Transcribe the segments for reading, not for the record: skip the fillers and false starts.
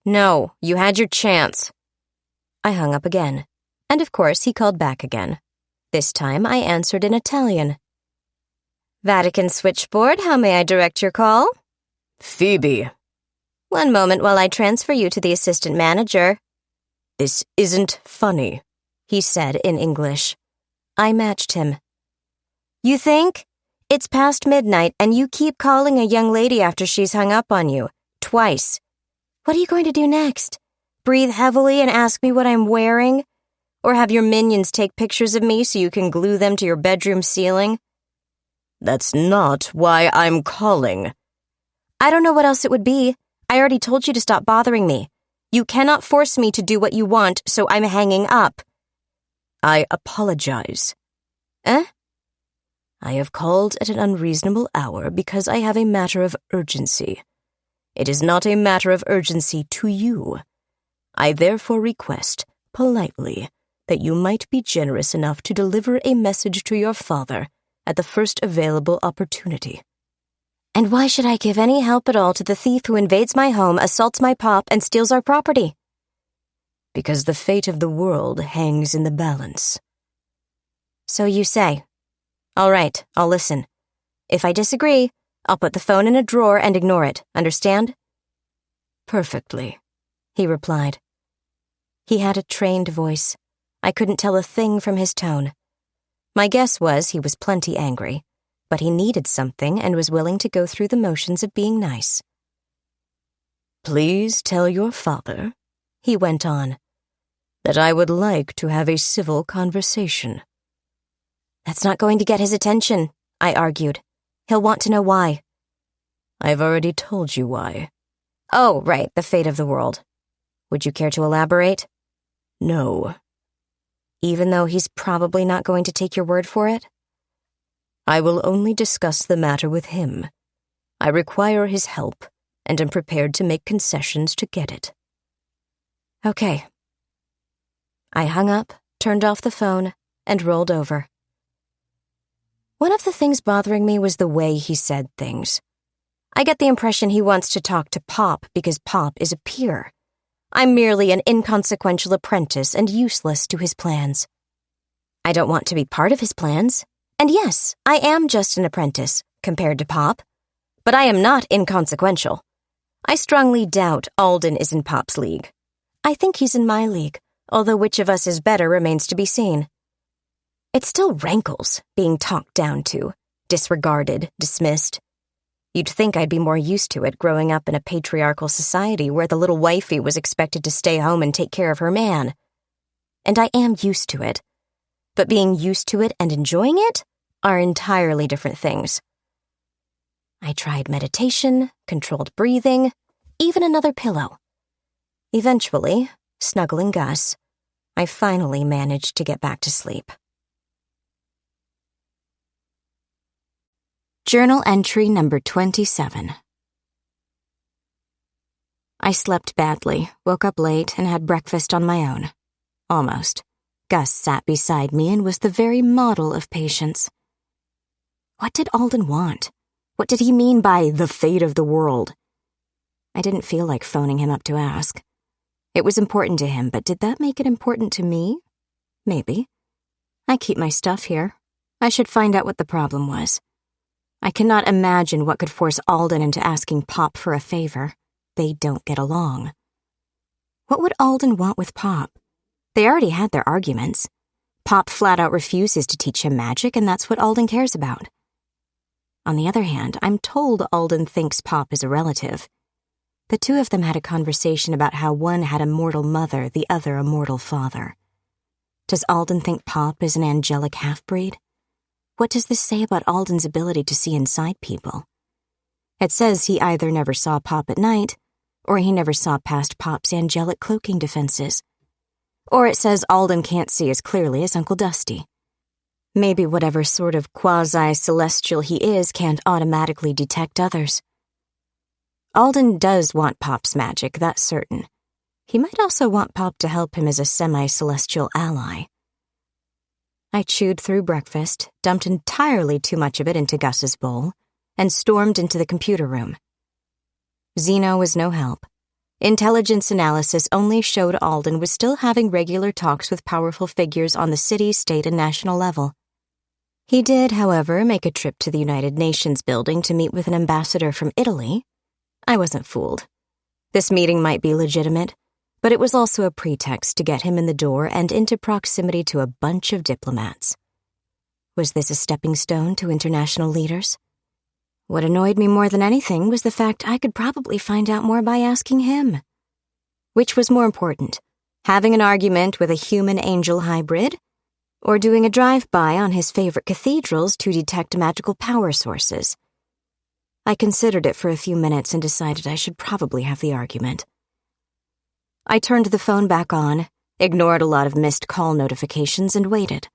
No, you had your chance. I hung up again, and of course he called back again. This time I answered in Italian. Vatican switchboard, how may I direct your call? Phoebe. One moment while I transfer you to the assistant manager. This isn't funny, he said in English. I matched him. You think? It's past midnight and you keep calling a young lady after she's hung up on you. Twice. What are you going to do next? Breathe heavily and ask me what I'm wearing? Or have your minions take pictures of me so you can glue them to your bedroom ceiling? That's not why I'm calling. I don't know what else it would be. I already told you to stop bothering me. You cannot force me to do what you want, so I'm hanging up. I apologize. Eh? I have called at an unreasonable hour because I have a matter of urgency. It is not a matter of urgency to you. I therefore request, politely, that you might be generous enough to deliver a message to your father at the first available opportunity. And why should I give any help at all to the thief who invades my home, assaults my pop, and steals our property? Because the fate of the world hangs in the balance. So you say. All right, I'll listen. If I disagree, I'll put the phone in a drawer and ignore it, understand? Perfectly, he replied. He had a trained voice. I couldn't tell a thing from his tone. My guess was he was plenty angry, but he needed something and was willing to go through the motions of being nice. Please tell your father, he went on, that I would like to have a civil conversation. That's not going to get his attention, I argued. He'll want to know why. I've already told you why. Oh, right, the fate of the world. Would you care to elaborate? No. Even though he's probably not going to take your word for it? I will only discuss the matter with him. I require his help, and am prepared to make concessions to get it. Okay. I hung up, turned off the phone, and rolled over. One of the things bothering me was the way he said things. I get the impression he wants to talk to Pop because Pop is a peer. I'm merely an inconsequential apprentice and useless to his plans. I don't want to be part of his plans. And yes, I am just an apprentice, compared to Pop. But I am not inconsequential. I strongly doubt Alden is in Pop's league. I think he's in my league, although which of us is better remains to be seen. It still rankles, being talked down to, disregarded, dismissed. You'd think I'd be more used to it growing up in a patriarchal society where the little wifey was expected to stay home and take care of her man. And I am used to it. But being used to it and enjoying it are entirely different things. I tried meditation, controlled breathing, even another pillow. Eventually, snuggling Gus, I finally managed to get back to sleep. Journal entry number 27. I slept badly, woke up late, and had breakfast on my own. Almost. Gus sat beside me and was the very model of patience. What did Alden want? What did he mean by the fate of the world? I didn't feel like phoning him up to ask. It was important to him, but did that make it important to me? Maybe. I keep my stuff here. I should find out what the problem was. I cannot imagine what could force Alden into asking Pop for a favor. They don't get along. What would Alden want with Pop? They already had their arguments. Pop flat out refuses to teach him magic, and that's what Alden cares about. On the other hand, I'm told Alden thinks Pop is a relative. The two of them had a conversation about how one had a mortal mother, the other a mortal father. Does Alden think Pop is an angelic half-breed? What does this say about Alden's ability to see inside people? It says he either never saw Pop at night, or he never saw past Pop's angelic cloaking defenses. Or it says Alden can't see as clearly as Uncle Dusty. Maybe whatever sort of quasi-celestial he is can't automatically detect others. Alden does want Pop's magic, that's certain. He might also want Pop to help him as a semi-celestial ally. I chewed through breakfast, dumped entirely too much of it into Gus's bowl, and stormed into the computer room. Zeno was no help. Intelligence analysis only showed Alden was still having regular talks with powerful figures on the city, state, and national level. He did, however, make a trip to the United Nations building to meet with an ambassador from Italy. I wasn't fooled. This meeting might be legitimate, but it was also a pretext to get him in the door and into proximity to a bunch of diplomats. Was this a stepping stone to international leaders? What annoyed me more than anything was the fact I could probably find out more by asking him. Which was more important, having an argument with a human-angel hybrid, or doing a drive-by on his favorite cathedrals to detect magical power sources? I considered it for a few minutes and decided I should probably have the argument. I turned the phone back on, ignored a lot of missed call notifications, and waited.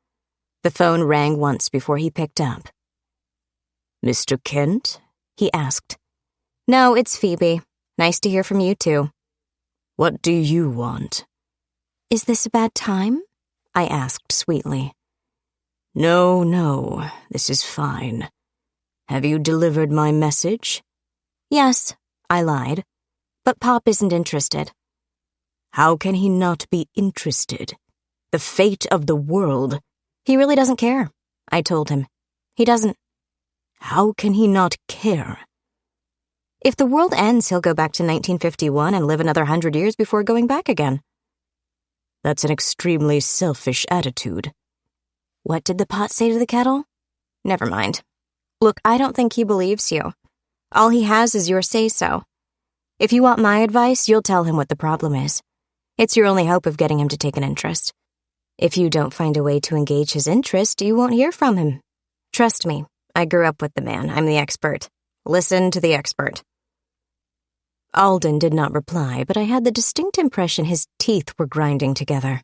The phone rang once before he picked up. "Mr. Kent?" he asked. "No, it's Phoebe. Nice to hear from you, too." "What do you want?" "Is this a bad time?" I asked sweetly. No, this is fine. Have you delivered my message?" "Yes," I lied. "But Pop isn't interested." "How can he not be interested? The fate of the world—" "He really doesn't care," I told him. "He doesn't." "How can he not care?" "If the world ends, he'll go back to 1951 and live another 100 years before going back again." "That's an extremely selfish attitude." What did the pot say to the kettle? Never mind. Look, I don't think he believes you. All he has is your say-so. If you want my advice, you'll tell him what the problem is. It's your only hope of getting him to take an interest. If you don't find a way to engage his interest, you won't hear from him. Trust me, I grew up with the man. I'm the expert. Listen to the expert. Alden did not reply, but I had the distinct impression his teeth were grinding together.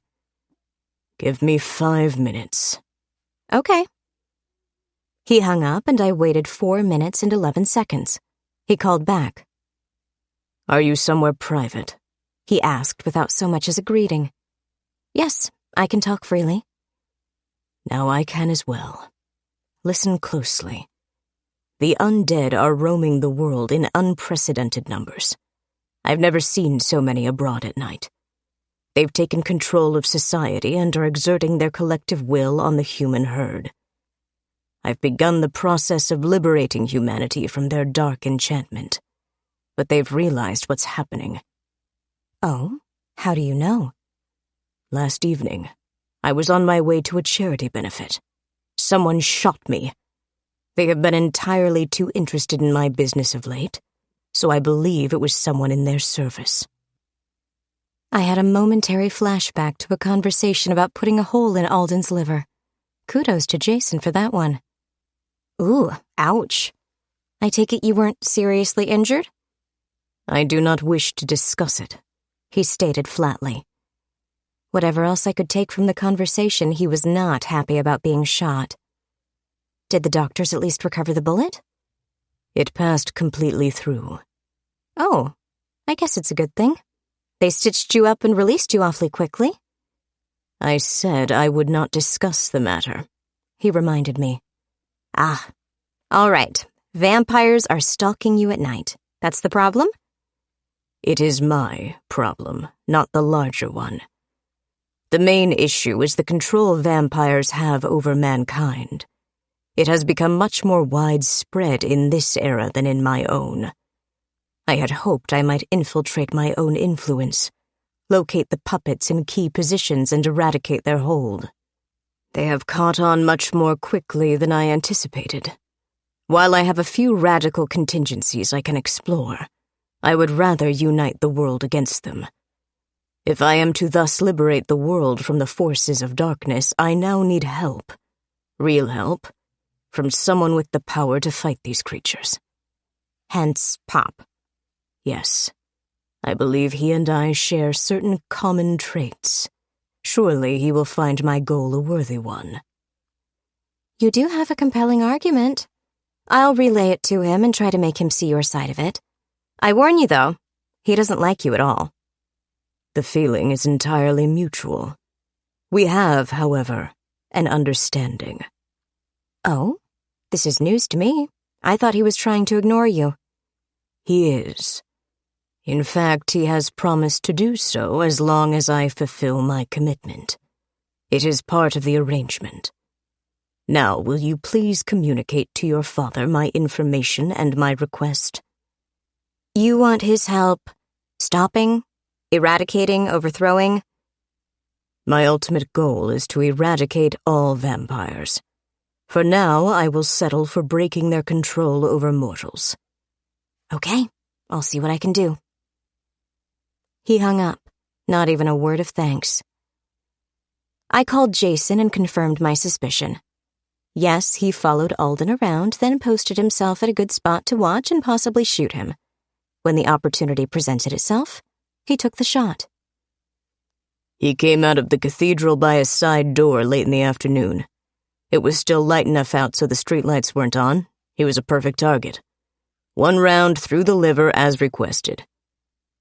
"Give me 5 minutes." "Okay." He hung up, and I waited 4 minutes and 11 seconds. He called back. "Are you somewhere private?" he asked without so much as a greeting. "Yes, I can talk freely." "Now I can as well. Listen closely. The undead are roaming the world in unprecedented numbers. I've never seen so many abroad at night. They've taken control of society and are exerting their collective will on the human herd. I've begun the process of liberating humanity from their dark enchantment, but they've realized what's happening." "Oh? How do you know?" "Last evening, I was on my way to a charity benefit. Someone shot me. They have been entirely too interested in my business of late, so I believe it was someone in their service." I had a momentary flashback to a conversation about putting a hole in Alden's liver. Kudos to Jason for that one. Ooh, ouch. I take it you weren't seriously injured? "I do not wish to discuss it," he stated flatly. Whatever else I could take from the conversation, he was not happy about being shot. Did the doctors at least recover the bullet? "It passed completely through." "Oh, I guess it's a good thing. They stitched you up and released you awfully quickly." "I said I would not discuss the matter," he reminded me. "Ah, all right. Vampires are stalking you at night. That's the problem?" "It is my problem, not the larger one. The main issue is the control vampires have over mankind. It has become much more widespread in this era than in my own. I had hoped I might infiltrate my own influence, locate the puppets in key positions and eradicate their hold. They have caught on much more quickly than I anticipated. While I have a few radical contingencies I can explore, I would rather unite the world against them. If I am to thus liberate the world from the forces of darkness, I now need help. Real help. From someone with the power to fight these creatures. Hence, Pop. Yes. I believe he and I share certain common traits. Surely he will find my goal a worthy one." "You do have a compelling argument. I'll relay it to him and try to make him see your side of it. I warn you, though, he doesn't like you at all." "The feeling is entirely mutual. We have, however, an understanding." "Oh? This is news to me. I thought he was trying to ignore you." "He is. In fact, he has promised to do so as long as I fulfill my commitment. It is part of the arrangement. Now, will you please communicate to your father my information and my request? You want his help stopping, eradicating, overthrowing? My ultimate goal is to eradicate all vampires. For now, I will settle for breaking their control over mortals. Okay, I'll see what I can do. He hung up, not even a word of thanks. I called Jason and confirmed my suspicion. Yes, he followed Alden around, then posted himself at a good spot to watch and possibly shoot him. When the opportunity presented itself, he took the shot. He came out of the cathedral by a side door late in the afternoon. It was still light enough out so the streetlights weren't on. He was a perfect target. 1 round through the liver as requested.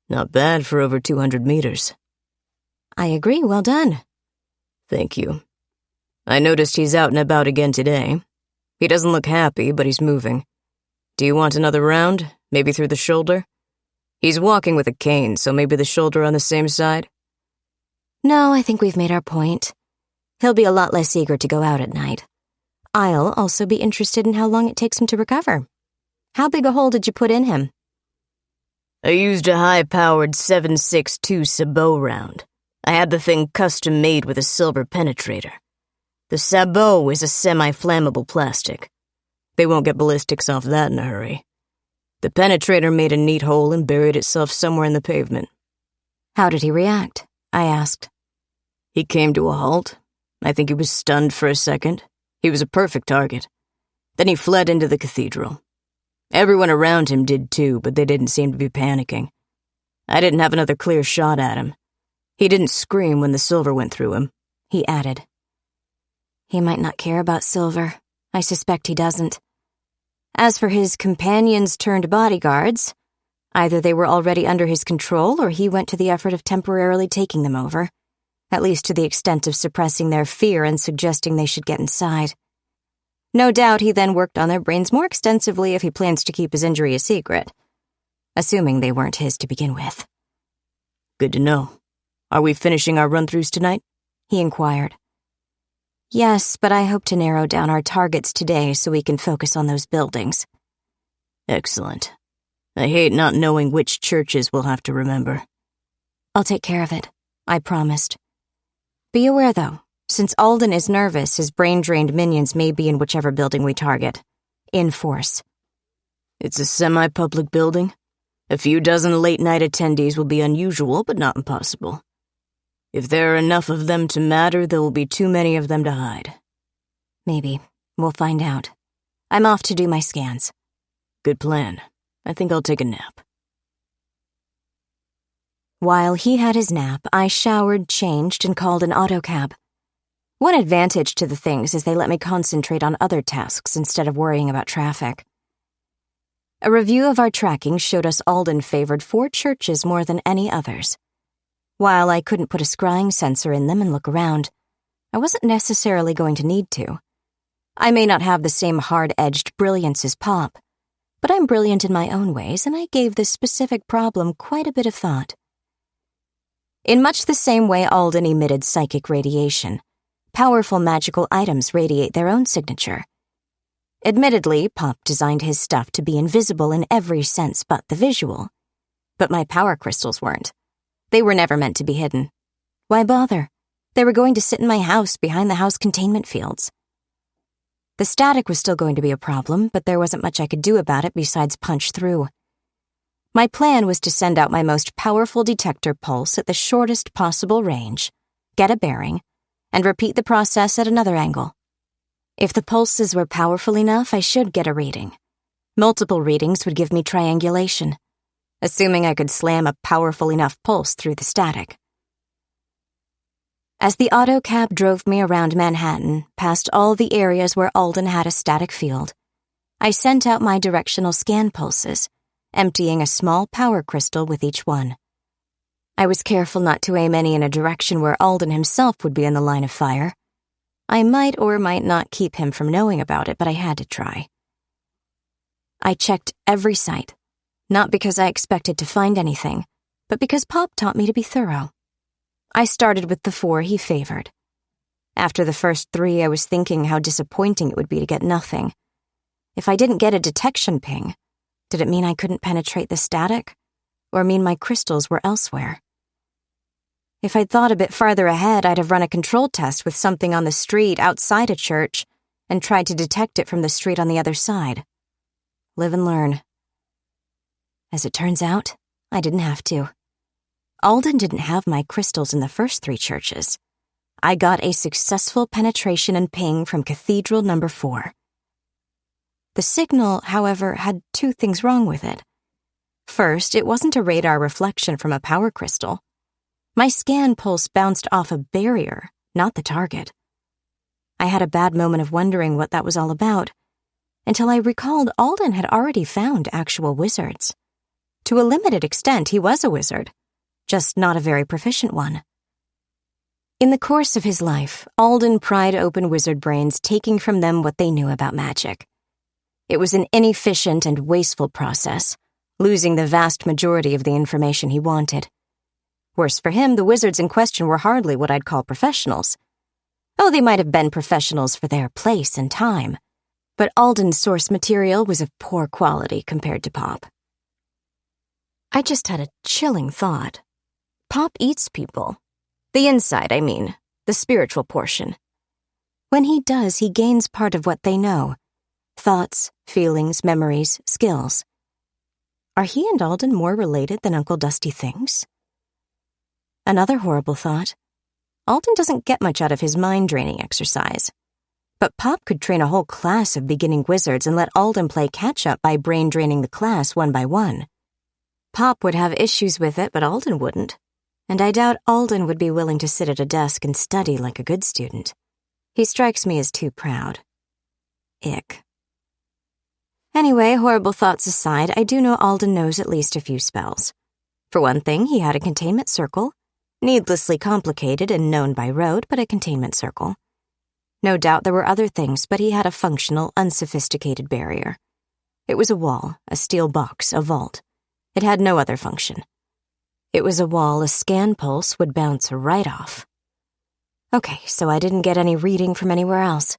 Not bad for over 200 meters. I agree, well done. Thank you. I noticed he's out and about again today. He doesn't look happy, but he's moving. Do you want another round? Maybe through the shoulder? He's walking with a cane, so maybe the shoulder on the same side? No, I think we've made our point. He'll be a lot less eager to go out at night. I'll also be interested in how long it takes him to recover. How big a hole did you put in him? I used a high-powered 7.62 sabot round. I had the thing custom-made with a silver penetrator. The sabot is a semi-flammable plastic. They won't get ballistics off that in a hurry. The penetrator made a neat hole and buried itself somewhere in the pavement. How did he react? I asked. He came to a halt. I think he was stunned for a second. He was a perfect target. Then he fled into the cathedral. Everyone around him did too, but they didn't seem to be panicking. I didn't have another clear shot at him. He didn't scream when the silver went through him, he added. He might not care about silver. I suspect he doesn't. As for his companions turned bodyguards, either they were already under his control or he went to the effort of temporarily taking them over, at least to the extent of suppressing their fear and suggesting they should get inside. No doubt he then worked on their brains more extensively if he plans to keep his injury a secret, assuming they weren't his to begin with. Good to know. Are we finishing our run-throughs tonight? He inquired. Yes, but I hope to narrow down our targets today so we can focus on those buildings. Excellent. I hate not knowing which churches we'll have to remember. I'll take care of it, I promised. Be aware, though, since Alden is nervous, his brain-drained minions may be in whichever building we target. In force. It's a semi-public building. A few dozen late-night attendees will be unusual, but not impossible. If there are enough of them to matter, there will be too many of them to hide. Maybe. We'll find out. I'm off to do my scans. Good plan. I think I'll take a nap. While he had his nap, I showered, changed, and called an autocab. One advantage to the things is they let me concentrate on other tasks instead of worrying about traffic. A review of our tracking showed us Alden favored 4 churches more than any others. While I couldn't put a scrying sensor in them and look around, I wasn't necessarily going to need to. I may not have the same hard-edged brilliance as Pop, but I'm brilliant in my own ways, and I gave this specific problem quite a bit of thought. In much the same way Alden emitted psychic radiation, powerful magical items radiate their own signature. Admittedly, Pop designed his stuff to be invisible in every sense but the visual. But my power crystals weren't. They were never meant to be hidden. Why bother? They were going to sit in my house behind the house containment fields. The static was still going to be a problem, but there wasn't much I could do about it besides punch through. My plan was to send out my most powerful detector pulse at the shortest possible range, get a bearing, and repeat the process at another angle. If the pulses were powerful enough, I should get a reading. Multiple readings would give me triangulation, assuming I could slam a powerful enough pulse through the static. As the autocab drove me around Manhattan, past all the areas where Alden had a static field, I sent out my directional scan pulses, emptying a small power crystal with each one. I was careful not to aim any in a direction where Alden himself would be in the line of fire. I might or might not keep him from knowing about it, but I had to try. I checked every site. Not because I expected to find anything, but because Pop taught me to be thorough. I started with the 4 he favored. After the first 3, I was thinking how disappointing it would be to get nothing. If I didn't get a detection ping, did it mean I couldn't penetrate the static, or mean my crystals were elsewhere? If I'd thought a bit farther ahead, I'd have run a control test with something on the street outside a church and tried to detect it from the street on the other side. Live and learn. As it turns out, I didn't have to. Alden didn't have my crystals in the first 3 churches. I got a successful penetration and ping from Cathedral number 4. The signal, however, had 2 things wrong with it. First, it wasn't a radar reflection from a power crystal. My scan pulse bounced off a barrier, not the target. I had a bad moment of wondering what that was all about, until I recalled Alden had already found actual wizards. To a limited extent, he was a wizard, just not a very proficient one. In the course of his life, Alden pried open wizard brains, taking from them what they knew about magic. It was an inefficient and wasteful process, losing the vast majority of the information he wanted. Worse for him, the wizards in question were hardly what I'd call professionals. Oh, they might have been professionals for their place and time, but Alden's source material was of poor quality compared to Pop. I just had a chilling thought. Pop eats people. The inside, I mean, the spiritual portion. When he does, he gains part of what they know. Thoughts, feelings, memories, skills. Are he and Alden more related than Uncle Dusty thinks? Another horrible thought. Alden doesn't get much out of his mind-draining exercise. But Pop could train a whole class of beginning wizards and let Alden play catch-up by brain-draining the class one by one. Pop would have issues with it, but Alden wouldn't. And I doubt Alden would be willing to sit at a desk and study like a good student. He strikes me as too proud. Ick. Anyway, horrible thoughts aside, I do know Alden knows at least a few spells. For one thing, he had a containment circle. Needlessly complicated and known by rote, but a containment circle. No doubt there were other things, but he had a functional, unsophisticated barrier. It was a wall, a steel box, a vault. It had no other function. It was a wall a scan pulse would bounce right off. Okay, so I didn't get any reading from anywhere else.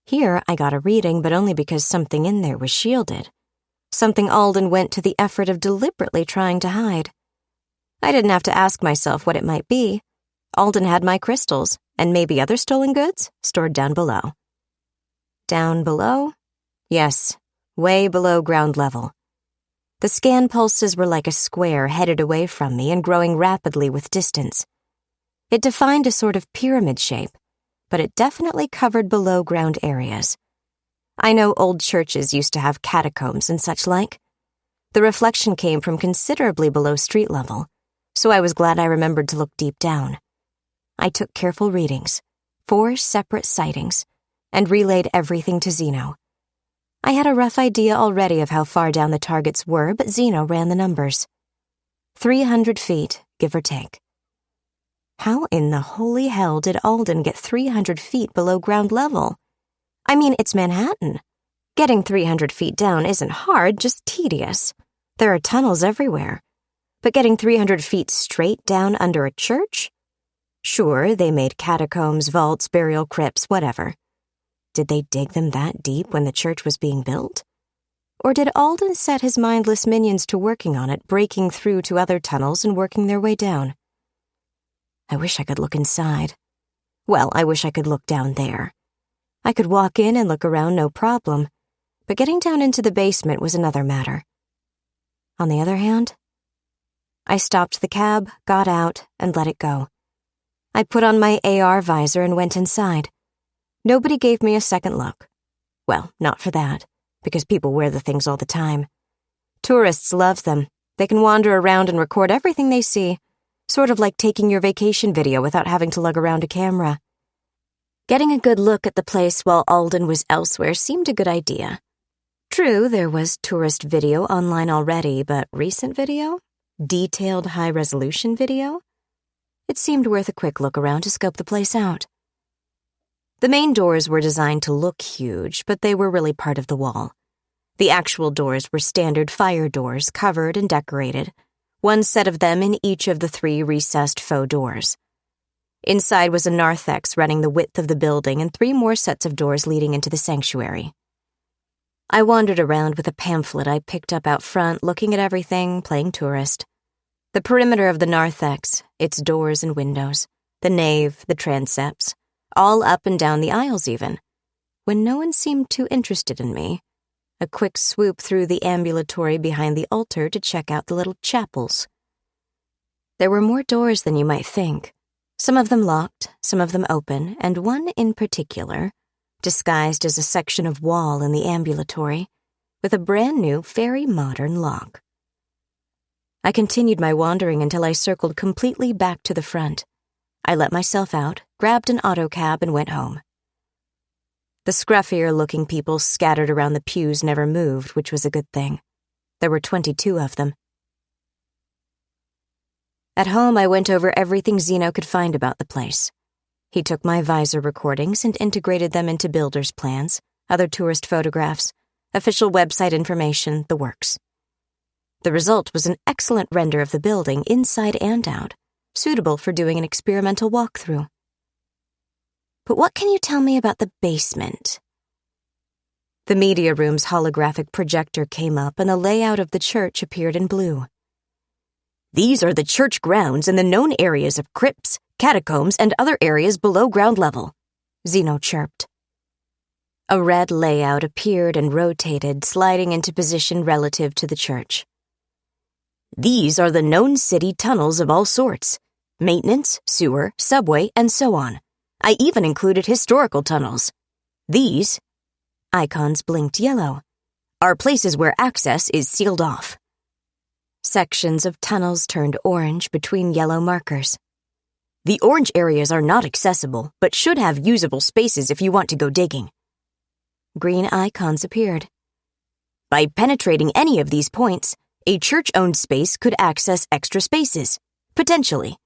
Here, I got a reading, but only because something in there was shielded. Something Alden went to the effort of deliberately trying to hide. I didn't have to ask myself what it might be. Alden had my crystals, and maybe other stolen goods, stored down below. Down below? Yes, way below ground level. The scan pulses were like a square headed away from me and growing rapidly with distance. It defined a sort of pyramid shape, but it definitely covered below-ground areas. I know old churches used to have catacombs and such like. The reflection came from considerably below street level, so I was glad I remembered to look deep down. I took careful readings, 4 separate sightings, and relayed everything to Zeno. I had a rough idea already of how far down the targets were, but Zeno ran the numbers. 300 feet, give or take. How in the holy hell did Alden get 300 feet below ground level? I mean, it's Manhattan. Getting 300 feet down isn't hard, just tedious. There are tunnels everywhere. But getting 300 feet straight down under a church? Sure, they made catacombs, vaults, burial crypts, whatever. Did they dig them that deep when the church was being built? Or did Alden set his mindless minions to working on it, breaking through to other tunnels and working their way down? I wish I could look inside. Well, I wish I could look down there. I could walk in and look around, no problem. But getting down into the basement was another matter. On the other hand, I stopped the cab, got out, and let it go. I put on my AR visor and went inside. Nobody gave me a second look. Well, not for that, because people wear the things all the time. Tourists love them. They can wander around and record everything they see, sort of like taking your vacation video without having to lug around a camera. Getting a good look at the place while Alden was elsewhere seemed a good idea. True, there was tourist video online already, but recent video? Detailed high-resolution video? It seemed worth a quick look around to scope the place out. The main doors were designed to look huge, but they were really part of the wall. The actual doors were standard fire doors, covered and decorated, one set of them in each of the 3 recessed faux doors. Inside was a narthex running the width of the building and 3 more sets of doors leading into the sanctuary. I wandered around with a pamphlet I picked up out front, looking at everything, playing tourist. The perimeter of the narthex, its doors and windows, the nave, the transepts, all up and down the aisles even, when no one seemed too interested in me. A quick swoop through the ambulatory behind the altar to check out the little chapels. There were more doors than you might think, some of them locked, some of them open, and one in particular, disguised as a section of wall in the ambulatory, with a brand-new, very modern lock. I continued my wandering until I circled completely back to the front. I let myself out, grabbed an autocab, and went home. The scruffier-looking people scattered around the pews never moved, which was a good thing. There were 22 of them. At home, I went over everything Zeno could find about the place. He took my visor recordings and integrated them into builder's plans, other tourist photographs, official website information, the works. The result was an excellent render of the building inside and out, suitable for doing an experimental walkthrough. But what can you tell me about the basement? The media room's holographic projector came up and the layout of the church appeared in blue. These are the church grounds and the known areas of crypts, catacombs, and other areas below ground level, Zeno chirped. A red layout appeared and rotated, sliding into position relative to the church. These are the known city tunnels of all sorts, maintenance, sewer, subway, and so on. I even included historical tunnels. These, icons blinked yellow, are places where access is sealed off. Sections of tunnels turned orange between yellow markers. The orange areas are not accessible, but should have usable spaces if you want to go digging. Green icons appeared. By penetrating any of these points, a church-owned space could access extra spaces, potentially,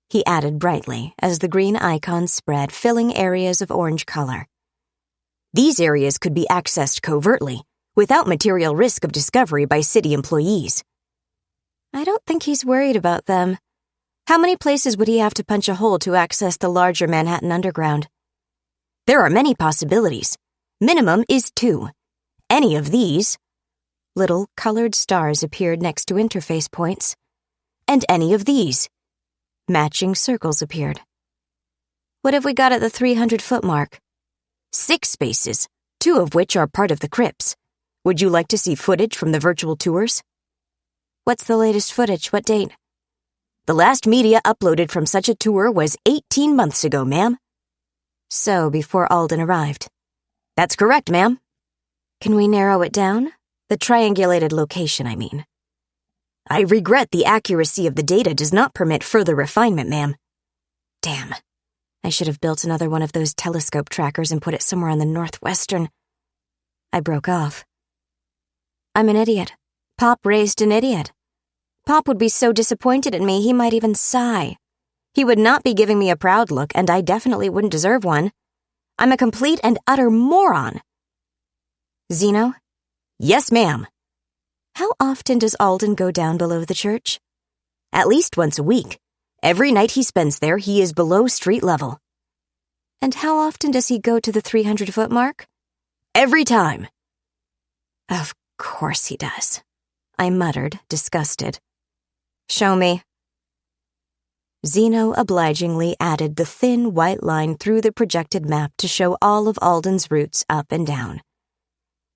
he added brightly as the green icons spread, filling areas of orange color. These areas could be accessed covertly, without material risk of discovery by city employees. I don't think he's worried about them. How many places would he have to punch a hole to access the larger Manhattan Underground? There are many possibilities. Minimum is 2. Any of these. Little colored stars appeared next to interface points. And any of these. Matching circles appeared. What have we got at the 300-foot mark? 6 spaces, 2 of which are part of the crypts. Would you like to see footage from the virtual tours? What's the latest footage? What date? The last media uploaded from such a tour was 18 months ago, ma'am. So, before Alden arrived. That's correct, ma'am. Can we narrow it down? The triangulated location, I mean. I regret the accuracy of the data does not permit further refinement, ma'am. Damn. I should have built another one of those telescope trackers and put it somewhere on the northwestern. I broke off. I'm an idiot. Pop raised an idiot. Pop would be so disappointed in me he might even sigh. He would not be giving me a proud look, and I definitely wouldn't deserve one. I'm a complete and utter moron. Zeno? Yes, ma'am. How often does Alden go down below the church? At least once a week. Every night he spends there, he is below street level. And how often does he go to the 300-foot mark? Every time. Of course he does, I muttered, disgusted. Show me. Zeno obligingly added the thin white line through the projected map to show all of Alden's routes up and down.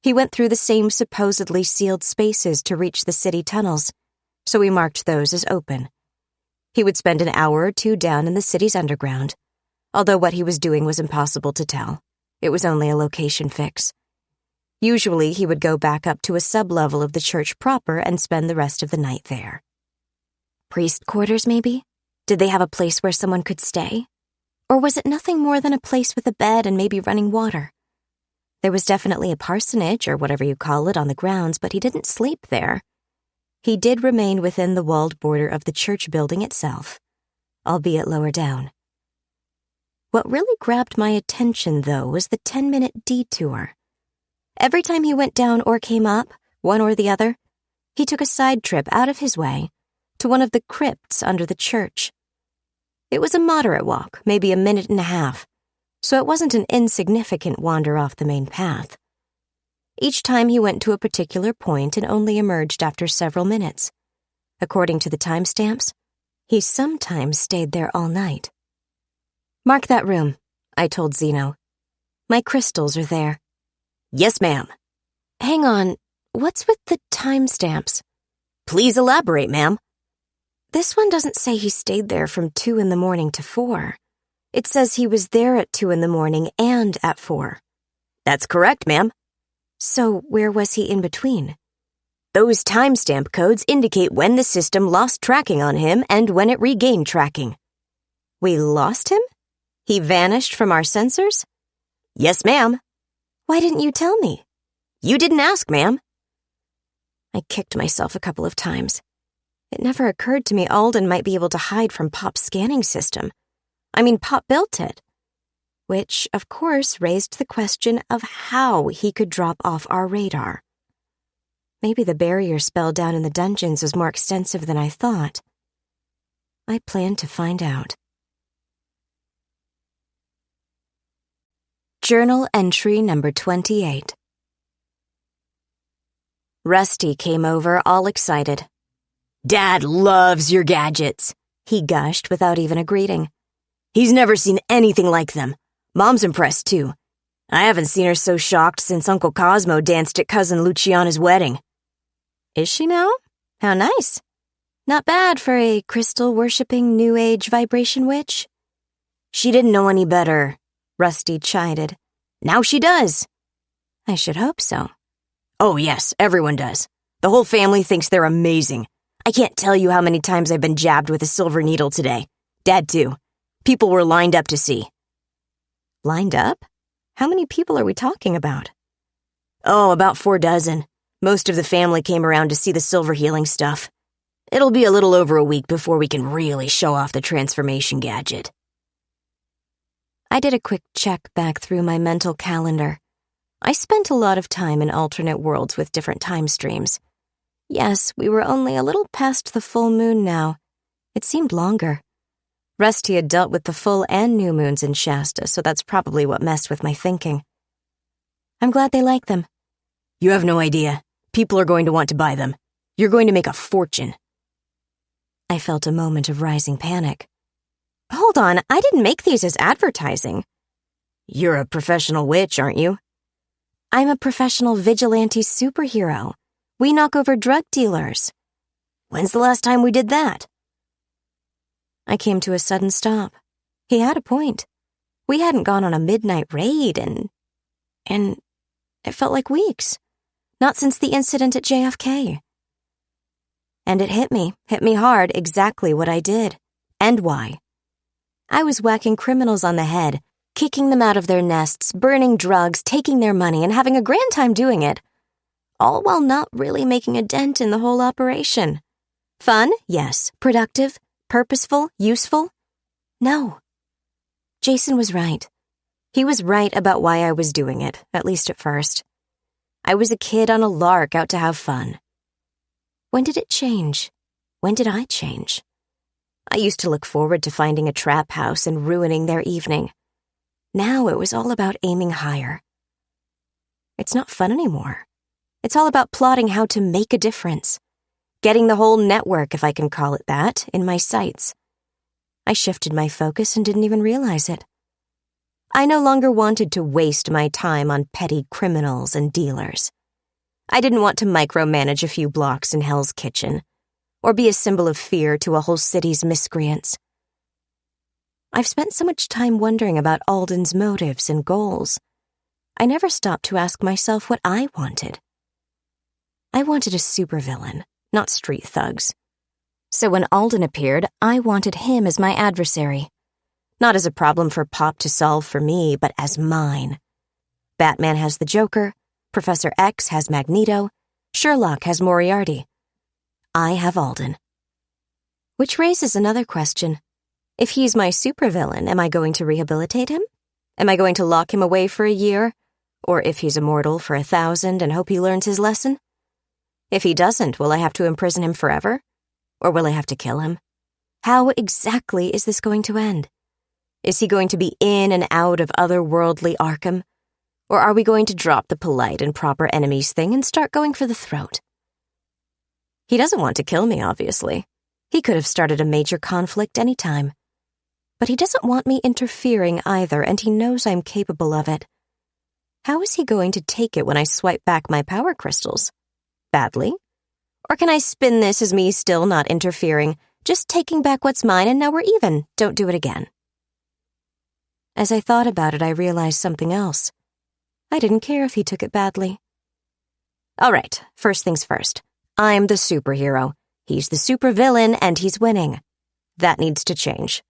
He went through the same supposedly sealed spaces to reach the city tunnels, so we marked those as open. He would spend an hour or 2 down in the city's underground, although what he was doing was impossible to tell. It was only a location fix. Usually he would go back up to a sub-level of the church proper and spend the rest of the night there. Priest quarters, maybe? Did they have a place where someone could stay? Or was it nothing more than a place with a bed and maybe running water? There was definitely a parsonage, or whatever you call it, on the grounds, but he didn't sleep there. He did remain within the walled border of the church building itself, albeit lower down. What really grabbed my attention, though, was the 10-minute detour. Every time he went down or came up, one or the other, he took a side trip out of his way to one of the crypts under the church. It was a moderate walk, maybe a minute and a half, so it wasn't an insignificant wander off the main path. Each time he went to a particular point and only emerged after several minutes. According to the timestamps, he sometimes stayed there all night. "Mark that room," I told Zeno. "My crystals are there." "Yes, ma'am." "Hang on, what's with the timestamps?" "Please elaborate, ma'am." "This one doesn't say he stayed there from 2 in the morning to 4. It says he was there at 2 in the morning and at 4. "That's correct, ma'am." "So where was he in between?" "Those timestamp codes indicate when the system lost tracking on him and when it regained tracking." "We lost him? He vanished from our sensors?" "Yes, ma'am." "Why didn't you tell me?" "You didn't ask, ma'am." I kicked myself a couple of times. It never occurred to me Alden might be able to hide from Pop's scanning system. I mean, Pop built it. Which, of course, raised the question of how he could drop off our radar. Maybe the barrier spell down in the dungeons was more extensive than I thought. I planned to find out. Journal entry number 28. Rusty came over all excited. "Dad loves your gadgets," he gushed without even a greeting. "He's never seen anything like them. Mom's impressed, too. I haven't seen her so shocked since Uncle Cosmo danced at Cousin Luciana's wedding." "Is she now? How nice. Not bad for a crystal-worshipping New Age vibration witch." "She didn't know any better," Rusty chided. "Now she does." "I should hope so." "Oh, yes, everyone does. The whole family thinks they're amazing. I can't tell you how many times I've been jabbed with a silver needle today. Dad, too. People were lined up to see." "Lined up? How many people are we talking about?" "Oh, about 4 dozen. Most of the family came around to see the silver healing stuff. It'll be a little over a week before we can really show off the transformation gadget." I did a quick check back through my mental calendar. I spent a lot of time in alternate worlds with different time streams. Yes, we were only a little past the full moon now. It seemed longer. Rusty had dealt with the full and new moons in Shasta, so that's probably what messed with my thinking. "I'm glad they like them." "You have no idea. People are going to want to buy them. You're going to make a fortune." I felt a moment of rising panic. "Hold on, I didn't make these as advertising." "You're a professional witch, aren't you?" "I'm a professional vigilante superhero. We knock over drug dealers." "When's the last time we did that?" I came to a sudden stop. He had a point. We hadn't gone on a midnight raid and it felt like weeks. Not since the incident at JFK. And it hit me hard exactly what I did, and why. I was whacking criminals on the head, kicking them out of their nests, burning drugs, taking their money, and having a grand time doing it, all while not really making a dent in the whole operation. Fun, yes. Productive, purposeful, useful? No. Jason was right. He was right about why I was doing it, at least at first. I was a kid on a lark out to have fun. When did it change? When did I change? I used to look forward to finding a trap house and ruining their evening. Now it was all about aiming higher. It's not fun anymore. It's all about plotting how to make a difference. Getting the whole network, if I can call it that, in my sights. I shifted my focus and didn't even realize it. I no longer wanted to waste my time on petty criminals and dealers. I didn't want to micromanage a few blocks in Hell's Kitchen, or be a symbol of fear to a whole city's miscreants. I've spent so much time wondering about Alden's motives and goals. I never stopped to ask myself what I wanted. I wanted a supervillain, not street thugs. So when Alden appeared, I wanted him as my adversary. Not as a problem for Pop to solve for me, but as mine. Batman has the Joker, Professor X has Magneto, Sherlock has Moriarty. I have Alden. Which raises another question. If he's my supervillain, am I going to rehabilitate him? Am I going to lock him away for a year? Or if he's immortal for 1,000 and hope he learns his lesson? If he doesn't, will I have to imprison him forever? Or will I have to kill him? How exactly is this going to end? Is he going to be in and out of otherworldly Arkham? Or are we going to drop the polite and proper enemies thing and start going for the throat? He doesn't want to kill me, obviously. He could have started a major conflict any time. But he doesn't want me interfering either, and he knows I'm capable of it. How is he going to take it when I swipe back my power crystals? Badly? Or can I spin this as me still not interfering, just taking back what's mine and now we're even, don't do it again? As I thought about it, I realized something else. I didn't care if he took it badly. All right, first things first. I'm the superhero. He's the supervillain, and he's winning. That needs to change.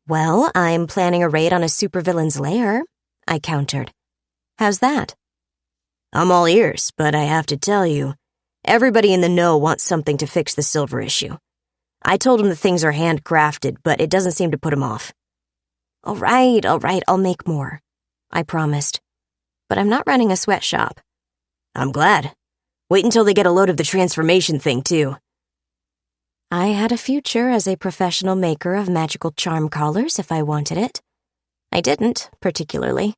Well, I'm planning a raid on a supervillain's lair, I countered. How's that? I'm all ears, but I have to tell you, everybody in the know wants something to fix the silver issue. I told him the things are handcrafted, but it doesn't seem to put him off. All right, I'll make more. I promised. But I'm not running a sweatshop. I'm glad. Wait until they get a load of the transformation thing, too. I had a future as a professional maker of magical charm collars if I wanted it. I didn't, particularly.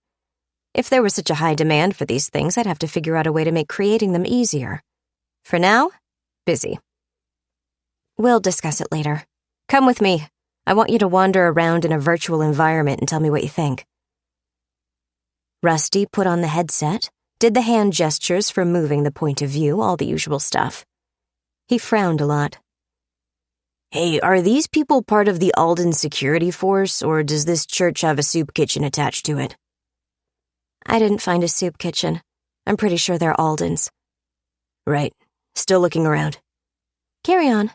If there was such a high demand for these things, I'd have to figure out a way to make creating them easier. For now, busy. We'll discuss it later. Come with me. I want you to wander around in a virtual environment and tell me what you think. Rusty put on the headset, did the hand gestures for moving the point of view, all the usual stuff. He frowned a lot. Hey, are these people part of the Alden security force, or does this church have a soup kitchen attached to it? I didn't find a soup kitchen. I'm pretty sure they're Alden's. Right. Still looking around. Carry on.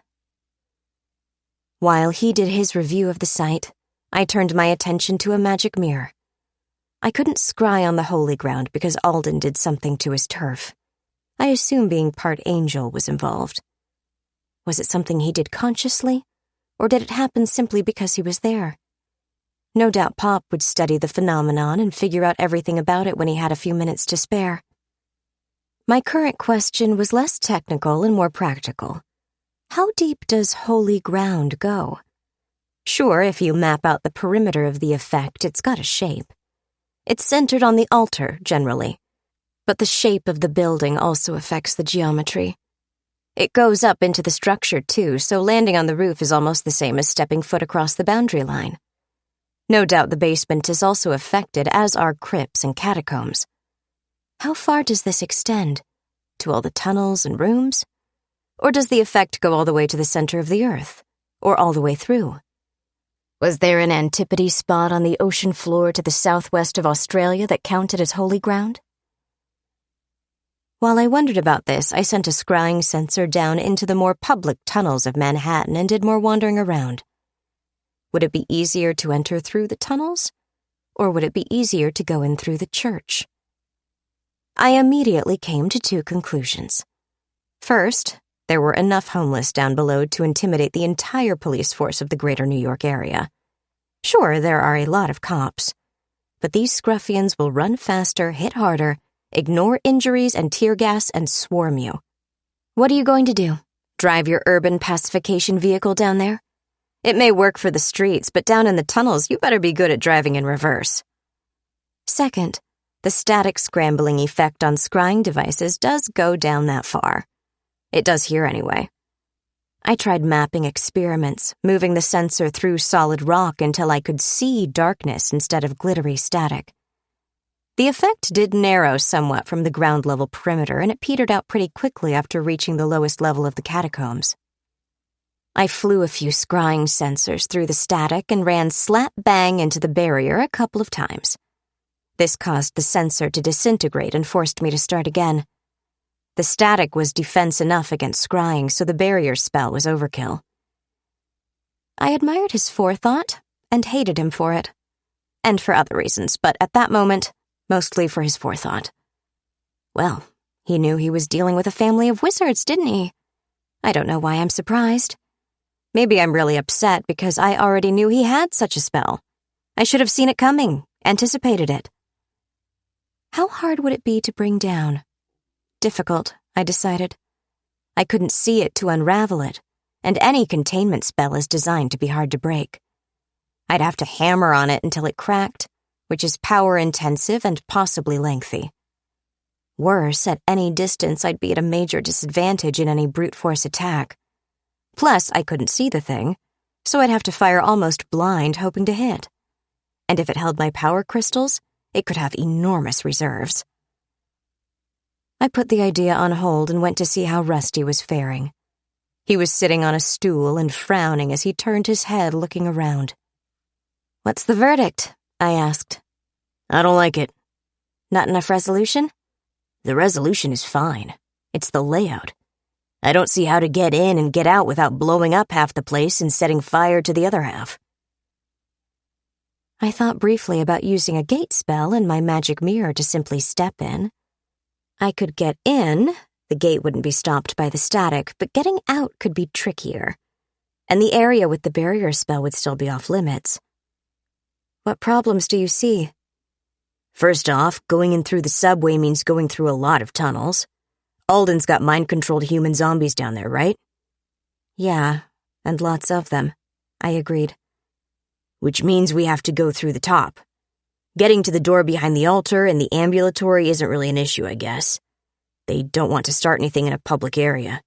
While he did his review of the site, I turned my attention to a magic mirror. I couldn't scry on the holy ground because Alden did something to his turf. I assume being part angel was involved. Was it something he did consciously, or did it happen simply because he was there? No doubt Pop would study the phenomenon and figure out everything about it when he had a few minutes to spare. My current question was less technical and more practical. How deep does holy ground go? Sure, if you map out the perimeter of the effect, it's got a shape. It's centered on the altar, generally. But the shape of the building also affects the geometry. It goes up into the structure, too, so landing on the roof is almost the same as stepping foot across the boundary line. No doubt the basement is also affected, as are crypts and catacombs. How far does this extend? To all the tunnels and rooms? Or does the effect go all the way to the center of the earth? Or all the way through? Was there an antipodes spot on the ocean floor to the southwest of Australia that counted as holy ground? While I wondered about this, I sent a scrying sensor down into the more public tunnels of Manhattan and did more wandering around. Would it be easier to enter through the tunnels? Or would it be easier to go in through the church? I immediately came to two conclusions. First, there were enough homeless down below to intimidate the entire police force of the greater New York area. Sure, there are a lot of cops, but these scruffians will run faster, hit harder, ignore injuries and tear gas, and swarm you. What are you going to do? Drive your urban pacification vehicle down there? It may work for the streets, but down in the tunnels, you better be good at driving in reverse. Second, the static scrambling effect on scrying devices does go down that far. It does here anyway. I tried mapping experiments, moving the sensor through solid rock until I could see darkness instead of glittery static. The effect did narrow somewhat from the ground-level perimeter, and it petered out pretty quickly after reaching the lowest level of the catacombs. I flew a few scrying sensors through the static and ran slap-bang into the barrier a couple of times. This caused the sensor to disintegrate and forced me to start again. The static was defense enough against scrying, so the barrier spell was overkill. I admired his forethought and hated him for it. And for other reasons, but at that moment, mostly for his forethought. Well, he knew he was dealing with a family of wizards, didn't he? I don't know why I'm surprised. Maybe I'm really upset because I already knew he had such a spell. I should have seen it coming, anticipated it. How hard would it be to bring down? Difficult, I decided. I couldn't see it to unravel it, and any containment spell is designed to be hard to break. I'd have to hammer on it until it cracked, which is power-intensive and possibly lengthy. Worse, at any distance, I'd be at a major disadvantage in any brute force attack. Plus, I couldn't see the thing, so I'd have to fire almost blind, hoping to hit. And if it held my power crystals, it could have enormous reserves. I put the idea on hold and went to see how Rusty was faring. He was sitting on a stool and frowning as he turned his head, looking around. "What's the verdict?" I asked. "I don't like it." "Not enough resolution?" "The resolution is fine. It's the layout. I don't see how to get in and get out without blowing up half the place and setting fire to the other half." I thought briefly about using a gate spell and my magic mirror to simply step in. I could get in, the gate wouldn't be stopped by the static, but getting out could be trickier. And the area with the barrier spell would still be off limits. What problems do you see? First off, going in through the subway means going through a lot of tunnels. Alden's got mind-controlled human zombies down there, right? Yeah, and lots of them, I agreed. Which means we have to go through the top. Getting to the door behind the altar and the ambulatory isn't really an issue, I guess. They don't want to start anything in a public area.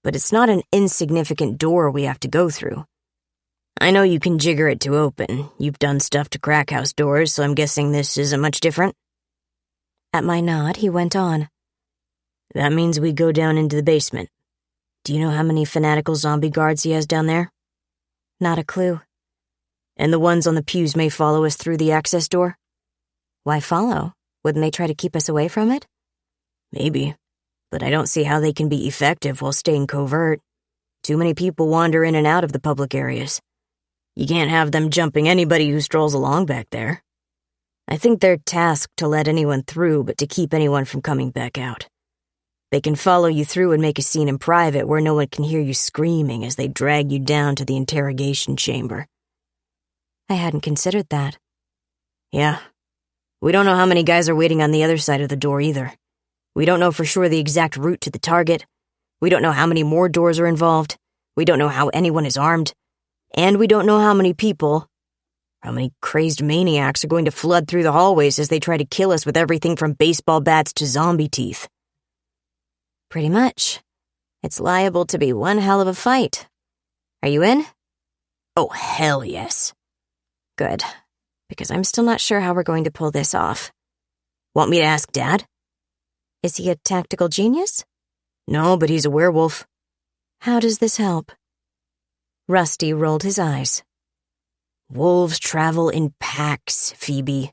But it's not an insignificant door we have to go through. I know you can jigger it to open. You've done stuff to crack house doors, so I'm guessing this isn't much different. At my nod, he went on. That means we go down into the basement. Do you know how many fanatical zombie guards he has down there? Not a clue. And the ones on the pews may follow us through the access door? Why follow? Wouldn't they try to keep us away from it? Maybe, but I don't see how they can be effective while staying covert. Too many people wander in and out of the public areas. You can't have them jumping anybody who strolls along back there. I think they're tasked to let anyone through, but to keep anyone from coming back out. They can follow you through and make a scene in private where no one can hear you screaming as they drag you down to the interrogation chamber. I hadn't considered that. Yeah. We don't know how many guys are waiting on the other side of the door either. We don't know for sure the exact route to the target. We don't know how many more doors are involved. We don't know how anyone is armed. And we don't know how many crazed maniacs are going to flood through the hallways as they try to kill us with everything from baseball bats to zombie teeth. Pretty much. It's liable to be one hell of a fight. Are you in? Oh, hell yes. Good, because I'm still not sure how we're going to pull this off. Want me to ask Dad? Is he a tactical genius? No, but he's a werewolf. How does this help? Rusty rolled his eyes. Wolves travel in packs, Phoebe.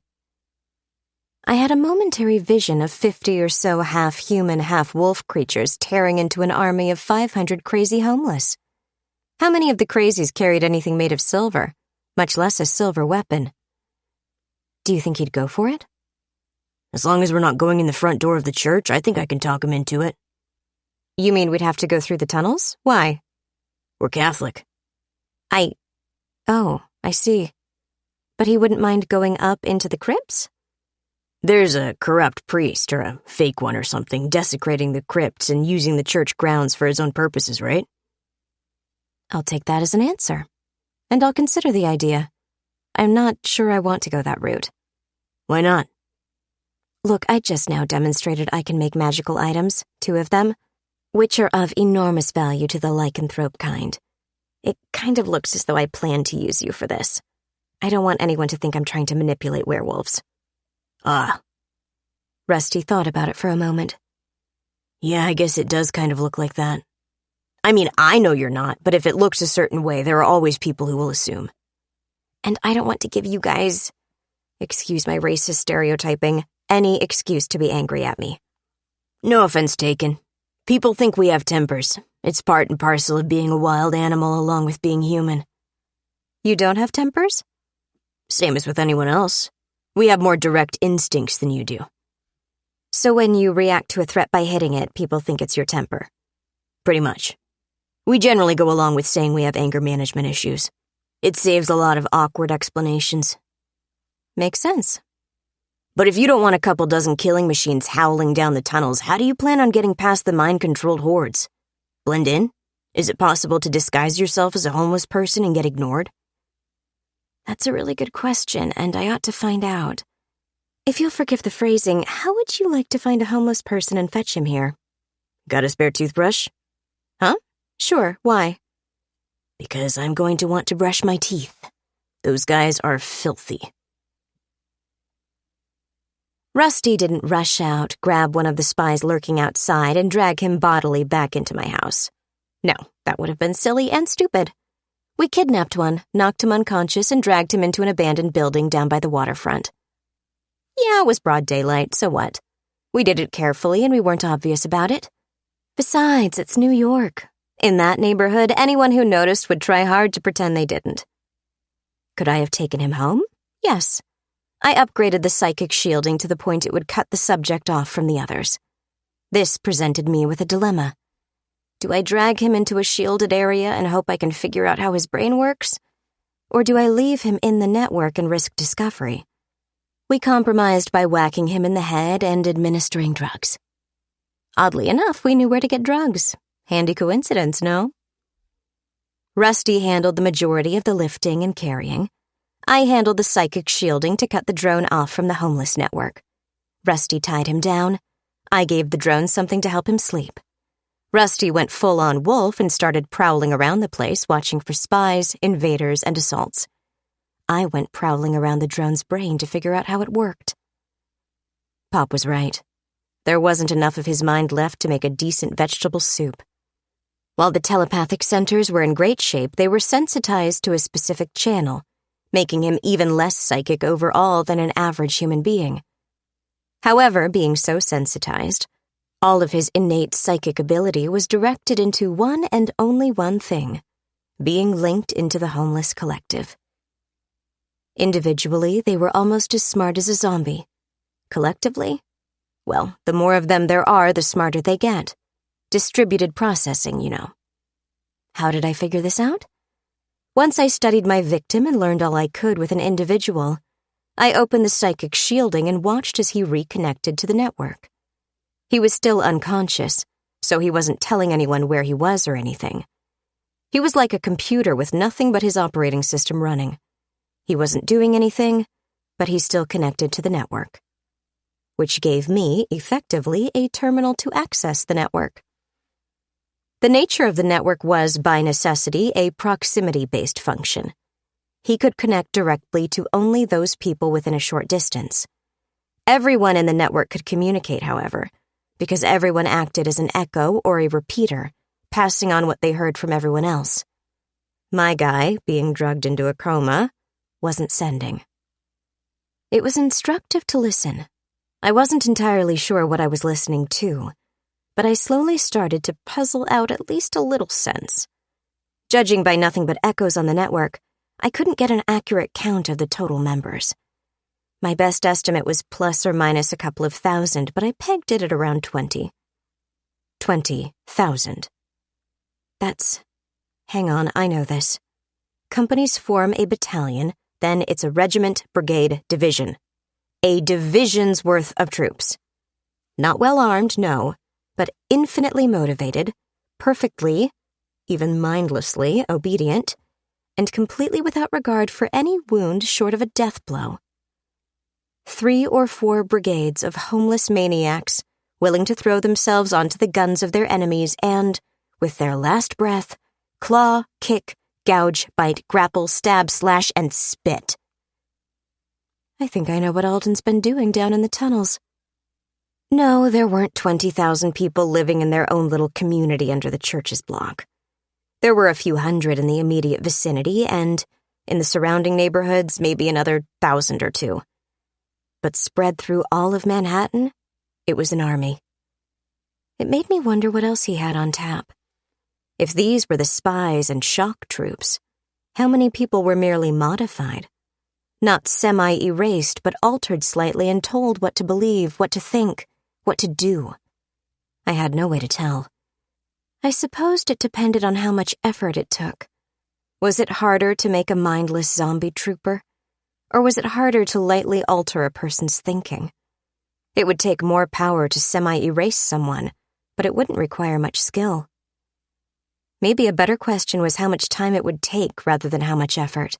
I had a momentary vision of 50 or so half-human, half-wolf creatures tearing into an army of 500 crazy homeless. How many of the crazies carried anything made of silver, much less a silver weapon? Do you think he'd go for it? As long as we're not going in the front door of the church, I think I can talk him into it. You mean we'd have to go through the tunnels? Why? We're Catholic. Oh, I see. But he wouldn't mind going up into the crypts? There's a corrupt priest, or a fake one or something, desecrating the crypts and using the church grounds for his own purposes, right? I'll take that as an answer. And I'll consider the idea. I'm not sure I want to go that route. Why not? Look, I just now demonstrated I can make magical items, 2 of them, which are of enormous value to the lycanthrope kind. It kind of looks as though I plan to use you for this. I don't want anyone to think I'm trying to manipulate werewolves. Ah. Rusty thought about it for a moment. Yeah, I guess it does kind of look like that. I mean, I know you're not, but if it looks a certain way, there are always people who will assume. And I don't want to give you guys, excuse my racist stereotyping, any excuse to be angry at me. No offense taken. People think we have tempers. It's part and parcel of being a wild animal along with being human. You don't have tempers? Same as with anyone else. We have more direct instincts than you do. So when you react to a threat by hitting it, people think it's your temper? Pretty much. We generally go along with saying we have anger management issues. It saves a lot of awkward explanations. Makes sense. But if you don't want a couple dozen killing machines howling down the tunnels, how do you plan on getting past the mind-controlled hordes? Blend in? Is it possible to disguise yourself as a homeless person and get ignored? That's a really good question, and I ought to find out. If you'll forgive the phrasing, how would you like to find a homeless person and fetch him here? Got a spare toothbrush? Huh? Sure, why? Because I'm going to want to brush my teeth. Those guys are filthy. Rusty didn't rush out, grab one of the spies lurking outside, and drag him bodily back into my house. No, that would have been silly and stupid. We kidnapped one, knocked him unconscious, and dragged him into an abandoned building down by the waterfront. Yeah, it was broad daylight, so what? We did it carefully and we weren't obvious about it. Besides, it's New York. In that neighborhood, anyone who noticed would try hard to pretend they didn't. Could I have taken him home? Yes. I upgraded the psychic shielding to the point it would cut the subject off from the others. This presented me with a dilemma. Do I drag him into a shielded area and hope I can figure out how his brain works? Or do I leave him in the network and risk discovery? We compromised by whacking him in the head and administering drugs. Oddly enough, we knew where to get drugs. Handy coincidence, no? Rusty handled the majority of the lifting and carrying. I handled the psychic shielding to cut the drone off from the homeless network. Rusty tied him down. I gave the drone something to help him sleep. Rusty went full-on wolf and started prowling around the place, watching for spies, invaders, and assaults. I went prowling around the drone's brain to figure out how it worked. Pop was right. There wasn't enough of his mind left to make a decent vegetable soup. While the telepathic centers were in great shape, they were sensitized to a specific channel, making him even less psychic overall than an average human being. However, being so sensitized, all of his innate psychic ability was directed into one and only one thing: being linked into the homeless collective. Individually, they were almost as smart as a zombie. Collectively? Well, the more of them there are, the smarter they get. Distributed processing, you know. How did I figure this out? Once I studied my victim and learned all I could with an individual, I opened the psychic shielding and watched as he reconnected to the network. He was still unconscious, so he wasn't telling anyone where he was or anything. He was like a computer with nothing but his operating system running. He wasn't doing anything, but he still connected to the network, which gave me, effectively, a terminal to access the network. The nature of the network was, by necessity, a proximity-based function. He could connect directly to only those people within a short distance. Everyone in the network could communicate, however, because everyone acted as an echo or a repeater, passing on what they heard from everyone else. My guy, being drugged into a coma, wasn't sending. It was instructive to listen. I wasn't entirely sure what I was listening to, but I slowly started to puzzle out at least a little sense. Judging by nothing but echoes on the network, I couldn't get an accurate count of the total members. My best estimate was plus or minus a couple of thousand, but I pegged it at around 20. 20,000. Hang on, I know this. Companies form a battalion, then it's a regiment, brigade, division. A division's worth of troops. Not well armed, no, but infinitely motivated, perfectly, even mindlessly, obedient, and completely without regard for any wound short of a death blow. 3 or 4 brigades of homeless maniacs willing to throw themselves onto the guns of their enemies and, with their last breath, claw, kick, gouge, bite, grapple, stab, slash, and spit. I think I know what Alden's been doing down in the tunnels. No, there weren't 20,000 people living in their own little community under the church's block. There were a few hundred in the immediate vicinity, and, in the surrounding neighborhoods, maybe another 1,000 or 2. But spread through all of Manhattan, it was an army. It made me wonder what else he had on tap. If these were the spies and shock troops, how many people were merely modified? Not semi-erased, but altered slightly and told what to believe, what to think, what to do. I had no way to tell. I supposed it depended on how much effort it took. Was it harder to make a mindless zombie trooper? Or was it harder to lightly alter a person's thinking? It would take more power to semi-erase someone, but it wouldn't require much skill. Maybe a better question was how much time it would take rather than how much effort.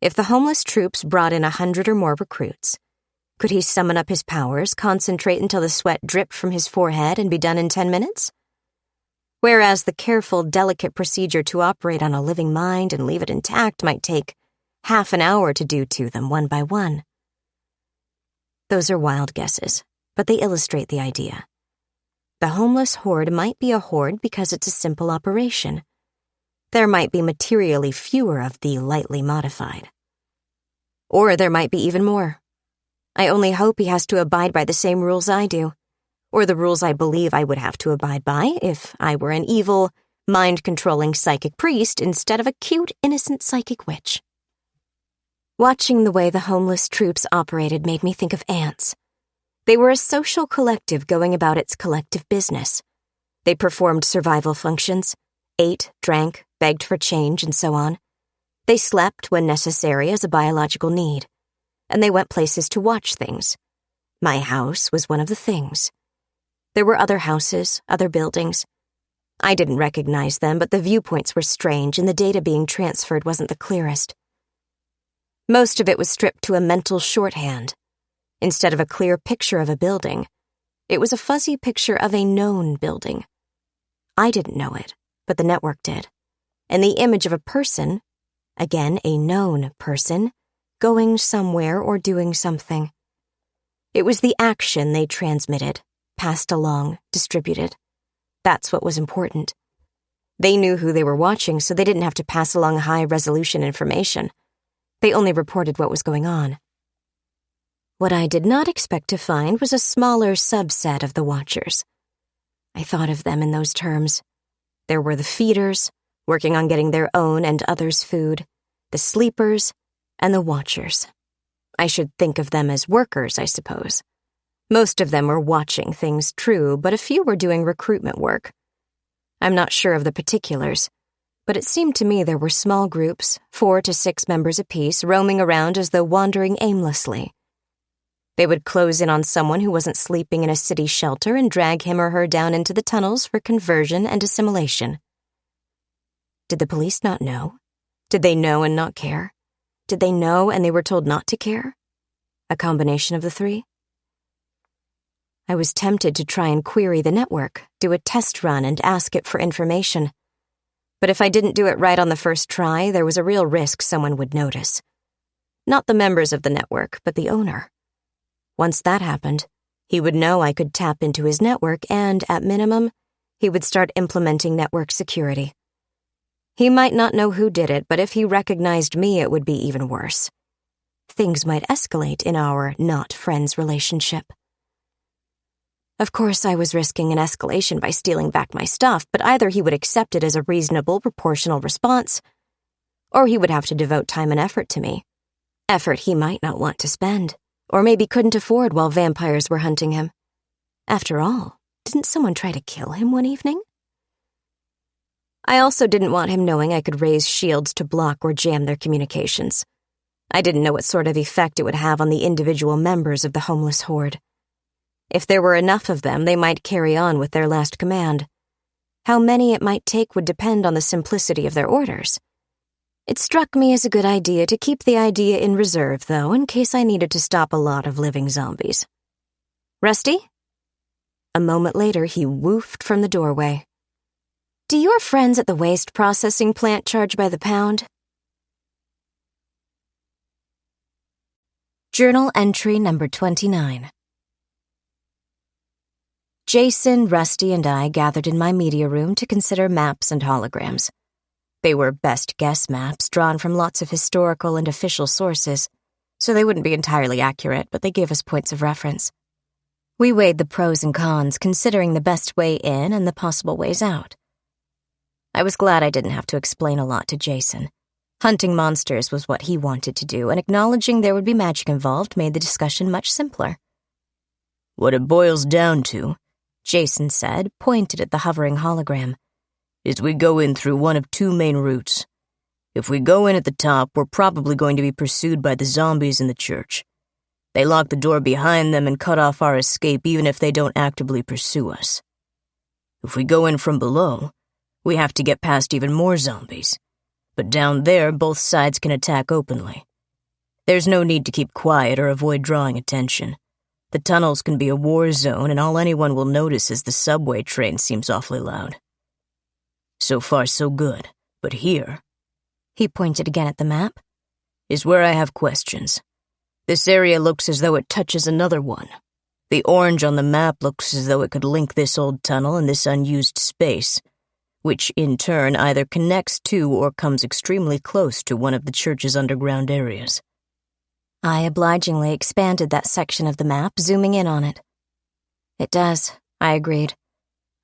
If the homeless troops brought in 100 or more recruits, could he summon up his powers, concentrate until the sweat dripped from his forehead, and be done in 10 minutes? Whereas the careful, delicate procedure to operate on a living mind and leave it intact might take half an hour to do to them one by one. Those are wild guesses, but they illustrate the idea. The homeless horde might be a horde because it's a simple operation. There might be materially fewer of the lightly modified. Or there might be even more. I only hope he has to abide by the same rules I do, or the rules I believe I would have to abide by if I were an evil, mind-controlling psychic priest instead of a cute, innocent psychic witch. Watching the way the homeless troops operated made me think of ants. They were a social collective going about its collective business. They performed survival functions, ate, drank, begged for change, and so on. They slept when necessary as a biological need, and they went places to watch things. My house was one of the things. There were other houses, other buildings. I didn't recognize them, but the viewpoints were strange, and the data being transferred wasn't the clearest. Most of it was stripped to a mental shorthand. Instead of a clear picture of a building, it was a fuzzy picture of a known building. I didn't know it, but the network did. And the image of a person, again a known person, going somewhere or doing something. It was the action they transmitted, passed along, distributed. That's what was important. They knew who they were watching, so they didn't have to pass along high-resolution information. They only reported what was going on. What I did not expect to find was a smaller subset of the watchers. I thought of them in those terms. There were the feeders, working on getting their own and others' food, the sleepers, and the watchers. I should think of them as workers, I suppose. Most of them were watching things true, but a few were doing recruitment work. I'm not sure of the particulars, but it seemed to me there were small groups, 4 to 6 members apiece, roaming around as though wandering aimlessly. They would close in on someone who wasn't sleeping in a city shelter and drag him or her down into the tunnels for conversion and assimilation. Did the police not know? Did they know and not care? Did they know and they were told not to care? A combination of the three? I was tempted to try and query the network, do a test run and ask it for information. But if I didn't do it right on the first try, there was a real risk someone would notice. Not the members of the network, but the owner. Once that happened, he would know I could tap into his network and, at minimum, he would start implementing network security. He might not know who did it, but if he recognized me, it would be even worse. Things might escalate in our not-friends relationship. Of course, I was risking an escalation by stealing back my stuff, but either he would accept it as a reasonable, proportional response, or he would have to devote time and effort to me. Effort he might not want to spend, or maybe couldn't afford while vampires were hunting him. After all, didn't someone try to kill him one evening? I also didn't want him knowing I could raise shields to block or jam their communications. I didn't know what sort of effect it would have on the individual members of the homeless horde. If there were enough of them, they might carry on with their last command. How many it might take would depend on the simplicity of their orders. It struck me as a good idea to keep the idea in reserve, though, in case I needed to stop a lot of living zombies. Rusty? A moment later, he woofed from the doorway. Do your friends at the waste processing plant charge by the pound? Journal entry number 29. Jason, Rusty, and I gathered in my media room to consider maps and holograms. They were best guess maps drawn from lots of historical and official sources, so they wouldn't be entirely accurate, but they gave us points of reference. We weighed the pros and cons, considering the best way in and the possible ways out. I was glad I didn't have to explain a lot to Jason. Hunting monsters was what he wanted to do, and acknowledging there would be magic involved made the discussion much simpler. What it boils down to, Jason said, pointed at the hovering hologram, is we go in through one of two main routes. If we go in at the top, we're probably going to be pursued by the zombies in the church. They lock the door behind them and cut off our escape even if they don't actively pursue us. If we go in from below, we have to get past even more zombies. But down there, both sides can attack openly. There's no need to keep quiet or avoid drawing attention. The tunnels can be a war zone, and all anyone will notice is the subway train seems awfully loud. So far, so good. But here, he pointed again at the map, is where I have questions. This area looks as though it touches another one. The orange on the map looks as though it could link this old tunnel and this unused space, which in turn either connects to or comes extremely close to one of the church's underground areas. I obligingly expanded that section of the map, zooming in on it. It does, I agreed.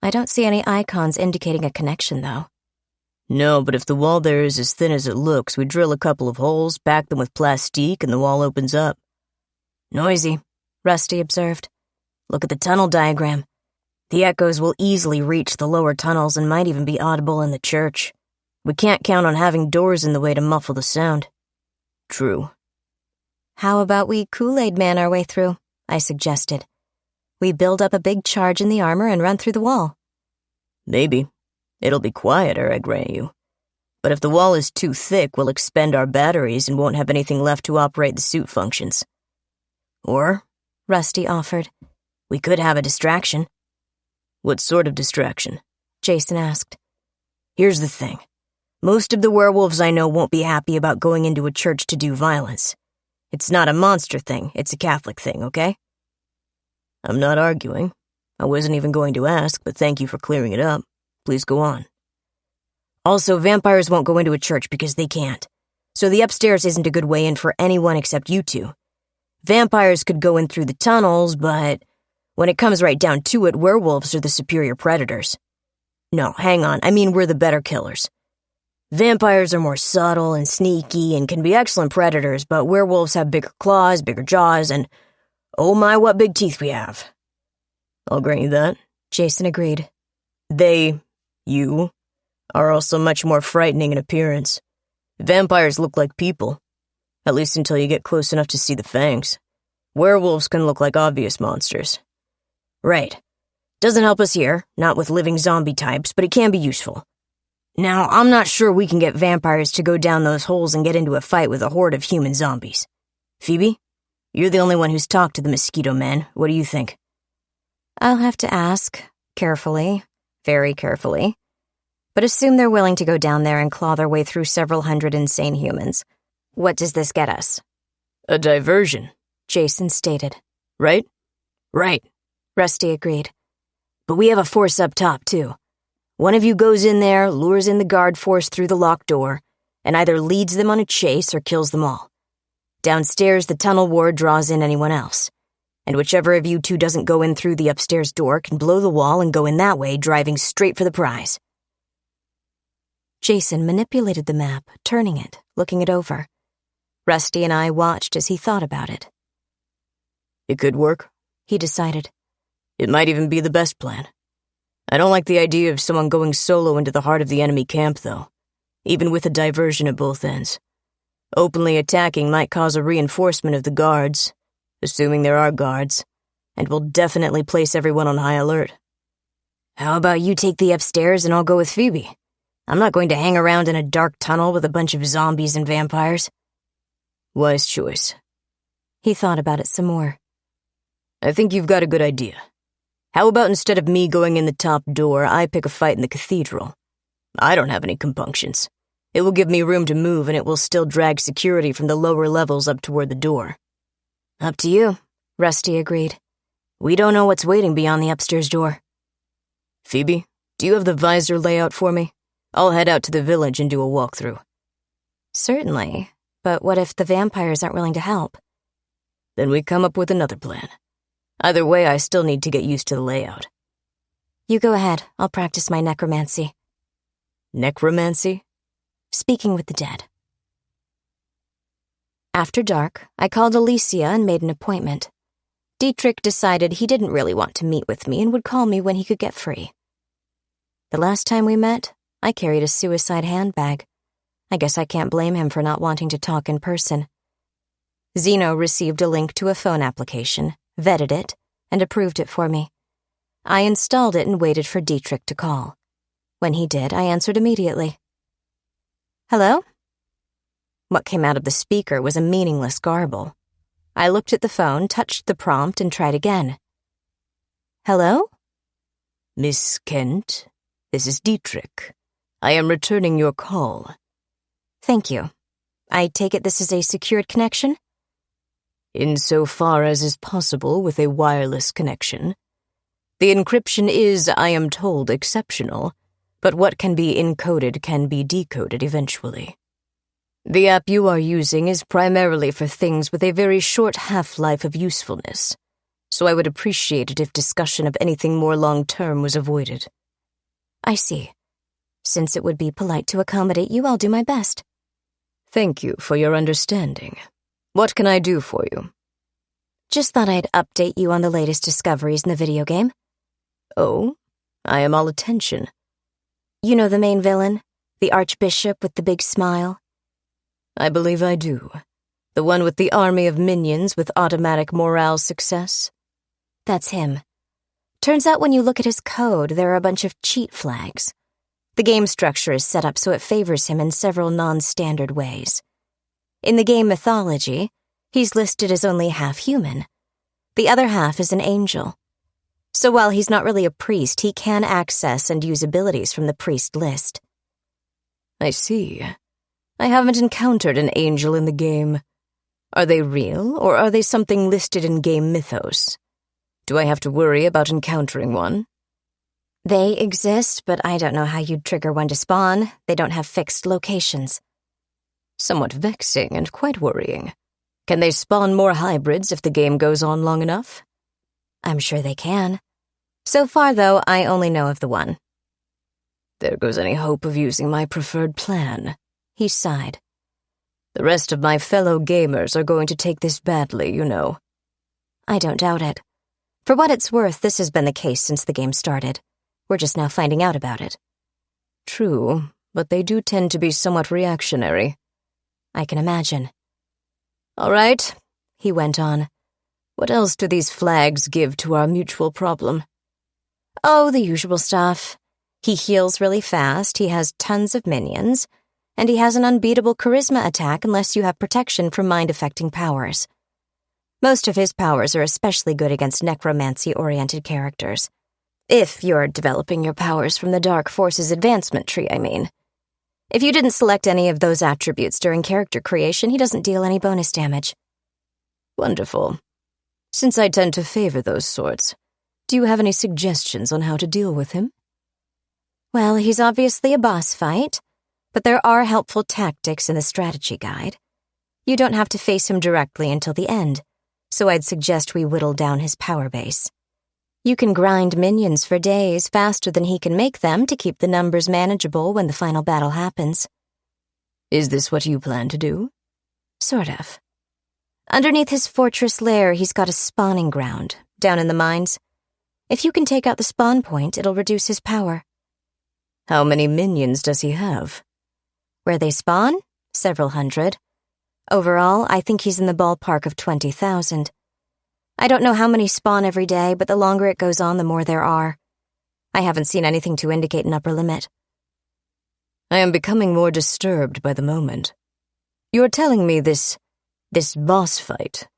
I don't see any icons indicating a connection, though. No, but if the wall there is as thin as it looks, we drill a couple of holes, back them with plastique, and the wall opens up. Noisy, Rusty observed. Look at the tunnel diagram. The echoes will easily reach the lower tunnels and might even be audible in the church. We can't count on having doors in the way to muffle the sound. True. How about we Kool-Aid Man our way through? I suggested. We build up a big charge in the armor and run through the wall. Maybe. It'll be quieter, I grant you. But if the wall is too thick, we'll expend our batteries and won't have anything left to operate the suit functions. Or, Rusty offered, we could have a distraction. What sort of distraction? Jason asked. Here's the thing. Most of the werewolves I know won't be happy about going into a church to do violence. It's not a monster thing, it's a Catholic thing, okay? I'm not arguing. I wasn't even going to ask, but thank you for clearing it up. Please go on. Also, vampires won't go into a church because they can't. So the upstairs isn't a good way in for anyone except you two. Vampires could go in through the tunnels, but when it comes right down to it, werewolves are the superior predators. No, hang on, I mean we're the better killers. Vampires are more subtle and sneaky and can be excellent predators, but werewolves have bigger claws, bigger jaws, and oh my, what big teeth we have. I'll grant you that, Jason agreed. You, are also much more frightening in appearance. Vampires look like people, at least until you get close enough to see the fangs. Werewolves can look like obvious monsters. Right. Doesn't help us here, not with living zombie types, but it can be useful. Now, I'm not sure we can get vampires to go down those holes and get into a fight with a horde of human zombies. Phoebe, you're the only one who's talked to the mosquito men. What do you think? I'll have to ask, carefully, very carefully. But assume they're willing to go down there and claw their way through several hundred insane humans. What does this get us? A diversion, Jason stated. Right? Right, Rusty agreed. But we have a force up top, too. One of you goes in there, lures in the guard force through the locked door, and either leads them on a chase or kills them all. Downstairs, the tunnel ward draws in anyone else. And whichever of you two doesn't go in through the upstairs door can blow the wall and go in that way, driving straight for the prize. Jason manipulated the map, turning it, looking it over. Rusty and I watched as he thought about it. It could work, he decided. It might even be the best plan. I don't like the idea of someone going solo into the heart of the enemy camp, though, even with a diversion at both ends. Openly attacking might cause a reinforcement of the guards, assuming there are guards, and will definitely place everyone on high alert. How about you take the upstairs and I'll go with Phoebe? I'm not going to hang around in a dark tunnel with a bunch of zombies and vampires. Wise choice. He thought about it some more. I think you've got a good idea. How about instead of me going in the top door, I pick a fight in the cathedral? I don't have any compunctions. It will give me room to move, and it will still drag security from the lower levels up toward the door. Up to you, Rusty agreed. We don't know what's waiting beyond the upstairs door. Phoebe, do you have the visor layout for me? I'll head out to the village and do a walkthrough. Certainly, but what if the vampires aren't willing to help? Then we come up with another plan. Either way, I still need to get used to the layout. You go ahead. I'll practice my necromancy. Necromancy? Speaking with the dead. After dark, I called Alicia and made an appointment. Dietrich decided he didn't really want to meet with me and would call me when he could get free. The last time we met, I carried a suicide handbag. I guess I can't blame him for not wanting to talk in person. Zeno received a link to a phone application, vetted it, and approved it for me. I installed it and waited for Dietrich to call. When he did, I answered immediately. Hello? What came out of the speaker was a meaningless garble. I looked at the phone, touched the prompt, and tried again. Hello? Miss Kent, this is Dietrich. I am returning your call. Thank you. I take it this is a secured connection? Insofar as is possible with a wireless connection. The encryption is, I am told, exceptional, but what can be encoded can be decoded eventually. The app you are using is primarily for things with a very short half-life of usefulness, so I would appreciate it if discussion of anything more long-term was avoided. I see. Since it would be polite to accommodate you, I'll do my best. Thank you for your understanding. What can I do for you? Just thought I'd update you on the latest discoveries in the video game. Oh, I am all attention. You know the main villain? The Archbishop with the big smile? I believe I do. The one with the army of minions with automatic morale success? That's him. Turns out when you look at his code, there are a bunch of cheat flags. The game structure is set up so it favors him in several non-standard ways. In the game mythology, he's listed as only half human. The other half is an angel. So while he's not really a priest, he can access and use abilities from the priest list. I see. I haven't encountered an angel in the game. Are they real, or are they something listed in game mythos? Do I have to worry about encountering one? They exist, but I don't know how you'd trigger one to spawn. They don't have fixed locations. Somewhat vexing and quite worrying. Can they spawn more hybrids if the game goes on long enough? I'm sure they can. So far, though, I only know of the one. There goes any hope of using my preferred plan. He sighed. The rest of my fellow gamers are going to take this badly, you know. I don't doubt it. For what it's worth, this has been the case since the game started. We're just now finding out about it. True, but they do tend to be somewhat reactionary. I can imagine. All right, he went on. What else do these flags give to our mutual problem? Oh, the usual stuff. He heals really fast, he has tons of minions, and he has an unbeatable charisma attack unless you have protection from mind-affecting powers. Most of his powers are especially good against necromancy-oriented characters. If you're developing your powers from the Dark Forces advancement tree, I mean. If you didn't select any of those attributes during character creation, he doesn't deal any bonus damage. Wonderful. Since I tend to favor those sorts, do you have any suggestions on how to deal with him? Well, he's obviously a boss fight, but there are helpful tactics in the strategy guide. You don't have to face him directly until the end, so I'd suggest we whittle down his power base. You can grind minions for days faster than he can make them to keep the numbers manageable when the final battle happens. Is this what you plan to do? Sort of. Underneath his fortress lair, he's got a spawning ground, down in the mines. If you can take out the spawn point, it'll reduce his power. How many minions does he have? Where they spawn? Several hundred. Overall, I think he's in the ballpark of 20,000. I don't know how many spawn every day, but the longer it goes on, the more there are. I haven't seen anything to indicate an upper limit. I am becoming more disturbed by the moment. You're telling me this boss fight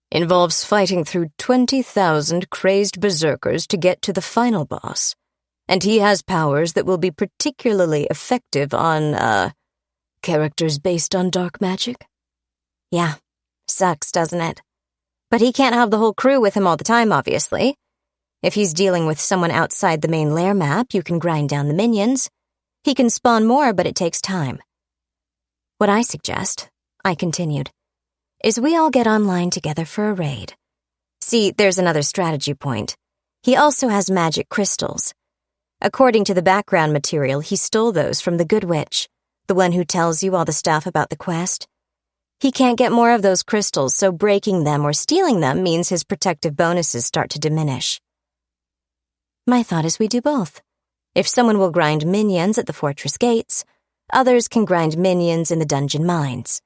involves fighting through 20,000 crazed berserkers to get to the final boss, and he has powers that will be particularly effective on, characters based on dark magic? Yeah, sucks, doesn't it? But he can't have the whole crew with him all the time, obviously. If he's dealing with someone outside the main lair map, you can grind down the minions. He can spawn more, but it takes time. What I suggest, I continued, is we all get online together for a raid. See, there's another strategy point. He also has magic crystals. According to the background material, he stole those from the Good Witch, the one who tells you all the stuff about the quest. He can't get more of those crystals, so breaking them or stealing them means his protective bonuses start to diminish. My thought is we do both. If someone will grind minions at the fortress gates, Others can grind minions in the dungeon mines.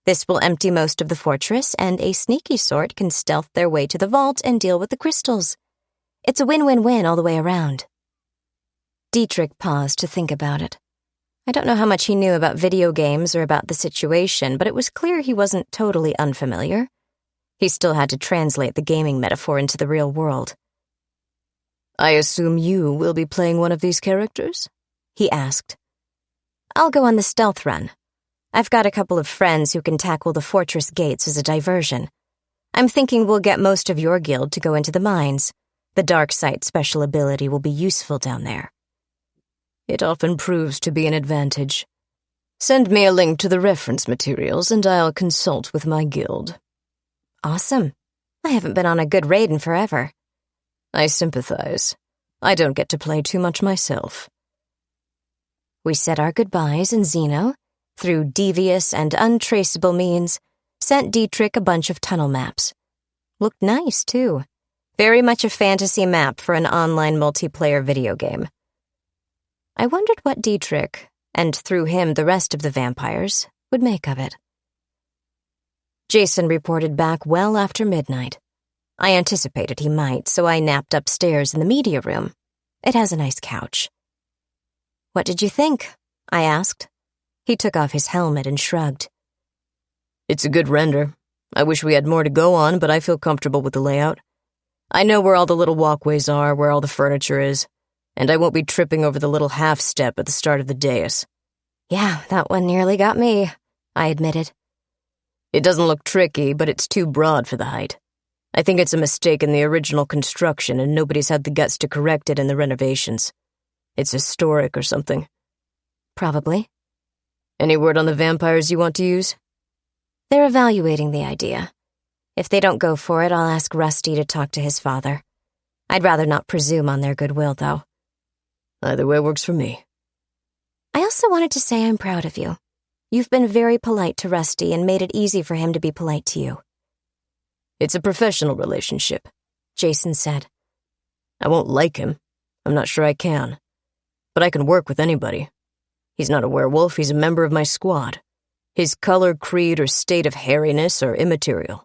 This will empty most of the fortress, and a sneaky sort can stealth their way to the vault and deal with the crystals. It's a win-win-win all the way around. Dietrich paused to think about it. I don't know how much he knew about video games or about the situation, but it was clear he wasn't totally unfamiliar. He still had to translate the gaming metaphor into the real world. I assume you will be playing one of these characters? He asked. I'll go on the stealth run. I've got a couple of friends who can tackle the fortress gates as a diversion. I'm thinking we'll get most of your guild to go into the mines. The dark sight special ability will be useful down there. It often proves to be an advantage. Send me a link to the reference materials and I'll consult with my guild. Awesome. I haven't been on a good raid in forever. I sympathize. I don't get to play too much myself. We said our goodbyes, and Zeno, through devious and untraceable means, sent Dietrich a bunch of tunnel maps. Looked nice, too. Very much a fantasy map for an online multiplayer video game. I wondered what Dietrich, and through him the rest of the vampires, would make of it. Jason reported back well after midnight. I anticipated he might, so I napped upstairs in the media room. It has a nice couch. What did you think? I asked. He took off his helmet and shrugged. It's a good render. I wish we had more to go on, but I feel comfortable with the layout. I know where all the little walkways are, where all the furniture is, and I won't be tripping over the little half-step at the start of the dais. Yeah, that one nearly got me, I admitted. It doesn't look tricky, but it's too broad for the height. I think it's a mistake in the original construction, and nobody's had the guts to correct it in the renovations. It's historic or something. Probably. Any word on the vampires you want to use? They're evaluating the idea. If they don't go for it, I'll ask Rusty to talk to his father. I'd rather not presume on their goodwill, though. Either way works for me. I also wanted to say I'm proud of you. You've been very polite to Rusty and made it easy for him to be polite to you. It's a professional relationship, Jason said. I won't like him. I'm not sure I can. But I can work with anybody. He's not a werewolf, he's a member of my squad. His color, creed, or state of hairiness are immaterial.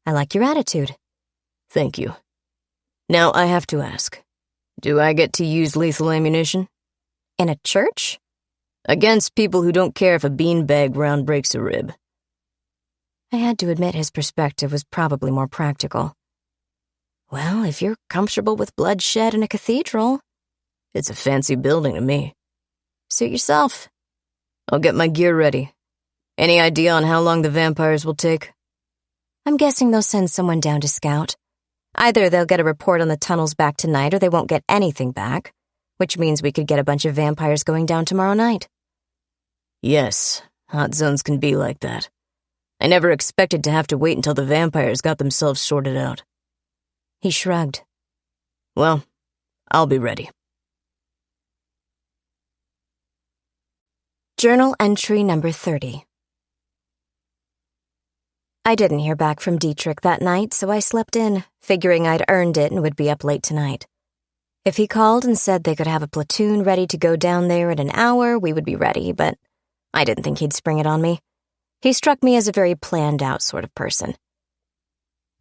I like your attitude. Thank you. Now I have to ask, do I get to use lethal ammunition? In a church? Against people who don't care if a beanbag round breaks a rib. I had to admit his perspective was probably more practical. Well, if you're comfortable with bloodshed in a cathedral... It's a fancy building to me. Suit yourself. I'll get my gear ready. Any idea on how long the vampires will take? I'm guessing they'll send someone down to scout. Either they'll get a report on the tunnels back tonight or they won't get anything back, which means we could get a bunch of vampires going down tomorrow night. Yes, hot zones can be like that. I never expected to have to wait until the vampires got themselves sorted out. He shrugged. Well, I'll be ready. Journal entry number 30. I didn't hear back from Dietrich that night, so I slept in, figuring I'd earned it and would be up late tonight. If he called and said they could have a platoon ready to go down there in an hour, we would be ready, but I didn't think he'd spring it on me. He struck me as a very planned-out sort of person.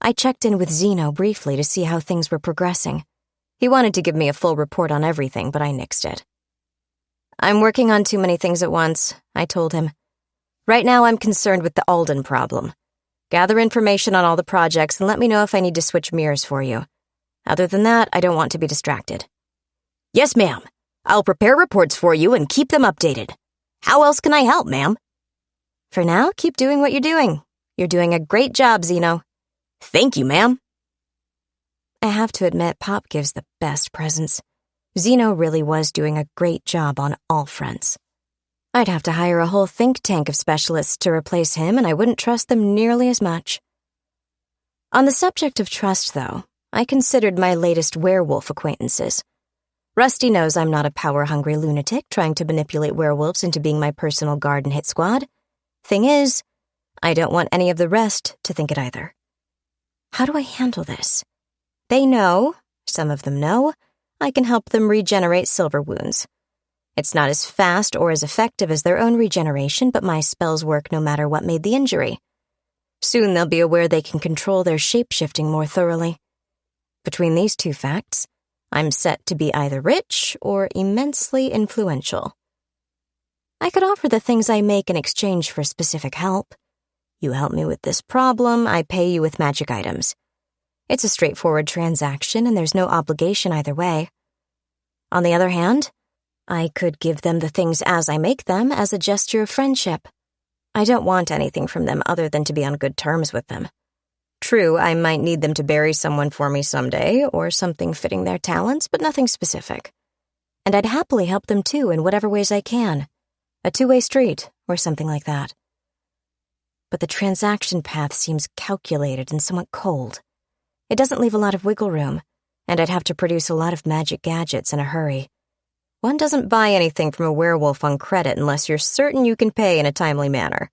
I checked in with Zeno briefly to see how things were progressing. He wanted to give me a full report on everything, but I nixed it. I'm working on too many things at once, I told him. Right now I'm concerned with the Alden problem. Gather information on all the projects and let me know if I need to switch mirrors for you. Other than that, I don't want to be distracted. Yes, ma'am. I'll prepare reports for you and keep them updated. How else can I help, ma'am? For now, keep doing what you're doing. You're doing a great job, Zeno. Thank you, ma'am. I have to admit, Pop gives the best presents. Zeno really was doing a great job on all fronts. I'd have to hire a whole think tank of specialists to replace him, and I wouldn't trust them nearly as much. On the subject of trust, though, I considered my latest werewolf acquaintances. Rusty knows I'm not a power-hungry lunatic trying to manipulate werewolves into being my personal guard and hit squad. Thing is, I don't want any of the rest to think it either. How do I handle this? They know, some of them know, I can help them regenerate silver wounds. It's not as fast or as effective as their own regeneration, but my spells work no matter what made the injury. Soon they'll be aware they can control their shape-shifting more thoroughly. Between these two facts, I'm set to be either rich or immensely influential. I could offer the things I make in exchange for specific help. You help me with this problem, I pay you with magic items. It's a straightforward transaction, and there's no obligation either way. On the other hand, I could give them the things as I make them as a gesture of friendship. I don't want anything from them other than to be on good terms with them. True, I might need them to bury someone for me someday, or something fitting their talents, but nothing specific. And I'd happily help them too in whatever ways I can. A two-way street, or something like that. But the transaction path seems calculated and somewhat cold. It doesn't leave a lot of wiggle room, and I'd have to produce a lot of magic gadgets in a hurry. One doesn't buy anything from a werewolf on credit unless you're certain you can pay in a timely manner.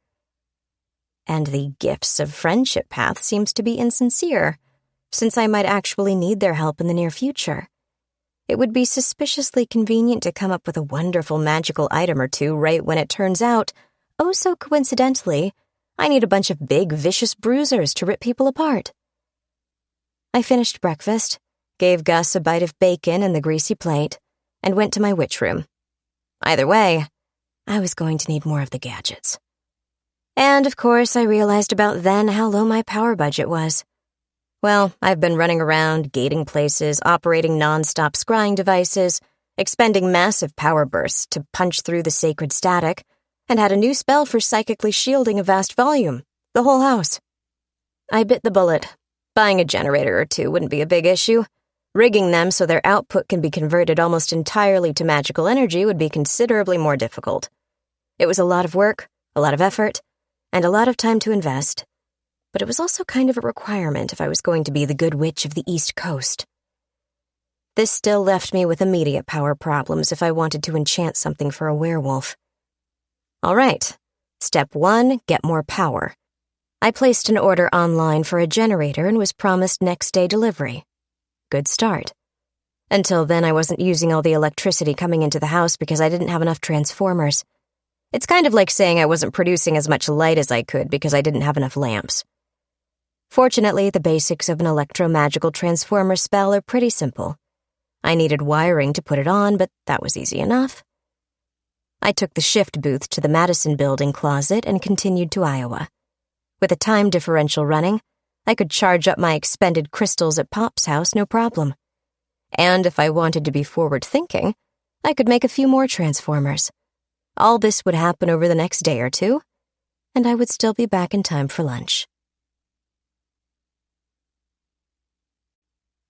And the gifts of friendship path seems to be insincere, since I might actually need their help in the near future. It would be suspiciously convenient to come up with a wonderful magical item or two right when it turns out, oh so coincidentally, I need a bunch of big, vicious bruisers to rip people apart. I finished breakfast, gave Gus a bite of bacon and the greasy plate, and went to my witch room. Either way, I was going to need more of the gadgets. And, of course, I realized about then how low my power budget was. Well, I've been running around, gating places, operating non-stop scrying devices, expending massive power bursts to punch through the sacred static, and had a new spell for psychically shielding a vast volume, the whole house. I bit the bullet. Buying a generator or two wouldn't be a big issue. Rigging them so their output can be converted almost entirely to magical energy would be considerably more difficult. It was a lot of work, a lot of effort, and a lot of time to invest, but it was also kind of a requirement if I was going to be the good witch of the East Coast. This still left me with immediate power problems if I wanted to enchant something for a werewolf. All right, step 1, get more power. I placed an order online for a generator and was promised next-day delivery. Good start. Until then, I wasn't using all the electricity coming into the house because I didn't have enough transformers. It's kind of like saying I wasn't producing as much light as I could because I didn't have enough lamps. Fortunately, the basics of an electromagical transformer spell are pretty simple. I needed wiring to put it on, but that was easy enough. I took the shift booth to the Madison Building closet and continued to Iowa. With a time differential running, I could charge up my expended crystals at Pop's house no problem. And if I wanted to be forward-thinking, I could make a few more transformers. All this would happen over the next day or two, and I would still be back in time for lunch.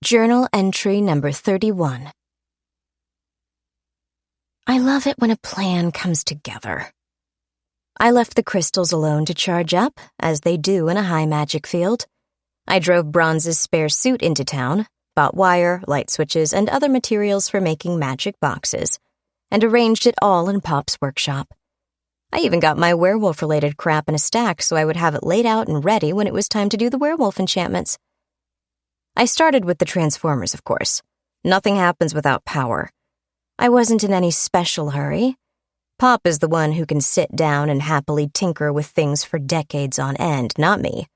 Journal entry number 31. I love it when a plan comes together. I left the crystals alone to charge up, as they do in a high magic field. I drove Bronze's spare suit into town, bought wire, light switches, and other materials for making magic boxes, and arranged it all in Pop's workshop. I even got my werewolf-related crap in a stack so I would have it laid out and ready when it was time to do the werewolf enchantments. I started with the transformers, of course. Nothing happens without power. I wasn't in any special hurry. Pop is the one who can sit down and happily tinker with things for decades on end, not me.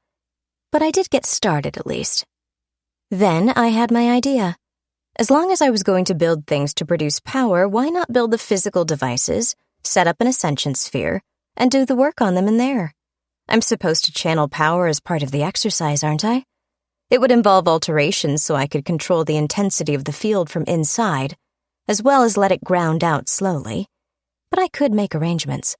But I did get started, at least. Then I had my idea. As long as I was going to build things to produce power, why not build the physical devices, set up an ascension sphere, and do the work on them in there? I'm supposed to channel power as part of the exercise, aren't I? It would involve alterations so I could control the intensity of the field from inside, as well as let it ground out slowly. But I could make arrangements.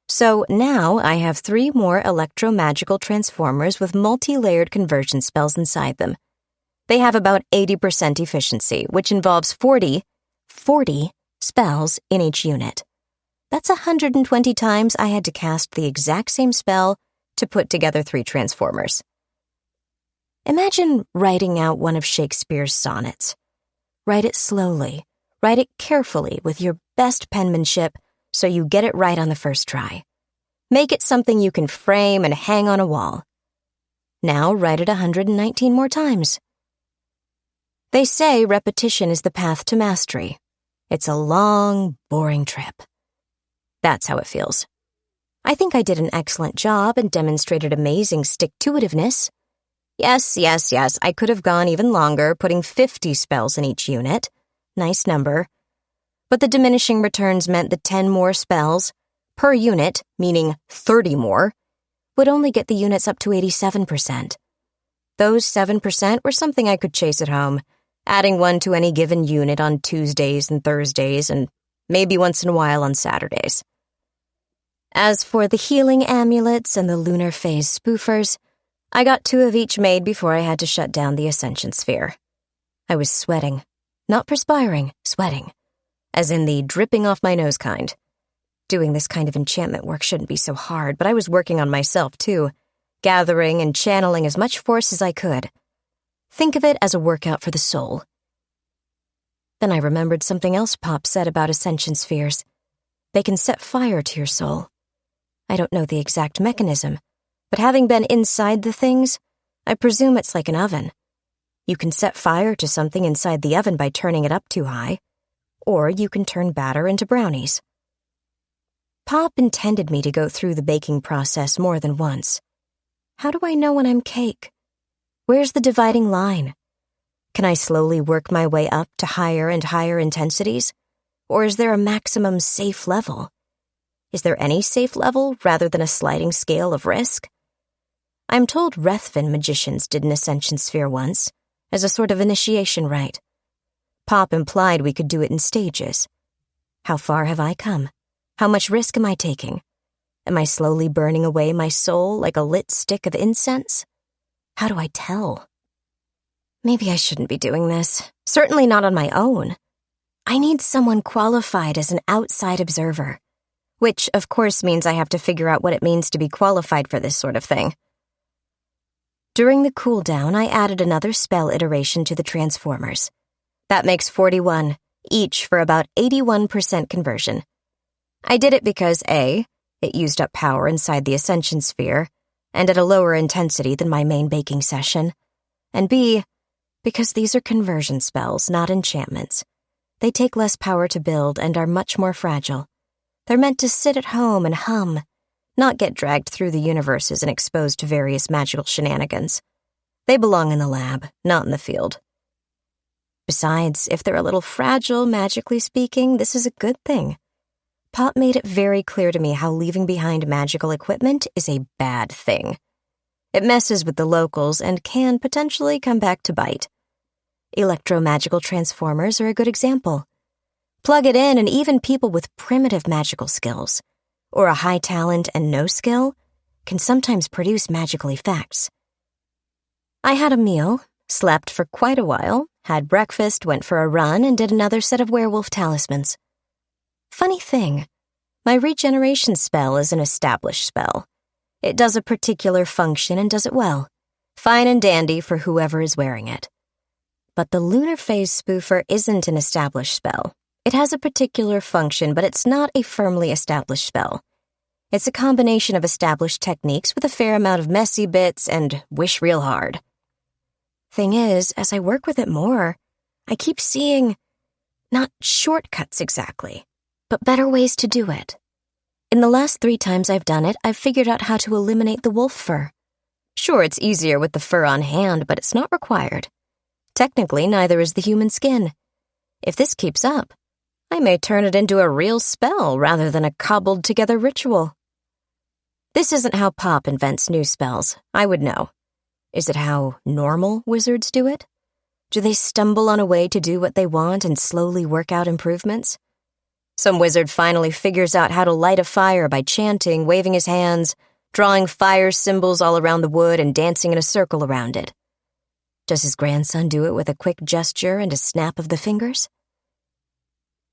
So now I have 3 more electromagical transformers with multi-layered conversion spells inside them. They have about 80% efficiency, which involves 40 spells in each unit. That's 120 times I had to cast the exact same spell to put together 3 transformers. Imagine writing out one of Shakespeare's sonnets. Write it slowly. Write it carefully with your best penmanship so you get it right on the first try. Make it something you can frame and hang on a wall. Now write it 119 more times. They say repetition is the path to mastery. It's a long, boring trip. That's how it feels. I think I did an excellent job and demonstrated amazing stick-to-itiveness. Yes, I could have gone even longer, putting 50 spells in each unit. Nice number. But the diminishing returns meant that 10 more spells, per unit, meaning 30 more, would only get the units up to 87%. Those 7% were something I could chase at home, adding one to any given unit on Tuesdays and Thursdays, and maybe once in a while on Saturdays. As for the healing amulets and the lunar phase spoofers, I got 2 of each made before I had to shut down the Ascension Sphere. I was sweating. Not perspiring, sweating. As in the dripping off my nose kind. Doing this kind of enchantment work shouldn't be so hard, but I was working on myself too, gathering and channeling as much force as I could. Think of it as a workout for the soul. Then I remembered something else Pop said about Ascension Spheres. They can set fire to your soul. I don't know the exact mechanism, but having been inside the things, I presume it's like an oven. You can set fire to something inside the oven by turning it up too high, or you can turn batter into brownies. Pop intended me to go through the baking process more than once. How do I know when I'm cake? Where's the dividing line? Can I slowly work my way up to higher and higher intensities? Or is there a maximum safe level? Is there any safe level rather than a sliding scale of risk? I'm told Rethvin magicians did an Ascension Sphere once, as a sort of initiation rite. Pop implied we could do it in stages. How far have I come? How much risk am I taking? Am I slowly burning away my soul like a lit stick of incense? How do I tell? Maybe I shouldn't be doing this. Certainly not on my own. I need someone qualified as an outside observer. Which, of course, means I have to figure out what it means to be qualified for this sort of thing. During the cooldown, I added another spell iteration to the transformers. That makes 41, each for about 81% conversion. I did it because A, it used up power inside the Ascension Sphere, and at a lower intensity than my main baking session, and B, because these are conversion spells, not enchantments. They take less power to build and are much more fragile. They're meant to sit at home and hum, not get dragged through the universes and exposed to various magical shenanigans. They belong in the lab, not in the field. Besides, if they're a little fragile, magically speaking, this is a good thing. Pop made it very clear to me how leaving behind magical equipment is a bad thing. It messes with the locals and can potentially come back to bite. Electro-magical transformers are a good example. Plug it in and even people with primitive magical skills, or a high talent and no skill, can sometimes produce magical effects. I had a meal, slept for quite a while, had breakfast, went for a run, and did another set of werewolf talismans. Funny thing, my regeneration spell is an established spell. It does a particular function and does it well. Fine and dandy for whoever is wearing it. But the lunar phase spoofer isn't an established spell. It has a particular function, but it's not a firmly established spell. It's a combination of established techniques with a fair amount of messy bits and wish real hard. Thing is, as I work with it more, I keep seeing, not shortcuts exactly, but better ways to do it. In the last 3 times I've done it, I've figured out how to eliminate the wolf fur. Sure, it's easier with the fur on hand, but it's not required. Technically, neither is the human skin. If this keeps up, I may turn it into a real spell rather than a cobbled-together ritual. This isn't how Pop invents new spells. I would know. Is it how normal wizards do it? Do they stumble on a way to do what they want and slowly work out improvements? Some wizard finally figures out how to light a fire by chanting, waving his hands, drawing fire symbols all around the wood and dancing in a circle around it. Does his grandson do it with a quick gesture and a snap of the fingers?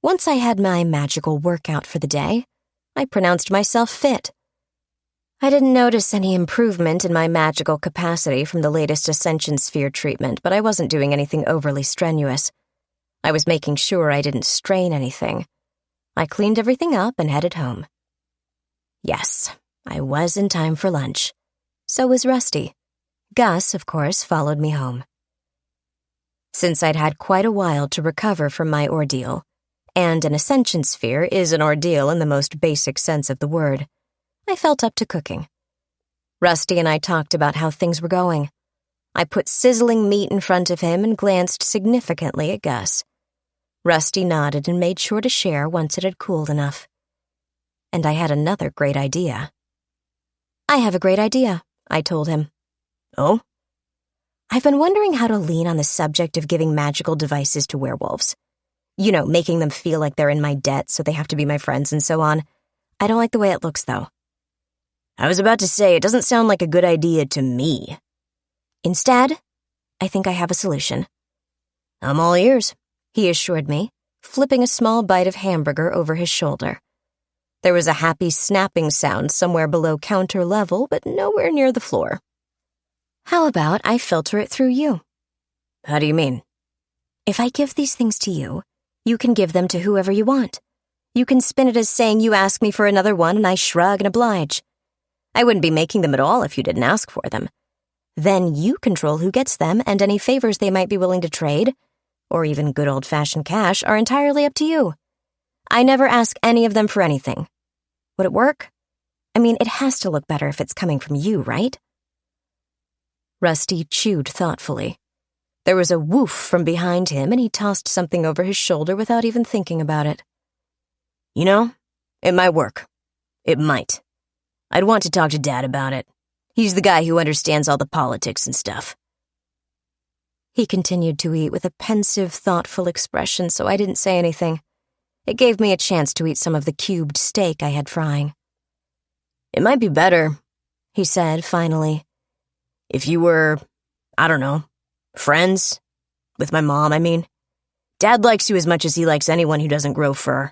Once I had my magical workout for the day, I pronounced myself fit. I didn't notice any improvement in my magical capacity from the latest Ascension Sphere treatment, but I wasn't doing anything overly strenuous. I was making sure I didn't strain anything. I cleaned everything up and headed home. Yes, I was in time for lunch. So was Rusty. Gus, of course, followed me home. Since I'd had quite a while to recover from my ordeal, and an ascension sphere is an ordeal in the most basic sense of the word, I felt up to cooking. Rusty and I talked about how things were going. I put sizzling meat in front of him and glanced significantly at Gus. Rusty nodded and made sure to share once it had cooled enough. And I had another great idea. "I have a great idea," I told him. "Oh?" "I've been wondering how to lean on the subject of giving magical devices to werewolves. You know, making them feel like they're in my debt so they have to be my friends and so on. I don't like the way it looks, though." "I was about to say, it doesn't sound like a good idea to me." "Instead, I think I have a solution." "I'm all ears," he assured me, flipping a small bite of hamburger over his shoulder. There was a happy snapping sound somewhere below counter level, but nowhere near the floor. "How about I filter it through you?" "How do you mean?" "If I give these things to you, you can give them to whoever you want. You can spin it as saying you ask me for another one and I shrug and oblige. I wouldn't be making them at all if you didn't ask for them. Then you control who gets them, and any favors they might be willing to trade, or even good old-fashioned cash, are entirely up to you. I never ask any of them for anything. Would it work? I mean, it has to look better if it's coming from you, right?" Rusty chewed thoughtfully. There was a woof from behind him, and he tossed something over his shoulder without even thinking about it. "You know, it might work. It might. I'd want to talk to Dad about it. He's the guy who understands all the politics and stuff." He continued to eat with a pensive, thoughtful expression, so I didn't say anything. It gave me a chance to eat some of the cubed steak I had frying. "It might be better," he said finally, "if you were, I don't know, friends. With my mom, I mean. Dad likes you as much as he likes anyone who doesn't grow fur.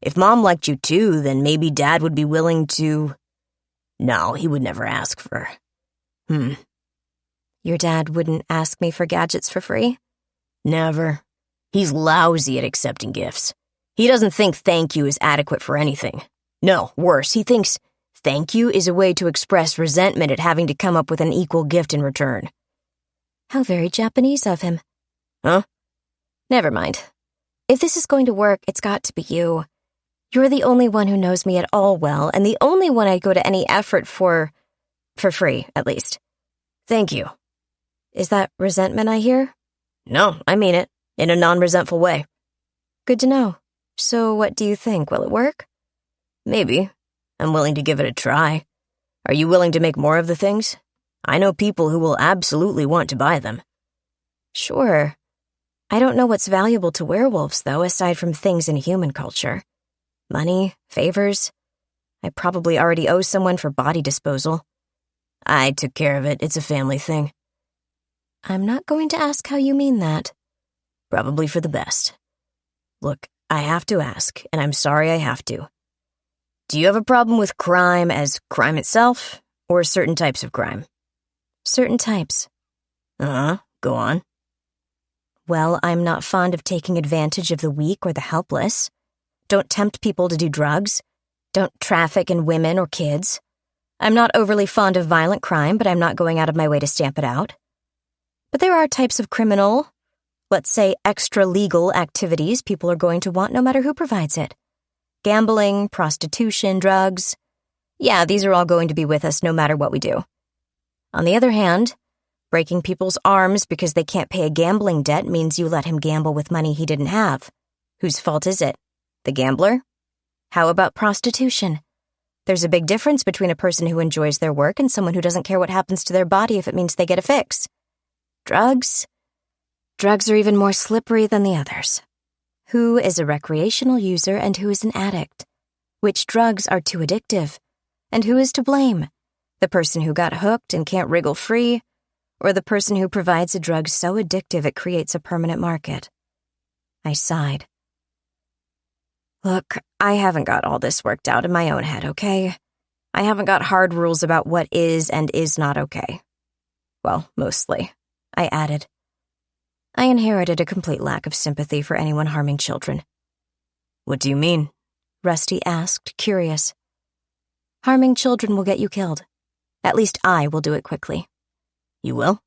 If Mom liked you too, then maybe Dad would be willing to... No, he would never ask for... Your dad wouldn't ask me for gadgets for free?" Never. He's lousy at accepting gifts. He doesn't think thank you is adequate for anything. No, worse, he thinks thank you is a way to express resentment at having to come up with an equal gift in return. How very Japanese of him. Huh? Never mind. If this is going to work, it's got to be you. You're the only one who knows me at all well, and the only one I'd go to any effort for free, at least. Thank you. Is that resentment I hear? No, I mean it, in a non-resentful way. Good to know. So what do you think? Will it work? Maybe. I'm willing to give it a try. Are you willing to make more of the things? I know people who will absolutely want to buy them. Sure. I don't know what's valuable to werewolves, though, aside from things in human culture. Money, favors. I probably already owe someone for body disposal. I took care of it. It's a family thing. I'm not going to ask how you mean that. Probably for the best. Look, I have to ask, and I'm sorry I have to. Do you have a problem with crime as crime itself, or certain types of crime? Certain types. Go on. Well, I'm not fond of taking advantage of the weak or the helpless. Don't tempt people to do drugs. Don't traffic in women or kids. I'm not overly fond of violent crime, but I'm not going out of my way to stamp it out. But there are types of criminal, let's say extra-legal activities people are going to want no matter who provides it. Gambling, prostitution, drugs. Yeah, these are all going to be with us no matter what we do. On the other hand, breaking people's arms because they can't pay a gambling debt means you let him gamble with money he didn't have. Whose fault is it? The gambler? How about prostitution? There's a big difference between a person who enjoys their work and someone who doesn't care what happens to their body if it means they get a fix. Drugs? Drugs are even more slippery than the others. Who is a recreational user and who is an addict? Which drugs are too addictive? And who is to blame? The person who got hooked and can't wriggle free? Or the person who provides a drug so addictive it creates a permanent market? I sighed. Look, I haven't got all this worked out in my own head, okay? I haven't got hard rules about what is and is not okay. Well, mostly, I added. I inherited a complete lack of sympathy for anyone harming children. What do you mean? Rusty asked, curious. Harming children will get you killed. At least I will do it quickly. You will?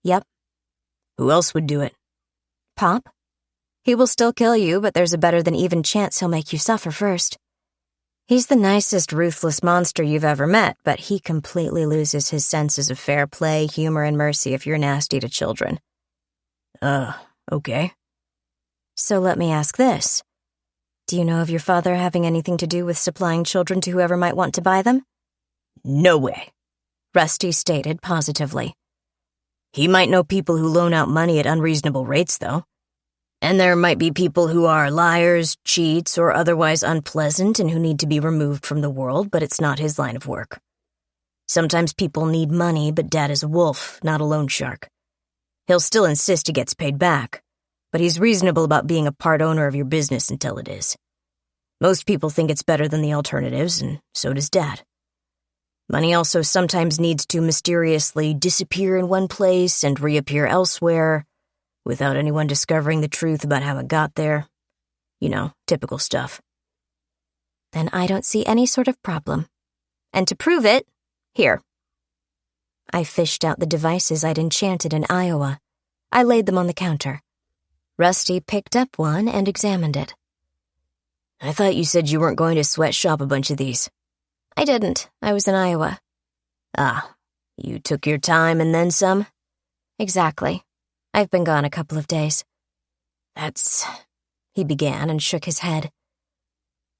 Yep. Who else would do it? Pop? He will still kill you, but there's a better than even chance he'll make you suffer first. He's the nicest, ruthless monster you've ever met, but he completely loses his senses of fair play, humor, and mercy if you're nasty to children. Okay. So let me ask this. Do you know of your father having anything to do with supplying children to whoever might want to buy them? No way, Rusty stated positively. He might know people who loan out money at unreasonable rates, though. And there might be people who are liars, cheats, or otherwise unpleasant and who need to be removed from the world, but it's not his line of work. Sometimes people need money, but Dad is a wolf, not a loan shark. He'll still insist he gets paid back, but he's reasonable about being a part owner of your business until it is. Most people think it's better than the alternatives, and so does Dad. Money also sometimes needs to mysteriously disappear in one place and reappear elsewhere, without anyone discovering the truth about how it got there. You know, typical stuff. Then I don't see any sort of problem. And to prove it, here. I fished out the devices I'd enchanted in Iowa. I laid them on the counter. Rusty picked up one and examined it. I thought you said you weren't going to sweatshop a bunch of these. I didn't. I was in Iowa. Ah, you took your time and then some? Exactly. I've been gone a couple of days. He began and shook his head.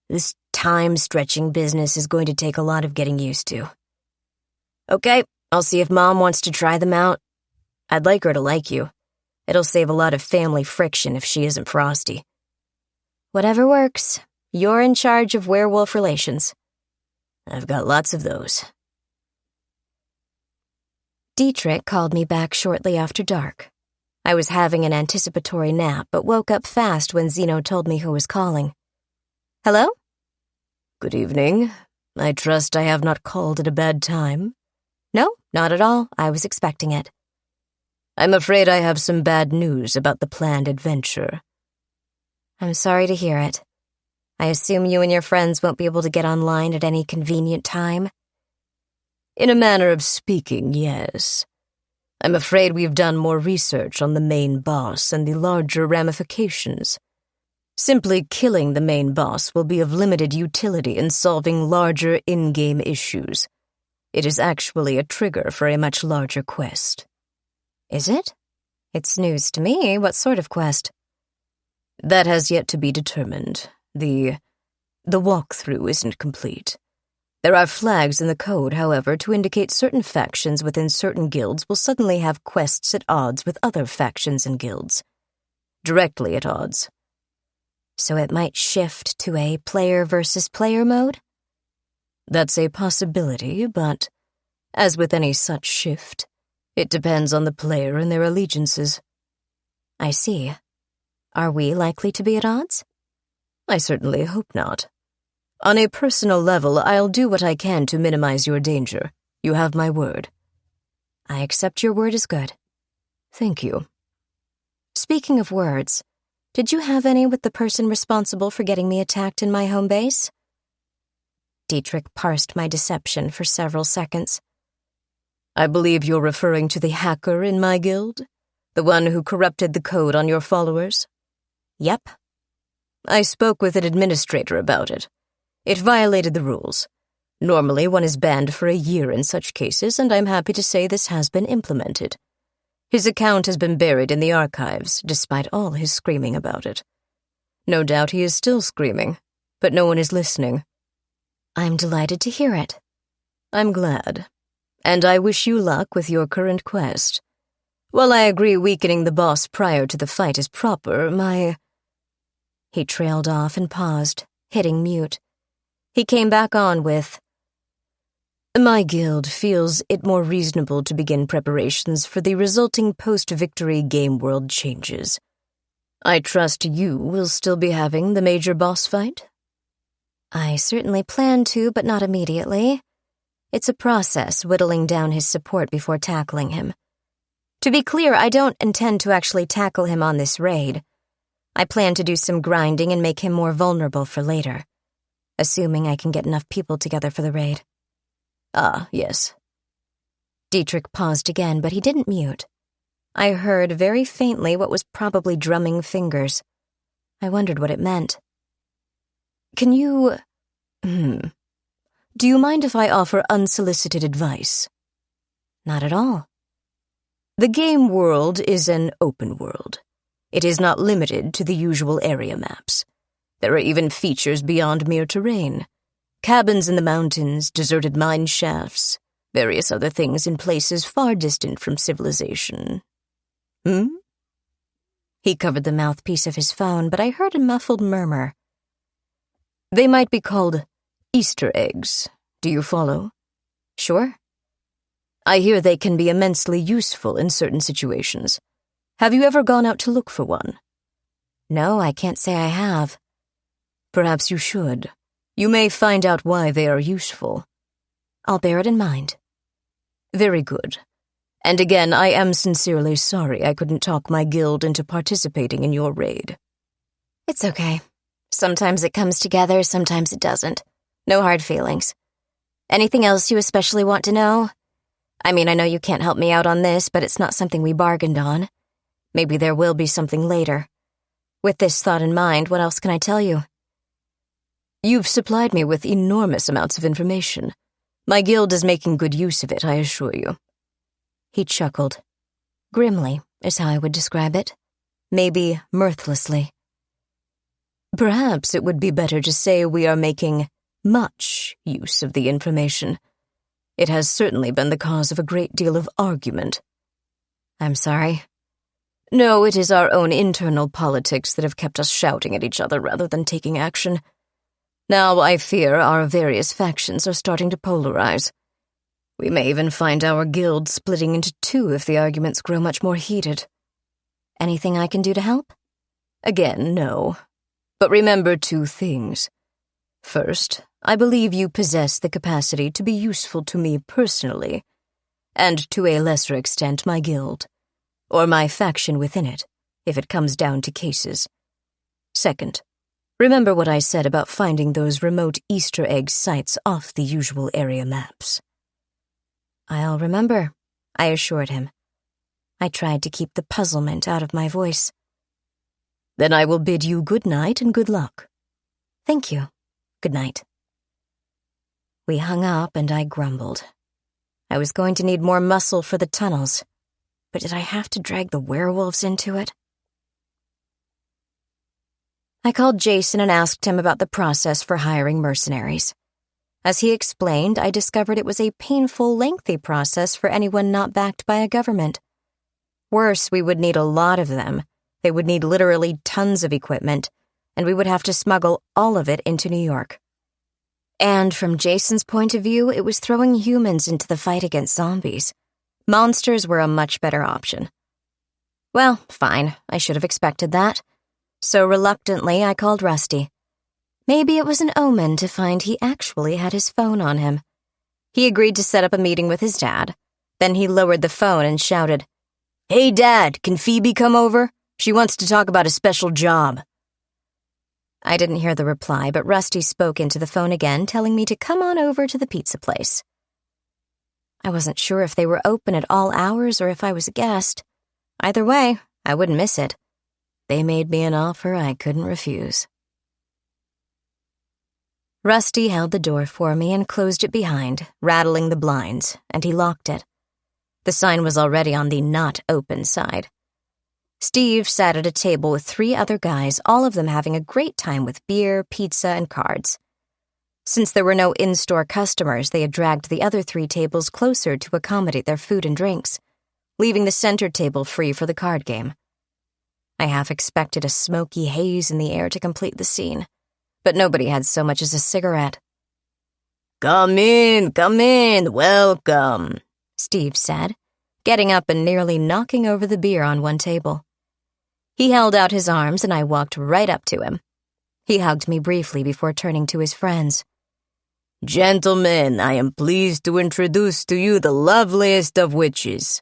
This time-stretching business is going to take a lot of getting used to. Okay, I'll see if Mom wants to try them out. I'd like her to like you. It'll save a lot of family friction if she isn't frosty. Whatever works. You're in charge of werewolf relations. I've got lots of those. Dietrich called me back shortly after dark. I was having an anticipatory nap, but woke up fast when Zeno told me who was calling. Hello? Good evening. I trust I have not called at a bad time. No, not at all. I was expecting it. I'm afraid I have some bad news about the planned adventure. I'm sorry to hear it. I assume you and your friends won't be able to get online at any convenient time? In a manner of speaking, yes. I'm afraid we've done more research on the main boss and the larger ramifications. Simply killing the main boss will be of limited utility in solving larger in-game issues. It is actually a trigger for a much larger quest. Is it? It's news to me. What sort of quest? That has yet to be determined. The walkthrough isn't complete. There are flags in the code, however, to indicate certain factions within certain guilds will suddenly have quests at odds with other factions and guilds. Directly at odds. So it might shift to a player versus player mode? That's a possibility, but, as with any such shift, it depends on the player and their allegiances. I see. Are we likely to be at odds? I certainly hope not. On a personal level, I'll do what I can to minimize your danger. You have my word. I accept your word as good. Thank you. Speaking of words, did you have any with the person responsible for getting me attacked in my home base? Dietrich parsed my deception for several seconds. I believe you're referring to the hacker in my guild? The one who corrupted the code on your followers? Yep. I spoke with an administrator about it. It violated the rules. Normally, one is banned for a year in such cases, and I'm happy to say this has been implemented. His account has been buried in the archives, despite all his screaming about it. No doubt he is still screaming, but no one is listening. I'm delighted to hear it. I'm glad. And I wish you luck with your current quest. While I agree weakening the boss prior to the fight is proper, He trailed off and paused, hitting mute. He came back on with, My guild feels it more reasonable to begin preparations for the resulting post-victory game world changes. I trust you will still be having the major boss fight? I certainly plan to, but not immediately. It's a process, whittling down his support before tackling him. To be clear, I don't intend to actually tackle him on this raid. I plan to do some grinding and make him more vulnerable for later, assuming I can get enough people together for the raid. Ah, yes. Dietrich paused again, but he didn't mute. I heard very faintly what was probably drumming fingers. I wondered what it meant. Can you... Do you mind if I offer unsolicited advice? Not at all. The game world is an open world. It is not limited to the usual area maps. There are even features beyond mere terrain. Cabins in the mountains, deserted mine shafts, various other things in places far distant from civilization. He covered the mouthpiece of his phone, but I heard a muffled murmur. They might be called Easter eggs. Do you follow? Sure. I hear they can be immensely useful in certain situations. Have you ever gone out to look for one? No, I can't say I have. Perhaps you should. You may find out why they are useful. I'll bear it in mind. Very good. And again, I am sincerely sorry I couldn't talk my guild into participating in your raid. It's okay. Sometimes it comes together, sometimes it doesn't. No hard feelings. Anything else you especially want to know? I mean, I know you can't help me out on this, but it's not something we bargained on. Maybe there will be something later. With this thought in mind, what else can I tell you? You've supplied me with enormous amounts of information. My guild is making good use of it, I assure you. He chuckled. Grimly is how I would describe it. Maybe mirthlessly. Perhaps it would be better to say we are making much use of the information. It has certainly been the cause of a great deal of argument. I'm sorry. No, it is our own internal politics that have kept us shouting at each other rather than taking action. Now I fear our various factions are starting to polarize. We may even find our guild splitting into two if the arguments grow much more heated. Anything I can do to help? Again, no. But remember two things. First, I believe you possess the capacity to be useful to me personally, and to a lesser extent my guild, or my faction within it, if it comes down to cases. Second, remember what I said about finding those remote Easter egg sites off the usual area maps. I'll remember, I assured him. I tried to keep the puzzlement out of my voice. Then I will bid you good night and good luck. Thank you. Good night. We hung up and I grumbled. I was going to need more muscle for the tunnels, but did I have to drag the werewolves into it? I called Jason and asked him about the process for hiring mercenaries. As he explained, I discovered it was a painful, lengthy process for anyone not backed by a government. Worse, we would need a lot of them. They would need literally tons of equipment, and we would have to smuggle all of it into New York. And from Jason's point of view, it was throwing humans into the fight against zombies. Monsters were a much better option. Well, fine, I should have expected that. So reluctantly, I called Rusty. Maybe it was an omen to find he actually had his phone on him. He agreed to set up a meeting with his dad. Then he lowered the phone and shouted, "Hey, Dad, can Phoebe come over? She wants to talk about a special job." I didn't hear the reply, but Rusty spoke into the phone again, telling me to come on over to the pizza place. I wasn't sure if they were open at all hours or if I was a guest. Either way, I wouldn't miss it. They made me an offer I couldn't refuse. Rusty held the door for me and closed it behind, rattling the blinds, and he locked it. The sign was already on the not open side. Steve sat at a table with 3 other guys, all of them having a great time with beer, pizza, and cards. Since there were no in-store customers, they had dragged the other 3 tables closer to accommodate their food and drinks, leaving the center table free for the card game. I half expected a smoky haze in the air to complete the scene, but nobody had so much as a cigarette. Come in, welcome," Steve said, getting up and nearly knocking over the beer on one table. He held out his arms and I walked right up to him. He hugged me briefly before turning to his friends. "Gentlemen, I am pleased to introduce to you the loveliest of witches.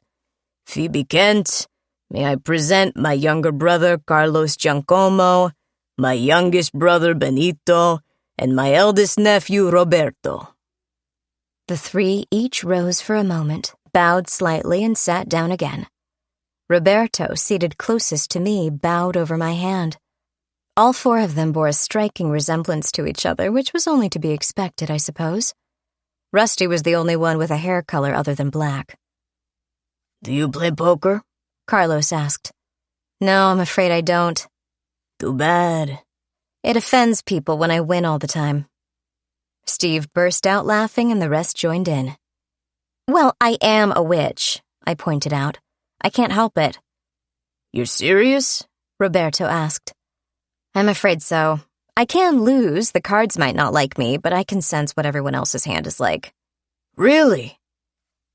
Phoebe Kent, may I present my younger brother Carlos Giancomo, my youngest brother Benito, and my eldest nephew Roberto." The 3 each rose for a moment, bowed slightly, and sat down again. Roberto, seated closest to me, bowed over my hand. All four of them bore a striking resemblance to each other, which was only to be expected, I suppose. Rusty was the only one with a hair color other than black. Do you play poker? Carlos asked. No, I'm afraid I don't. Too bad. It offends people when I win all the time. Steve burst out laughing and the rest joined in. Well, I am a witch, I pointed out. I can't help it. You're serious? Roberto asked. I'm afraid so. I can lose, the cards might not like me, but I can sense what everyone else's hand is like. Really?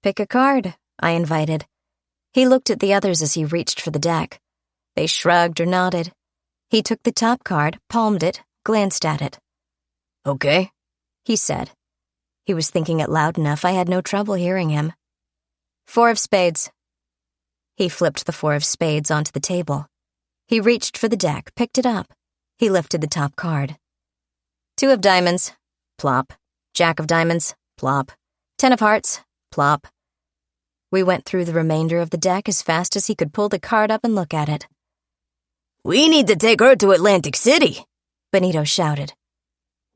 Pick a card, I invited. He looked at the others as he reached for the deck. They shrugged or nodded. He took the top card, palmed it, glanced at it. Okay, he said. He was thinking it loud enough I had no trouble hearing him. 4 of spades. He flipped the 4 of spades onto the table. He reached for the deck, picked it up. He lifted the top card. 2 of diamonds. Plop. Jack of diamonds. Plop. 10 of hearts. Plop. We went through the remainder of the deck as fast as he could pull the card up and look at it. We need to take her to Atlantic City, Benito shouted.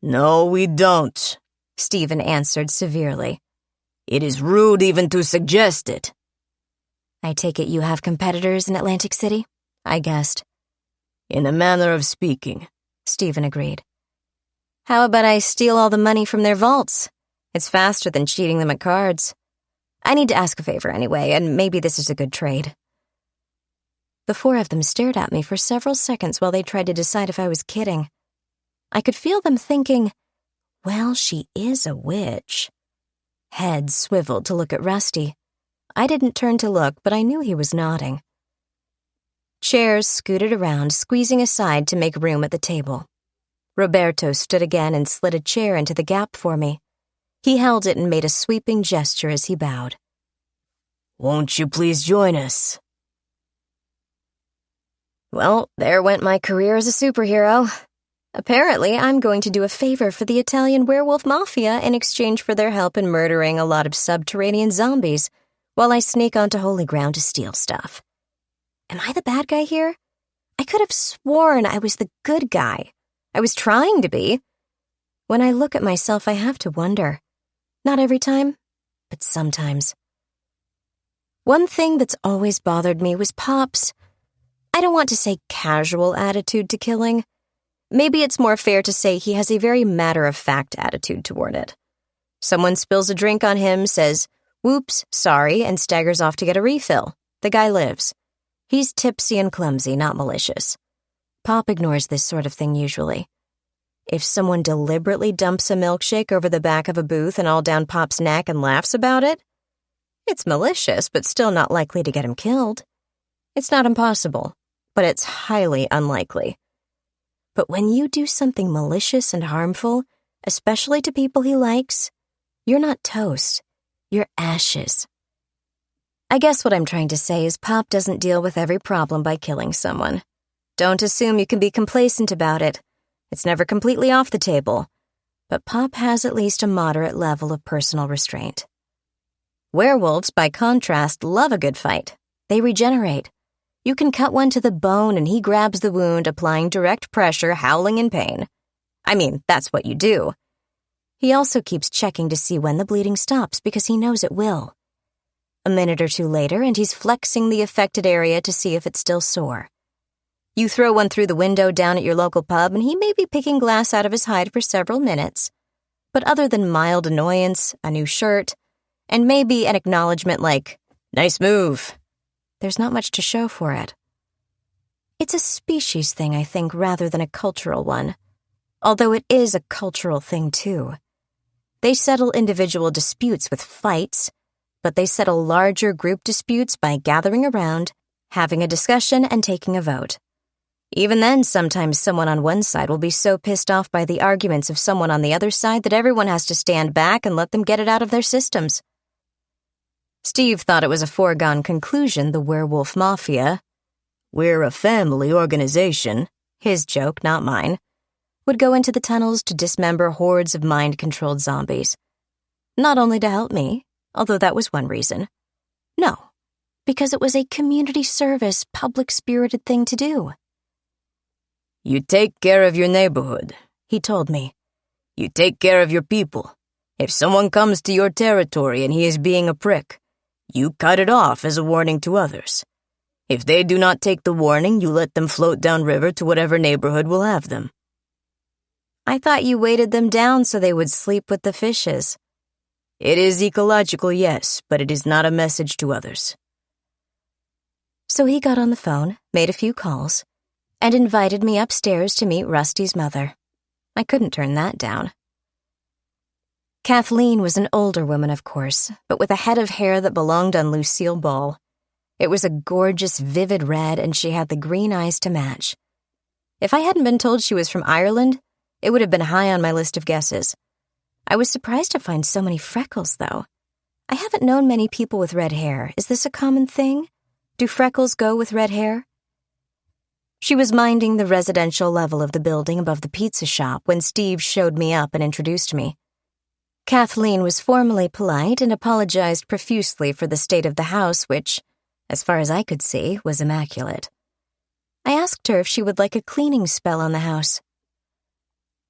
No, we don't, Stephen answered severely. It is rude even to suggest it. I take it you have competitors in Atlantic City? I guessed. In a manner of speaking, Stephen agreed. How about I steal all the money from their vaults? It's faster than cheating them at cards. I need to ask a favor anyway, and maybe this is a good trade. The 4 of them stared at me for several seconds while they tried to decide if I was kidding. I could feel them thinking, well, she is a witch. Heads swiveled to look at Rusty. I didn't turn to look, but I knew he was nodding. Chairs scooted around, squeezing aside to make room at the table. Roberto stood again and slid a chair into the gap for me. He held it and made a sweeping gesture as he bowed. Won't you please join us? Well, there went my career as a superhero. Apparently, I'm going to do a favor for the Italian werewolf mafia in exchange for their help in murdering a lot of subterranean zombies while I sneak onto holy ground to steal stuff. Am I the bad guy here? I could have sworn I was the good guy. I was trying to be. When I look at myself, I have to wonder. Not every time, but sometimes. One thing that's always bothered me was Pop's, I don't want to say casual attitude to killing. Maybe it's more fair to say he has a very matter-of-fact attitude toward it. Someone spills a drink on him, says, whoops, sorry, and staggers off to get a refill. The guy lives. He's tipsy and clumsy, not malicious. Pop ignores this sort of thing usually. If someone deliberately dumps a milkshake over the back of a booth and all down Pop's neck and laughs about it, it's malicious, but still not likely to get him killed. It's not impossible, but it's highly unlikely. But when you do something malicious and harmful, especially to people he likes, you're not toast, you're ashes. I guess what I'm trying to say is Pop doesn't deal with every problem by killing someone. Don't assume you can be complacent about it. It's never completely off the table. But Pop has at least a moderate level of personal restraint. Werewolves, by contrast, love a good fight. They regenerate. You can cut one to the bone and he grabs the wound, applying direct pressure, howling in pain. I mean, that's what you do. He also keeps checking to see when the bleeding stops because he knows it will. A minute or 2 later, and he's flexing the affected area to see if it's still sore. You throw one through the window down at your local pub, and he may be picking glass out of his hide for several minutes. But other than mild annoyance, a new shirt, and maybe an acknowledgement like, nice move, there's not much to show for it. It's a species thing, I think, rather than a cultural one. Although it is a cultural thing, too. They settle individual disputes with fights, but they settle larger group disputes by gathering around, having a discussion, and taking a vote. Even then, sometimes someone on one side will be so pissed off by the arguments of someone on the other side that everyone has to stand back and let them get it out of their systems. Steve thought it was a foregone conclusion the werewolf mafia, we're a family organization, his joke, not mine, would go into the tunnels to dismember hordes of mind-controlled zombies. Not only to help me, although that was one reason. No, because it was a community service, public-spirited thing to do. You take care of your neighborhood, he told me. You take care of your people. If someone comes to your territory and he is being a prick, you cut it off as a warning to others. If they do not take the warning, you let them float downriver to whatever neighborhood will have them. I thought you weighted them down so they would sleep with the fishes. It is ecological, yes, but it is not a message to others. So he got on the phone, made a few calls, and invited me upstairs to meet Rusty's mother. I couldn't turn that down. Kathleen was an older woman, of course, but with a head of hair that belonged on Lucille Ball. It was a gorgeous, vivid red, and she had the green eyes to match. If I hadn't been told she was from Ireland, it would have been high on my list of guesses. I was surprised to find so many freckles, though. I haven't known many people with red hair. Is this a common thing? Do freckles go with red hair? She was minding the residential level of the building above the pizza shop when Steve showed me up and introduced me. Kathleen was formally polite and apologized profusely for the state of the house, which, as far as I could see, was immaculate. I asked her if she would like a cleaning spell on the house.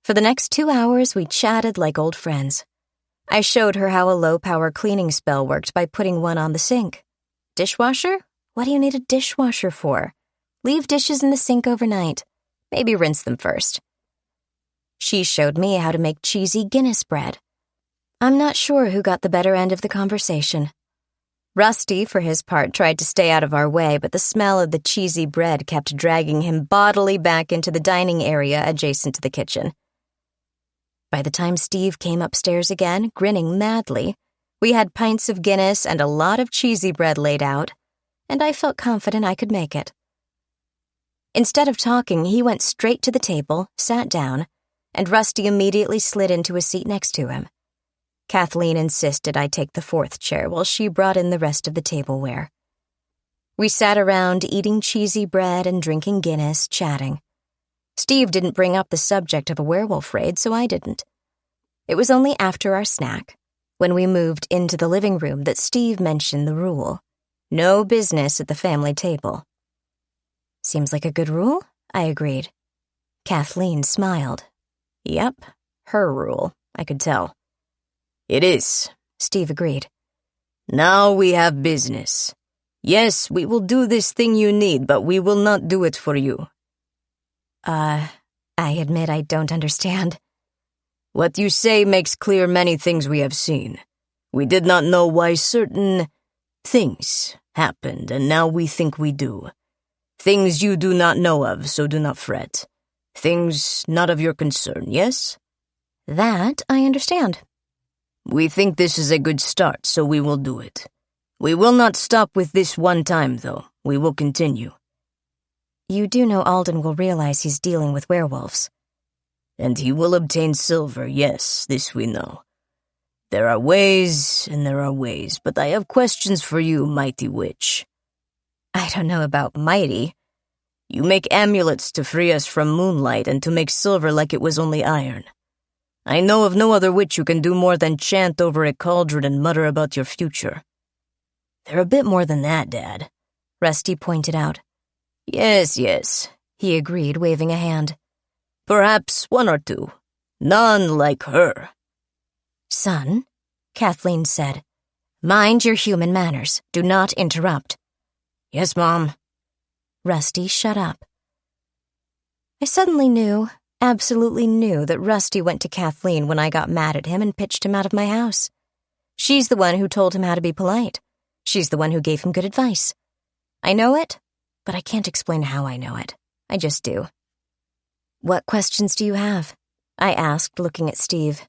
For the next 2 hours, we chatted like old friends. I showed her how a low-power cleaning spell worked by putting one on the sink. Dishwasher? What do you need a dishwasher for? Leave dishes in the sink overnight. Maybe rinse them first. She showed me how to make cheesy Guinness bread. I'm not sure who got the better end of the conversation. Rusty, for his part, tried to stay out of our way, but the smell of the cheesy bread kept dragging him bodily back into the dining area adjacent to the kitchen. By the time Steve came upstairs again, grinning madly, we had pints of Guinness and a lot of cheesy bread laid out, and I felt confident I could make it. Instead of talking, he went straight to the table, sat down, and Rusty immediately slid into a seat next to him. Kathleen insisted I take the fourth chair while she brought in the rest of the tableware. We sat around eating cheesy bread and drinking Guinness, chatting. Steve didn't bring up the subject of a werewolf raid, so I didn't. It was only after our snack, when we moved into the living room, that Steve mentioned the rule. No business at the family table. Seems like a good rule, I agreed. Kathleen smiled. Yep, her rule, I could tell. It is, Steve agreed. Now we have business. Yes, we will do this thing you need, but we will not do it for you. I admit I don't understand. What you say makes clear many things we have seen. We did not know why certain things happened, and now we think we do. Things you do not know of, so do not fret. Things not of your concern, yes? That I understand. We think this is a good start, so we will do it. We will not stop with this one time, though. We will continue. You do know Alden will realize he's dealing with werewolves. And he will obtain silver, yes, this we know. There are ways, and there are ways, but I have questions for you, mighty witch. I don't know about mighty. You make amulets to free us from moonlight and to make silver like it was only iron. I know of no other witch who can do more than chant over a cauldron and mutter about your future. They're a bit more than that, Dad, Rusty pointed out. Yes, he agreed, waving a hand. Perhaps one or two. None like her. Son, Kathleen said, mind your human manners. Do not interrupt. Yes, Mom. Rusty, shut up. I suddenly knew, absolutely knew, that Rusty went to Kathleen when I got mad at him and pitched him out of my house. She's the one who told him how to be polite. She's the one who gave him good advice. I know it, but I can't explain how I know it. I just do. What questions do you have? I asked, looking at Steve.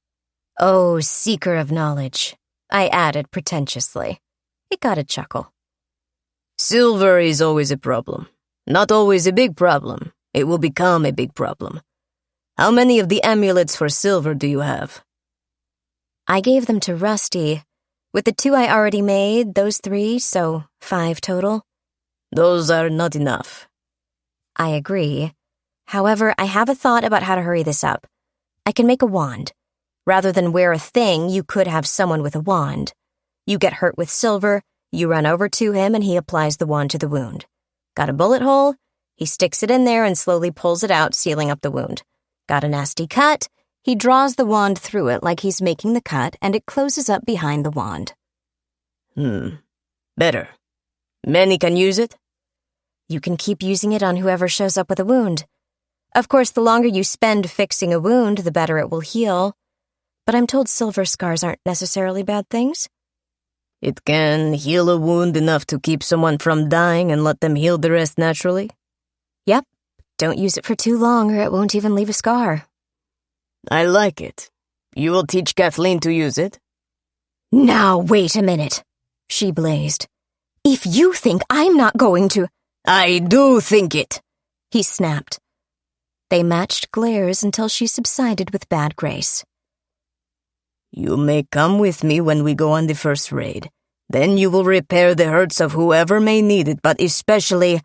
Oh, seeker of knowledge, I added pretentiously. It got a chuckle. Silver is always a problem. Not always a big problem. It will become a big problem. How many of the amulets for silver do you have? I gave them to Rusty. With the 2 I already made, those 3, so 5 total. Those are not enough. I agree. However, I have a thought about how to hurry this up. I can make a wand. Rather than wear a thing, you could have someone with a wand. You get hurt with silver, you run over to him, and he applies the wand to the wound. Got a bullet hole? He sticks it in there and slowly pulls it out, sealing up the wound. Got a nasty cut. He draws the wand through it like he's making the cut, and it closes up behind the wand. Better. Many can use it? You can keep using it on whoever shows up with a wound. Of course, the longer you spend fixing a wound, the better it will heal. But I'm told silver scars aren't necessarily bad things. It can heal a wound enough to keep someone from dying and let them heal the rest naturally? Yep. Don't use it for too long or it won't even leave a scar. I like it. You will teach Kathleen to use it? Now, wait a minute, she blazed. If you think I'm not going to— I do think it, he snapped. They matched glares until she subsided with bad grace. You may come with me when we go on the first raid. Then you will repair the hurts of whoever may need it, but especially—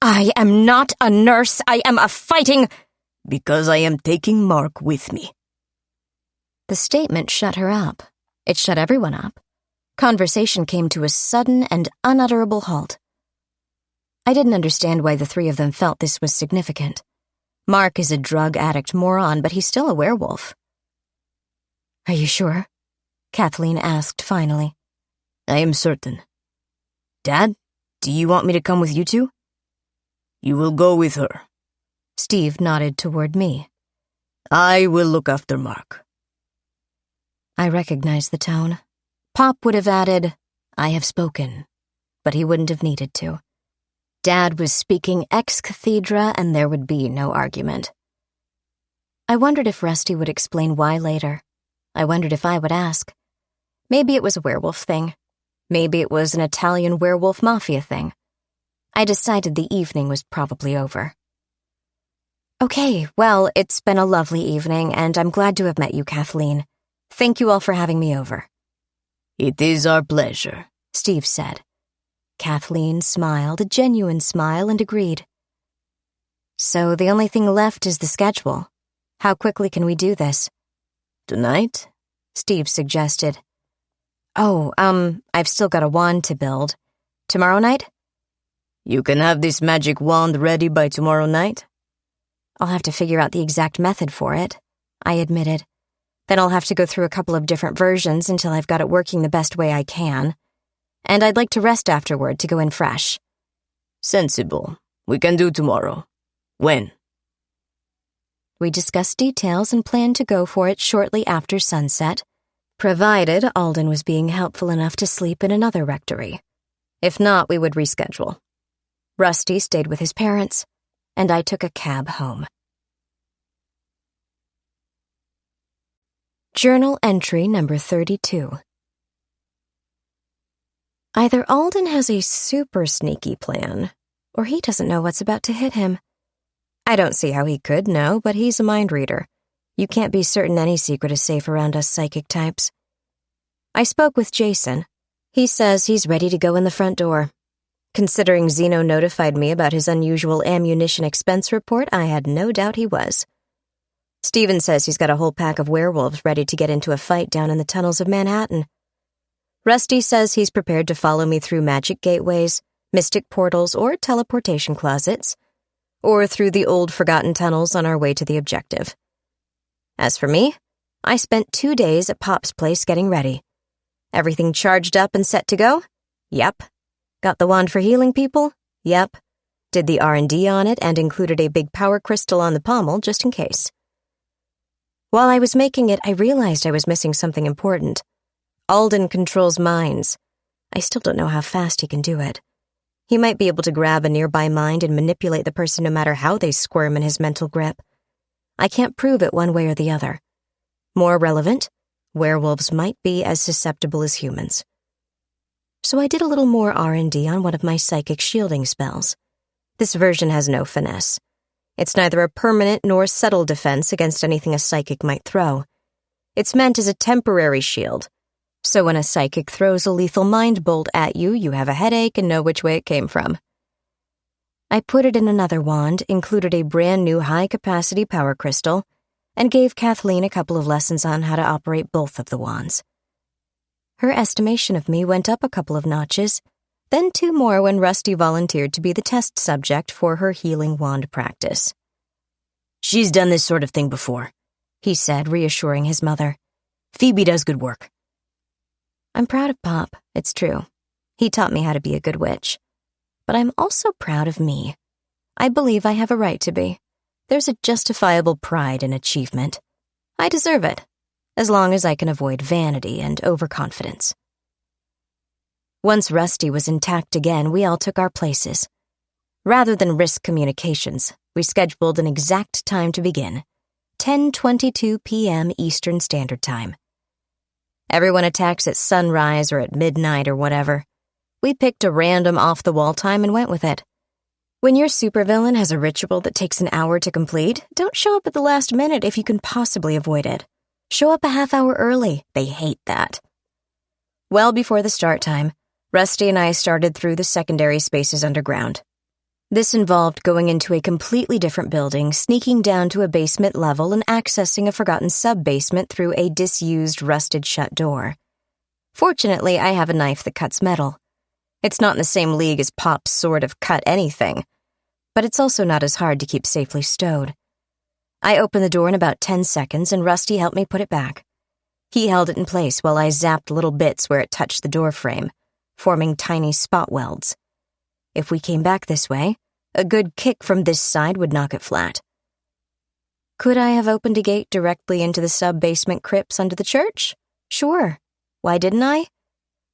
I am not a nurse. I am a fighting— Because I am taking Mark with me. The statement shut her up. It shut everyone up. Conversation came to a sudden and unutterable halt. I didn't understand why the three of them felt this was significant. Mark is a drug addict moron, but he's still a werewolf. Are you sure? Kathleen asked finally. I am certain. Dad, do you want me to come with you two? You will go with her. Steve nodded toward me. I will look after Mark. I recognized the tone. Pop would have added, I have spoken, but he wouldn't have needed to. Dad was speaking ex cathedra and there would be no argument. I wondered if Rusty would explain why later. I wondered if I would ask. Maybe it was a werewolf thing. Maybe it was an Italian werewolf mafia thing. I decided the evening was probably over. Okay, well, it's been a lovely evening, and I'm glad to have met you, Kathleen. Thank you all for having me over. It is our pleasure, Steve said. Kathleen smiled, a genuine smile, and agreed. So the only thing left is the schedule. How quickly can we do this? Tonight? Steve suggested. Oh, I've still got a wand to build. Tomorrow night? You can have this magic wand ready by tomorrow night? I'll have to figure out the exact method for it, I admitted. Then I'll have to go through a couple of different versions until I've got it working the best way I can. And I'd like to rest afterward to go in fresh. Sensible. We can do tomorrow. When? We discussed details and planned to go for it shortly after sunset, provided Alden was being helpful enough to sleep in another rectory. If not, we would reschedule. Rusty stayed with his parents, and I took a cab home. Journal entry number 32. Either Alden has a super sneaky plan, or he doesn't know what's about to hit him. I don't see how he could know, but he's a mind reader. You can't be certain any secret is safe around us psychic types. I spoke with Jason. He says he's ready to go in the front door. Considering Zeno notified me about his unusual ammunition expense report, I had no doubt he was. Steven says he's got a whole pack of werewolves ready to get into a fight down in the tunnels of Manhattan. Rusty says he's prepared to follow me through magic gateways, mystic portals, or teleportation closets, or through the old forgotten tunnels on our way to the objective. As for me, I spent 2 days at Pop's place getting ready. Everything charged up and set to go? Yep. Got the wand for healing people? Yep. Did the R&D on it and included a big power crystal on the pommel just in case. While I was making it, I realized I was missing something important. Alden controls minds. I still don't know how fast he can do it. He might be able to grab a nearby mind and manipulate the person no matter how they squirm in his mental grip. I can't prove it one way or the other. More relevant, werewolves might be as susceptible as humans. So I did a little more R&D on one of my psychic shielding spells. This version has no finesse. It's neither a permanent nor subtle defense against anything a psychic might throw. It's meant as a temporary shield. So when a psychic throws a lethal mind bolt at you, you have a headache and know which way it came from. I put it in another wand, included a brand new high-capacity power crystal, and gave Kathleen a couple of lessons on how to operate both of the wands. Her estimation of me went up a couple of notches, then 2 more when Rusty volunteered to be the test subject for her healing wand practice. "She's done this sort of thing before," he said, reassuring his mother. "Phoebe does good work." I'm proud of Pop, it's true. He taught me how to be a good witch. But I'm also proud of me. I believe I have a right to be. There's a justifiable pride in achievement. I deserve it, as long as I can avoid vanity and overconfidence. Once Rusty was intact again, we all took our places. Rather than risk communications, we scheduled an exact time to begin, 10:22 p.m. Eastern Standard Time. Everyone attacks at sunrise or at midnight or whatever. We picked a random off-the-wall time and went with it. When your supervillain has a ritual that takes an hour to complete, don't show up at the last minute if you can possibly avoid it. Show up a half hour early. They hate that. Well before the start time, Rusty and I started through the secondary spaces underground. This involved going into a completely different building, sneaking down to a basement level, and accessing a forgotten sub-basement through a disused, rusted-shut door. Fortunately, I have a knife that cuts metal. It's not in the same league as Pop's sword of cut anything, but it's also not as hard to keep safely stowed. I opened the door in about 10 seconds, and Rusty helped me put it back. He held it in place while I zapped little bits where it touched the door frame, forming tiny spot welds. If we came back this way, a good kick from this side would knock it flat. Could I have opened a gate directly into the sub-basement crypts under the church? Sure. Why didn't I?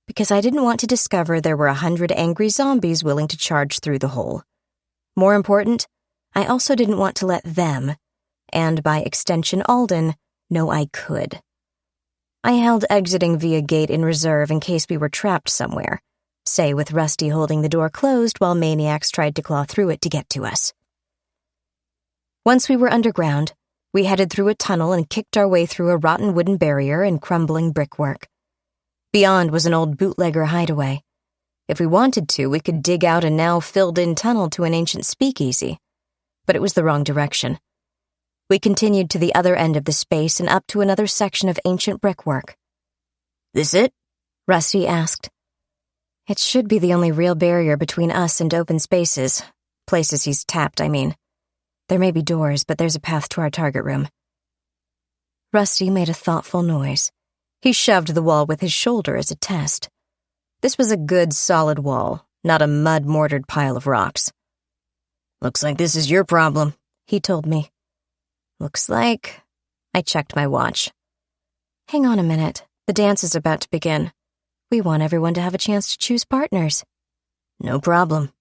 Because I didn't want to discover there were 100 angry zombies willing to charge through the hole. More important, I also didn't want to let them, and by extension Alden, know I could. I held exiting via gate in reserve in case we were trapped somewhere, say with Rusty holding the door closed while maniacs tried to claw through it to get to us. Once we were underground, we headed through a tunnel and kicked our way through a rotten wooden barrier and crumbling brickwork. Beyond was an old bootlegger hideaway. If we wanted to, we could dig out a now filled-in tunnel to an ancient speakeasy, but it was the wrong direction. We continued to the other end of the space and up to another section of ancient brickwork. "This it?" Rusty asked. It should be the only real barrier between us and open spaces. Places he's tapped, I mean. There may be doors, but there's a path to our target room. Rusty made a thoughtful noise. He shoved the wall with his shoulder as a test. This was a good, solid wall, not a mud-mortared pile of rocks. "Looks like this is your problem," he told me. Looks like... I checked my watch. Hang on a minute. The dance is about to begin. We want everyone to have a chance to choose partners. "No problem."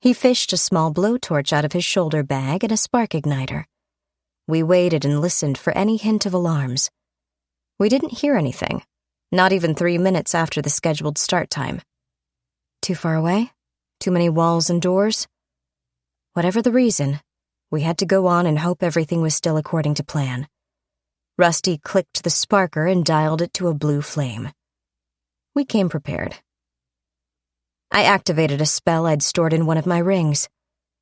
He fished a small blowtorch out of his shoulder bag and a spark igniter. We waited and listened for any hint of alarms. We didn't hear anything, not even 3 minutes after the scheduled start time. Too far away? Too many walls and doors? Whatever the reason, we had to go on and hope everything was still according to plan. Rusty clicked the sparker and dialed it to a blue flame. We came prepared. I activated a spell I'd stored in one of my rings.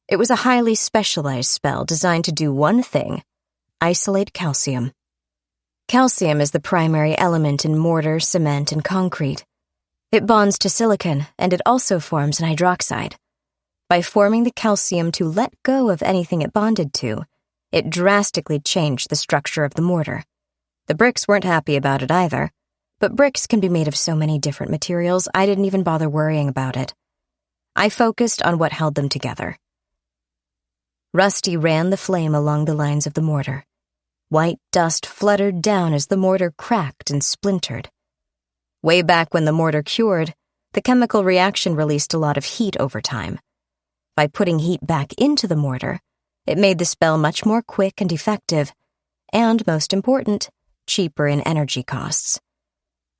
It was a highly specialized spell designed to do one thing: isolate calcium. Calcium is the primary element in mortar, cement, and concrete. It bonds to silicon, and it also forms an hydroxide. By forming the calcium to let go of anything it bonded to, it drastically changed the structure of the mortar. The bricks weren't happy about it either, but bricks can be made of so many different materials I didn't even bother worrying about it. I focused on what held them together. Rusty ran the flame along the lines of the mortar. White dust fluttered down as the mortar cracked and splintered. Way back when the mortar cured, the chemical reaction released a lot of heat over time. By putting heat back into the mortar, it made the spell much more quick and effective, and, most important, cheaper in energy costs.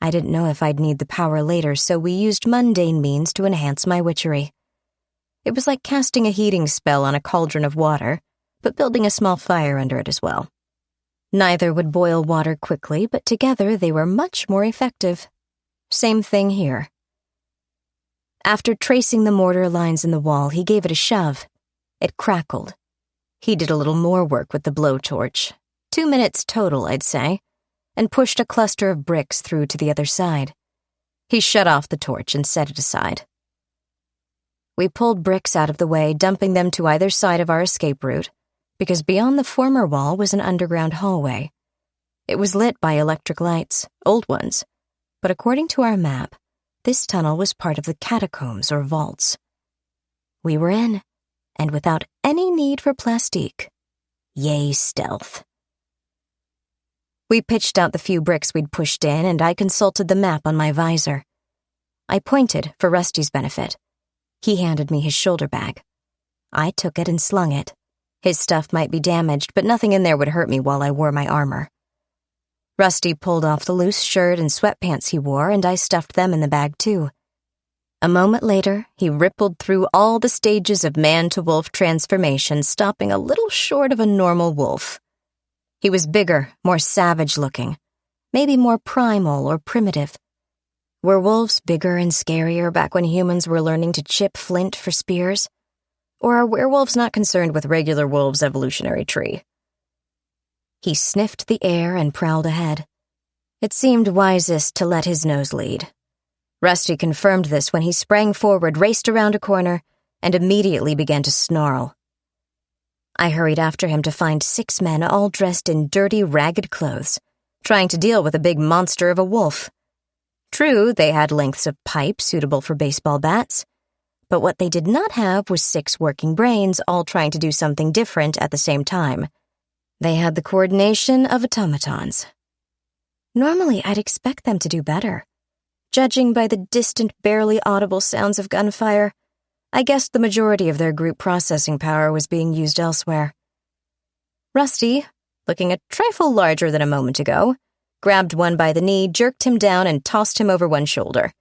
I didn't know if I'd need the power later, so we used mundane means to enhance my witchery. It was like casting a heating spell on a cauldron of water, but building a small fire under it as well. Neither would boil water quickly, but together they were much more effective. Same thing here. After tracing the mortar lines in the wall, he gave it a shove. It crackled. He did a little more work with the blowtorch, 2 minutes total, I'd say, and pushed a cluster of bricks through to the other side. He shut off the torch and set it aside. We pulled bricks out of the way, dumping them to either side of our escape route, because beyond the former wall was an underground hallway. It was lit by electric lights, old ones, but according to our map, this tunnel was part of the catacombs or vaults. We were in, and without any need for plastique. Yay, stealth. We pitched out the few bricks we'd pushed in, and I consulted the map on my visor. I pointed for Rusty's benefit. He handed me his shoulder bag. I took it and slung it. His stuff might be damaged, but nothing in there would hurt me while I wore my armor. Rusty pulled off the loose shirt and sweatpants he wore, and I stuffed them in the bag too. A moment later, he rippled through all the stages of man-to-wolf transformation, stopping a little short of a normal wolf. He was bigger, more savage-looking, maybe more primal or primitive. Were wolves bigger and scarier back when humans were learning to chip flint for spears? Or are werewolves not concerned with regular wolves' evolutionary tree? He sniffed the air and prowled ahead. It seemed wisest to let his nose lead. Rusty confirmed this when he sprang forward, raced around a corner, and immediately began to snarl. I hurried after him to find 6 men all dressed in dirty, ragged clothes, trying to deal with a big monster of a wolf. True, they had lengths of pipe suitable for baseball bats, but what they did not have was 6 working brains all trying to do something different at the same time. They had the coordination of automatons. Normally, I'd expect them to do better. Judging by the distant, barely audible sounds of gunfire, I guessed the majority of their group processing power was being used elsewhere. Rusty, looking a trifle larger than a moment ago, grabbed one by the knee, jerked him down, and tossed him over one shoulder.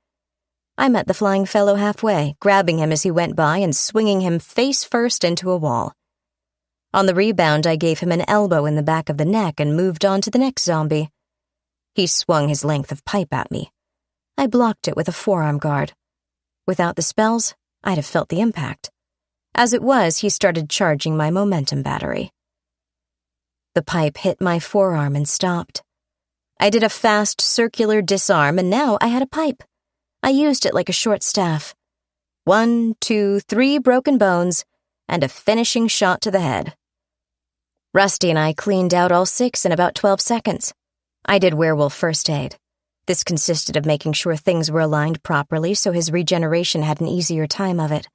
I met the flying fellow halfway, grabbing him as he went by and swinging him face first into a wall. On the rebound, I gave him an elbow in the back of the neck and moved on to the next zombie. He swung his length of pipe at me. I blocked it with a forearm guard. Without the spells, I'd have felt the impact. As it was, he started charging my momentum battery. The pipe hit my forearm and stopped. I did a fast, circular disarm, and now I had a pipe. I used it like a short staff. 1, 2, 3 broken bones, and a finishing shot to the head. Rusty and I cleaned out all 6 in about 12 seconds. I did werewolf first aid. This consisted of making sure things were aligned properly so his regeneration had an easier time of it.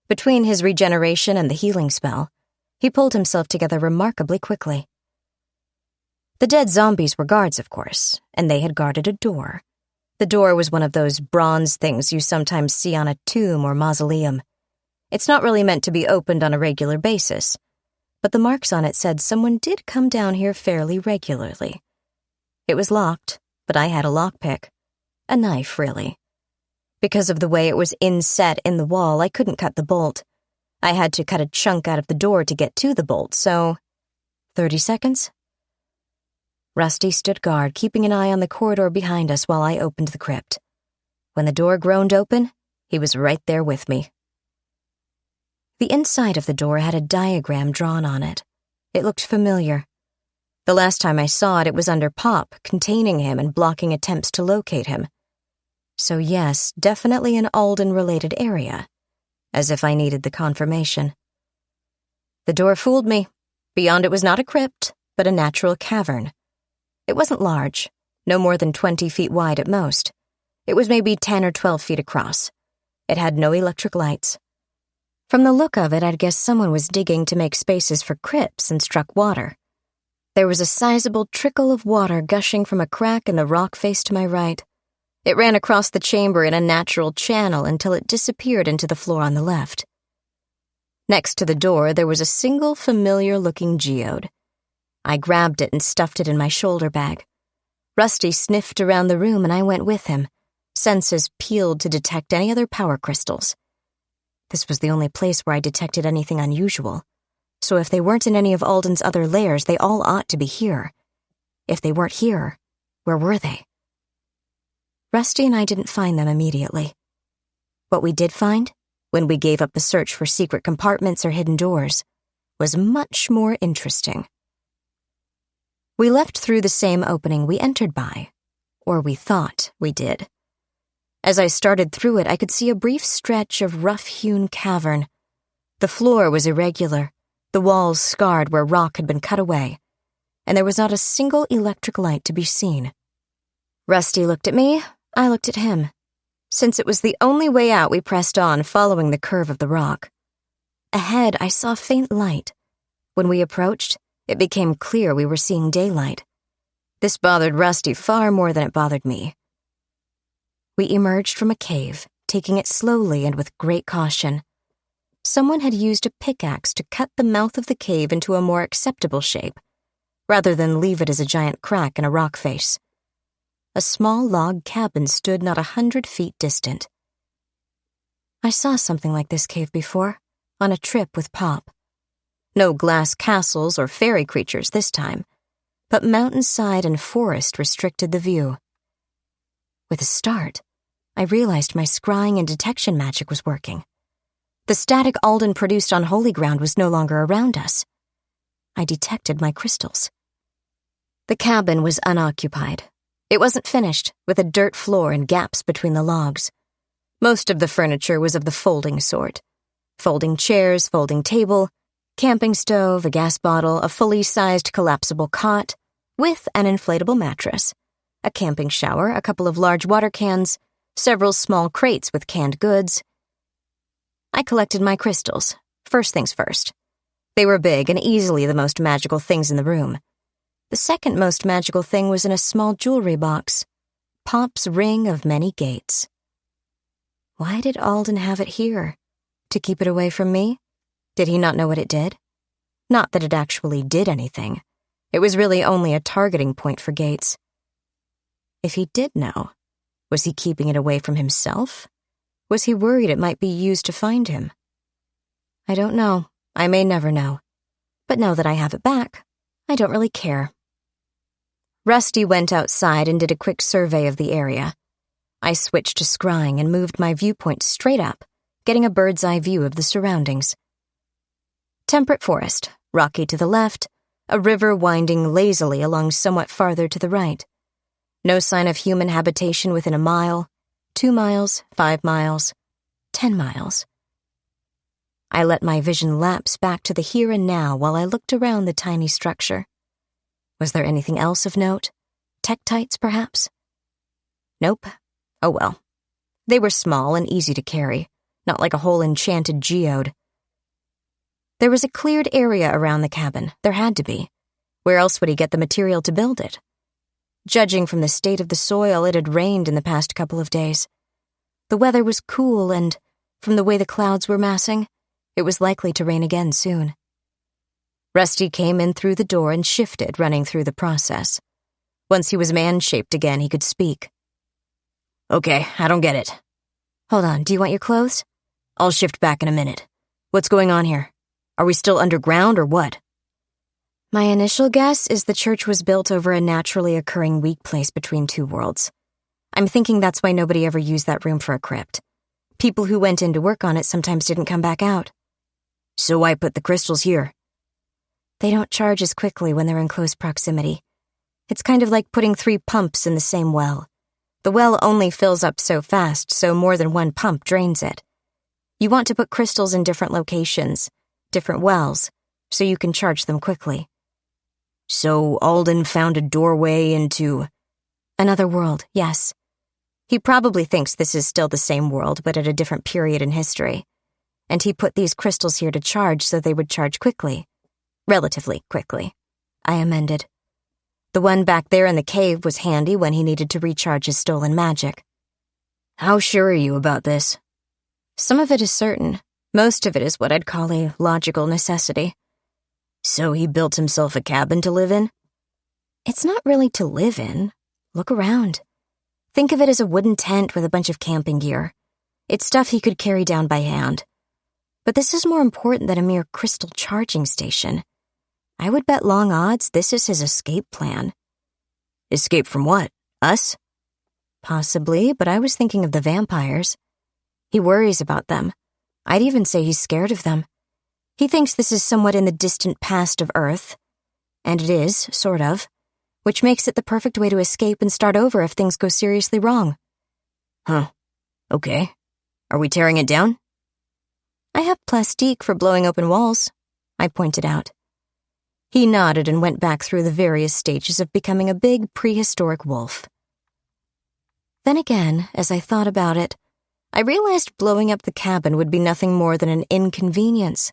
Between his regeneration and the healing spell, he pulled himself together remarkably quickly. The dead zombies were guards, of course, and they had guarded a door. The door was one of those bronze things you sometimes see on a tomb or mausoleum. It's not really meant to be opened on a regular basis, but the marks on it said someone did come down here fairly regularly. It was locked, but I had a lockpick. A knife, really. Because of the way it was inset in the wall, I couldn't cut the bolt. I had to cut a chunk out of the door to get to the bolt, so 30 seconds? Rusty stood guard, keeping an eye on the corridor behind us while I opened the crypt. When the door groaned open, he was right there with me. The inside of the door had a diagram drawn on it. It looked familiar. The last time I saw it, it was under Pop, containing him and blocking attempts to locate him. So yes, definitely an Alden-related area. As if I needed the confirmation. The door fooled me. Beyond it was not a crypt, but a natural cavern. It wasn't large, no more than 20 feet wide at most. It was maybe 10 or 12 feet across. It had no electric lights. From the look of it, I'd guess someone was digging to make spaces for crypts and struck water. There was a sizable trickle of water gushing from a crack in the rock face to my right. It ran across the chamber in a natural channel until it disappeared into the floor on the left. Next to the door, there was a single familiar-looking geode. I grabbed it and stuffed it in my shoulder bag. Rusty sniffed around the room and I went with him, senses peeled to detect any other power crystals. This was the only place where I detected anything unusual, so if they weren't in any of Alden's other lairs, they all ought to be here. If they weren't here, where were they? Rusty and I didn't find them immediately. What we did find, when we gave up the search for secret compartments or hidden doors, was much more interesting. We left through the same opening we entered by, or we thought we did. As I started through it, I could see a brief stretch of rough-hewn cavern. The floor was irregular, the walls scarred where rock had been cut away, and there was not a single electric light to be seen. Rusty looked at me, I looked at him. Since it was the only way out, we pressed on, following the curve of the rock. Ahead, I saw faint light. When we approached, it became clear we were seeing daylight. This bothered Rusty far more than it bothered me. We emerged from a cave, taking it slowly and with great caution. Someone had used a pickaxe to cut the mouth of the cave into a more acceptable shape, rather than leave it as a giant crack in a rock face. A small log cabin stood not 100 feet distant. I saw something like this cave before, on a trip with Pop. No glass castles or fairy creatures this time, but mountainside and forest restricted the view. With a start, I realized my scrying and detection magic was working. The static Alden produced on holy ground was no longer around us. I detected my crystals. The cabin was unoccupied. It wasn't finished, with a dirt floor and gaps between the logs. Most of the furniture was of the folding sort. Folding chairs, folding table, camping stove, a gas bottle, a fully sized collapsible cot, with an inflatable mattress, a camping shower, a couple of large water cans, several small crates with canned goods. I collected my crystals, first things first. They were big and easily the most magical things in the room. The second most magical thing was in a small jewelry box, Pop's ring of many gates. Why did Alden have it here? To keep it away from me? Did he not know what it did? Not that it actually did anything. It was really only a targeting point for Gates. If he did know, was he keeping it away from himself? Was he worried it might be used to find him? I don't know. I may never know. But now that I have it back, I don't really care. Rusty went outside and did a quick survey of the area. I switched to scrying and moved my viewpoint straight up, getting a bird's-eye view of the surroundings. Temperate forest, rocky to the left, a river winding lazily along somewhat farther to the right. No sign of human habitation within a mile, 2 miles, 5 miles, 10 miles. I let my vision lapse back to the here and now while I looked around the tiny structure. Was there anything else of note? Tektites, perhaps? Nope. Oh well. They were small and easy to carry, not like a whole enchanted geode. There was a cleared area around the cabin. There had to be. Where else would he get the material to build it? Judging from the state of the soil, it had rained in the past couple of days. The weather was cool and, from the way the clouds were massing, it was likely to rain again soon. Rusty came in through the door and shifted, running through the process. Once he was man-shaped again, he could speak. Okay, I don't get it. Hold on, do you want your clothes? I'll shift back in a minute. What's going on here? Are we still underground or what? My initial guess is the church was built over a naturally occurring weak place between two worlds. I'm thinking that's why nobody ever used that room for a crypt. People who went in to work on it sometimes didn't come back out. So why put the crystals here? They don't charge as quickly when they're in close proximity. It's kind of like putting 3 pumps in the same well. The well only fills up so fast, so more than one pump drains it. You want to put crystals in different locations, different wells, so you can charge them quickly. So Alden found a doorway into another world, yes. He probably thinks this is still the same world, but at a different period in history. And he put these crystals here to charge so they would charge quickly. Relatively quickly, I amended. The one back there in the cave was handy when he needed to recharge his stolen magic. How sure are you about this? Some of it is certain. Most of it is what I'd call a logical necessity. So he built himself a cabin to live in? It's not really to live in. Look around. Think of it as a wooden tent with a bunch of camping gear. It's stuff he could carry down by hand. But this is more important than a mere crystal charging station. I would bet long odds this is his escape plan. Escape from what? Us? Possibly, but I was thinking of the vampires. He worries about them. I'd even say he's scared of them. He thinks this is somewhat in the distant past of Earth. And it is, sort of. Which makes it the perfect way to escape and start over if things go seriously wrong. Huh. Okay. Are we tearing it down? I have plastique for blowing open walls, I pointed out. He nodded and went back through the various stages of becoming a big prehistoric wolf. Then again, as I thought about it, I realized blowing up the cabin would be nothing more than an inconvenience.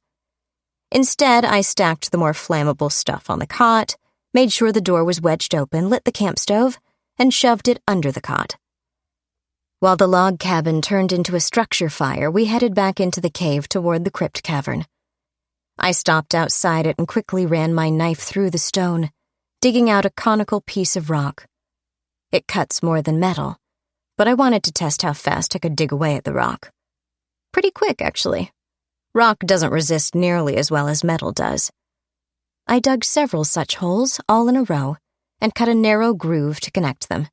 Instead, I stacked the more flammable stuff on the cot, made sure the door was wedged open, lit the camp stove, and shoved it under the cot. While the log cabin turned into a structure fire, we headed back into the cave toward the crypt cavern. I stopped outside it and quickly ran my knife through the stone, digging out a conical piece of rock. It cuts more than metal, but I wanted to test how fast I could dig away at the rock. Pretty quick, actually. Rock doesn't resist nearly as well as metal does. I dug several such holes, all in a row, and cut a narrow groove to connect them.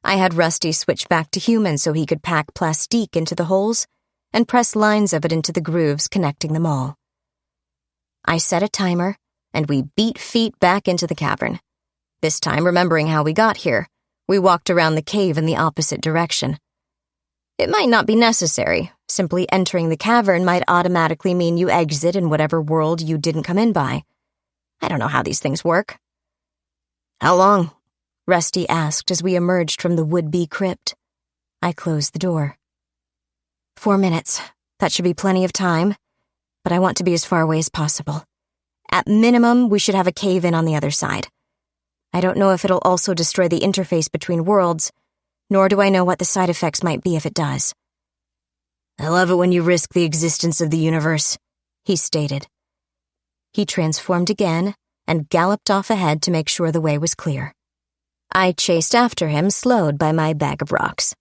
I had Rusty switch back to human so he could pack plastique into the holes and press lines of it into the grooves connecting them all. I set a timer, and we beat feet back into the cavern. This time, remembering how we got here, we walked around the cave in the opposite direction. It might not be necessary. Simply entering the cavern might automatically mean you exit in whatever world you didn't come in by. I don't know how these things work. How long? Rusty asked as we emerged from the would-be crypt. I closed the door. 4 minutes. That should be plenty of time, but I want to be as far away as possible. At minimum, we should have a cave-in on the other side. I don't know if it'll also destroy the interface between worlds, nor do I know what the side effects might be if it does. I love it when you risk the existence of the universe, he stated. He transformed again and galloped off ahead to make sure the way was clear. I chased after him, slowed by my bag of rocks.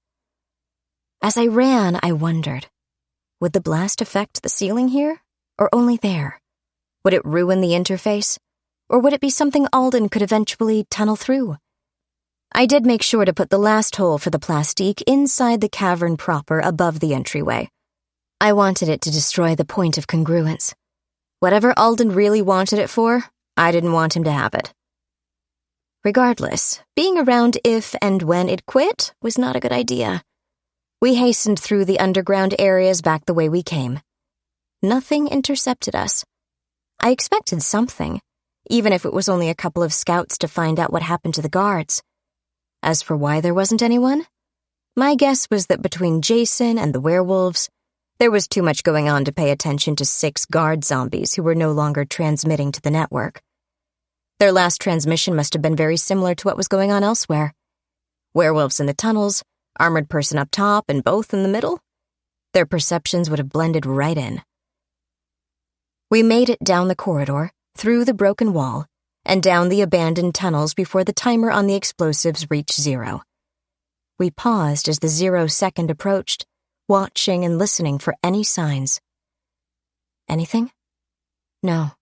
As I ran, I wondered, would the blast affect the ceiling here, or only there? Would it ruin the interface, or would it be something Alden could eventually tunnel through? I did make sure to put the last hole for the plastique inside the cavern proper above the entryway. I wanted it to destroy the point of congruence. Whatever Alden really wanted it for, I didn't want him to have it. Regardless, being around if and when it quit was not a good idea. We hastened through the underground areas back the way we came. Nothing intercepted us. I expected something, even if it was only a couple of scouts to find out what happened to the guards. As for why there wasn't anyone, my guess was that between Jason and the werewolves, there was too much going on to pay attention to 6 guard zombies who were no longer transmitting to the network. Their last transmission must have been very similar to what was going on elsewhere. Werewolves in the tunnels, armored person up top, and both in the middle. Their perceptions would have blended right in. We made it down the corridor, through the broken wall, and down the abandoned tunnels before the timer on the explosives reached 0. We paused as the 0 second approached, watching and listening for any signs. Anything? No.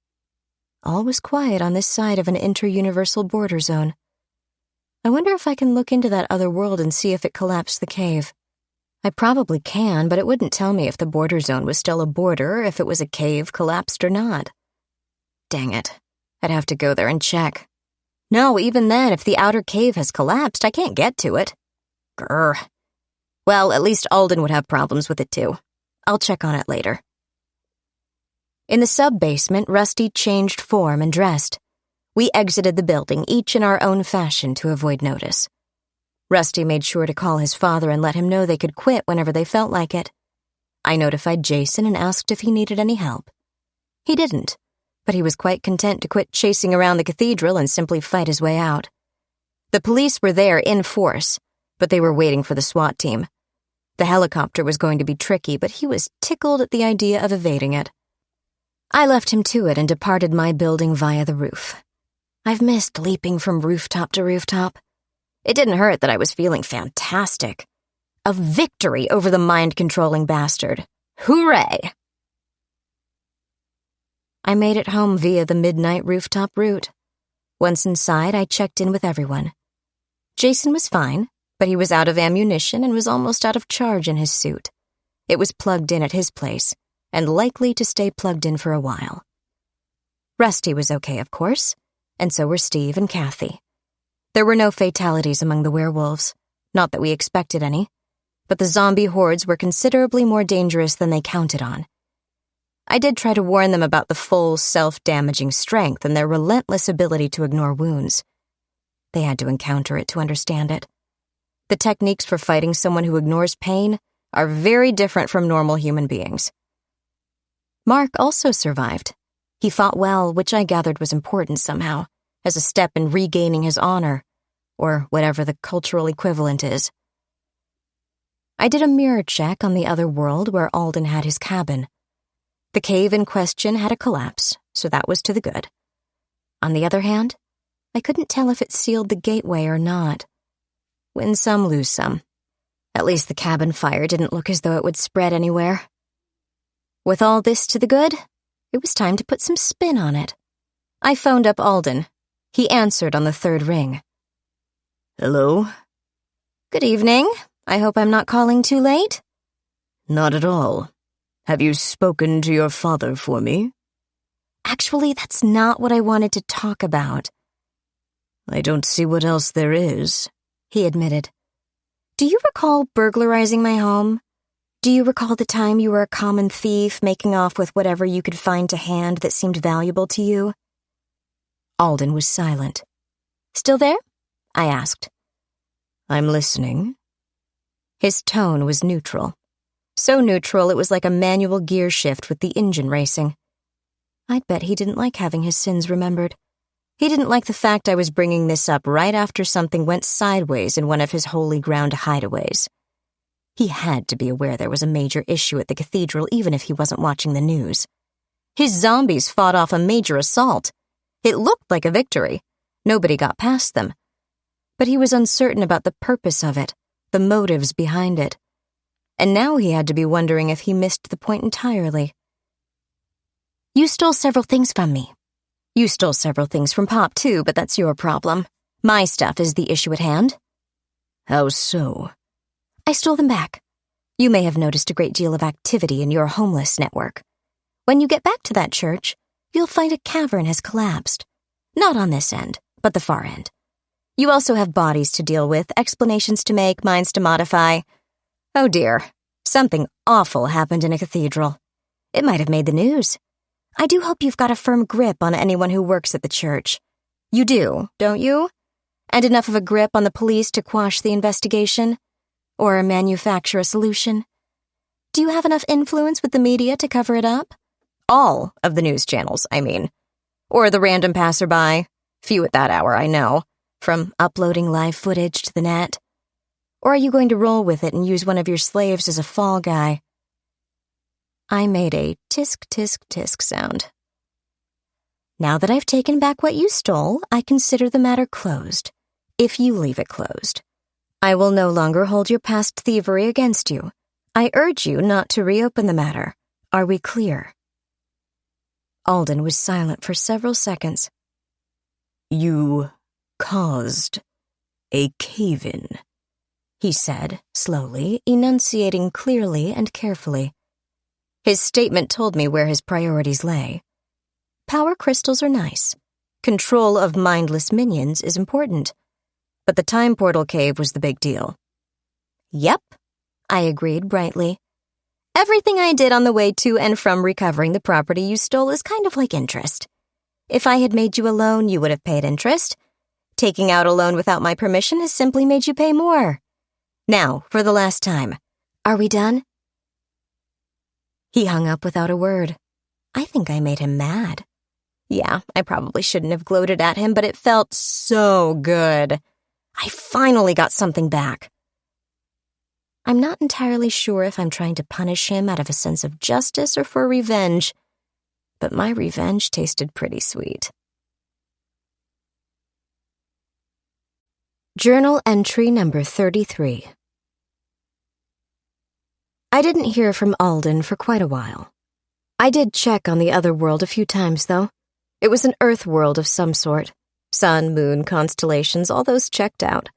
All was quiet on this side of an inter-universal border zone. I wonder if I can look into that other world and see if it collapsed the cave. I probably can, but it wouldn't tell me if the border zone was still a border or if it was a cave collapsed or not. Dang it. I'd have to go there and check. No, even then, if the outer cave has collapsed, I can't get to it. Grr. Well, at least Alden would have problems with it too. I'll check on it later. In the sub-basement, Rusty changed form and dressed. We exited the building, each in our own fashion, to avoid notice. Rusty made sure to call his father and let him know they could quit whenever they felt like it. I notified Jason and asked if he needed any help. He didn't, but he was quite content to quit chasing around the cathedral and simply fight his way out. The police were there in force, but they were waiting for the SWAT team. The helicopter was going to be tricky, but he was tickled at the idea of evading it. I left him to it and departed my building via the roof. I've missed leaping from rooftop to rooftop. It didn't hurt that I was feeling fantastic. A victory over the mind-controlling bastard. Hooray! I made it home via the midnight rooftop route. Once inside, I checked in with everyone. Jason was fine, but he was out of ammunition and was almost out of charge in his suit. It was plugged in at his place, and likely to stay plugged in for a while. Rusty was okay, of course, and so were Steve and Kathy. There were no fatalities among the werewolves, not that we expected any, but the zombie hordes were considerably more dangerous than they counted on. I did try to warn them about the full, self-damaging strength and their relentless ability to ignore wounds. They had to encounter it to understand it. The techniques for fighting someone who ignores pain are very different from normal human beings. Mark also survived. He fought well, which I gathered was important somehow, as a step in regaining his honor, or whatever the cultural equivalent is. I did a mirror check on the other world where Alden had his cabin. The cave in question had a collapse, so that was to the good. On the other hand, I couldn't tell if it sealed the gateway or not. Win some, lose some. At least the cabin fire didn't look as though it would spread anywhere. With all this to the good, it was time to put some spin on it. I phoned up Alden. He answered on the third ring. Hello? Good evening. I hope I'm not calling too late. Not at all. Have you spoken to your father for me? Actually, that's not what I wanted to talk about. I don't see what else there is, he admitted. Do you recall burglarizing my home? Do you recall the time you were a common thief making off with whatever you could find to hand that seemed valuable to you? Alden was silent. Still there? I asked. I'm listening. His tone was neutral. So neutral it was like a manual gear shift with the engine racing. I'd bet he didn't like having his sins remembered. He didn't like the fact I was bringing this up right after something went sideways in one of his holy ground hideaways. He had to be aware there was a major issue at the cathedral even if he wasn't watching the news. His zombies fought off a major assault. It looked like a victory. Nobody got past them. But he was uncertain about the purpose of it, the motives behind it. And now he had to be wondering if he missed the point entirely. You stole several things from me. You stole several things from Pop, too, but that's your problem. My stuff is the issue at hand. How so? I stole them back. You may have noticed a great deal of activity in your homeless network. When you get back to that church, you'll find a cavern has collapsed. Not on this end, but the far end. You also have bodies to deal with, explanations to make, minds to modify. Oh dear, something awful happened in a cathedral. It might have made the news. I do hope you've got a firm grip on anyone who works at the church. You do, don't you? And enough of a grip on the police to quash the investigation? Or manufacture a solution? Do you have enough influence with the media to cover it up? All of the news channels, I mean. Or the random passerby. Few at that hour, I know. From uploading live footage to the net. Or are you going to roll with it and use one of your slaves as a fall guy? I made a tisk, tisk, tisk sound. Now that I've taken back what you stole, I consider the matter closed. If you leave it closed. I will no longer hold your past thievery against you. I urge you not to reopen the matter. Are we clear? Alden was silent for several seconds. You caused a cave-in, he said, slowly, enunciating clearly and carefully. His statement told me where his priorities lay. Power crystals are nice. Control of mindless minions is important. But the time portal cave was the big deal. Yep, I agreed brightly. Everything I did on the way to and from recovering the property you stole is kind of like interest. If I had made you a loan, you would have paid interest. Taking out a loan without my permission has simply made you pay more. Now, for the last time. Are we done? He hung up without a word. I think I made him mad. Yeah, I probably shouldn't have gloated at him, but it felt so good. I finally got something back. I'm not entirely sure if I'm trying to punish him out of a sense of justice or for revenge, but my revenge tasted pretty sweet. Journal entry number 33. I didn't hear from Alden for quite a while. I did check on the other world a few times, though. It was an Earth world of some sort. Sun, moon, constellations, all those checked out.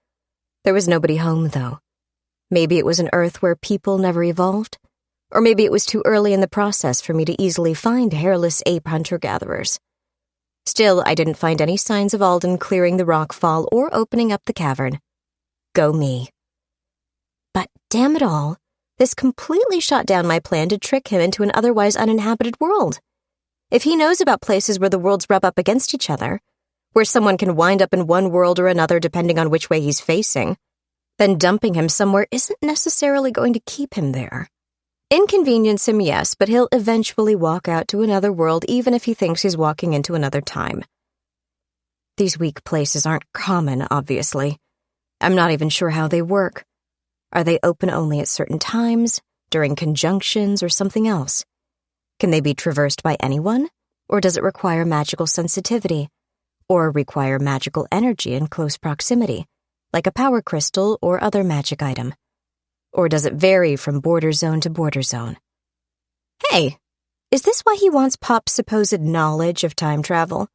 There was nobody home, though. Maybe it was an Earth where people never evolved. Or maybe it was too early in the process for me to easily find hairless ape hunter-gatherers. Still, I didn't find any signs of Alden clearing the rock fall or opening up the cavern. Go me. But damn it all, this completely shot down my plan to trick him into an otherwise uninhabited world. If he knows about places where the worlds rub up against each other, where someone can wind up in one world or another depending on which way he's facing, then dumping him somewhere isn't necessarily going to keep him there. Inconvenience him, yes, but he'll eventually walk out to another world even if he thinks he's walking into another time. These weak places aren't common, obviously. I'm not even sure how they work. Are they open only at certain times, during conjunctions, or something else? Can they be traversed by anyone, or does it require magical sensitivity, or require magical energy in close proximity, like a power crystal or other magic item? Or does it vary from border zone to border zone? Hey, is this why he wants Pop's supposed knowledge of time travel?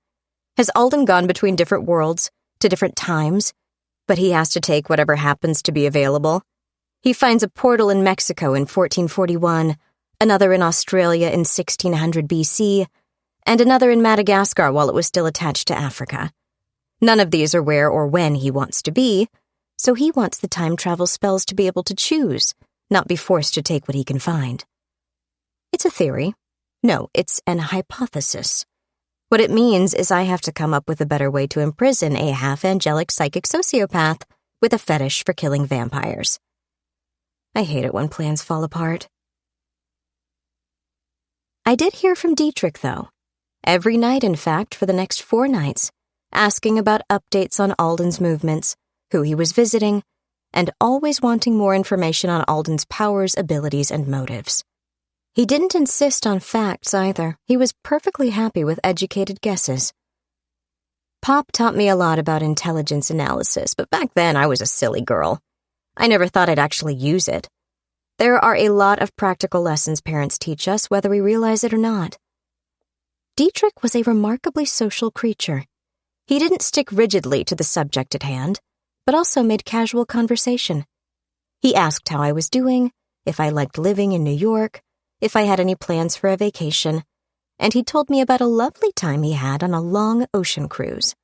Has Alden gone between different worlds, to different times, but he has to take whatever happens to be available? He finds a portal in Mexico in 1441, another in Australia in 1600 BC, and another in Madagascar while it was still attached to Africa. None of these are where or when he wants to be, so he wants the time travel spells to be able to choose, not be forced to take what he can find. It's a theory. No, it's an hypothesis. What it means is I have to come up with a better way to imprison a half-angelic psychic sociopath with a fetish for killing vampires. I hate it when plans fall apart. I did hear from Dietrich, though. Every night, in fact, for the next 4 nights, asking about updates on Alden's movements, who he was visiting, and always wanting more information on Alden's powers, abilities, and motives. He didn't insist on facts, either. He was perfectly happy with educated guesses. Pop taught me a lot about intelligence analysis, but back then I was a silly girl. I never thought I'd actually use it. There are a lot of practical lessons parents teach us, whether we realize it or not. Dietrich was a remarkably social creature. He didn't stick rigidly to the subject at hand, but also made casual conversation. He asked how I was doing, if I liked living in New York, if I had any plans for a vacation, and he told me about a lovely time he had on a long ocean cruise.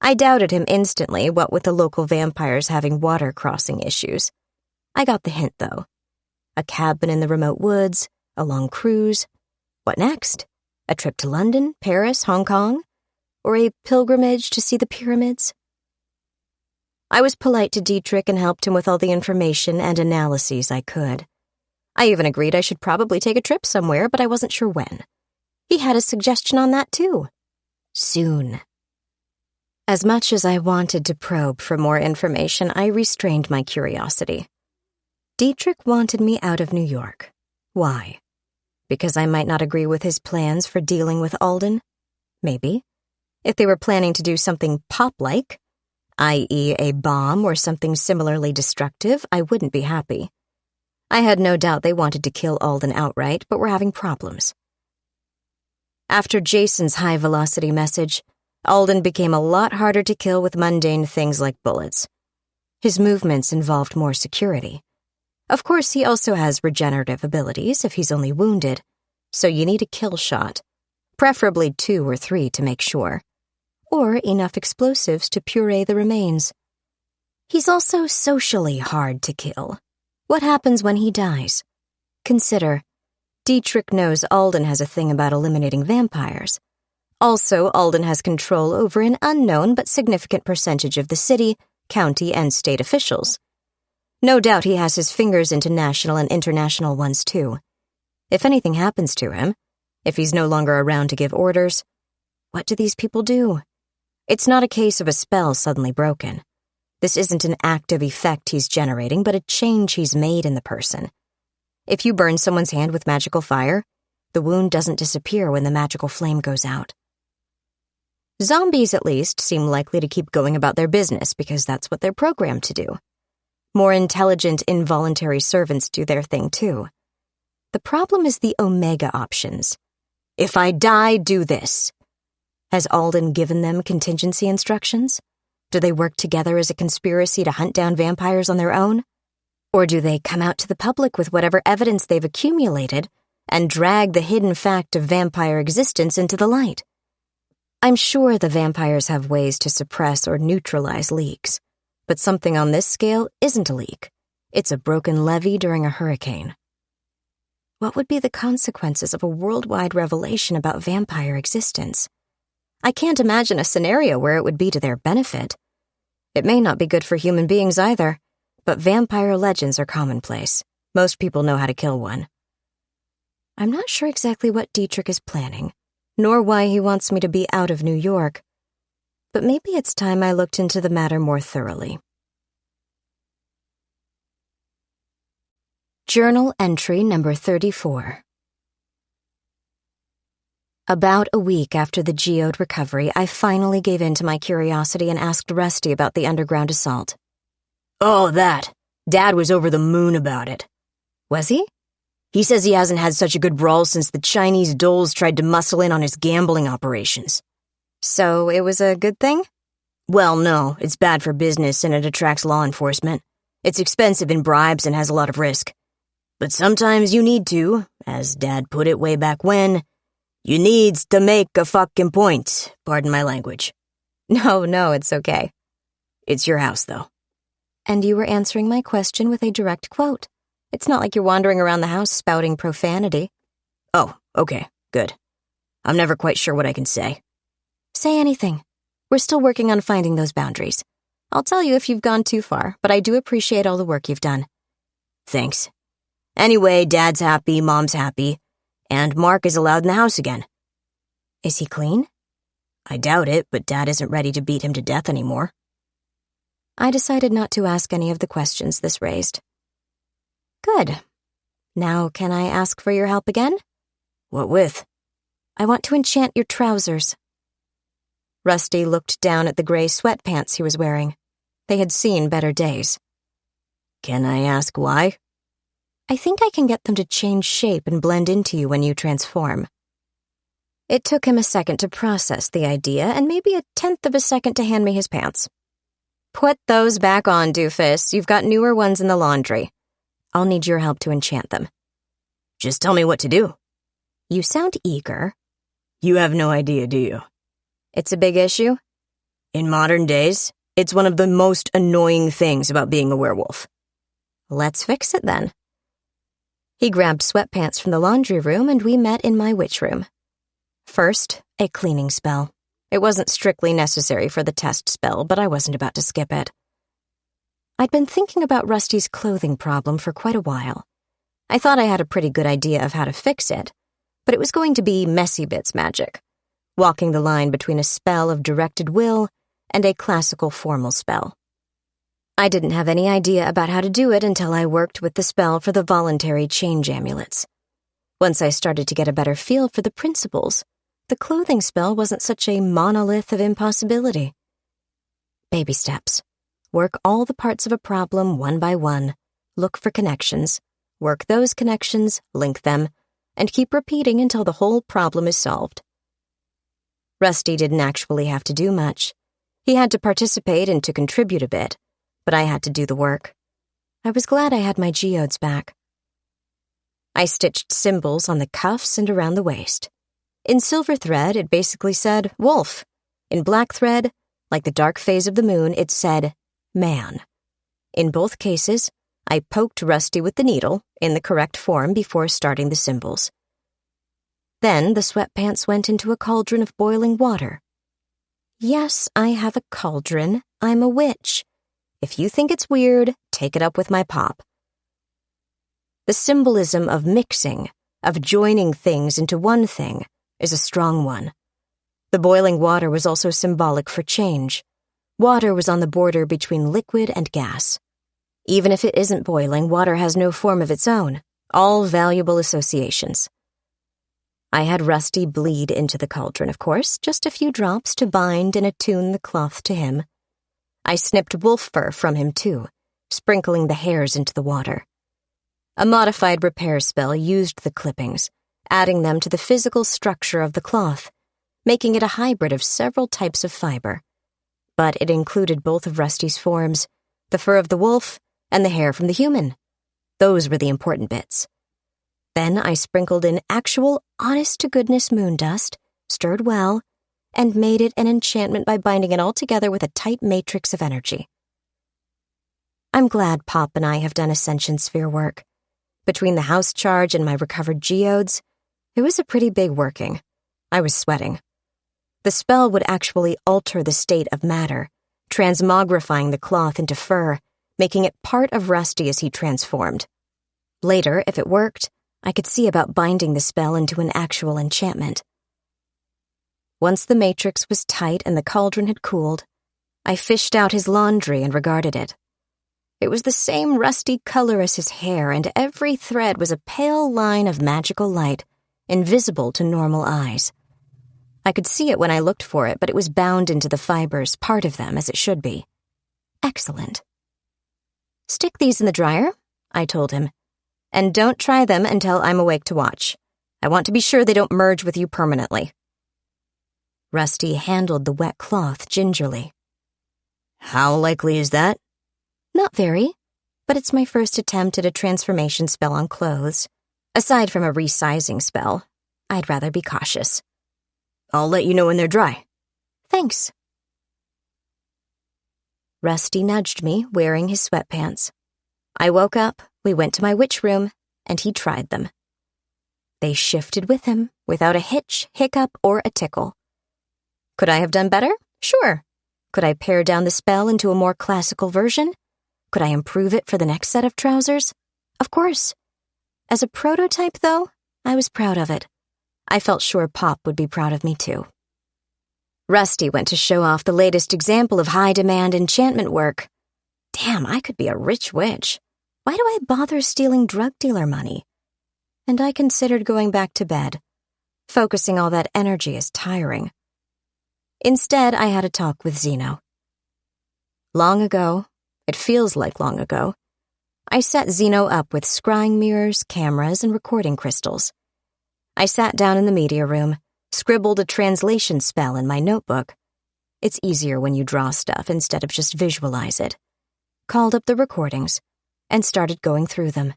I doubted him instantly, what with the local vampires having water crossing issues. I got the hint, though. A cabin in the remote woods, a long cruise. What next? A trip to London, Paris, Hong Kong? Or a pilgrimage to see the pyramids? I was polite to Dietrich and helped him with all the information and analyses I could. I even agreed I should probably take a trip somewhere, but I wasn't sure when. He had a suggestion on that, too. Soon. As much as I wanted to probe for more information, I restrained my curiosity. Dietrich wanted me out of New York. Why? Because I might not agree with his plans for dealing with Alden? Maybe. If they were planning to do something Pop-like, i.e. a bomb or something similarly destructive, I wouldn't be happy. I had no doubt they wanted to kill Alden outright, but were having problems. After Jason's high-velocity message, Alden became a lot harder to kill with mundane things like bullets. His movements involved more security. Of course, he also has regenerative abilities if he's only wounded, so you need a kill shot, preferably 2 or 3 to make sure, or enough explosives to puree the remains. He's also socially hard to kill. What happens when he dies? Consider, Dietrich knows Alden has a thing about eliminating vampires. Also, Alden has control over an unknown but significant percentage of the city, county, and state officials. No doubt he has his fingers into national and international ones, too. If anything happens to him, if he's no longer around to give orders, what do these people do? It's not a case of a spell suddenly broken. This isn't an active effect he's generating, but a change he's made in the person. If you burn someone's hand with magical fire, the wound doesn't disappear when the magical flame goes out. Zombies, at least, seem likely to keep going about their business because that's what they're programmed to do. More intelligent, involuntary servants do their thing, too. The problem is the Omega options. If I die, do this. Has Alden given them contingency instructions? Do they work together as a conspiracy to hunt down vampires on their own? Or do they come out to the public with whatever evidence they've accumulated and drag the hidden fact of vampire existence into the light? I'm sure the vampires have ways to suppress or neutralize leaks, but something on this scale isn't a leak. It's a broken levee during a hurricane. What would be the consequences of a worldwide revelation about vampire existence? I can't imagine a scenario where it would be to their benefit. It may not be good for human beings either, but vampire legends are commonplace. Most people know how to kill one. I'm not sure exactly what Dietrich is planning, nor why he wants me to be out of New York, but maybe it's time I looked into the matter more thoroughly. Journal entry number 34. About a week after the geode recovery, I finally gave in to my curiosity and asked Rusty about the underground assault. Oh, that. Dad was over the moon about it. Was he? He says he hasn't had such a good brawl since the Chinese dolls tried to muscle in on his gambling operations. So it was a good thing? Well, no, it's bad for business and it attracts law enforcement. It's expensive in bribes and has a lot of risk. But sometimes you need to, as Dad put it way back when, you needs to make a fucking point, pardon my language. No, it's okay. It's your house, though. And you were answering my question with a direct quote. It's not like you're wandering around the house spouting profanity. Oh, okay, good. I'm never quite sure what I can say. Say anything. We're still working on finding those boundaries. I'll tell you if you've gone too far, but I do appreciate all the work you've done. Thanks. Anyway, Dad's happy, Mom's happy, and Mark is allowed in the house again. Is he clean? I doubt it, but Dad isn't ready to beat him to death anymore. I decided not to ask any of the questions this raised. Good. Now, can I ask for your help again? What with? I want to enchant your trousers. Rusty looked down at the gray sweatpants he was wearing. They had seen better days. Can I ask why? I think I can get them to change shape and blend into you when you transform. It took him a second to process the idea and maybe a tenth of a second to hand me his pants. Put those back on, doofus. You've got newer ones in the laundry. I'll need your help to enchant them. Just tell me what to do. You sound eager. You have no idea, do you? It's a big issue? In modern days, it's one of the most annoying things about being a werewolf. Let's fix it then. He grabbed sweatpants from the laundry room and we met in my witch room. First, a cleaning spell. It wasn't strictly necessary for the test spell, but I wasn't about to skip it. I'd been thinking about Rusty's clothing problem for quite a while. I thought I had a pretty good idea of how to fix it, but it was going to be messy bits magic, walking the line between a spell of directed will and a classical formal spell. I didn't have any idea about how to do it until I worked with the spell for the voluntary change amulets. Once I started to get a better feel for the principles, the clothing spell wasn't such a monolith of impossibility. Baby steps. Work all the parts of a problem one by one, look for connections, work those connections, link them, and keep repeating until the whole problem is solved. Rusty didn't actually have to do much. He had to participate and to contribute a bit, but I had to do the work. I was glad I had my geodes back. I stitched symbols on the cuffs and around the waist. In silver thread, it basically said, wolf. In black thread, like the dark phase of the moon, it said, man. In both cases, I poked Rusty with the needle, in the correct form, before starting the symbols. Then the sweatpants went into a cauldron of boiling water. Yes, I have a cauldron. I'm a witch. If you think it's weird, take it up with my pop. The symbolism of mixing, of joining things into one thing, is a strong one. The boiling water was also symbolic for change. Water was on the border between liquid and gas. Even if it isn't boiling, water has no form of its own, all valuable associations. I had Rusty bleed into the cauldron, of course, just a few drops to bind and attune the cloth to him. I snipped wolf fur from him, too, sprinkling the hairs into the water. A modified repair spell used the clippings, adding them to the physical structure of the cloth, making it a hybrid of several types of fiber. But it included both of Rusty's forms, the fur of the wolf and the hair from the human. Those were the important bits. Then I sprinkled in actual, honest-to-goodness moon dust, stirred well, and made it an enchantment by binding it all together with a tight matrix of energy. I'm glad Pop and I have done Ascension Sphere work. Between the house charge and my recovered geodes, it was a pretty big working. I was sweating. The spell would actually alter the state of matter, transmogrifying the cloth into fur, making it part of Rusty as he transformed. Later, if it worked, I could see about binding the spell into an actual enchantment. Once the matrix was tight and the cauldron had cooled, I fished out his laundry and regarded it. It was the same rusty color as his hair, and every thread was a pale line of magical light, invisible to normal eyes. I could see it when I looked for it, but it was bound into the fibers, part of them, as it should be. Excellent. Stick these in the dryer, I told him, and don't try them until I'm awake to watch. I want to be sure they don't merge with you permanently. Rusty handled the wet cloth gingerly. How likely is that? Not very, but it's my first attempt at a transformation spell on clothes. Aside from a resizing spell, I'd rather be cautious. I'll let you know when they're dry. Thanks. Rusty nudged me, wearing his sweatpants. I woke up, we went to my witch room, and he tried them. They shifted with him, without a hitch, hiccup, or a tickle. Could I have done better? Sure. Could I pare down the spell into a more classical version? Could I improve it for the next set of trousers? Of course. As a prototype, though, I was proud of it. I felt sure Pop would be proud of me, too. Rusty went to show off the latest example of high-demand enchantment work. Damn, I could be a rich witch. Why do I bother stealing drug dealer money? And I considered going back to bed. Focusing all that energy is tiring. Instead, I had a talk with Zeno. Long ago, it feels like long ago, I set Zeno up with scrying mirrors, cameras, and recording crystals. I sat down in the media room, scribbled a translation spell in my notebook. It's easier when you draw stuff instead of just visualize it. Called up the recordings, and started going through them.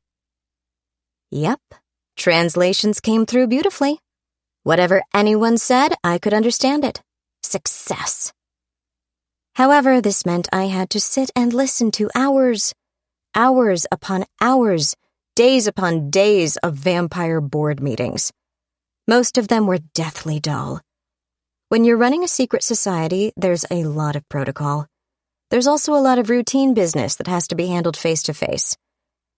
Yep, translations came through beautifully. Whatever anyone said, I could understand it. Success. However, this meant I had to sit and listen to hours upon hours, days upon days of vampire board meetings. Most of them were deathly dull. When you're running a secret society, there's a lot of protocol. There's also a lot of routine business that has to be handled face-to-face.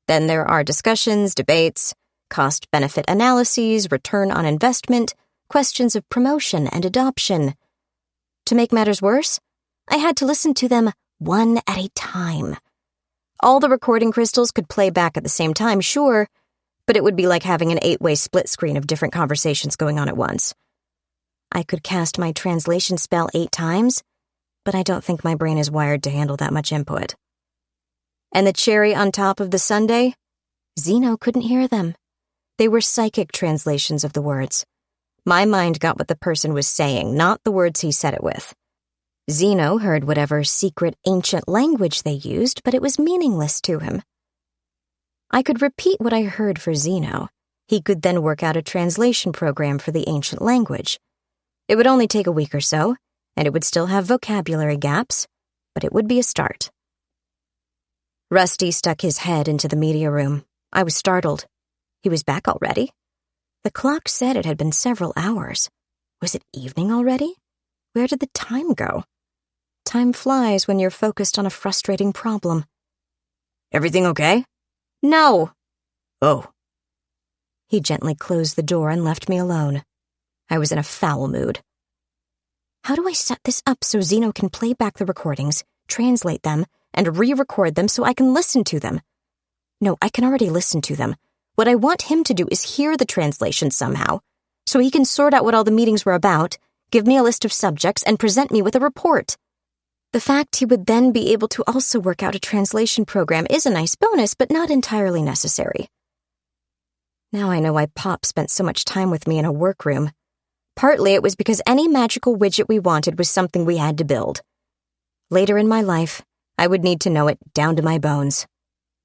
Then there are discussions, debates, cost-benefit analyses, return on investment, questions of promotion and adoption. To make matters worse, I had to listen to them one at a time. All the recording crystals could play back at the same time, sure, but it would be like having an 8-way split screen of different conversations going on at once. I could cast my translation spell 8 times, but I don't think my brain is wired to handle that much input. And the cherry on top of the sundae? Zeno couldn't hear them. They were psychic translations of the words. My mind got what the person was saying, not the words he said it with. Zeno heard whatever secret ancient language they used, but it was meaningless to him. I could repeat what I heard for Zeno. He could then work out a translation program for the ancient language. It would only take a week or so, and it would still have vocabulary gaps, but it would be a start. Rusty stuck his head into the media room. I was startled. He was back already? The clock said it had been several hours. Was it evening already? Where did the time go? Time flies when you're focused on a frustrating problem. Everything okay? No. Oh. He gently closed the door and left me alone. I was in a foul mood. How do I set this up so Zeno can play back the recordings, translate them, and re-record them so I can listen to them? No, I can already listen to them. What I want him to do is hear the translation somehow, so he can sort out what all the meetings were about, give me a list of subjects, and present me with a report. The fact he would then be able to also work out a translation program is a nice bonus, but not entirely necessary. Now I know why Pop spent so much time with me in a workroom. Partly it was because any magical widget we wanted was something we had to build. Later in my life, I would need to know it down to my bones.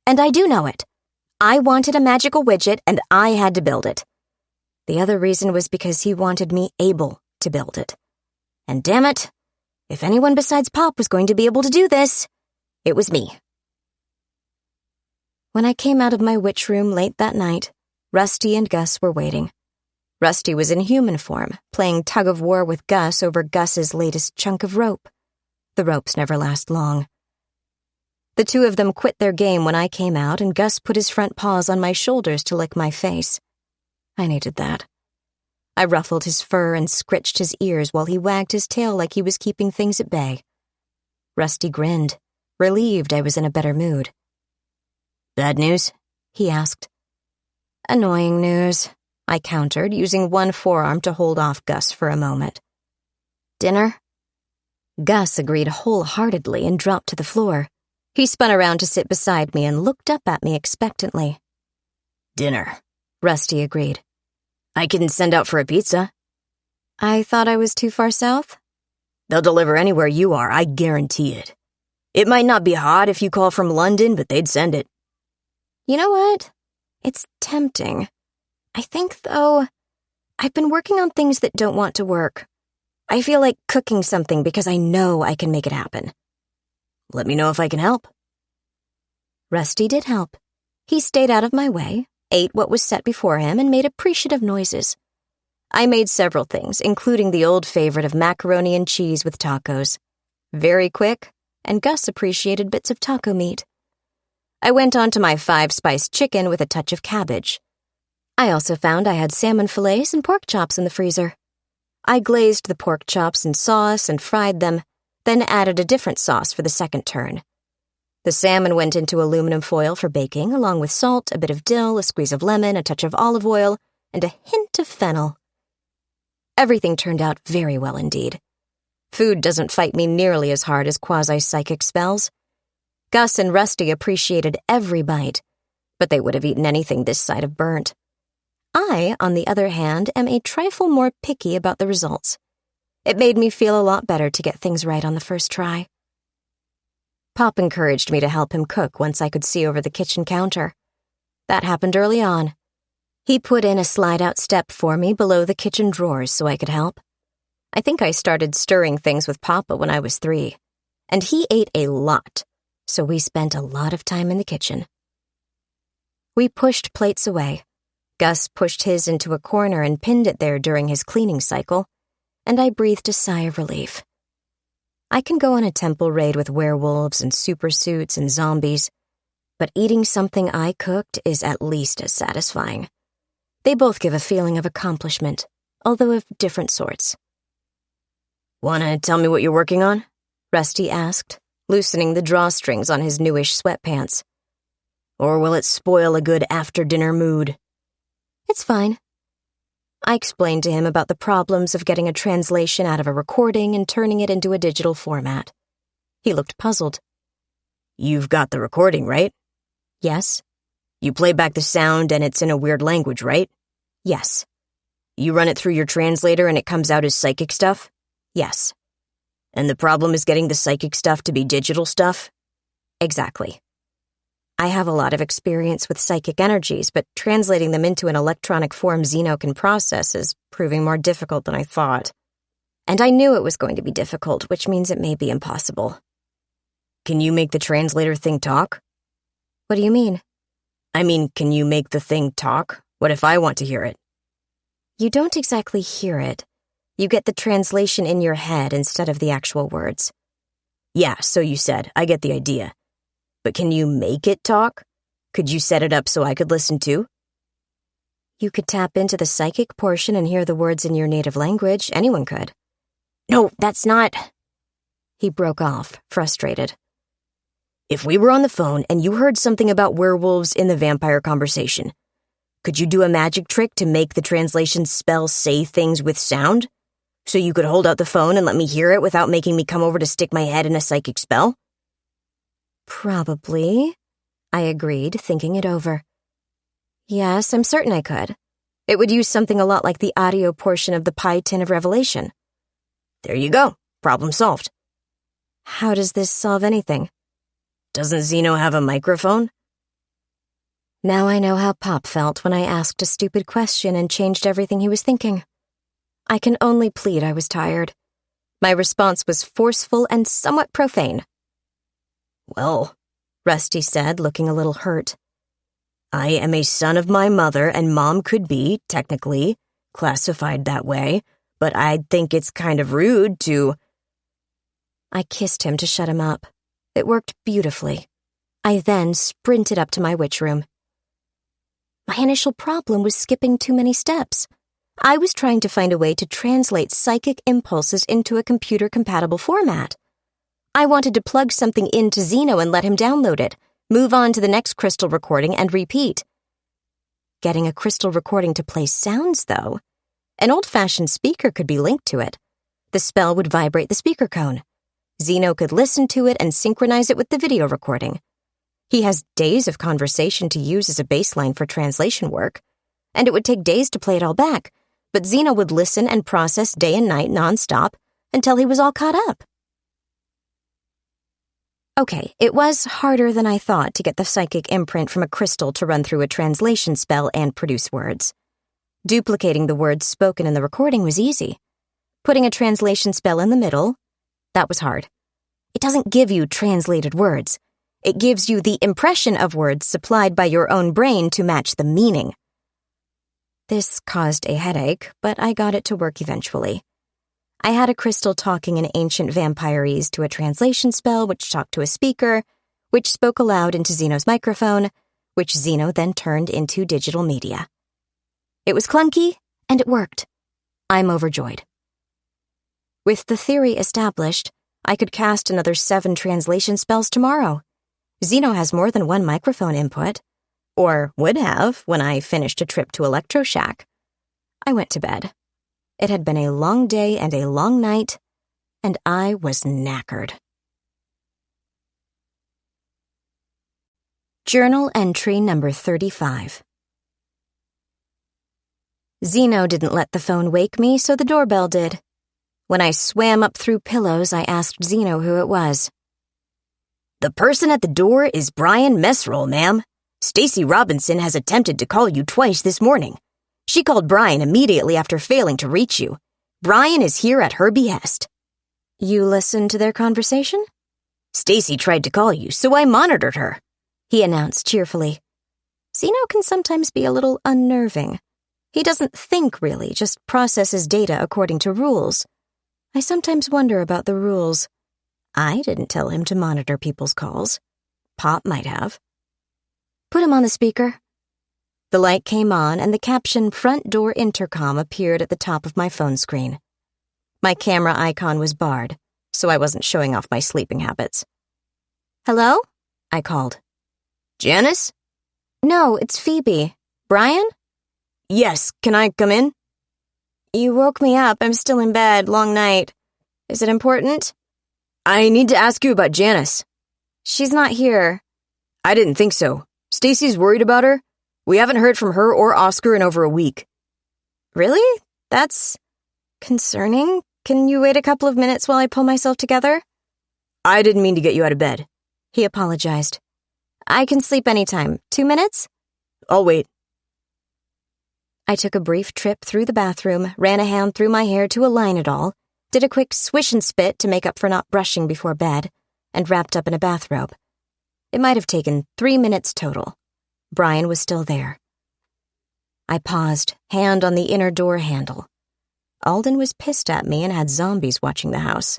And I do know it. I wanted a magical widget, and I had to build it. The other reason was because he wanted me able to build it. And damn it, if anyone besides Pop was going to be able to do this, it was me. When I came out of my witch room late that night, Rusty and Gus were waiting. Rusty was in human form, playing tug-of-war with Gus over Gus's latest chunk of rope. The ropes never last long. The two of them quit their game when I came out, and Gus put his front paws on my shoulders to lick my face. I needed that. I ruffled his fur and scritched his ears while he wagged his tail like he was keeping things at bay. Rusty grinned, relieved I was in a better mood. Bad news? He asked. Annoying news, I countered, using one forearm to hold off Gus for a moment. Dinner? Gus agreed wholeheartedly and dropped to the floor. He spun around to sit beside me and looked up at me expectantly. Dinner, Rusty agreed. I can send out for a pizza. I thought I was too far south? They'll deliver anywhere you are, I guarantee it. It might not be hot if you call from London, but they'd send it. You know what? It's tempting. I think, though, I've been working on things that don't want to work. I feel like cooking something because I know I can make it happen. Let me know if I can help. Rusty did help. He stayed out of my way, ate what was set before him, and made appreciative noises. I made several things, including the old favorite of macaroni and cheese with tacos. Very quick, and Gus appreciated bits of taco meat. I went on to my 5-spice chicken with a touch of cabbage. I also found I had salmon fillets and pork chops in the freezer. I glazed the pork chops in sauce and fried them, then added a different sauce for the second turn. The salmon went into aluminum foil for baking, along with salt, a bit of dill, a squeeze of lemon, a touch of olive oil, and a hint of fennel. Everything turned out very well indeed. Food doesn't fight me nearly as hard as quasi-psychic spells. Gus and Rusty appreciated every bite, but they would have eaten anything this side of burnt. I, on the other hand, am a trifle more picky about the results. It made me feel a lot better to get things right on the first try. Pop encouraged me to help him cook once I could see over the kitchen counter. That happened early on. He put in a slide-out step for me below the kitchen drawers so I could help. I think I started stirring things with Papa when I was 3, and he ate a lot, so we spent a lot of time in the kitchen. We pushed plates away. Gus pushed his into a corner and pinned it there during his cleaning cycle, and I breathed a sigh of relief. I can go on a temple raid with werewolves and supersuits and zombies, but eating something I cooked is at least as satisfying. They both give a feeling of accomplishment, although of different sorts. "Wanna tell me what you're working on?" Rusty asked, loosening the drawstrings on his newish sweatpants. "Or will it spoil a good after-dinner mood?" It's fine. I explained to him about the problems of getting a translation out of a recording and turning it into a digital format. He looked puzzled. "You've got the recording, right?" Yes. "You play back the sound and it's in a weird language, right?" Yes. "You run it through your translator and it comes out as psychic stuff?" Yes. "And the problem is getting the psychic stuff to be digital stuff?" Exactly. I have a lot of experience with psychic energies, but translating them into an electronic form Zeno can process is proving more difficult than I thought. And I knew it was going to be difficult, which means it may be impossible. "Can you make the translator thing talk?" What do you mean? I mean, can you make the thing talk? What if I want to hear it? You don't exactly hear it. You get the translation in your head instead of the actual words. Yeah, so you said. I get the idea. But can you make it talk? Could you set it up so I could listen too? You could tap into the psychic portion and hear the words in your native language. Anyone could. No, that's not... He broke off, frustrated. If we were on the phone and you heard something about werewolves in the vampire conversation, could you do a magic trick to make the translation spell say things with sound? So you could hold out the phone and let me hear it without making me come over to stick my head in a psychic spell? Probably, I agreed, thinking it over. Yes, I'm certain I could. It would use something a lot like the audio portion of the pie tin of Revelation. There you go. Problem solved. How does this solve anything? Doesn't Zeno have a microphone? Now I know how Pop felt when I asked a stupid question and changed everything he was thinking. I can only plead I was tired. My response was forceful and somewhat profane. Well, Rusty said, looking a little hurt. I am a son of my mother, and Mom could be, technically, classified that way, but I think it's kind of rude to... I kissed him to shut him up. It worked beautifully. I then sprinted up to my witch room. My initial problem was skipping too many steps. I was trying to find a way to translate psychic impulses into a computer-compatible format. I wanted to plug something into Zeno and let him download it, move on to the next crystal recording, and repeat. Getting a crystal recording to play sounds, though. An old-fashioned speaker could be linked to it. The spell would vibrate the speaker cone. Zeno could listen to it and synchronize it with the video recording. He has days of conversation to use as a baseline for translation work, and it would take days to play it all back, but Zeno would listen and process day and night nonstop until he was all caught up. Okay, it was harder than I thought to get the psychic imprint from a crystal to run through a translation spell and produce words. Duplicating the words spoken in the recording was easy. Putting a translation spell in the middle, that was hard. It doesn't give you translated words. It gives you the impression of words supplied by your own brain to match the meaning. This caused a headache, but I got it to work eventually. I had a crystal talking in ancient vampirese to a translation spell which talked to a speaker, which spoke aloud into Zeno's microphone, which Zeno then turned into digital media. It was clunky, and it worked. I'm overjoyed. With the theory established, I could cast another 7 translation spells tomorrow. Zeno has more than one microphone input, or would have when I finished a trip to Electroshack. I went to bed. It had been a long day and a long night, and I was knackered. Journal entry number 35. Zeno didn't let the phone wake me, so the doorbell did. When I swam up through pillows, I asked Zeno who it was. The person at the door is Brian Messroll, ma'am. Stacy Robinson has attempted to call you twice this morning. She called Brian immediately after failing to reach you. Brian is here at her behest. You listened to their conversation? Stacy tried to call you, so I monitored her, he announced cheerfully. Zeno can sometimes be a little unnerving. He doesn't think really, just processes data according to rules. I sometimes wonder about the rules. I didn't tell him to monitor people's calls. Pop might have. Put him on the speaker. The light came on and the caption "Front Door Intercom" appeared at the top of my phone screen. My camera icon was barred, so I wasn't showing off my sleeping habits. Hello? I called. Janice? No, it's Phoebe. Brian? Yes, can I come in? You woke me up. I'm still in bed. Long night. Is it important? I need to ask you about Janice. She's not here. I didn't think so. Stacy's worried about her. We haven't heard from her or Oscar in over a week. Really? That's concerning. Can you wait a couple of minutes while I pull myself together? I didn't mean to get you out of bed. He apologized. I can sleep anytime. 2 minutes? I'll wait. I took a brief trip through the bathroom, ran a hand through my hair to align it all, did a quick swish and spit to make up for not brushing before bed, and wrapped up in a bathrobe. It might have taken 3 minutes total. Brian was still there. I paused, hand on the inner door handle. Alden was pissed at me and had zombies watching the house.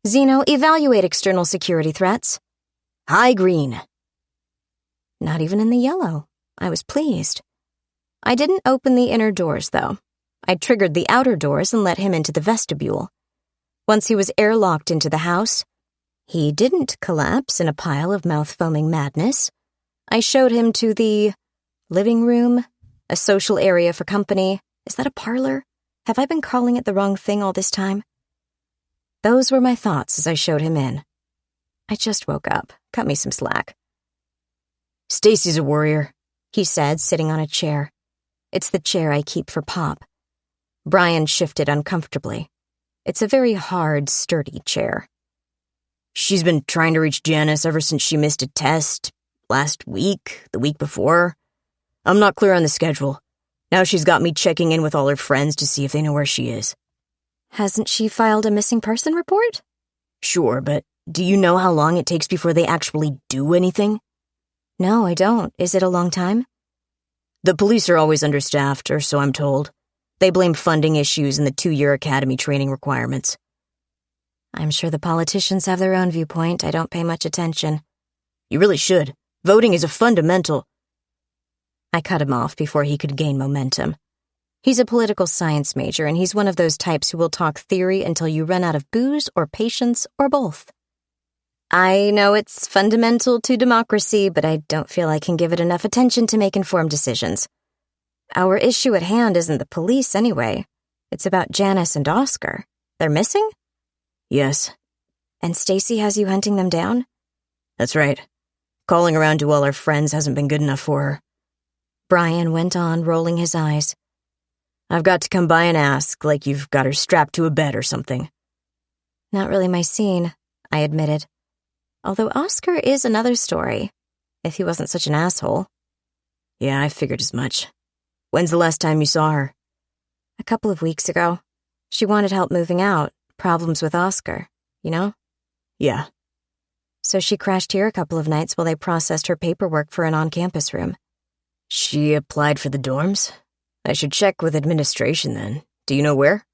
Zeno, evaluate external security threats. High green. Not even in the yellow. I was pleased. I didn't open the inner doors, though. I triggered the outer doors and let him into the vestibule. Once he was airlocked into the house, he didn't collapse in a pile of mouth-foaming madness. I showed him to the living room, a social area for company. Is that a parlor? Have I been calling it the wrong thing all this time? Those were my thoughts as I showed him in. I just woke up. Cut me some slack. Stacy's a warrior, he said, sitting on a chair. It's the chair I keep for Pop. Brian shifted uncomfortably. It's a very hard, sturdy chair. She's been trying to reach Janice ever since she missed a test. Last week, the week before. I'm not clear on the schedule. Now she's got me checking in with all her friends to see if they know where she is. Hasn't she filed a missing person report? Sure, but do you know how long it takes before they actually do anything? No, I don't. Is it a long time? The police are always understaffed, or so I'm told. They blame funding issues and the 2-year academy training requirements. I'm sure the politicians have their own viewpoint. I don't pay much attention. You really should. Voting is a fundamental. I cut him off before he could gain momentum. He's a political science major, and he's one of those types who will talk theory until you run out of booze or patience or both. I know it's fundamental to democracy, but I don't feel I can give it enough attention to make informed decisions. Our issue at hand isn't the police anyway. It's about Janice and Oscar. They're missing? Yes. And Stacy has you hunting them down? That's right. Calling around to all our friends hasn't been good enough for her. Brian went on, rolling his eyes. I've got to come by and ask, like you've got her strapped to a bed or something. Not really my scene, I admitted. Although Oscar is another story, if he wasn't such an asshole. Yeah, I figured as much. When's the last time you saw her? A couple of weeks ago. She wanted help moving out, problems with Oscar, you know? Yeah. So she crashed here a couple of nights while they processed her paperwork for an on-campus room. She applied for the dorms? I should check with administration then. Do you know where?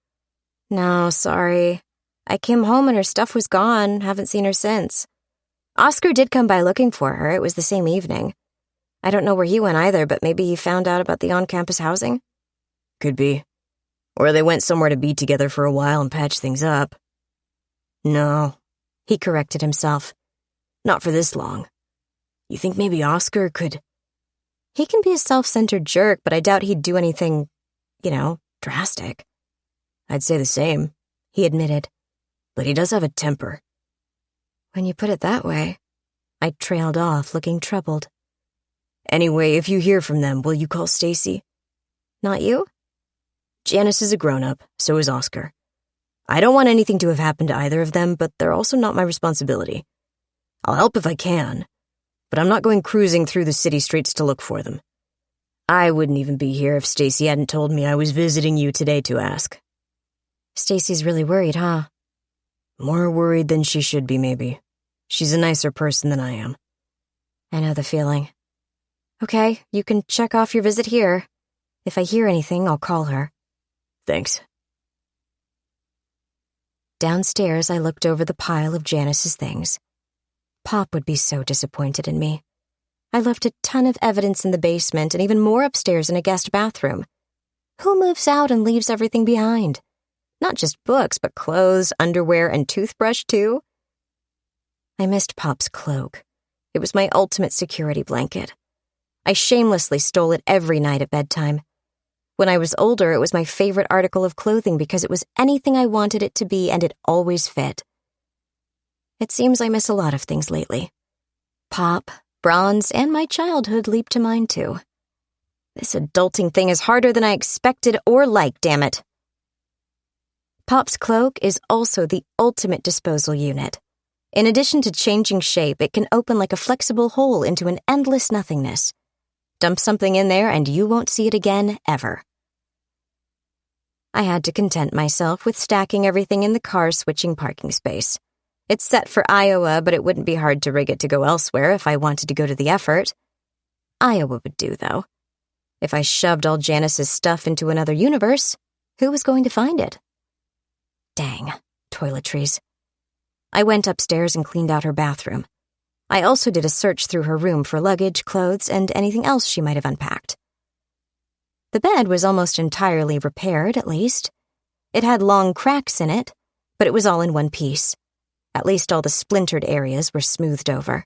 No, sorry. I came home and her stuff was gone. Haven't seen her since. Oscar did come by looking for her. It was the same evening. I don't know where he went either, but maybe he found out about the on-campus housing? Could be. Or they went somewhere to be together for a while and patch things up. No, he corrected himself. Not for this long. You think maybe Oscar could... He can be a self-centered jerk, but I doubt he'd do anything, drastic. I'd say the same, he admitted. But he does have a temper. When you put it that way, I trailed off, looking troubled. Anyway, if you hear from them, will you call Stacy? Not you? Janice is a grown-up, so is Oscar. I don't want anything to have happened to either of them, but they're also not my responsibility. I'll help if I can, but I'm not going cruising through the city streets to look for them. I wouldn't even be here if Stacy hadn't told me I was visiting you today to ask. Stacy's really worried, huh? More worried than she should be, maybe. She's a nicer person than I am. I know the feeling. Okay, you can check off your visit here. If I hear anything, I'll call her. Thanks. Downstairs, I looked over the pile of Janice's things. Pop would be so disappointed in me. I left a ton of evidence in the basement and even more upstairs in a guest bathroom. Who moves out and leaves everything behind? Not just books, but clothes, underwear, and toothbrush, too. I missed Pop's cloak. It was my ultimate security blanket. I shamelessly stole it every night at bedtime. When I was older, it was my favorite article of clothing because it was anything I wanted it to be and it always fit. It seems I miss a lot of things lately. Pop, Bronze, and my childhood leap to mind, too. This adulting thing is harder than I expected or liked, damn it. Pop's cloak is also the ultimate disposal unit. In addition to changing shape, it can open like a flexible hole into an endless nothingness. Dump something in there and you won't see it again, ever. I had to content myself with stacking everything in the car switching parking space. It's set for Iowa, but it wouldn't be hard to rig it to go elsewhere if I wanted to go to the effort. Iowa would do, though. If I shoved all Janice's stuff into another universe, who was going to find it? Dang, toiletries. I went upstairs and cleaned out her bathroom. I also did a search through her room for luggage, clothes, and anything else she might have unpacked. The bed was almost entirely repaired, at least. It had long cracks in it, but it was all in one piece. At least all the splintered areas were smoothed over.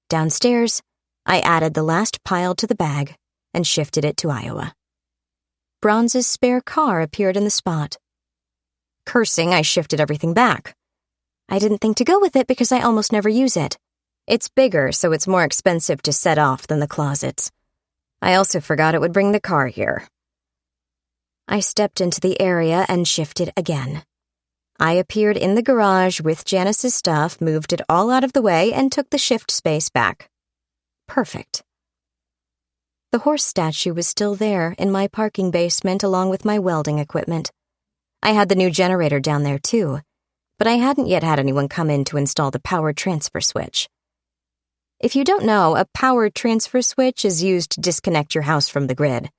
Downstairs, I added the last pile to the bag and shifted it to Iowa. Bronze's spare car appeared in the spot. Cursing, I shifted everything back. I didn't think to go with it because I almost never use it. It's bigger, so it's more expensive to set off than the closets. I also forgot it would bring the car here. I stepped into the area and shifted again. I appeared in the garage with Janice's stuff, moved it all out of the way, and took the shift space back. Perfect. The horse statue was still there in my parking basement along with my welding equipment. I had the new generator down there too, but I hadn't yet had anyone come in to install the power transfer switch. If you don't know, a power transfer switch is used to disconnect your house from the grid.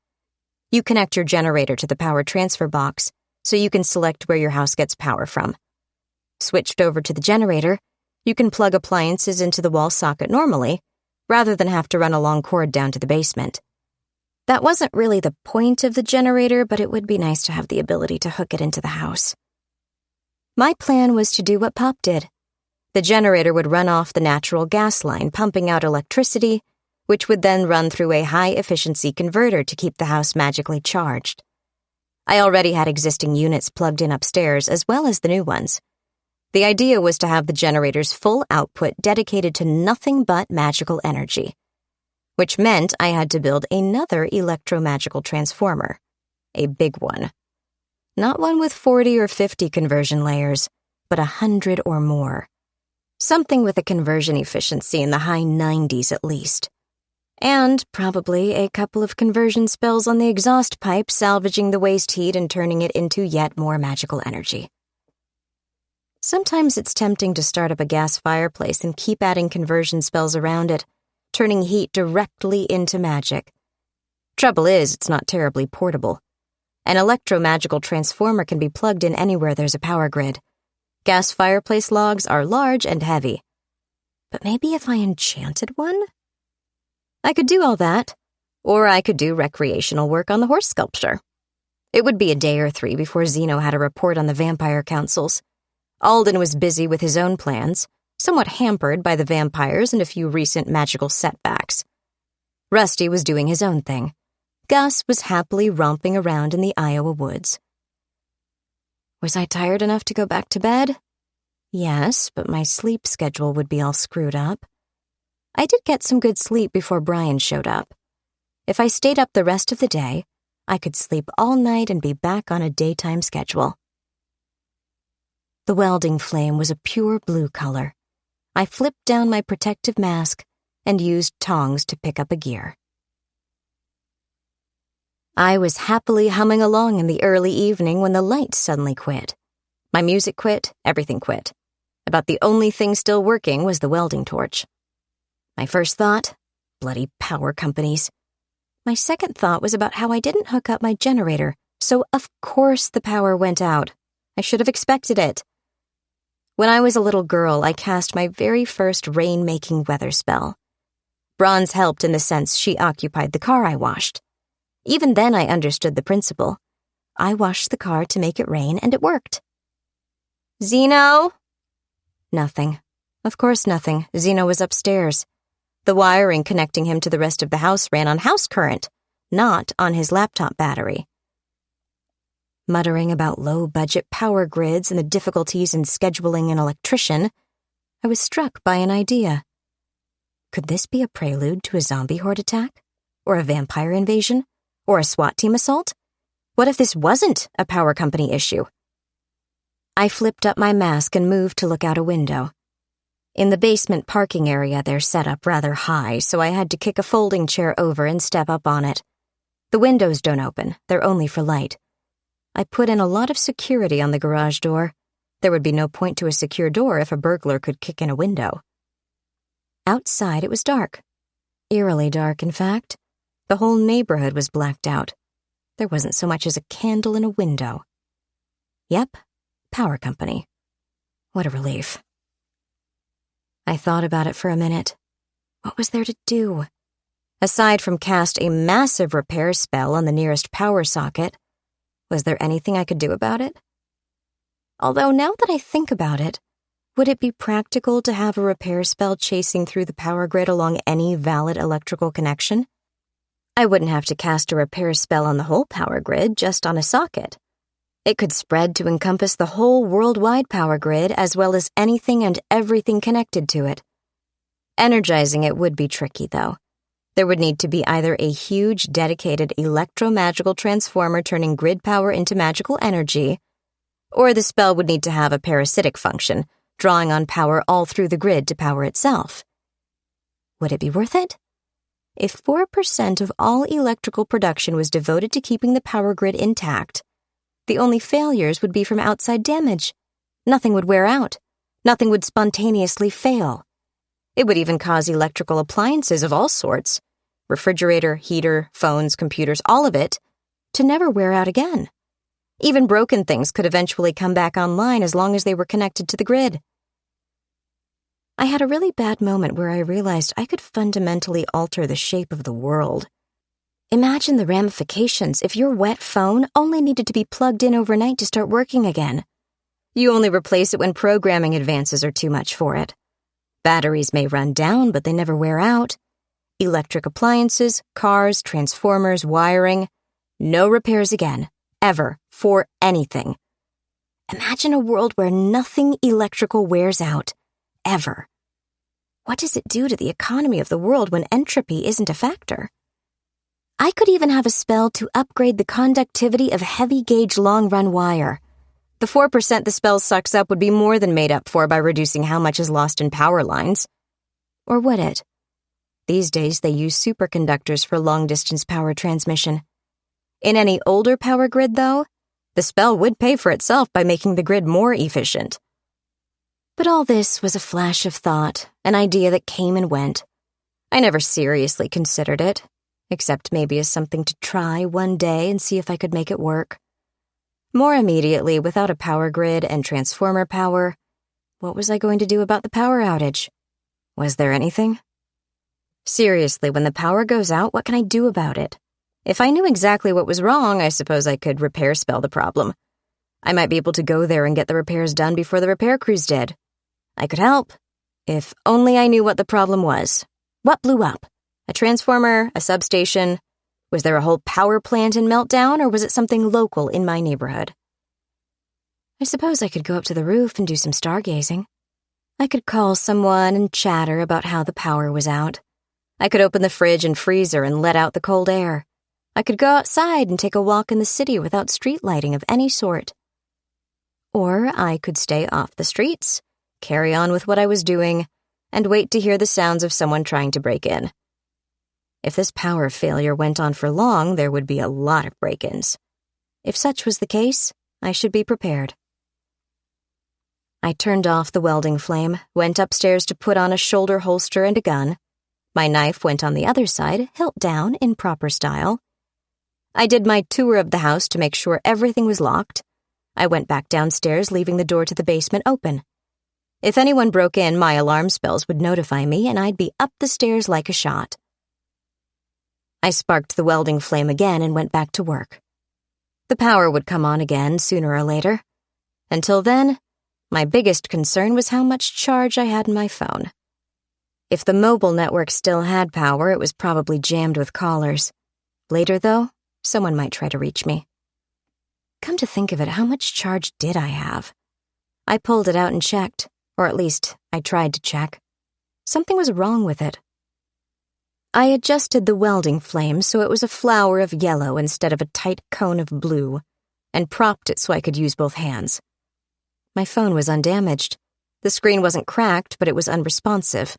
You connect your generator to the power transfer box, so you can select where your house gets power from. Switched over to the generator, you can plug appliances into the wall socket normally, rather than have to run a long cord down to the basement. That wasn't really the point of the generator, but it would be nice to have the ability to hook it into the house. My plan was to do what Pop did. The generator would run off the natural gas line, pumping out electricity, which would then run through a high-efficiency converter to keep the house magically charged. I already had existing units plugged in upstairs, as well as the new ones. The idea was to have the generator's full output dedicated to nothing but magical energy, which meant I had to build another electromagical transformer, a big one. Not one with 40 or 50 conversion layers, but 100 or more. Something with a conversion efficiency in the high 90s at least. And probably a couple of conversion spells on the exhaust pipe, salvaging the waste heat and turning it into yet more magical energy. Sometimes it's tempting to start up a gas fireplace and keep adding conversion spells around it, turning heat directly into magic. Trouble is, it's not terribly portable. An electromagical transformer can be plugged in anywhere there's a power grid. Gas fireplace logs are large and heavy. But maybe if I enchanted one? I could do all that, or I could do recreational work on the horse sculpture. It would be a day or 3 before Zeno had a report on the vampire councils. Alden was busy with his own plans, somewhat hampered by the vampires and a few recent magical setbacks. Rusty was doing his own thing. Gus was happily romping around in the Iowa woods. Was I tired enough to go back to bed? Yes, but my sleep schedule would be all screwed up. I did get some good sleep before Brian showed up. If I stayed up the rest of the day, I could sleep all night and be back on a daytime schedule. The welding flame was a pure blue color. I flipped down my protective mask and used tongs to pick up a gear. I was happily humming along in the early evening when the light suddenly quit. My music quit, everything quit. About the only thing still working was the welding torch. My first thought, bloody power companies. My second thought was about how I didn't hook up my generator, so of course the power went out. I should have expected it. When I was a little girl, I cast my very first rain-making weather spell. Bronze helped in the sense she occupied the car I washed. Even then I understood the principle. I washed the car to make it rain, and it worked. Zeno? Nothing. Of course nothing. Zeno was upstairs. The wiring connecting him to the rest of the house ran on house current, not on his laptop battery. Muttering about low-budget power grids and the difficulties in scheduling an electrician, I was struck by an idea. Could this be a prelude to a zombie horde attack? Or a vampire invasion? Or a SWAT team assault? What if this wasn't a power company issue? I flipped up my mask and moved to look out a window. In the basement parking area, they're set up rather high, so I had to kick a folding chair over and step up on it. The windows don't open, they're only for light. I put in a lot of security on the garage door. There would be no point to a secure door if a burglar could kick in a window. Outside, it was dark. Eerily dark, in fact. The whole neighborhood was blacked out. There wasn't so much as a candle in a window. Yep, power company. What a relief. I thought about it for a minute. What was there to do? Aside from cast a massive repair spell on the nearest power socket, was there anything I could do about it? Although now that I think about it, would it be practical to have a repair spell chasing through the power grid along any valid electrical connection? I wouldn't have to cast a repair spell on the whole power grid, just on a socket. It could spread to encompass the whole worldwide power grid as well as anything and everything connected to it. Energizing it would be tricky, though. There would need to be either a huge, dedicated electromagical transformer turning grid power into magical energy, or the spell would need to have a parasitic function, drawing on power all through the grid to power itself. Would it be worth it? If 4% of all electrical production was devoted to keeping the power grid intact, the only failures would be from outside damage. Nothing would wear out. Nothing would spontaneously fail. It would even cause electrical appliances of all sorts, refrigerator, heater, phones, computers, all of it, to never wear out again. Even broken things could eventually come back online as long as they were connected to the grid. I had a really bad moment where I realized I could fundamentally alter the shape of the world. Imagine the ramifications if your wet phone only needed to be plugged in overnight to start working again. You only replace it when programming advances are too much for it. Batteries may run down, but they never wear out. Electric appliances, cars, transformers, wiring. No repairs again, ever, for anything. Imagine a world where nothing electrical wears out, ever. What does it do to the economy of the world when entropy isn't a factor? I could even have a spell to upgrade the conductivity of heavy-gauge long-run wire. The 4% the spell sucks up would be more than made up for by reducing how much is lost in power lines. Or would it? These days, they use superconductors for long-distance power transmission. In any older power grid, though, the spell would pay for itself by making the grid more efficient. But all this was a flash of thought, an idea that came and went. I never seriously considered it, except maybe as something to try one day and see if I could make it work. More immediately, without a power grid and transformer power, what was I going to do about the power outage? Was there anything? Seriously, when the power goes out, what can I do about it? If I knew exactly what was wrong, I suppose I could repair spell the problem. I might be able to go there and get the repairs done before the repair crews did. I could help. If only I knew what the problem was. What blew up? A transformer? A substation? Was there a whole power plant in meltdown, or was it something local in my neighborhood? I suppose I could go up to the roof and do some stargazing. I could call someone and chatter about how the power was out. I could open the fridge and freezer and let out the cold air. I could go outside and take a walk in the city without street lighting of any sort. Or I could stay off the streets, carry on with what I was doing, and wait to hear the sounds of someone trying to break in. If this power failure went on for long, there would be a lot of break-ins. If such was the case, I should be prepared. I turned off the welding flame, went upstairs to put on a shoulder holster and a gun. My knife went on the other side, hilt down in proper style. I did my tour of the house to make sure everything was locked. I went back downstairs, leaving the door to the basement open. If anyone broke in, my alarm spells would notify me, and I'd be up the stairs like a shot. I sparked the welding flame again and went back to work. The power would come on again sooner or later. Until then, my biggest concern was how much charge I had in my phone. If the mobile network still had power, it was probably jammed with callers. Later, though, someone might try to reach me. Come to think of it, how much charge did I have? I pulled it out and checked, or at least I tried to check. Something was wrong with it. I adjusted the welding flame so it was a flower of yellow instead of a tight cone of blue, and propped it so I could use both hands. My phone was undamaged. The screen wasn't cracked, but it was unresponsive.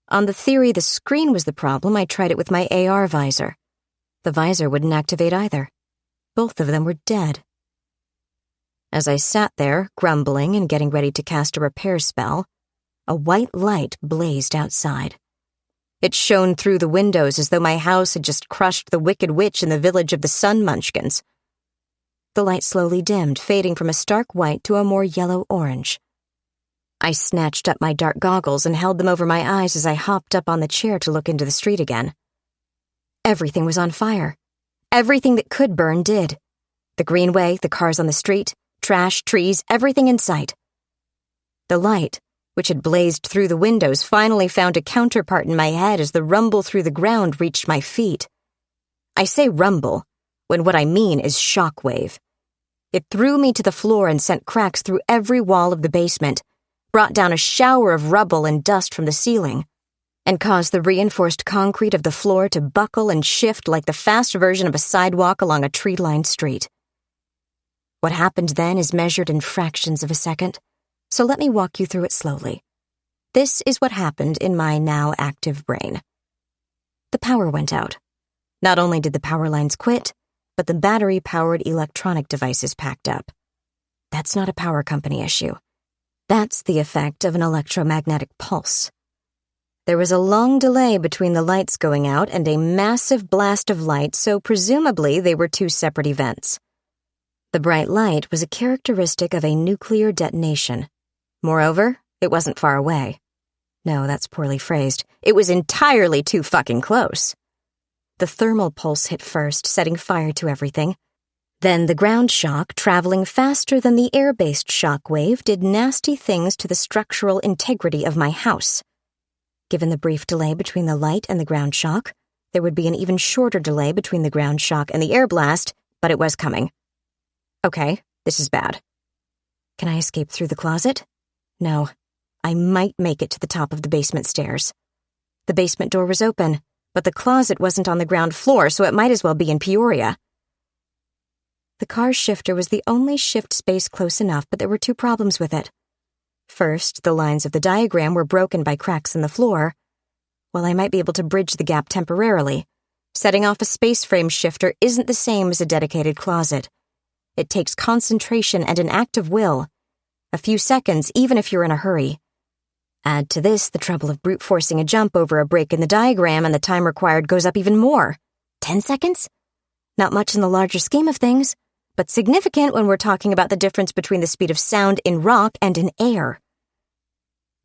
On the theory the screen was the problem, I tried it with my AR visor. The visor wouldn't activate either. Both of them were dead. As I sat there, grumbling and getting ready to cast a repair spell, a white light blazed outside. It shone through the windows as though my house had just crushed the Wicked Witch in the village of the Sun Munchkins. The light slowly dimmed, fading from a stark white to a more yellow-orange. I snatched up my dark goggles and held them over my eyes as I hopped up on the chair to look into the street again. Everything was on fire. Everything that could burn did. The greenway, the cars on the street, trash, trees, everything in sight. The light, which had blazed through the windows, finally found a counterpart in my head as the rumble through the ground reached my feet. I say rumble, when what I mean is shockwave. It threw me to the floor and sent cracks through every wall of the basement, brought down a shower of rubble and dust from the ceiling, and caused the reinforced concrete of the floor to buckle and shift like the fast version of a sidewalk along a tree-lined street. What happened then is measured in fractions of a second, so let me walk you through it slowly. This is what happened in my now active brain. The power went out. Not only did the power lines quit, but the battery-powered electronic devices packed up. That's not a power company issue. That's the effect of an electromagnetic pulse. There was a long delay between the lights going out and a massive blast of light, so presumably they were two separate events. The bright light was a characteristic of a nuclear detonation. Moreover, it wasn't far away. No, that's poorly phrased. It was entirely too fucking close. The thermal pulse hit first, setting fire to everything. Then the ground shock, traveling faster than the air-based shock wave, did nasty things to the structural integrity of my house. Given the brief delay between the light and the ground shock, there would be an even shorter delay between the ground shock and the air blast, but it was coming. Okay, this is bad. Can I escape through the closet? No. I might make it to the top of the basement stairs. The basement door was open, but the closet wasn't on the ground floor, so it might as well be in Peoria. The car shifter was the only shift space close enough, but there were two problems with it. First, the lines of the diagram were broken by cracks in the floor. While I might be able to bridge the gap temporarily, setting off a space frame shifter isn't the same as a dedicated closet. It takes concentration and an act of will. A few seconds, even if you're in a hurry. Add to this the trouble of brute forcing a jump over a break in the diagram, and the time required goes up even more. 10 seconds? Not much in the larger scheme of things, but significant when we're talking about the difference between the speed of sound in rock and in air.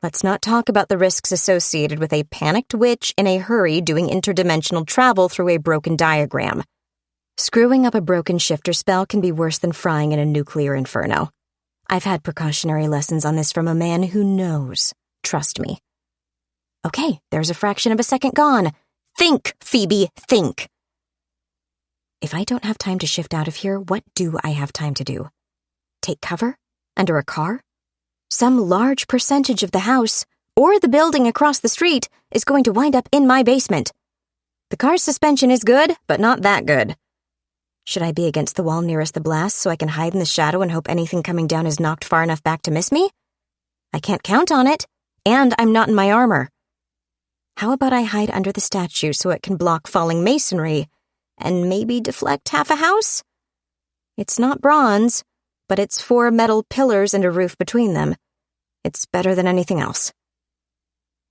Let's not talk about the risks associated with a panicked witch in a hurry doing interdimensional travel through a broken diagram. Screwing up a broken shifter spell can be worse than frying in a nuclear inferno. I've had precautionary lessons on this from a man who knows. Trust me. Okay, there's a fraction of a second gone. Think, Phoebe, think. If I don't have time to shift out of here, what do I have time to do? Take cover? Under a car? Some large percentage of the house, or the building across the street, is going to wind up in my basement. The car's suspension is good, but not that good. Should I be against the wall nearest the blast so I can hide in the shadow and hope anything coming down is knocked far enough back to miss me? I can't count on it, and I'm not in my armor. How about I hide under the statue so it can block falling masonry, and maybe deflect half a house? It's not bronze, but it's 4 metal pillars and a roof between them. It's better than anything else.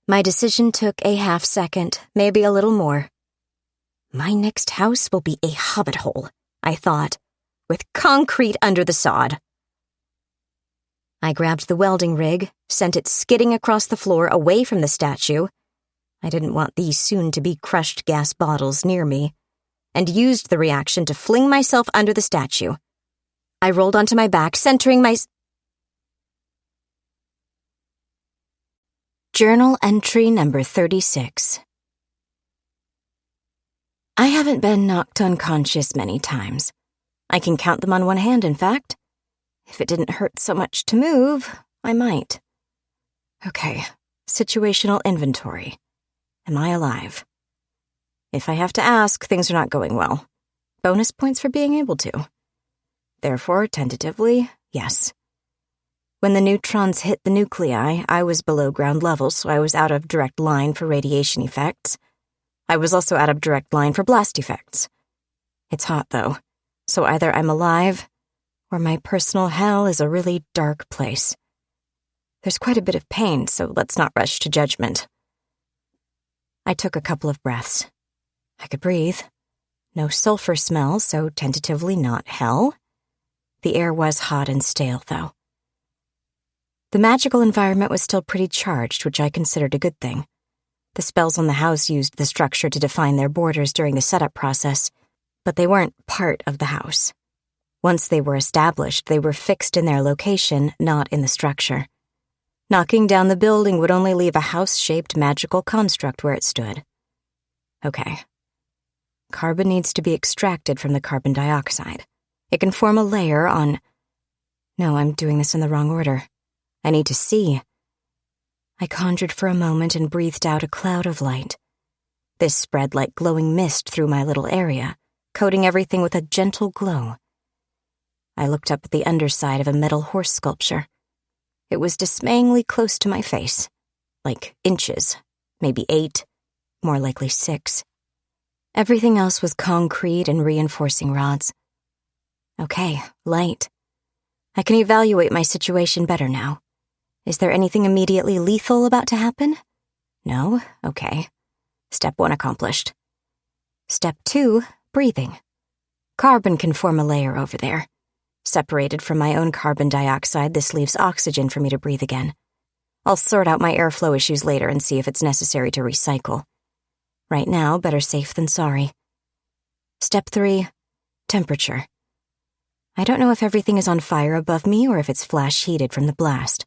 My decision took a half second, maybe a little more. My next house will be a hobbit hole, I thought, with concrete under the sod. I grabbed the welding rig, sent it skidding across the floor away from the statue. I didn't want these soon-to-be crushed gas bottles near me, and used the reaction to fling myself under the statue. I rolled onto my back, centering my... Journal entry number 36. I haven't been knocked unconscious many times. I can count them on one hand, in fact. If it didn't hurt so much to move, I might. Okay, situational inventory. Am I alive? If I have to ask, things are not going well. Bonus points for being able to. Therefore, tentatively, yes. When the neutrons hit the nuclei, I was below ground level, so I was out of direct line for radiation effects. I was also out of direct line for blast effects. It's hot, though, so either I'm alive, or my personal hell is a really dark place. There's quite a bit of pain, so let's not rush to judgment. I took a couple of breaths. I could breathe. No sulfur smell, so tentatively not hell. The air was hot and stale, though. The magical environment was still pretty charged, which I considered a good thing. The spells on the house used the structure to define their borders during the setup process, but they weren't part of the house. Once they were established, they were fixed in their location, not in the structure. Knocking down the building would only leave a house-shaped magical construct where it stood. Okay. Carbon needs to be extracted from the carbon dioxide. It can form a layer on... No, I'm doing this in the wrong order. I need to see. I conjured for a moment and breathed out a cloud of light. This spread like glowing mist through my little area, coating everything with a gentle glow. I looked up at the underside of a metal horse sculpture. It was dismayingly close to my face. Like inches, maybe 8, more likely 6. Everything else was concrete and reinforcing rods. Okay, light. I can evaluate my situation better now. Is there anything immediately lethal about to happen? No? Okay. Step 1 accomplished. Step 2, breathing. Carbon can form a layer over there. Separated from my own carbon dioxide, this leaves oxygen for me to breathe again. I'll sort out my airflow issues later and see if it's necessary to recycle. Right now, better safe than sorry. Step 3, temperature. I don't know if everything is on fire above me or if it's flash heated from the blast.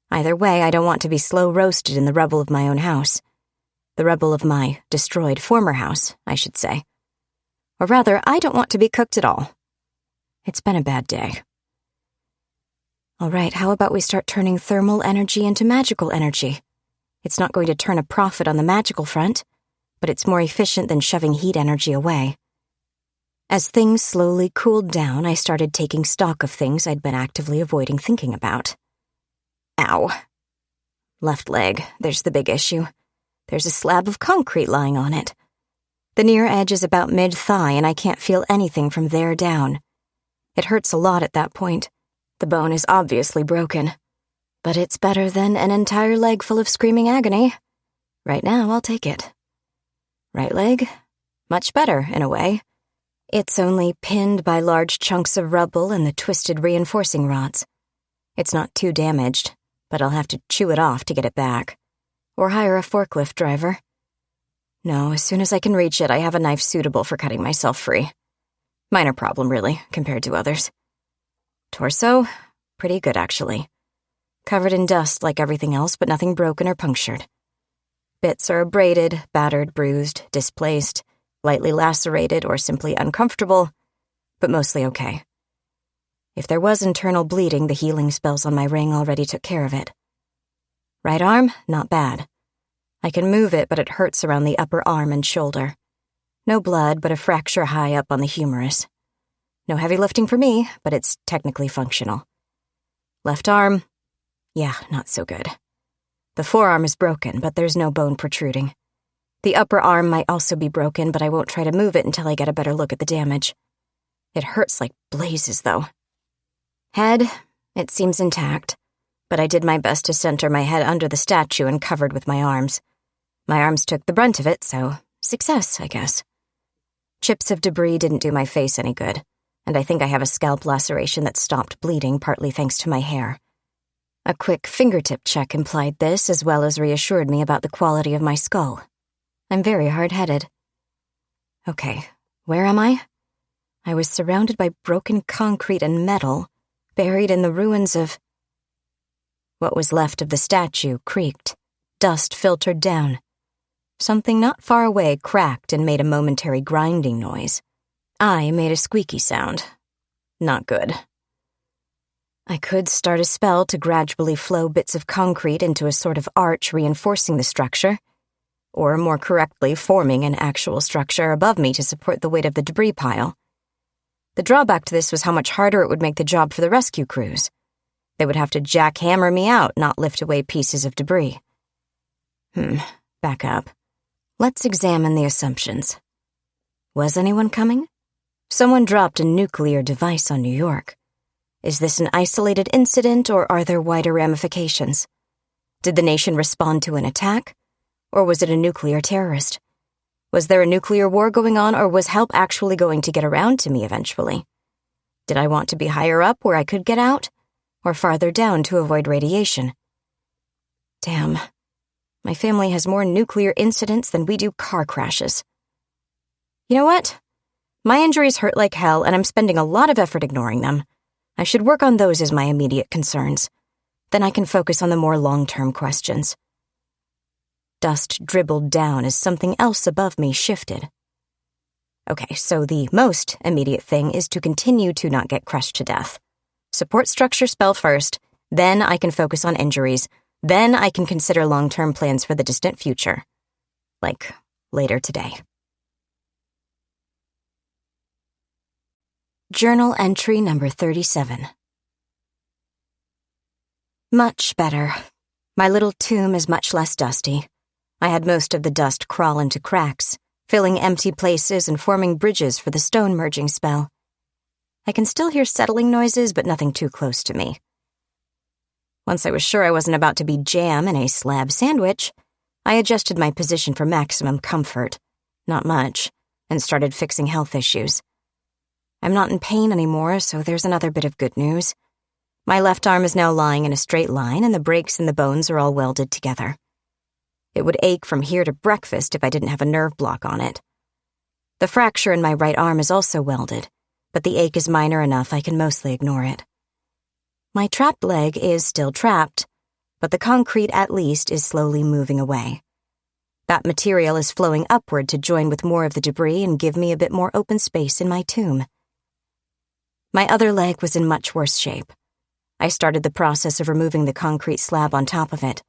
Either way, I don't want to be slow roasted in the rubble of my own house. The rubble of my destroyed former house, I should say. Or rather, I don't want to be cooked at all. It's been a bad day. All right, how about we start turning thermal energy into magical energy? It's not going to turn a profit on the magical front, but it's more efficient than shoving heat energy away. As things slowly cooled down, I started taking stock of things I'd been actively avoiding thinking about. Ow. Left leg, there's the big issue. There's a slab of concrete lying on it. The near edge is about mid-thigh, and I can't feel anything from there down. It hurts a lot at that point. The bone is obviously broken. But it's better than an entire leg full of screaming agony. Right now, I'll take it. Right leg? Much better, in a way. It's only pinned by large chunks of rubble and the twisted reinforcing rods. It's not too damaged, but I'll have to chew it off to get it back. Or hire a forklift driver. No, as soon as I can reach it, I have a knife suitable for cutting myself free. Minor problem, really, compared to others. Torso? Pretty good, actually. Covered in dust like everything else, but nothing broken or punctured. Bits are abraded, battered, bruised, displaced, lightly lacerated, or simply uncomfortable, but mostly okay. If there was internal bleeding, the healing spells on my ring already took care of it. Right arm, not bad. I can move it, but it hurts around the upper arm and shoulder. No blood, but a fracture high up on the humerus. No heavy lifting for me, but it's technically functional. Left arm, yeah, not so good. The forearm is broken, but there's no bone protruding. The upper arm might also be broken, but I won't try to move it until I get a better look at the damage. It hurts like blazes, though. Head, it seems intact, but I did my best to center my head under the statue and covered with my arms. My arms took the brunt of it, so success, I guess. Chips of debris didn't do my face any good, and I think I have a scalp laceration that stopped bleeding, partly thanks to my hair. A quick fingertip check implied this, as well as reassured me about the quality of my skull. I'm very hard-headed. Okay, where am I? I was surrounded by broken concrete and metal, buried in the ruins of... What was left of the statue creaked. Dust filtered down. Something not far away cracked and made a momentary grinding noise. I made a squeaky sound. Not good. I could start a spell to gradually flow bits of concrete into a sort of arch reinforcing the structure, or more correctly, forming an actual structure above me to support the weight of the debris pile. The drawback to this was how much harder it would make the job for the rescue crews. They would have to jackhammer me out, not lift away pieces of debris. Back up. Let's examine the assumptions. Was anyone coming? Someone dropped a nuclear device on New York. Is this an isolated incident, or are there wider ramifications? Did the nation respond to an attack? Or was it a nuclear terrorist? Was there a nuclear war going on, or was help actually going to get around to me eventually? Did I want to be higher up where I could get out, or farther down to avoid radiation? Damn. My family has more nuclear incidents than we do car crashes. You know what? My injuries hurt like hell, and I'm spending a lot of effort ignoring them. I should work on those as my immediate concerns. Then I can focus on the more long-term questions. Dust dribbled down as something else above me shifted. Okay, so the most immediate thing is to continue to not get crushed to death. Support structure spell first, then I can focus on injuries, then I can consider long-term plans for the distant future. Like, later today. Journal entry number 37. Much better. My little tomb is much less dusty. I had most of the dust crawl into cracks, filling empty places and forming bridges for the stone merging spell. I can still hear settling noises, but nothing too close to me. Once I was sure I wasn't about to be jam in a slab sandwich, I adjusted my position for maximum comfort, not much, and started fixing health issues. I'm not in pain anymore, so there's another bit of good news. My left arm is now lying in a straight line, and the breaks in the bones are all welded together. It would ache from here to breakfast if I didn't have a nerve block on it. The fracture in my right arm is also welded, but the ache is minor enough I can mostly ignore it. My trapped leg is still trapped, but the concrete at least is slowly moving away. That material is flowing upward to join with more of the debris and give me a bit more open space in my tomb. My other leg was in much worse shape. I started the process of removing the concrete slab on top of it.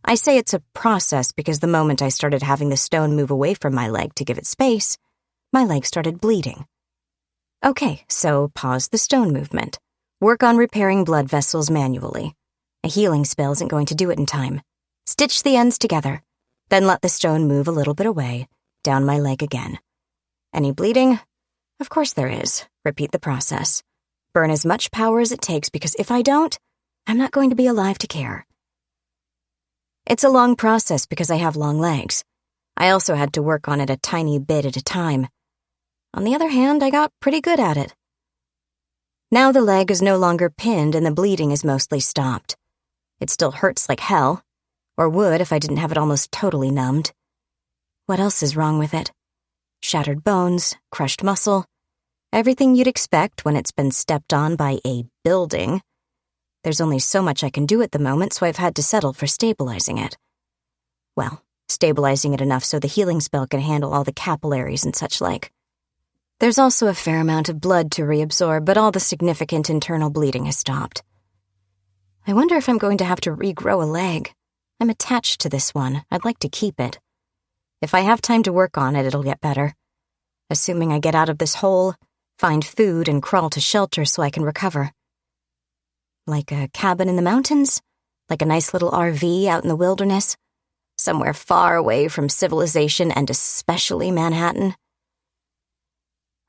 I say it's a process because the moment I started having the stone move away from my leg to give it space, my leg started bleeding. Okay, so pause the stone movement. Work on repairing blood vessels manually. A healing spell isn't going to do it in time. Stitch the ends together, then let the stone move a little bit away, down my leg again. Any bleeding? Of course there is. Repeat the process. Burn as much power as it takes because if I don't, I'm not going to be alive to care. It's a long process because I have long legs. I also had to work on it a tiny bit at a time. On the other hand, I got pretty good at it. Now the leg is no longer pinned and the bleeding is mostly stopped. It still hurts like hell, or would if I didn't have it almost totally numbed. What else is wrong with it? Shattered bones, crushed muscle, everything you'd expect when it's been stepped on by a building. There's only so much I can do at the moment, so I've had to settle for stabilizing it. Well, stabilizing it enough so the healing spell can handle all the capillaries and such like. There's also a fair amount of blood to reabsorb, but all the significant internal bleeding has stopped. I wonder if I'm going to have to regrow a leg. I'm attached to this one. I'd like to keep it. If I have time to work on it, it'll get better. Assuming I get out of this hole, find food, and crawl to shelter so I can recover. Like a cabin in the mountains? Like a nice little RV out in the wilderness? Somewhere far away from civilization and especially Manhattan?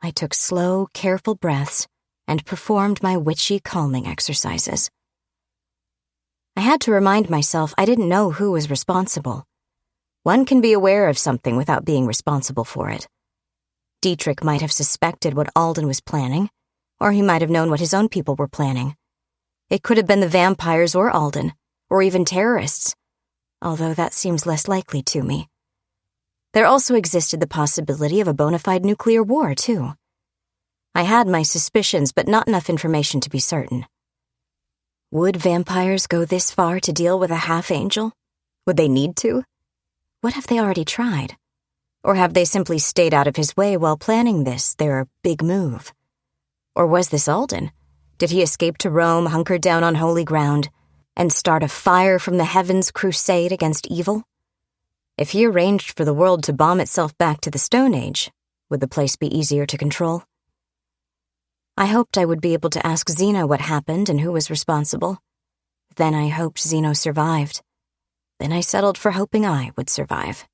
I took slow, careful breaths and performed my witchy calming exercises. I had to remind myself I didn't know who was responsible. One can be aware of something without being responsible for it. Dietrich might have suspected what Alden was planning, or he might have known what his own people were planning. It could have been the vampires or Alden, or even terrorists, although that seems less likely to me. There also existed the possibility of a bona fide nuclear war, too. I had my suspicions, but not enough information to be certain. Would vampires go this far to deal with a half-angel? Would they need to? What have they already tried? Or have they simply stayed out of his way while planning this, their big move? Or was this Alden? Did he escape to Rome, hunker down on holy ground, and start a fire from the heavens crusade against evil? If he arranged for the world to bomb itself back to the Stone Age, would the place be easier to control? I hoped I would be able to ask Zeno what happened and who was responsible. Then I hoped Zeno survived. Then I settled for hoping I would survive.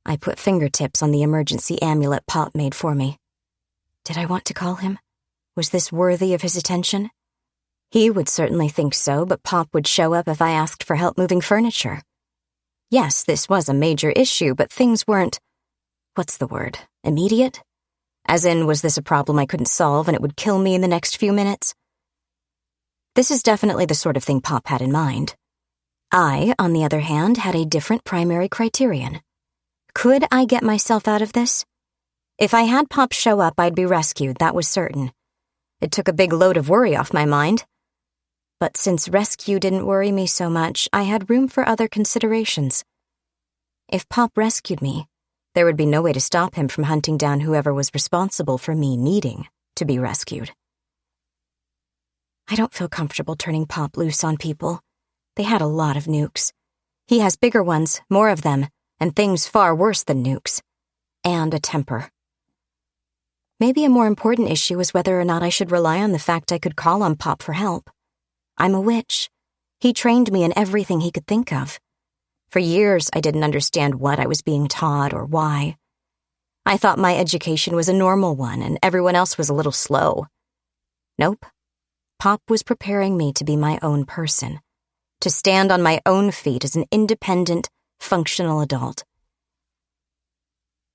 I put fingertips on the emergency amulet Pop made for me. Did I want to call him? Was this worthy of his attention? He would certainly think so, but Pop would show up if I asked for help moving furniture. Yes, this was a major issue, but things weren't, what's the word, immediate? As in, was this a problem I couldn't solve and it would kill me in the next few minutes? This is definitely the sort of thing Pop had in mind. I, on the other hand, had a different primary criterion. Could I get myself out of this? If I had Pop show up, I'd be rescued, that was certain. It took a big load of worry off my mind. But since rescue didn't worry me so much, I had room for other considerations. If Pop rescued me, there would be no way to stop him from hunting down whoever was responsible for me needing to be rescued. I don't feel comfortable turning Pop loose on people. They had a lot of nukes. He has bigger ones, more of them, and things far worse than nukes. And a temper. Maybe a more important issue is whether or not I should rely on the fact I could call on Pop for help. I'm a witch. He trained me in everything he could think of. For years, I didn't understand what I was being taught or why. I thought my education was a normal one and everyone else was a little slow. Nope. Pop was preparing me to be my own person, to stand on my own feet as an independent, functional adult.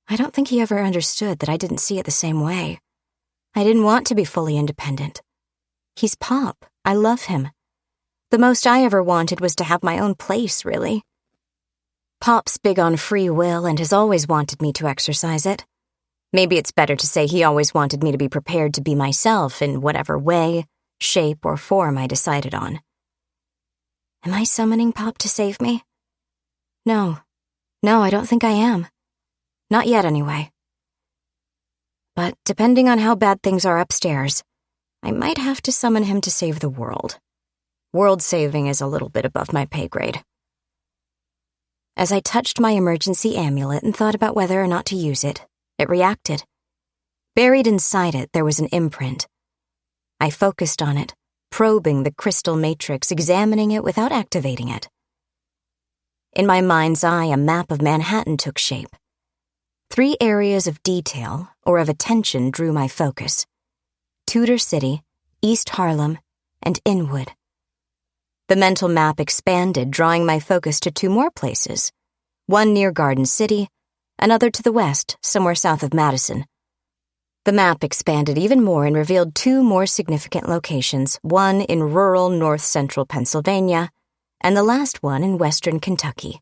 I don't think he ever understood that I didn't see it the same way. I didn't want to be fully independent. He's Pop. I love him. The most I ever wanted was to have my own place, really. Pop's big on free will and has always wanted me to exercise it. Maybe it's better to say he always wanted me to be prepared to be myself in whatever way, shape, or form I decided on. Am I summoning Pop to save me? No, I don't think I am. Not yet, anyway. But depending on how bad things are upstairs, I might have to summon him to save the world. World saving is a little bit above my pay grade. As I touched my emergency amulet and thought about whether or not to use it, it reacted. Buried inside it, there was an imprint. I focused on it, probing the crystal matrix, examining it without activating it. In my mind's eye, a map of Manhattan took shape. 3 areas of detail, or of attention, drew my focus: Tudor City, East Harlem, and Inwood. The mental map expanded, drawing my focus to 2 more places, one near Garden City, another to the west, somewhere south of Madison. The map expanded even more and revealed 2 more significant locations, one in rural north-central Pennsylvania, and the last one in western Kentucky.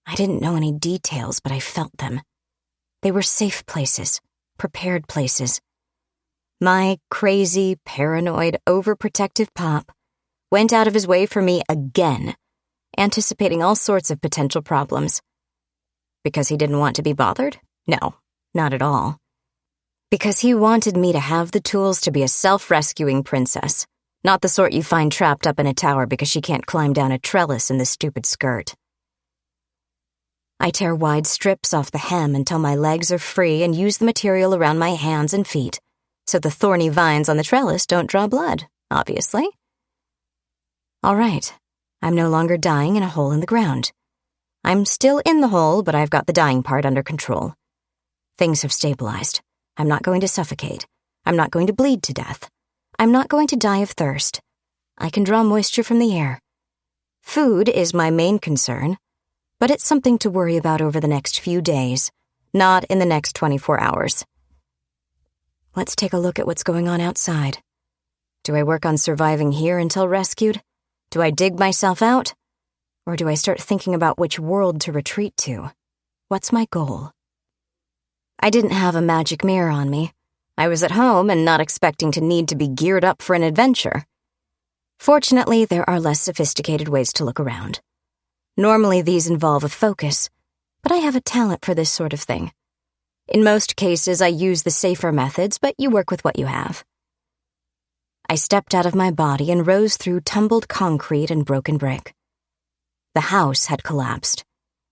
I didn't know any details, but I felt them. They were safe places, prepared places. My crazy, paranoid, overprotective Pop went out of his way for me again, anticipating all sorts of potential problems. Because he didn't want to be bothered? No, not at all. Because he wanted me to have the tools to be a self-rescuing princess, not the sort you find trapped up in a tower because she can't climb down a trellis in the stupid skirt. I tear wide strips off the hem until my legs are free and use the material around my hands and feet, so the thorny vines on the trellis don't draw blood, obviously. All right, I'm no longer dying in a hole in the ground. I'm still in the hole, but I've got the dying part under control. Things have stabilized. I'm not going to suffocate. I'm not going to bleed to death. I'm not going to die of thirst. I can draw moisture from the air. Food is my main concern, but it's something to worry about over the next few days, not in the next 24 hours. Let's take a look at what's going on outside. Do I work on surviving here until rescued? Do I dig myself out? Or do I start thinking about which world to retreat to? What's my goal? I didn't have a magic mirror on me. I was at home and not expecting to need to be geared up for an adventure. Fortunately, there are less sophisticated ways to look around. Normally, these involve a focus, but I have a talent for this sort of thing. In most cases, I use the safer methods, but you work with what you have. I stepped out of my body and rose through tumbled concrete and broken brick. The house had collapsed.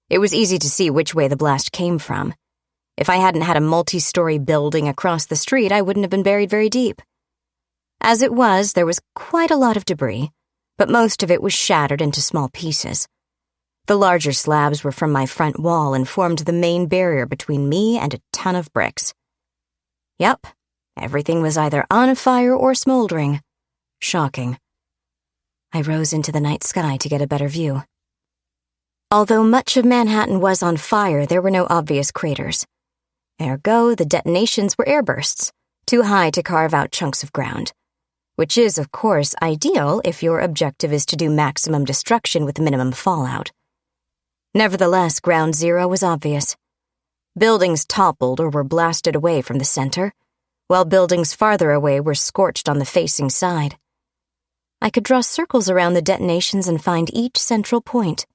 It was easy to see which way the blast came from. If I hadn't had a multi-story building across the street, I wouldn't have been buried very deep. As it was, there was quite a lot of debris, but most of it was shattered into small pieces. The larger slabs were from my front wall and formed the main barrier between me and a ton of bricks. Yep, everything was either on fire or smoldering. Shocking. I rose into the night sky to get a better view. Although much of Manhattan was on fire, there were no obvious craters. Ergo, the detonations were airbursts, too high to carve out chunks of ground. Which is, of course, ideal if your objective is to do maximum destruction with minimum fallout. Nevertheless, ground zero was obvious. Buildings toppled or were blasted away from the center, while buildings farther away were scorched on the facing side. I could draw circles around the detonations and find each central point.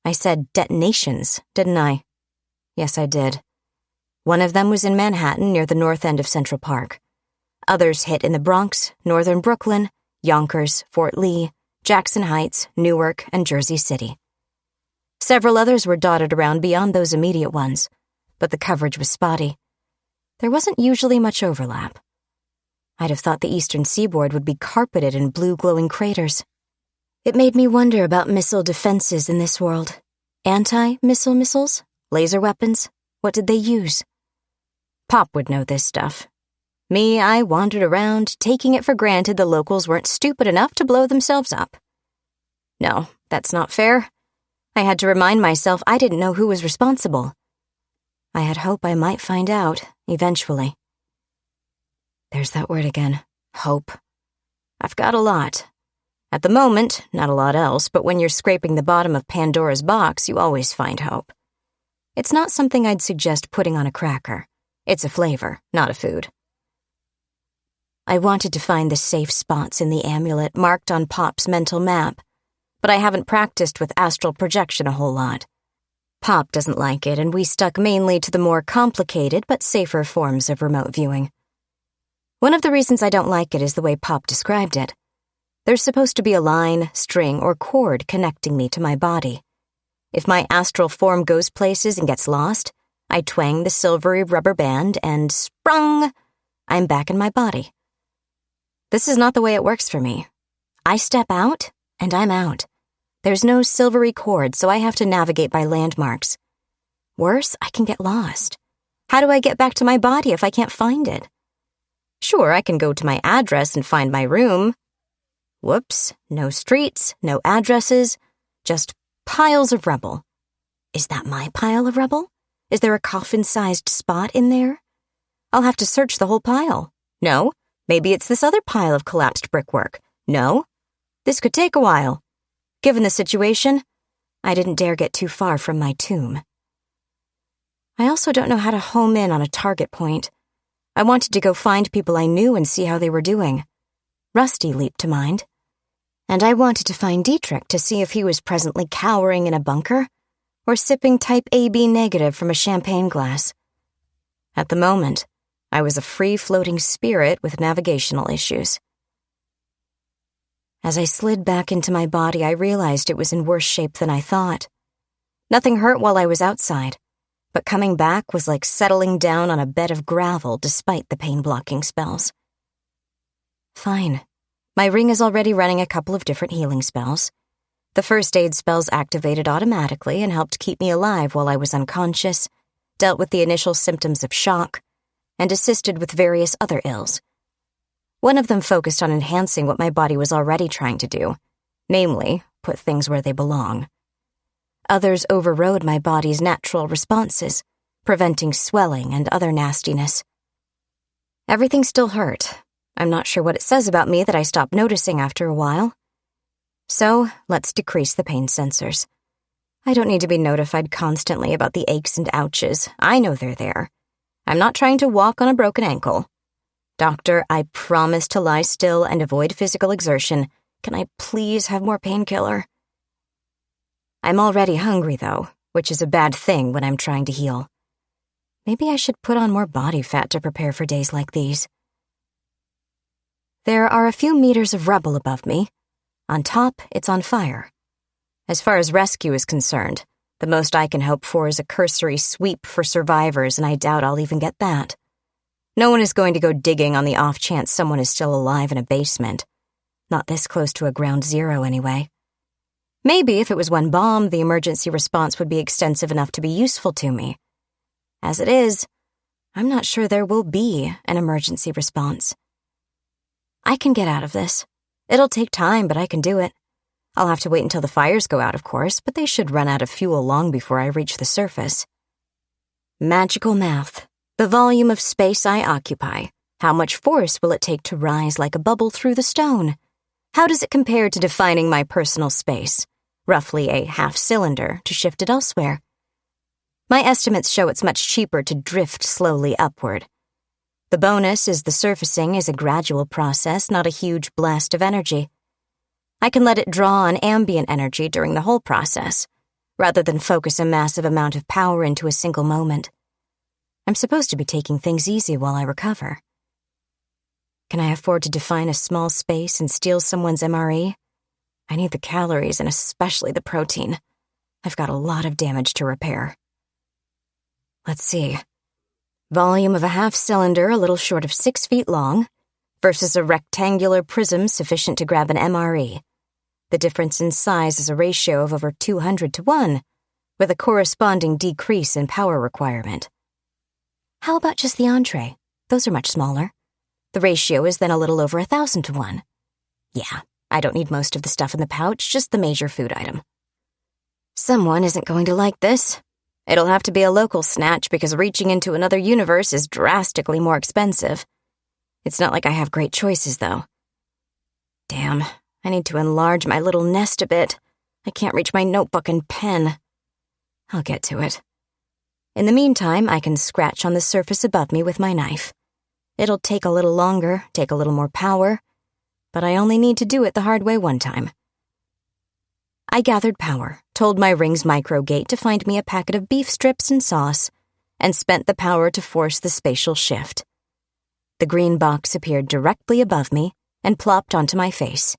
I said detonations, didn't I? Yes, I did. One of them was in Manhattan near the north end of Central Park. Others hit in the Bronx, northern Brooklyn, Yonkers, Fort Lee, Jackson Heights, Newark, and Jersey City. Several others were dotted around beyond those immediate ones, but the coverage was spotty. There wasn't usually much overlap. I'd have thought the eastern seaboard would be carpeted in blue glowing craters. It made me wonder about missile defenses in this world. Anti-missile missiles? Laser weapons? What did they use? Pop would know this stuff. Me, I wandered around, taking it for granted the locals weren't stupid enough to blow themselves up. No, that's not fair. I had to remind myself I didn't know who was responsible. I had hope I might find out, eventually. There's that word again, hope. I've got a lot. At the moment, not a lot else, but when you're scraping the bottom of Pandora's box, you always find hope. It's not something I'd suggest putting on a cracker. It's a flavor, not a food. I wanted to find the safe spots in the amulet marked on Pop's mental map, but I haven't practiced with astral projection a whole lot. Pop doesn't like it, and we stuck mainly to the more complicated but safer forms of remote viewing. One of the reasons I don't like it is the way Pop described it. There's supposed to be a line, string, or cord connecting me to my body. If my astral form goes places and gets lost, I twang the silvery rubber band and sprung! I'm back in my body. This is not the way it works for me. I step out, and I'm out. There's no silvery cord, so I have to navigate by landmarks. Worse, I can get lost. How do I get back to my body if I can't find it? Sure, I can go to my address and find my room. Whoops, no streets, no addresses, just piles of rubble. Is that my pile of rubble? Is there a coffin-sized spot in there? I'll have to search the whole pile. No, maybe it's this other pile of collapsed brickwork. No, this could take a while. Given the situation, I didn't dare get too far from my tomb. I also don't know how to home in on a target point. I wanted to go find people I knew and see how they were doing. Rusty leaped to mind. And I wanted to find Dietrich to see if he was presently cowering in a bunker or sipping type AB negative from a champagne glass. At the moment, I was a free-floating spirit with navigational issues. As I slid back into my body, I realized it was in worse shape than I thought. Nothing hurt while I was outside, but coming back was like settling down on a bed of gravel despite the pain-blocking spells. Fine. My ring is already running a couple of different healing spells. The first aid spells activated automatically and helped keep me alive while I was unconscious, dealt with the initial symptoms of shock, and assisted with various other ills. One of them focused on enhancing what my body was already trying to do, namely, put things where they belong. Others overrode my body's natural responses, preventing swelling and other nastiness. Everything still hurt. I'm not sure what it says about me that I stopped noticing after a while. So, let's decrease the pain sensors. I don't need to be notified constantly about the aches and ouches. I know they're there. I'm not trying to walk on a broken ankle. Doctor, I promise to lie still and avoid physical exertion. Can I please have more painkiller? I'm already hungry, though, which is a bad thing when I'm trying to heal. Maybe I should put on more body fat to prepare for days like these. There are a few meters of rubble above me. On top, it's on fire. As far as rescue is concerned, the most I can hope for is a cursory sweep for survivors, and I doubt I'll even get that. No one is going to go digging on the off chance someone is still alive in a basement. Not this close to a ground zero, anyway. Maybe if it was one bomb, the emergency response would be extensive enough to be useful to me. As it is, I'm not sure there will be an emergency response. I can get out of this. It'll take time, but I can do it. I'll have to wait until the fires go out, of course, but they should run out of fuel long before I reach the surface. Magical math. The volume of space I occupy. How much force will it take to rise like a bubble through the stone? How does it compare to defining my personal space? Roughly a half cylinder to shift it elsewhere. My estimates show it's much cheaper to drift slowly upward. The bonus is the surfacing is a gradual process, not a huge blast of energy. I can let it draw on ambient energy during the whole process, rather than focus a massive amount of power into a single moment. I'm supposed to be taking things easy while I recover. Can I afford to define a small space and steal someone's MRE? I need the calories and especially the protein. I've got a lot of damage to repair. Let's see. Volume of a half cylinder a little short of 6 feet long versus a rectangular prism sufficient to grab an MRE. The difference in size is a ratio of over 200 to 1, with a corresponding decrease in power requirement. How about just the entree? Those are much smaller. The ratio is then a little over 1,000 to 1. Yeah, I don't need most of the stuff in the pouch, just the major food item. Someone isn't going to like this. It'll have to be a local snatch because reaching into another universe is drastically more expensive. It's not like I have great choices, though. Damn, I need to enlarge my little nest a bit. I can't reach my notebook and pen. I'll get to it. In the meantime, I can scratch on the surface above me with my knife. It'll take a little longer, take a little more power, but I only need to do it the hard way one time. I gathered power, told my ring's microgate to find me a packet of beef strips and sauce, and spent the power to force the spatial shift. The green box appeared directly above me and plopped onto my face.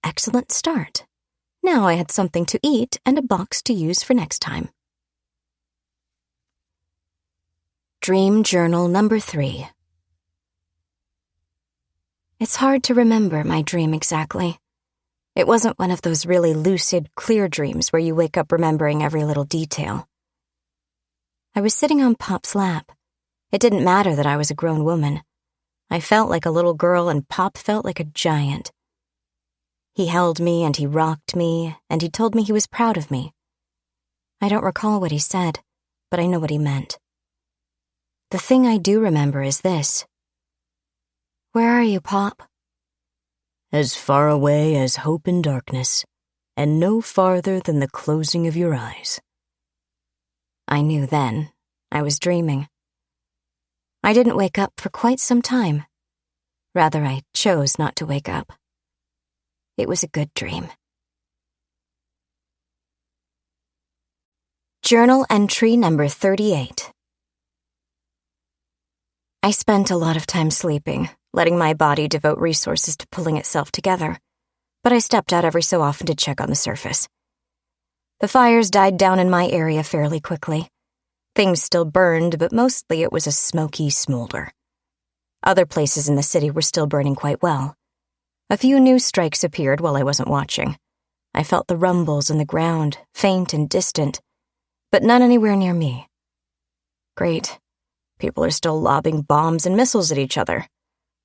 Excellent start. Now I had something to eat and a box to use for next time. Dream Journal number 3. It's hard to remember my dream exactly. It wasn't one of those really lucid, clear dreams where you wake up remembering every little detail. I was sitting on Pop's lap. It didn't matter that I was a grown woman. I felt like a little girl and Pop felt like a giant. He held me and he rocked me and he told me he was proud of me. I don't recall what he said, but I know what he meant. The thing I do remember is this. Where are you, Pop? As far away as hope and darkness, and no farther than the closing of your eyes. I knew then. I was dreaming. I didn't wake up for quite some time. Rather, I chose not to wake up. It was a good dream. Journal entry number 38. I spent a lot of time sleeping, letting my body devote resources to pulling itself together, but I stepped out every so often to check on the surface. The fires died down in my area fairly quickly. Things still burned, but mostly it was a smoky smolder. Other places in the city were still burning quite well. A few new strikes appeared while I wasn't watching. I felt the rumbles in the ground, faint and distant, but none anywhere near me. Great. People are still lobbing bombs and missiles at each other.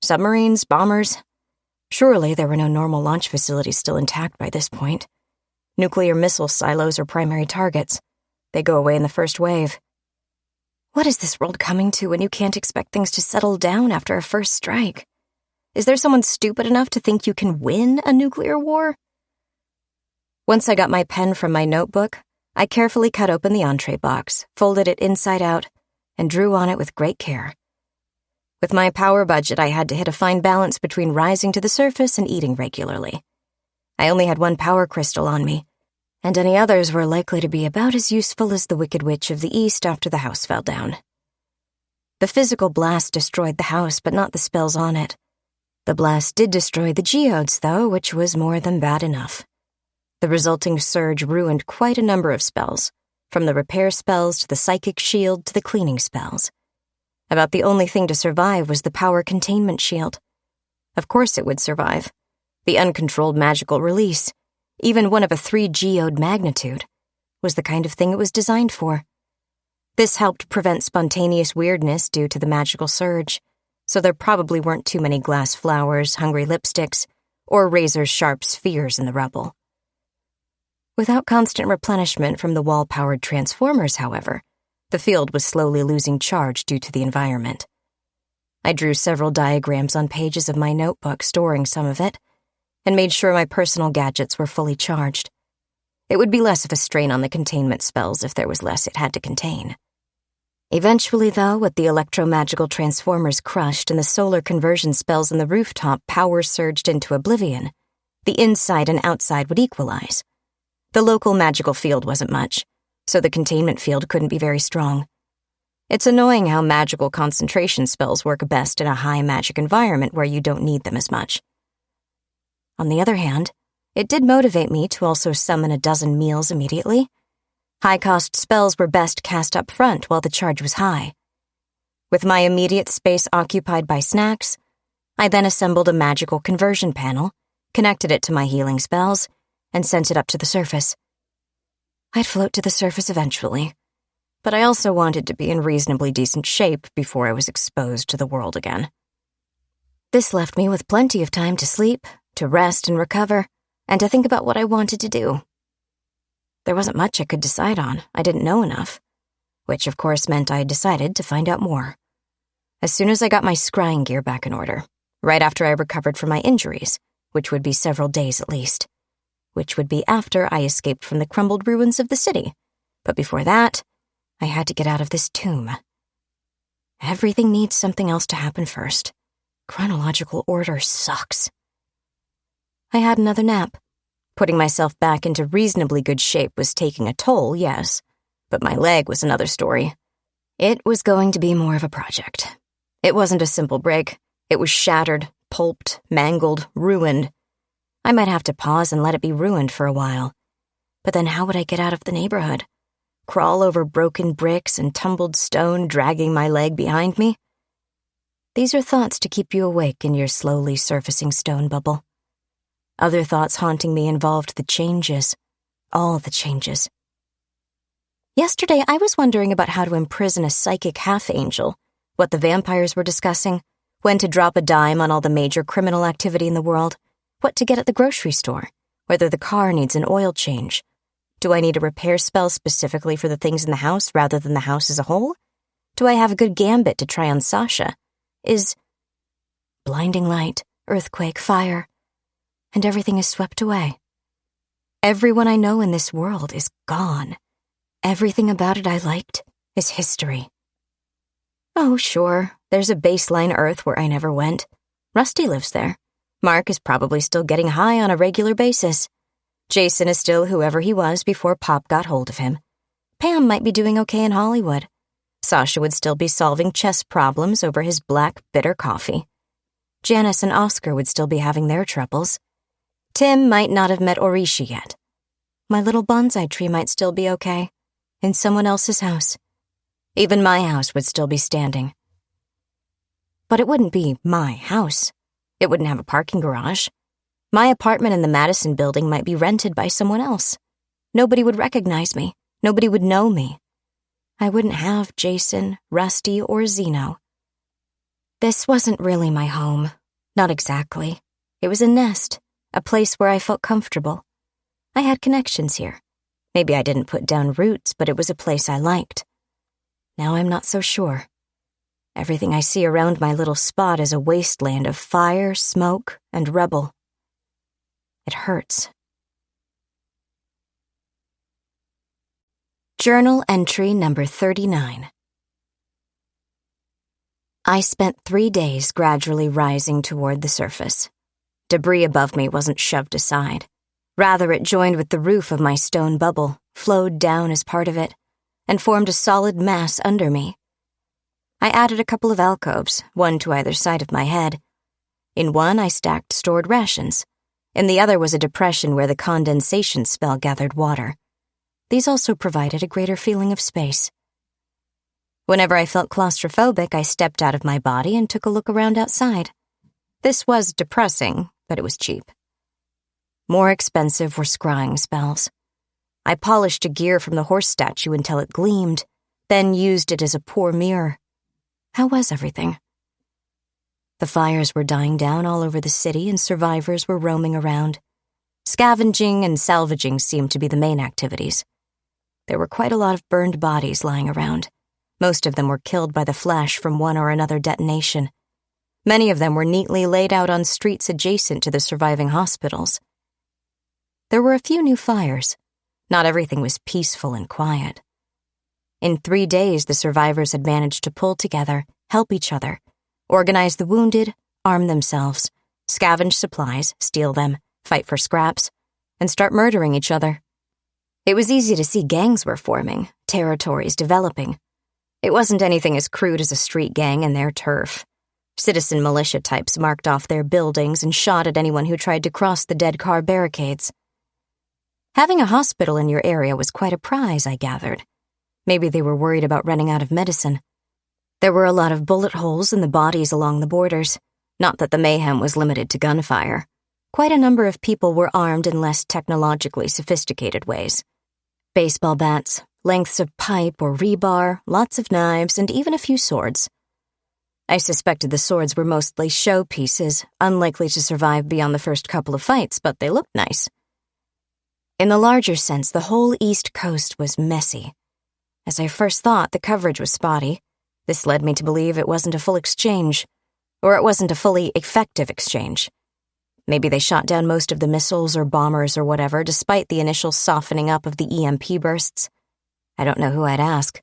Submarines, bombers. Surely there were no normal launch facilities still intact by this point. Nuclear missile silos are primary targets. They go away in the first wave. What is this world coming to when you can't expect things to settle down after a first strike? Is there someone stupid enough to think you can win a nuclear war? Once I got my pen from my notebook, I carefully cut open the entree box, folded it inside out, and drew on it with great care. With my power budget, I had to hit a fine balance between rising to the surface and eating regularly. I only had one power crystal on me, and any others were likely to be about as useful as the Wicked Witch of the East after the house fell down. The physical blast destroyed the house, but not the spells on it. The blast did destroy the geodes, though, which was more than bad enough. The resulting surge ruined quite a number of spells, from the repair spells to the psychic shield to the cleaning spells. About the only thing to survive was the power containment shield. Of course it would survive. The uncontrolled magical release, even one of a 3 geode magnitude, was the kind of thing it was designed for. This helped prevent spontaneous weirdness due to the magical surge, so there probably weren't too many glass flowers, hungry lipsticks, or razor-sharp spheres in the rubble. Without constant replenishment from the wall-powered transformers, however, the field was slowly losing charge due to the environment. I drew several diagrams on pages of my notebook, storing some of it, and made sure my personal gadgets were fully charged. It would be less of a strain on the containment spells if there was less it had to contain. Eventually, though, with the electromagical transformers crushed and the solar conversion spells in the rooftop power surged into oblivion, the inside and outside would equalize. The local magical field wasn't much, so the containment field couldn't be very strong. It's annoying how magical concentration spells work best in a high magic environment where you don't need them as much. On the other hand, it did motivate me to also summon a dozen meals immediately. High-cost spells were best cast up front while the charge was high. With my immediate space occupied by snacks, I then assembled a magical conversion panel, connected it to my healing spells, and sent it up to the surface. I'd float to the surface eventually, but I also wanted to be in reasonably decent shape before I was exposed to the world again. This left me with plenty of time to sleep, to rest and recover, and to think about what I wanted to do. There wasn't much I could decide on. I didn't know enough, which of course meant I decided to find out more. As soon as I got my scrying gear back in order, right after I recovered from my injuries, which would be several days at least, which would be after I escaped from the crumbled ruins of the city. But before that, I had to get out of this tomb. Everything needs something else to happen first. Chronological order sucks. I had another nap. Putting myself back into reasonably good shape was taking a toll, yes, but my leg was another story. It was going to be more of a project. It wasn't a simple break. It was shattered, pulped, mangled, ruined. I might have to pause and let it be ruined for a while. But then how would I get out of the neighborhood? Crawl over broken bricks and tumbled stone, dragging my leg behind me? These are thoughts to keep you awake in your slowly surfacing stone bubble. Other thoughts haunting me involved the changes. All the changes. Yesterday, I was wondering about how to imprison a psychic half-angel, what the vampires were discussing, when to drop a dime on all the major criminal activity in the world, what to get at the grocery store, whether the car needs an oil change. Do I need a repair spell specifically for the things in the house rather than the house as a whole? Do I have a good gambit to try on Sasha? Is blinding light, earthquake, fire, and everything is swept away. Everyone I know in this world is gone. Everything about it I liked is history. Oh, sure, there's a baseline Earth where I never went. Rusty lives there. Mark is probably still getting high on a regular basis. Jason is still whoever he was before Pop got hold of him. Pam might be doing okay in Hollywood. Sasha would still be solving chess problems over his black, bitter coffee. Janice and Oscar would still be having their troubles. Tim might not have met Orishi yet. My little bonsai tree might still be okay, in someone else's house. Even my house would still be standing. But it wouldn't be my house. It wouldn't have a parking garage. My apartment in the Madison building might be rented by someone else. Nobody would recognize me. Nobody would know me. I wouldn't have Jason, Rusty, or Zeno. This wasn't really my home. Not exactly. It was a nest, a place where I felt comfortable. I had connections here. Maybe I didn't put down roots, but it was a place I liked. Now I'm not so sure. Everything I see around my little spot is a wasteland of fire, smoke, and rubble. It hurts. Journal entry number 39. I spent 3 days gradually rising toward the surface. Debris above me wasn't shoved aside. Rather, it joined with the roof of my stone bubble, flowed down as part of it, and formed a solid mass under me. I added a couple of alcoves, one to either side of my head. In one, I stacked stored rations. In the other was a depression where the condensation spell gathered water. These also provided a greater feeling of space. Whenever I felt claustrophobic, I stepped out of my body and took a look around outside. This was depressing, but it was cheap. More expensive were scrying spells. I polished a gear from the horse statue until it gleamed, then used it as a poor mirror. How was everything? The fires were dying down all over the city and survivors were roaming around. Scavenging and salvaging seemed to be the main activities. There were quite a lot of burned bodies lying around. Most of them were killed by the flash from one or another detonation. Many of them were neatly laid out on streets adjacent to the surviving hospitals. There were a few new fires. Not everything was peaceful and quiet. In 3 days, the survivors had managed to pull together, help each other, organize the wounded, arm themselves, scavenge supplies, steal them, fight for scraps, and start murdering each other. It was easy to see gangs were forming, territories developing. It wasn't anything as crude as a street gang and their turf. Citizen militia types marked off their buildings and shot at anyone who tried to cross the dead car barricades. Having a hospital in your area was quite a prize, I gathered. Maybe they were worried about running out of medicine. There were a lot of bullet holes in the bodies along the borders. Not that the mayhem was limited to gunfire. Quite a number of people were armed in less technologically sophisticated ways. Baseball bats, lengths of pipe or rebar, lots of knives, and even a few swords. I suspected the swords were mostly showpieces, unlikely to survive beyond the first couple of fights, but they looked nice. In the larger sense, the whole East Coast was messy. As I first thought, the coverage was spotty. This led me to believe it wasn't a full exchange, or it wasn't a fully effective exchange. Maybe they shot down most of the missiles or bombers or whatever, despite the initial softening up of the EMP bursts. I don't know who I'd ask.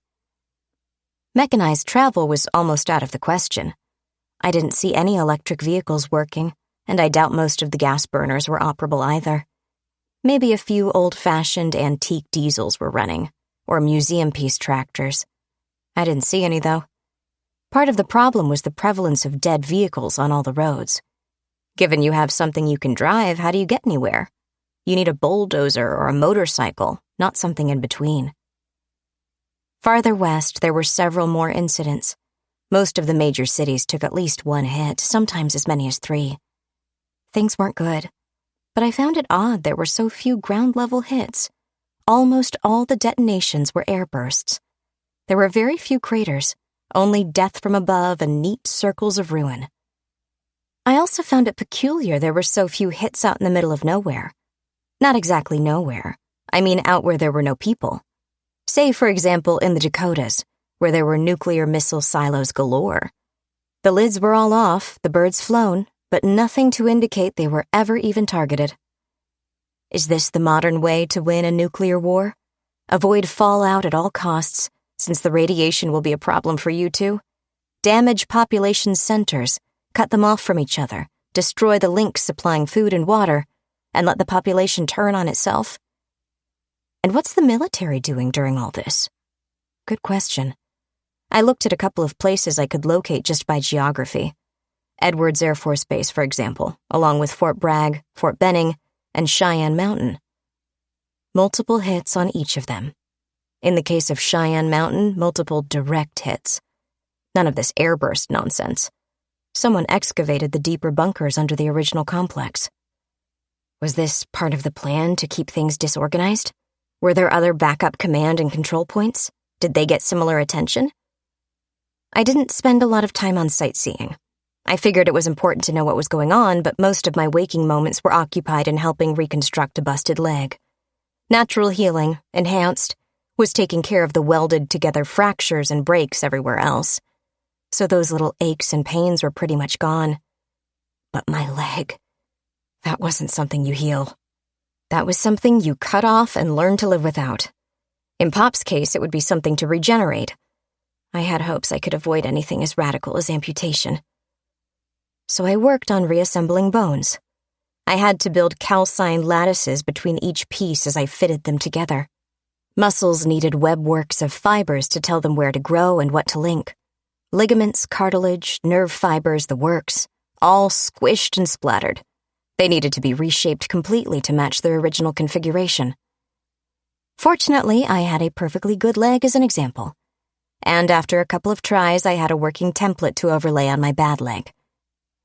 Mechanized travel was almost out of the question. I didn't see any electric vehicles working, and I doubt most of the gas burners were operable either. Maybe a few old-fashioned antique diesels were running, or museum piece tractors. I didn't see any, though. Part of the problem was the prevalence of dead vehicles on all the roads. Given you have something you can drive, how do you get anywhere? You need a bulldozer or a motorcycle, not something in between. Farther west, there were several more incidents. Most of the major cities took at least one hit, sometimes as many as 3. Things weren't good, but I found it odd there were so few ground-level hits. Almost all the detonations were airbursts. There were very few craters, only death from above and neat circles of ruin. I also found it peculiar there were so few hits out in the middle of nowhere. Not exactly nowhere. I mean out where there were no people. Say, for example, in the Dakotas, where there were nuclear missile silos galore. The lids were all off, the birds flown, but nothing to indicate they were ever even targeted. Is this the modern way to win a nuclear war? Avoid fallout at all costs, since the radiation will be a problem for you too? Damage population centers, cut them off from each other, destroy the links supplying food and water, and let the population turn on itself? And what's the military doing during all this? Good question. I looked at a couple of places I could locate just by geography. Edwards Air Force Base, for example, along with Fort Bragg, Fort Benning, and Cheyenne Mountain. Multiple hits on each of them. In the case of Cheyenne Mountain, multiple direct hits. None of this airburst nonsense. Someone excavated the deeper bunkers under the original complex. Was this part of the plan to keep things disorganized? Were there other backup command and control points? Did they get similar attention? I didn't spend a lot of time on sightseeing. I figured it was important to know what was going on, but most of my waking moments were occupied in helping reconstruct a busted leg. Natural healing, enhanced, was taking care of the welded-together fractures and breaks everywhere else. So those little aches and pains were pretty much gone. But my leg, that wasn't something you heal. That was something you cut off and learn to live without. In Pop's case, it would be something to regenerate. I had hopes I could avoid anything as radical as amputation. So I worked on reassembling bones. I had to build calcined lattices between each piece as I fitted them together. Muscles needed webworks of fibers to tell them where to grow and what to link. Ligaments, cartilage, nerve fibers, the works, all squished and splattered. They needed to be reshaped completely to match their original configuration. Fortunately, I had a perfectly good leg as an example. And after a couple of tries, I had a working template to overlay on my bad leg.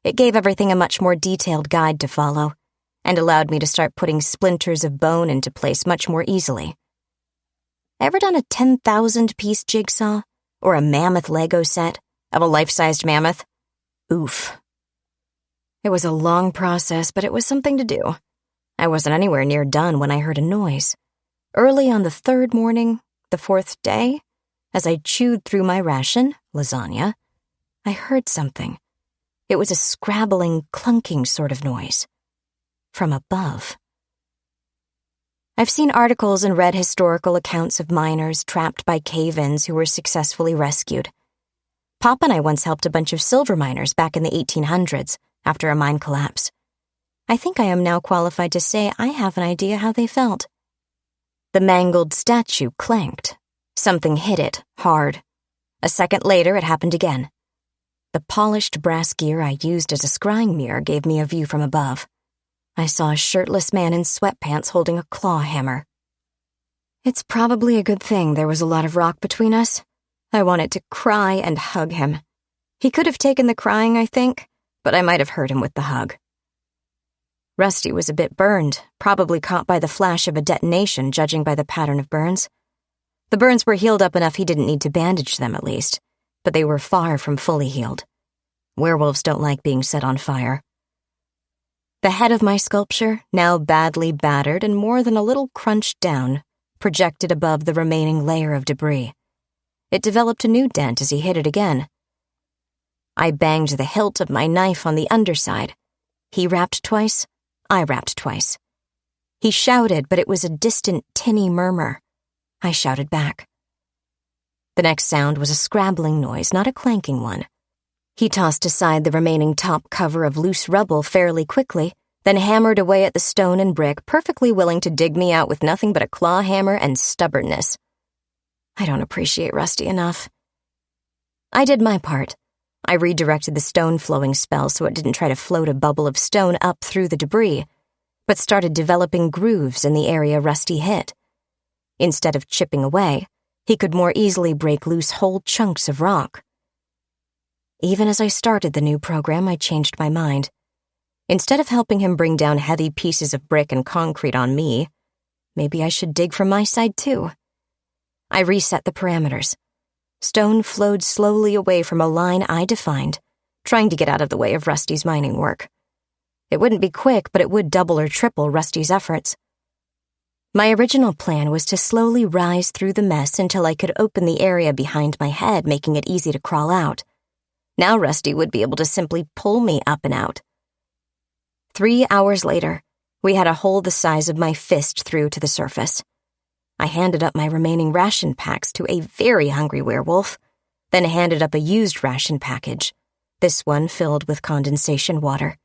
It gave everything a much more detailed guide to follow, and allowed me to start putting splinters of bone into place much more easily. Ever done a 10,000-piece jigsaw? Or a mammoth Lego set of a life-sized mammoth? Oof. It was a long process, but it was something to do. I wasn't anywhere near done when I heard a noise. Early on the 3rd morning, the 4th day, as I chewed through my ration, lasagna, I heard something. It was a scrabbling, clunking sort of noise. From above. I've seen articles and read historical accounts of miners trapped by cave-ins who were successfully rescued. Pop and I once helped a bunch of silver miners back in the 1800s after a mine collapse. I think I am now qualified to say I have an idea how they felt. The mangled statue clanked. Something hit it, hard. A second later, it happened again. The polished brass gear I used as a scrying mirror gave me a view from above. I saw a shirtless man in sweatpants holding a claw hammer. It's probably a good thing there was a lot of rock between us. I wanted to cry and hug him. He could have taken the crying, I think, but I might have hurt him with the hug. Rusty was a bit burned, probably caught by the flash of a detonation, judging by the pattern of burns. The burns were healed up enough he didn't need to bandage them, at least, but they were far from fully healed. Werewolves don't like being set on fire. The head of my sculpture, now badly battered and more than a little crunched down, projected above the remaining layer of debris. It developed a new dent as he hit it again. I banged the hilt of my knife on the underside. He rapped twice, I rapped twice. He shouted, but it was a distant, tinny murmur. I shouted back. The next sound was a scrabbling noise, not a clanking one. He tossed aside the remaining top cover of loose rubble fairly quickly, then hammered away at the stone and brick, perfectly willing to dig me out with nothing but a claw hammer and stubbornness. I don't appreciate Rusty enough. I did my part. I redirected the stone-flowing spell so it didn't try to float a bubble of stone up through the debris, but started developing grooves in the area Rusty hit. Instead of chipping away, he could more easily break loose whole chunks of rock. Even as I started the new program, I changed my mind. Instead of helping him bring down heavy pieces of brick and concrete on me, maybe I should dig from my side too. I reset the parameters. Stone flowed slowly away from a line I defined, trying to get out of the way of Rusty's mining work. It wouldn't be quick, but it would double or triple Rusty's efforts. My original plan was to slowly rise through the mess until I could open the area behind my head, making it easy to crawl out. Now Rusty would be able to simply pull me up and out. 3 hours later, we had a hole the size of my fist through to the surface. I handed up my remaining ration packs to a very hungry werewolf, then handed up a used ration package, this one filled with condensation water.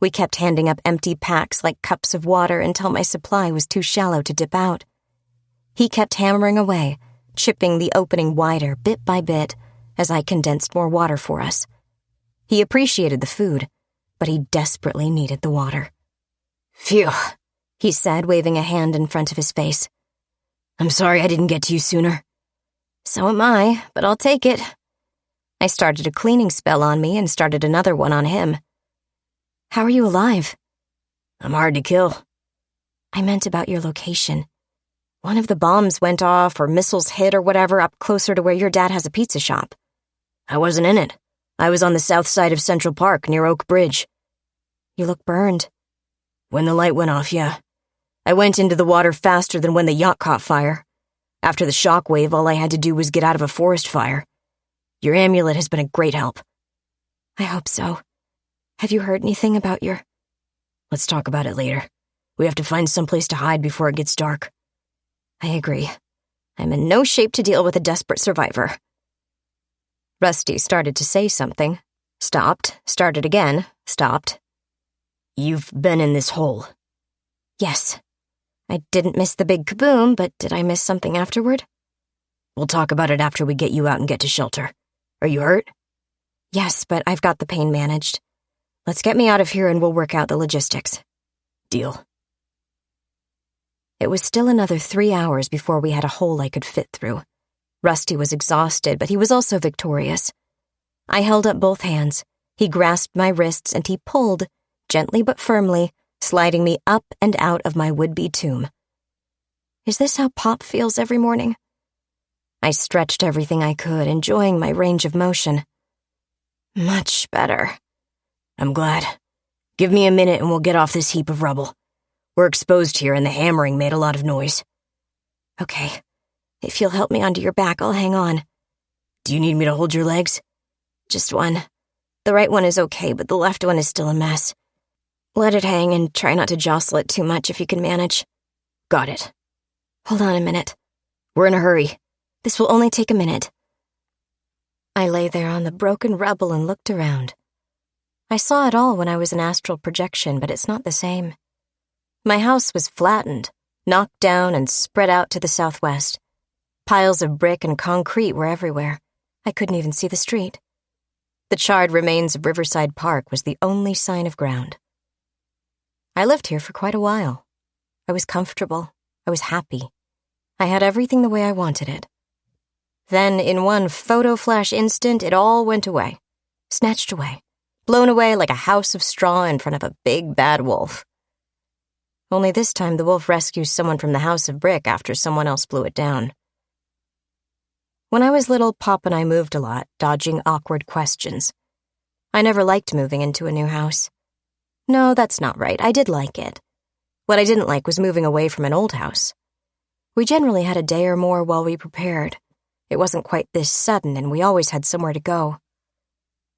We kept handing up empty packs like cups of water until my supply was too shallow to dip out. He kept hammering away, chipping the opening wider bit by bit as I condensed more water for us. He appreciated the food, but he desperately needed the water. Phew, he said, waving a hand in front of his face. I'm sorry I didn't get to you sooner. So am I, but I'll take it. I started a cleaning spell on me and started another one on him. How are you alive? I'm hard to kill. I meant about your location. One of the bombs went off or missiles hit or whatever up closer to where your dad has a pizza shop. I wasn't in it. I was on the south side of Central Park near Oak Bridge. You look burned. When the light went off, yeah. I went into the water faster than when the yacht caught fire. After the shockwave, all I had to do was get out of a forest fire. Your amulet has been a great help. I hope so. Have you heard anything about your... Let's talk about it later. We have to find someplace to hide before it gets dark. I agree. I'm in no shape to deal with a desperate survivor. Rusty started to say something. Stopped, started again, stopped. You've been in this hole. Yes. I didn't miss the big kaboom, but did I miss something afterward? We'll talk about it after we get you out and get to shelter. Are you hurt? Yes, but I've got the pain managed. Let's get me out of here and we'll work out the logistics. Deal. It was still another 3 hours before we had a hole I could fit through. Rusty was exhausted, but he was also victorious. I held up both hands. He grasped my wrists and he pulled, gently but firmly, sliding me up and out of my would-be tomb. Is this how Pop feels every morning? I stretched everything I could, enjoying my range of motion. Much better. I'm glad. Give me a minute and we'll get off this heap of rubble. We're exposed here and the hammering made a lot of noise. Okay. If you'll help me onto your back, I'll hang on. Do you need me to hold your legs? Just one. The right one is okay, but the left one is still a mess. Let it hang and try not to jostle it too much if you can manage. Got it. Hold on a minute. We're in a hurry. This will only take a minute. I lay there on the broken rubble and looked around. I saw it all when I was an astral projection, but it's not the same. My house was flattened, knocked down, and spread out to the southwest. Piles of brick and concrete were everywhere. I couldn't even see the street. The charred remains of Riverside Park was the only sign of ground. I lived here for quite a while. I was comfortable. I was happy. I had everything the way I wanted it. Then, in one photo flash instant, it all went away. Snatched away. Blown away like a house of straw in front of a big bad wolf. Only this time the wolf rescues someone from the house of brick after someone else blew it down. When I was little, Pop and I moved a lot, dodging awkward questions. I never liked moving into a new house. No, that's not right. I did like it. What I didn't like was moving away from an old house. We generally had a day or more while we prepared. It wasn't quite this sudden, and we always had somewhere to go.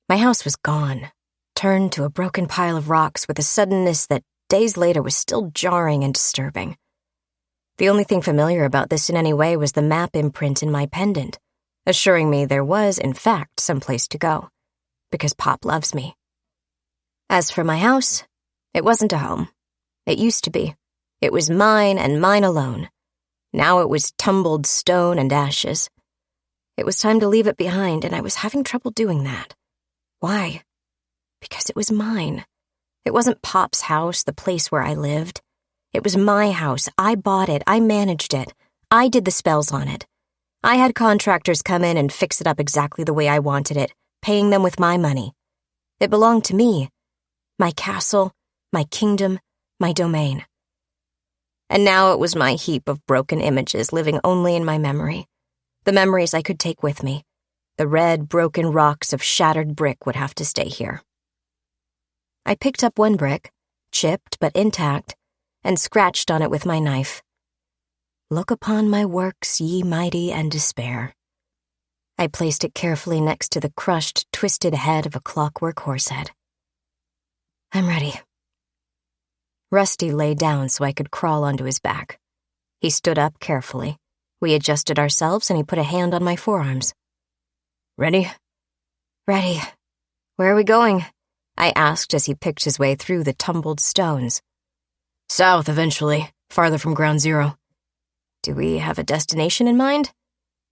My house was gone, turned to a broken pile of rocks with a suddenness that days later was still jarring and disturbing. The only thing familiar about this in any way was the map imprint in my pendant, assuring me there was, in fact, some place to go, because Pop loves me. As for my house, it wasn't a home. It used to be. It was mine and mine alone. Now it was tumbled stone and ashes. It was time to leave it behind, and I was having trouble doing that. Why? Because it was mine. It wasn't Pop's house, the place where I lived. It was my house. I bought it. I managed it. I did the spells on it. I had contractors come in and fix it up exactly the way I wanted it, paying them with my money. It belonged to me. My castle, my kingdom, my domain. And now it was my heap of broken images living only in my memory. The memories I could take with me. The red, broken rocks of shattered brick would have to stay here. I picked up one brick, chipped but intact, and scratched on it with my knife. Look upon my works, ye mighty, and despair. I placed it carefully next to the crushed, twisted head of a clockwork horsehead. I'm ready. Rusty lay down so I could crawl onto his back. He stood up carefully. We adjusted ourselves and he put a hand on my forearms. Ready? Ready. Where are we going? I asked as he picked his way through the tumbled stones. South, eventually, farther from ground zero. Do we have a destination in mind?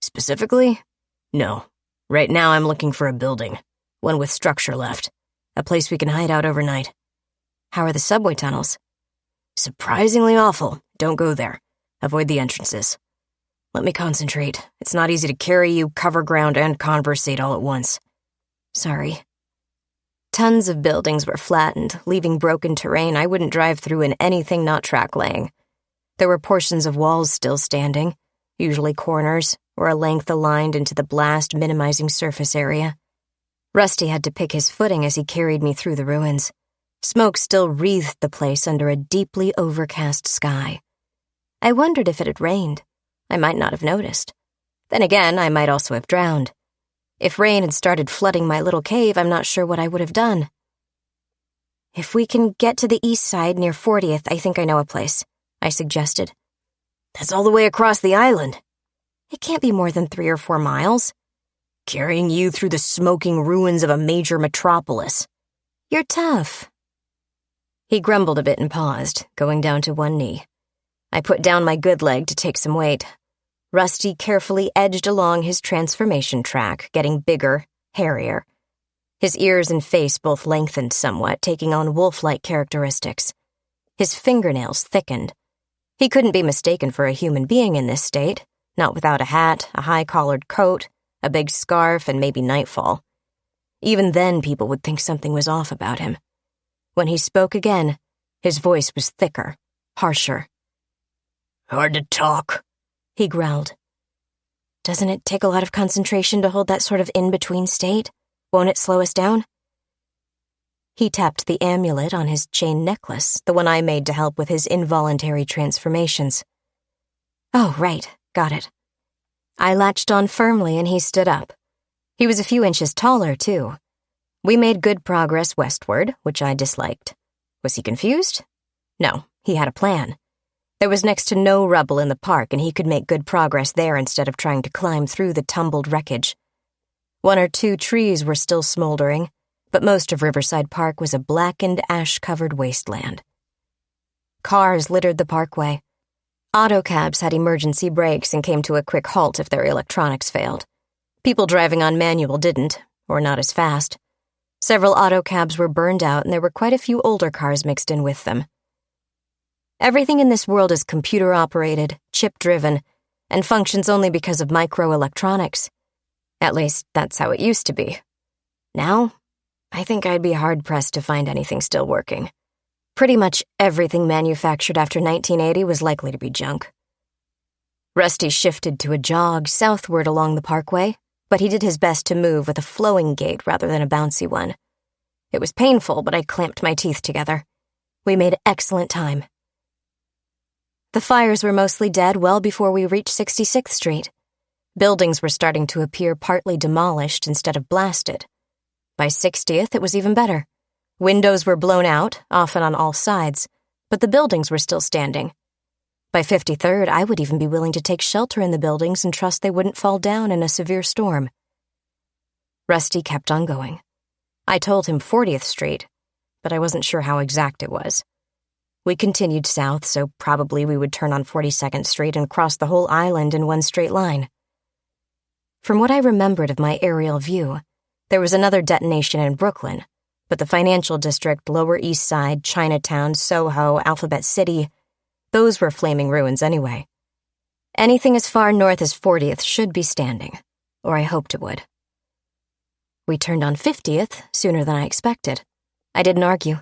Specifically? No. Right now I'm looking for a building. One with structure left. A place we can hide out overnight. How are the subway tunnels? Surprisingly awful. Don't go there. Avoid the entrances. Let me concentrate. It's not easy to carry you, cover ground, and conversate all at once. Sorry. Tons of buildings were flattened, leaving broken terrain I wouldn't drive through in anything not track laying. There were portions of walls still standing, usually corners, or a length aligned into the blast minimizing surface area. Rusty had to pick his footing as he carried me through the ruins. Smoke still wreathed the place under a deeply overcast sky. I wondered if it had rained. I might not have noticed. Then again, I might also have drowned. If rain had started flooding my little cave, I'm not sure what I would have done. If we can get to the east side near 40th, I think I know a place, I suggested. That's all the way across the island. It can't be more than 3 or 4 miles. Carrying you through the smoking ruins of a major metropolis. You're tough. He grumbled a bit and paused, going down to one knee. I put down my good leg to take some weight. Rusty carefully edged along his transformation track, getting bigger, hairier. His ears and face both lengthened somewhat, taking on wolf-like characteristics. His fingernails thickened. He couldn't be mistaken for a human being in this state, not without a hat, a high-collared coat, a big scarf, and maybe nightfall. Even then, people would think something was off about him. When he spoke again, his voice was thicker, harsher. Hard to talk, he growled. Doesn't it take a lot of concentration to hold that sort of in-between state? Won't it slow us down? He tapped the amulet on his chain necklace, the one I made to help with his involuntary transformations. Oh, right, got it. I latched on firmly and he stood up. He was a few inches taller, too. We made good progress westward, which I disliked. Was he confused? No, he had a plan. There was next to no rubble in the park, and he could make good progress there instead of trying to climb through the tumbled wreckage. 1 or 2 trees were still smoldering, but most of Riverside Park was a blackened, ash-covered wasteland. Cars littered the parkway. Autocabs had emergency brakes and came to a quick halt if their electronics failed. People driving on manual didn't, or not as fast. Several autocabs were burned out, and there were quite a few older cars mixed in with them. Everything in this world is computer-operated, chip-driven, and functions only because of microelectronics. At least, that's how it used to be. Now, I think I'd be hard-pressed to find anything still working. Pretty much everything manufactured after 1980 was likely to be junk. Rusty shifted to a jog southward along the parkway, but he did his best to move with a flowing gait rather than a bouncy one. It was painful, but I clamped my teeth together. We made excellent time. The fires were mostly dead well before we reached 66th Street. Buildings were starting to appear partly demolished instead of blasted. By 60th, it was even better. Windows were blown out, often on all sides, but the buildings were still standing. By 53rd, I would even be willing to take shelter in the buildings and trust they wouldn't fall down in a severe storm. Rusty kept on going. I told him 40th Street, but I wasn't sure how exact it was. We continued south, so probably we would turn on 42nd Street and cross the whole island in one straight line. From what I remembered of my aerial view, there was another detonation in Brooklyn, but the financial district, Lower East Side, Chinatown, Soho, Alphabet City, those were flaming ruins anyway. Anything as far north as 40th should be standing, or I hoped it would. We turned on 50th sooner than I expected. I didn't argue.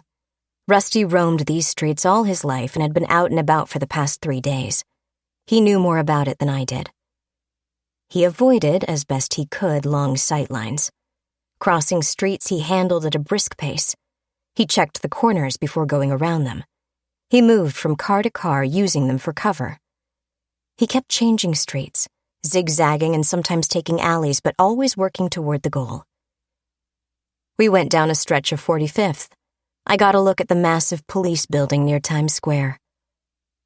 Rusty roamed these streets all his life and had been out and about for the past 3 days. He knew more about it than I did. He avoided, as best he could, long sightlines. Crossing streets he handled at a brisk pace. He checked the corners before going around them. He moved from car to car, using them for cover. He kept changing streets, zigzagging and sometimes taking alleys, but always working toward the goal. We went down a stretch of 45th. I got a look at the massive police building near Times Square.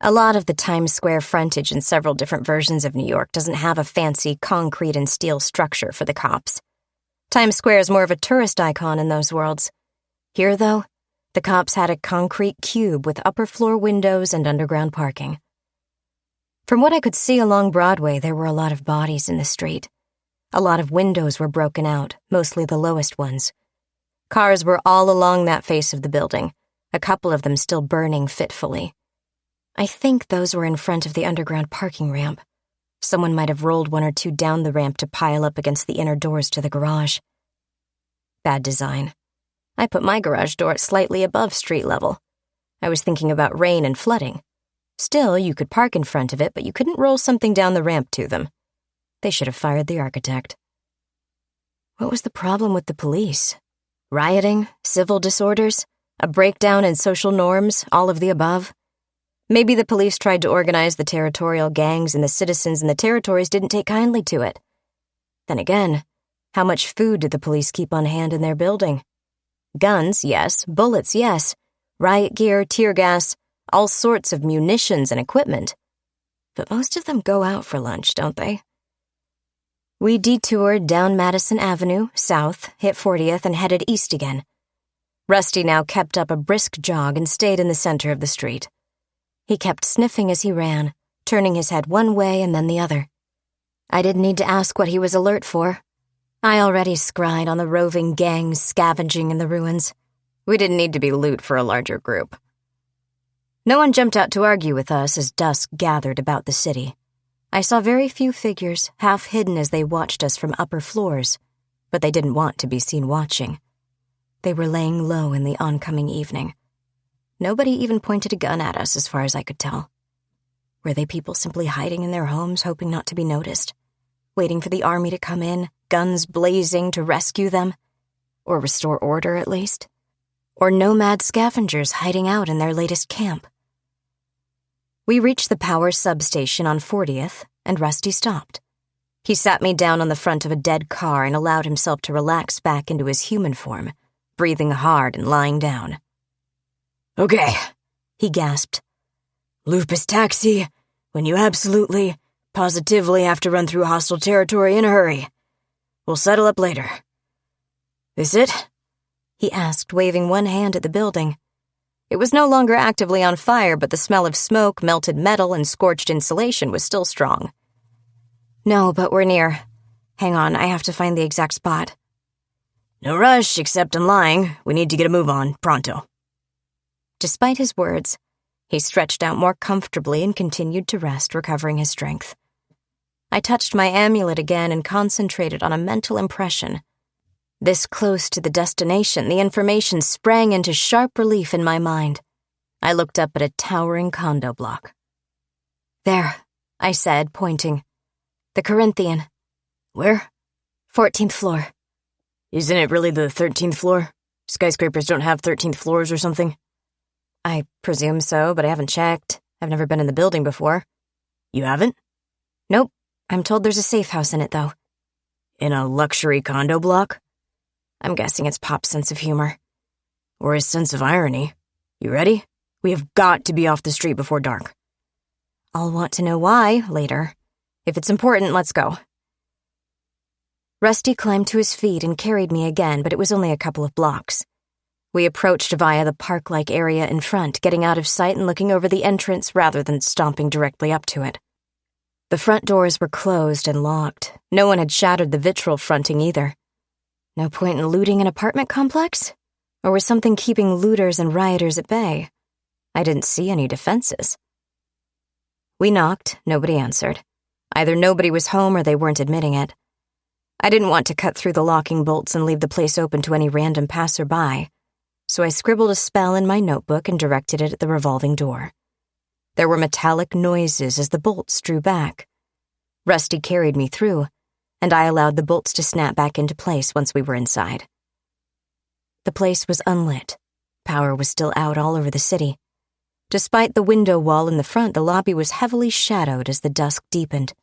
A lot of the Times Square frontage in several different versions of New York doesn't have a fancy concrete and steel structure for the cops. Times Square is more of a tourist icon in those worlds. Here, though, the cops had a concrete cube with upper-floor windows and underground parking. From what I could see along Broadway, there were a lot of bodies in the street. A lot of windows were broken out, mostly the lowest ones. Cars were all along that face of the building, a couple of them still burning fitfully. I think those were in front of the underground parking ramp. Someone might have rolled one or two down the ramp to pile up against the inner doors to the garage. Bad design. I put my garage door at slightly above street level. I was thinking about rain and flooding. Still, you could park in front of it, but you couldn't roll something down the ramp to them. They should have fired the architect. What was the problem with the police? Rioting? Civil disorders? A breakdown in social norms? All of the above? Maybe the police tried to organize the territorial gangs and the citizens in the territories didn't take kindly to it. Then again, how much food did the police keep on hand in their building? Guns, yes. Bullets, yes. Riot gear, tear gas, all sorts of munitions and equipment. But most of them go out for lunch, don't they? We detoured down Madison Avenue, south, hit 40th, and headed east again. Rusty now kept up a brisk jog and stayed in the center of the street. He kept sniffing as he ran, turning his head one way and then the other. I didn't need to ask what he was alert for. I already scried on the roving gangs scavenging in the ruins. We didn't need to be loot for a larger group. No one jumped out to argue with us as dusk gathered about the city. I saw very few figures, half hidden as they watched us from upper floors, but they didn't want to be seen watching. They were laying low in the oncoming evening. Nobody even pointed a gun at us as far as I could tell. Were they people simply hiding in their homes, hoping not to be noticed? Waiting for the army to come in, guns blazing to rescue them? Or restore order, at least? Or nomad scavengers hiding out in their latest camp? We reached the power substation on 40th, and Rusty stopped. He sat me down on the front of a dead car and allowed himself to relax back into his human form, breathing hard and lying down. Okay, he gasped. Lupus taxi, when you absolutely, positively have to run through hostile territory in a hurry. We'll settle up later. This it? He asked, waving one hand at the building. It was no longer actively on fire, but the smell of smoke, melted metal, and scorched insulation was still strong. No, but we're near. Hang on, I have to find the exact spot. No rush, except I'm lying. We need to get a move on, pronto. Despite his words, he stretched out more comfortably and continued to rest, recovering his strength. I touched my amulet again and concentrated on a mental impression. This close to the destination, the information sprang into sharp relief in my mind. I looked up at a towering condo block. There, I said, pointing. The Corinthian. Where? 14th floor. Isn't it really the 13th floor? Skyscrapers don't have 13th floors or something? I presume so, but I haven't checked. I've never been in the building before. You haven't? Nope. I'm told there's a safe house in it, though. In a luxury condo block? I'm guessing it's Pop's sense of humor. Or his sense of irony. You ready? We have got to be off the street before dark. I'll want to know why later. If it's important, let's go. Rusty climbed to his feet and carried me again, but it was only a couple of blocks. We approached via the park-like area in front, getting out of sight and looking over the entrance rather than stomping directly up to it. The front doors were closed and locked. No one had shattered the vitriol fronting either. No point in looting an apartment complex? Or was something keeping looters and rioters at bay? I didn't see any defenses. We knocked, nobody answered. Either nobody was home or they weren't admitting it. I didn't want to cut through the locking bolts and leave the place open to any random passerby, so I scribbled a spell in my notebook and directed it at the revolving door. There were metallic noises as the bolts drew back. Rusty carried me through, and I allowed the bolts to snap back into place once we were inside. The place was unlit. Power was still out all over the city. Despite the window wall in the front, the lobby was heavily shadowed as the dusk deepened.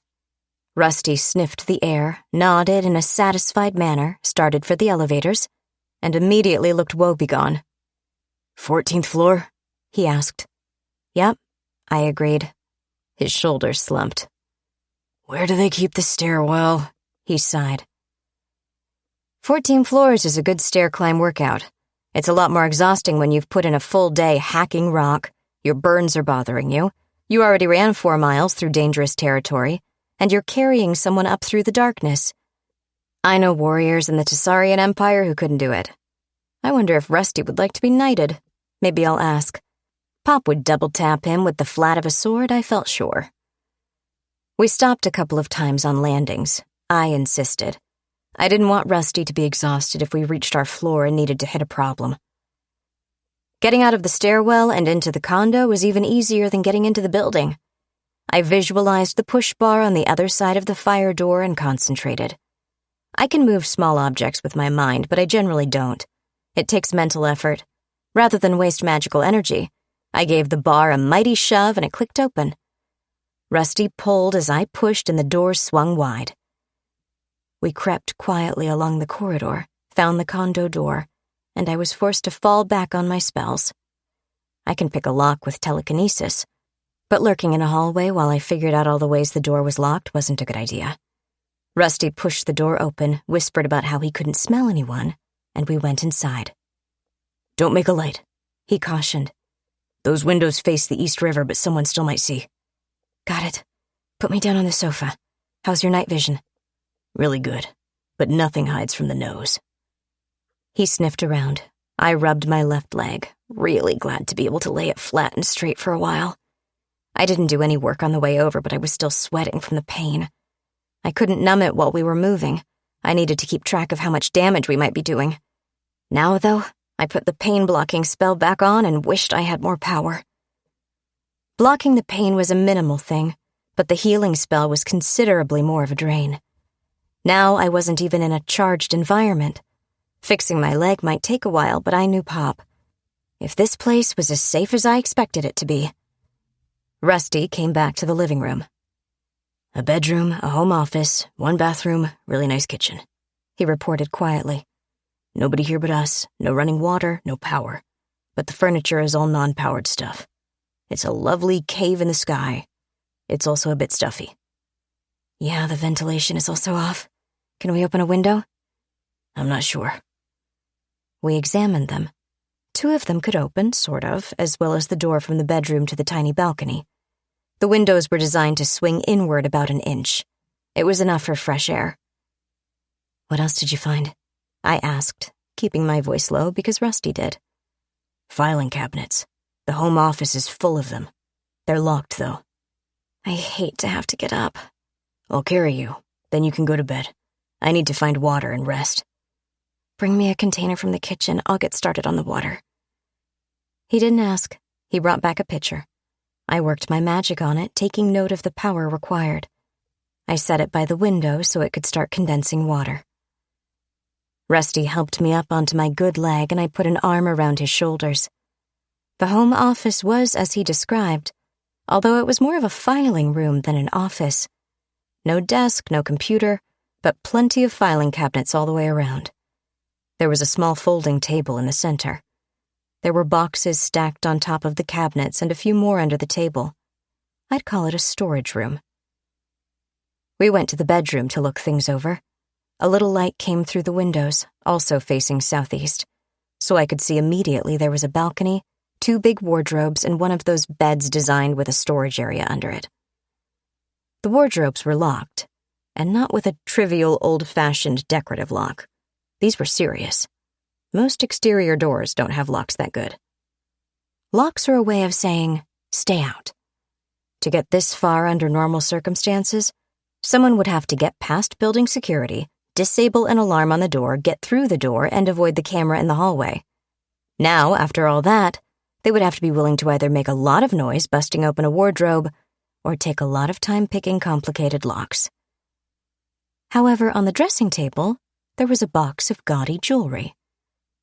Rusty sniffed the air, nodded in a satisfied manner, started for the elevators, and immediately looked woebegone. 14th floor? He asked. Yep, I agreed. His shoulders slumped. Where do they keep the stairwell? He sighed. 14 floors is a good stair climb workout. It's a lot more exhausting when you've put in a full day hacking rock, your burns are bothering you, you already ran 4 miles through dangerous territory, and you're carrying someone up through the darkness. I know warriors in the Tessarian Empire who couldn't do it. I wonder if Rusty would like to be knighted. Maybe I'll ask. Pop would double-tap him with the flat of a sword, I felt sure. We stopped a couple of times on landings. I insisted. I didn't want Rusty to be exhausted if we reached our floor and needed to hit a problem. Getting out of the stairwell and into the condo was even easier than getting into the building. I visualized the push bar on the other side of the fire door and concentrated. I can move small objects with my mind, but I generally don't. It takes mental effort. Rather than waste magical energy, I gave the bar a mighty shove and it clicked open. Rusty pulled as I pushed and the door swung wide. We crept quietly along the corridor, found the condo door, and I was forced to fall back on my spells. I can pick a lock with telekinesis, but lurking in a hallway while I figured out all the ways the door was locked wasn't a good idea. Rusty pushed the door open, whispered about how he couldn't smell anyone, and we went inside. Don't make a light, he cautioned. Those windows face the East River, but someone still might see. Got it. Put me down on the sofa. How's your night vision? Really good, but nothing hides from the nose. He sniffed around. I rubbed my left leg, really glad to be able to lay it flat and straight for a while. I didn't do any work on the way over, but I was still sweating from the pain. I couldn't numb it while we were moving. I needed to keep track of how much damage we might be doing. Now, though, I put the pain-blocking spell back on and wished I had more power. Blocking the pain was a minimal thing, but the healing spell was considerably more of a drain. Now I wasn't even in a charged environment. Fixing my leg might take a while, but I knew Pop. If this place was as safe as I expected it to be. Rusty came back to the living room. A bedroom, a home office, 1 bathroom, really nice kitchen, he reported quietly. Nobody here but us, no running water, no power. But the furniture is all non-powered stuff. It's a lovely cave in the sky. It's also a bit stuffy. Yeah, the ventilation is also off. Can we open a window? I'm not sure. We examined them. 2 of them could open, sort of, as well as the door from the bedroom to the tiny balcony. The windows were designed to swing inward about an inch. It was enough for fresh air. What else did you find? I asked, keeping my voice low because Rusty did. Filing cabinets. The home office is full of them. They're locked, though. I hate to have to get up. I'll carry you. Then you can go to bed. I need to find water and rest. Bring me a container from the kitchen. I'll get started on the water. He didn't ask. He brought back a pitcher. I worked my magic on it, taking note of the power required. I set it by the window so it could start condensing water. Rusty helped me up onto my good leg and I put an arm around his shoulders. The home office was as he described, although it was more of a filing room than an office. No desk, no computer, but plenty of filing cabinets all the way around. There was a small folding table in the center. There were boxes stacked on top of the cabinets and a few more under the table. I'd call it a storage room. We went to the bedroom to look things over. A little light came through the windows, also facing southeast, so I could see immediately there was a balcony, 2 big wardrobes, and one of those beds designed with a storage area under it. The wardrobes were locked, and not with a trivial old-fashioned decorative lock. These were serious. Most exterior doors don't have locks that good. Locks are a way of saying, stay out. To get this far under normal circumstances, someone would have to get past building security, disable an alarm on the door, get through the door, and avoid the camera in the hallway. Now, after all that, they would have to be willing to either make a lot of noise busting open a wardrobe or take a lot of time picking complicated locks. However, on the dressing table, there was a box of gaudy jewelry.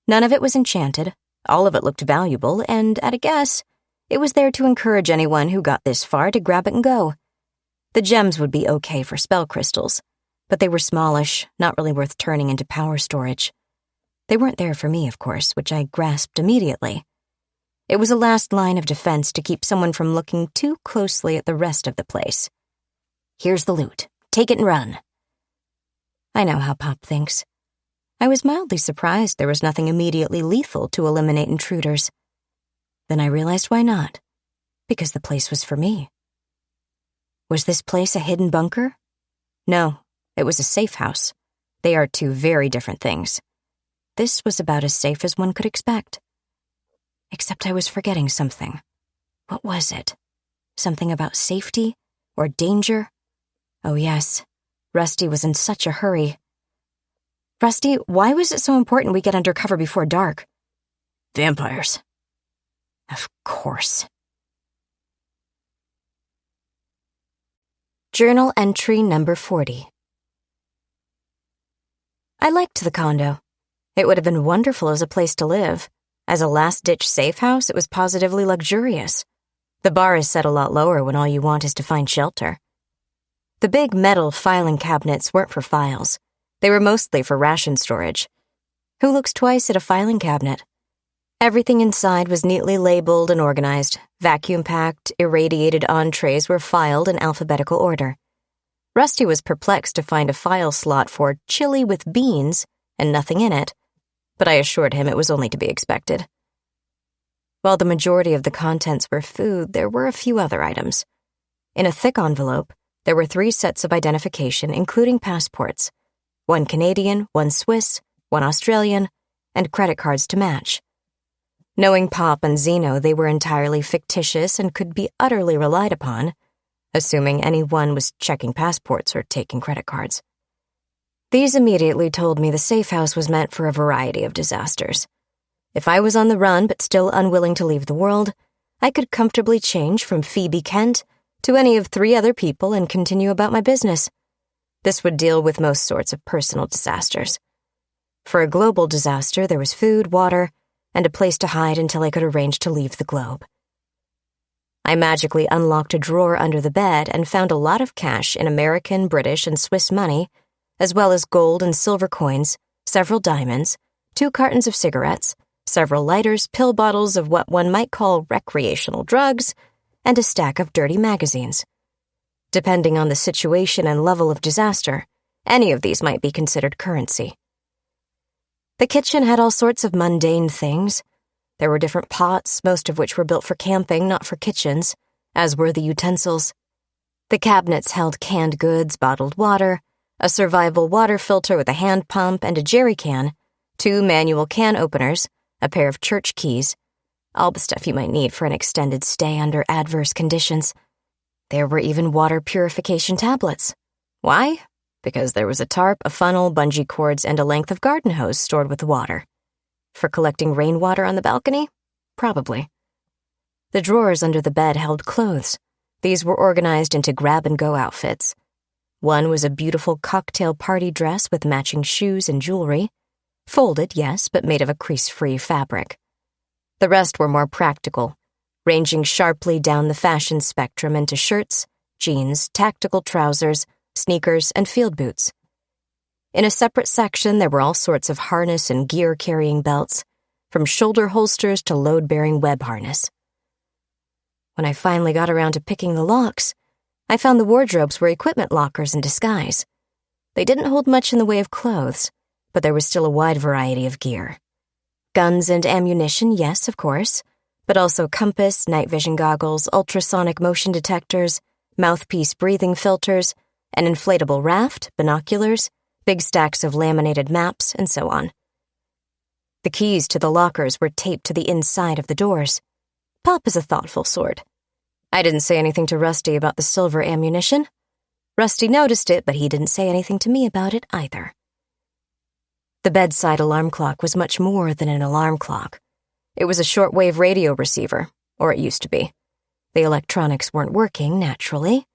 None of it was enchanted, all of it looked valuable, and, at a guess, it was there to encourage anyone who got this far to grab it and go. The gems would be okay for spell crystals, but they were smallish, not really worth turning into power storage. They weren't there for me, of course, which I grasped immediately. It was a last line of defense to keep someone from looking too closely at the rest of the place. Here's the loot. Take it and run. I know how Pop thinks. I was mildly surprised there was nothing immediately lethal to eliminate intruders. Then I realized why not. Because the place was for me. Was this place a hidden bunker? No, it was a safe house. They are 2 very different things. This was about as safe as one could expect. Except I was forgetting something. What was it? Something about safety? Or danger? Oh yes, Rusty was in such a hurry. Rusty, why was it so important we get under cover before dark? Vampires. Of course. Journal entry number 40. I liked the condo. It would have been wonderful as a place to live. As a last-ditch safe house, it was positively luxurious. The bar is set a lot lower when all you want is to find shelter. The big metal filing cabinets weren't for files. They were mostly for ration storage. Who looks twice at a filing cabinet? Everything inside was neatly labeled and organized. Vacuum-packed, irradiated entrees were filed in alphabetical order. Rusty was perplexed to find a file slot for chili with beans and nothing in it, but I assured him it was only to be expected. While the majority of the contents were food, there were a few other items. In a thick envelope, there were 3 sets of identification, including passports. 1 Canadian, 1 Swiss, 1 Australian, and credit cards to match. Knowing Pop and Zeno, they were entirely fictitious and could be utterly relied upon, assuming anyone was checking passports or taking credit cards. These immediately told me the safe house was meant for a variety of disasters. If I was on the run but still unwilling to leave the world, I could comfortably change from Phoebe Kent to any of 3 other people and continue about my business. This would deal with most sorts of personal disasters. For a global disaster, there was food, water, and a place to hide until I could arrange to leave the globe. I magically unlocked a drawer under the bed and found a lot of cash in American, British, and Swiss money, as well as gold and silver coins, several diamonds, 2 cartons of cigarettes, several lighters, pill bottles of what one might call recreational drugs, and a stack of dirty magazines. Depending on the situation and level of disaster, any of these might be considered currency. The kitchen had all sorts of mundane things. There were different pots, most of which were built for camping, not for kitchens, as were the utensils. The cabinets held canned goods, bottled water, a survival water filter with a hand pump and a jerry can, 2 manual can openers, a pair of church keys, all the stuff you might need for an extended stay under adverse conditions. There were even water purification tablets. Why? Because there was a tarp, a funnel, bungee cords, and a length of garden hose stored with water. For collecting rainwater on the balcony? Probably. The drawers under the bed held clothes. These were organized into grab-and-go outfits. One was a beautiful cocktail party dress with matching shoes and jewelry. Folded, yes, but made of a crease-free fabric. The rest were more practical, ranging sharply down the fashion spectrum into shirts, jeans, tactical trousers, sneakers, and field boots. In a separate section, there were all sorts of harness and gear-carrying belts, from shoulder holsters to load-bearing web harness. When I finally got around to picking the locks, I found the wardrobes were equipment lockers in disguise. They didn't hold much in the way of clothes, but there was still a wide variety of gear. Guns and ammunition, yes, of course, but also compass, night vision goggles, ultrasonic motion detectors, mouthpiece breathing filters, an inflatable raft, binoculars, big stacks of laminated maps, and so on. The keys to the lockers were taped to the inside of the doors. Pop is a thoughtful sort. I didn't say anything to Rusty about the silver ammunition. Rusty noticed it, but he didn't say anything to me about it either. The bedside alarm clock was much more than an alarm clock. It was a shortwave radio receiver, or it used to be. The electronics weren't working, naturally.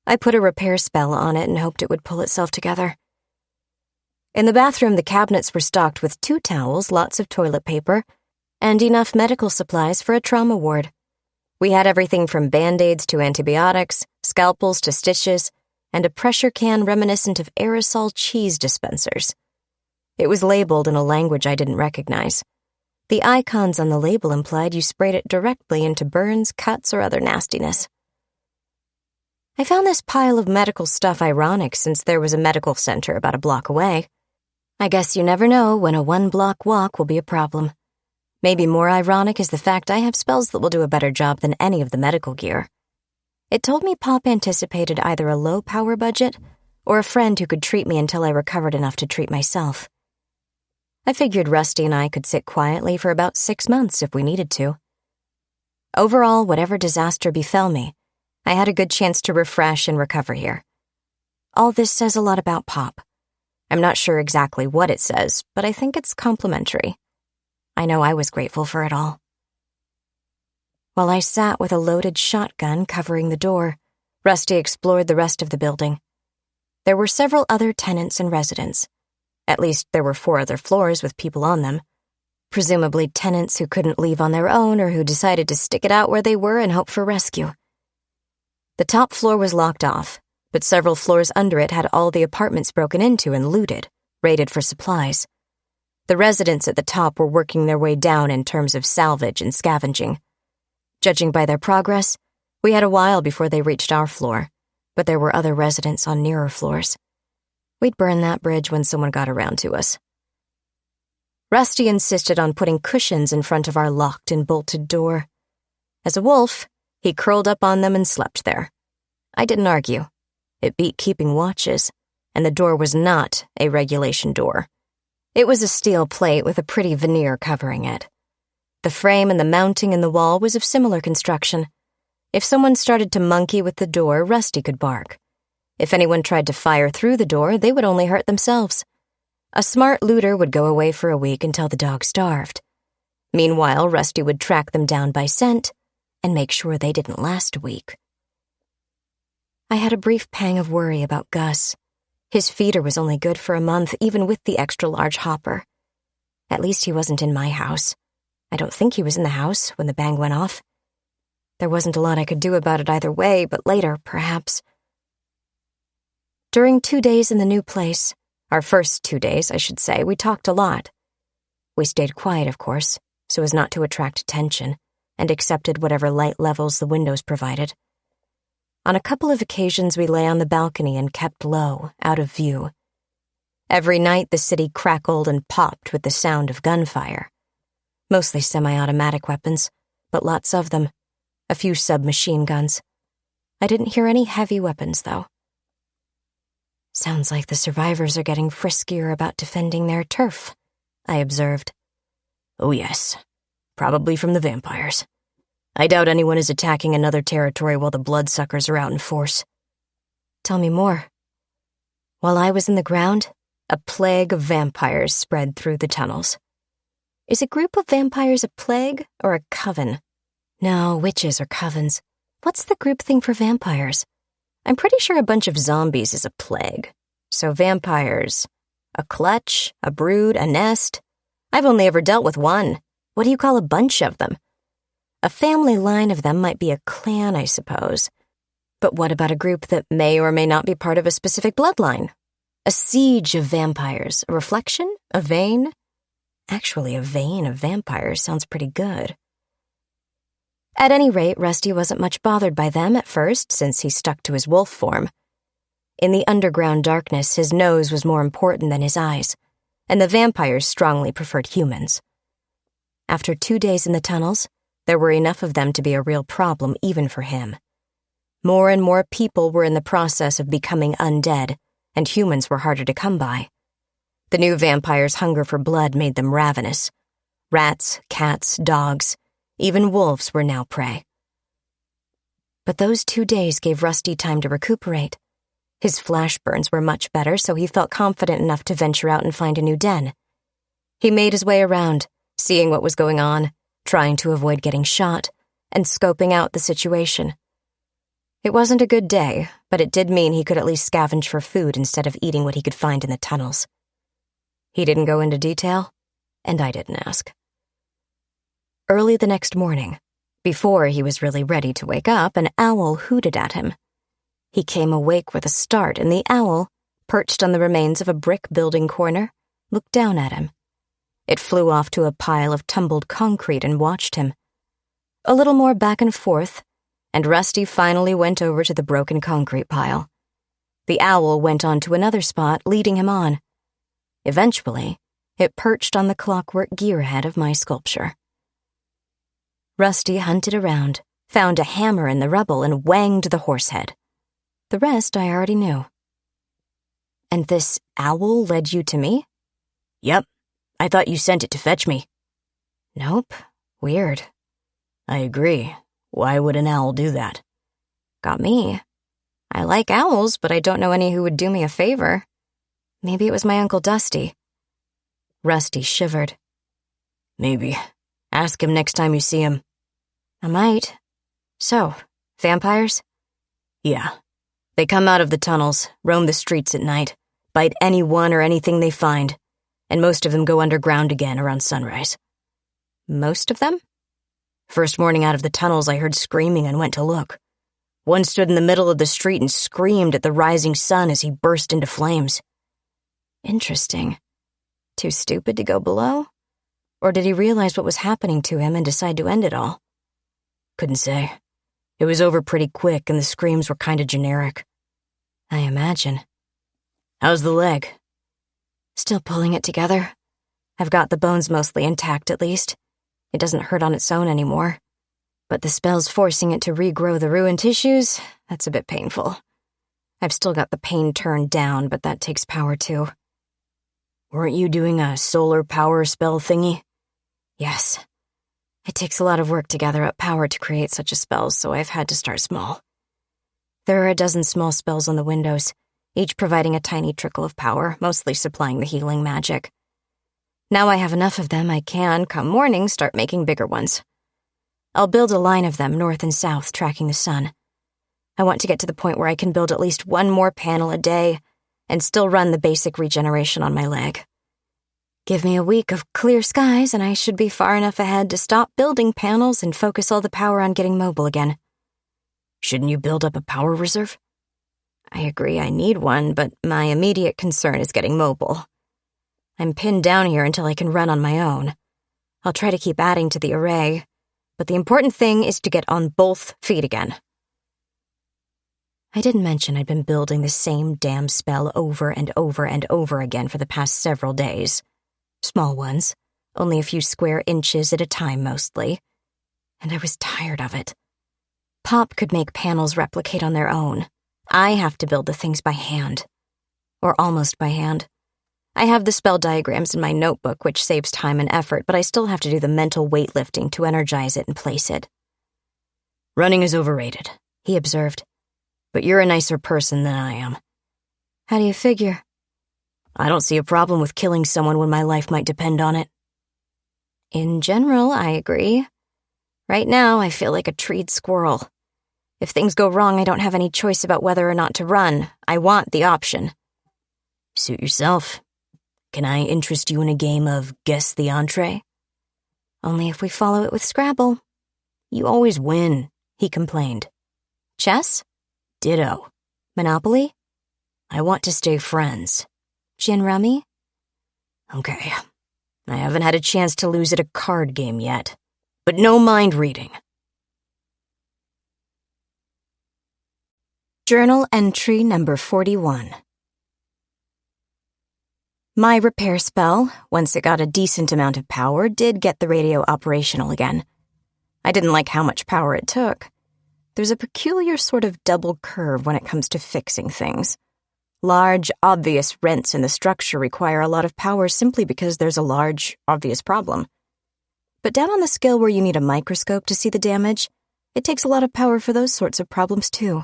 I put a repair spell on it and hoped it would pull itself together. In the bathroom, the cabinets were stocked with 2 towels, lots of toilet paper, and enough medical supplies for a trauma ward. We had everything from Band-Aids to antibiotics, scalpels to stitches, and a pressure can reminiscent of aerosol cheese dispensers. It was labeled in a language I didn't recognize. The icons on the label implied you sprayed it directly into burns, cuts, or other nastiness. I found this pile of medical stuff ironic since there was a medical center about a block away. I guess you never know when a 1-block walk will be a problem. Maybe more ironic is the fact I have spells that will do a better job than any of the medical gear. It told me Pop anticipated either a low power budget or a friend who could treat me until I recovered enough to treat myself. I figured Rusty and I could sit quietly for about 6 months if we needed to. Overall, whatever disaster befell me, I had a good chance to refresh and recover here. All this says a lot about Pop. I'm not sure exactly what it says, but I think it's complimentary. I know I was grateful for it all. While I sat with a loaded shotgun covering the door, Rusty explored the rest of the building. There were several other tenants and residents. At least there were 4 other floors with people on them. Presumably tenants who couldn't leave on their own or who decided to stick it out where they were and hope for rescue. The top floor was locked off, but several floors under it had all the apartments broken into and looted, raided for supplies. The residents at the top were working their way down in terms of salvage and scavenging. Judging by their progress, we had a while before they reached our floor, but there were other residents on nearer floors. We'd burn that bridge when someone got around to us. Rusty insisted on putting cushions in front of our locked and bolted door. As a wolf, he curled up on them and slept there. I didn't argue. It beat keeping watches, and the door was not a regulation door. It was a steel plate with a pretty veneer covering it. The frame and the mounting in the wall was of similar construction. If someone started to monkey with the door, Rusty could bark. If anyone tried to fire through the door, they would only hurt themselves. A smart looter would go away for a week until the dog starved. Meanwhile, Rusty would track them down by scent and make sure they didn't last a week. I had a brief pang of worry about Gus. His feeder was only good for a month, even with the extra-large hopper. At least he wasn't in my house. I don't think he was in the house when the bang went off. There wasn't a lot I could do about it either way, but later, perhaps. During 2 days in the new place, our first 2 days, I should say, we talked a lot. We stayed quiet, of course, so as not to attract attention, and accepted whatever light levels the windows provided. On a couple of occasions, we lay on the balcony and kept low, out of view. Every night, the city crackled and popped with the sound of gunfire. Mostly semi-automatic weapons, but lots of them. A few submachine guns. I didn't hear any heavy weapons, though. Sounds like the survivors are getting friskier about defending their turf, I observed. Oh yes, probably from the vampires. I doubt anyone is attacking another territory while the bloodsuckers are out in force. Tell me more. While I was in the ground, a plague of vampires spread through the tunnels. Is a group of vampires a plague or a coven? No, witches or covens. What's the group thing for vampires? I'm pretty sure a bunch of zombies is a plague. So vampires, A clutch, a brood, a nest. I've only ever dealt with one. What do you call a bunch of them? A family line of them might be a clan, I suppose. But what about a group that may or may not be part of a specific bloodline? A siege of vampires, a reflection, a vein? Actually, a vein of vampires sounds pretty good. At any rate, Rusty wasn't much bothered by them at first, since he stuck to his wolf form. In the underground darkness, his nose was more important than his eyes, and the vampires strongly preferred humans. After 2 days in the tunnels, there were enough of them to be a real problem even for him. More and more people were in the process of becoming undead, and humans were harder to come by. The new vampires' hunger for blood made them ravenous. Rats, cats, dogs, even wolves were now prey. But those 2 days gave Rusty time to recuperate. His flash burns were much better, so he felt confident enough to venture out and find a new den. He made his way around, seeing what was going on, trying to avoid getting shot, and scoping out the situation. It wasn't a good day, but it did mean he could at least scavenge for food instead of eating what he could find in the tunnels. He didn't go into detail, and I didn't ask. Early the next morning, before he was really ready to wake up, an owl hooted at him. He came awake with a start, and the owl, perched on the remains of a brick building corner, looked down at him. It flew off to a pile of tumbled concrete and watched him. A little more back and forth, and Rusty finally went over to the broken concrete pile. The owl went on to another spot, leading him on. Eventually, it perched on the clockwork gearhead of my sculpture. Rusty hunted around, found a hammer in the rubble, and wanged the horse head. The rest I already knew. And this owl led you to me? Yep. I thought you sent it to fetch me. Nope. Weird. I agree. Why would an owl do that? Got me. I like owls, but I don't know any who would do me a favor. Maybe it was my Uncle Dusty. Rusty shivered. Maybe. Ask him next time you see him. I might. So, vampires? Yeah. They come out of the tunnels, roam the streets at night, bite anyone or anything they find, and most of them go underground again around sunrise. Most of them? First morning out of the tunnels, I heard screaming and went to look. One stood in the middle of the street and screamed at the rising sun as he burst into flames. Interesting. Too stupid to go below? Or did he realize what was happening to him and decide to end it all? Couldn't say. It was over pretty quick, and the screams were kind of generic. I imagine. How's the leg? Still pulling it together. I've got the bones mostly intact, at least. It doesn't hurt on its own anymore. But the spell's forcing it to regrow the ruined tissues. That's a bit painful. I've still got the pain turned down, but that takes power too. Weren't you doing a solar power spell thingy? Yes. It takes a lot of work to gather up power to create such a spell, so I've had to start small. There are a dozen small spells on the windows, each providing a tiny trickle of power, mostly supplying the healing magic. Now I have enough of them, I can, come morning, start making bigger ones. I'll build a line of them north and south, tracking the sun. I want to get to the point where I can build at least one more panel a day and still run the basic regeneration on my leg. Give me a week of clear skies and I should be far enough ahead to stop building panels and focus all the power on getting mobile again. Shouldn't you build up a power reserve? I agree I need one, but my immediate concern is getting mobile. I'm pinned down here until I can run on my own. I'll try to keep adding to the array, but the important thing is to get on both feet again. I didn't mention I'd been building the same damn spell over and over and over again for the past several days. Small ones, only a few square inches at a time mostly. And I was tired of it. Pop could make panels replicate on their own. I have to build the things by hand. Or almost by hand. I have the spell diagrams in my notebook, which saves time and effort, but I still have to do the mental weightlifting to energize it and place it. Running is overrated, he observed. But you're a nicer person than I am. How do you figure? I don't see a problem with killing someone when my life might depend on it. In general, I agree. Right now, I feel like a treed squirrel. If things go wrong, I don't have any choice about whether or not to run. I want the option. Suit yourself. Can I interest you in a game of Guess the Entree? Only if we follow it with Scrabble. You always win, he complained. Chess? Ditto. Monopoly? I want to stay friends. Gin rummy? Okay. I haven't had a chance to lose at a card game yet, but no mind reading. Journal entry number 41. My repair spell, once it got a decent amount of power, did get the radio operational again. I didn't like how much power it took. There's a peculiar sort of double curve when it comes to fixing things. Large, obvious rents in the structure require a lot of power simply because there's a large, obvious problem. But down on the scale where you need a microscope to see the damage, it takes a lot of power for those sorts of problems too.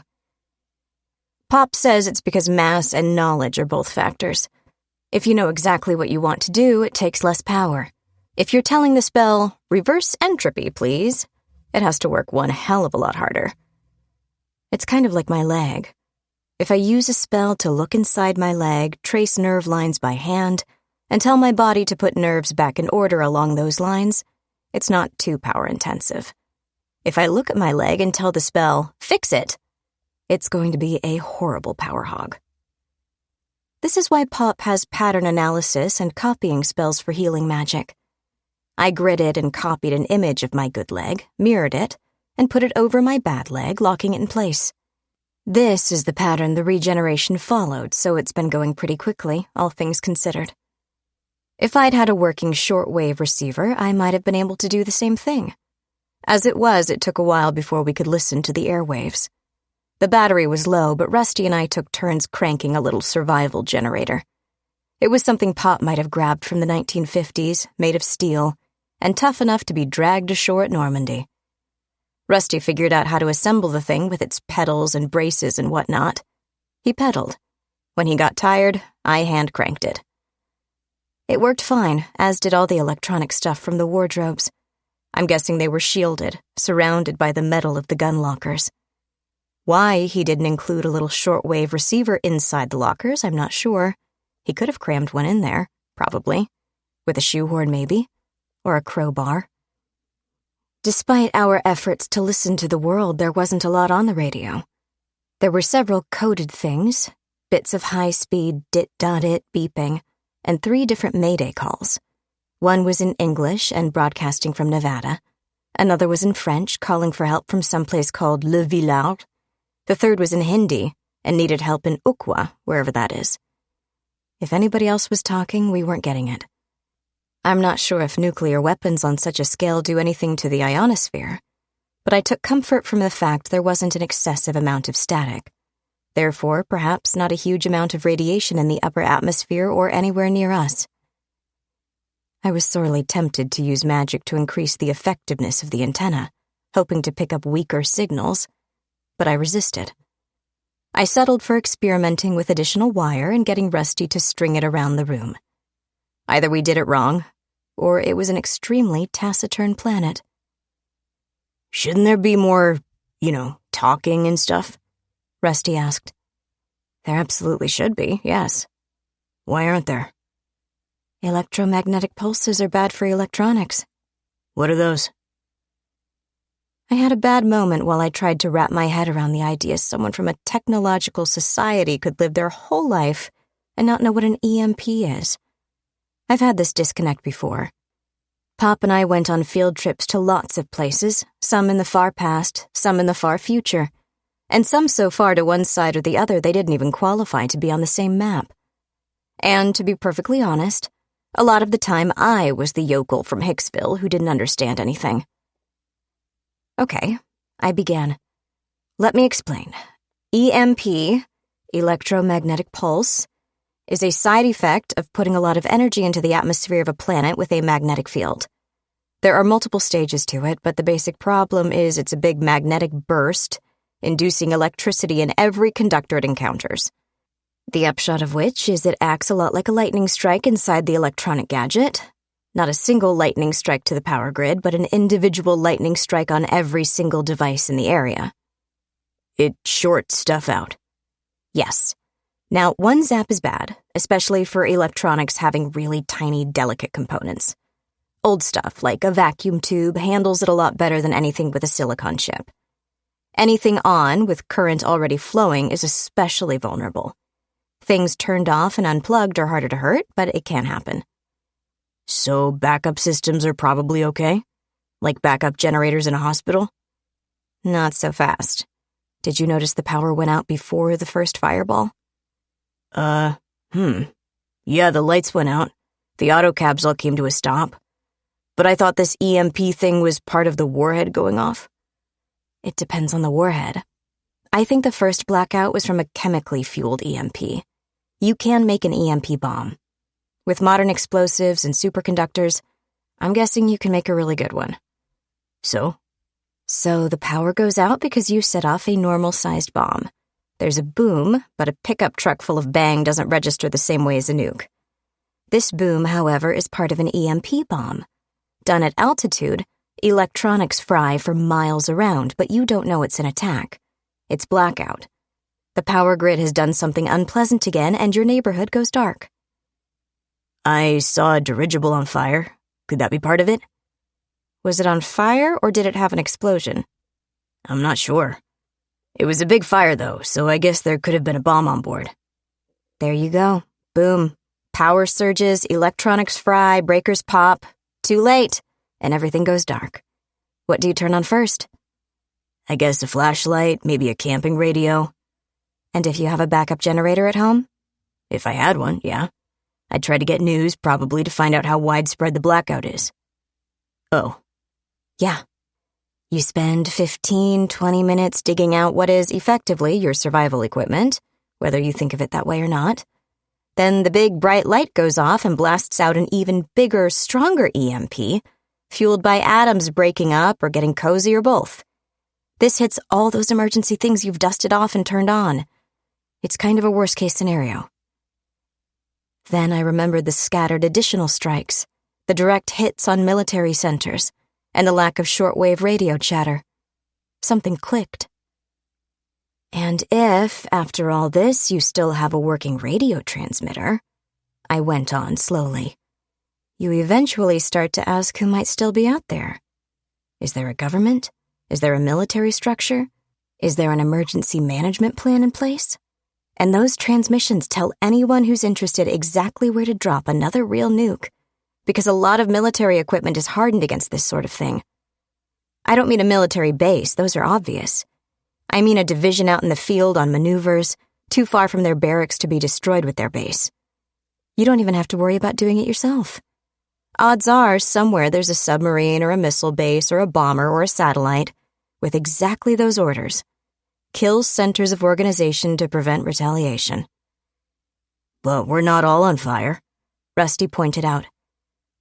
Pop says it's because mass and knowledge are both factors. If you know exactly what you want to do, it takes less power. If you're telling the spell, reverse entropy, please, it has to work one hell of a lot harder. It's kind of like my leg. If I use a spell to look inside my leg, trace nerve lines by hand, and tell my body to put nerves back in order along those lines, it's not too power-intensive. If I look at my leg and tell the spell, fix it, it's going to be a horrible power hog. This is why Pop has pattern analysis and copying spells for healing magic. I gridded and copied an image of my good leg, mirrored it, and put it over my bad leg, locking it in place. This is the pattern the regeneration followed, so it's been going pretty quickly, all things considered. If I'd had a working shortwave receiver, I might have been able to do the same thing. As it was, it took a while before we could listen to the airwaves. The battery was low, but Rusty and I took turns cranking a little survival generator. It was something Pop might have grabbed from the 1950s, made of steel, and tough enough to be dragged ashore at Normandy. Rusty figured out how to assemble the thing with its pedals and braces and whatnot. He pedaled. When he got tired, I hand-cranked it. It worked fine, as did all the electronic stuff from the wardrobes. I'm guessing they were shielded, surrounded by the metal of the gun lockers. Why he didn't include a little shortwave receiver inside the lockers, I'm not sure. He could have crammed one in there, probably. With a shoehorn, maybe. Or a crowbar. Despite our efforts to listen to the world, there wasn't a lot on the radio. There were several coded things, bits of high-speed dit-dot-it beeping, and 3 different Mayday calls. One was in English and broadcasting from Nevada. Another was in French, calling for help from someplace called Le Villard. The third was in Hindi and needed help in Ukwa, wherever that is. If anybody else was talking, we weren't getting it. I'm not sure if nuclear weapons on such a scale do anything to the ionosphere, but I took comfort from the fact there wasn't an excessive amount of static. Therefore, perhaps not a huge amount of radiation in the upper atmosphere or anywhere near us. I was sorely tempted to use magic to increase the effectiveness of the antenna, hoping to pick up weaker signals, but I resisted. I settled for experimenting with additional wire and getting Rusty to string it around the room. Either we did it wrong, or it was an extremely taciturn planet. Shouldn't there be more, talking and stuff? Rusty asked. There absolutely should be, yes. Why aren't there? Electromagnetic pulses are bad for electronics. What are those? I had a bad moment while I tried to wrap my head around the idea someone from a technological society could live their whole life and not know what an EMP is. I've had this disconnect before. Pop and I went on field trips to lots of places, some in the far past, some in the far future, and some so far to one side or the other they didn't even qualify to be on the same map. And to be perfectly honest, a lot of the time I was the yokel from Hicksville who didn't understand anything. Okay, I began. Let me explain. EMP, electromagnetic pulse, is a side effect of putting a lot of energy into the atmosphere of a planet with a magnetic field. There are multiple stages to it, but the basic problem is it's a big magnetic burst, inducing electricity in every conductor it encounters. The upshot of which is it acts a lot like a lightning strike inside the electronic gadget. Not a single lightning strike to the power grid, but an individual lightning strike on every single device in the area. It shorts stuff out. Yes. Now, one zap is bad, especially for electronics having really tiny, delicate components. Old stuff, like a vacuum tube, handles it a lot better than anything with a silicon chip. Anything on with current already flowing is especially vulnerable. Things turned off and unplugged are harder to hurt, but it can happen. So backup systems are probably okay? Like backup generators in a hospital? Not so fast. Did you notice the power went out before the first fireball? Yeah, the lights went out. The auto cabs all came to a stop. But I thought this EMP thing was part of the warhead going off. It depends on the warhead. I think the first blackout was from a chemically fueled EMP. You can make an EMP bomb. With modern explosives and superconductors, I'm guessing you can make a really good one. So the power goes out because you set off a normal-sized bomb. There's a boom, but a pickup truck full of bang doesn't register the same way as a nuke. This boom, however, is part of an EMP bomb. Done at altitude, electronics fry for miles around, but you don't know it's an attack. It's blackout. The power grid has done something unpleasant again, and your neighborhood goes dark. I saw a dirigible on fire. Could that be part of it? Was it on fire, or did it have an explosion? I'm not sure. It was a big fire, though, so I guess there could have been a bomb on board. There you go. Boom. Power surges, electronics fry, breakers pop. Too late, and everything goes dark. What do you turn on first? I guess a flashlight, maybe a camping radio. And if you have a backup generator at home? If I had one, yeah. I'd try to get news, probably to find out how widespread the blackout is. Oh. Yeah. You spend 15, 20 minutes digging out what is effectively your survival equipment, whether you think of it that way or not. Then the big bright light goes off and blasts out an even bigger, stronger EMP, fueled by atoms breaking up or getting cozy or both. This hits all those emergency things you've dusted off and turned on. It's kind of a worst-case scenario. Then I remembered the scattered additional strikes, the direct hits on military centers, and the lack of shortwave radio chatter. Something clicked. And if, after all this, you still have a working radio transmitter, I went on slowly, you eventually start to ask who might still be out there. Is there a government? Is there a military structure? Is there an emergency management plan in place? And those transmissions tell anyone who's interested exactly where to drop another real nuke, because a lot of military equipment is hardened against this sort of thing. I don't mean a military base, those are obvious. I mean a division out in the field on maneuvers, too far from their barracks to be destroyed with their base. You don't even have to worry about doing it yourself. Odds are somewhere there's a submarine or a missile base or a bomber or a satellite with exactly those orders. Kill centers of organization to prevent retaliation. But we're not all on fire, Rusty pointed out.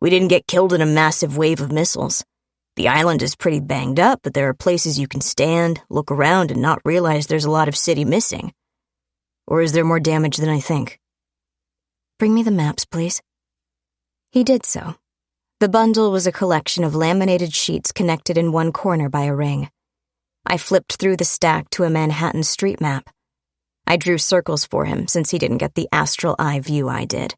We didn't get killed in a massive wave of missiles. The island is pretty banged up, but there are places you can stand, look around, and not realize there's a lot of city missing. Or is there more damage than I think? Bring me the maps, please. He did so. The bundle was a collection of laminated sheets connected in one corner by a ring. I flipped through the stack to a Manhattan street map. I drew circles for him since he didn't get the astral eye view I did.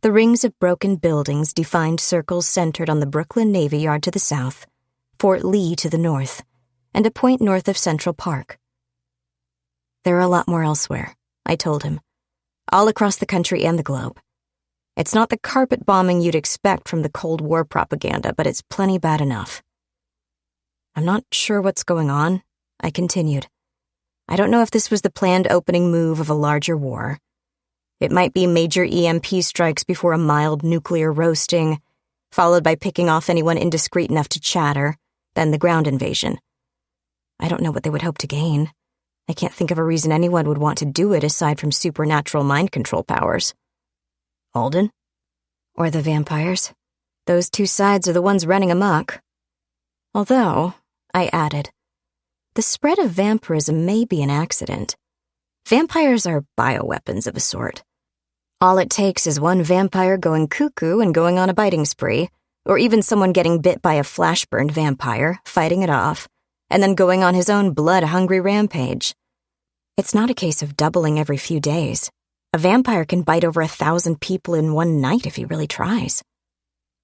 The rings of broken buildings defined circles centered on the Brooklyn Navy Yard to the south, Fort Lee to the north, and a point north of Central Park. There are a lot more elsewhere, I told him, all across the country and the globe. It's not the carpet bombing you'd expect from the Cold War propaganda, but it's plenty bad enough. I'm not sure what's going on, I continued. I don't know if this was the planned opening move of a larger war. It might be major EMP strikes before a mild nuclear roasting, followed by picking off anyone indiscreet enough to chatter, then the ground invasion. I don't know what they would hope to gain. I can't think of a reason anyone would want to do it aside from supernatural mind control powers. Alden? Or the vampires. Those two sides are the ones running amok. Although, I added, the spread of vampirism may be an accident. Vampires are bioweapons of a sort. All it takes is one vampire going cuckoo and going on a biting spree, or even someone getting bit by a flash-burned vampire, fighting it off, and then going on his own blood-hungry rampage. It's not a case of doubling every few days. A vampire can bite over 1,000 people in one night if he really tries.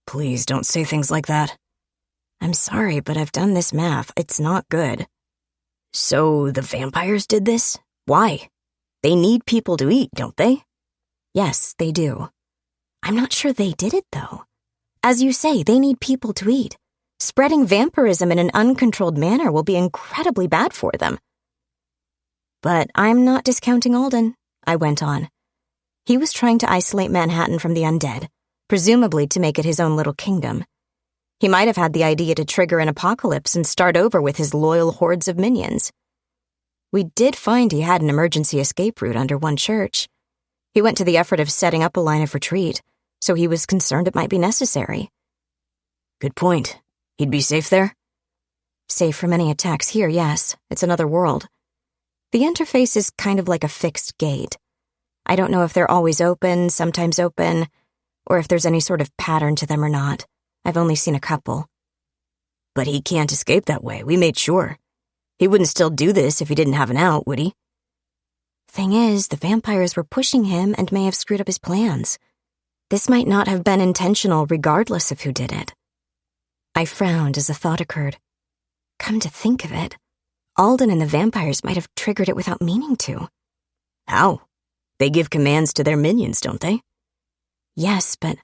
Please don't say things like that. I'm sorry, but I've done this math. It's not good. So the vampires did this? Why? They need people to eat, don't they? Yes, they do. I'm not sure they did it, though. As you say, they need people to eat. Spreading vampirism in an uncontrolled manner will be incredibly bad for them. But I'm not discounting Alden, I went on. He was trying to isolate Manhattan from the undead, presumably to make it his own little kingdom. He might have had the idea to trigger an apocalypse and start over with his loyal hordes of minions. We did find he had an emergency escape route under one church. He went to the effort of setting up a line of retreat, so he was concerned it might be necessary. Good point. He'd be safe there? Safe from any attacks here, yes. It's another world. The interface is kind of like a fixed gate. I don't know if they're always open, sometimes open, or if there's any sort of pattern to them or not. I've only seen a couple. But he can't escape that way, we made sure. He wouldn't still do this if he didn't have an out, would he? Thing is, the vampires were pushing him and may have screwed up his plans. This might not have been intentional regardless of who did it. I frowned as a thought occurred. Come to think of it, Alden and the vampires might have triggered it without meaning to. How? They give commands to their minions, don't they? Yes, but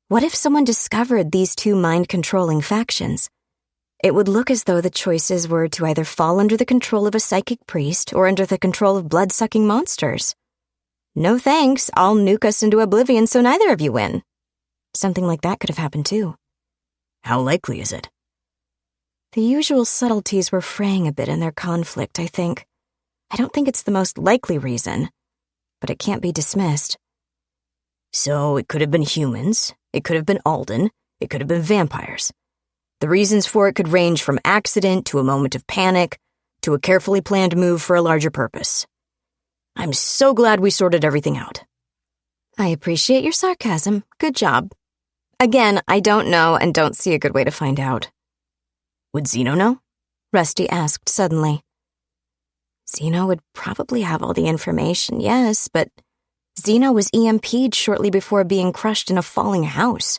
what if someone discovered these two mind-controlling factions? It would look as though the choices were to either fall under the control of a psychic priest or under the control of blood-sucking monsters. No thanks, I'll nuke us into oblivion so neither of you win. Something like that could have happened too. How likely is it? The usual subtleties were fraying a bit in their conflict, I think. I don't think it's the most likely reason, but it can't be dismissed. So it could have been humans, it could have been Alden, it could have been vampires. The reasons for it could range from accident to a moment of panic to a carefully planned move for a larger purpose. I'm so glad we sorted everything out. I appreciate your sarcasm. Good job. Again, I don't know and don't see a good way to find out. Would Zeno know? Rusty asked suddenly. Zeno would probably have all the information, yes, but Zeno was EMP'd shortly before being crushed in a falling house.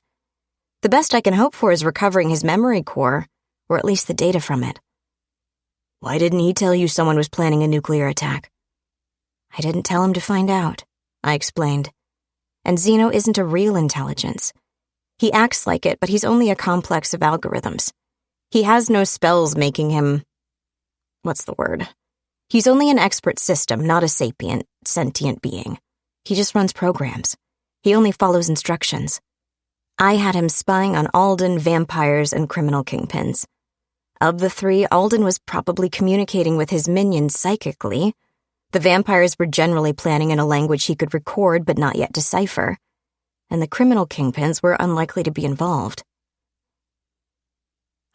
The best I can hope for is recovering his memory core, or at least the data from it. Why didn't he tell you someone was planning a nuclear attack? I didn't tell him to find out, I explained. And Zeno isn't a real intelligence. He acts like it, but he's only a complex of algorithms. He has no spells making him... What's the word? He's only an expert system, not a sapient, sentient being. He just runs programs. He only follows instructions. I had him spying on Alden, vampires, and criminal kingpins. Of the three, Alden was probably communicating with his minions psychically. The vampires were generally planning in a language he could record but not yet decipher. And the criminal kingpins were unlikely to be involved.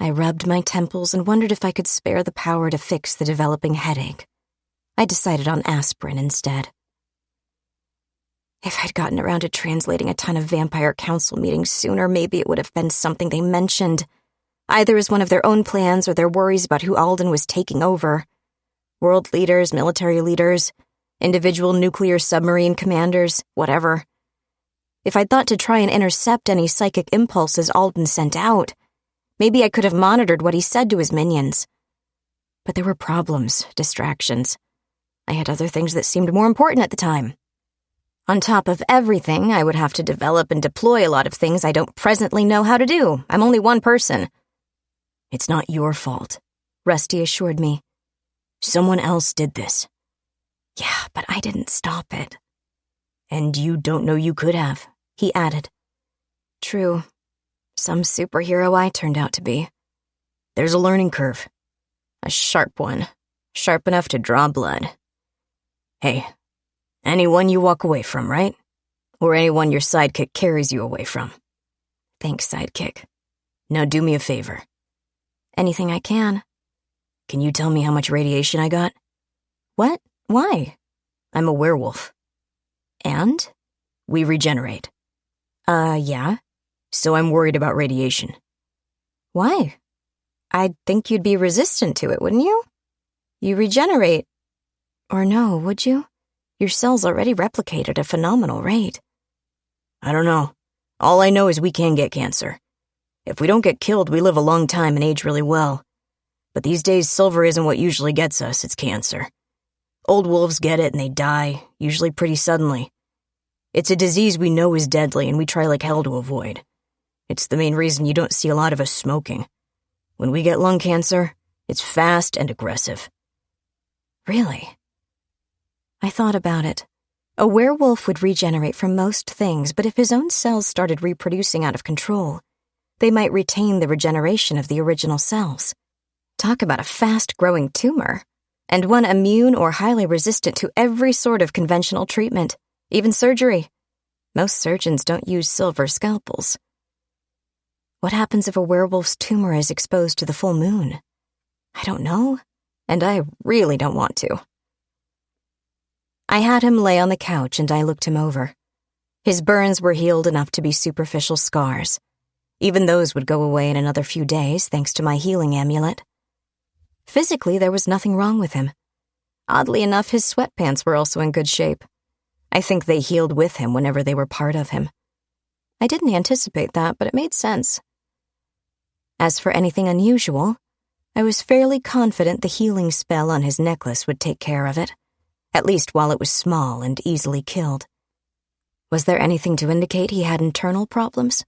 I rubbed my temples and wondered if I could spare the power to fix the developing headache. I decided on aspirin instead. If I'd gotten around to translating a ton of vampire council meetings sooner, maybe it would have been something they mentioned, either as one of their own plans or their worries about who Alden was taking over. World leaders, military leaders, individual nuclear submarine commanders, whatever. If I'd thought to try and intercept any psychic impulses Alden sent out, maybe I could have monitored what he said to his minions. But there were problems, distractions. I had other things that seemed more important at the time. On top of everything, I would have to develop and deploy a lot of things I don't presently know how to do. I'm only one person. It's not your fault, Rusty assured me. Someone else did this. Yeah, but I didn't stop it. And you don't know you could have, he added. True. Some superhero I turned out to be. There's a learning curve. A sharp one. Sharp enough to draw blood. Hey, anyone you walk away from, right? Or anyone your sidekick carries you away from. Thanks, sidekick. Now do me a favor. Anything I can. Can you tell me how much radiation I got? What? Why? I'm a werewolf. And? We regenerate. Yeah. So I'm worried about radiation. Why? I'd think you'd be resistant to it, wouldn't you? You regenerate. Or no, would you? Your cells already replicate at a phenomenal rate. I don't know. All I know is we can get cancer. If we don't get killed, we live a long time and age really well. But these days, silver isn't what usually gets us, it's cancer. Old wolves get it and they die, usually pretty suddenly. It's a disease we know is deadly and we try like hell to avoid. It's the main reason you don't see a lot of us smoking. When we get lung cancer, it's fast and aggressive. Really? I thought about it. A werewolf would regenerate from most things, but if his own cells started reproducing out of control, they might retain the regeneration of the original cells. Talk about a fast-growing tumor, and one immune or highly resistant to every sort of conventional treatment, even surgery. Most surgeons don't use silver scalpels. What happens if a werewolf's tumor is exposed to the full moon? I don't know, and I really don't want to. I had him lay on the couch and I looked him over. His burns were healed enough to be superficial scars. Even those would go away in another few days thanks to my healing amulet. Physically, there was nothing wrong with him. Oddly enough, his sweatpants were also in good shape. I think they healed with him whenever they were part of him. I didn't anticipate that, but it made sense. As for anything unusual, I was fairly confident the healing spell on his necklace would take care of it, at least while it was small and easily killed. Was there anything to indicate he had internal problems?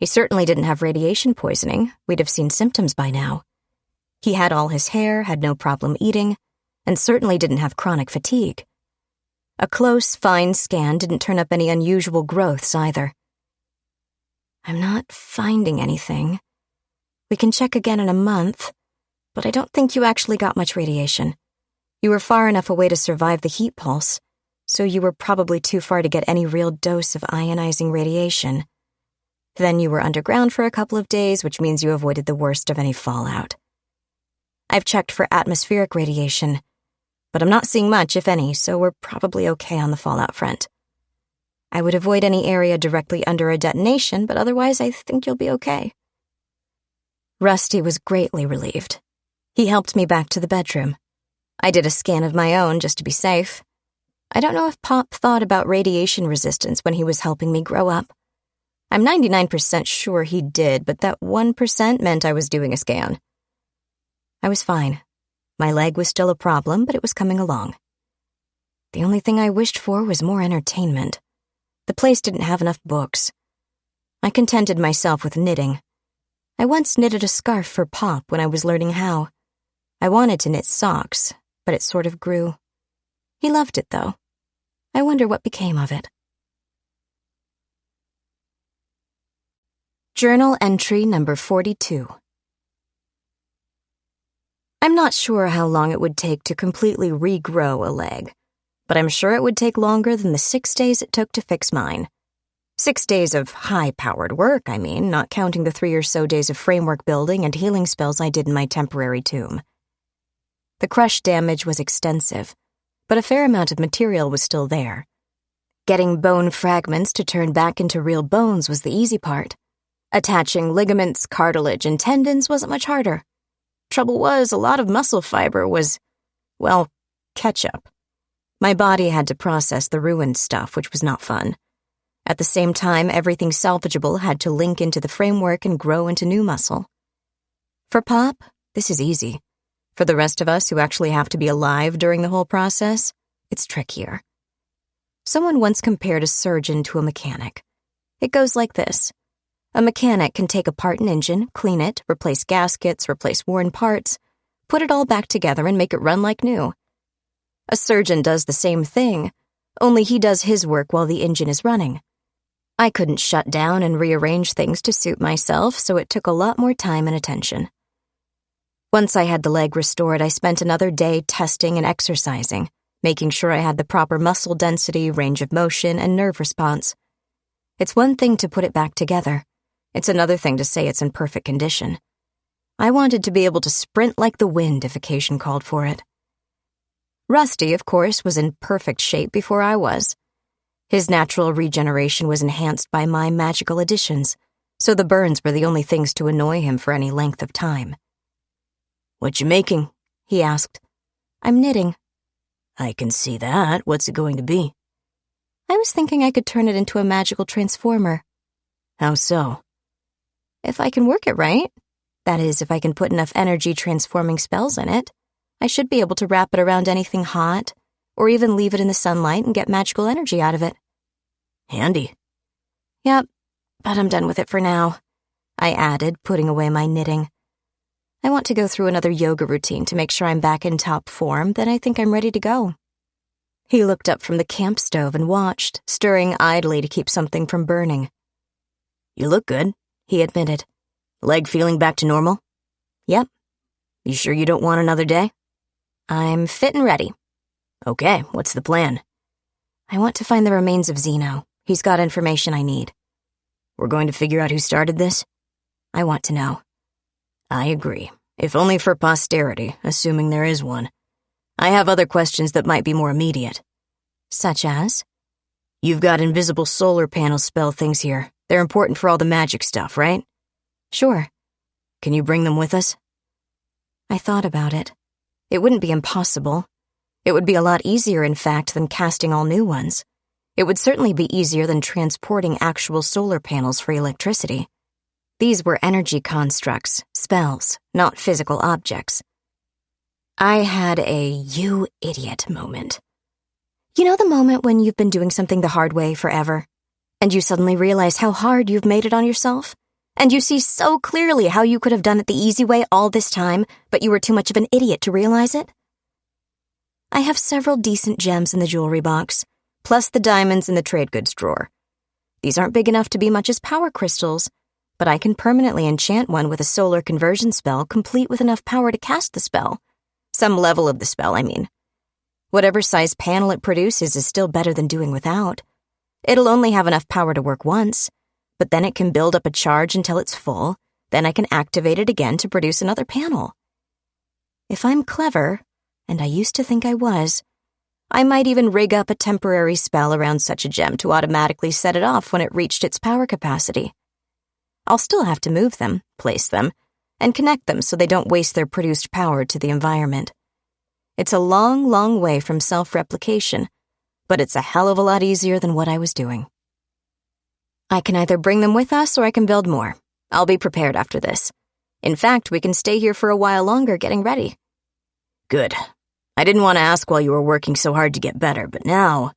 He certainly didn't have radiation poisoning. We'd have seen symptoms by now. He had all his hair, had no problem eating, and certainly didn't have chronic fatigue. A close, fine scan didn't turn up any unusual growths either. I'm not finding anything. We can check again in a month, but I don't think you actually got much radiation. You were far enough away to survive the heat pulse, so you were probably too far to get any real dose of ionizing radiation. Then you were underground for a couple of days, which means you avoided the worst of any fallout. I've checked for atmospheric radiation, but I'm not seeing much, if any, so we're probably okay on the fallout front. I would avoid any area directly under a detonation, but otherwise I think you'll be okay. Rusty was greatly relieved. He helped me back to the bedroom. I did a scan of my own just to be safe. I don't know if Pop thought about radiation resistance when he was helping me grow up. I'm 99% sure he did, but that 1% meant I was doing a scan. I was fine. My leg was still a problem, but it was coming along. The only thing I wished for was more entertainment. The place didn't have enough books. I contented myself with knitting. I once knitted a scarf for Pop when I was learning how. I wanted to knit socks, but it sort of grew. He loved it, though. I wonder what became of it. Journal entry number 42. I'm not sure how long it would take to completely regrow a leg, but I'm sure it would take longer than the 6 days it took to fix mine. 6 days of high-powered work, I mean, not counting the 3 or so days of framework building and healing spells I did in my temporary tomb. The crush damage was extensive, but a fair amount of material was still there. Getting bone fragments to turn back into real bones was the easy part. Attaching ligaments, cartilage, and tendons wasn't much harder. Trouble was, a lot of muscle fiber was, well, ketchup. My body had to process the ruined stuff, which was not fun. At the same time, everything salvageable had to link into the framework and grow into new muscle. For Pop, this is easy. For the rest of us who actually have to be alive during the whole process, it's trickier. Someone once compared a surgeon to a mechanic. It goes like this. A mechanic can take apart an engine, clean it, replace gaskets, replace worn parts, put it all back together and make it run like new. A surgeon does the same thing, only he does his work while the engine is running. I couldn't shut down and rearrange things to suit myself, so it took a lot more time and attention. Once I had the leg restored, I spent another day testing and exercising, making sure I had the proper muscle density, range of motion, and nerve response. It's one thing to put it back together. It's another thing to say it's in perfect condition. I wanted to be able to sprint like the wind if occasion called for it. Rusty, of course, was in perfect shape before I was. His natural regeneration was enhanced by my magical additions, so the burns were the only things to annoy him for any length of time. "What you making?" he asked. "I'm knitting." I can see that. What's it going to be? I was thinking I could turn it into a magical transformer. How so? If I can work it right. That is, if I can put enough energy transforming spells in it, I should be able to wrap it around anything hot, or even leave it in the sunlight and get magical energy out of it. Handy. Yep, but I'm done with it for now, I added, putting away my knitting. I want to go through another yoga routine to make sure I'm back in top form, then I think I'm ready to go. He looked up from the camp stove and watched, stirring idly to keep something from burning. You look good, he admitted. Leg feeling back to normal? Yep. You sure you don't want another day? I'm fit and ready. Okay, what's the plan? I want to find the remains of Zeno. He's got information I need. We're going to figure out who started this? I want to know. I agree, if only for posterity, assuming there is one. I have other questions that might be more immediate. Such as? You've got invisible solar panel spell things here. They're important for all the magic stuff, right? Sure. Can you bring them with us? I thought about it. It wouldn't be impossible. It would be a lot easier, in fact, than casting all new ones. It would certainly be easier than transporting actual solar panels for electricity. These were energy constructs, spells, not physical objects. I had a you idiot moment. You know the moment when you've been doing something the hard way forever, and you suddenly realize how hard you've made it on yourself? And you see so clearly how you could have done it the easy way all this time, but you were too much of an idiot to realize it? I have several decent gems in the jewelry box, plus the diamonds in the trade goods drawer. These aren't big enough to be much as power crystals, but I can permanently enchant one with a solar conversion spell complete with enough power to cast the spell. Some level of the spell, I mean. Whatever size panel it produces is still better than doing without. It'll only have enough power to work once, but then it can build up a charge until it's full, then I can activate it again to produce another panel. If I'm clever, and I used to think I was, I might even rig up a temporary spell around such a gem to automatically set it off when it reached its power capacity. I'll still have to move them, place them, and connect them so they don't waste their produced power to the environment. It's a long, long way from self-replication, but it's a hell of a lot easier than what I was doing. I can either bring them with us or I can build more. I'll be prepared after this. In fact, we can stay here for a while longer getting ready. Good. I didn't want to ask while you were working so hard to get better, but now,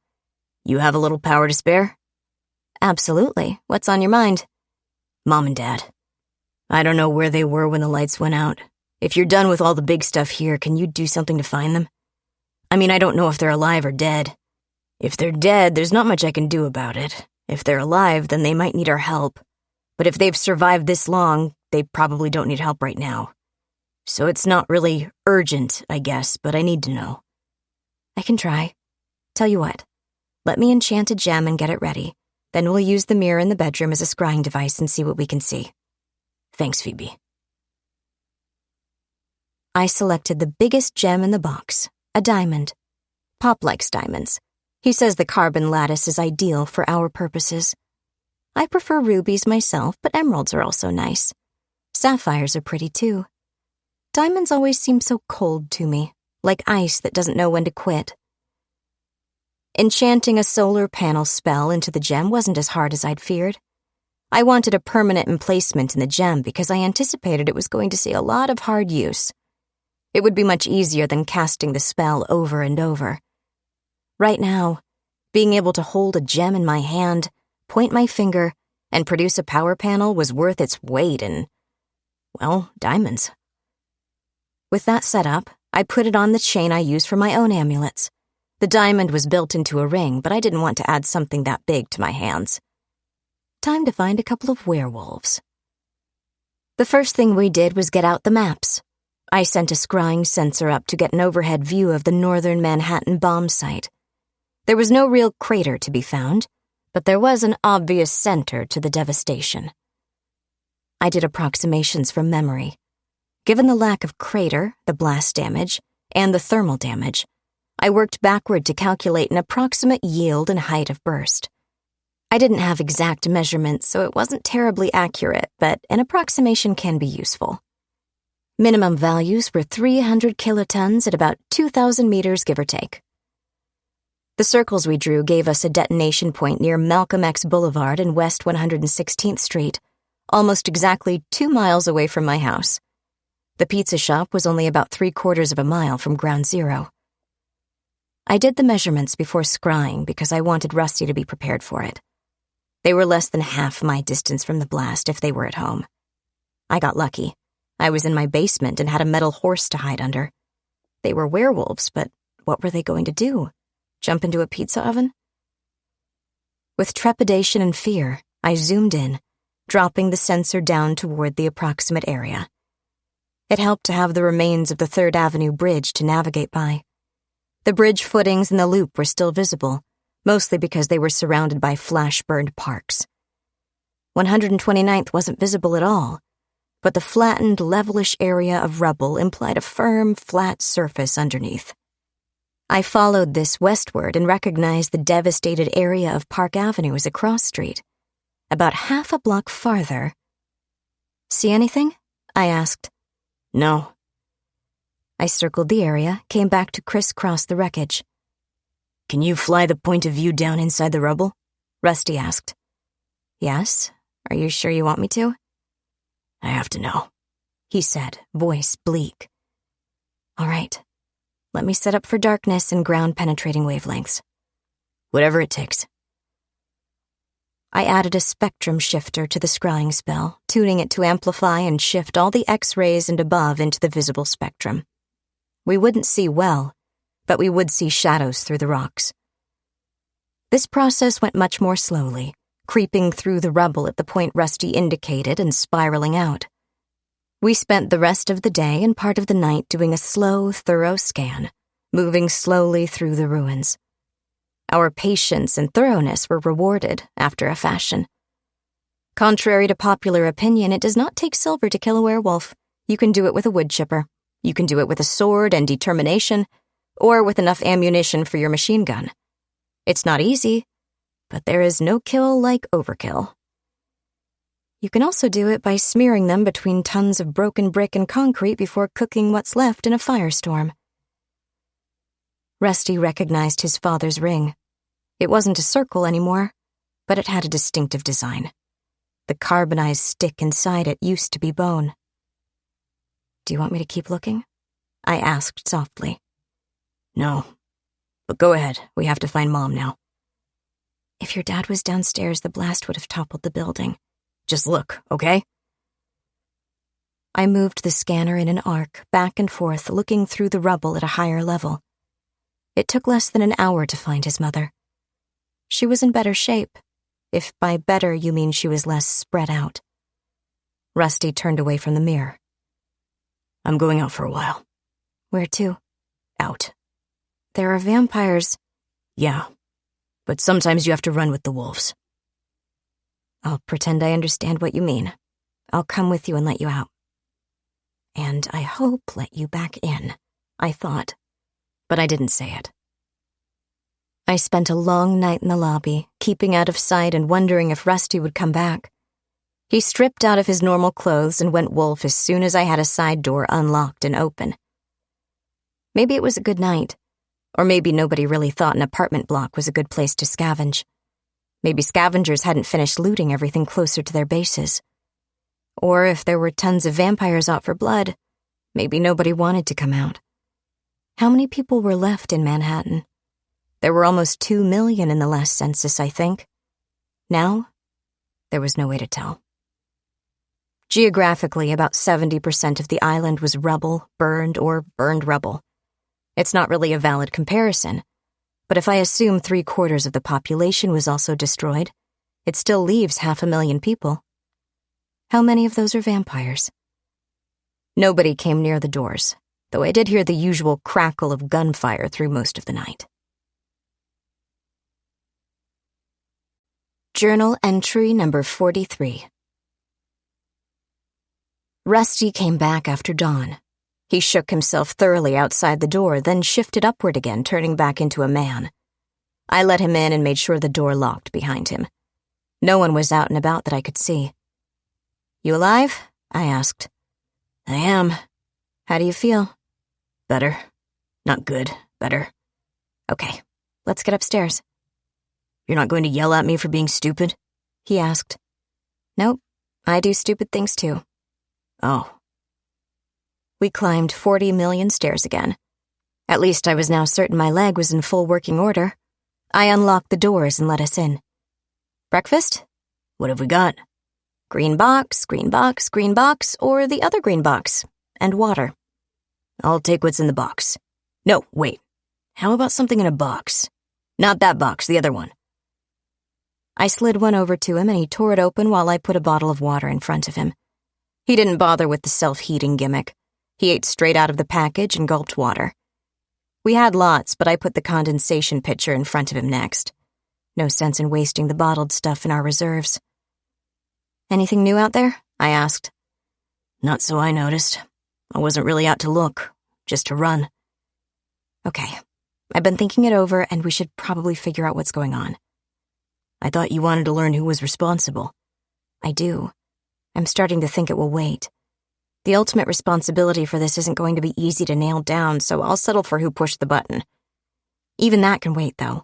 you have a little power to spare? Absolutely. What's on your mind? Mom and Dad. I don't know where they were when the lights went out. If you're done with all the big stuff here, can you do something to find them? I mean, I don't know if they're alive or dead. If they're dead, there's not much I can do about it. If they're alive, then they might need our help. But if they've survived this long, they probably don't need help right now. So it's not really urgent, I guess, but I need to know. I can try. Tell you what, let me enchant a gem and get it ready. Then we'll use the mirror in the bedroom as a scrying device and see what we can see. Thanks, Phoebe. I selected the biggest gem in the box, a diamond. Pop likes diamonds. He says the carbon lattice is ideal for our purposes. I prefer rubies myself, but emeralds are also nice. Sapphires are pretty too. Diamonds always seem so cold to me, like ice that doesn't know when to quit. Enchanting a solar panel spell into the gem wasn't as hard as I'd feared. I wanted a permanent emplacement in the gem because I anticipated it was going to see a lot of hard use. It would be much easier than casting the spell over and over. Right now, being able to hold a gem in my hand, point my finger, and produce a power panel was worth its weight in, well, diamonds. With that set up, I put it on the chain I use for my own amulets. The diamond was built into a ring, but I didn't want to add something that big to my hands. Time to find a couple of werewolves. The first thing we did was get out the maps. I sent a scrying sensor up to get an overhead view of the northern Manhattan bomb site. There was no real crater to be found, but there was an obvious center to the devastation. I did approximations from memory. Given the lack of crater, the blast damage, and the thermal damage, I worked backward to calculate an approximate yield and height of burst. I didn't have exact measurements, so it wasn't terribly accurate, but an approximation can be useful. Minimum values were 300 kilotons at about 2,000 meters, give or take. The circles we drew gave us a detonation point near Malcolm X Boulevard and West 116th Street, almost exactly 2 miles away from my house. The pizza shop was only about 3/4 of a mile from ground zero. I did the measurements before scrying because I wanted Rusty to be prepared for it. They were less than half my distance from the blast if they were at home. I got lucky. I was in my basement and had a metal horse to hide under. They were werewolves, but what were they going to do? Jump into a pizza oven? With trepidation and fear, I zoomed in, dropping the sensor down toward the approximate area. It helped to have the remains of the 3rd Avenue Bridge to navigate by. The bridge footings and the loop were still visible, mostly because they were surrounded by flash-burned parks. 129th wasn't visible at all, but the flattened, levelish area of rubble implied a firm, flat surface underneath. I followed this westward and recognized the devastated area of Park Avenue as a cross street. About half a block farther. "See anything?" I asked. "No." I circled the area, came back to crisscross the wreckage. "Can you fly the point of view down inside the rubble?" Rusty asked. "Yes. Are you sure you want me to?" "I have to know," he said, voice bleak. "All right. Let me set up for darkness and ground-penetrating wavelengths. Whatever it takes." I added a spectrum shifter to the scrying spell, tuning it to amplify and shift all the X-rays and above into the visible spectrum. We wouldn't see well, but we would see shadows through the rocks. This process went much more slowly, creeping through the rubble at the point Rusty indicated and spiraling out. We spent the rest of the day and part of the night doing a slow, thorough scan, moving slowly through the ruins. Our patience and thoroughness were rewarded after a fashion. Contrary to popular opinion, it does not take silver to kill a werewolf. You can do it with a wood chipper. You can do it with a sword and determination, or with enough ammunition for your machine gun. It's not easy, but there is no kill like overkill. You can also do it by smearing them between tons of broken brick and concrete before cooking what's left in a firestorm. Rusty recognized his father's ring. It wasn't a circle anymore, but it had a distinctive design. The carbonized stick inside it used to be bone. "Do you want me to keep looking?" I asked softly. "No, but go ahead. We have to find Mom now." "If your dad was downstairs, the blast would have toppled the building. Just look, okay?" I moved the scanner in an arc, back and forth, looking through the rubble at a higher level. It took less than an hour to find his mother. She was in better shape, if by better you mean she was less spread out. Rusty turned away from the mirror. "I'm going out for a while." "Where to?" "Out." "There are vampires." "Yeah, but sometimes you have to run with the wolves." "I'll pretend I understand what you mean. I'll come with you and let you out." "And I hope let you back in," I thought, but I didn't say it. I spent a long night in the lobby, keeping out of sight and wondering if Rusty would come back. He stripped out of his normal clothes and went wolf as soon as I had a side door unlocked and open. Maybe it was a good night, or maybe nobody really thought an apartment block was a good place to scavenge. Maybe scavengers hadn't finished looting everything closer to their bases. Or if there were tons of vampires out for blood, maybe nobody wanted to come out. How many people were left in Manhattan? There were almost 2 million in the last census, I think. Now, there was no way to tell. Geographically, about 70% of the island was rubble, burned, or burned rubble. It's not really a valid comparison, but if I assume 3/4 of the population was also destroyed, it still leaves 500,000 people. How many of those are vampires? Nobody came near the doors, though I did hear the usual crackle of gunfire through most of the night. Journal entry number 43. Rusty came back after dawn. He shook himself thoroughly outside the door, then shifted upward again, turning back into a man. I let him in and made sure the door locked behind him. No one was out and about that I could see. "You alive?" I asked. "I am." "How do you feel?" "Better. Not good. Better." "Okay, let's get upstairs. You're not going to yell at me for being stupid? He asked. Nope, I do stupid things too. Oh. We climbed 40 million stairs again. At least I was now certain my leg was in full working order. I unlocked the doors and let us in. Breakfast? What have we got? Green box, green box, green box, or the other green box. And water. I'll take what's in the box. No, wait. How about something in a box? Not that box, the other one. I slid one over to him and he tore it open while I put a bottle of water in front of him. He didn't bother with the self-heating gimmick. He ate straight out of the package and gulped water. We had lots, but I put the condensation pitcher in front of him next. No sense in wasting the bottled stuff in our reserves. Anything new out there? I asked. Not so I noticed. I wasn't really out to look, just to run. Okay, I've been thinking it over and we should probably figure out what's going on. I thought you wanted to learn who was responsible. I do. I'm starting to think it will wait. The ultimate responsibility for this isn't going to be easy to nail down, so I'll settle for who pushed the button. Even that can wait, though.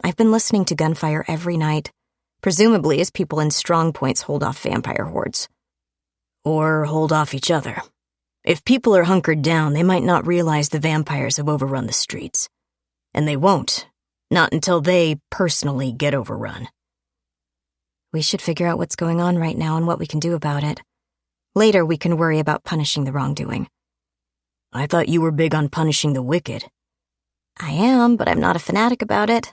I've been listening to gunfire every night, presumably as people in strong points hold off vampire hordes. Or hold off each other. If people are hunkered down, they might not realize the vampires have overrun the streets. And they won't. Not until they personally get overrun. We should figure out what's going on right now and what we can do about it. Later, we can worry about punishing the wrongdoing. I thought you were big on punishing the wicked. I am, but I'm not a fanatic about it.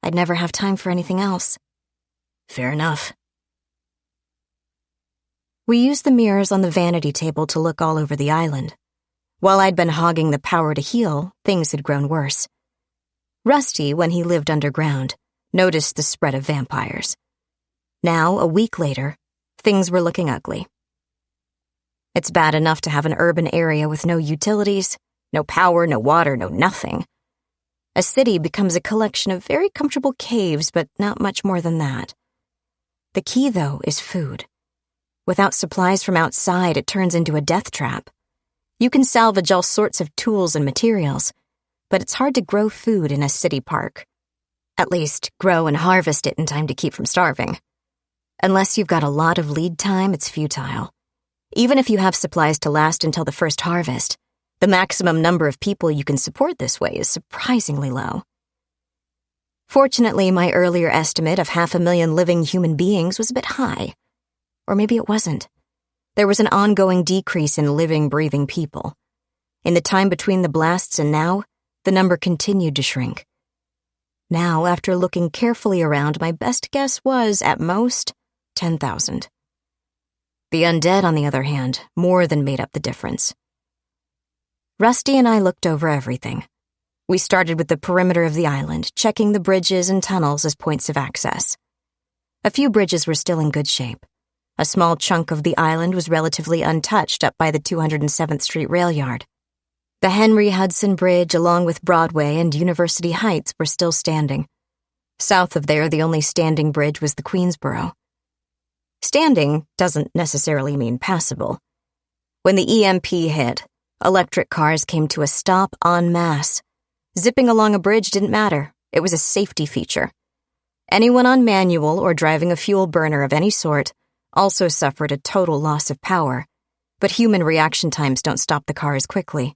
I'd never have time for anything else. Fair enough. We used the mirrors on the vanity table to look all over the island. While I'd been hogging the power to heal, things had grown worse. Rusty, when he lived underground, noticed the spread of vampires. Now, a week later, things were looking ugly. It's bad enough to have an urban area with no utilities, no power, no water, no nothing. A city becomes a collection of very comfortable caves, but not much more than that. The key, though, is food. Without supplies from outside, it turns into a death trap. You can salvage all sorts of tools and materials, but it's hard to grow food in a city park. At least, grow and harvest it in time to keep from starving. Unless you've got a lot of lead time, it's futile. Even if you have supplies to last until the first harvest, the maximum number of people you can support this way is surprisingly low. Fortunately, my earlier estimate of 500,000 living human beings was a bit high. Or maybe it wasn't. There was an ongoing decrease in living, breathing people. In the time between the blasts and now, the number continued to shrink. Now, after looking carefully around, my best guess was, at most, 10,000. The undead, on the other hand, more than made up the difference. Rusty and I looked over everything. We started with the perimeter of the island, checking the bridges and tunnels as points of access. A few bridges were still in good shape. A small chunk of the island was relatively untouched up by the 207th Street rail yard. The Henry Hudson Bridge, along with Broadway and University Heights, were still standing. South of there, the only standing bridge was the Queensboro. Standing doesn't necessarily mean passable. When the EMP hit, electric cars came to a stop en masse. Zipping along a bridge didn't matter. It was a safety feature. Anyone on manual or driving a fuel burner of any sort also suffered a total loss of power, but human reaction times don't stop the cars quickly.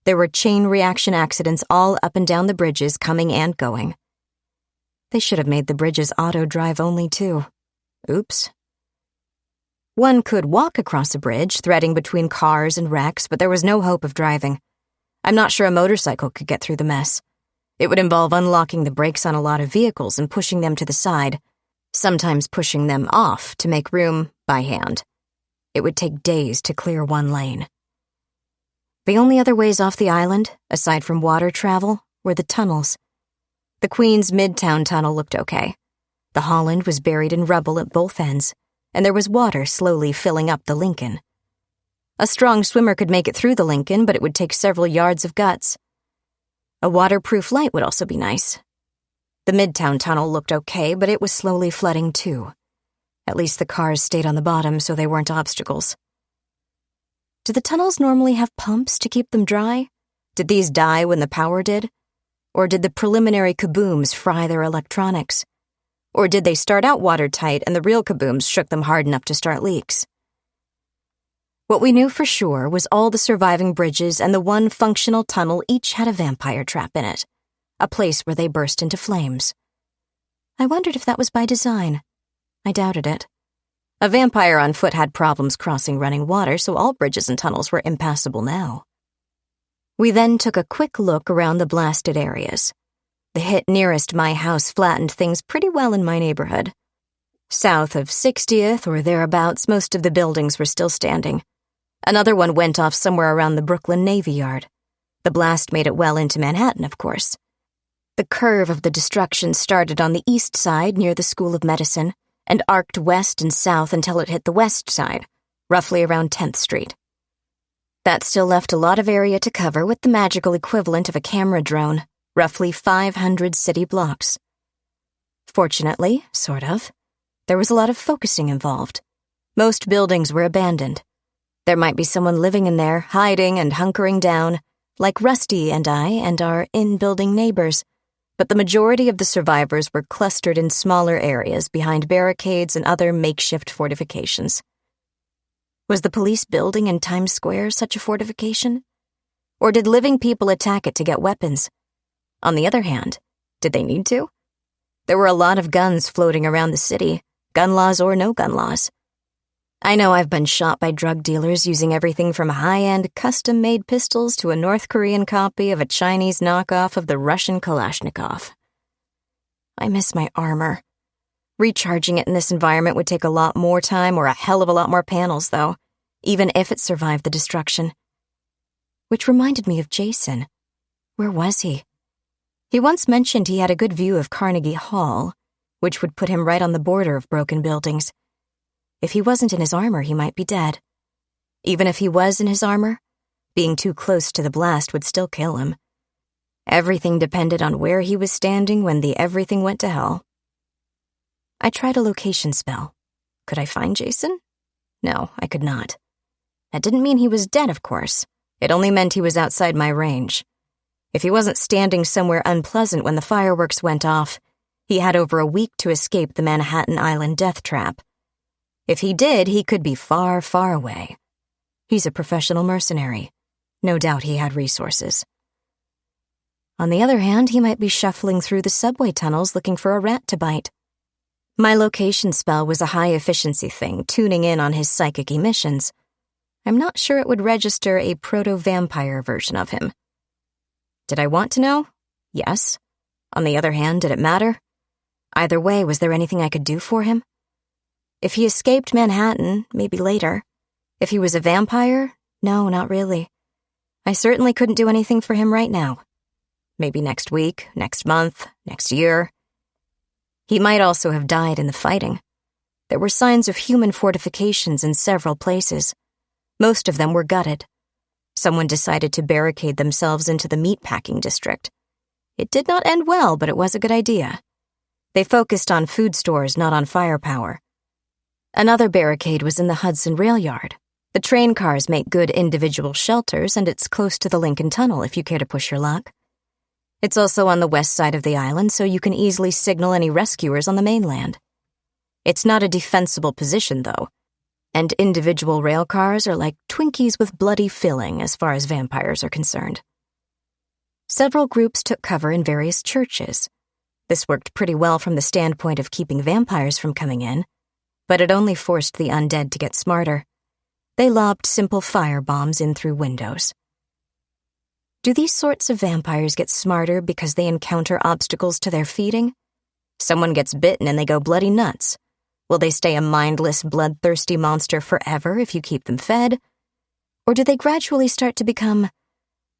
There were chain reaction accidents all up and down the bridges, coming and going. They should have made the bridges auto-drive only, too. Oops. One could walk across a bridge, threading between cars and wrecks, but there was no hope of driving. I'm not sure a motorcycle could get through the mess. It would involve unlocking the brakes on a lot of vehicles and pushing them to the side, sometimes pushing them off to make room by hand. It would take days to clear one lane. The only other ways off the island, aside from water travel, were the tunnels. The Queens Midtown Tunnel looked okay. The Holland was buried in rubble at both ends, and there was water slowly filling up the Lincoln. A strong swimmer could make it through the Lincoln, but it would take several yards of guts. A waterproof light would also be nice. The Midtown Tunnel looked okay, but it was slowly flooding too. At least the cars stayed on the bottom, so they weren't obstacles. Do the tunnels normally have pumps to keep them dry? Did these die when the power did? Or did the preliminary kabooms fry their electronics? Or did they start out watertight and the real kabooms shook them hard enough to start leaks? What we knew for sure was all the surviving bridges and the one functional tunnel each had a vampire trap in it, a place where they burst into flames. I wondered if that was by design. I doubted it. A vampire on foot had problems crossing running water, so all bridges and tunnels were impassable now. We then took a quick look around the blasted areas. The hit nearest my house flattened things pretty well in my neighborhood. South of 60th or thereabouts, most of the buildings were still standing. Another one went off somewhere around the Brooklyn Navy Yard. The blast made it well into Manhattan, of course. The curve of the destruction started on the east side near the School of Medicine and arced west and south until it hit the west side, roughly around 10th Street. That still left a lot of area to cover with the magical equivalent of a camera drone, roughly 500 city blocks. Fortunately, sort of, there was a lot of focusing involved. Most buildings were abandoned. There might be someone living in there, hiding and hunkering down, like Rusty and I and our in-building neighbors, but the majority of the survivors were clustered in smaller areas behind barricades and other makeshift fortifications. Was the police building in Times Square such a fortification? Or did living people attack it to get weapons? On the other hand, did they need to? There were a lot of guns floating around the city, gun laws or no gun laws. I know I've been shot by drug dealers using everything from high-end custom-made pistols to a North Korean copy of a Chinese knockoff of the Russian Kalashnikov. I miss my armor. Recharging it in this environment would take a lot more time or a hell of a lot more panels, though, even if it survived the destruction. Which reminded me of Jason. Where was he? He once mentioned he had a good view of Carnegie Hall, which would put him right on the border of broken buildings. If he wasn't in his armor, he might be dead. Even if he was in his armor, being too close to the blast would still kill him. Everything depended on where he was standing when the everything went to hell. I tried a location spell. Could I find Jason? No, I could not. That didn't mean he was dead, of course. It only meant he was outside my range. If he wasn't standing somewhere unpleasant when the fireworks went off, he had over a week to escape the Manhattan Island death trap. If he did, he could be far, far away. He's a professional mercenary. No doubt he had resources. On the other hand, he might be shuffling through the subway tunnels looking for a rat to bite. My location spell was a high-efficiency thing, tuning in on his psychic emissions. I'm not sure it would register a proto-vampire version of him. Did I want to know? Yes. On the other hand, did it matter? Either way, was there anything I could do for him? If he escaped Manhattan, maybe later. If he was a vampire, no, not really. I certainly couldn't do anything for him right now. Maybe next week, next month, next year. He might also have died in the fighting. There were signs of human fortifications in several places. Most of them were gutted. Someone decided to barricade themselves into the meatpacking district. It did not end well, but it was a good idea. They focused on food stores, not on firepower. Another barricade was in the Hudson rail yard. The train cars make good individual shelters, and it's close to the Lincoln Tunnel if you care to push your luck. It's also on the west side of the island, so you can easily signal any rescuers on the mainland. It's not a defensible position, though, and individual rail cars are like Twinkies with bloody filling as far as vampires are concerned. Several groups took cover in various churches. This worked pretty well from the standpoint of keeping vampires from coming in, but it only forced the undead to get smarter. They lobbed simple fire bombs in through windows. Do these sorts of vampires get smarter because they encounter obstacles to their feeding? Someone gets bitten and they go bloody nuts. Will they stay a mindless, bloodthirsty monster forever if you keep them fed? Or do they gradually start to become,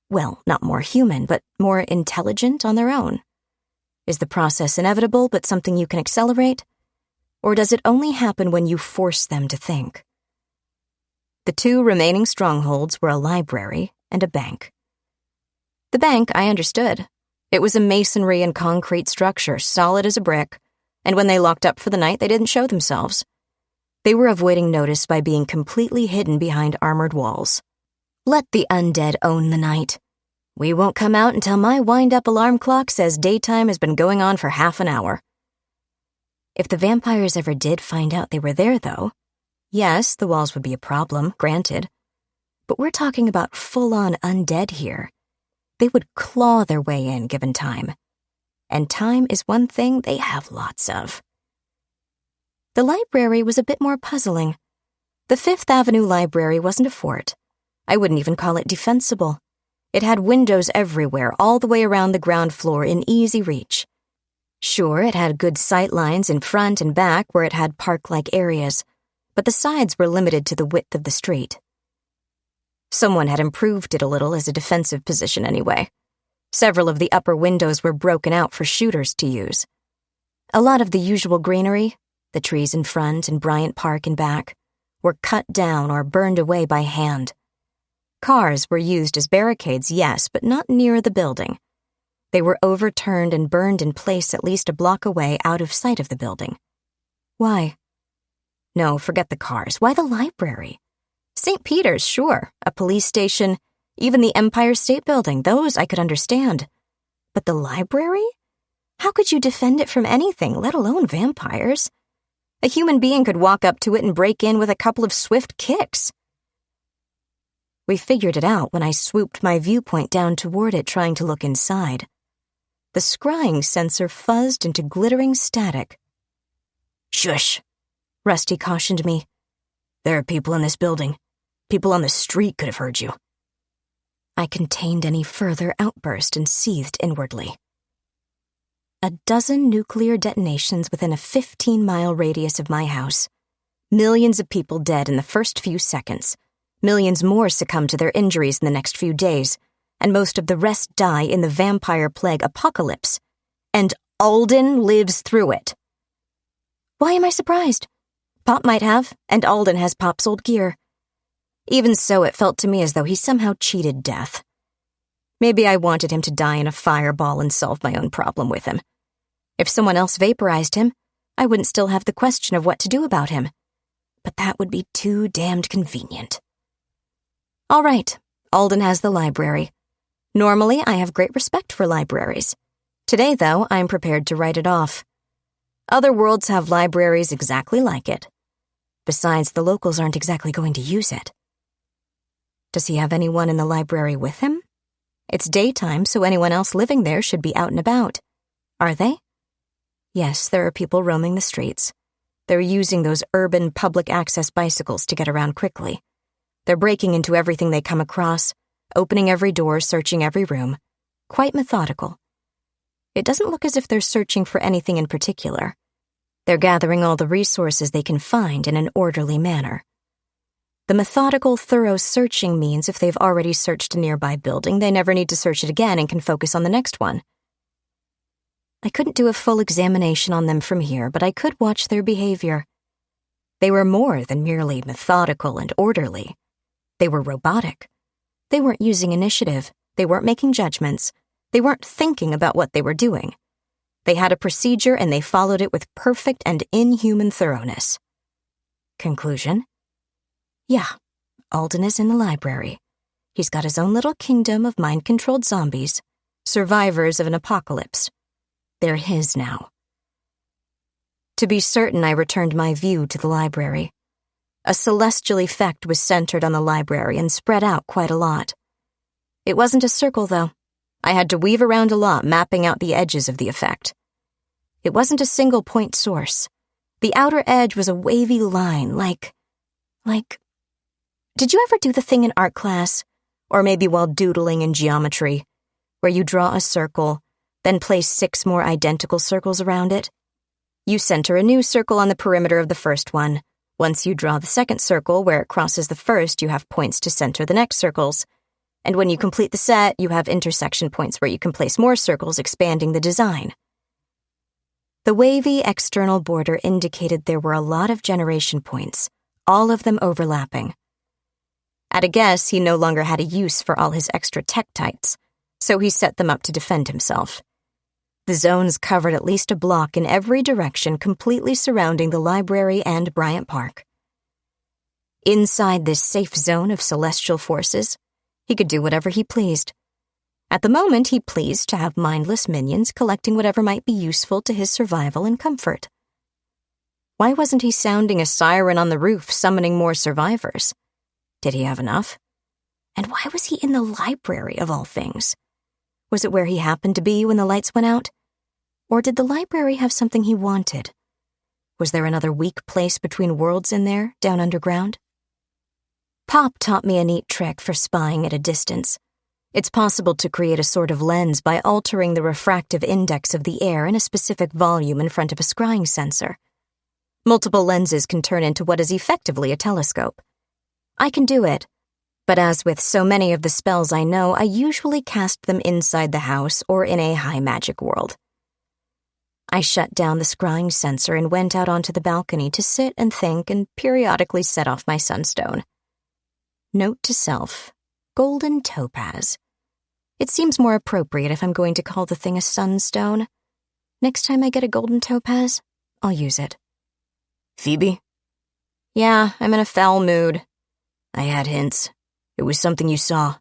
well, not more human, but more intelligent on their own? Is the process inevitable but something you can accelerate? Or does it only happen when you force them to think? The two remaining strongholds were a library and a bank. The bank, I understood. It was a masonry and concrete structure, solid as a brick, and when they locked up for the night, they didn't show themselves. They were avoiding notice by being completely hidden behind armored walls. Let the undead own the night. We won't come out until my wind-up alarm clock says daytime has been going on for half an hour. If the vampires ever did find out they were there, though, yes, the walls would be a problem, granted. But we're talking about full-on undead here. They would claw their way in given time. And time is one thing they have lots of. The library was a bit more puzzling. The Fifth Avenue Library wasn't a fort. I wouldn't even call it defensible. It had windows everywhere, all the way around the ground floor in easy reach. Sure, it had good sight lines in front and back where it had park-like areas, but the sides were limited to the width of the street. Someone had improved it a little as a defensive position anyway. Several of the upper windows were broken out for shooters to use. A lot of the usual greenery, the trees in front and Bryant Park in back, were cut down or burned away by hand. Cars were used as barricades, yes, but not near the building. They were overturned and burned in place at least a block away out of sight of the building. Why? No, forget the cars. Why the library? St. Peter's, sure. A police station, even the Empire State Building, those I could understand. But the library? How could you defend it from anything, let alone vampires? A human being could walk up to it and break in with a couple of swift kicks. We figured it out when I swooped my viewpoint down toward it, trying to look inside. The scrying sensor fuzzed into glittering static. Shush, Rusty cautioned me. there are people in this building. People on the street could have heard you. I contained any further outburst and seethed inwardly. 12 nuclear detonations within a 15-mile radius of my house. Millions of people dead in the first few seconds. Millions more succumb to their injuries in the next few days, and most of the rest die in the vampire plague apocalypse. And Alden lives through it. Why am I surprised? Pop might have, and Alden has Pop's old gear. Even so, it felt to me as though he somehow cheated death. Maybe I wanted him to die in a fireball and solve my own problem with him. If someone else vaporized him, I wouldn't still have the question of what to do about him. But that would be too damned convenient. All right, Alden has the library. Normally, I have great respect for libraries. Today, though, I'm prepared to write it off. Other worlds have libraries exactly like it. Besides, the locals aren't exactly going to use it. Does he have anyone in the library with him? It's daytime, so anyone else living there should be out and about. Are they? Yes, there are people roaming the streets. They're using those urban public access bicycles to get around quickly. They're breaking into everything they come across, opening every door, searching every room. Quite methodical. It doesn't look as if they're searching for anything in particular. They're gathering all the resources they can find in an orderly manner. The methodical, thorough searching means if they've already searched a nearby building, they never need to search it again and can focus on the next one. I couldn't do a full examination on them from here, but I could watch their behavior. They were more than merely methodical and orderly. They were robotic. They weren't using initiative. They weren't making judgments. They weren't thinking about what they were doing. They had a procedure and they followed it with perfect and inhuman thoroughness. Conclusion? Yeah, Alden is in the library. He's got his own little kingdom of mind-controlled zombies, survivors of an apocalypse. They're his now. To be certain, I returned my view to the library. A celestial effect was centered on the library and spread out quite a lot. It wasn't a circle, though. I had to weave around a lot, mapping out the edges of the effect. It wasn't a single point source. The outer edge was a wavy line, like... Did you ever do the thing in art class, or maybe while doodling in geometry, where you draw a circle, then place 6 more identical circles around it? You center a new circle on the perimeter of the first one. Once you draw the second circle where it crosses the first, you have points to center the next circles. And when you complete the set, you have intersection points where you can place more circles, expanding the design. The wavy external border indicated there were a lot of generation points, all of them overlapping. At a guess, he no longer had a use for all his extra tektites, so he set them up to defend himself. The zones covered at least a block in every direction, completely surrounding the library and Bryant Park. Inside this safe zone of celestial forces, he could do whatever he pleased. At the moment, he pleased to have mindless minions collecting whatever might be useful to his survival and comfort. Why wasn't he sounding a siren on the roof, summoning more survivors? Did he have enough? And why was he in the library, of all things? Was it where he happened to be when the lights went out? Or did the library have something he wanted? Was there another weak place between worlds in there, down underground? Pop taught me a neat trick for spying at a distance. It's possible to create a sort of lens by altering the refractive index of the air in a specific volume in front of a scrying sensor. Multiple lenses can turn into what is effectively a telescope. I can do it, but as with so many of the spells I know, I usually cast them inside the house or in a high magic world. I shut down the scrying sensor and went out onto the balcony to sit and think and periodically set off my sunstone. Note to self, golden topaz. It seems more appropriate if I'm going to call the thing a sunstone. Next time I get a golden topaz, I'll use it. Phoebe? Yeah, I'm in a foul mood. I had hints. It was something you saw.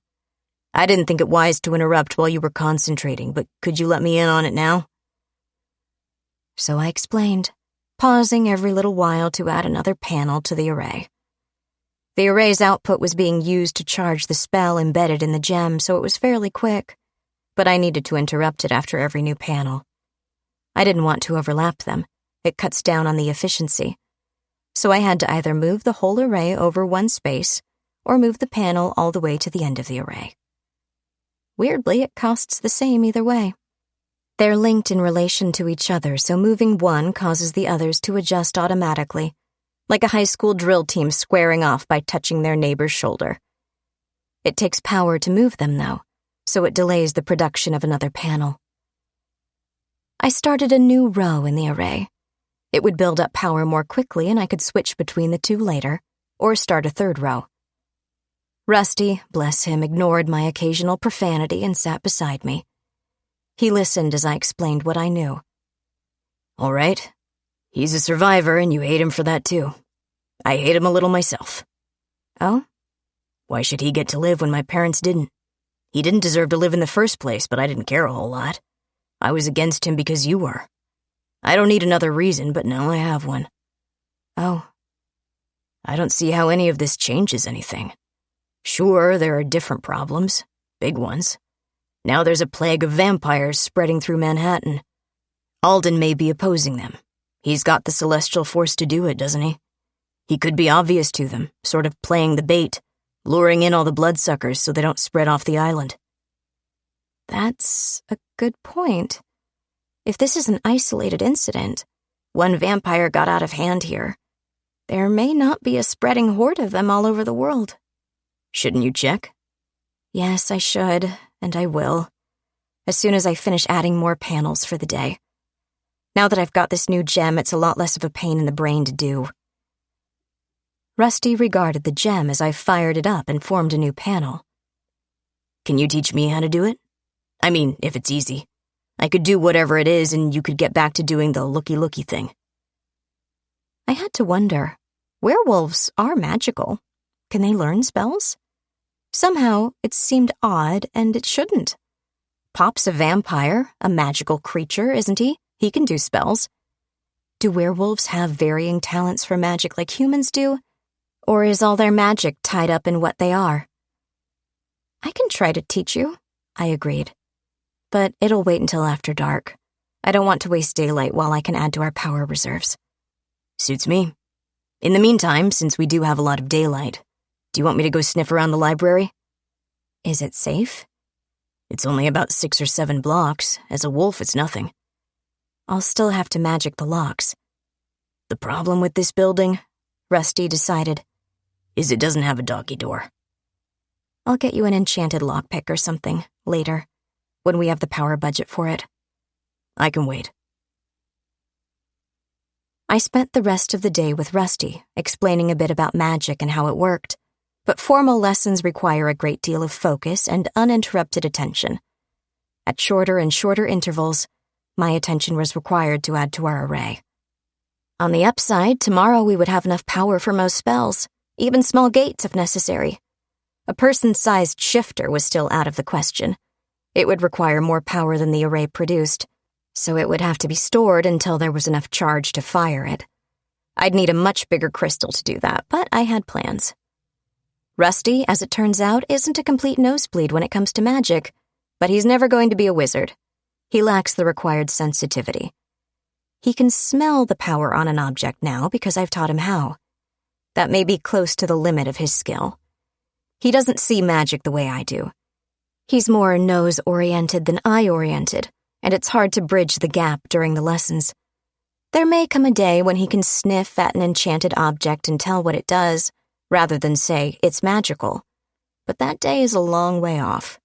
I didn't think it wise to interrupt while you were concentrating, but could you let me in on it now? So I explained, pausing every little while to add another panel to the array. The array's output was being used to charge the spell embedded in the gem, so it was fairly quick, but I needed to interrupt it after every new panel. I didn't want to overlap them. It cuts down on the efficiency. So I had to either move the whole array over one space or move the panel all the way to the end of the array. Weirdly, it costs the same either way. They're linked in relation to each other, so moving one causes the others to adjust automatically, like a high school drill team squaring off by touching their neighbor's shoulder. It takes power to move them, though, so it delays the production of another panel. I started a new row in the array. It would build up power more quickly and I could switch between the two later, or start a third row. Rusty, bless him, ignored my occasional profanity and sat beside me. He listened as I explained what I knew. All right. He's a survivor and you hate him for that too. I hate him a little myself. Oh? Why should he get to live when my parents didn't? He didn't deserve to live in the first place, but I didn't care a whole lot. I was against him because you were. I don't need another reason, but now I have one. Oh. I don't see how any of this changes anything. Sure, there are different problems, big ones. Now there's a plague of vampires spreading through Manhattan. Alden may be opposing them. He's got the celestial force to do it, doesn't he? He could be obvious to them, sort of playing the bait, luring in all the bloodsuckers so they don't spread off the island. That's a good point. If this is an isolated incident, one vampire got out of hand here, there may not be a spreading horde of them all over the world. Shouldn't you check? Yes, I should, and I will, as soon as I finish adding more panels for the day. Now that I've got this new gem, it's a lot less of a pain in the brain to do. Rusty regarded the gem as I fired it up and formed a new panel. Can you teach me how to do it? I mean, if it's easy. I could do whatever it is and you could get back to doing the looky-looky thing. I had to wonder, werewolves are magical. Can they learn spells? Somehow, it seemed odd, and it shouldn't. Pop's a vampire, a magical creature, isn't he? He can do spells. Do werewolves have varying talents for magic like humans do? Or is all their magic tied up in what they are? I can try to teach you, I agreed. But it'll wait until after dark. I don't want to waste daylight while I can add to our power reserves. Suits me. In the meantime, since we do have a lot of daylight, do you want me to go sniff around the library? Is it safe? It's only about 6 or 7 blocks. As a wolf, it's nothing. I'll still have to magic the locks. The problem with this building, Rusty decided, is it doesn't have a doggy door. I'll get you an enchanted lockpick or something, later, when we have the power budget for it. I can wait. I spent the rest of the day with Rusty, explaining a bit about magic and how it worked, but formal lessons require a great deal of focus and uninterrupted attention. At shorter and shorter intervals, my attention was required to add to our array. On the upside, tomorrow we would have enough power for most spells, even small gates if necessary. A person-sized shifter was still out of the question. It would require more power than the array produced, so it would have to be stored until there was enough charge to fire it. I'd need a much bigger crystal to do that, but I had plans. Rusty, as it turns out, isn't a complete nosebleed when it comes to magic, but he's never going to be a wizard. He lacks the required sensitivity. He can smell the power on an object now because I've taught him how. That may be close to the limit of his skill. He doesn't see magic the way I do. He's more nose-oriented than eye-oriented, and it's hard to bridge the gap during the lessons. There may come a day when he can sniff at an enchanted object and tell what it does, rather than say it's magical, but that day is a long way off.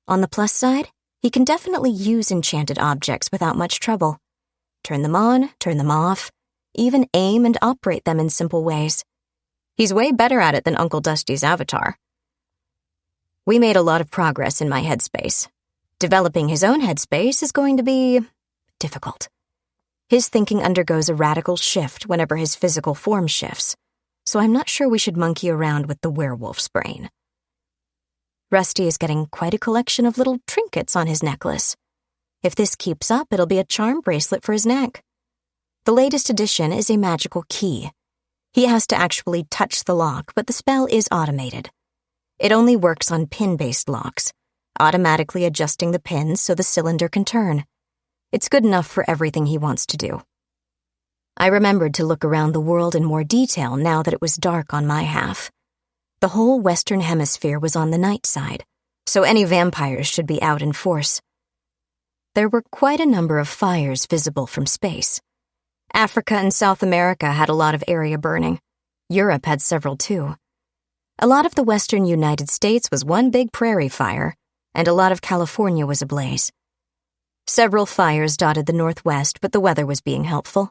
On the plus side, he can definitely use enchanted objects without much trouble. Turn them on, turn them off, even aim and operate them in simple ways. He's way better at it than Uncle Dusty's avatar. We made a lot of progress in my headspace. Developing his own headspace is going to be difficult. His thinking undergoes a radical shift whenever his physical form shifts, so I'm not sure we should monkey around with the werewolf's brain. Rusty is getting quite a collection of little trinkets on his necklace. If this keeps up, it'll be a charm bracelet for his neck. The latest addition is a magical key. He has to actually touch the lock, but the spell is automated. It only works on pin-based locks, automatically adjusting the pins so the cylinder can turn. It's good enough for everything he wants to do. I remembered to look around the world in more detail now that it was dark on my half. The whole Western Hemisphere was on the night side, so any vampires should be out in force. There were quite a number of fires visible from space. Africa and South America had a lot of area burning. Europe had several too. A lot of the western United States was one big prairie fire, and a lot of California was ablaze. Several fires dotted the Northwest, but the weather was being helpful.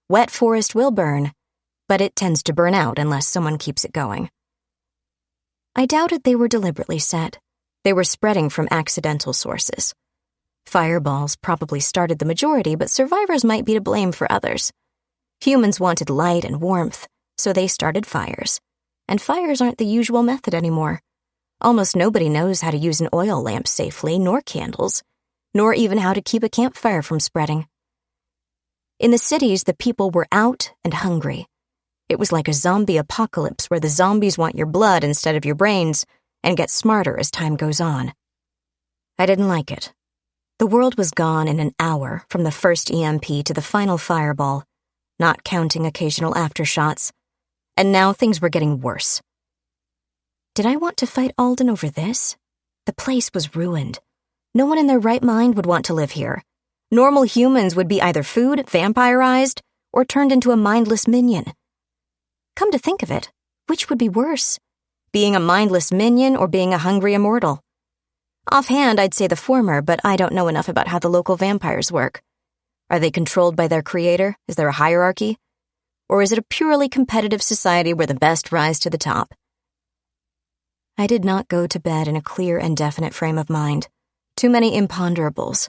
Wet forest will burn, but it tends to burn out unless someone keeps it going. I doubted they were deliberately set. They were spreading from accidental sources. Fireballs probably started the majority, but survivors might be to blame for others. Humans wanted light and warmth, so they started fires. And fires aren't the usual method anymore. Almost nobody knows how to use an oil lamp safely, nor candles, nor even how to keep a campfire from spreading. In the cities, the people were out and hungry. It was like a zombie apocalypse where the zombies want your blood instead of your brains and get smarter as time goes on. I didn't like it. The world was gone in an hour from the first EMP to the final fireball, not counting occasional aftershocks, and now things were getting worse. Did I want to fight Alden over this? The place was ruined. No one in their right mind would want to live here. Normal humans would be either food, vampirized, or turned into a mindless minion. Come to think of it, which would be worse? Being a mindless minion or being a hungry immortal? Offhand, I'd say the former, but I don't know enough about how the local vampires work. Are they controlled by their creator? Is there a hierarchy? Or is it a purely competitive society where the best rise to the top? I did not go to bed in a clear and definite frame of mind. Too many imponderables.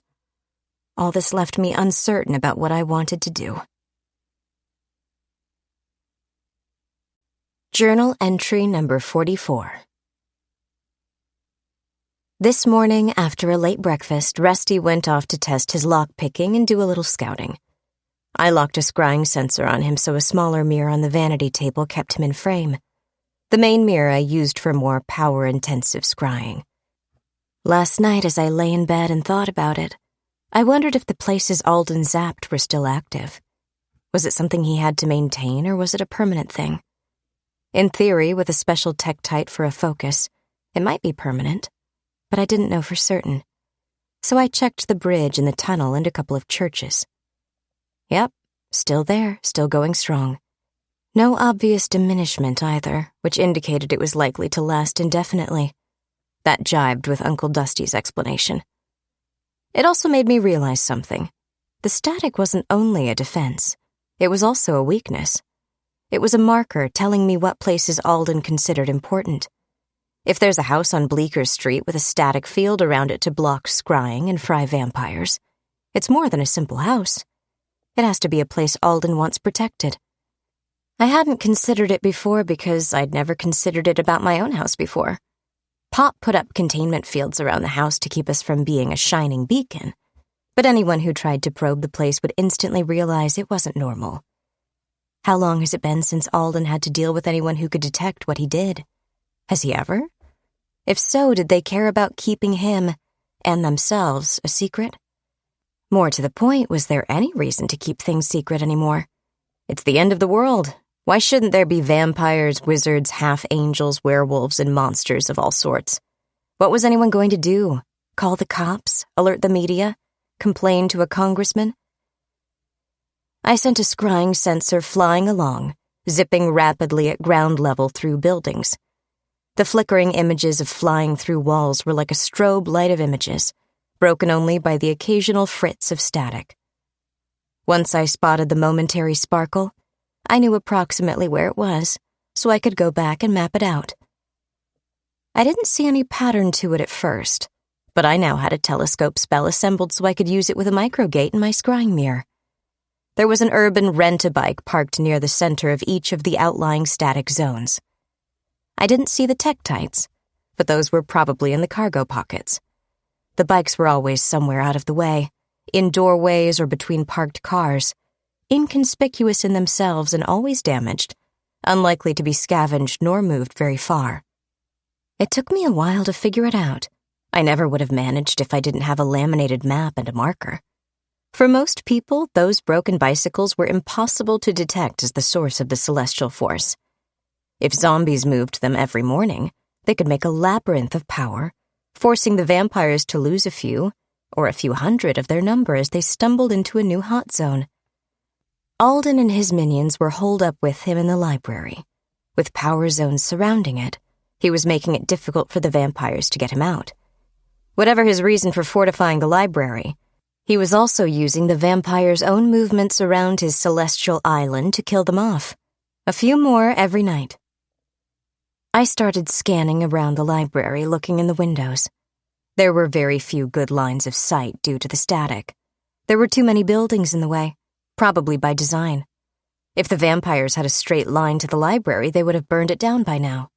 All this left me uncertain about what I wanted to do. Journal entry number 44. This morning, after a late breakfast, Rusty went off to test his lock-picking and do a little scouting. I locked a scrying sensor on him so a smaller mirror on the vanity table kept him in frame. The main mirror I used for more power-intensive scrying. Last night, as I lay in bed and thought about it, I wondered if the places Alden zapped were still active. Was it something he had to maintain, or was it a permanent thing? In theory, with a special tektite for a focus, it might be permanent, but I didn't know for certain. So I checked the bridge and the tunnel and a couple of churches. Yep, still there, still going strong. No obvious diminishment either, which indicated it was likely to last indefinitely. That jibed with Uncle Dusty's explanation. It also made me realize something. The static wasn't only a defense. It was also a weakness. It was a marker telling me what places Alden considered important. If there's a house on Bleecker Street with a static field around it to block scrying and fry vampires, it's more than a simple house. It has to be a place Alden wants protected. I hadn't considered it before because I'd never considered it about my own house before. Pop put up containment fields around the house to keep us from being a shining beacon, but anyone who tried to probe the place would instantly realize it wasn't normal. How long has it been since Alden had to deal with anyone who could detect what he did? Has he ever? If so, did they care about keeping him, and themselves, a secret? More to the point, was there any reason to keep things secret anymore? It's the end of the world. Why shouldn't there be vampires, wizards, half-angels, werewolves, and monsters of all sorts? What was anyone going to do? Call the cops? Alert the media? Complain to a congressman? I sent a scrying sensor flying along, zipping rapidly at ground level through buildings. The flickering images of flying through walls were like a strobe light of images, broken only by the occasional fritz of static. Once I spotted the momentary sparkle, I knew approximately where it was, so I could go back and map it out. I didn't see any pattern to it at first, but I now had a telescope spell assembled so I could use it with a microgate in my scrying mirror. There was an urban rent-a-bike parked near the center of each of the outlying static zones. I didn't see the tektites, but those were probably in the cargo pockets. The bikes were always somewhere out of the way, in doorways or between parked cars, inconspicuous in themselves and always damaged, unlikely to be scavenged nor moved very far. It took me a while to figure it out. I never would have managed if I didn't have a laminated map and a marker. For most people, those broken bicycles were impossible to detect as the source of the celestial force. If zombies moved them every morning, they could make a labyrinth of power, forcing the vampires to lose a few, or a few hundred of their number as they stumbled into a new hot zone. Alden and his minions were holed up with him in the library. With power zones surrounding it, he was making it difficult for the vampires to get him out. Whatever his reason for fortifying the library, he was also using the vampires' own movements around his celestial island to kill them off. A few more every night. I started scanning around the library, looking in the windows. There were very few good lines of sight due to the static. There were too many buildings in the way, probably by design. If the vampires had a straight line to the library, they would have burned it down by now.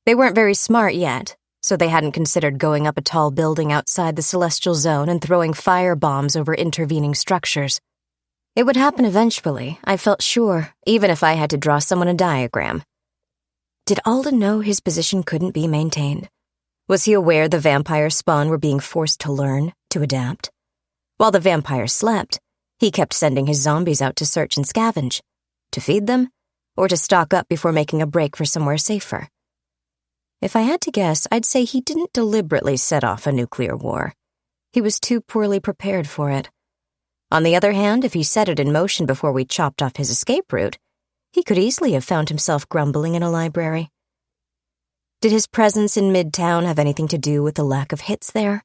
They weren't very smart yet, so they hadn't considered going up a tall building outside the celestial zone and throwing fire bombs over intervening structures. It would happen eventually, I felt sure, even if I had to draw someone a diagram. Did Alden know his position couldn't be maintained? Was he aware the vampire spawn were being forced to learn, to adapt? While the vampires slept, he kept sending his zombies out to search and scavenge. To feed them, or to stock up before making a break for somewhere safer. If I had to guess, I'd say he didn't deliberately set off a nuclear war. He was too poorly prepared for it. On the other hand, if he set it in motion before we chopped off his escape route, he could easily have found himself grumbling in a library. Did his presence in Midtown have anything to do with the lack of hits there?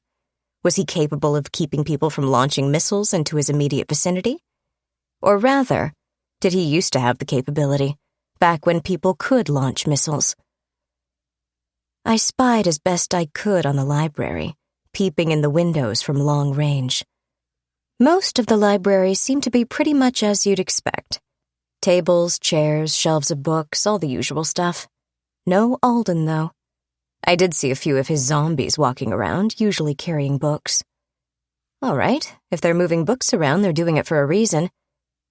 Was he capable of keeping people from launching missiles into his immediate vicinity? Or rather, did he used to have the capability, back when people could launch missiles? I spied as best I could on the library, peeping in the windows from long range. Most of the library seemed to be pretty much as you'd expect. Tables, chairs, shelves of books, all the usual stuff. No Alden, though. I did see a few of his zombies walking around, usually carrying books. All right, if they're moving books around, they're doing it for a reason.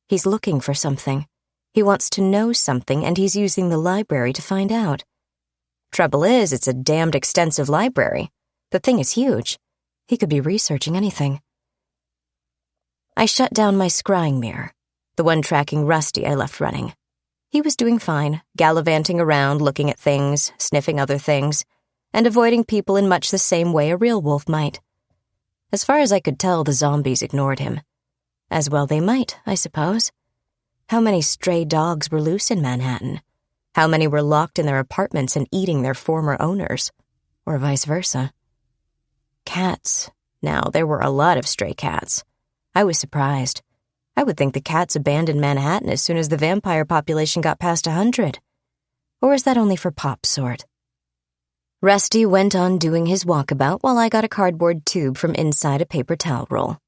He's looking for something. He wants to know something, and he's using the library to find out. Trouble is, it's a damned extensive library. The thing is huge. He could be researching anything. I shut down my scrying mirror, the one tracking Rusty I left running. He was doing fine, gallivanting around, looking at things, sniffing other things, and avoiding people in much the same way a real wolf might. As far as I could tell, the zombies ignored him. As well they might, I suppose. How many stray dogs were loose in Manhattan? How many were locked in their apartments and eating their former owners? Or vice versa. Cats. Now, there were a lot of stray cats. I was surprised. I would think the cats abandoned Manhattan as soon as the vampire population got past 100. Or is that only for Pop's sort? Rusty went on doing his walkabout while I got a cardboard tube from inside a paper towel roll.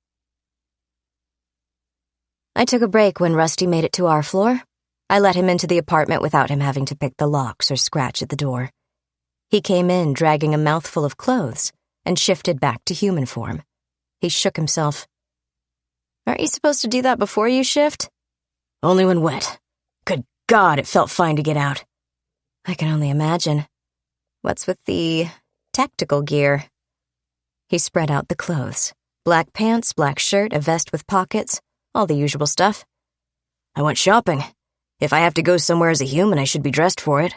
I took a break when Rusty made it to our floor. I let him into the apartment without him having to pick the locks or scratch at the door. He came in dragging a mouthful of clothes and shifted back to human form. He shook himself. Aren't you supposed to do that before you shift? Only when wet. Good God, it felt fine to get out. I can only imagine. What's with the tactical gear? He spread out the clothes. Black pants, black shirt, a vest with pockets, all the usual stuff. I went shopping. If I have to go somewhere as a human, I should be dressed for it.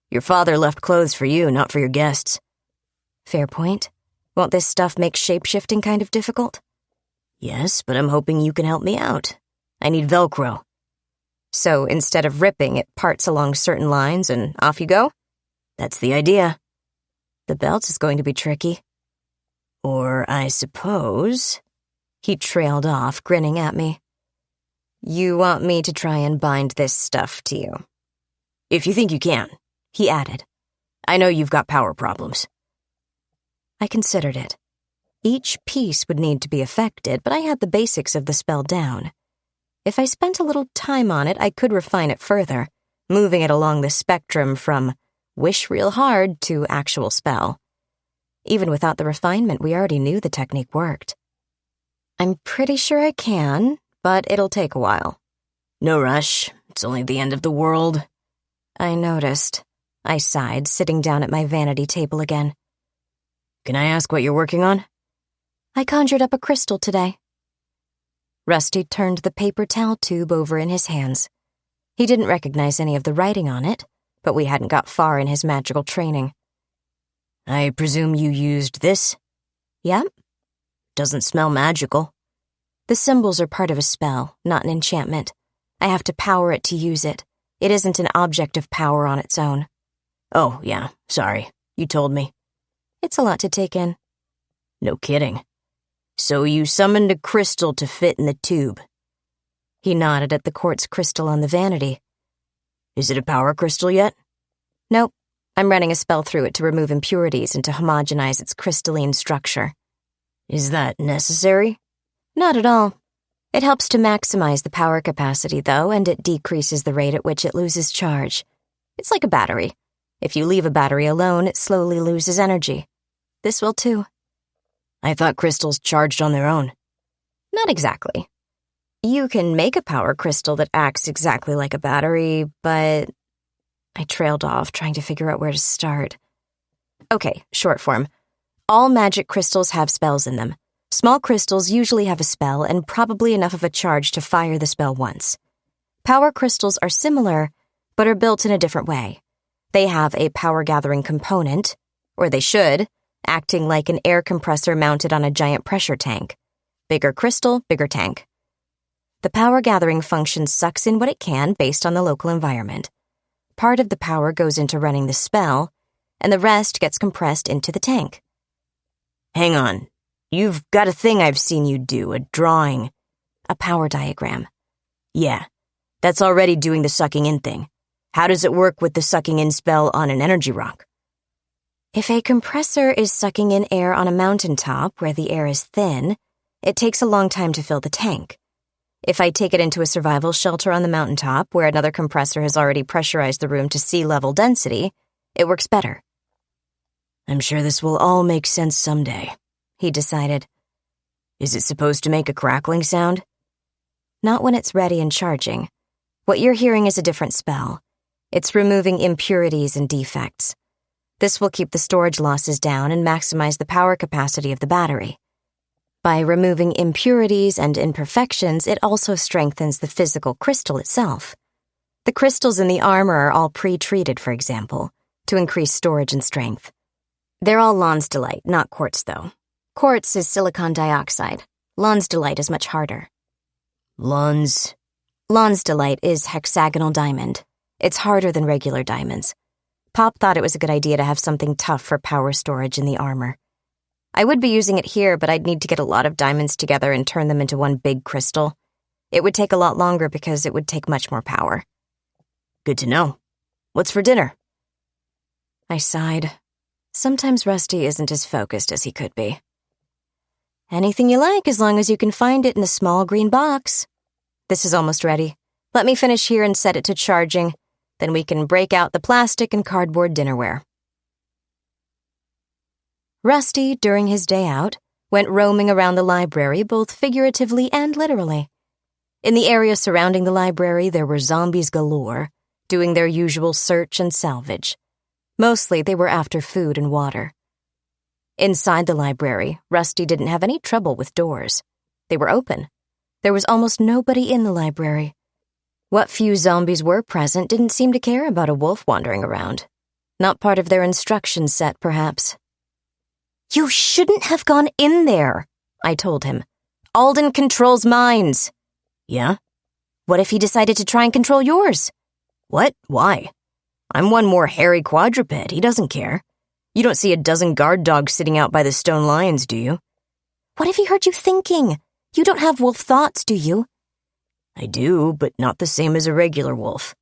Your father left clothes for you, not for your guests. Fair point. Won't this stuff make shape-shifting kind of difficult? Yes, but I'm hoping you can help me out. I need Velcro. So instead of ripping, it parts along certain lines and off you go? That's the idea. The belt is going to be tricky. Or I suppose... He trailed off, grinning at me. You want me to try and bind this stuff to you? If you think you can, he added. I know you've got power problems. I considered it. Each piece would need to be affected, but I had the basics of the spell down. If I spent a little time on it, I could refine it further, moving it along the spectrum from wish real hard to actual spell. Even without the refinement, we already knew the technique worked. I'm pretty sure I can, but it'll take a while. No rush. It's only the end of the world. I noticed. I sighed, sitting down at my vanity table again. Can I ask what you're working on? I conjured up a crystal today. Rusty turned the paper towel tube over in his hands. He didn't recognize any of the writing on it, but we hadn't got far in his magical training. I presume you used this? Yep. Doesn't smell magical. The symbols are part of a spell, not an enchantment. I have to power it to use it. It isn't an object of power on its own. Oh, yeah, sorry. You told me. It's a lot to take in. No kidding. So you summoned a crystal to fit in the tube. He nodded at the quartz crystal on the vanity. Is it a power crystal yet? Nope. I'm running a spell through it to remove impurities and to homogenize its crystalline structure. Is that necessary? Not at all. It helps to maximize the power capacity, though, and it decreases the rate at which it loses charge. It's like a battery. If you leave a battery alone, it slowly loses energy. This will too. I thought crystals charged on their own. Not exactly. You can make a power crystal that acts exactly like a battery, but... I trailed off, trying to figure out where to start. Okay, short form. All magic crystals have spells in them. Small crystals usually have a spell and probably enough of a charge to fire the spell once. Power crystals are similar, but are built in a different way. They have a power-gathering component, or they should, acting like an air compressor mounted on a giant pressure tank. Bigger crystal, bigger tank. The power-gathering function sucks in what it can based on the local environment. Part of the power goes into running the spell, and the rest gets compressed into the tank. Hang on. You've got a thing I've seen you do, a drawing. A power diagram. Yeah, that's already doing the sucking in thing. How does it work with the sucking in spell on an energy rock? If a compressor is sucking in air on a mountaintop where the air is thin, it takes a long time to fill the tank. If I take it into a survival shelter on the mountaintop where another compressor has already pressurized the room to sea level density, it works better. I'm sure this will all make sense someday, he decided. Is it supposed to make a crackling sound? Not when it's ready and charging. What you're hearing is a different spell. It's removing impurities and defects. This will keep the storage losses down and maximize the power capacity of the battery. By removing impurities and imperfections, it also strengthens the physical crystal itself. The crystals in the armor are all pre-treated, for example, to increase storage and strength. They're all lonsdaleite, not quartz, though. Quartz is silicon dioxide. Lonsdaleite is much harder. Lonsdaleite is hexagonal diamond. It's harder than regular diamonds. Pop thought it was a good idea to have something tough for power storage in the armor. I would be using it here, but I'd need to get a lot of diamonds together and turn them into one big crystal. It would take a lot longer because it would take much more power. Good to know. What's for dinner? I sighed. Sometimes Rusty isn't as focused as he could be. Anything you like, as long as you can find it in a small green box. This is almost ready. Let me finish here and set it to charging. Then we can break out the plastic and cardboard dinnerware. Rusty, during his day out, went roaming around the library both figuratively and literally. In the area surrounding the library, there were zombies galore, doing their usual search and salvage. Mostly, they were after food and water. Inside the library, Rusty didn't have any trouble with doors. They were open. There was almost nobody in the library. What few zombies were present didn't seem to care about a wolf wandering around. Not part of their instruction set, perhaps. "You shouldn't have gone in there," I told him. "Alden controls minds." "Yeah? "What if he decided to try and control yours?" What? Why? I'm one more hairy quadruped. He doesn't care. You don't see a dozen guard dogs sitting out by the stone lions, do you?" "What if he heard you thinking? You don't have wolf thoughts, do you?" "I do, but not the same as a regular wolf.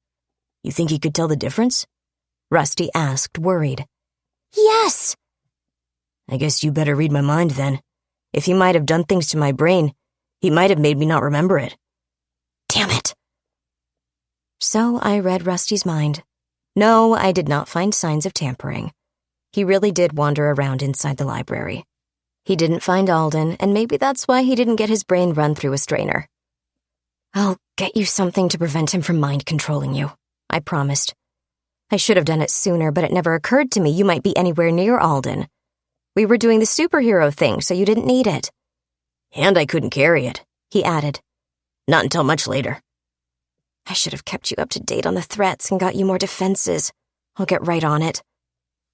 You think he could tell the difference?" Rusty asked, worried. "Yes!" "I guess you better read my mind then. If he might have done things to my brain, he might have made me not remember it." "Damn it." So I read Rusty's mind. No, I did not find signs of tampering. He really did wander around inside the library. He didn't find Alden, and maybe that's why he didn't get his brain run through a strainer. "I'll get you something to prevent him from mind controlling you," I promised. I should have done it sooner, but it never occurred to me you might be anywhere near Alden. We were doing the superhero thing, so you didn't need it. "And I couldn't carry it," he added. "Not until much later." I should have kept you up to date on the threats and got you more defenses. I'll get right on it.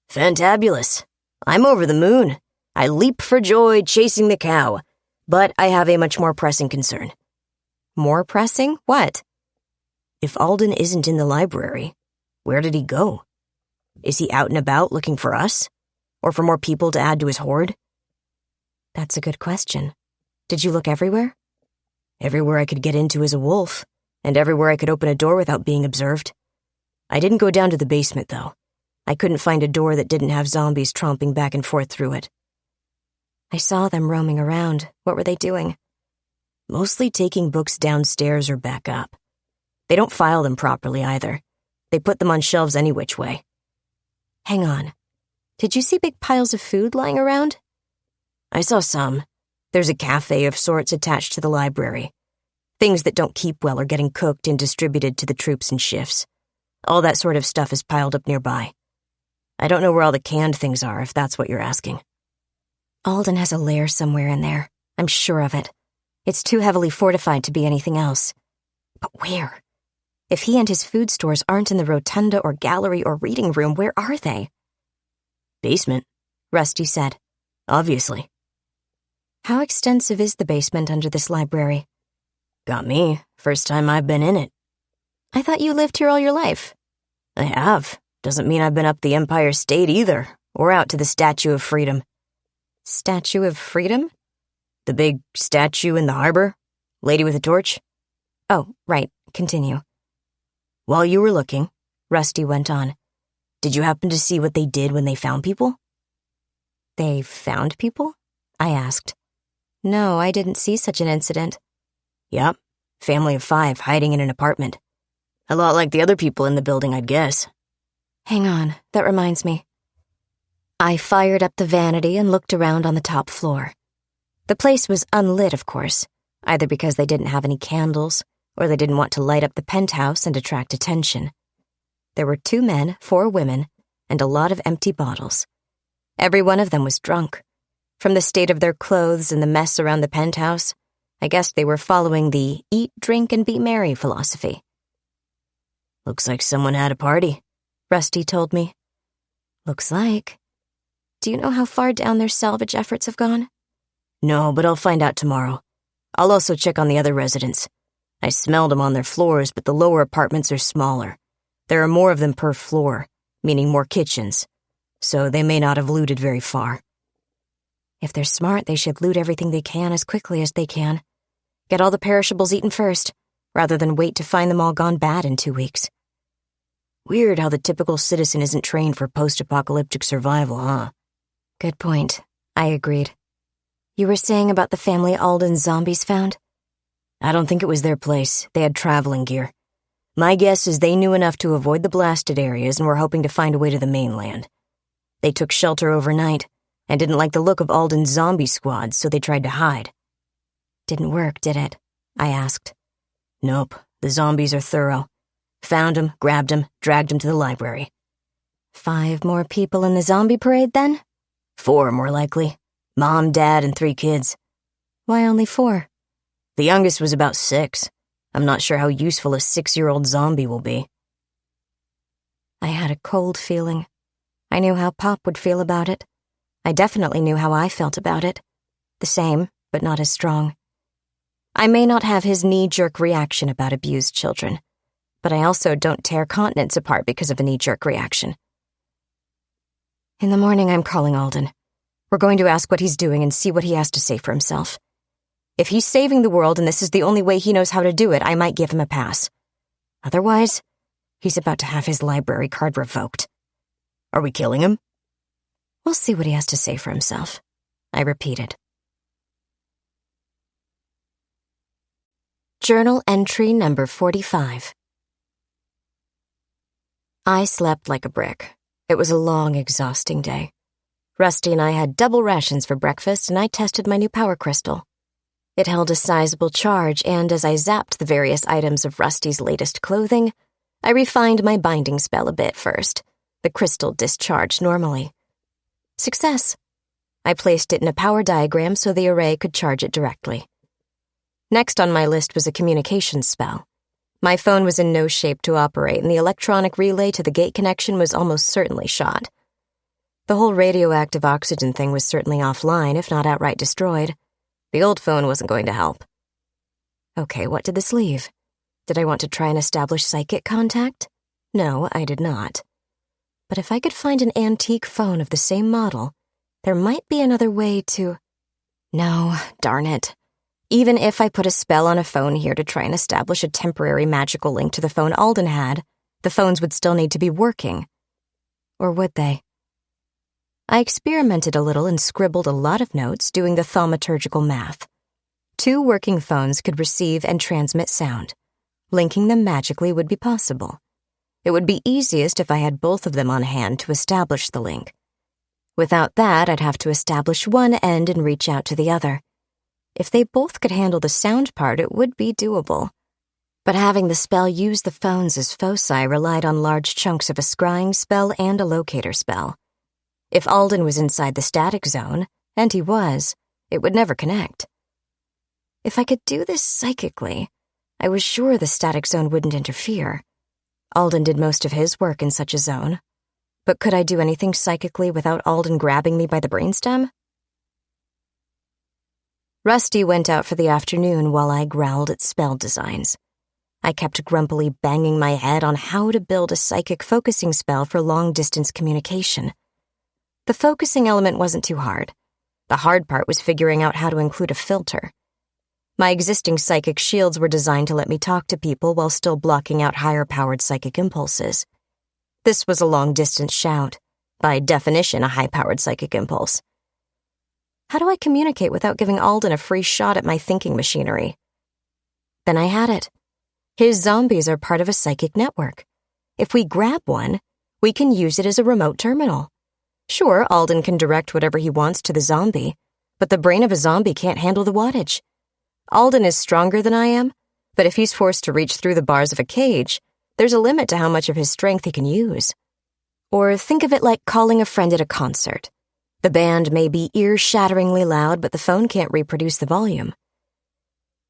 "Fantabulous. I'm over the moon. I leap for joy chasing the cow. But I have a much more pressing concern." More pressing? What? "If Alden isn't in the library, where did he go? Is he out and about looking for us? Or for more people to add to his horde?" That's a good question. Did you look everywhere? "Everywhere I could get into as a wolf, and everywhere I could open a door without being observed. I didn't go down to the basement, though. I couldn't find a door that didn't have zombies tromping back and forth through it." I saw them roaming around. What were they doing? "Mostly taking books downstairs or back up. They don't file them properly, either. They put them on shelves any which way." Hang on. Did you see big piles of food lying around? "I saw some. There's a cafe of sorts attached to the library. Things that don't keep well are getting cooked and distributed to the troops in shifts. All that sort of stuff is piled up nearby. I don't know where all the canned things are, if that's what you're asking." Alden has a lair somewhere in there. I'm sure of it. It's too heavily fortified to be anything else. But where? If he and his food stores aren't in the rotunda or gallery or reading room, where are they? "Basement," Rusty said. "Obviously." How extensive is the basement under this library? "Got me. First time I've been in it." I thought you lived here all your life. "I have. Doesn't mean I've been up the Empire State either, or out to the Statue of Freedom." Statue of Freedom? "The big statue in the harbor? Lady with a torch?" Oh, right. Continue. "While you were looking," Rusty went on, "did you happen to see what they did when they found people?" They found people? I asked. No, I didn't see such an incident. "Yep. Family of 5 hiding in an apartment. A lot like the other people in the building, I'd guess." Hang on, that reminds me. I fired up the vanity and looked around on the top floor. The place was unlit, of course, either because they didn't have any candles or they didn't want to light up the penthouse and attract attention. There were 2 men, 4 women, and a lot of empty bottles. Every one of them was drunk. From the state of their clothes and the mess around the penthouse, I guessed they were following the eat, drink, and be merry philosophy. "Looks like someone had a party," Rusty told me. Looks like. Do you know how far down their salvage efforts have gone? "No, but I'll find out tomorrow. I'll also check on the other residents. I smelled them on their floors, but the lower apartments are smaller. There are more of them per floor, meaning more kitchens, so they may not have looted very far." If they're smart, they should loot everything they can as quickly as they can. Get all the perishables eaten first, rather than wait to find them all gone bad in 2 weeks. Weird how the typical citizen isn't trained for post-apocalyptic survival, huh? Good point. I agreed. You were saying about the family Alden's zombies found? I don't think it was their place. They had traveling gear. My guess is they knew enough to avoid the blasted areas and were hoping to find a way to the mainland. They took shelter overnight, and didn't like the look of Alden's zombie squad, so they tried to hide. Didn't work, did it? I asked. Nope, the zombies are thorough. Found him, grabbed him, dragged him to the library. 5 more people in the zombie parade, then? 4, more likely. Mom, Dad, and 3 kids. Why only 4? The youngest was about 6. I'm not sure how useful a 6-year-old zombie will be. I had a cold feeling. I knew how Pop would feel about it. I definitely knew how I felt about it. The same, but not as strong. I may not have his knee-jerk reaction about abused children, but I also don't tear continents apart because of a knee-jerk reaction. In the morning, I'm calling Alden. We're going to ask what he's doing and see what he has to say for himself. If he's saving the world and this is the only way he knows how to do it, I might give him a pass. Otherwise, he's about to have his library card revoked. Are we killing him? We'll see what he has to say for himself, I repeated. Journal entry number 45. I slept like a brick. It was a long, exhausting day. Rusty and I had double rations for breakfast, and I tested my new power crystal. It held a sizable charge, and as I zapped the various items of Rusty's latest clothing, I refined my binding spell a bit first. The crystal discharged normally. Success. I placed it in a power diagram so the array could charge it directly. Next on my list was a communications spell. My phone was in no shape to operate, and the electronic relay to the gate connection was almost certainly shot. The whole radioactive oxygen thing was certainly offline, if not outright destroyed. The old phone wasn't going to help. Okay, what did this leave? Did I want to try and establish psychic contact? No, I did not. But if I could find an antique phone of the same model, there might be another way to... No, darn it. Even if I put a spell on a phone here to try and establish a temporary magical link to the phone Alden had, the phones would still need to be working. Or would they? I experimented a little and scribbled a lot of notes doing the thaumaturgical math. 2 working phones could receive and transmit sound. Linking them magically would be possible. It would be easiest if I had both of them on hand to establish the link. Without that, I'd have to establish one end and reach out to the other. If they both could handle the sound part, it would be doable. But having the spell use the phones as foci relied on large chunks of a scrying spell and a locator spell. If Alden was inside the static zone, and he was, it would never connect. If I could do this psychically, I was sure the static zone wouldn't interfere. Alden did most of his work in such a zone. But could I do anything psychically without Alden grabbing me by the brainstem? Rusty went out for the afternoon while I growled at spell designs. I kept grumpily banging my head on how to build a psychic focusing spell for long-distance communication. The focusing element wasn't too hard. The hard part was figuring out how to include a filter. My existing psychic shields were designed to let me talk to people while still blocking out higher-powered psychic impulses. This was a long-distance shout, by definition a high-powered psychic impulse. How do I communicate without giving Alden a free shot at my thinking machinery? Then I had it. His zombies are part of a psychic network. If we grab one, we can use it as a remote terminal. Sure, Alden can direct whatever he wants to the zombie, but the brain of a zombie can't handle the wattage. Alden is stronger than I am, but if he's forced to reach through the bars of a cage, there's a limit to how much of his strength he can use. Or think of it like calling a friend at a concert. The band may be ear-shatteringly loud, but the phone can't reproduce the volume.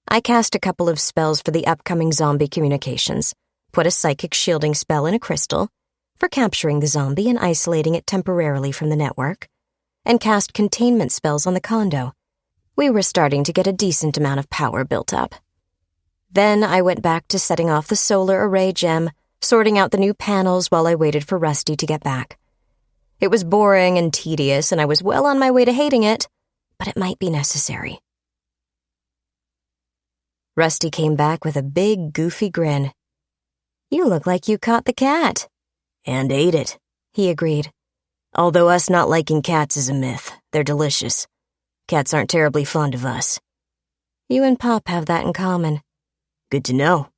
I cast a couple of spells for the upcoming zombie communications, put a psychic shielding spell in a crystal, for capturing the zombie and isolating it temporarily from the network, and cast containment spells on the condo. We were starting to get a decent amount of power built up. Then I went back to setting off the solar array gem, sorting out the new panels while I waited for Rusty to get back. It was boring and tedious, and I was well on my way to hating it, but it might be necessary. Rusty came back with a big, goofy grin. "You look like you caught the cat." "And ate it," he agreed. "Although us not liking cats is a myth. They're delicious. Cats aren't terribly fond of us." "You and Pop have that in common." "Good to know.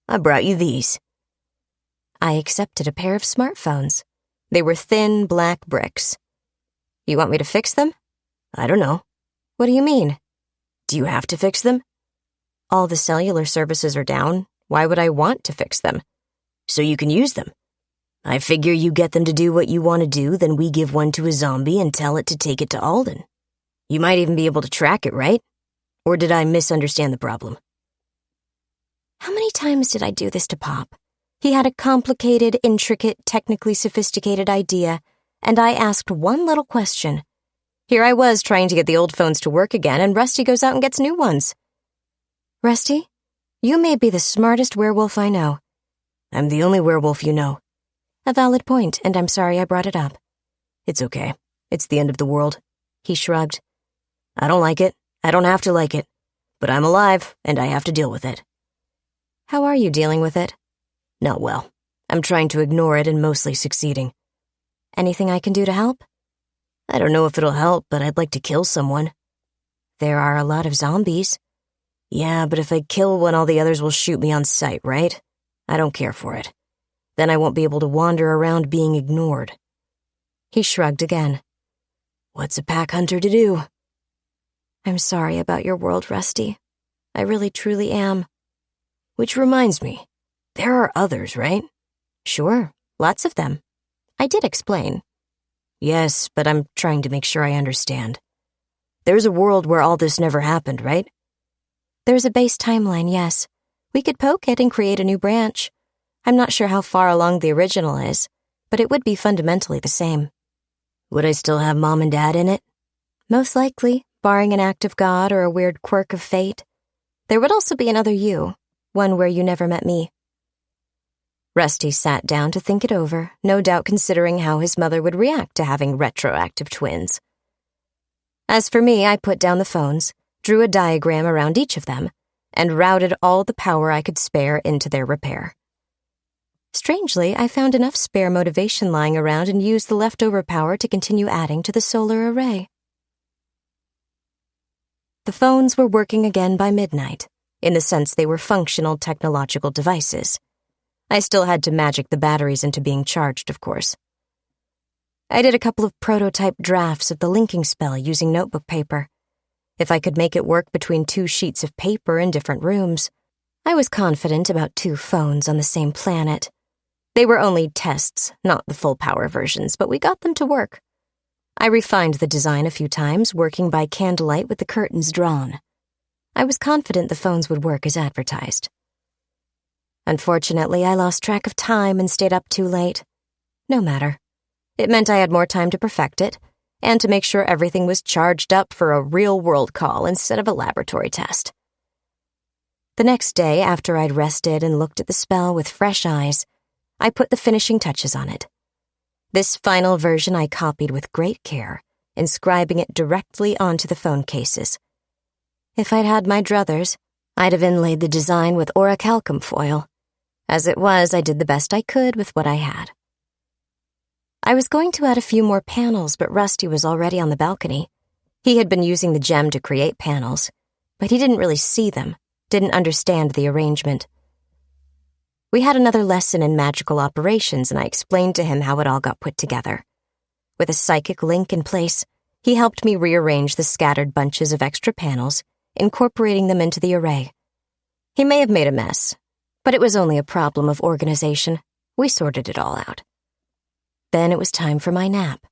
I brought you these." I accepted a pair of smartphones. They were thin, black bricks. You want me to fix them? I don't know. What do you mean? Do you have to fix them? All the cellular services are down. Why would I want to fix them? So you can use them. I figure you get them to do what you want to do, then we give one to a zombie and tell it to take it to Alden. You might even be able to track it, right? Or did I misunderstand the problem? How many times did I do this to Pop? He had a complicated, intricate, technically sophisticated idea, and I asked one little question. Here I was trying to get the old phones to work again, and Rusty goes out and gets new ones. Rusty, you may be the smartest werewolf I know. I'm the only werewolf you know. A valid point, and I'm sorry I brought it up. It's okay. It's the end of the world. He shrugged. I don't like it. I don't have to like it. But I'm alive, and I have to deal with it. How are you dealing with it? Not well. I'm trying to ignore it and mostly succeeding. Anything I can do to help? I don't know if it'll help, but I'd like to kill someone. There are a lot of zombies. Yeah, but if I kill one, all the others will shoot me on sight, right? I don't care for it. Then I won't be able to wander around being ignored. He shrugged again. What's a pack hunter to do? I'm sorry about your world, Rusty. I really, truly am. Which reminds me, there are others, right? Sure, lots of them. I did explain. Yes, but I'm trying to make sure I understand. There's a world where all this never happened, right? There's a base timeline, yes. We could poke it and create a new branch. I'm not sure how far along the original is, but it would be fundamentally the same. Would I still have Mom and Dad in it? Most likely, barring an act of God or a weird quirk of fate. There would also be another you, one where you never met me. Rusty sat down to think it over, no doubt considering how his mother would react to having retroactive twins. As for me, I put down the phones, drew a diagram around each of them, and routed all the power I could spare into their repair. Strangely, I found enough spare motivation lying around and used the leftover power to continue adding to the solar array. The phones were working again by midnight, in the sense they were functional technological devices. I still had to magic the batteries into being charged, of course. I did a couple of prototype drafts of the linking spell using notebook paper. If I could make it work between 2 sheets of paper in different rooms, I was confident about 2 phones on the same planet. They were only tests, not the full-power versions, but we got them to work. I refined the design a few times, working by candlelight with the curtains drawn. I was confident the phones would work as advertised. Unfortunately, I lost track of time and stayed up too late. No matter. It meant I had more time to perfect it, and to make sure everything was charged up for a real-world call instead of a laboratory test. The next day, after I'd rested and looked at the spell with fresh eyes, I put the finishing touches on it. This final version I copied with great care, inscribing it directly onto the phone cases. If I'd had my druthers, I'd have inlaid the design with orichalcum foil. As it was, I did the best I could with what I had. I was going to add a few more panels, but Rusty was already on the balcony. He had been using the gem to create panels, but he didn't really see them, didn't understand the arrangement. We had another lesson in magical operations, and I explained to him how it all got put together. With a psychic link in place, he helped me rearrange the scattered bunches of extra panels, incorporating them into the array. He may have made a mess, but it was only a problem of organization. We sorted it all out. Then it was time for my nap.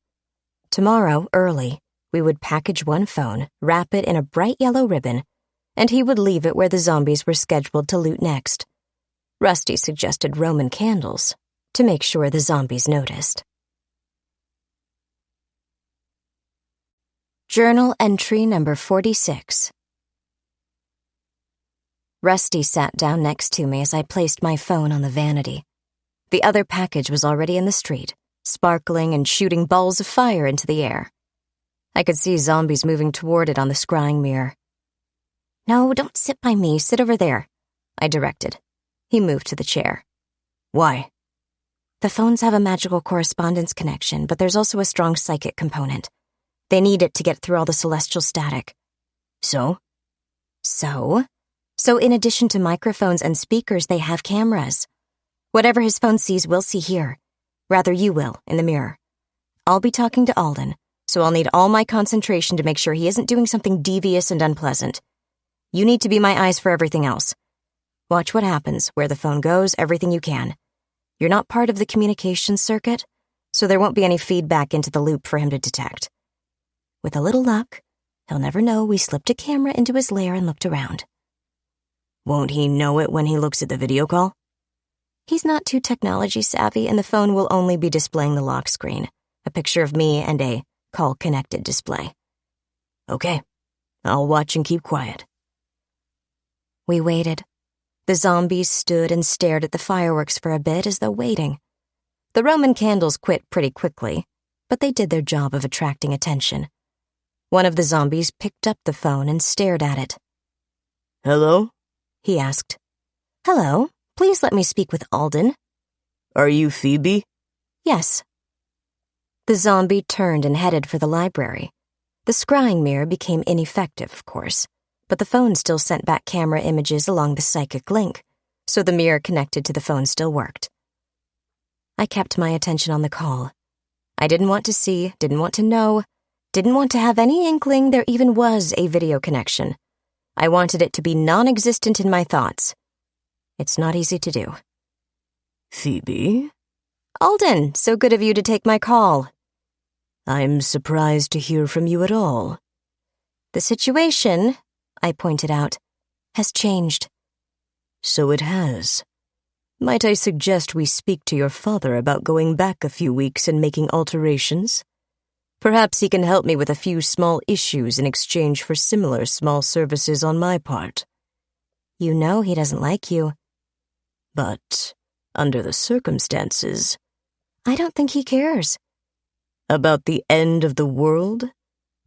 Tomorrow, early, we would package one phone, wrap it in a bright yellow ribbon, and he would leave it where the zombies were scheduled to loot next. Rusty suggested Roman candles, to make sure the zombies noticed. Journal entry number 46. Rusty sat down next to me as I placed my phone on the vanity. The other package was already in the street, sparkling and shooting balls of fire into the air. I could see zombies moving toward it on the scrying mirror. "No, don't sit by me. Sit over there," I directed. He moved to the chair. "Why?" "The phones have a magical correspondence connection, but there's also a strong psychic component. They need it to get through all the celestial static." So? So in addition to microphones and speakers, they have cameras. Whatever his phone sees, we'll see here. Rather, you will, in the mirror. I'll be talking to Alden, so I'll need all my concentration to make sure he isn't doing something devious and unpleasant. You need to be my eyes for everything else. Watch what happens, where the phone goes, everything you can. You're not part of the communications circuit, so there won't be any feedback into the loop for him to detect. With a little luck, he'll never know we slipped a camera into his lair and looked around. Won't he know it when he looks at the video call? He's not too technology savvy, and the phone will only be displaying the lock screen, a picture of me and a call-connected display. Okay, I'll watch and keep quiet. We waited. The zombies stood and stared at the fireworks for a bit as though waiting. The Roman candles quit pretty quickly, but they did their job of attracting attention. One of the zombies picked up the phone and stared at it. Hello? He asked. Hello, please let me speak with Alden. Are you Phoebe? Yes. The zombie turned and headed for the library. The scrying mirror became ineffective, of course, but the phone still sent back camera images along the psychic link, so the mirror connected to the phone still worked. I kept my attention on the call. I didn't want to see, didn't want to know, didn't want to have any inkling there even was a video connection. I wanted it to be non-existent in my thoughts. It's not easy to do. Phoebe? Alden, so good of you to take my call. I'm surprised to hear from you at all. The situation, I pointed out, has changed. So it has. Might I suggest we speak to your father about going back a few weeks and making alterations? Perhaps he can help me with a few small issues in exchange for similar small services on my part. You know he doesn't like you. But, under the circumstances... I don't think he cares. About the end of the world?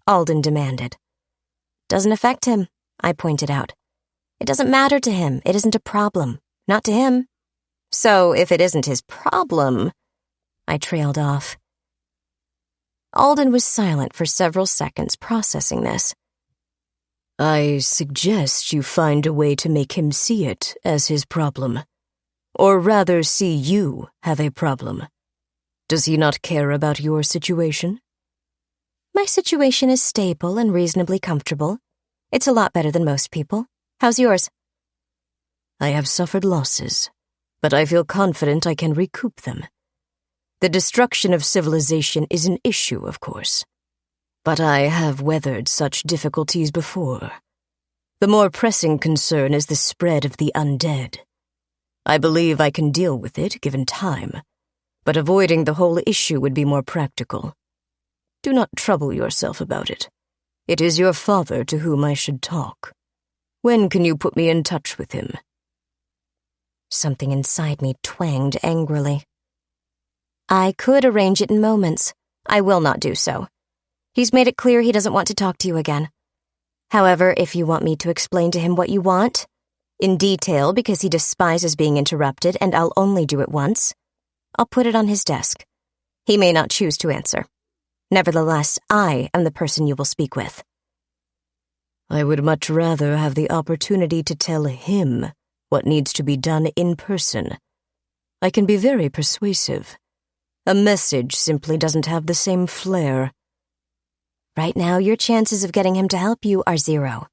Alden demanded. Doesn't affect him, I pointed out. It doesn't matter to him. It isn't a problem. Not to him. So, if it isn't his problem... I trailed off. Alden was silent for several seconds, processing this. I suggest you find a way to make him see it as his problem. Or rather, see you have a problem. Does he not care about your situation? My situation is stable and reasonably comfortable. It's a lot better than most people. How's yours? I have suffered losses, but I feel confident I can recoup them. The destruction of civilization is an issue, of course. But I have weathered such difficulties before. The more pressing concern is the spread of the undead. I believe I can deal with it, given time, but avoiding the whole issue would be more practical. Do not trouble yourself about it. It is your father to whom I should talk. When can you put me in touch with him? Something inside me twanged angrily. I could arrange it in moments. I will not do so. He's made it clear he doesn't want to talk to you again. However, if you want me to explain to him what you want, in detail because he despises being interrupted and I'll only do it once, I'll put it on his desk. He may not choose to answer. Nevertheless, I am the person you will speak with. I would much rather have the opportunity to tell him what needs to be done in person. I can be very persuasive. A message simply doesn't have the same flair. Right now, your chances of getting him to help you are 0.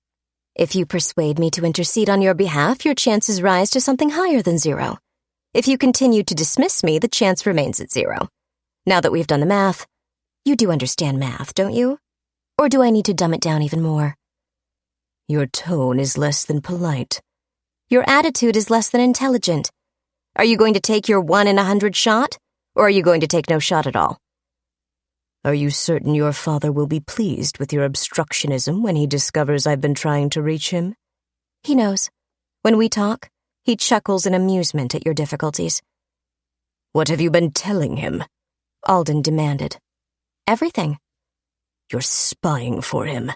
If you persuade me to intercede on your behalf, your chances rise to something higher than 0. If you continue to dismiss me, the chance remains at 0. Now that we've done the math, you do understand math, don't you? Or do I need to dumb it down even more? Your tone is less than polite. Your attitude is less than intelligent. Are you going to take your 1 in 100 shot, or are you going to take no shot at all? Are you certain your father will be pleased with your obstructionism when he discovers I've been trying to reach him? He knows. When we talk, he chuckles in amusement at your difficulties. What have you been telling him? Alden demanded. Everything. You're spying for him.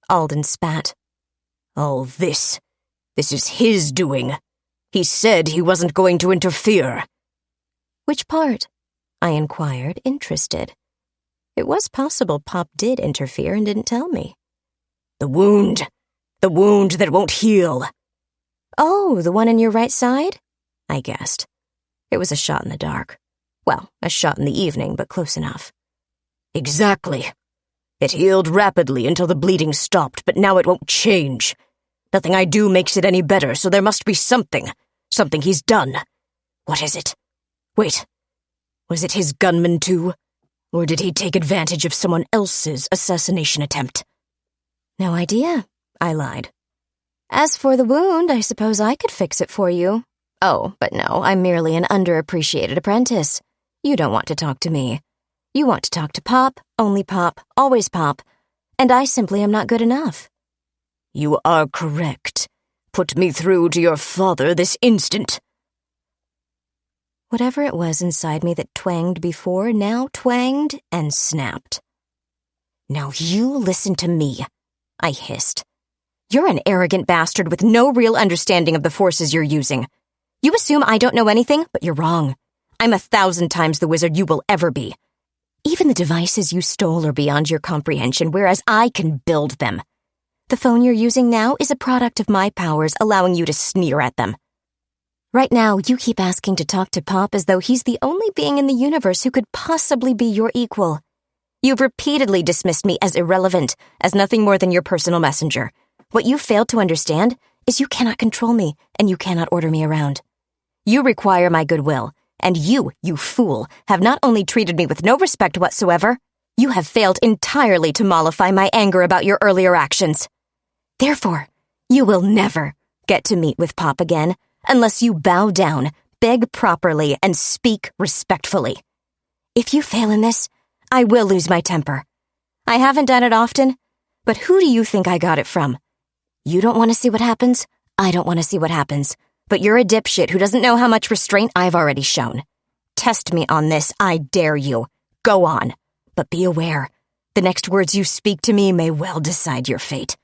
Alden spat. All this is his doing. He said he wasn't going to interfere. Which part? I inquired, interested. It was possible Pop did interfere and didn't tell me. The wound that won't heal. Oh, the one in your right side? I guessed. It was a shot in the dark. Well, a shot in the evening, but close enough. Exactly. It healed rapidly until the bleeding stopped, but now it won't change. Nothing I do makes it any better, so there must be something he's done. What is it? Wait, was it his gunman too? Or did he take advantage of someone else's assassination attempt? No idea, I lied. As for the wound, I suppose I could fix it for you. Oh, but no, I'm merely an underappreciated apprentice. You don't want to talk to me. You want to talk to Pop, only Pop, always Pop, and I simply am not good enough. You are correct. Put me through to your father this instant. Whatever it was inside me that twanged before now twanged and snapped. Now you listen to me, I hissed. You're an arrogant bastard with no real understanding of the forces you're using. You assume I don't know anything, but you're wrong. I'm 1,000 times the wizard you will ever be. Even the devices you stole are beyond your comprehension, whereas I can build them. The phone you're using now is a product of my powers, allowing you to sneer at them. Right now, you keep asking to talk to Pop as though he's the only being in the universe who could possibly be your equal. You've repeatedly dismissed me as irrelevant, as nothing more than your personal messenger. What you failed to understand is you cannot control me, and you cannot order me around. You require my goodwill, and you fool, have not only treated me with no respect whatsoever, you have failed entirely to mollify my anger about your earlier actions. Therefore, you will never get to meet with Pop again unless you bow down, beg properly, and speak respectfully. If you fail in this, I will lose my temper. I haven't done it often, but who do you think I got it from? You don't want to see what happens, I don't want to see what happens, but you're a dipshit who doesn't know how much restraint I've already shown. Test me on this, I dare you. Go on, but be aware, the next words you speak to me may well decide your fate.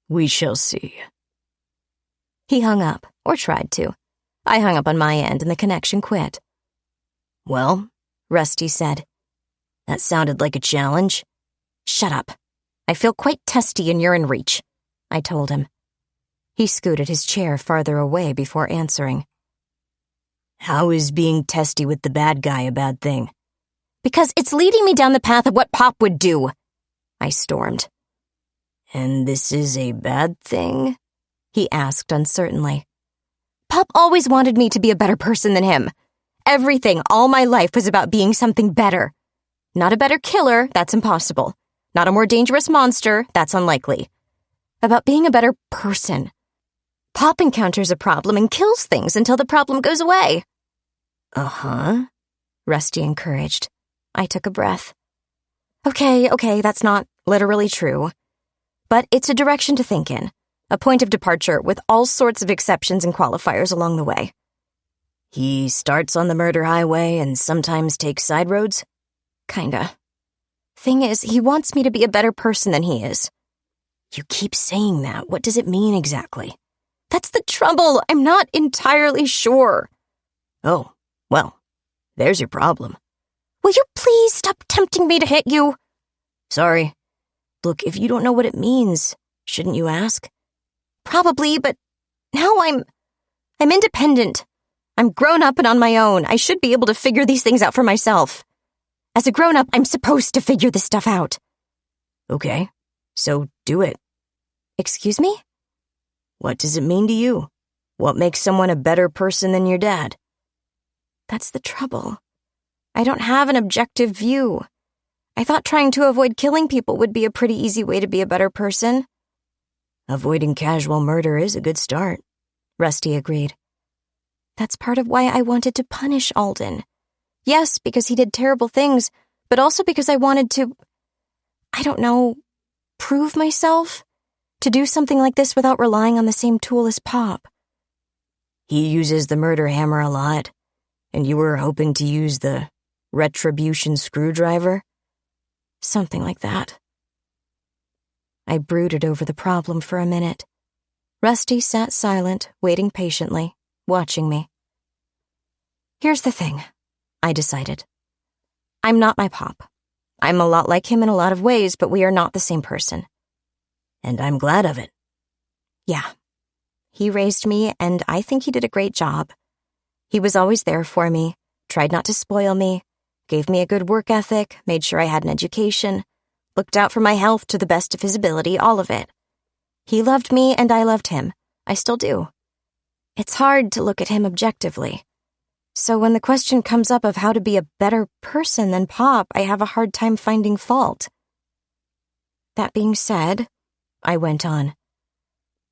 We shall see. He hung up, or tried to. I hung up on my end and the connection quit. Well, Rusty said. That sounded like a challenge. Shut up. I feel quite testy and you're in reach, I told him. He scooted his chair farther away before answering. How is being testy with the bad guy a bad thing? Because it's leading me down the path of what Pop would do, I stormed. And this is a bad thing? He asked uncertainly. Pop always wanted me to be a better person than him. Everything, all my life, was about being something better. Not a better killer, that's impossible. Not a more dangerous monster, that's unlikely. About being a better person. Pop encounters a problem and kills things until the problem goes away. Uh-huh, Rusty encouraged. I took a breath. Okay, that's not literally true. But it's a direction to think in. A point of departure with all sorts of exceptions and qualifiers along the way. He starts on the murder highway and sometimes takes side roads? Kinda. Thing is, he wants me to be a better person than he is. You keep saying that. What does it mean exactly? That's the trouble. I'm not entirely sure. Oh, well, there's your problem. Will you please stop tempting me to hit you? Sorry. Look, if you don't know what it means, shouldn't you ask? Probably, but now I'm independent. I'm grown up and on my own. I should be able to figure these things out for myself. As a grown-up, I'm supposed to figure this stuff out. Okay, so do it. Excuse me? What does it mean to you? What makes someone a better person than your dad? That's the trouble. I don't have an objective view. I thought trying to avoid killing people would be a pretty easy way to be a better person. Avoiding casual murder is a good start, Rusty agreed. That's part of why I wanted to punish Alden. Yes, because he did terrible things, but also because I wanted to, prove myself. To do something like this without relying on the same tool as Pop. He uses the murder hammer a lot, and you were hoping to use the retribution screwdriver? Something like that. I brooded over the problem for a minute. Rusty sat silent, waiting patiently, watching me. Here's the thing, I decided. I'm not my Pop. I'm a lot like him in a lot of ways, but we are not the same person. And I'm glad of it. Yeah. He raised me, and I think he did a great job. He was always there for me, tried not to spoil me, gave me a good work ethic, made sure I had an education, looked out for my health to the best of his ability, all of it. He loved me and I loved him. I still do. It's hard to look at him objectively. So when the question comes up of how to be a better person than Pop, I have a hard time finding fault. That being said, I went on,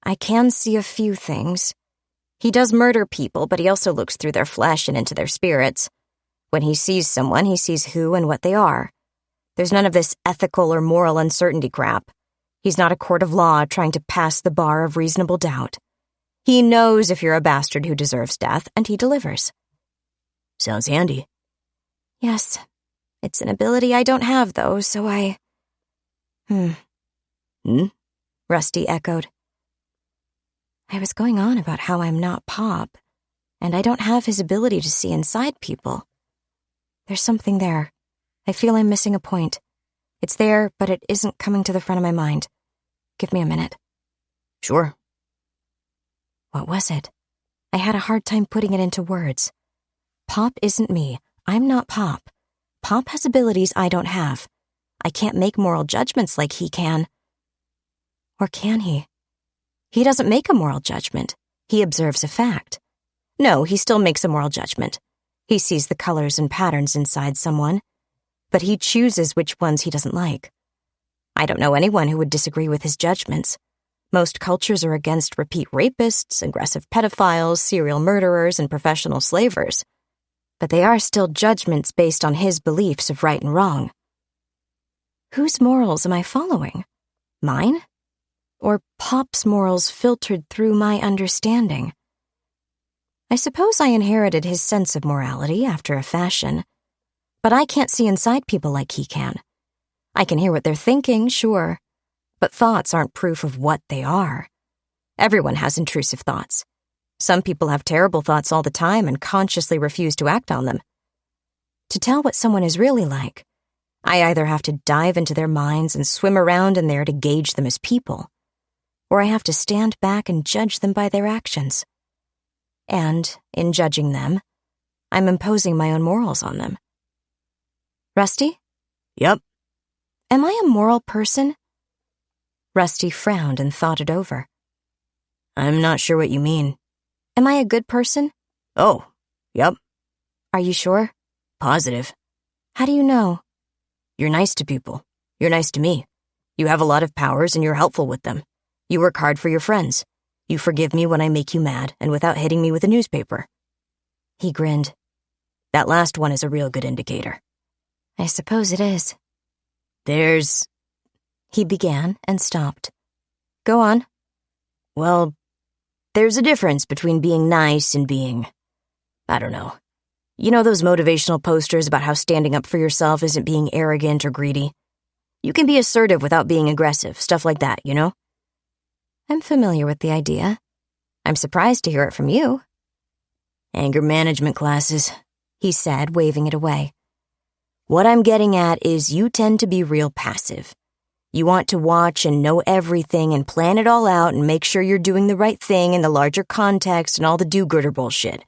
I can see a few things. He does murder people, but he also looks through their flesh and into their spirits. When he sees someone, he sees who and what they are. There's none of this ethical or moral uncertainty crap. He's not a court of law trying to pass the bar of reasonable doubt. He knows if you're a bastard who deserves death, and he delivers. Sounds handy. Yes. It's an ability I don't have, though, so I... Rusty echoed. I was going on about how I'm not Pop, and I don't have his ability to see inside people. There's something there. I feel I'm missing a point. It's there, but it isn't coming to the front of my mind. Give me a minute. Sure. What was it? I had a hard time putting it into words. Pop isn't me. I'm not Pop. Pop has abilities I don't have. I can't make moral judgments like he can. Or can he? He doesn't make a moral judgment. He observes a fact. No, he still makes a moral judgment. He sees the colors and patterns inside someone, but he chooses which ones he doesn't like. I don't know anyone who would disagree with his judgments. Most cultures are against repeat rapists, aggressive pedophiles, serial murderers, and professional slavers. But they are still judgments based on his beliefs of right and wrong. Whose morals am I following? Mine? Or Pop's morals filtered through my understanding? I suppose I inherited his sense of morality after a fashion, but I can't see inside people like he can. I can hear what they're thinking, sure, but thoughts aren't proof of what they are. Everyone has intrusive thoughts. Some people have terrible thoughts all the time and consciously refuse to act on them. To tell what someone is really like, I either have to dive into their minds and swim around in there to gauge them as people, or I have to stand back and judge them by their actions. And, in judging them, I'm imposing my own morals on them. Rusty? Yep. Am I a moral person? Rusty frowned and thought it over. I'm not sure what you mean. Am I a good person? Oh, yep. Are you sure? Positive. How do you know? You're nice to people. You're nice to me. You have a lot of powers and you're helpful with them. You work hard for your friends. You forgive me when I make you mad and without hitting me with a newspaper. He grinned. That last one is a real good indicator. I suppose it is. He began and stopped. Go on. Well, there's a difference between being nice and being, I don't know. You know those motivational posters about how standing up for yourself isn't being arrogant or greedy? You can be assertive without being aggressive, stuff like that, you know? I'm familiar with the idea. I'm surprised to hear it from you. Anger management classes, he said, waving it away. What I'm getting at is you tend to be real passive. You want to watch and know everything and plan it all out and make sure you're doing the right thing in the larger context and all the do-gooder bullshit.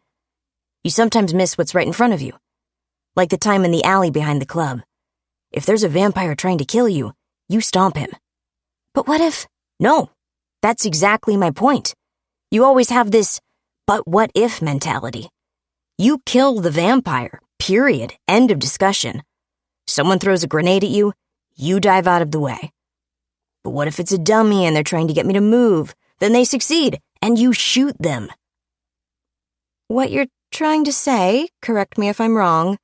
You sometimes miss what's right in front of you. Like the time in the alley behind the club. If there's a vampire trying to kill you, you stomp him. But what if... No, that's exactly my point. You always have this but what if mentality. You kill the vampire, period, end of discussion. Someone throws a grenade at you, you dive out of the way. But what if it's a dummy and they're trying to get me to move? Then they succeed, and you shoot them. What you're trying to say, correct me if I'm wrong,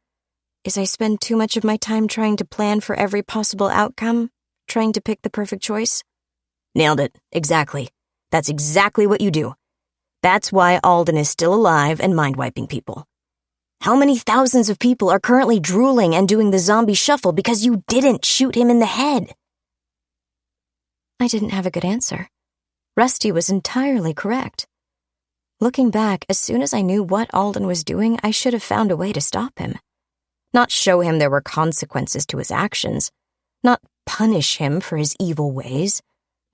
is I spend too much of my time trying to plan for every possible outcome, trying to pick the perfect choice? Nailed it. Exactly. That's exactly what you do. That's why Alden is still alive and mind-wiping people. How many thousands of people are currently drooling and doing the zombie shuffle because you didn't shoot him in the head? I didn't have a good answer. Rusty was entirely correct. Looking back, as soon as I knew what Alden was doing, I should have found a way to stop him. Not show him there were consequences to his actions. Not punish him for his evil ways.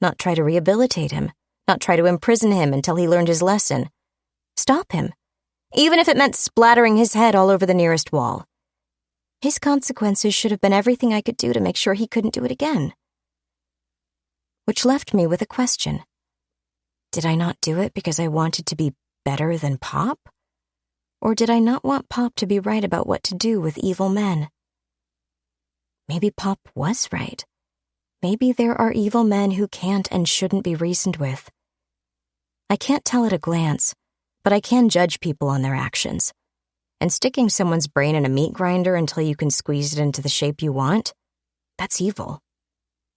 Not try to rehabilitate him. Not try to imprison him until he learned his lesson. Stop him. Even if it meant splattering his head all over the nearest wall. His consequences should have been everything I could do to make sure he couldn't do it again. Which left me with a question. Did I not do it because I wanted to be better than Pop? Or did I not want Pop to be right about what to do with evil men? Maybe Pop was right. Maybe there are evil men who can't and shouldn't be reasoned with. I can't tell at a glance, but I can judge people on their actions. And sticking someone's brain in a meat grinder until you can squeeze it into the shape you want, that's evil.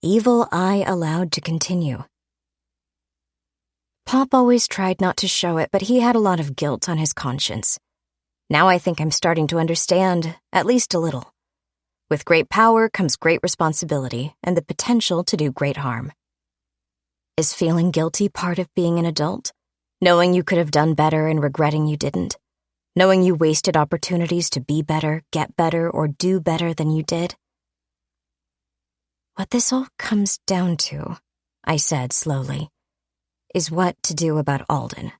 Evil I allowed to continue. Pop always tried not to show it, but he had a lot of guilt on his conscience. Now I think I'm starting to understand, at least a little. With great power comes great responsibility and the potential to do great harm. Is feeling guilty part of being an adult? Knowing you could have done better and regretting you didn't? Knowing you wasted opportunities to be better, get better, or do better than you did? What this all comes down to, I said slowly, is what to do about Alden.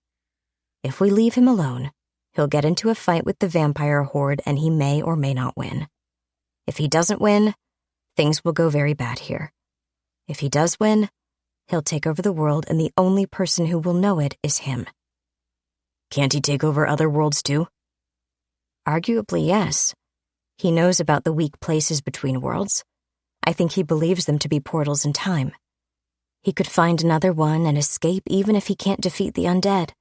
If we leave him alone, he'll get into a fight with the vampire horde and he may or may not win. If he doesn't win, things will go very bad here. If he does win, he'll take over the world and the only person who will know it is him. Can't he take over other worlds too? Arguably, yes. He knows about the weak places between worlds. I think he believes them to be portals in time. He could find another one and escape even if he can't defeat the undead.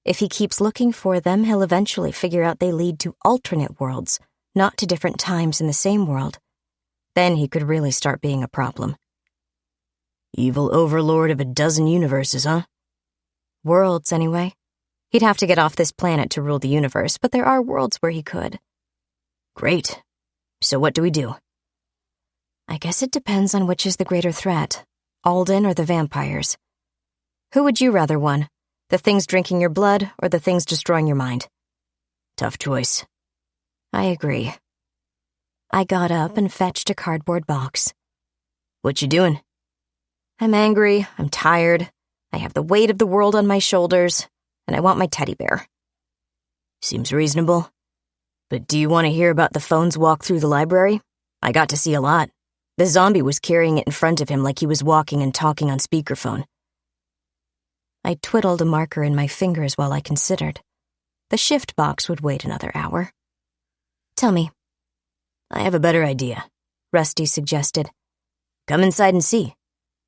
If he keeps looking for them, he'll eventually figure out they lead to alternate worlds, not to different times in the same world. Then he could really start being a problem. Evil overlord of a dozen universes, huh? Worlds, anyway. He'd have to get off this planet to rule the universe, but there are worlds where he could. Great. So what do we do? I guess it depends on which is the greater threat, Alden or the vampires. Who would you rather won? The things drinking your blood or the things destroying your mind? Tough choice. I agree. I got up and fetched a cardboard box. What you doing? I'm angry, I'm tired, I have the weight of the world on my shoulders, and I want my teddy bear. Seems reasonable. But do you want to hear about the phone's walk through the library? I got to see a lot. The zombie was carrying it in front of him like he was walking and talking on speakerphone. I twiddled a marker in my fingers while I considered. The shift box would wait another hour. Tell me. I have a better idea, Rusty suggested. Come inside and see.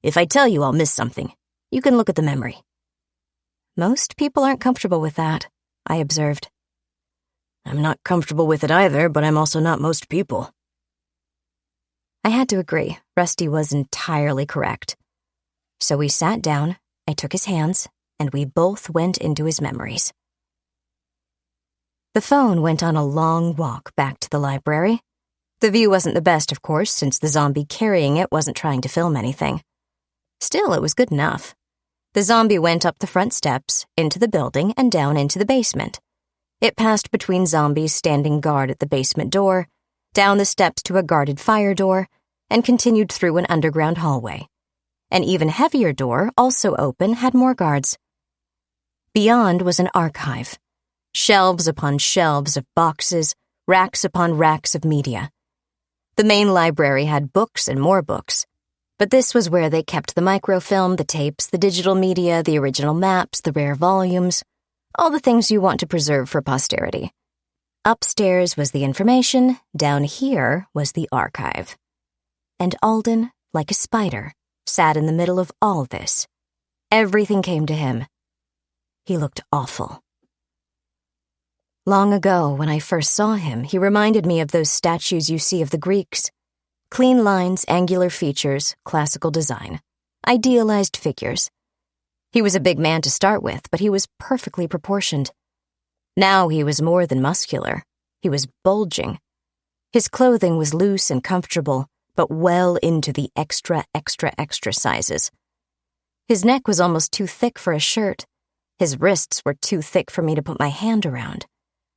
If I tell you, I'll miss something. You can look at the memory. Most people aren't comfortable with that, I observed. I'm not comfortable with it either, but I'm also not most people. I had to agree. Rusty was entirely correct. So we sat down, I took his hands, and we both went into his memories. The phone went on a long walk back to the library. The view wasn't the best, of course, since the zombie carrying it wasn't trying to film anything. Still, it was good enough. The zombie went up the front steps, into the building, and down into the basement. It passed between zombies standing guard at the basement door, down the steps to a guarded fire door, and continued through an underground hallway. An even heavier door, also open, had more guards. Beyond was an archive. Shelves upon shelves of boxes, racks upon racks of media. The main library had books and more books, but this was where they kept the microfilm, the tapes, the digital media, the original maps, the rare volumes, all the things you want to preserve for posterity. Upstairs was the information, down here was the archive. And Alden, like a spider, sat in the middle of all this. Everything came to him. He looked awful. Long ago, when I first saw him, he reminded me of those statues you see of the Greeks. Clean lines, angular features, classical design. Idealized figures. He was a big man to start with, but he was perfectly proportioned. Now he was more than muscular. He was bulging. His clothing was loose and comfortable, but well into the extra sizes. His neck was almost too thick for a shirt. His wrists were too thick for me to put my hand around.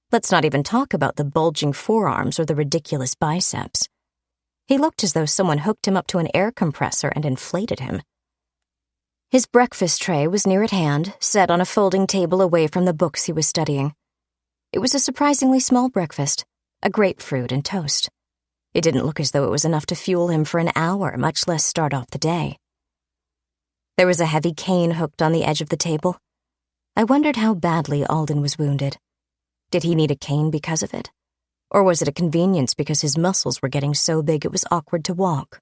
Let's not even talk about the bulging forearms or the ridiculous biceps. He looked as though someone hooked him up to an air compressor and inflated him. His breakfast tray was near at hand, set on a folding table away from the books he was studying. It was a surprisingly small breakfast, a grapefruit and toast. It didn't look as though it was enough to fuel him for an hour, much less start off the day. There was a heavy cane hooked on the edge of the table. I wondered how badly Alden was wounded. Did he need a cane because of it? Or was it a convenience because his muscles were getting so big it was awkward to walk?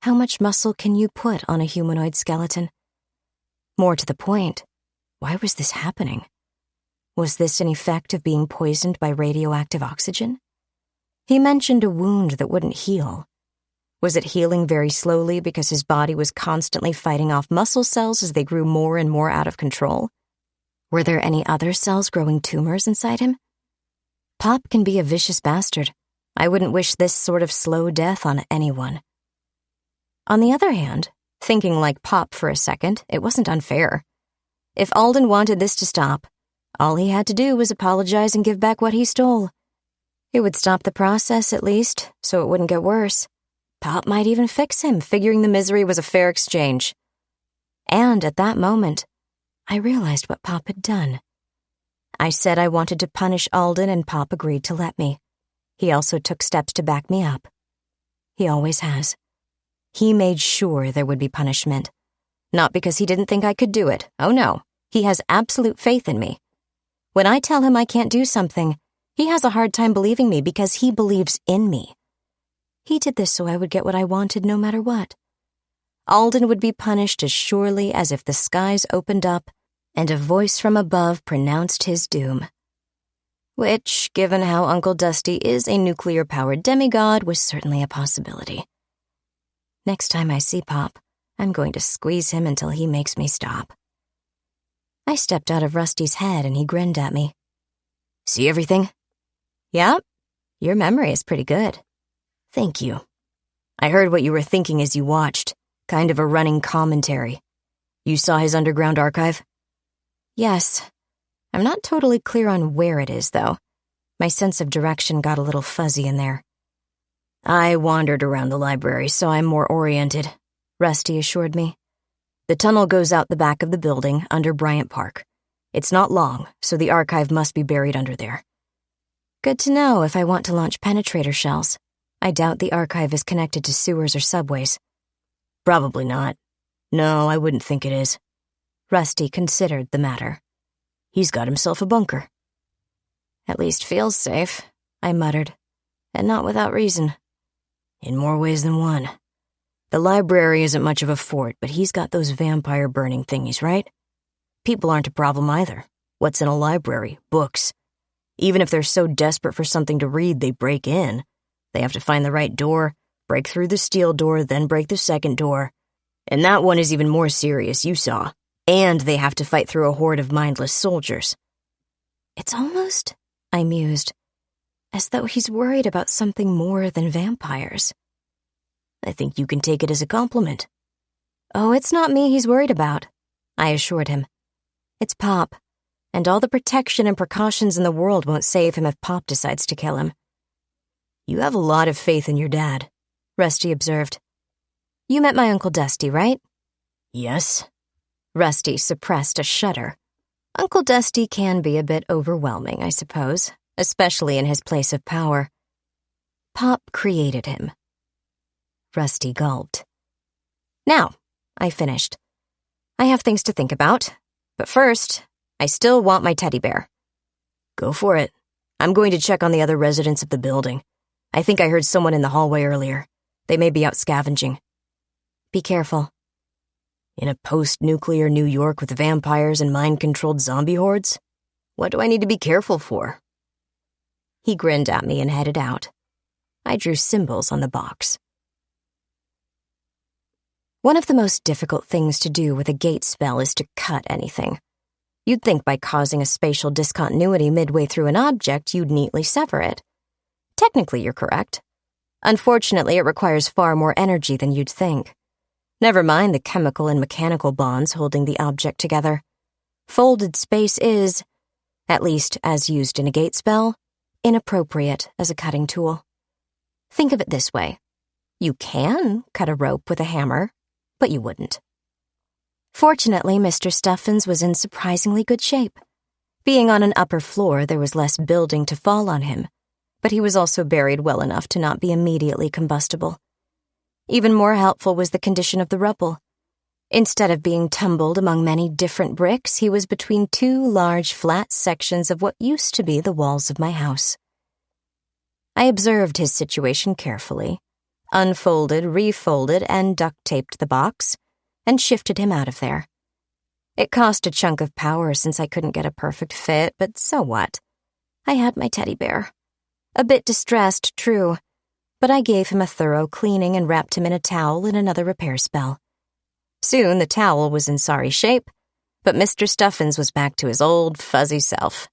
How much muscle can you put on a humanoid skeleton? More to the point, why was this happening? Was this an effect of being poisoned by radioactive oxygen? He mentioned a wound that wouldn't heal. Was it healing very slowly because his body was constantly fighting off muscle cells as they grew more and more out of control? Were there any other cells growing tumors inside him? Pop can be a vicious bastard. I wouldn't wish this sort of slow death on anyone. On the other hand, thinking like Pop for a second, it wasn't unfair. If Alden wanted this to stop, all he had to do was apologize and give back what he stole. It would stop the process, at least, so it wouldn't get worse. Pop might even fix him, figuring the misery was a fair exchange. And at that moment, I realized what Pop had done. I said I wanted to punish Alden, and Pop agreed to let me. He also took steps to back me up. He always has. He made sure there would be punishment. Not because he didn't think I could do it. Oh no, he has absolute faith in me. When I tell him I can't do something, he has a hard time believing me because he believes in me. He did this so I would get what I wanted no matter what. Alden would be punished as surely as if the skies opened up and a voice from above pronounced his doom. Which, given how Uncle Dusty is a nuclear-powered demigod, was certainly a possibility. Next time I see Pop, I'm going to squeeze him until he makes me stop. I stepped out of Rusty's head and he grinned at me. See everything? Yep. Your memory is pretty good. Thank you. I heard what you were thinking as you watched, kind of a running commentary. You saw his underground archive? Yes. I'm not totally clear on where it is, though. My sense of direction got a little fuzzy in there. I wandered around the library, so I'm more oriented, Rusty assured me. The tunnel goes out the back of the building, under Bryant Park. It's not long, so the archive must be buried under there. Good to know if I want to launch penetrator shells. I doubt the archive is connected to sewers or subways. Probably not. No, I wouldn't think it is. Rusty considered the matter. He's got himself a bunker. At least feels safe, I muttered, and not without reason. In more ways than one. The library isn't much of a fort, but he's got those vampire burning thingies, right? People aren't a problem either. What's in a library? Books. Even if they're so desperate for something to read, they break in. They have to find the right door, break through the steel door, then break the second door. And that one is even more serious, you saw. And they have to fight through a horde of mindless soldiers. It's almost, I mused, as though he's worried about something more than vampires. I think you can take it as a compliment. Oh, it's not me he's worried about, I assured him. It's Pop, and all the protection and precautions in the world won't save him if Pop decides to kill him. You have a lot of faith in your dad, Rusty observed. You met my Uncle Dusty, right? Yes. Rusty suppressed a shudder. Uncle Dusty can be a bit overwhelming, I suppose, especially in his place of power. Pop created him. Rusty gulped. Now, I finished. I have things to think about, but first, I still want my teddy bear. Go for it. I'm going to check on the other residents of the building. I think I heard someone in the hallway earlier. They may be out scavenging. Be careful. In a post-nuclear New York with vampires and mind-controlled zombie hordes? What do I need to be careful for? He grinned at me and headed out. I drew symbols on the box. One of the most difficult things to do with a gate spell is to cut anything. You'd think by causing a spatial discontinuity midway through an object, you'd neatly sever it. Technically, you're correct. Unfortunately, it requires far more energy than you'd think. Never mind the chemical and mechanical bonds holding the object together. Folded space is, at least as used in a gate spell, inappropriate as a cutting tool. Think of it this way. You can cut a rope with a hammer, but you wouldn't. Fortunately, Mr. Stuffins was in surprisingly good shape. Being on an upper floor, there was less building to fall on him, but he was also buried well enough to not be immediately combustible. Even more helpful was the condition of the rubble. Instead of being tumbled among many different bricks, he was between two large flat sections of what used to be the walls of my house. I observed his situation carefully, unfolded, refolded, and duct-taped the box, and shifted him out of there. It cost a chunk of power since I couldn't get a perfect fit, but so what? I had my teddy bear. A bit distressed, true, but I gave him a thorough cleaning and wrapped him in a towel and another repair spell. Soon the towel was in sorry shape, but Mr. Stuffins was back to his old, fuzzy self.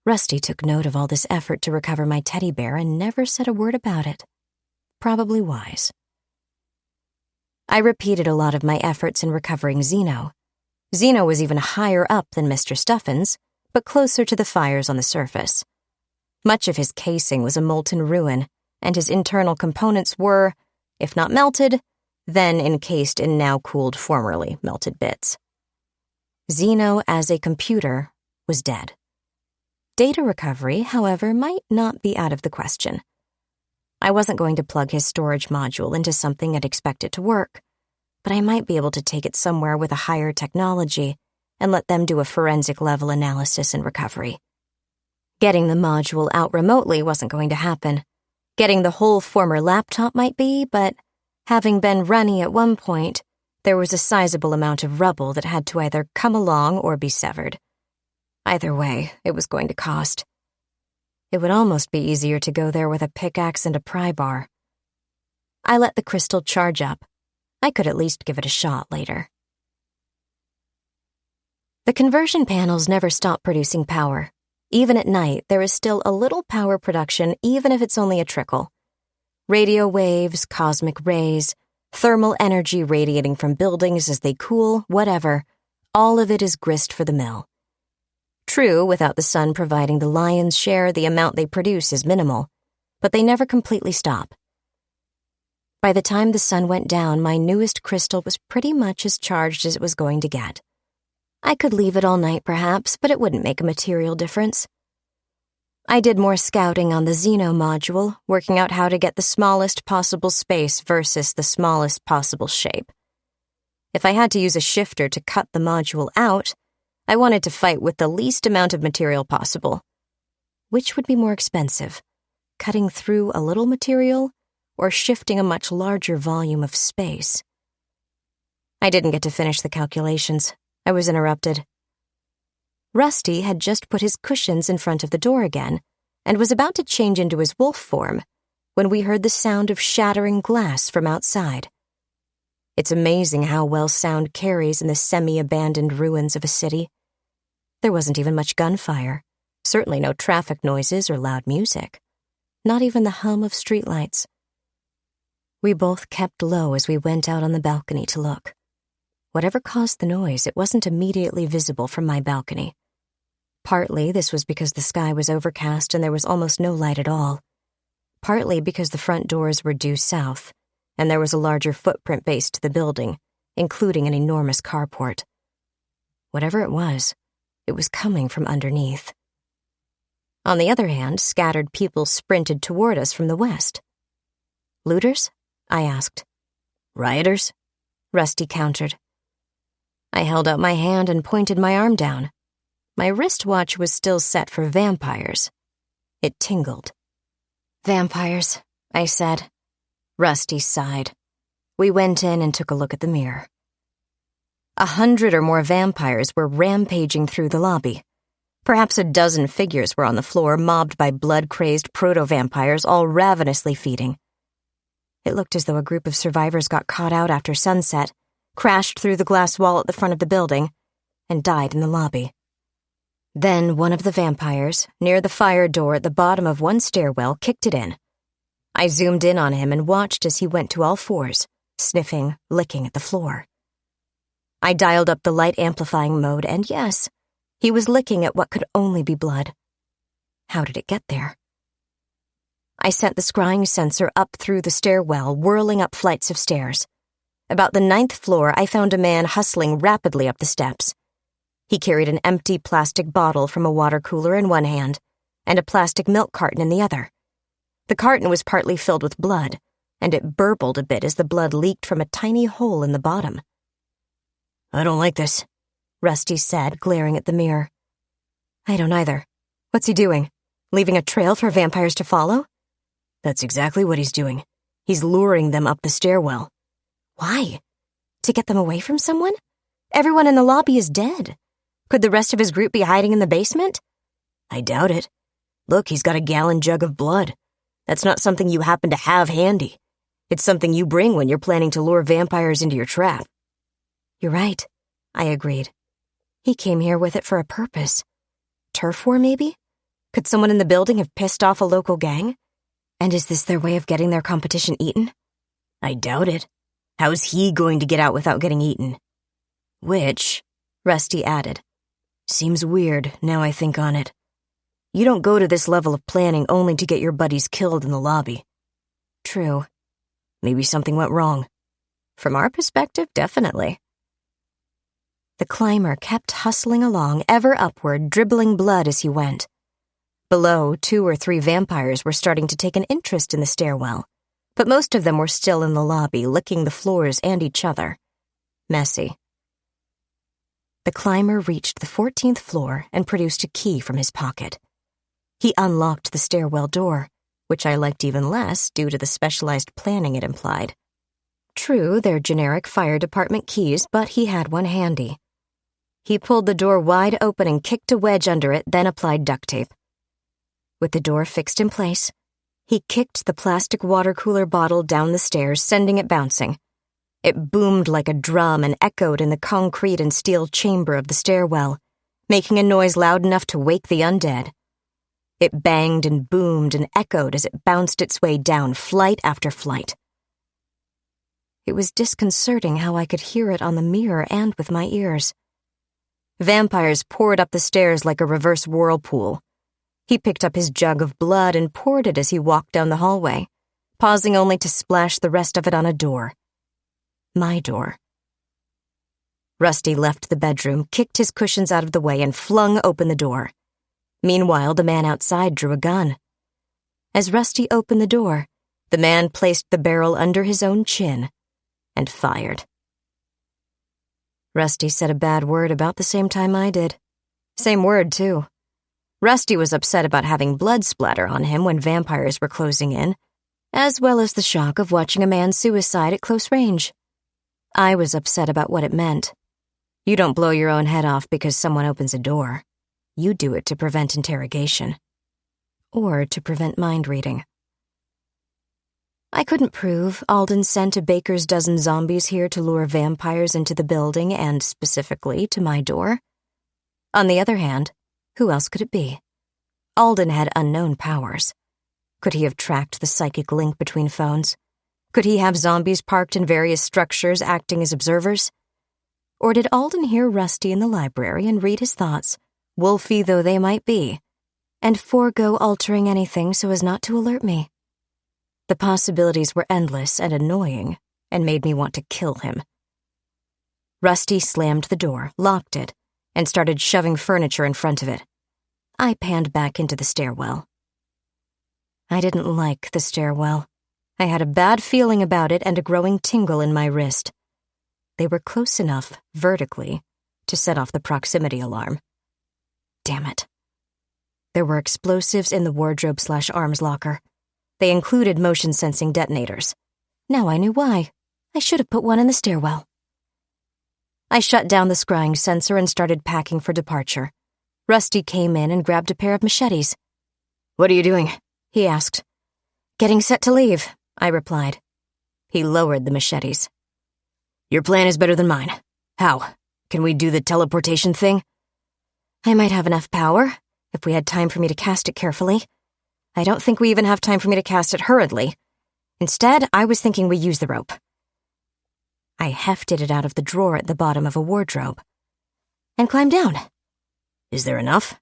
Rusty took note of all this effort to recover my teddy bear and never said a word about it. Probably wise. I repeated a lot of my efforts in recovering Zeno. Zeno was even higher up than Mr. Stuffins, but closer to the fires on the surface. Much of his casing was a molten ruin, and his internal components were, if not melted, then encased in now cooled formerly melted bits. Zeno, as a computer, was dead. Data recovery, however, might not be out of the question. I wasn't going to plug his storage module into something I'd expect it to work, but I might be able to take it somewhere with a higher technology and let them do a forensic-level analysis and recovery. Getting the module out remotely wasn't going to happen. Getting the whole former laptop might be, but having been runny at one point, there was a sizable amount of rubble that had to either come along or be severed. Either way, it was going to cost. It would almost be easier to go there with a pickaxe and a pry bar. I let the crystal charge up. I could at least give it a shot later. The conversion panels never stop producing power. Even at night, there is still a little power production, even if it's only a trickle. Radio waves, cosmic rays, thermal energy radiating from buildings as they cool, whatever, all of it is grist for the mill. True, without the sun providing the lion's share, the amount they produce is minimal, but they never completely stop. By the time the sun went down, my newest crystal was pretty much as charged as it was going to get. I could leave it all night, perhaps, but it wouldn't make a material difference. I did more scouting on the Zeno module, working out how to get the smallest possible space versus the smallest possible shape. If I had to use a shifter to cut the module out, I wanted to fight with the least amount of material possible. Which would be more expensive, cutting through a little material or shifting a much larger volume of space? I didn't get to finish the calculations. I was interrupted. Rusty had just put his cushions in front of the door again and was about to change into his wolf form when we heard the sound of shattering glass from outside. It's amazing how well sound carries in the semi-abandoned ruins of a city. There wasn't even much gunfire, certainly no traffic noises or loud music, not even the hum of streetlights. We both kept low as we went out on the balcony to look. Whatever caused the noise, it wasn't immediately visible from my balcony. Partly this was because the sky was overcast and there was almost no light at all. Partly because the front doors were due south, and there was a larger footprint base to the building, including an enormous carport. Whatever it was coming from underneath. On the other hand, scattered people sprinted toward us from the west. Looters? I asked. Rioters? Rusty countered. I held out my hand and pointed my arm down. My wristwatch was still set for vampires. It tingled. Vampires, I said. Rusty sighed. We went in and took a look at the mirror. 100 or more vampires were rampaging through the lobby. Perhaps a dozen figures were on the floor, mobbed by blood-crazed proto-vampires, all ravenously feeding. It looked as though a group of survivors got caught out after sunset, crashed through the glass wall at the front of the building, and died in the lobby. Then one of the vampires, near the fire door at the bottom of one stairwell, kicked it in. I zoomed in on him and watched as he went to all fours, sniffing, licking at the floor. I dialed up the light amplifying mode, and yes, he was licking at what could only be blood. How did it get there? I sent the scrying sensor up through the stairwell, whirling up flights of stairs. About the 9th floor, I found a man hustling rapidly up the steps. He carried an empty plastic bottle from a water cooler in one hand and a plastic milk carton in the other. The carton was partly filled with blood, and it burbled a bit as the blood leaked from a tiny hole in the bottom. I don't like this, Rusty said, glaring at the mirror. I don't either. What's he doing? Leaving a trail for vampires to follow? That's exactly what he's doing. He's luring them up the stairwell. Why? To get them away from someone? Everyone in the lobby is dead. Could the rest of his group be hiding in the basement? I doubt it. Look, he's got a gallon jug of blood. That's not something you happen to have handy. It's something you bring when you're planning to lure vampires into your trap. You're right, I agreed. He came here with it for a purpose. Turf war, maybe? Could someone in the building have pissed off a local gang? And is this their way of getting their competition eaten? I doubt it. How is he going to get out without getting eaten? Which, Rusty added, seems weird now I think on it. You don't go to this level of planning only to get your buddies killed in the lobby. True. Maybe something went wrong. From our perspective, definitely. The climber kept hustling along, ever upward, dribbling blood as he went. Below, 2 or 3 vampires were starting to take an interest in the stairwell, but most of them were still in the lobby, licking the floors and each other. Messy. The climber reached the 14th floor and produced a key from his pocket. He unlocked the stairwell door, which I liked even less due to the specialized planning it implied. True, they're generic fire department keys, but he had one handy. He pulled the door wide open and kicked a wedge under it, then applied duct tape. With the door fixed in place, he kicked the plastic water cooler bottle down the stairs, sending it bouncing. It boomed like a drum and echoed in the concrete and steel chamber of the stairwell, making a noise loud enough to wake the undead. It banged and boomed and echoed as it bounced its way down, flight after flight. It was disconcerting how I could hear it on the mirror and with my ears. Vampires poured up the stairs like a reverse whirlpool. He picked up his jug of blood and poured it as he walked down the hallway, pausing only to splash the rest of it on a door. My door. Rusty left the bedroom, kicked his cushions out of the way, and flung open the door. Meanwhile, the man outside drew a gun. As Rusty opened the door, the man placed the barrel under his own chin and fired. Rusty said a bad word about the same time I did. Same word, too. Rusty was upset about having blood splatter on him when vampires were closing in, as well as the shock of watching a man suicide at close range. I was upset about what it meant. You don't blow your own head off because someone opens a door. You do it to prevent interrogation. Or to prevent mind reading. I couldn't prove Alden sent a baker's dozen zombies here to lure vampires into the building and, specifically, to my door. On the other hand, who else could it be? Alden had unknown powers. Could he have tracked the psychic link between phones? Could he have zombies parked in various structures acting as observers? Or did Alden hear Rusty in the library and read his thoughts, wolfy though they might be, and forego altering anything so as not to alert me? The possibilities were endless and annoying, and made me want to kill him. Rusty slammed the door, locked it, and started shoving furniture in front of it. I panned back into the stairwell. I didn't like the stairwell. I had a bad feeling about it and a growing tingle in my wrist. They were close enough, vertically, to set off the proximity alarm. Damn it. There were explosives in the wardrobe/arms locker. They included motion-sensing detonators. Now I knew why. I should have put one in the stairwell. I shut down the scrying sensor and started packing for departure. Rusty came in and grabbed a pair of machetes. "What are you doing?" he asked. "Getting set to leave," I replied. He lowered the machetes. "Your plan is better than mine. How? Can we do the teleportation thing?" "I might have enough power, if we had time for me to cast it carefully. I don't think we even have time for me to cast it hurriedly. Instead, I was thinking we use the rope." I hefted it out of the drawer at the bottom of a wardrobe. "And climbed down." "Is there enough?"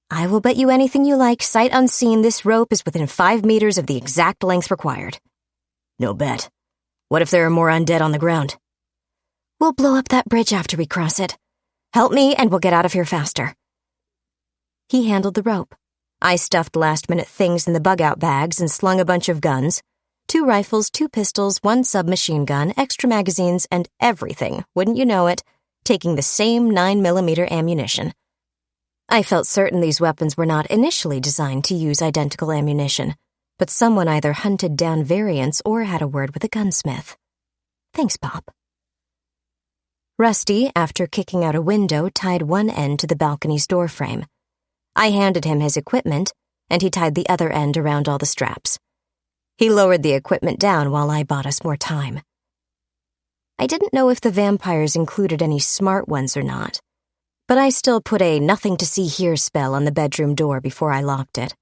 "I will bet you anything you like, sight unseen, this rope is within 5 meters of the exact length required." "No bet. What if there are more undead on the ground?" "We'll blow up that bridge after we cross it. Help me and we'll get out of here faster." He handled the rope. I stuffed last-minute things in the bug-out bags and slung a bunch of guns. 2 rifles, 2 pistols, 1 submachine gun, extra magazines, and everything, wouldn't you know it, taking the same 9mm ammunition. I felt certain these weapons were not initially designed to use identical ammunition, but someone either hunted down variants or had a word with a gunsmith. Thanks, Pop. Rusty, after kicking out a window, tied one end to the balcony's doorframe. I handed him his equipment, and he tied the other end around all the straps. He lowered the equipment down while I bought us more time. I didn't know if the vampires included any smart ones or not, but I still put a nothing-to-see-here spell on the bedroom door before I locked it.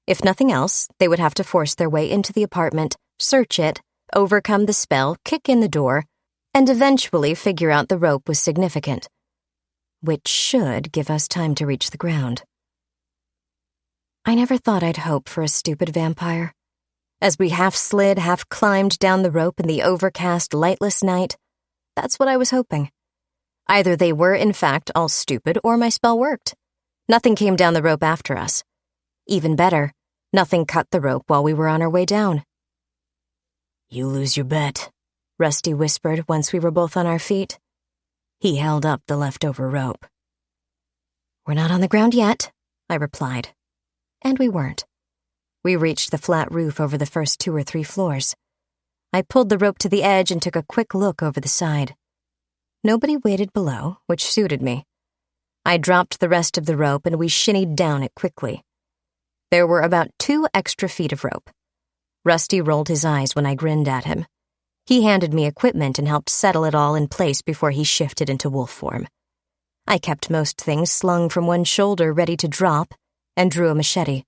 If nothing else, they would have to force their way into the apartment, search it, overcome the spell, kick in the door, and eventually figure out the rope was significant, which should give us time to reach the ground. I never thought I'd hope for a stupid vampire. As we half slid, half climbed down the rope in the overcast, lightless night, that's what I was hoping. Either they were, in fact, all stupid, or my spell worked. Nothing came down the rope after us. Even better, nothing cut the rope while we were on our way down. You lose your bet, Rusty whispered once we were both on our feet. He held up the leftover rope. We're not on the ground yet, I replied. And we weren't. We reached the flat roof over the first 2 or 3 floors. I pulled the rope to the edge and took a quick look over the side. Nobody waited below, which suited me. I dropped the rest of the rope and we shinnied down it quickly. There were about 2 extra feet of rope. Rusty rolled his eyes when I grinned at him. He handed me equipment and helped settle it all in place before he shifted into wolf form. I kept most things slung from one shoulder ready to drop and drew a machete.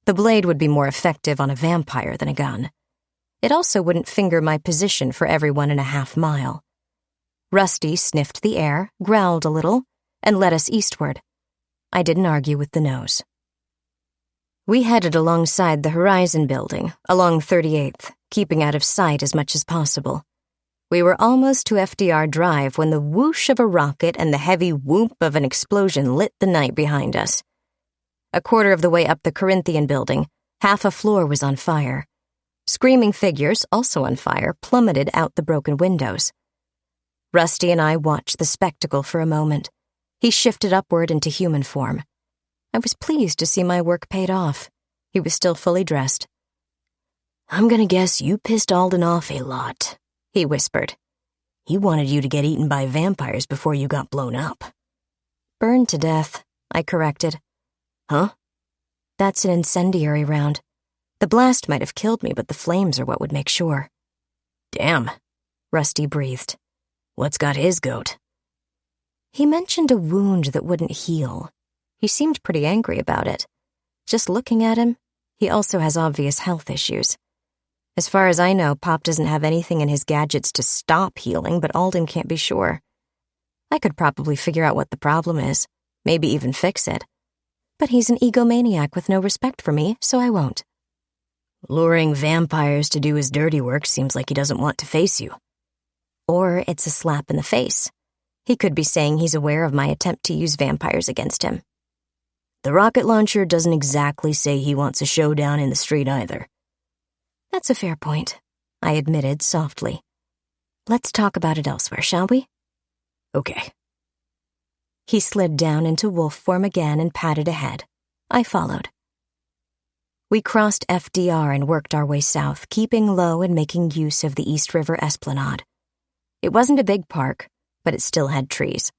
The blade would be more effective on a vampire than a gun. It also wouldn't finger my position for every 1.5 miles. Rusty sniffed the air, growled a little, and led us eastward. I didn't argue with the nose. We headed alongside the Horizon building, along 38th, keeping out of sight as much as possible. We were almost to FDR Drive when the whoosh of a rocket and the heavy whoop of an explosion lit the night behind us. A quarter of the way up the Corinthian building, half a floor was on fire. Screaming figures, also on fire, plummeted out the broken windows. Rusty and I watched the spectacle for a moment. He shifted upward into human form. I was pleased to see my work paid off. He was still fully dressed. I'm gonna guess you pissed Alden off a lot, he whispered. He wanted you to get eaten by vampires before you got blown up. Burned to death, I corrected. Huh? That's an incendiary round. The blast might have killed me, but the flames are what would make sure. Damn, Rusty breathed. What's got his goat? He mentioned a wound that wouldn't heal. He seemed pretty angry about it. Just looking at him, he also has obvious health issues. As far as I know, Pop doesn't have anything in his gadgets to stop healing, but Alden can't be sure. I could probably figure out what the problem is, maybe even fix it. But he's an egomaniac with no respect for me, so I won't. Luring vampires to do his dirty work seems like he doesn't want to face you. Or it's a slap in the face. He could be saying he's aware of my attempt to use vampires against him. The rocket launcher doesn't exactly say he wants a showdown in the street either. That's a fair point, I admitted softly. Let's talk about it elsewhere, shall we? Okay. He slid down into wolf form again and padded ahead. I followed. We crossed FDR and worked our way south, keeping low and making use of the East River Esplanade. It wasn't a big park, but it still had trees.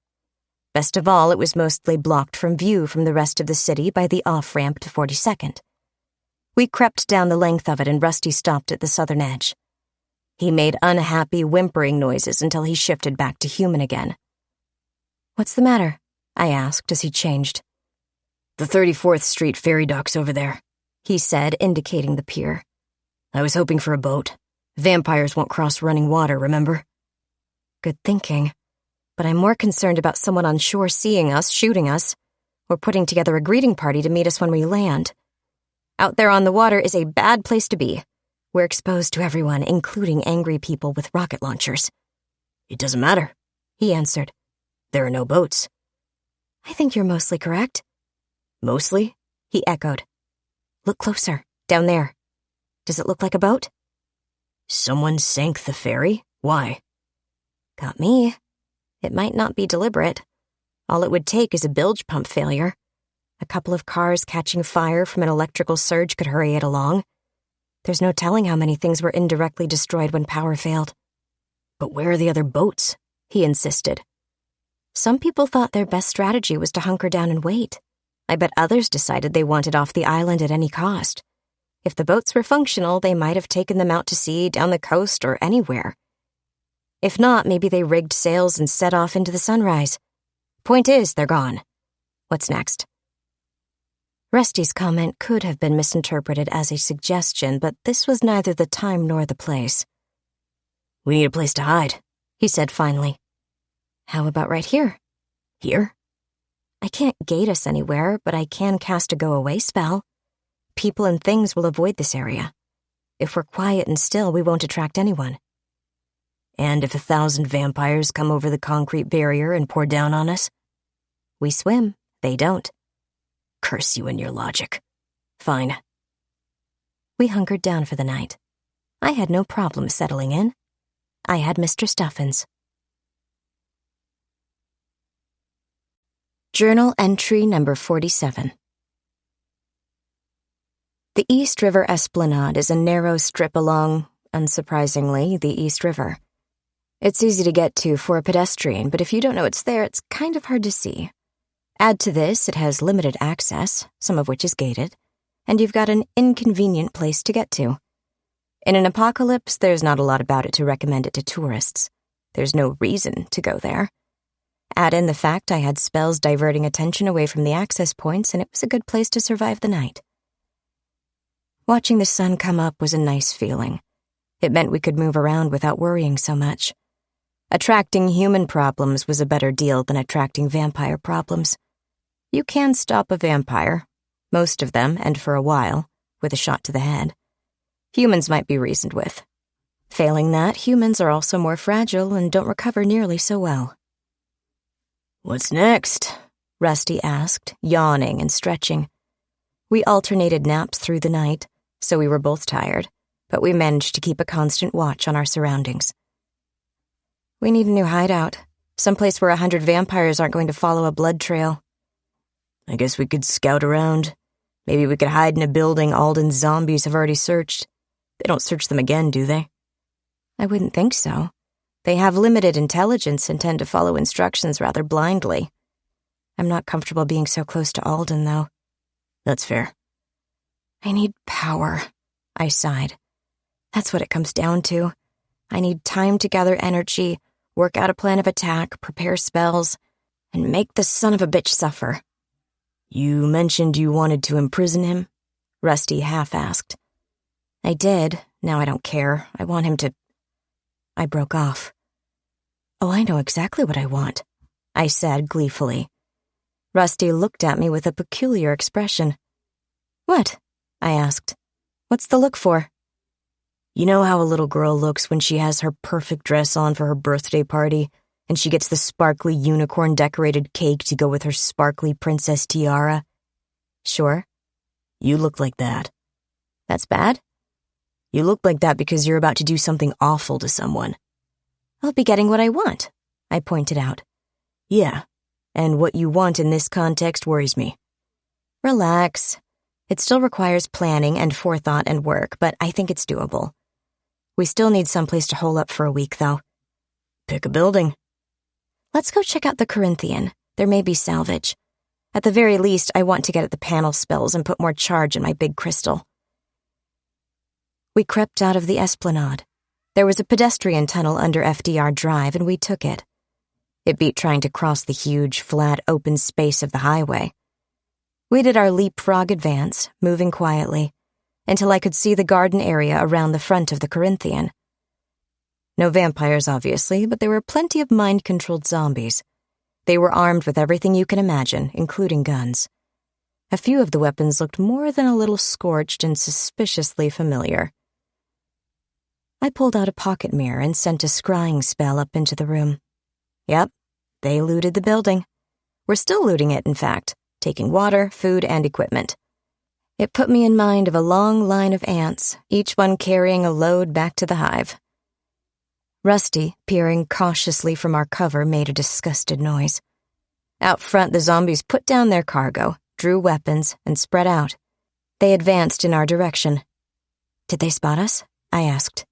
Best of all, it was mostly blocked from view from the rest of the city by the off-ramp to 42nd. We crept down the length of it and Rusty stopped at the southern edge. He made unhappy, whimpering noises until he shifted back to human again. What's the matter? I asked as he changed. The 34th Street ferry dock's over there, he said, indicating the pier. I was hoping for a boat. Vampires won't cross running water, remember? Good thinking. But I'm more concerned about someone on shore seeing us, shooting us, or putting together a greeting party to meet us when we land. Out there on the water is a bad place to be. We're exposed to everyone, including angry people with rocket launchers. It doesn't matter, he answered. There are no boats. I think you're mostly correct. Mostly? he echoed. Look closer, down there. Does it look like a boat? Someone sank the ferry? Why? Got me. It might not be deliberate. All it would take is a bilge pump failure. A couple of cars catching fire from an electrical surge could hurry it along. There's no telling how many things were indirectly destroyed when power failed. But where are the other boats? He insisted. Some people thought their best strategy was to hunker down and wait. I bet others decided they wanted off the island at any cost. If the boats were functional, they might have taken them out to sea, down the coast, or anywhere. If not, maybe they rigged sails and set off into the sunrise. Point is, they're gone. What's next? Rusty's comment could have been misinterpreted as a suggestion, but this was neither the time nor the place. We need a place to hide, he said finally. How about right here? Here? I can't gate us anywhere, but I can cast a go-away spell. People and things will avoid this area. If we're quiet and still, we won't attract anyone. And if 1,000 vampires come over the concrete barrier and pour down on us? We swim, they don't. Curse you and your logic. Fine. We hunkered down for the night. I had no problem settling in. I had Mr. Stuffins. Journal entry number 47. The East River Esplanade is a narrow strip along, unsurprisingly, the East River. It's easy to get to for a pedestrian, but if you don't know it's there, it's kind of hard to see. Add to this, it has limited access, some of which is gated, and you've got an inconvenient place to get to. In an apocalypse, there's not a lot about it to recommend it to tourists. There's no reason to go there. Add in the fact I had spells diverting attention away from the access points, and it was a good place to survive the night. Watching the sun come up was a nice feeling. It meant we could move around without worrying so much. Attracting human problems was a better deal than attracting vampire problems. You can stop a vampire, most of them, and for a while, with a shot to the head. Humans might be reasoned with. Failing that, humans are also more fragile and don't recover nearly so well. What's next? Rusty asked, yawning and stretching. We alternated naps through the night, so we were both tired, but we managed to keep a constant watch on our surroundings. We need a new hideout, someplace where 100 vampires aren't going to follow a blood trail. I guess we could scout around. Maybe we could hide in a building Alden's zombies have already searched. They don't search them again, do they? I wouldn't think so. They have limited intelligence and tend to follow instructions rather blindly. I'm not comfortable being so close to Alden, though. That's fair. I need power, I sighed. That's what it comes down to. I need time to gather energy, work out a plan of attack, prepare spells, and make the son of a bitch suffer. You mentioned you wanted to imprison him? Rusty half-asked. I did. Now I don't care. I want him to... I broke off. Oh, I know exactly what I want, I said gleefully. Rusty looked at me with a peculiar expression. What? I asked. What's the look for? You know how a little girl looks when she has her perfect dress on for her birthday party, and she gets the sparkly unicorn-decorated cake to go with her sparkly princess tiara? Sure. You look like that. That's bad? You look like that because you're about to do something awful to someone. I'll be getting what I want, I pointed out. Yeah, and what you want in this context worries me. Relax. It still requires planning and forethought and work, but I think it's doable. We still need someplace to hole up for a week, though. Pick a building. Let's go check out the Corinthian. There may be salvage. At the very least, I want to get at the panel spells and put more charge in my big crystal. We crept out of the Esplanade. There was a pedestrian tunnel under FDR Drive, and we took it. It beat trying to cross the huge, flat, open space of the highway. We did our leapfrog advance, moving quietly, until I could see the garden area around the front of the Corinthian. No vampires, obviously, but there were plenty of mind-controlled zombies. They were armed with everything you can imagine, including guns. A few of the weapons looked more than a little scorched and suspiciously familiar. I pulled out a pocket mirror and sent a scrying spell up into the room. Yep, they looted the building. We're still looting it, in fact, taking water, food, and equipment. It put me in mind of a long line of ants, each one carrying a load back to the hive. Rusty, peering cautiously from our cover, made a disgusted noise. Out front, the zombies put down their cargo, drew weapons, and spread out. They advanced in our direction. Did they spot us? I asked.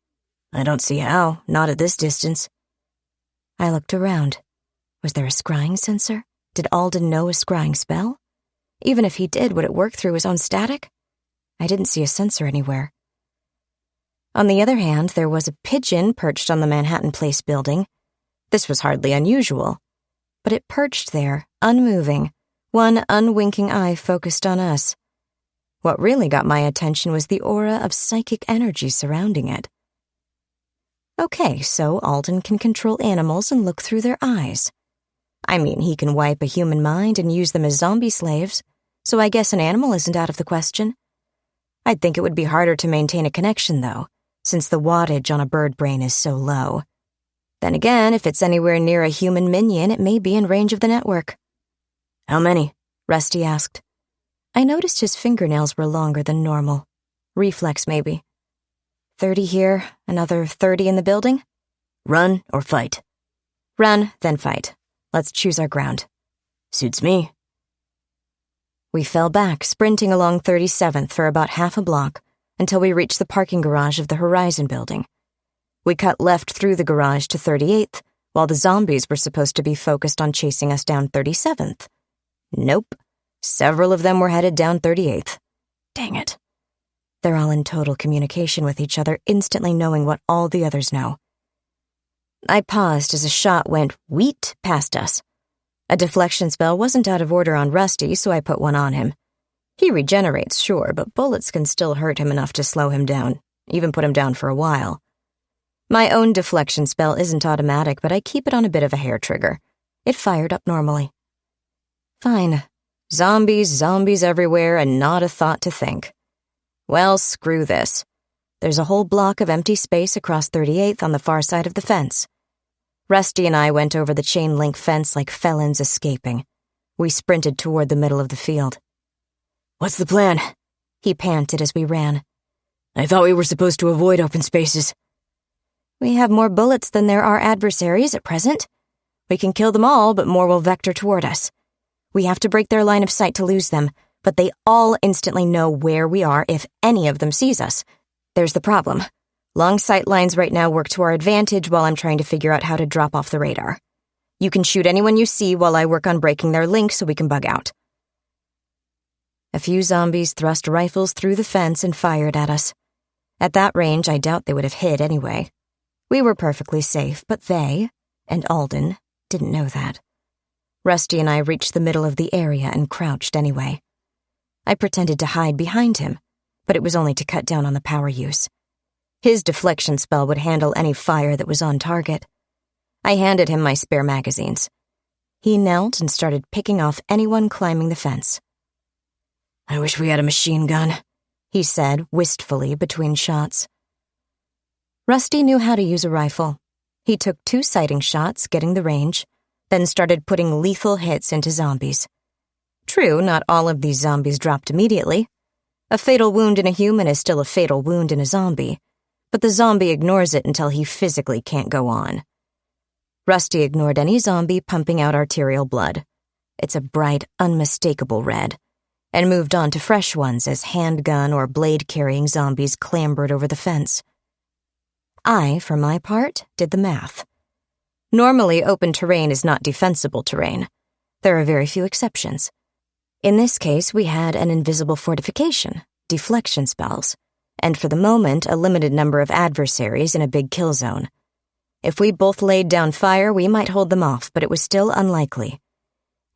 I don't see how, not at this distance. I looked around. Was there a scrying sensor? Did Alden know a scrying spell? Even if he did, would it work through his own static? I didn't see a sensor anywhere. On the other hand, there was a pigeon perched on the Manhattan Place building. This was hardly unusual, but it perched there, unmoving, one unwinking eye focused on us. What really got my attention was the aura of psychic energy surrounding it. Okay, so Alden can control animals and look through their eyes. I mean, he can wipe a human mind and use them as zombie slaves, so I guess an animal isn't out of the question. I'd think it would be harder to maintain a connection, though, since the wattage on a bird brain is so low. Then again, if it's anywhere near a human minion, it may be in range of the network. How many? Rusty asked. I noticed his fingernails were longer than normal. Reflex, maybe. 30 here, another 30 in the building? Run or fight? Run, then fight. Let's choose our ground. Suits me. We fell back, sprinting along 37th for about half a block, until we reached the parking garage of the Horizon building. We cut left through the garage to 38th, while the zombies were supposed to be focused on chasing us down 37th. Nope. Several of them were headed down 38th. Dang it. They're all in total communication with each other, instantly knowing what all the others know. I paused as a shot went wheat past us. A deflection spell wasn't out of order on Rusty, so I put one on him. He regenerates, sure, but bullets can still hurt him enough to slow him down, even put him down for a while. My own deflection spell isn't automatic, but I keep it on a bit of a hair trigger. It fired up normally. Fine. Zombies everywhere, and not a thought to think. Well, screw this. There's a whole block of empty space across 38th on the far side of the fence. Rusty and I went over the chain-link fence like felons escaping. We sprinted toward the middle of the field. What's the plan? He panted as we ran. I thought we were supposed to avoid open spaces. We have more bullets than there are adversaries at present. We can kill them all, but more will vector toward us. We have to break their line of sight to lose them, but they all instantly know where we are if any of them sees us. There's the problem. Long sight lines right now work to our advantage while I'm trying to figure out how to drop off the radar. You can shoot anyone you see while I work on breaking their link so we can bug out. A few zombies thrust rifles through the fence and fired at us. At that range, I doubt they would have hit anyway. We were perfectly safe, but they, and Alden, didn't know that. Rusty and I reached the middle of the area and crouched anyway. I pretended to hide behind him, but it was only to cut down on the power use. His deflection spell would handle any fire that was on target. I handed him my spare magazines. He knelt and started picking off anyone climbing the fence. I wish we had a machine gun, he said wistfully between shots. Rusty knew how to use a rifle. He took 2 sighting shots, getting the range, then started putting lethal hits into zombies. True, not all of these zombies dropped immediately. A fatal wound in a human is still a fatal wound in a zombie, but the zombie ignores it until he physically can't go on. Rusty ignored any zombie pumping out arterial blood. It's a bright, unmistakable red, and moved on to fresh ones as handgun or blade-carrying zombies clambered over the fence. I, for my part, did the math. Normally, open terrain is not defensible terrain. There are very few exceptions. In this case, we had an invisible fortification, deflection spells, and for the moment, a limited number of adversaries in a big kill zone. If we both laid down fire, we might hold them off, but it was still unlikely.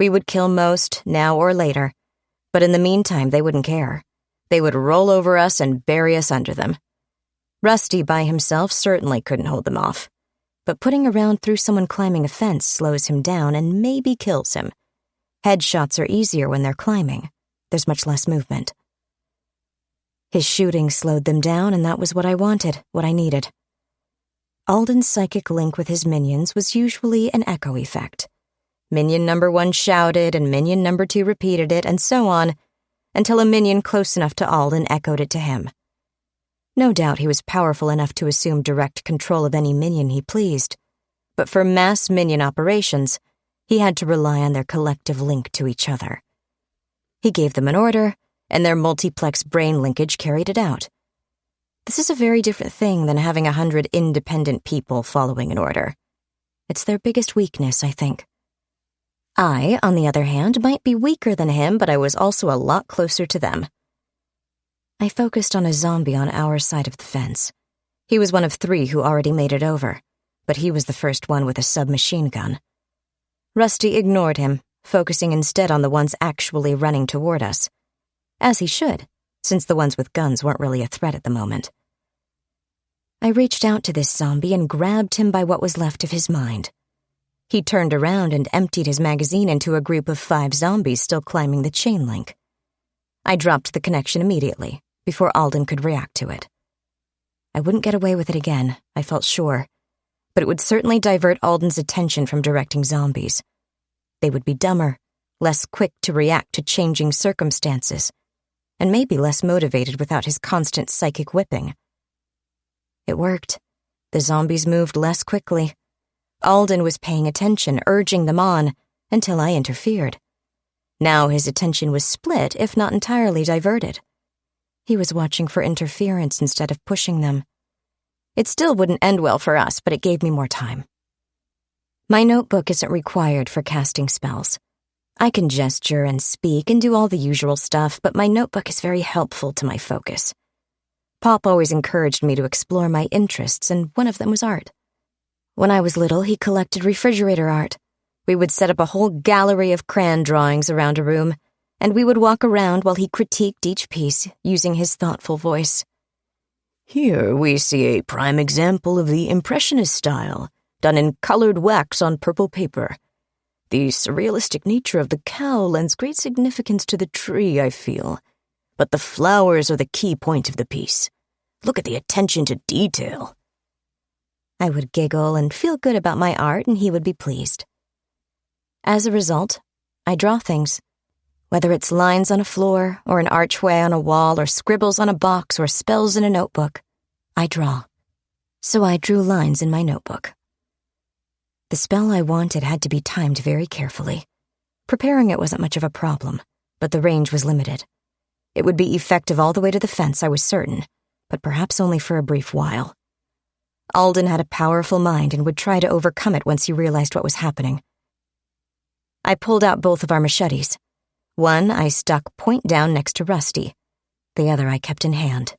We would kill most, now or later, but in the meantime, they wouldn't care. They would roll over us and bury us under them. Rusty by himself certainly couldn't hold them off, but putting a round through someone climbing a fence slows him down and maybe kills him. Headshots are easier when they're climbing. There's much less movement. His shooting slowed them down, and that was what I wanted, what I needed. Alden's psychic link with his minions was usually an echo effect. Minion number 1 shouted, and minion number 2 repeated it, and so on, until a minion close enough to Alden echoed it to him. No doubt he was powerful enough to assume direct control of any minion he pleased, but for mass minion operations, he had to rely on their collective link to each other. He gave them an order, and their multiplex brain linkage carried it out. This is a very different thing than having 100 independent people following an order. It's their biggest weakness, I think. I, on the other hand, might be weaker than him, but I was also a lot closer to them. I focused on a zombie on our side of the fence. He was one of 3 who already made it over, but he was the first one with a submachine gun. Rusty ignored him, focusing instead on the ones actually running toward us. As he should, since the ones with guns weren't really a threat at the moment. I reached out to this zombie and grabbed him by what was left of his mind. He turned around and emptied his magazine into a group of 5 zombies still climbing the chain link. I dropped the connection immediately, before Alden could react to it. I wouldn't get away with it again, I felt sure, but it would certainly divert Alden's attention from directing zombies. They would be dumber, less quick to react to changing circumstances, and maybe less motivated without his constant psychic whipping. It worked. The zombies moved less quickly. Alden was paying attention, urging them on, until I interfered. Now his attention was split, if not entirely diverted. He was watching for interference instead of pushing them. It still wouldn't end well for us, but it gave me more time. My notebook isn't required for casting spells. I can gesture and speak and do all the usual stuff, but my notebook is very helpful to my focus. Pop always encouraged me to explore my interests, and one of them was art. When I was little, he collected refrigerator art. We would set up a whole gallery of crayon drawings around a room, and we would walk around while he critiqued each piece using his thoughtful voice. Here we see a prime example of the Impressionist style, done in colored wax on purple paper. The surrealistic nature of the cow lends great significance to the tree, I feel. But the flowers are the key point of the piece. Look at the attention to detail. I would giggle and feel good about my art, and he would be pleased. As a result, I draw things. Whether it's lines on a floor, or an archway on a wall, or scribbles on a box, or spells in a notebook, I draw. So I drew lines in my notebook. The spell I wanted had to be timed very carefully. Preparing it wasn't much of a problem, but the range was limited. It would be effective all the way to the fence, I was certain, but perhaps only for a brief while. Alden had a powerful mind and would try to overcome it once he realized what was happening. I pulled out both of our machetes. One I stuck point down next to Rusty. The other I kept in hand.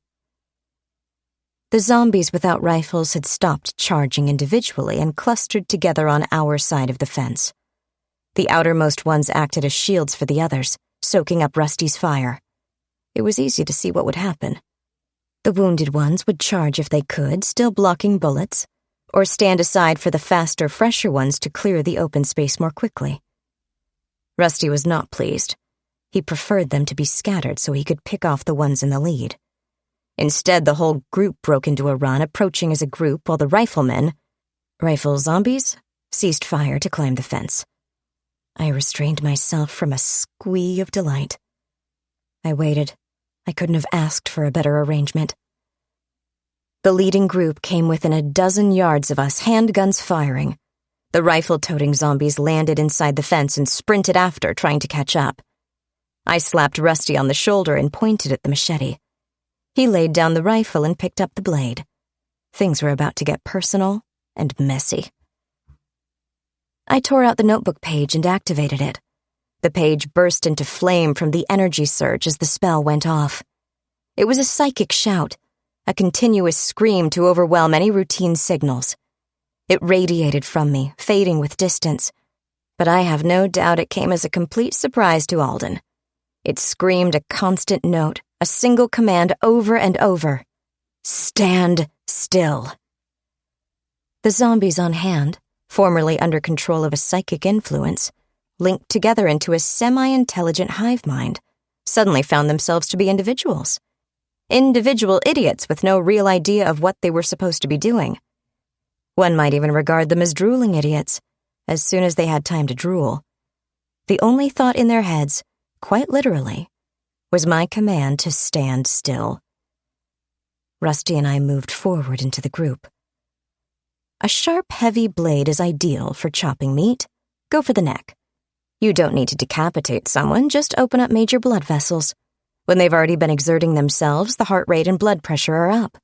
The zombies without rifles had stopped charging individually and clustered together on our side of the fence. The outermost ones acted as shields for the others, soaking up Rusty's fire. It was easy to see what would happen. The wounded ones would charge if they could, still blocking bullets, or stand aside for the faster, fresher ones to clear the open space more quickly. Rusty was not pleased. He preferred them to be scattered so he could pick off the ones in the lead. Instead, the whole group broke into a run, approaching as a group, while the riflemen, rifle zombies, ceased fire to climb the fence. I restrained myself from a squeak of delight. I waited. I couldn't have asked for a better arrangement. The leading group came within a dozen yards of us, handguns firing. The rifle-toting zombies landed inside the fence and sprinted after, trying to catch up. I slapped Rusty on the shoulder and pointed at the machete. He laid down the rifle and picked up the blade. Things were about to get personal and messy. I tore out the notebook page and activated it. The page burst into flame from the energy surge as the spell went off. It was a psychic shout, a continuous scream to overwhelm any routine signals. It radiated from me, fading with distance, but I have no doubt it came as a complete surprise to Alden. It screamed a constant note, a single command over and over. Stand still. The zombies on hand, formerly under control of a psychic influence, linked together into a semi-intelligent hive mind, suddenly found themselves to be individuals. Individual idiots with no real idea of what they were supposed to be doing. One might even regard them as drooling idiots, as soon as they had time to drool. The only thought in their heads, quite literally, was my command to stand still. Rusty and I moved forward into the group. A sharp, heavy blade is ideal for chopping meat. Go for the neck. You don't need to decapitate someone, just open up major blood vessels. When they've already been exerting themselves, the heart rate and blood pressure are up.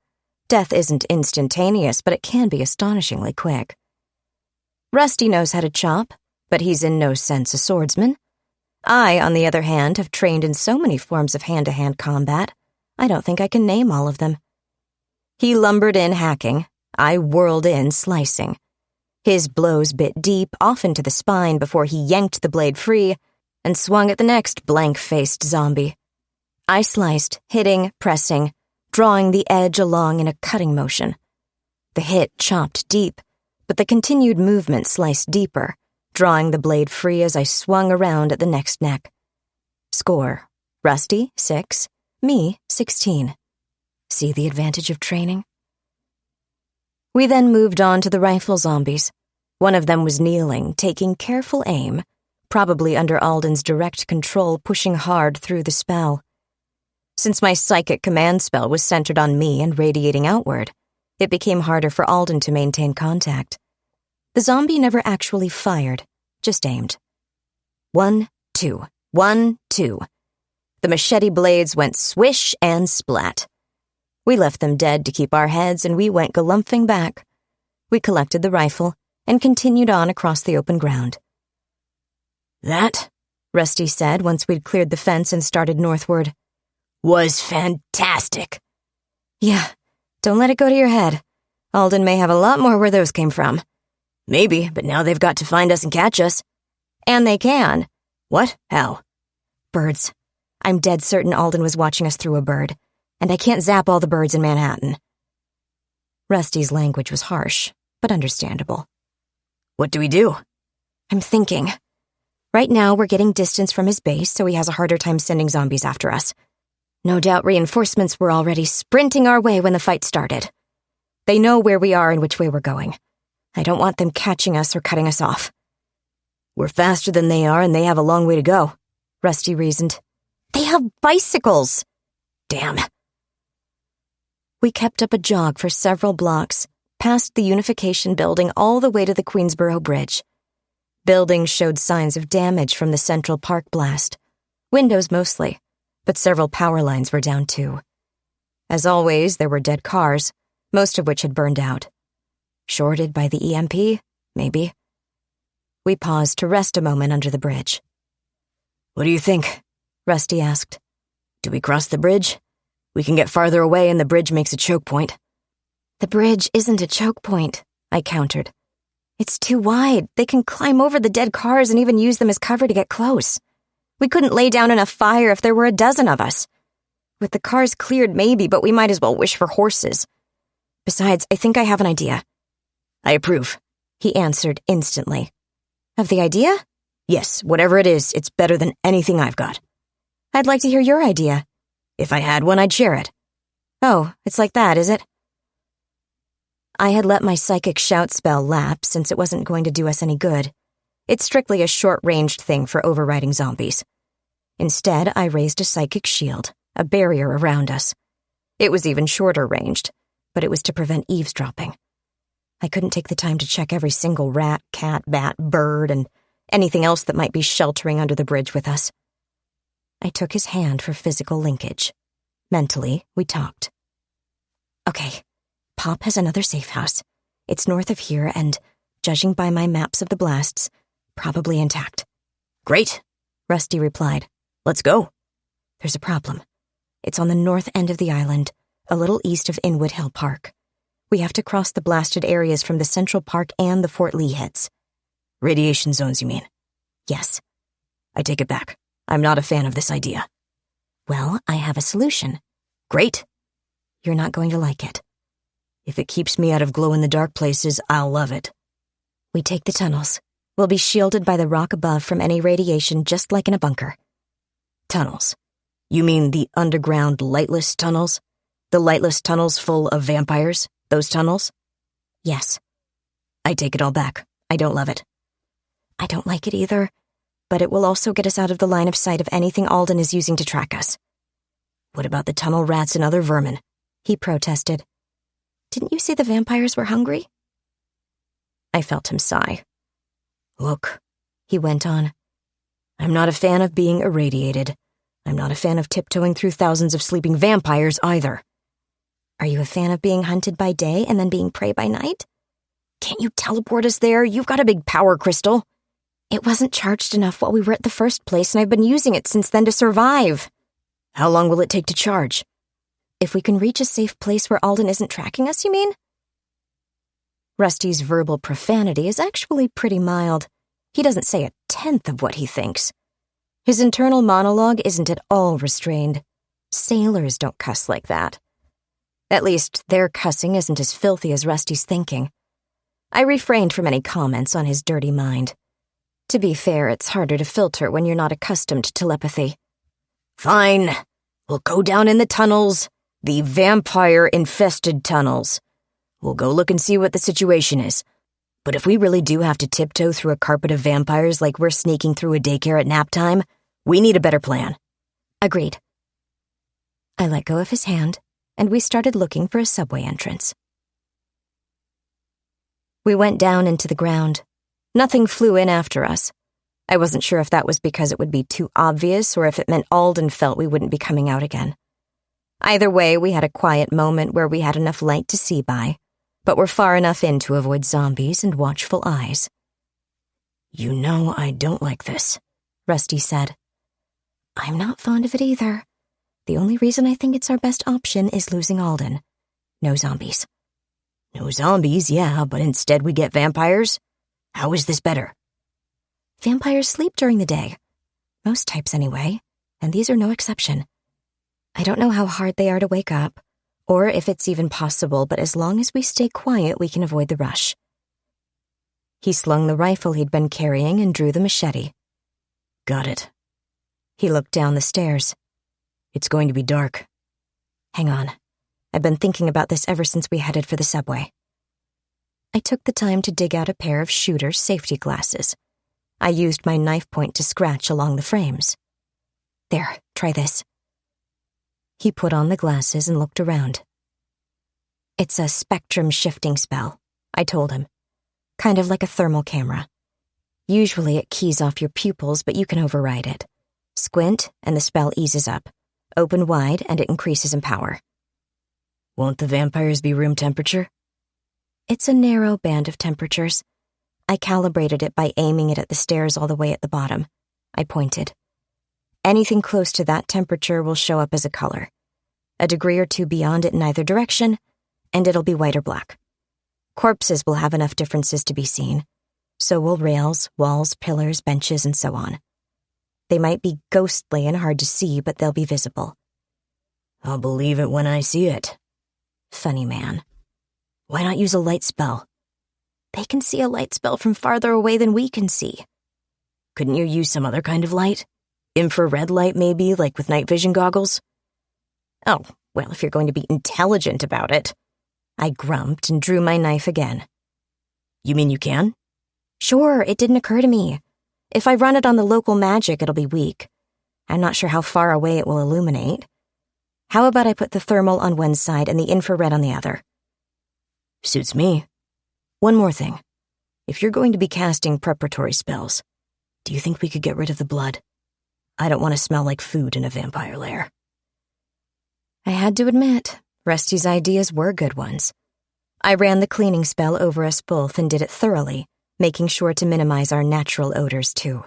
Death isn't instantaneous, but it can be astonishingly quick. Rusty knows how to chop, but he's in no sense a swordsman. I, on the other hand, have trained in so many forms of hand-to-hand combat, I don't think I can name all of them. He lumbered in hacking. I whirled in slicing. His blows bit deep, often to the spine, before he yanked the blade free and swung at the next blank-faced zombie. I sliced, hitting, pressing, drawing the edge along in a cutting motion. The hit chopped deep, but the continued movement sliced deeper, drawing the blade free as I swung around at the next neck. Score: Rusty, 6, me, 16. See the advantage of training? We then moved on to the rifle zombies. One of them was kneeling, taking careful aim, probably under Alden's direct control, pushing hard through the spell. Since my psychic command spell was centered on me and radiating outward, it became harder for Alden to maintain contact. The zombie never actually fired, just aimed. 1, 2, 1, 2. The machete blades went swish and splat. We left them dead to keep our heads, and we went galumphing back. We collected the rifle and continued on across the open ground. That, Rusty said once we'd cleared the fence and started northward, was fantastic. Yeah, don't let it go to your head. Alden may have a lot more where those came from. Maybe, but now they've got to find us and catch us. And they can. What? How? Birds. I'm dead certain Alden was watching us through a bird, and I can't zap all the birds in Manhattan. Rusty's language was harsh, but understandable. What do we do? I'm thinking. Right now, we're getting distance from his base, so he has a harder time sending zombies after us. No doubt reinforcements were already sprinting our way when the fight started. They know where we are and which way we're going. I don't want them catching us or cutting us off. We're faster than they are, and they have a long way to go, Rusty reasoned. They have bicycles! Damn. We kept up a jog for several blocks, past the Unification Building all the way to the Queensboro Bridge. Buildings showed signs of damage from the Central Park blast. Windows mostly, but several power lines were down too. As always, there were dead cars, most of which had burned out. Shorted by the EMP, maybe. We paused to rest a moment under the bridge. What do you think? Rusty asked. Do we cross the bridge? We can get farther away and the bridge makes a choke point. The bridge isn't a choke point, I countered. It's too wide. They can climb over the dead cars and even use them as cover to get close. We couldn't lay down enough fire if there were a dozen of us. With the cars cleared, maybe, but we might as well wish for horses. Besides, I think I have an idea. I approve, he answered instantly. Of the idea? Yes, whatever it is, it's better than anything I've got. I'd like to hear your idea. If I had one, I'd share it. Oh, it's like that, is it? I had let my psychic shout spell lapse since it wasn't going to do us any good. It's strictly a short-ranged thing for overriding zombies. Instead, I raised a psychic shield, a barrier around us. It was even shorter ranged, but it was to prevent eavesdropping. I couldn't take the time to check every single rat, cat, bat, bird, and anything else that might be sheltering under the bridge with us. I took his hand for physical linkage. Mentally, we talked. Okay, Pop has another safe house. It's north of here and, judging by my maps of the blasts, probably intact. Great, Rusty replied. Let's go. There's a problem. It's on the north end of the island, a little east of Inwood Hill Park. We have to cross the blasted areas from the Central Park and the Fort Lee hits. Radiation zones, you mean? Yes. I take it back. I'm not a fan of this idea. Well, I have a solution. Great. You're not going to like it. If it keeps me out of glow-in-the-dark places, I'll love it. We take the tunnels. We'll be shielded by the rock above from any radiation, just like in a bunker. Tunnels? You mean the underground lightless tunnels? The lightless tunnels full of vampires? Those tunnels? Yes. I take it all back. I don't love it. I don't like it either, but it will also get us out of the line of sight of anything Alden is using to track us. What about the tunnel rats and other vermin? He protested. Didn't you say the vampires were hungry? I felt him sigh. Look, he went on. I'm not a fan of being irradiated. I'm not a fan of tiptoeing through thousands of sleeping vampires either. Are you a fan of being hunted by day and then being prey by night? Can't you teleport us there? You've got a big power crystal. It wasn't charged enough while we were at the first place, and I've been using it since then to survive. How long will it take to charge? If we can reach a safe place where Alden isn't tracking us, you mean? Rusty's verbal profanity is actually pretty mild. He doesn't say a tenth of what he thinks. His internal monologue isn't at all restrained. Sailors don't cuss like that. At least, their cussing isn't as filthy as Rusty's thinking. I refrained from any comments on his dirty mind. To be fair, it's harder to filter when you're not accustomed to telepathy. Fine. We'll go down in the tunnels. The vampire-infested tunnels. We'll go look and see what the situation is. But if we really do have to tiptoe through a carpet of vampires like we're sneaking through a daycare at nap time, we need a better plan. Agreed. I let go of his hand, and we started looking for a subway entrance. We went down into the ground. Nothing flew in after us. I wasn't sure if that was because it would be too obvious or if it meant Alden felt we wouldn't be coming out again. Either way, we had a quiet moment where we had enough light to see by, but were far enough in to avoid zombies and watchful eyes. You know I don't like this, Rusty said. I'm not fond of it either. The only reason I think it's our best option is losing Alden. No zombies. No zombies, yeah, but instead we get vampires? How is this better? Vampires sleep during the day. Most types anyway, and these are no exception. I don't know how hard they are to wake up, or if it's even possible, but as long as we stay quiet, we can avoid the rush. He slung the rifle he'd been carrying and drew the machete. Got it. He looked down the stairs. It's going to be dark. Hang on. I've been thinking about this ever since we headed for the subway. I took the time to dig out a pair of shooter's safety glasses. I used my knife point to scratch along the frames. There, try this. He put on the glasses and looked around. It's a spectrum shifting spell, I told him. Kind of like a thermal camera. Usually it keys off your pupils, but you can override it. Squint, and the spell eases up. Open wide, and it increases in power. Won't the vampires be room temperature? It's a narrow band of temperatures. I calibrated it by aiming it at the stairs all the way at the bottom. I pointed. Anything close to that temperature will show up as a color. A degree or two beyond it in either direction, and it'll be white or black. Corpses will have enough differences to be seen. So will rails, walls, pillars, benches, and so on. They might be ghostly and hard to see, but they'll be visible. I'll believe it when I see it. Funny man. Why not use a light spell? They can see a light spell from farther away than we can see. Couldn't you use some other kind of light? Infrared light, maybe, like with night vision goggles? Oh, well, if you're going to be intelligent about it. I grumped and drew my knife again. You mean you can? Sure, it didn't occur to me. If I run it on the local magic, it'll be weak. I'm not sure how far away it will illuminate. How about I put the thermal on one side and the infrared on the other? Suits me. One more thing. If you're going to be casting preparatory spells, do you think we could get rid of the blood? I don't want to smell like food in a vampire lair. I had to admit, Rusty's ideas were good ones. I ran the cleaning spell over us both and did it thoroughly, making sure to minimize our natural odors too.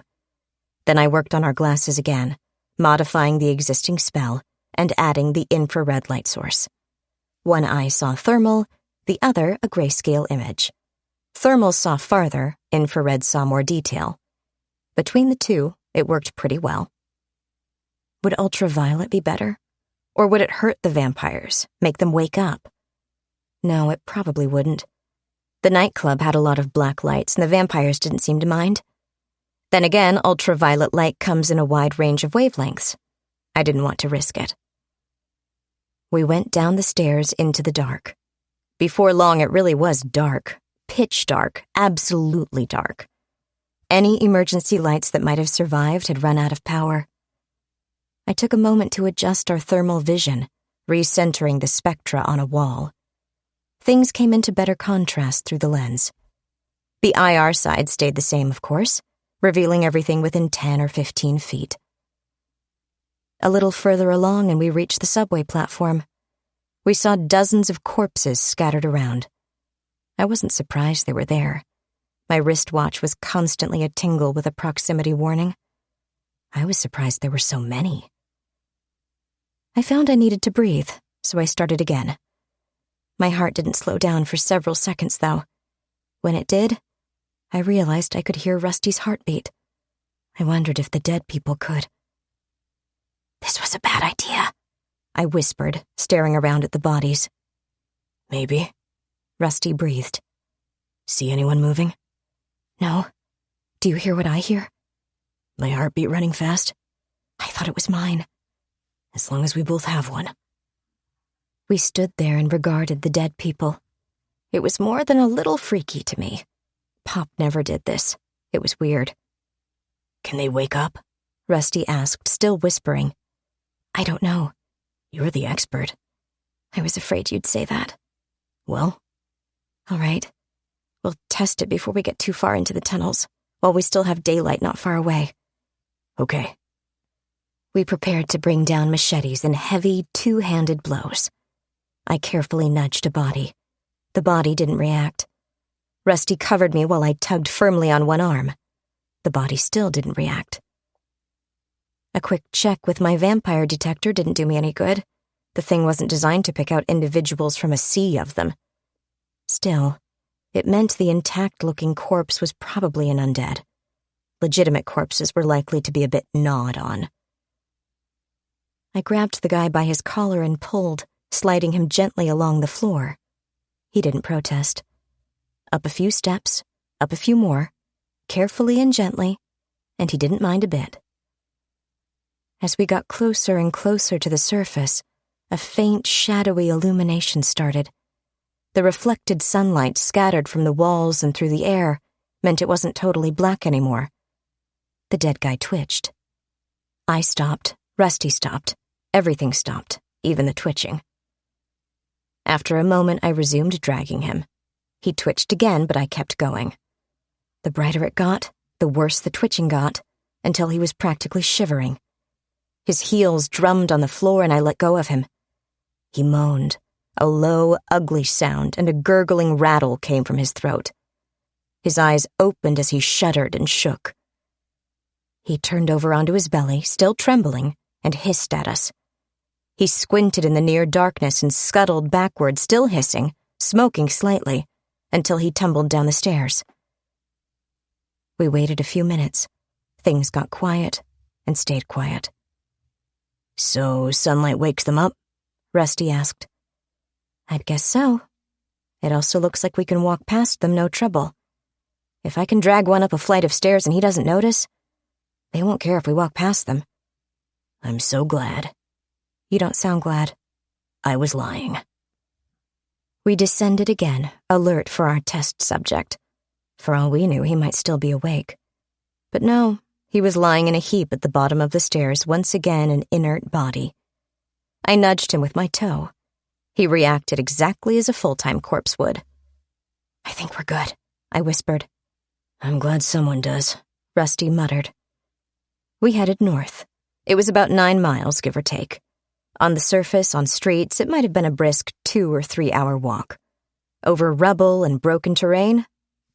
Then I worked on our glasses again, modifying the existing spell and adding the infrared light source. One eye saw thermal, the other a grayscale image. Thermal saw farther, infrared saw more detail. Between the two, it worked pretty well. Would ultraviolet be better? Or would it hurt the vampires, make them wake up? No, it probably wouldn't. The nightclub had a lot of black lights, and the vampires didn't seem to mind. Then again, ultraviolet light comes in a wide range of wavelengths. I didn't want to risk it. We went down the stairs into the dark. Before long, it really was dark. Pitch dark, absolutely dark. Any emergency lights that might have survived had run out of power. I took a moment to adjust our thermal vision, recentering the spectra on a wall. Things came into better contrast through the lens. The IR side stayed the same, of course, revealing everything within 10 or 15 feet. A little further along and we reached the subway platform. We saw dozens of corpses scattered around. I wasn't surprised they were there. My wristwatch was constantly a-tingle with a proximity warning. I was surprised there were so many. I found I needed to breathe, so I started again. My heart didn't slow down for several seconds, though. When it did, I realized I could hear Rusty's heartbeat. I wondered if the dead people could. "This was a bad idea," I whispered, staring around at the bodies. "Maybe," Rusty breathed. "See anyone moving?" "No. Do you hear what I hear?" "My heartbeat running fast?" "I thought it was mine." "As long as we both have one." We stood there and regarded the dead people. It was more than a little freaky to me. Pop never did this. It was weird. "Can they wake up?" Rusty asked, still whispering. "I don't know." "You're the expert." "I was afraid you'd say that." "Well?" "All right. We'll test it before we get too far into the tunnels, while we still have daylight not far away." "Okay." We prepared to bring down machetes in heavy, two-handed blows. I carefully nudged a body. The body didn't react. Rusty covered me while I tugged firmly on one arm. The body still didn't react. A quick check with my vampire detector didn't do me any good. The thing wasn't designed to pick out individuals from a sea of them. Still, it meant the intact-looking corpse was probably an undead. Legitimate corpses were likely to be a bit gnawed on. I grabbed the guy by his collar and pulled, sliding him gently along the floor. He didn't protest. Up a few steps, up a few more, carefully and gently, and he didn't mind a bit. As we got closer and closer to the surface, a faint, shadowy illumination started. The reflected sunlight scattered from the walls and through the air meant it wasn't totally black anymore. The dead guy twitched. I stopped, Rusty stopped, everything stopped, even the twitching. After a moment, I resumed dragging him. He twitched again, but I kept going. The brighter it got, the worse the twitching got, until he was practically shivering. His heels drummed on the floor and I let go of him. He moaned. A low, ugly sound and a gurgling rattle came from his throat. His eyes opened as he shuddered and shook. He turned over onto his belly, still trembling, and hissed at us. He squinted in the near darkness and scuttled backward, still hissing, smoking slightly, until he tumbled down the stairs. We waited a few minutes. Things got quiet and stayed quiet. "So sunlight wakes them up?" Rusty asked. "I'd guess so. It also looks like we can walk past them no trouble. If I can drag one up a flight of stairs and he doesn't notice, they won't care if we walk past them." "I'm so glad." "You don't sound glad." "I was lying." We descended again, alert for our test subject. For all we knew, he might still be awake. But no, he was lying in a heap at the bottom of the stairs, once again an inert body. I nudged him with my toe. He reacted exactly as a full-time corpse would. "I think we're good," I whispered. "I'm glad someone does," Rusty muttered. We headed north. It was about 9 miles, give or take. On the surface, on streets, it might have been a brisk 2 or 3 hour walk. Over rubble and broken terrain,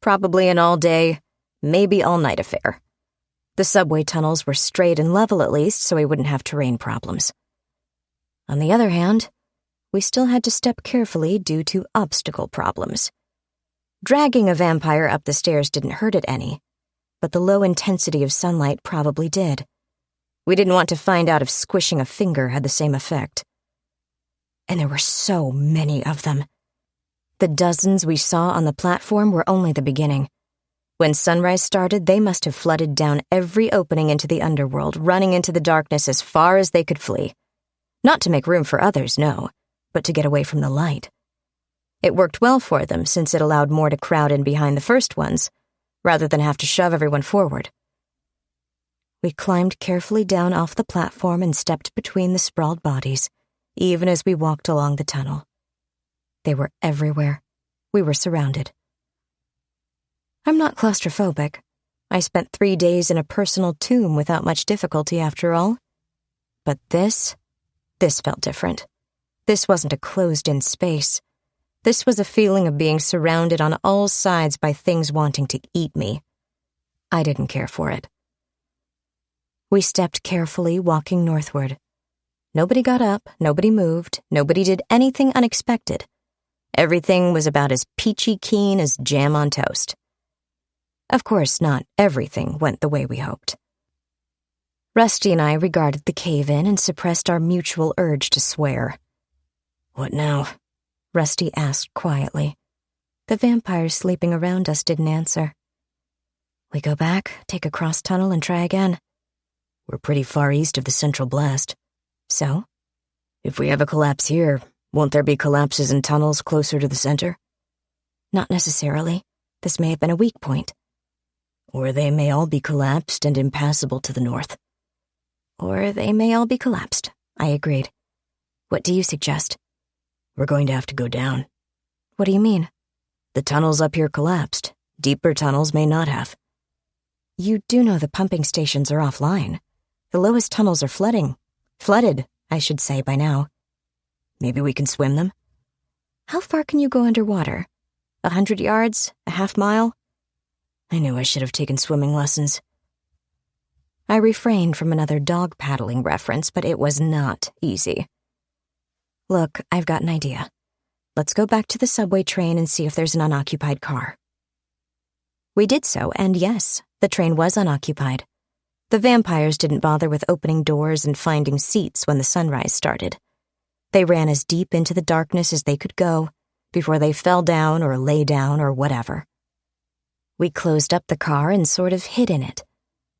probably an all-day, maybe all-night affair. The subway tunnels were straight and level at least, so we wouldn't have terrain problems. On the other hand, we still had to step carefully due to obstacle problems. Dragging a vampire up the stairs didn't hurt it any, but the low intensity of sunlight probably did. We didn't want to find out if squishing a finger had the same effect. And there were so many of them. The dozens we saw on the platform were only the beginning. When sunrise started, they must have flooded down every opening into the underworld, running into the darkness as far as they could flee. Not to make room for others, no, but to get away from the light. It worked well for them since it allowed more to crowd in behind the first ones, rather than have to shove everyone forward. We climbed carefully down off the platform and stepped between the sprawled bodies, even as we walked along the tunnel. They were everywhere. We were surrounded. I'm not claustrophobic. I spent 3 days in a personal tomb without much difficulty after all. But this felt different. This wasn't a closed-in space. This was a feeling of being surrounded on all sides by things wanting to eat me. I didn't care for it. We stepped carefully, walking northward. Nobody got up, nobody moved, nobody did anything unexpected. Everything was about as peachy keen as jam on toast. Of course, not everything went the way we hoped. Rusty and I regarded the cave-in and suppressed our mutual urge to swear. "What now?" Rusty asked quietly. The vampires sleeping around us didn't answer. "We go back, take a cross-tunnel, and try again." "We're pretty far east of the central blast." "So?" "If we have a collapse here, won't there be collapses in tunnels closer to the center?" "Not necessarily. This may have been a weak point." "Or they may all be collapsed and impassable to the north." "Or they may all be collapsed," I agreed. "What do you suggest?" "We're going to have to go down." "What do you mean?" "The tunnels up here collapsed. Deeper tunnels may not have." "You do know the pumping stations are offline. The lowest tunnels are flooded, I should say, by now." "Maybe we can swim them?" "How far can you go underwater? 100 yards? A half mile?" I knew I should have taken swimming lessons. I refrained from another dog paddling reference, but it was not easy. "Look, I've got an idea. Let's go back to the subway train and see if there's an unoccupied car." We did so, and yes, the train was unoccupied. The vampires didn't bother with opening doors and finding seats when the sunrise started. They ran as deep into the darkness as they could go before they fell down or lay down or whatever. We closed up the car and sort of hid in it.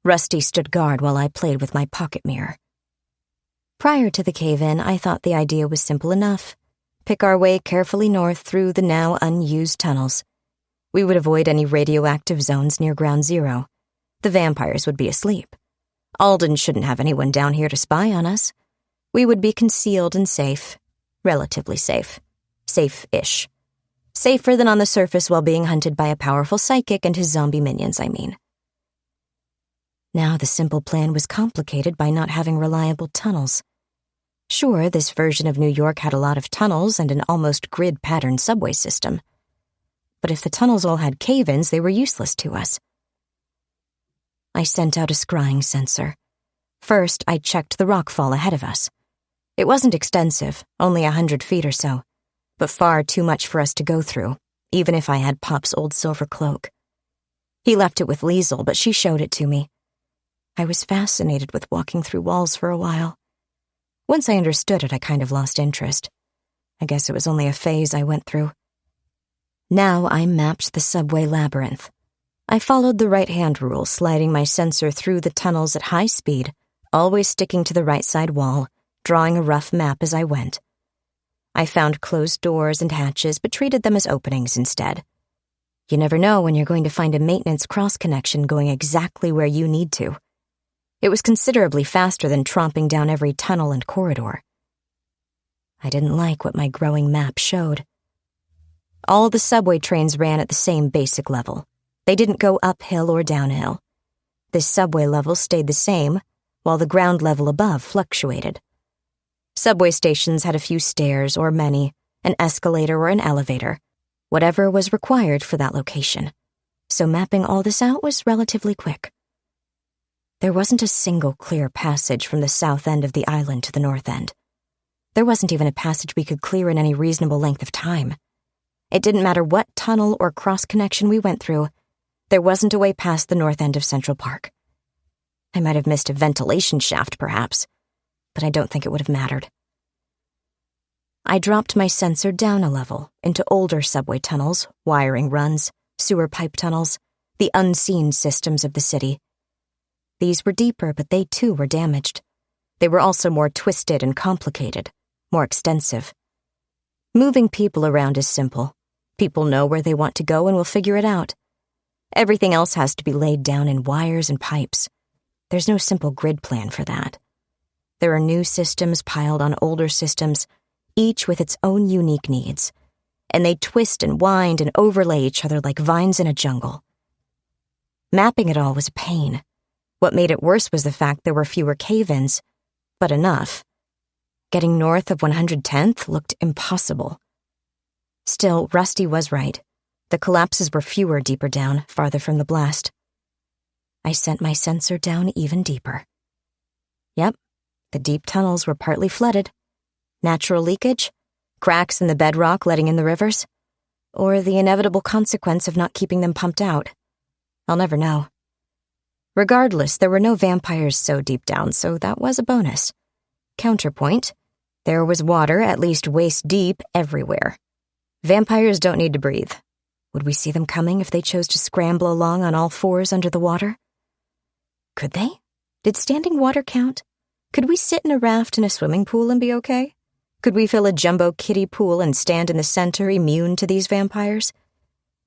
Rusty stood guard while I played with my pocket mirror. Prior to the cave-in, I thought the idea was simple enough. Pick our way carefully north through the now unused tunnels. We would avoid any radioactive zones near Ground Zero. The vampires would be asleep. Alden shouldn't have anyone down here to spy on us. We would be concealed and safe. Relatively safe. Safe-ish. Safer than on the surface while being hunted by a powerful psychic and his zombie minions, I mean. Now the simple plan was complicated by not having reliable tunnels. Sure, this version of New York had a lot of tunnels and an almost grid-patterned subway system. But if the tunnels all had cave-ins, they were useless to us. I sent out a scrying sensor. First, I checked the rockfall ahead of us. It wasn't extensive, only 100 feet or so, but far too much for us to go through, even if I had Pop's old silver cloak. He left it with Liesel, but she showed it to me. I was fascinated with walking through walls for a while. Once I understood it, I kind of lost interest. I guess it was only a phase I went through. Now I mapped the subway labyrinth. I followed the right-hand rule, sliding my sensor through the tunnels at high speed, always sticking to the right side wall, drawing a rough map as I went. I found closed doors and hatches, but treated them as openings instead. You never know when you're going to find a maintenance cross-connection going exactly where you need to. It was considerably faster than tromping down every tunnel and corridor. I didn't like what my growing map showed. All the subway trains ran at the same basic level. They didn't go uphill or downhill. This subway level stayed the same, while the ground level above fluctuated. Subway stations had a few stairs or many, an escalator or an elevator, whatever was required for that location. So mapping all this out was relatively quick. There wasn't a single clear passage from the south end of the island to the north end. There wasn't even a passage we could clear in any reasonable length of time. It didn't matter what tunnel or cross-connection we went through, there wasn't a way past the north end of Central Park. I might have missed a ventilation shaft, perhaps, but I don't think it would have mattered. I dropped my sensor down a level, into older subway tunnels, wiring runs, sewer pipe tunnels, the unseen systems of the city. These were deeper, but they too were damaged. They were also more twisted and complicated, more extensive. Moving people around is simple. People know where they want to go and will figure it out. Everything else has to be laid down in wires and pipes. There's no simple grid plan for that. There are new systems piled on older systems, each with its own unique needs, and they twist and wind and overlay each other like vines in a jungle. Mapping it all was a pain. What made it worse was the fact there were fewer cave-ins, but enough. Getting north of 110th looked impossible. Still, Rusty was right. The collapses were fewer deeper down, farther from the blast. I sent my sensor down even deeper. Yep, the deep tunnels were partly flooded. Natural leakage? Cracks in the bedrock letting in the rivers? Or the inevitable consequence of not keeping them pumped out? I'll never know. Regardless, there were no vampires so deep down, so that was a bonus. Counterpoint, there was water at least waist deep everywhere. Vampires don't need to breathe. Would we see them coming if they chose to scramble along on all fours under the water? Could they? Did standing water count? Could we sit in a raft in a swimming pool and be okay? Could we fill a jumbo kiddie pool and stand in the center immune to these vampires?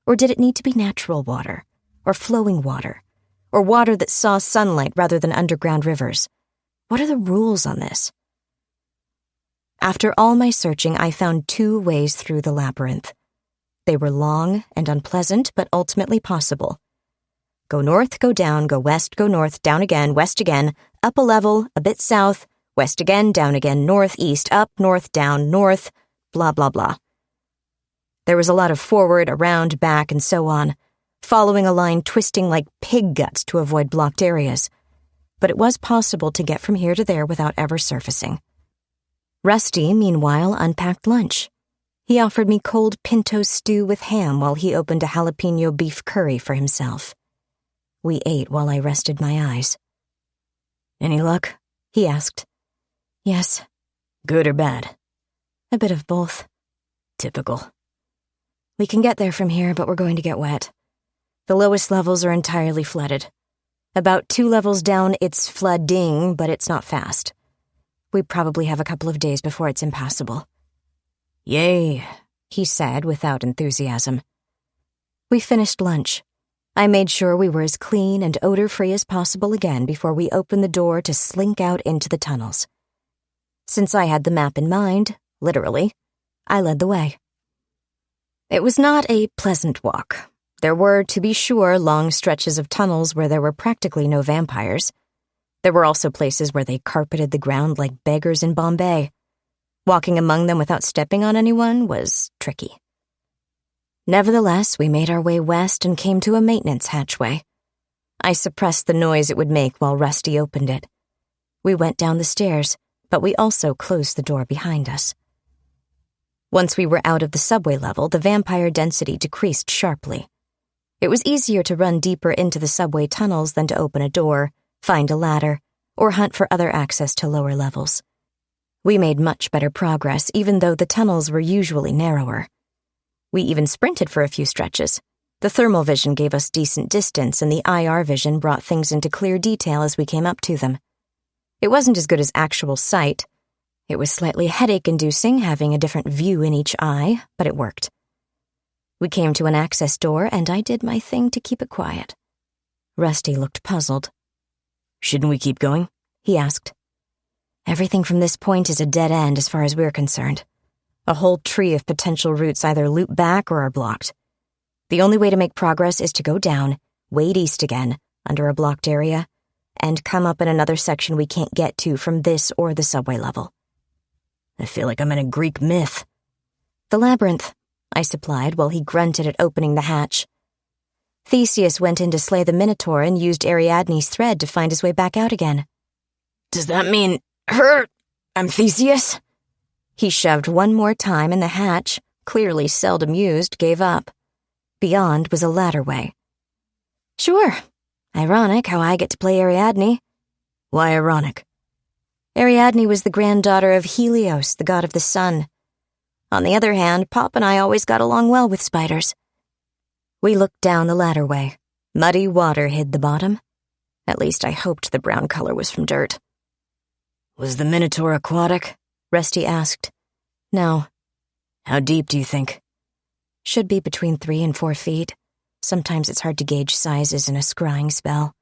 Or did it need to be natural water? Or flowing water? Or water that saw sunlight rather than underground rivers? What are the rules on this? After all my searching, I found 2 ways through the labyrinth. They were long and unpleasant, but ultimately possible. Go north, go down, go west, go north, down again, west again, up a level, a bit south, west again, down again, north, east, up, north, down, north, blah, blah, blah. There was a lot of forward, around, back, and so on, following a line twisting like pig guts to avoid blocked areas. But it was possible to get from here to there without ever surfacing. Rusty, meanwhile, unpacked lunch. He offered me cold pinto stew with ham while he opened a jalapeno beef curry for himself. We ate while I rested my eyes. "Any luck?" he asked. "Yes." "Good or bad?" "A bit of both." "Typical." "We can get there from here, but we're going to get wet. The lowest levels are entirely flooded. About 2 levels down, it's flooding, but it's not fast. We probably have a couple of days before it's impassable." "Yay," he said without enthusiasm. We finished lunch. I made sure we were as clean and odor-free as possible again before we opened the door to slink out into the tunnels. Since I had the map in mind, literally, I led the way. It was not a pleasant walk. There were, to be sure, long stretches of tunnels where there were practically no vampires. There were also places where they carpeted the ground like beggars in Bombay. Walking among them without stepping on anyone was tricky. Nevertheless, we made our way west and came to a maintenance hatchway. I suppressed the noise it would make while Rusty opened it. We went down the stairs, but we also closed the door behind us. Once we were out of the subway level, the vampire density decreased sharply. It was easier to run deeper into the subway tunnels than to open a door, find a ladder, or hunt for other access to lower levels. We made much better progress, even though the tunnels were usually narrower. We even sprinted for a few stretches. The thermal vision gave us decent distance, and the IR vision brought things into clear detail as we came up to them. It wasn't as good as actual sight. It was slightly headache-inducing having a different view in each eye, but it worked. We came to an access door, and I did my thing to keep it quiet. Rusty looked puzzled. "Shouldn't we keep going?" he asked. "Everything from this point is a dead end as far as we're concerned. A whole tree of potential routes either loop back or are blocked. The only way to make progress is to go down, wade east again, under a blocked area, and come up in another section we can't get to from this or the subway level." "I feel like I'm in a Greek myth." "The labyrinth," I supplied while he grunted at opening the hatch. "Theseus went in to slay the Minotaur and used Ariadne's thread to find his way back out again." "Does that mean I'm Theseus?" He shoved one more time and the hatch, clearly seldom used, gave up. Beyond was a ladderway. "Sure. Ironic how I get to play Ariadne." "Why ironic?" "Ariadne was the granddaughter of Helios, the god of the sun. On the other hand, Pop and I always got along well with spiders." We looked down the ladderway. Muddy water hid the bottom. At least I hoped the brown color was from dirt. "Was the Minotaur aquatic?" Rusty asked. "No." "How deep do you think?" "Should be between 3 and 4 feet. Sometimes it's hard to gauge sizes in a scrying spell."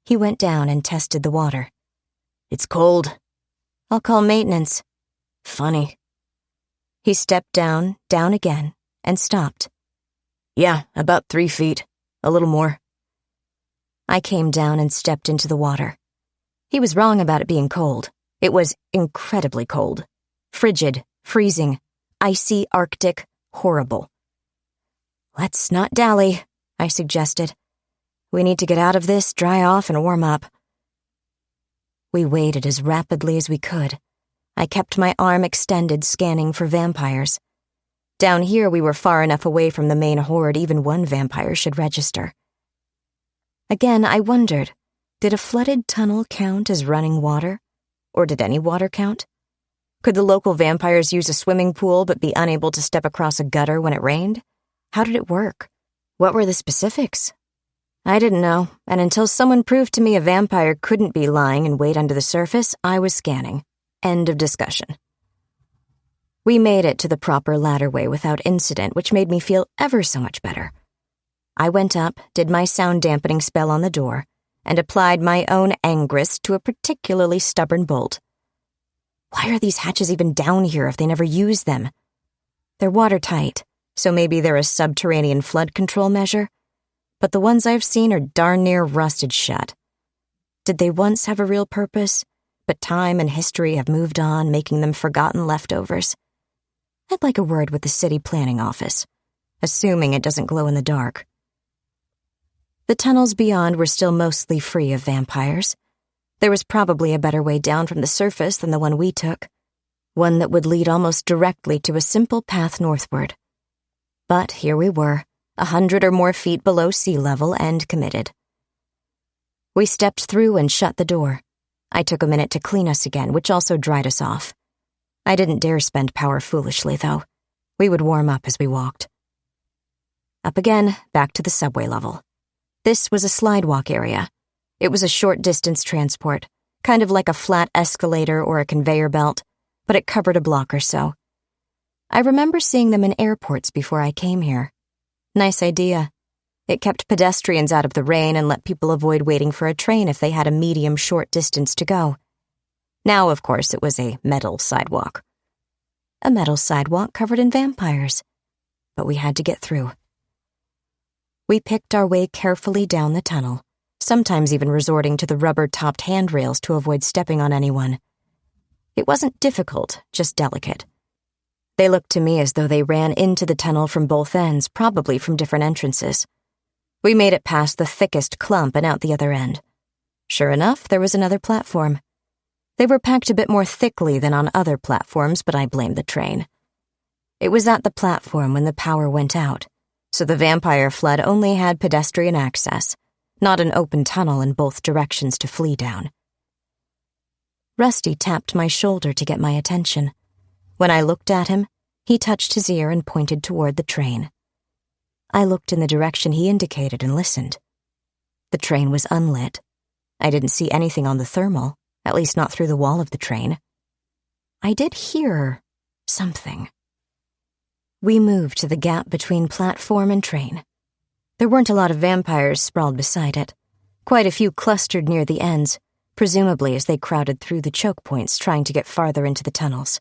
He went down and tested the water. It's cold. I'll call maintenance. Funny. He stepped down again, and stopped. Yeah, about 3 feet. A little more. I came down and stepped into the water. He was wrong about it being cold. It was incredibly cold. Frigid, freezing, icy, arctic, horrible. Let's not dally, I suggested. We need to get out of this, dry off, and warm up. We waded as rapidly as we could. I kept my arm extended, scanning for vampires. Down here, we were far enough away from the main horde even one vampire should register. Again, I wondered, did a flooded tunnel count as running water? Or did any water count? Could the local vampires use a swimming pool but be unable to step across a gutter when it rained? How did it work? What were the specifics? I didn't know, and until someone proved to me a vampire couldn't be lying and wait under the surface, I was scanning. End of discussion. We made it to the proper ladderway without incident, which made me feel ever so much better. I went up, did my sound-dampening spell on the door, and applied my own angrist to a particularly stubborn bolt. Why are these hatches even down here if they never use them? They're watertight, so maybe they're a subterranean flood control measure, but the ones I've seen are darn near rusted shut. Did they once have a real purpose, but time and history have moved on, making them forgotten leftovers? I'd like a word with the city planning office, assuming it doesn't glow in the dark. The tunnels beyond were still mostly free of vampires. There was probably a better way down from the surface than the one we took, one that would lead almost directly to a simple path northward. But here we were, 100 or more feet below sea level and committed. We stepped through and shut the door. I took a minute to clean us again, which also dried us off. I didn't dare spend power foolishly, though. We would warm up as we walked. Up again, back to the subway level. This was a slidewalk area. It was a short-distance transport, kind of like a flat escalator or a conveyor belt, but it covered a block or so. I remember seeing them in airports before I came here. Nice idea. It kept pedestrians out of the rain and let people avoid waiting for a train if they had a medium short distance to go. Now, of course, it was a metal sidewalk. A metal sidewalk covered in vampires. But we had to get through. We picked our way carefully down the tunnel, sometimes even resorting to the rubber-topped handrails to avoid stepping on anyone. It wasn't difficult, just delicate. They looked to me as though they ran into the tunnel from both ends, probably from different entrances. We made it past the thickest clump and out the other end. Sure enough, there was another platform. They were packed a bit more thickly than on other platforms, but I blamed the train. It was at the platform when the power went out, so the vampire flood only had pedestrian access, not an open tunnel in both directions to flee down. Rusty tapped my shoulder to get my attention. When I looked at him, he touched his ear and pointed toward the train. I looked in the direction he indicated and listened. The train was unlit. I didn't see anything on the thermal, at least not through the wall of the train. I did hear something. We moved to the gap between platform and train. There weren't a lot of vampires sprawled beside it. Quite a few clustered near the ends, presumably as they crowded through the choke points trying to get farther into the tunnels.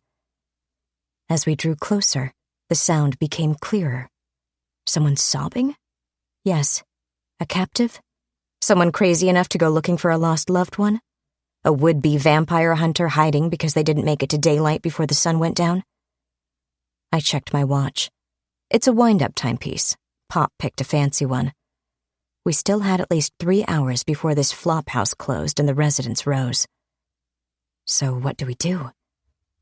As we drew closer, the sound became clearer. Someone sobbing? Yes. A captive? Someone crazy enough to go looking for a lost loved one? A would-be vampire hunter hiding because they didn't make it to daylight before the sun went down? I checked my watch. It's a wind-up timepiece. Pop picked a fancy one. We still had at least 3 hours before this flophouse closed and the residents rose. So what do we do?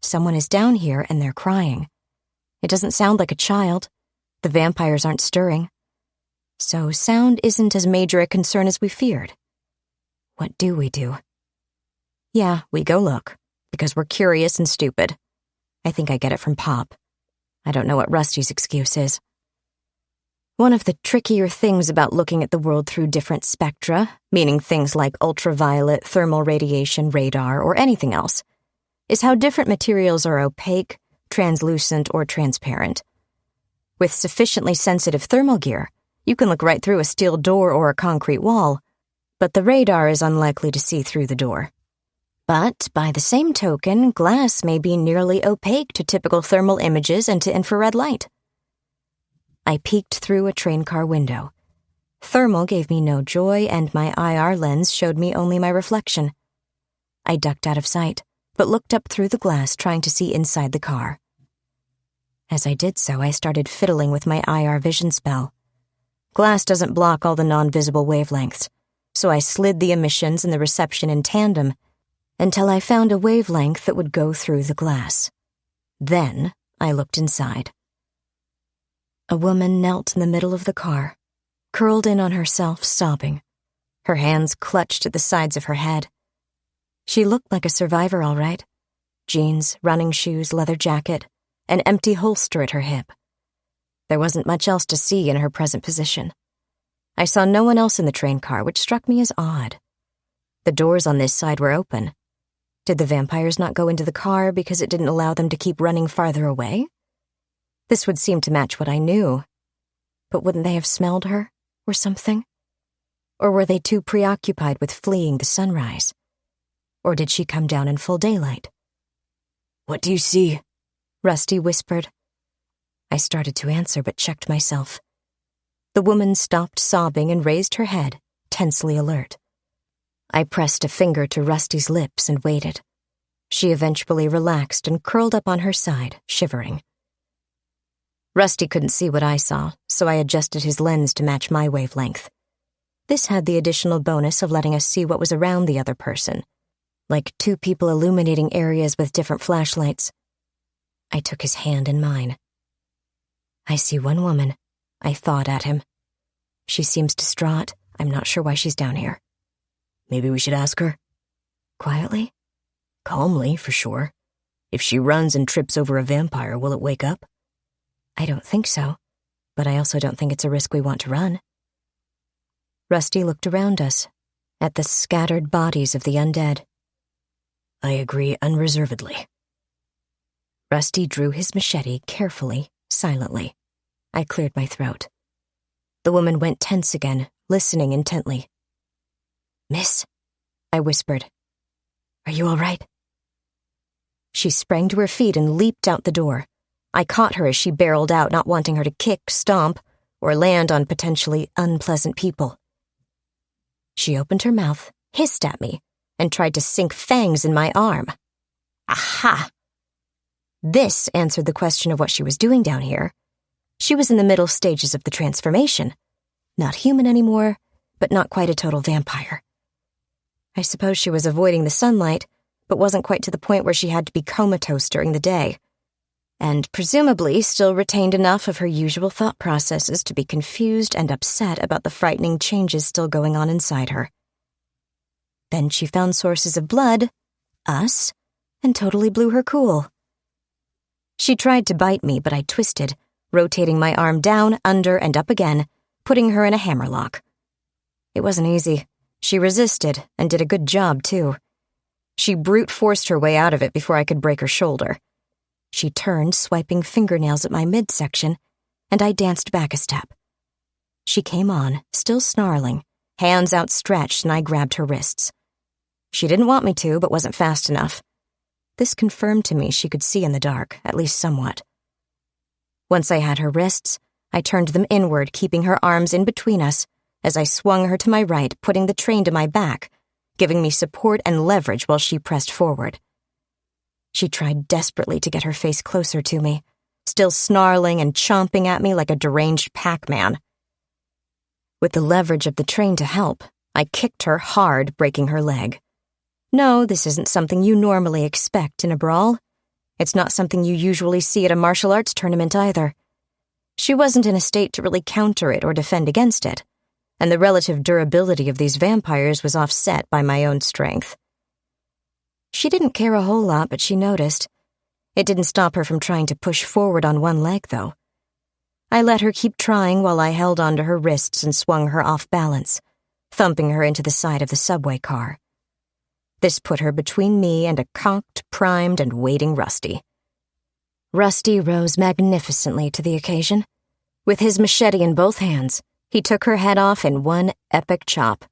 Someone is down here and they're crying. It doesn't sound like a child. The vampires aren't stirring. So sound isn't as major a concern as we feared. What do we do? Yeah, we go look, because we're curious and stupid. I think I get it from Pop. I don't know what Rusty's excuse is. One of the trickier things about looking at the world through different spectra, meaning things like ultraviolet, thermal radiation, radar, or anything else, is how different materials are opaque, translucent, or transparent. With sufficiently sensitive thermal gear, you can look right through a steel door or a concrete wall, but the radar is unlikely to see through the door. But, by the same token, glass may be nearly opaque to typical thermal images and to infrared light. I peeked through a train car window. Thermal gave me no joy, and my IR lens showed me only my reflection. I ducked out of sight, but looked up through the glass trying to see inside the car. As I did so, I started fiddling with my IR vision spell. Glass doesn't block all the non-visible wavelengths, so I slid the emissions and the reception in tandem until I found a wavelength that would go through the glass. Then I looked inside. A woman knelt in the middle of the car, curled in on herself, sobbing, her hands clutched at the sides of her head. She looked like a survivor, all right. Jeans, running shoes, leather jacket, an empty holster at her hip. There wasn't much else to see in her present position. I saw no one else in the train car, which struck me as odd. The doors on this side were open. Did the vampires not go into the car because it didn't allow them to keep running farther away? This would seem to match what I knew. But wouldn't they have smelled her, or something? Or were they too preoccupied with fleeing the sunrise? Or did she come down in full daylight? "What do you see?" Rusty whispered. I started to answer but checked myself. The woman stopped sobbing and raised her head, tensely alert. I pressed a finger to Rusty's lips and waited. She eventually relaxed and curled up on her side, shivering. Rusty couldn't see what I saw, so I adjusted his lens to match my wavelength. This had the additional bonus of letting us see what was around the other person, like two people illuminating areas with different flashlights. I took his hand in mine. "I see one woman," I thought at him. "She seems distraught. I'm not sure why she's down here." "Maybe we should ask her?" "Quietly?" "Calmly, for sure. If she runs and trips over a vampire, will it wake up?" "I don't think so, but I also don't think it's a risk we want to run." Rusty looked around us, at the scattered bodies of the undead. "I agree unreservedly." Rusty drew his machete carefully, silently. I cleared my throat. The woman went tense again, listening intently. "Miss," I whispered. "Are you all right?" She sprang to her feet and leaped out the door. I caught her as she barreled out, not wanting her to kick, stomp, or land on potentially unpleasant people. She opened her mouth, hissed at me, and tried to sink fangs in my arm. Aha! This answered the question of what she was doing down here. She was in the middle stages of the transformation. Not human anymore, but not quite a total vampire. I suppose she was avoiding the sunlight, but wasn't quite to the point where she had to be comatose during the day, and presumably still retained enough of her usual thought processes to be confused and upset about the frightening changes still going on inside her. Then she found sources of blood, us, and totally blew her cool. She tried to bite me, but I twisted, rotating my arm down, under, and up again, putting her in a hammerlock. It wasn't easy. She resisted, and did a good job, too. She brute-forced her way out of it before I could break her shoulder. She turned, swiping fingernails at my midsection, and I danced back a step. She came on, still snarling, hands outstretched, and I grabbed her wrists. She didn't want me to, but wasn't fast enough. This confirmed to me she could see in the dark, at least somewhat. Once I had her wrists, I turned them inward, keeping her arms in between us, as I swung her to my right, putting the train to my back, giving me support and leverage while she pressed forward. She tried desperately to get her face closer to me, still snarling and chomping at me like a deranged Pac-Man. With the leverage of the train to help, I kicked her hard, breaking her leg. No, this isn't something you normally expect in a brawl. It's not something you usually see at a martial arts tournament either. She wasn't in a state to really counter it or defend against it, and the relative durability of these vampires was offset by my own strength. She didn't care a whole lot, but she noticed. It didn't stop her from trying to push forward on one leg, though. I let her keep trying while I held onto her wrists and swung her off balance, thumping her into the side of the subway car. This put her between me and a cocked, primed, and waiting Rusty. Rusty rose magnificently to the occasion. With his machete in both hands, he took her head off in one epic chop.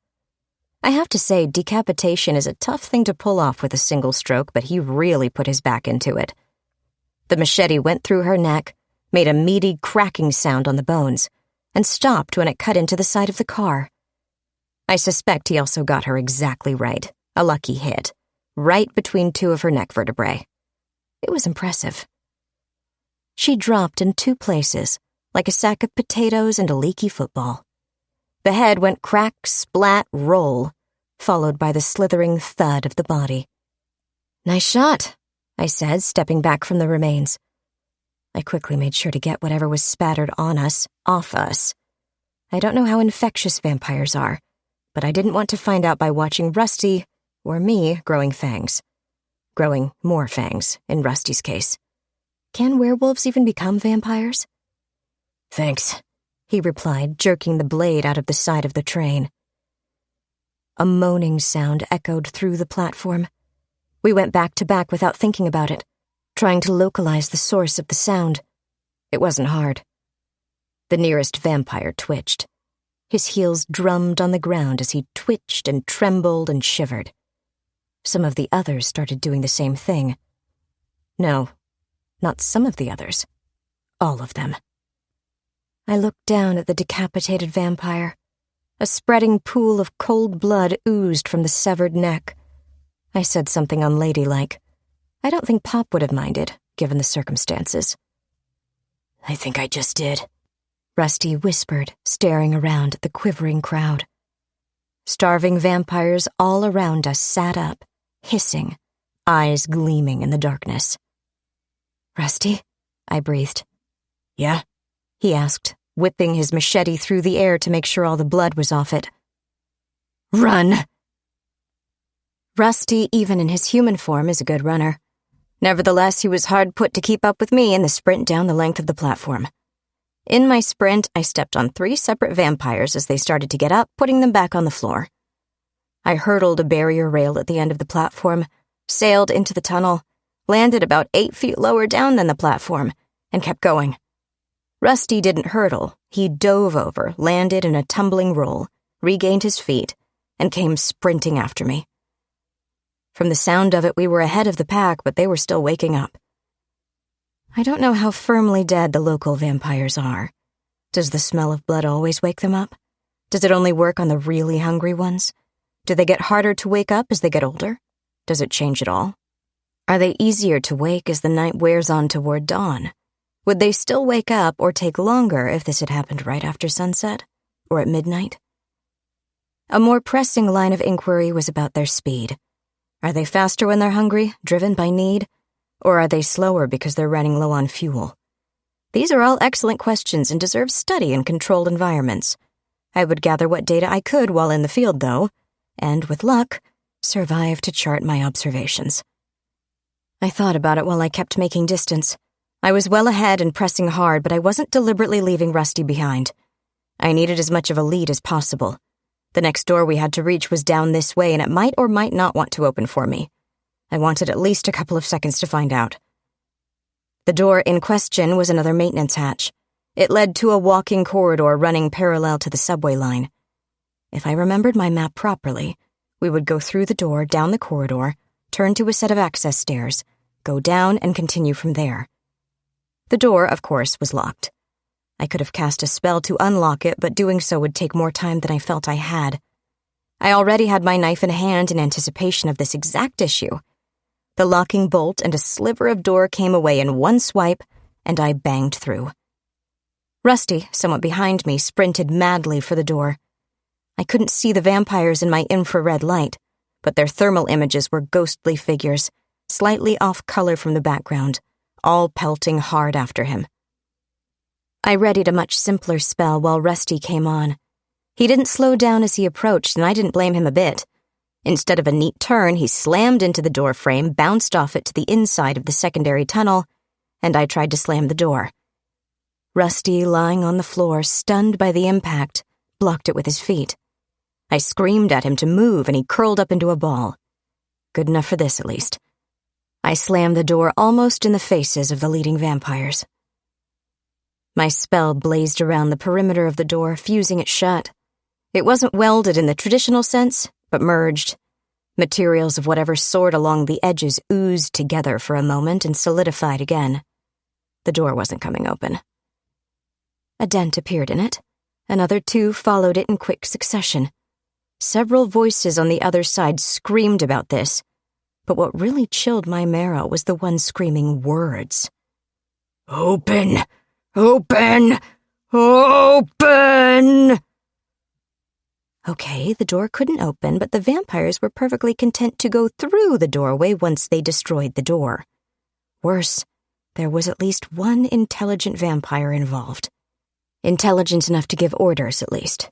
I have to say, decapitation is a tough thing to pull off with a single stroke, but he really put his back into it. The machete went through her neck, made a meaty cracking sound on the bones, and stopped when it cut into the side of the car. I suspect he also got her exactly right, a lucky hit, right between two of her neck vertebrae. It was impressive. She dropped in two places, like a sack of potatoes and a leaky football. The head went crack, splat, roll, followed by the slithering thud of the body. "Nice shot," I said, stepping back from the remains. I quickly made sure to get whatever was spattered on us, off us. I don't know how infectious vampires are, but I didn't want to find out by watching Rusty, or me, growing fangs. Growing more fangs, in Rusty's case. Can werewolves even become vampires? "Thanks," he replied, jerking the blade out of the side of the train. A moaning sound echoed through the platform. We went back to back without thinking about it, trying to localize the source of the sound. It wasn't hard. The nearest vampire twitched. His heels drummed on the ground as he twitched and trembled and shivered. Some of the others started doing the same thing. No, not some of the others. All of them. I looked down at the decapitated vampire. A spreading pool of cold blood oozed from the severed neck. I said something unladylike. I don't think Pop would have minded, given the circumstances. "I think I just did," Rusty whispered, staring around at the quivering crowd. Starving vampires all around us sat up, hissing, eyes gleaming in the darkness. "Rusty?" I breathed. "Yeah?" he asked, whipping his machete through the air to make sure all the blood was off it. "Run!" Rusty, even in his human form, is a good runner. Nevertheless, he was hard put to keep up with me in the sprint down the length of the platform. In my sprint, I stepped on 3 separate vampires as they started to get up, putting them back on the floor. I hurdled a barrier rail at the end of the platform, sailed into the tunnel, landed about 8 feet lower down than the platform, and kept going. Rusty didn't hurdle. He dove over, landed in a tumbling roll, regained his feet, and came sprinting after me. From the sound of it, we were ahead of the pack, but they were still waking up. I don't know how firmly dead the local vampires are. Does the smell of blood always wake them up? Does it only work on the really hungry ones? Do they get harder to wake up as they get older? Does it change at all? Are they easier to wake as the night wears on toward dawn? Would they still wake up or take longer if this had happened right after sunset? Or at midnight? A more pressing line of inquiry was about their speed. Are they faster when they're hungry, driven by need? Or are they slower because they're running low on fuel? These are all excellent questions and deserve study in controlled environments. I would gather what data I could while in the field, though, and, with luck, survive to chart my observations. I thought about it while I kept making distance. I was well ahead and pressing hard, but I wasn't deliberately leaving Rusty behind. I needed as much of a lead as possible. The next door we had to reach was down this way, and it might or might not want to open for me. I wanted at least a couple of seconds to find out. The door in question was another maintenance hatch. It led to a walking corridor running parallel to the subway line. If I remembered my map properly, we would go through the door, down the corridor, turn to a set of access stairs, go down, and continue from there. The door, of course, was locked. I could have cast a spell to unlock it, but doing so would take more time than I felt I had. I already had my knife in hand in anticipation of this exact issue. The locking bolt and a sliver of door came away in one swipe, and I banged through. Rusty, somewhat behind me, sprinted madly for the door. I couldn't see the vampires in my infrared light, but their thermal images were ghostly figures, slightly off color from the background, all pelting hard after him. I readied a much simpler spell while Rusty came on. He didn't slow down as he approached, and I didn't blame him a bit. Instead of a neat turn, he slammed into the door frame, bounced off it to the inside of the secondary tunnel, and I tried to slam the door. Rusty, lying on the floor, stunned by the impact, blocked it with his feet. I screamed at him to move, and he curled up into a ball. Good enough for this, at least. I slammed the door almost in the faces of the leading vampires. My spell blazed around the perimeter of the door, fusing it shut. It wasn't welded in the traditional sense, but merged. Materials of whatever sort along the edges oozed together for a moment and solidified again. The door wasn't coming open. A dent appeared in it. Another 2 followed it in quick succession. Several voices on the other side screamed about this, but what really chilled my marrow was the one screaming words. "Open! Open! Open!" Okay, the door couldn't open, but the vampires were perfectly content to go through the doorway once they destroyed the door. Worse, there was at least one intelligent vampire involved. Intelligent enough to give orders, at least.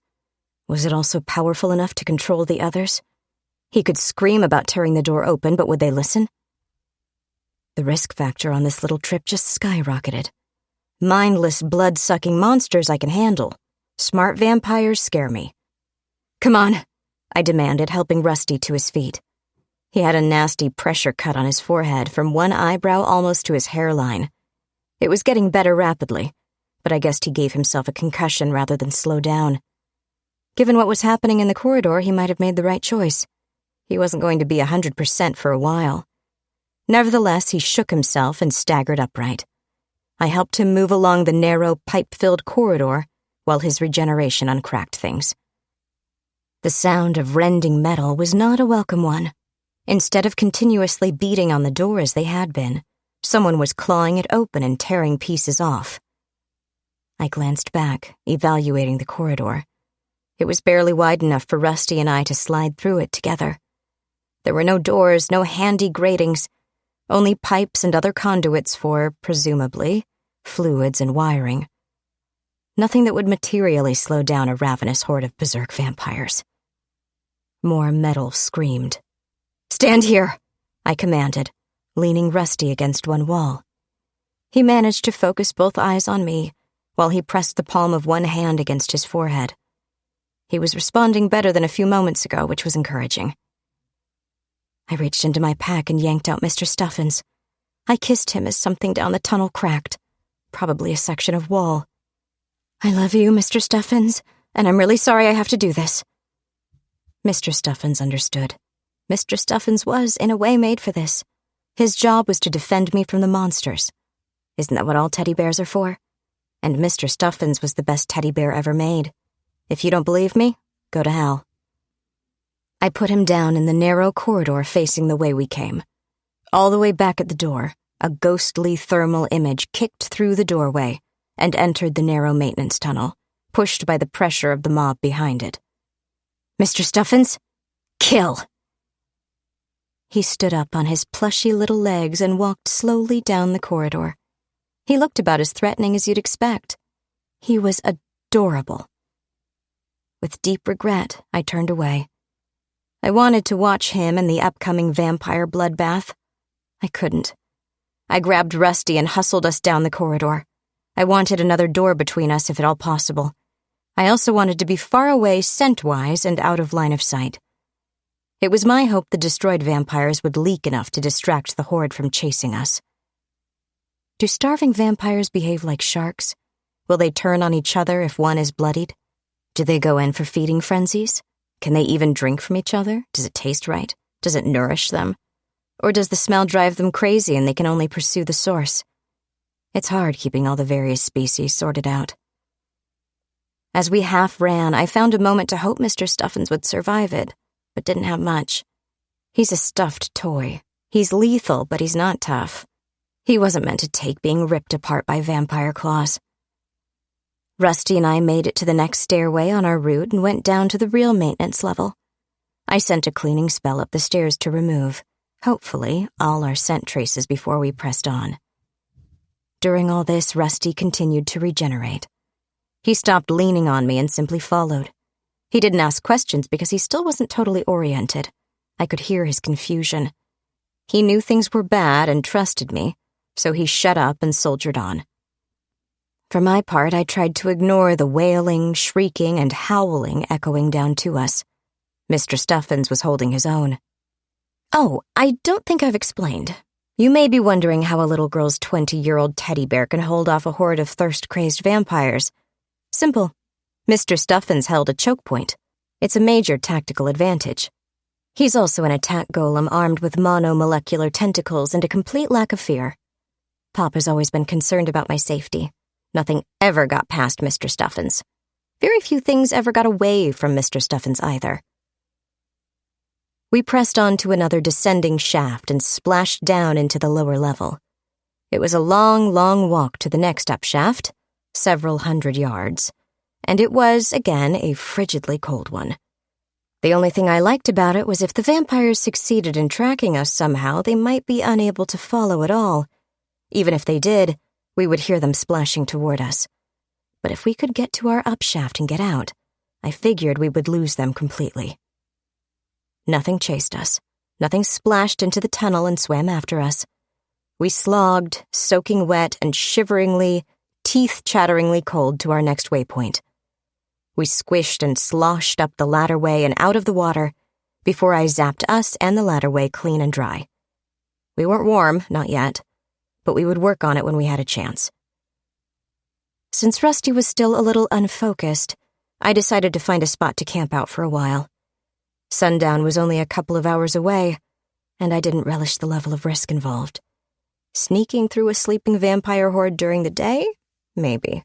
Was it also powerful enough to control the others? He could scream about tearing the door open, but would they listen? The risk factor on this little trip just skyrocketed. Mindless, blood-sucking monsters I can handle. Smart vampires scare me. "Come on," I demanded, helping Rusty to his feet. He had a nasty pressure cut on his forehead from one eyebrow almost to his hairline. It was getting better rapidly, but I guessed he gave himself a concussion rather than slow down. Given what was happening in the corridor, he might have made the right choice. He wasn't going to be 100% for a while. Nevertheless, he shook himself and staggered upright. I helped him move along the narrow, pipe-filled corridor while his regeneration uncracked things. The sound of rending metal was not a welcome one. Instead of continuously beating on the door as they had been, someone was clawing it open and tearing pieces off. I glanced back, evaluating the corridor. It was barely wide enough for Rusty and I to slide through it together. There were no doors, no handy gratings, only pipes and other conduits for, presumably, fluids and wiring. Nothing that would materially slow down a ravenous horde of berserk vampires. More metal screamed. "Stand here," I commanded, leaning Rusty against one wall. He managed to focus both eyes on me while he pressed the palm of one hand against his forehead. He was responding better than a few moments ago, which was encouraging. I reached into my pack and yanked out Mr. Stuffins. I kissed him as something down the tunnel cracked, probably a section of wall. "I love you, Mr. Stuffins, and I'm really sorry I have to do this." Mr. Stuffins understood. Mr. Stuffins was, in a way, made for this. His job was to defend me from the monsters. Isn't that what all teddy bears are for? And Mr. Stuffins was the best teddy bear ever made. If you don't believe me, go to hell. I put him down in the narrow corridor facing the way we came. All the way back at the door, a ghostly thermal image kicked through the doorway and entered the narrow maintenance tunnel, pushed by the pressure of the mob behind it. "Mr. Stuffins, kill!" He stood up on his plushy little legs and walked slowly down the corridor. He looked about as threatening as you'd expect. He was adorable. With deep regret, I turned away. I wanted to watch him and the upcoming vampire bloodbath. I couldn't. I grabbed Rusty and hustled us down the corridor. I wanted another door between us if at all possible. I also wanted to be far away scent-wise and out of line of sight. It was my hope the destroyed vampires would leak enough to distract the horde from chasing us. Do starving vampires behave like sharks? Will they turn on each other if one is bloodied? Do they go in for feeding frenzies? Can they even drink from each other? Does it taste right? Does it nourish them? Or does the smell drive them crazy and they can only pursue the source? It's hard keeping all the various species sorted out. As we half ran, I found a moment to hope Mr. Stuffins would survive it, but didn't have much. He's a stuffed toy. He's lethal, but he's not tough. He wasn't meant to take being ripped apart by vampire claws. Rusty and I made it to the next stairway on our route and went down to the real maintenance level. I sent a cleaning spell up the stairs to remove, hopefully, all our scent traces before we pressed on. During all this, Rusty continued to regenerate. He stopped leaning on me and simply followed. He didn't ask questions because he still wasn't totally oriented. I could hear his confusion. He knew things were bad and trusted me, so he shut up and soldiered on. For my part, I tried to ignore the wailing, shrieking, and howling echoing down to us. Mr. Stuffins was holding his own. Oh, I don't think I've explained. You may be wondering how a little girl's 20-year-old teddy bear can hold off a horde of thirst-crazed vampires. Simple. Mr. Stuffins held a choke point. It's a major tactical advantage. He's also an attack golem armed with monomolecular tentacles and a complete lack of fear. Papa's always been concerned about my safety. Nothing ever got past Mr. Stuffins. Very few things ever got away from Mr. Stuffins either. We pressed on to another descending shaft and splashed down into the lower level. It was a long, long walk to the next upshaft, several 100 yards, and it was, again, a frigidly cold one. The only thing I liked about it was if the vampires succeeded in tracking us somehow, they might be unable to follow at all. Even if they did, we would hear them splashing toward us. But if we could get to our upshaft and get out, I figured we would lose them completely. Nothing chased us. Nothing splashed into the tunnel and swam after us. We slogged, soaking wet and shiveringly, teeth-chatteringly cold to our next waypoint. We squished and sloshed up the ladderway and out of the water before I zapped us and the ladderway clean and dry. We weren't warm, not yet, but we would work on it when we had a chance. Since Rusty was still a little unfocused, I decided to find a spot to camp out for a while. Sundown was only a couple of hours away, and I didn't relish the level of risk involved. Sneaking through a sleeping vampire horde during the day? Maybe.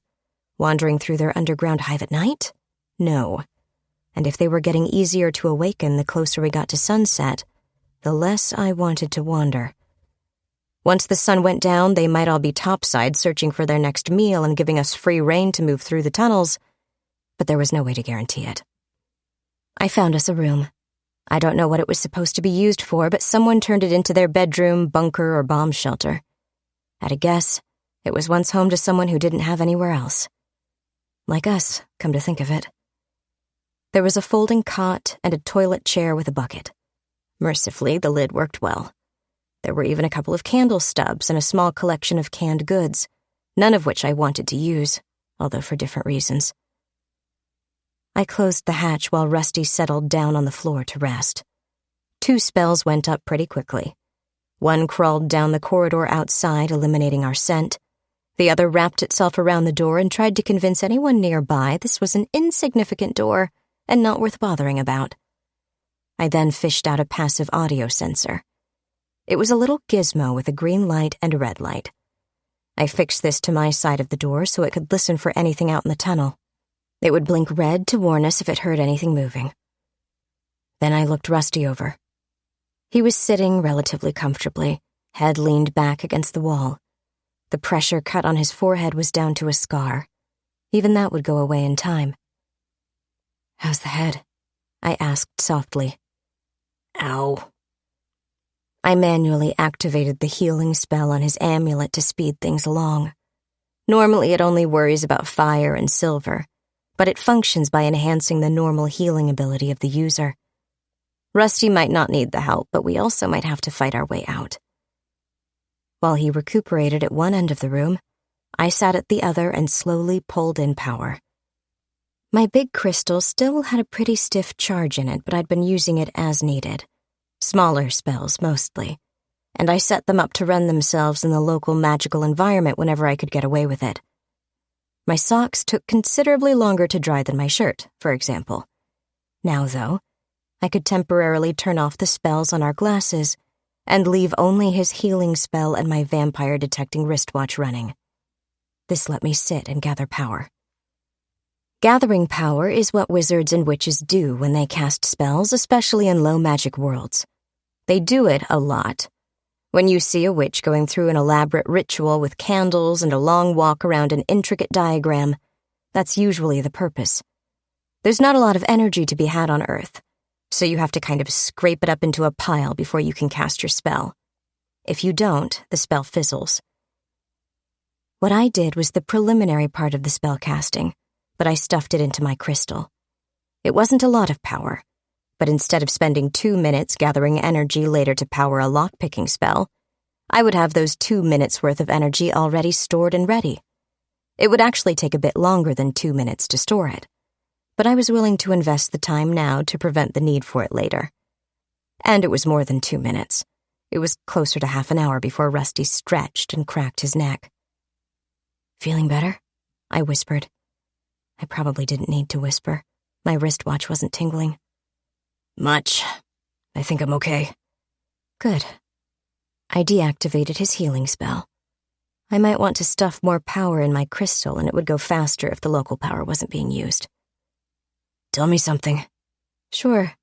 Wandering through their underground hive at night? No. And if they were getting easier to awaken the closer we got to sunset, the less I wanted to wander. Once the sun went down, they might all be topside searching for their next meal and giving us free rein to move through the tunnels, but there was no way to guarantee it. I found us a room. I don't know what it was supposed to be used for, but someone turned it into their bedroom, bunker, or bomb shelter. At a guess, it was once home to someone who didn't have anywhere else. Like us, come to think of it. There was a folding cot and a toilet chair with a bucket. Mercifully, the lid worked well. There were even a couple of candle stubs and a small collection of canned goods, none of which I wanted to use, although for different reasons. I closed the hatch while Rusty settled down on the floor to rest. 2 spells went up pretty quickly. One crawled down the corridor outside, eliminating our scent. The other wrapped itself around the door and tried to convince anyone nearby this was an insignificant door and not worth bothering about. I then fished out a passive audio sensor. It was a little gizmo with a green light and a red light. I fixed this to my side of the door so it could listen for anything out in the tunnel. It would blink red to warn us if it heard anything moving. Then I looked Rusty over. He was sitting relatively comfortably, head leaned back against the wall. The pressure cut on his forehead was down to a scar. Even that would go away in time. "How's the head?" I asked softly. "Ow." I manually activated the healing spell on his amulet to speed things along. Normally it only worries about fire and silver, but it functions by enhancing the normal healing ability of the user. Rusty might not need the help, but we also might have to fight our way out. While he recuperated at one end of the room, I sat at the other and slowly pulled in power. My big crystal still had a pretty stiff charge in it, but I'd been using it as needed. Smaller spells, mostly, and I set them up to run themselves in the local magical environment whenever I could get away with it. My socks took considerably longer to dry than my shirt, for example. Now, though, I could temporarily turn off the spells on our glasses and leave only his healing spell and my vampire-detecting wristwatch running. This let me sit and gather power. Gathering power is what wizards and witches do when they cast spells, especially in low-magic worlds. They do it a lot. When you see a witch going through an elaborate ritual with candles and a long walk around an intricate diagram, that's usually the purpose. There's not a lot of energy to be had on Earth, so you have to kind of scrape it up into a pile before you can cast your spell. If you don't, the spell fizzles. What I did was the preliminary part of the spell casting, but I stuffed it into my crystal. It wasn't a lot of power, but instead of spending 2 minutes gathering energy later to power a lock-picking spell, I would have those 2 minutes' worth of energy already stored and ready. It would actually take a bit longer than 2 minutes to store it, but I was willing to invest the time now to prevent the need for it later. And it was more than 2 minutes. It was closer to half an hour before Rusty stretched and cracked his neck. "Feeling better?" I whispered. I probably didn't need to whisper. My wristwatch wasn't tingling. "Much. I think I'm okay. Good. I deactivated his healing spell. I might want to stuff more power in my crystal, and it would go faster if the local power wasn't being used. Tell me something. Sure.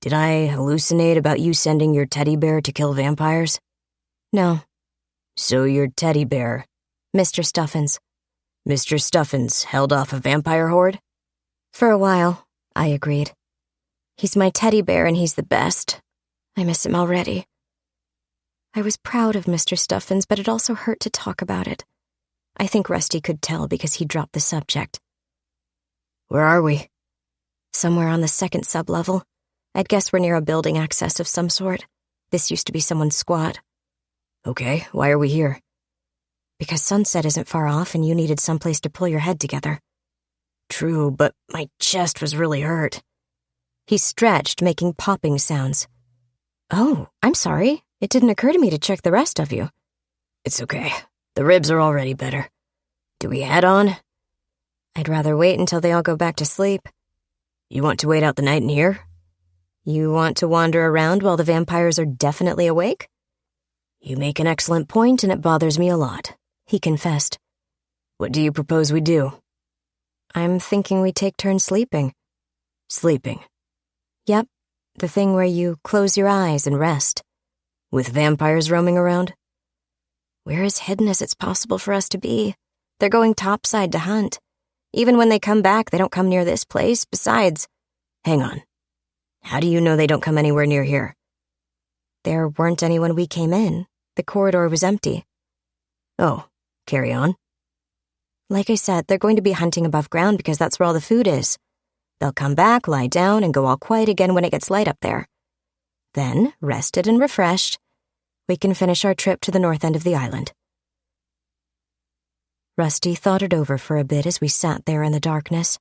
Did I hallucinate about you sending your teddy bear to kill vampires? No. So your teddy bear, Mr. Stuffins. Mr. Stuffins, held off a vampire horde? For a while, I agreed. He's my teddy bear and he's the best. I miss him already. I was proud of Mr. Stuffins, but it also hurt to talk about it. I think Rusty could tell because he dropped the subject. Where are we? Somewhere on the second sublevel. I'd guess we're near a building access of some sort. This used to be someone's squat. Okay, why are we here? Because sunset isn't far off and you needed someplace to pull your head together. True, but my chest was really hurt. He stretched, making popping sounds. Oh, I'm sorry. It didn't occur to me to check the rest of you. It's okay. The ribs are already better. Do we head on? I'd rather wait until they all go back to sleep. You want to wait out the night in here? You want to wander around while the vampires are definitely awake? You make an excellent point, and it bothers me a lot, he confessed. What do you propose we do? I'm thinking we take turns sleeping. Sleeping? Yep, the thing where you close your eyes and rest. With vampires roaming around? We're as hidden as it's possible for us to be. They're going topside to hunt. Even when they come back, they don't come near this place. Besides... Hang on. How do you know they don't come anywhere near here? There weren't any when we came in. The corridor was empty. Oh, carry on. Like I said, they're going to be hunting above ground because that's where all the food is. They'll come back, lie down, and go all quiet again when it gets light up there. Then, rested and refreshed, we can finish our trip to the north end of the island. Rusty thought it over for a bit as we sat there in the darkness.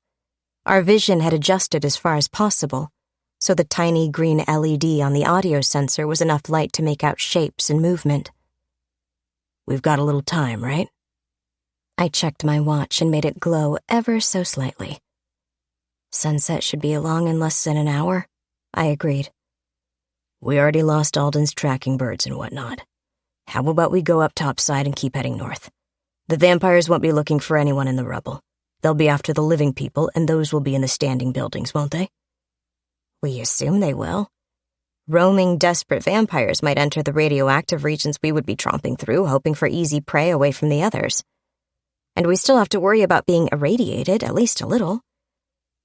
Our vision had adjusted as far as possible, so the tiny green LED on the audio sensor was enough light to make out shapes and movement. We've got a little time, right? I checked my watch and made it glow ever so slightly. Sunset should be along in less than an hour, I agreed. We already lost Alden's tracking birds and whatnot. How about we go up topside and keep heading north? The vampires won't be looking for anyone in the rubble. They'll be after the living people, and those will be in the standing buildings, won't they? We assume they will. Roaming, desperate vampires might enter the radioactive regions we would be tromping through, hoping for easy prey away from the others. And we still have to worry about being irradiated, at least a little.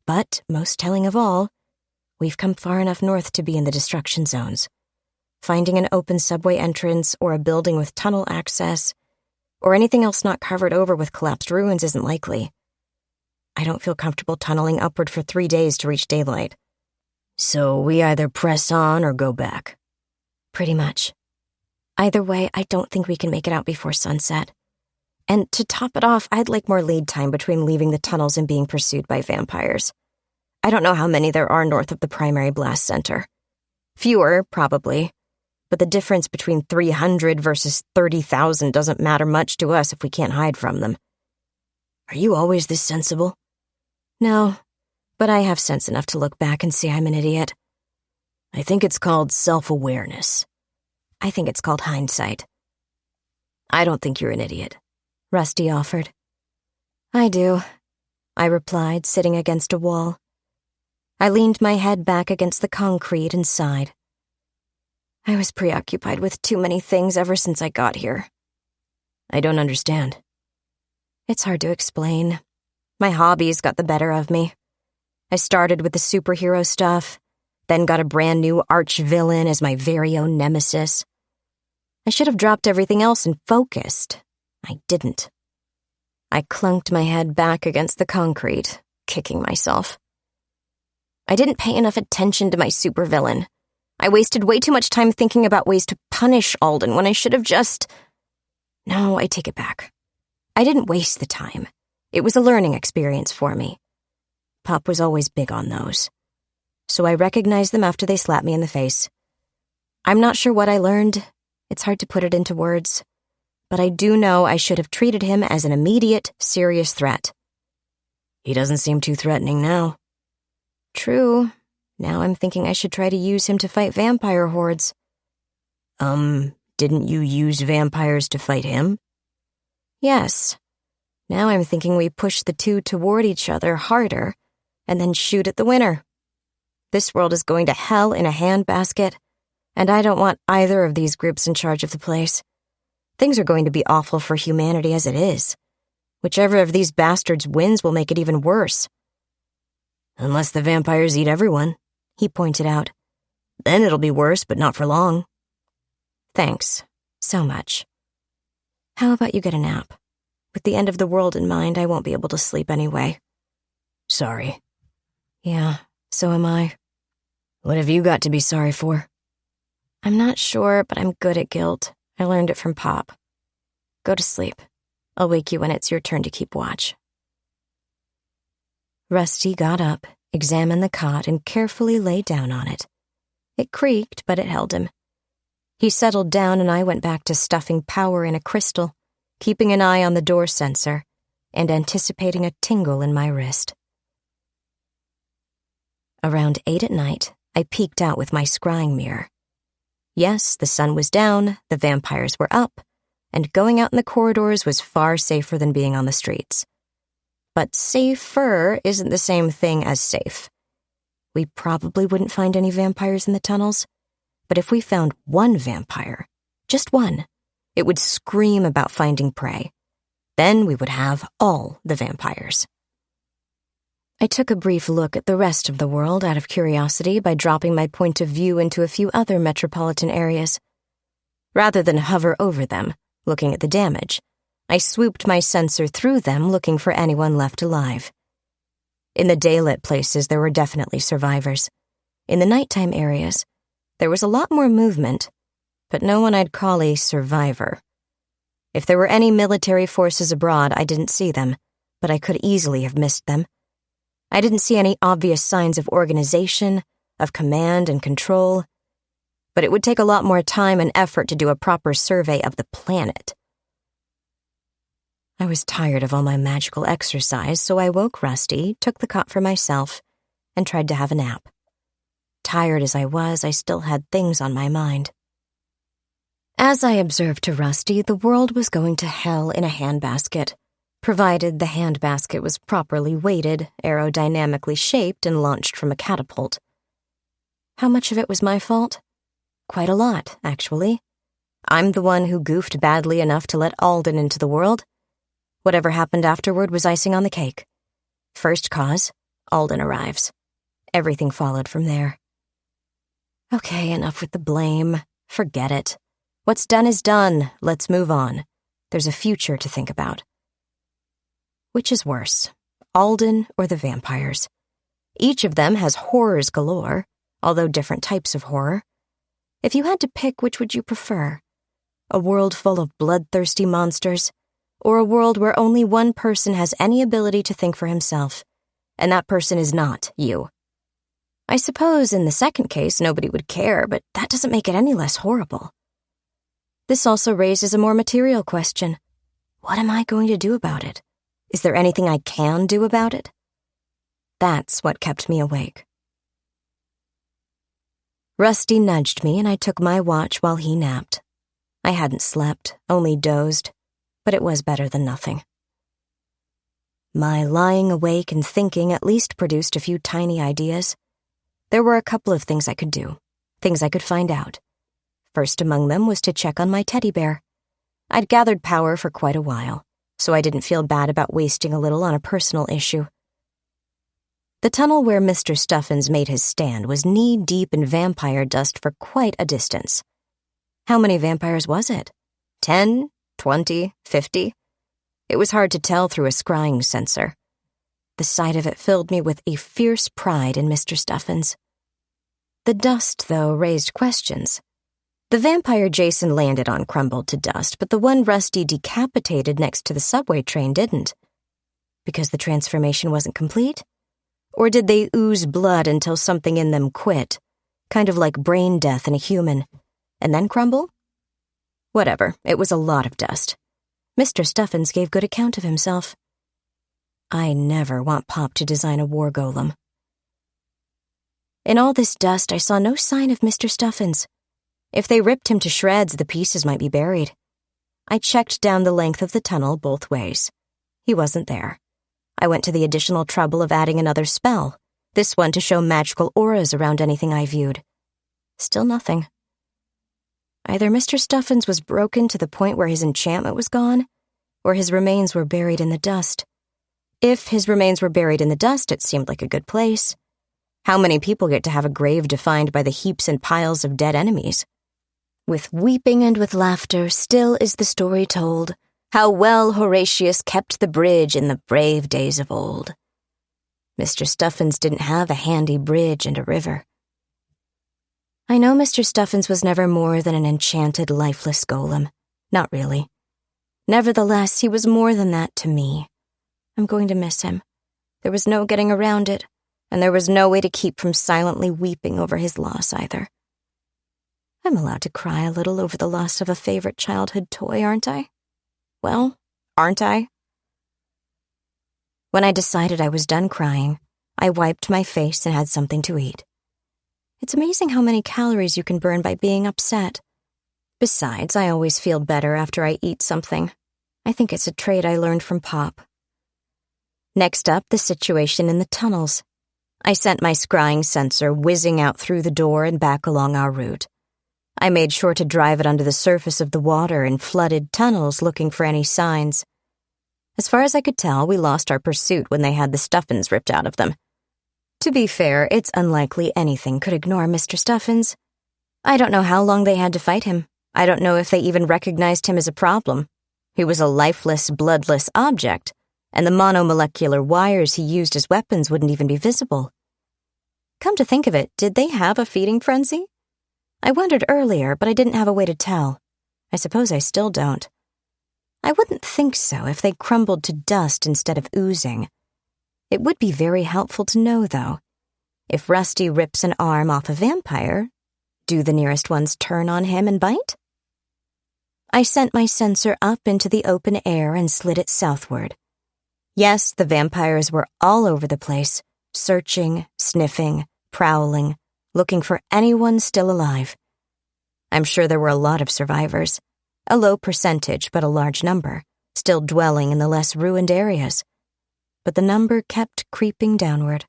But, most telling of all, we've come far enough north to be in the destruction zones. Finding an open subway entrance or a building with tunnel access, or anything else not covered over with collapsed ruins isn't likely. I don't feel comfortable tunneling upward for 3 days to reach daylight. So we either press on or go back. Pretty much. Either way, I don't think we can make it out before sunset. And to top it off, I'd like more lead time between leaving the tunnels and being pursued by vampires. I don't know how many there are north of the primary blast center. Fewer, probably. But the difference between 300 versus 30,000 doesn't matter much to us if we can't hide from them. Are you always this sensible? No, but I have sense enough to look back and see I'm an idiot. I think it's called self-awareness. I think it's called hindsight. I don't think you're an idiot, Rusty offered. I do, I replied, sitting against a wall. I leaned my head back against the concrete and sighed. I was preoccupied with too many things ever since I got here. I don't understand. It's hard to explain. My hobbies got the better of me. I started with the superhero stuff, then got a brand new arch-villain as my very own nemesis. I should have dropped everything else and focused. I didn't. I clunked my head back against the concrete, kicking myself. I didn't pay enough attention to my supervillain. I wasted way too much time thinking about ways to punish Alden when I should have just... No, I take it back. I didn't waste the time. It was a learning experience for me. Pop was always big on those. So I recognized them after they slapped me in the face. I'm not sure what I learned. It's hard to put it into words. But I do know I should have treated him as an immediate, serious threat. He doesn't seem too threatening now. True. Now I'm thinking I should try to use him to fight vampire hordes. Didn't you use vampires to fight him? Yes. Now I'm thinking we push the two toward each other harder and then shoot at the winner. This world is going to hell in a handbasket, and I don't want either of these groups in charge of the place. Things are going to be awful for humanity as it is. Whichever of these bastards wins will make it even worse. Unless the vampires eat everyone, he pointed out. Then it'll be worse, but not for long. Thanks. So much. How about you get a nap? With the end of the world in mind, I won't be able to sleep anyway. Sorry. Yeah, so am I. What have you got to be sorry for? I'm not sure, but I'm good at guilt. I learned it from Pop. Go to sleep. I'll wake you when it's your turn to keep watch. Rusty got up, examined the cot, and carefully lay down on it. It creaked, but it held him. He settled down, and I went back to stuffing power in a crystal, keeping an eye on the door sensor, and anticipating a tingle in my wrist. Around 8 at night, I peeked out with my scrying mirror. Yes, the sun was down, the vampires were up, and going out in the corridors was far safer than being on the streets. But safer isn't the same thing as safe. We probably wouldn't find any vampires in the tunnels, but if we found one vampire, just one, it would scream about finding prey. Then we would have all the vampires. I took a brief look at the rest of the world out of curiosity by dropping my point of view into a few other metropolitan areas. Rather than hover over them, looking at the damage, I swooped my sensor through them looking for anyone left alive. In the daylit places, there were definitely survivors. In the nighttime areas, there was a lot more movement, but no one I'd call a survivor. If there were any military forces abroad, I didn't see them, but I could easily have missed them. I didn't see any obvious signs of organization, of command and control, but it would take a lot more time and effort to do a proper survey of the planet. I was tired of all my magical exercise, so I woke Rusty, took the cot for myself, and tried to have a nap. Tired as I was, I still had things on my mind. As I observed to Rusty, the world was going to hell in a handbasket, provided the handbasket was properly weighted, aerodynamically shaped, and launched from a catapult. How much of it was my fault? Quite a lot, actually. I'm the one who goofed badly enough to let Alden into the world. Whatever happened afterward was icing on the cake. First cause, Alden arrives. Everything followed from there. Okay, enough with the blame. Forget it. What's done is done. Let's move on. There's a future to think about. Which is worse, Alden or the vampires? Each of them has horrors galore, although different types of horror. If you had to pick, which would you prefer? A world full of bloodthirsty monsters, or a world where only one person has any ability to think for himself, and that person is not you? I suppose in the second case nobody would care, but that doesn't make it any less horrible. This also raises a more material question. What am I going to do about it? Is there anything I can do about it? That's what kept me awake. Rusty nudged me and I took my watch while he napped. I hadn't slept, only dozed, but it was better than nothing. My lying awake and thinking at least produced a few tiny ideas. There were a couple of things I could do, things I could find out. First among them was to check on my teddy bear. I'd gathered power for quite a while, so I didn't feel bad about wasting a little on a personal issue. The tunnel where Mr. Stuffins made his stand was knee-deep in vampire dust for quite a distance. How many vampires was it? 10? 20? 50? It was hard to tell through a scrying sensor. The sight of it filled me with a fierce pride in Mr. Stuffins. The dust, though, raised questions. The vampire Jason landed on crumbled to dust, but the one Rusty decapitated next to the subway train didn't. Because the transformation wasn't complete? Or did they ooze blood until something in them quit, kind of like brain death in a human, and then crumble? Whatever, it was a lot of dust. Mr. Stuffins gave good account of himself. I never want Pop to design a war golem. In all this dust, I saw no sign of Mr. Stuffins. If they ripped him to shreds, the pieces might be buried. I checked down the length of the tunnel both ways. He wasn't there. I went to the additional trouble of adding another spell, this one to show magical auras around anything I viewed. Still nothing. Either Mr. Stuffins was broken to the point where his enchantment was gone, or his remains were buried in the dust. If his remains were buried in the dust, it seemed like a good place. How many people get to have a grave defined by the heaps and piles of dead enemies? With weeping and with laughter, still is the story told, how well Horatius kept the bridge in the brave days of old. Mr. Stuffins didn't have a handy bridge and a river. I know Mr. Stuffins was never more than an enchanted, lifeless golem. Not really. Nevertheless, he was more than that to me. I'm going to miss him. There was no getting around it, and there was no way to keep from silently weeping over his loss either. I'm allowed to cry a little over the loss of a favorite childhood toy, aren't I? Well, aren't I? When I decided I was done crying, I wiped my face and had something to eat. It's amazing how many calories you can burn by being upset. Besides, I always feel better after I eat something. I think it's a trait I learned from Pop. Next up, the situation in the tunnels. I sent my scrying sensor whizzing out through the door and back along our route. I made sure to drive it under the surface of the water in flooded tunnels looking for any signs. As far as I could tell, we lost our pursuit when they had the Stuffins ripped out of them. To be fair, it's unlikely anything could ignore Mr. Stuffins. I don't know how long they had to fight him. I don't know if they even recognized him as a problem. He was a lifeless, bloodless object, and the monomolecular wires he used as weapons wouldn't even be visible. Come to think of it, did they have a feeding frenzy? I wondered earlier, but I didn't have a way to tell. I suppose I still don't. I wouldn't think so if they crumbled to dust instead of oozing. It would be very helpful to know, though. If Rusty rips an arm off a vampire, do the nearest ones turn on him and bite? I sent my sensor up into the open air and slid it southward. Yes, the vampires were all over the place, searching, sniffing, prowling, looking for anyone still alive. I'm sure there were a lot of survivors, a low percentage but a large number, still dwelling in the less ruined areas. But the number kept creeping downward.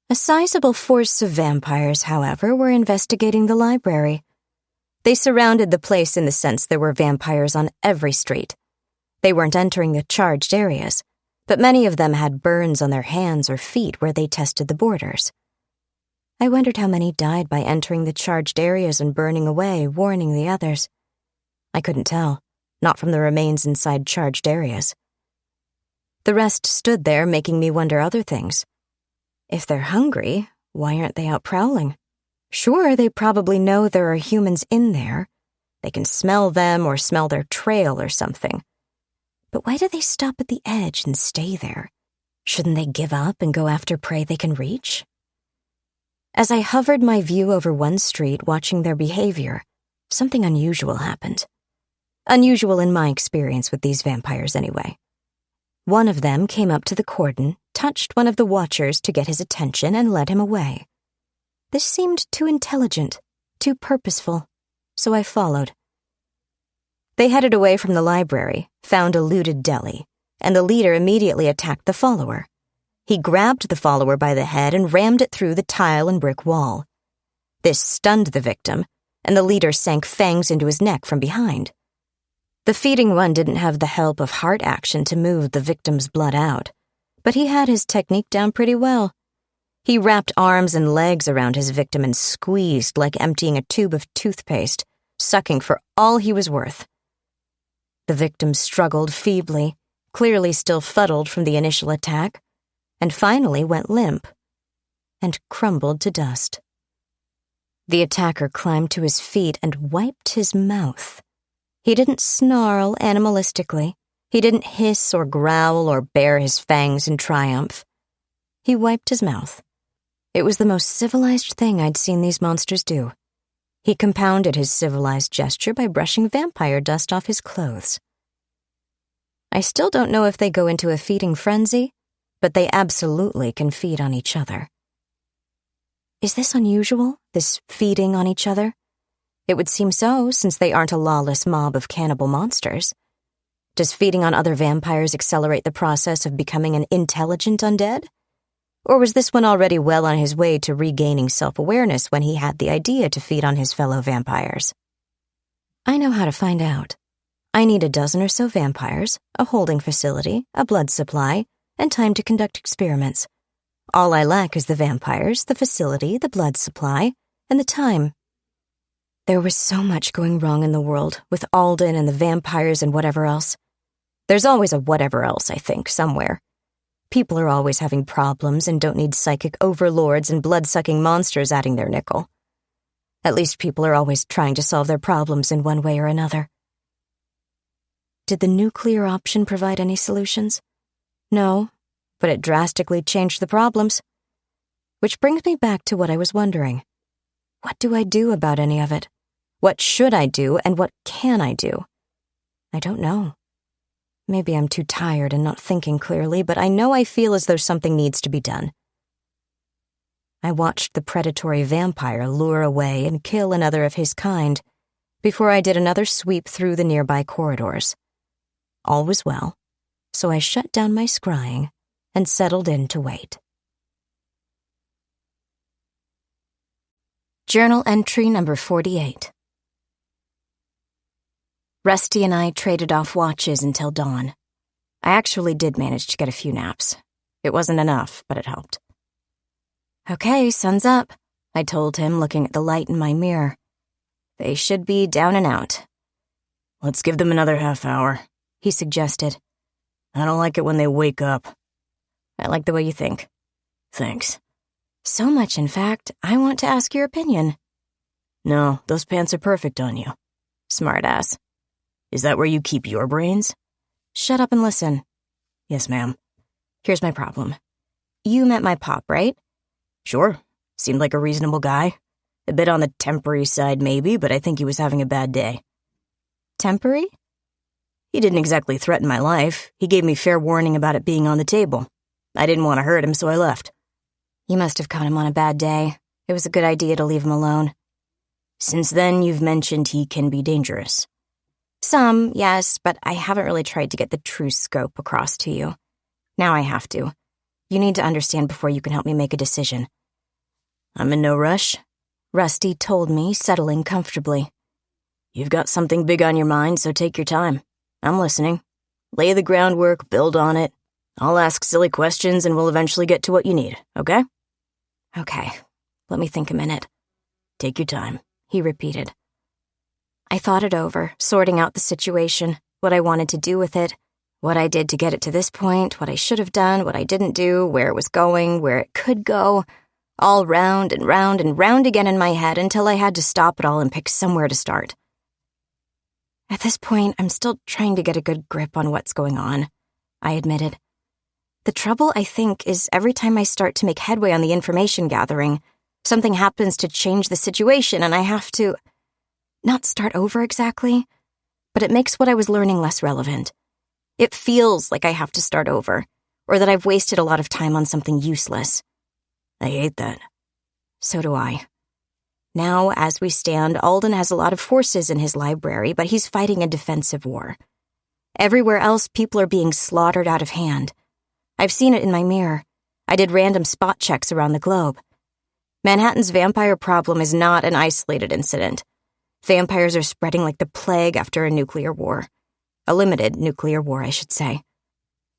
A sizable force of vampires, however, were investigating the library. They surrounded the place in the sense there were vampires on every street. They weren't entering the charged areas, but many of them had burns on their hands or feet where they tested the borders. I wondered how many died by entering the charged areas and burning away, warning the others. I couldn't tell, not from the remains inside charged areas. The rest stood there, making me wonder other things. If they're hungry, why aren't they out prowling? Sure, they probably know there are humans in there. They can smell them or smell their trail or something. But why do they stop at the edge and stay there? Shouldn't they give up and go after prey they can reach? As I hovered my view over one street watching their behavior, something unusual happened. Unusual in my experience with these vampires, anyway. One of them came up to the cordon, touched one of the watchers to get his attention, and led him away. This seemed too intelligent, too purposeful, so I followed. They headed away from the library, found a looted deli, and the leader immediately attacked the follower. He grabbed the follower by the head and rammed it through the tile and brick wall. This stunned the victim, and the leader sank fangs into his neck from behind. The feeding one didn't have the help of heart action to move the victim's blood out, but he had his technique down pretty well. He wrapped arms and legs around his victim and squeezed like emptying a tube of toothpaste, sucking for all he was worth. The victim struggled feebly, clearly still fuddled from the initial attack, and finally went limp and crumbled to dust. The attacker climbed to his feet and wiped his mouth. He didn't snarl animalistically. He didn't hiss or growl or bare his fangs in triumph. He wiped his mouth. It was the most civilized thing I'd seen these monsters do. He compounded his civilized gesture by brushing vampire dust off his clothes. I still don't know if they go into a feeding frenzy, but they absolutely can feed on each other. Is this unusual, this feeding on each other? It would seem so, since they aren't a lawless mob of cannibal monsters. Does feeding on other vampires accelerate the process of becoming an intelligent undead? Or was this one already well on his way to regaining self-awareness when he had the idea to feed on his fellow vampires? I know how to find out. I need a dozen or so vampires, a holding facility, a blood supply, and time to conduct experiments. All I lack is the vampires, the facility, the blood supply, and the time. There was so much going wrong in the world, with Alden and the vampires and whatever else. There's always a whatever else, I think, somewhere. People are always having problems and don't need psychic overlords and blood-sucking monsters adding their nickel. At least people are always trying to solve their problems in one way or another. Did the nuclear option provide any solutions? No, but it drastically changed the problems. Which brings me back to what I was wondering. What do I do about any of it? What should I do, and what can I do? I don't know. Maybe I'm too tired and not thinking clearly, but I know I feel as though something needs to be done. I watched the predatory vampire lure away and kill another of his kind before I did another sweep through the nearby corridors. All was well, so I shut down my scrying and settled in to wait. Journal entry number 48. Rusty and I traded off watches until dawn. I actually did manage to get a few naps. It wasn't enough, but it helped. Okay, sun's up, I told him, looking at the light in my mirror. They should be down and out. Let's give them another half hour, he suggested. I don't like it when they wake up. I like the way you think. Thanks. So much, in fact, I want to ask your opinion. No, those pants are perfect on you. Smartass. Is that where you keep your brains? Shut up and listen. Yes, ma'am. Here's my problem. You met my pop, right? Sure. Seemed like a reasonable guy. A bit on the tempery side, maybe, but I think he was having a bad day. Tempery? He didn't exactly threaten my life. He gave me fair warning about it being on the table. I didn't want to hurt him, so I left. You must have caught him on a bad day. It was a good idea to leave him alone. Since then, you've mentioned he can be dangerous. Some, yes, but I haven't really tried to get the true scope across to you. Now I have to. You need to understand before you can help me make a decision. I'm in no rush, Rusty told me, settling comfortably. You've got something big on your mind, so take your time. I'm listening. Lay the groundwork, build on it. I'll ask silly questions and we'll eventually get to what you need, okay? Okay, let me think a minute. Take your time, he repeated. I thought it over, sorting out the situation, what I wanted to do with it, what I did to get it to this point, what I should have done, what I didn't do, where it was going, where it could go, all round and round and round again in my head until I had to stop it all and pick somewhere to start. At this point, I'm still trying to get a good grip on what's going on, I admitted. The trouble, I think, is every time I start to make headway on the information gathering, something happens to change the situation and I have to... not start over exactly, but it makes what I was learning less relevant. It feels like I have to start over, or that I've wasted a lot of time on something useless. I hate that. So do I. Now, as we stand, Alden has a lot of forces in his library, but he's fighting a defensive war. Everywhere else, people are being slaughtered out of hand. I've seen it in my mirror. I did random spot checks around the globe. Manhattan's vampire problem is not an isolated incident. Vampires are spreading like the plague after a nuclear war. A limited nuclear war, I should say.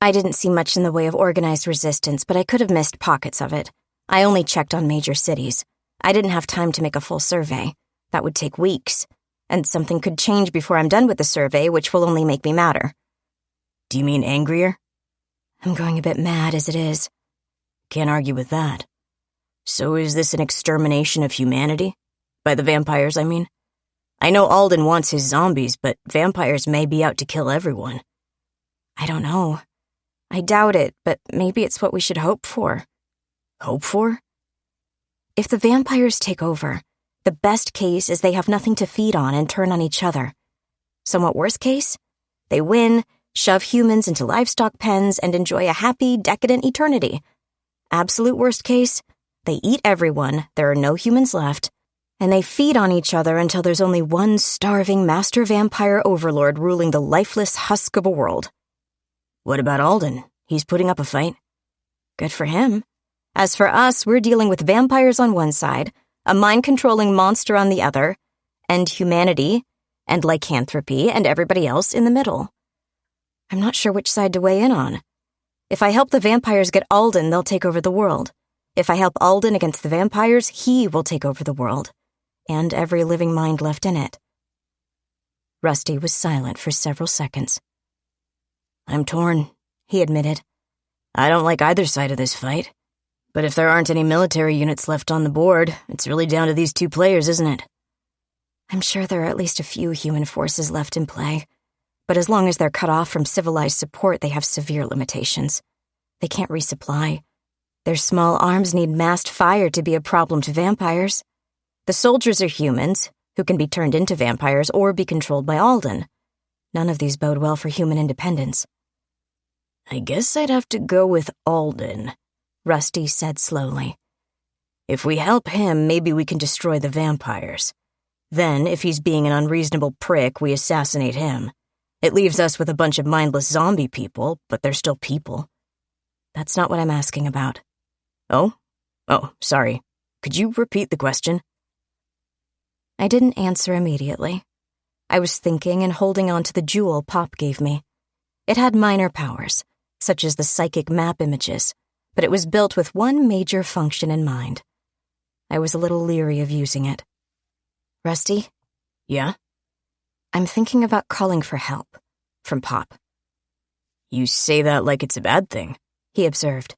I didn't see much in the way of organized resistance, but I could have missed pockets of it. I only checked on major cities. I didn't have time to make a full survey. That would take weeks. And something could change before I'm done with the survey, which will only make me madder. Do you mean angrier? I'm going a bit mad as it is. Can't argue with that. So is this an extermination of humanity? By the vampires, I mean? I know Alden wants his zombies, but vampires may be out to kill everyone. I don't know. I doubt it, but maybe it's what we should hope for. Hope for? If the vampires take over, the best case is they have nothing to feed on and turn on each other. Somewhat worst case, they win, shove humans into livestock pens, and enjoy a happy, decadent eternity. Absolute worst case, They eat everyone, there are no humans left, and they feed on each other until there's only one starving master vampire overlord ruling the lifeless husk of a world. What about Alden? He's putting up a fight. Good for him. As for us, we're dealing with vampires on one side, a mind-controlling monster on the other, and humanity, and lycanthropy, and everybody else in the middle. I'm not sure which side to weigh in on. If I help the vampires get Alden, they'll take over the world. If I help Alden against the vampires, he will take over the world, and every living mind left in it. Rusty was silent for several seconds. I'm torn, he admitted. I don't like either side of this fight. But if there aren't any military units left on the board, it's really down to these two players, isn't it? I'm sure there are at least a few human forces left in play. But as long as they're cut off from civilized support, they have severe limitations. They can't resupply. Their small arms need massed fire to be a problem to vampires. The soldiers are humans, who can be turned into vampires or be controlled by Alden. None of these bode well for human independence. I guess I'd have to go with Alden, Rusty said slowly. If we help him, maybe we can destroy the vampires. Then, if he's being an unreasonable prick, we assassinate him. It leaves us with a bunch of mindless zombie people, but they're still people. That's not what I'm asking about. Oh? Oh, sorry. Could you repeat the question? I didn't answer immediately. I was thinking and holding on to the jewel Pop gave me. It had minor powers, such as the psychic map images, but it was built with one major function in mind. I was a little leery of using it. Rusty? Yeah? I'm thinking about calling for help from Pop. You say that like it's a bad thing, he observed.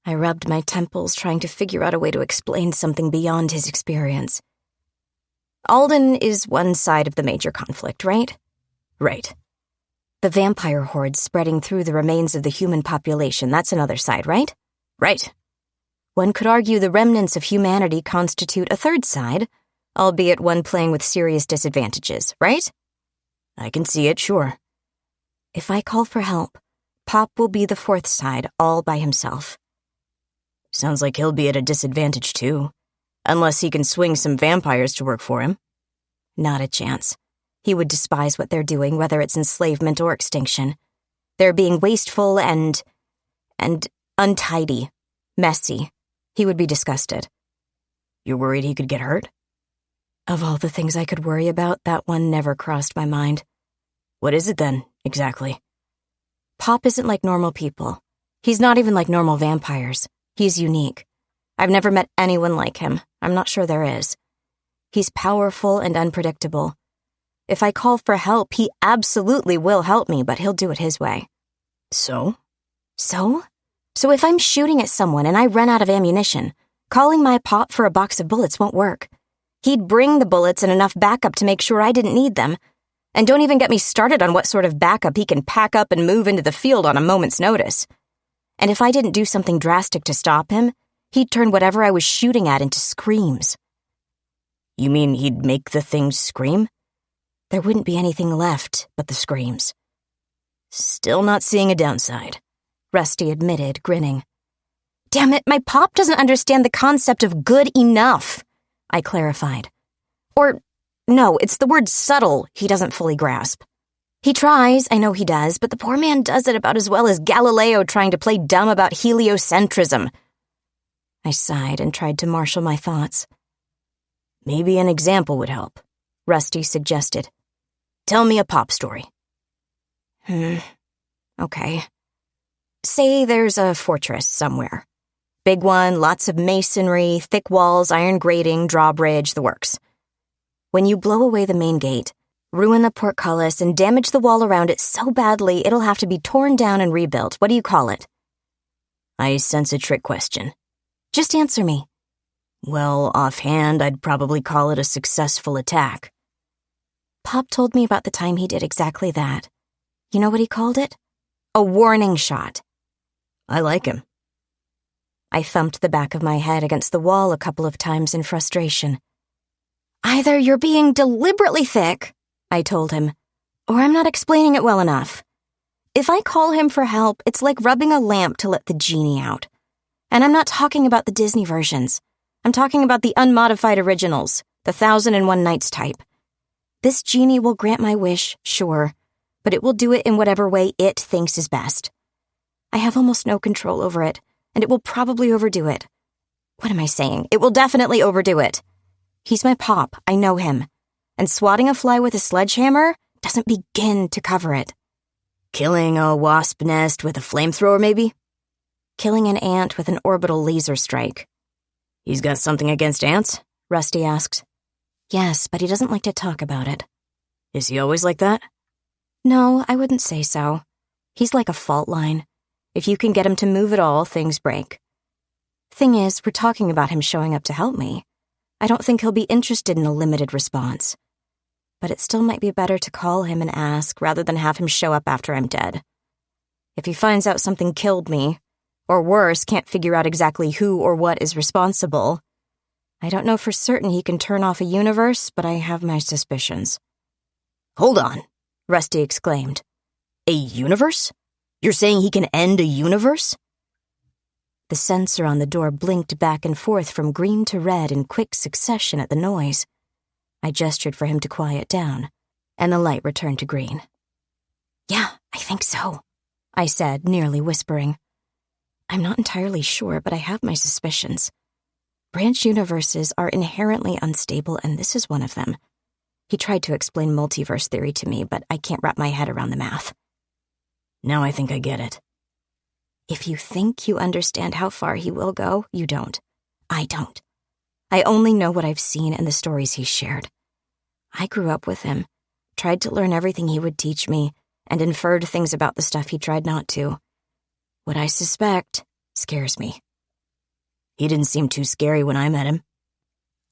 I rubbed my temples, trying to figure out a way to explain something beyond his experience. Alden is one side of the major conflict, right? Right. The vampire hordes spreading through the remains of the human population, that's another side, right? Right. One could argue the remnants of humanity constitute a third side, albeit one playing with serious disadvantages, right? I can see it, sure. If I call for help, Pop will be the fourth side all by himself. Sounds like he'll be at a disadvantage, too. Unless he can swing some vampires to work for him. Not a chance. He would despise what they're doing, whether it's enslavement or extinction. They're being wasteful and untidy, messy. He would be disgusted. You're worried he could get hurt? Of all the things I could worry about, that one never crossed my mind. What is it then, exactly? Pop isn't like normal people. He's not even like normal vampires. He's unique. I've never met anyone like him. I'm not sure there is. He's powerful and unpredictable. If I call for help, he absolutely will help me, but he'll do it his way. So? So if I'm shooting at someone and I run out of ammunition, calling my Pop for a box of bullets won't work. He'd bring the bullets and enough backup to make sure I didn't need them. And don't even get me started on what sort of backup he can pack up and move into the field on a moment's notice. And if I didn't do something drastic to stop him, he'd turn whatever I was shooting at into screams. You mean he'd make the things scream? There wouldn't be anything left but the screams. Still not seeing a downside, Rusty admitted, grinning. Damn it, my Pop doesn't understand the concept of good enough, I clarified. Or, no, it's the word subtle he doesn't fully grasp. He tries, I know he does, but the poor man does it about as well as Galileo trying to play dumb about heliocentrism. I sighed and tried to marshal my thoughts. Maybe an example would help, Rusty suggested. Tell me a Pop story. Okay. Say there's a fortress somewhere. Big one, lots of masonry, thick walls, iron grating, drawbridge, the works. When you blow away the main gate, ruin the portcullis, and damage the wall around it so badly it'll have to be torn down and rebuilt, what do you call it? I sense a trick question. Just answer me. Well, offhand, I'd probably call it a successful attack. Pop told me about the time he did exactly that. You know what he called it? A warning shot. I like him. I thumped the back of my head against the wall a couple of times in frustration. Either you're being deliberately thick, I told him, or I'm not explaining it well enough. If I call him for help, it's like rubbing a lamp to let the genie out. And I'm not talking about the Disney versions. I'm talking about the unmodified originals, the 1001 Nights type. This genie will grant my wish, sure, but it will do it in whatever way it thinks is best. I have almost no control over it, and it will probably overdo it. What am I saying? It will definitely overdo it. He's my pop, I know him, and swatting a fly with a sledgehammer doesn't begin to cover it. Killing a wasp nest with a flamethrower, maybe? Killing an ant with an orbital laser strike. He's got something against ants? Rusty asked. Yes, but he doesn't like to talk about it. Is he always like that? No, I wouldn't say so. He's like a fault line. If you can get him to move at all, things break. Thing is, we're talking about him showing up to help me. I don't think he'll be interested in a limited response. But it still might be better to call him and ask rather than have him show up after I'm dead. If he finds out something killed me, or worse, can't figure out exactly who or what is responsible, I don't know for certain he can turn off a universe, but I have my suspicions. Hold on, Rusty exclaimed. A universe? You're saying he can end a universe? The sensor on the door blinked back and forth from green to red in quick succession at the noise. I gestured for him to quiet down, and the light returned to green. Yeah, I think so, I said, nearly whispering. I'm not entirely sure, but I have my suspicions. Branch universes are inherently unstable, and this is one of them. He tried to explain multiverse theory to me, but I can't wrap my head around the math. Now I think I get it. If you think you understand how far he will go, you don't. I don't. I only know what I've seen and the stories he's shared. I grew up with him, tried to learn everything he would teach me, and inferred things about the stuff he tried not to. What I suspect scares me. He didn't seem too scary when I met him.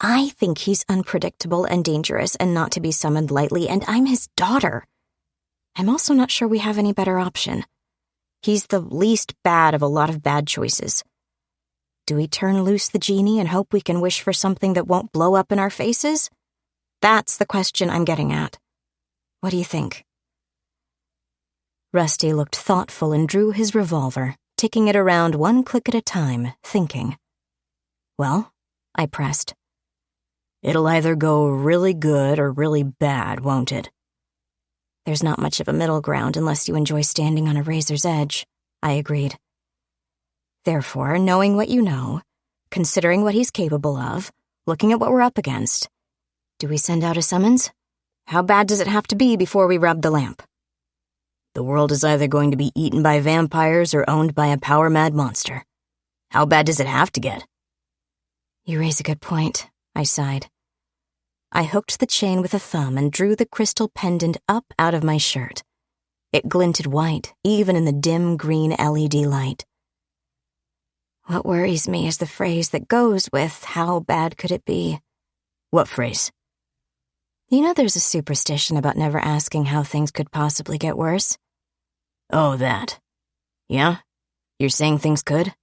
I think he's unpredictable and dangerous and not to be summoned lightly, and I'm his daughter. I'm also not sure we have any better option. He's the least bad of a lot of bad choices. Do we turn loose the genie and hope we can wish for something that won't blow up in our faces? That's the question I'm getting at. What do you think? Rusty looked thoughtful and drew his revolver, ticking it around one click at a time, thinking. Well, I pressed. It'll either go really good or really bad, won't it? There's not much of a middle ground unless you enjoy standing on a razor's edge, I agreed. Therefore, knowing what you know, considering what he's capable of, looking at what we're up against, do we send out a summons? How bad does it have to be before we rub the lamp? The world is either going to be eaten by vampires or owned by a power-mad monster. How bad does it have to get? You raise a good point, I sighed. I hooked the chain with a thumb and drew the crystal pendant up out of my shirt. It glinted white, even in the dim green LED light. What worries me is the phrase that goes with how bad could it be. What phrase? You know there's a superstition about never asking how things could possibly get worse. Oh, that. Yeah? You're saying things could?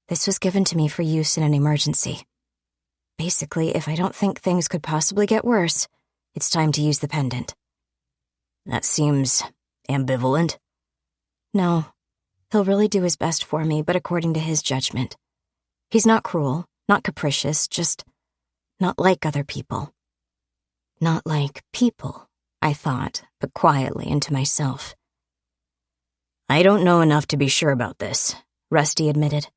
This was given to me for use in an emergency. Basically, if I don't think things could possibly get worse, it's time to use the pendant. That seems ambivalent. No, he'll really do his best for me, but according to his judgment. He's not cruel, not capricious, just not like other people. Not like people, I thought, but quietly into myself. I don't know enough to be sure about this, Rusty admitted.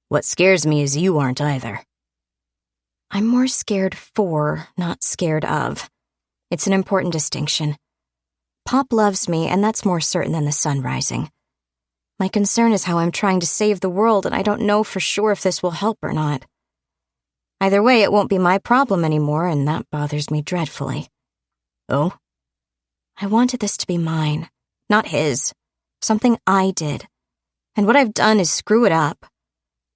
What scares me is you aren't either. I'm more scared for, not scared of. It's an important distinction. Pop loves me, and that's more certain than the sun rising. My concern is how I'm trying to save the world, and I don't know for sure if this will help or not. Either way, it won't be my problem anymore, and that bothers me dreadfully. Oh? I wanted this to be mine, not his. Something I did. And what I've done is screw it up.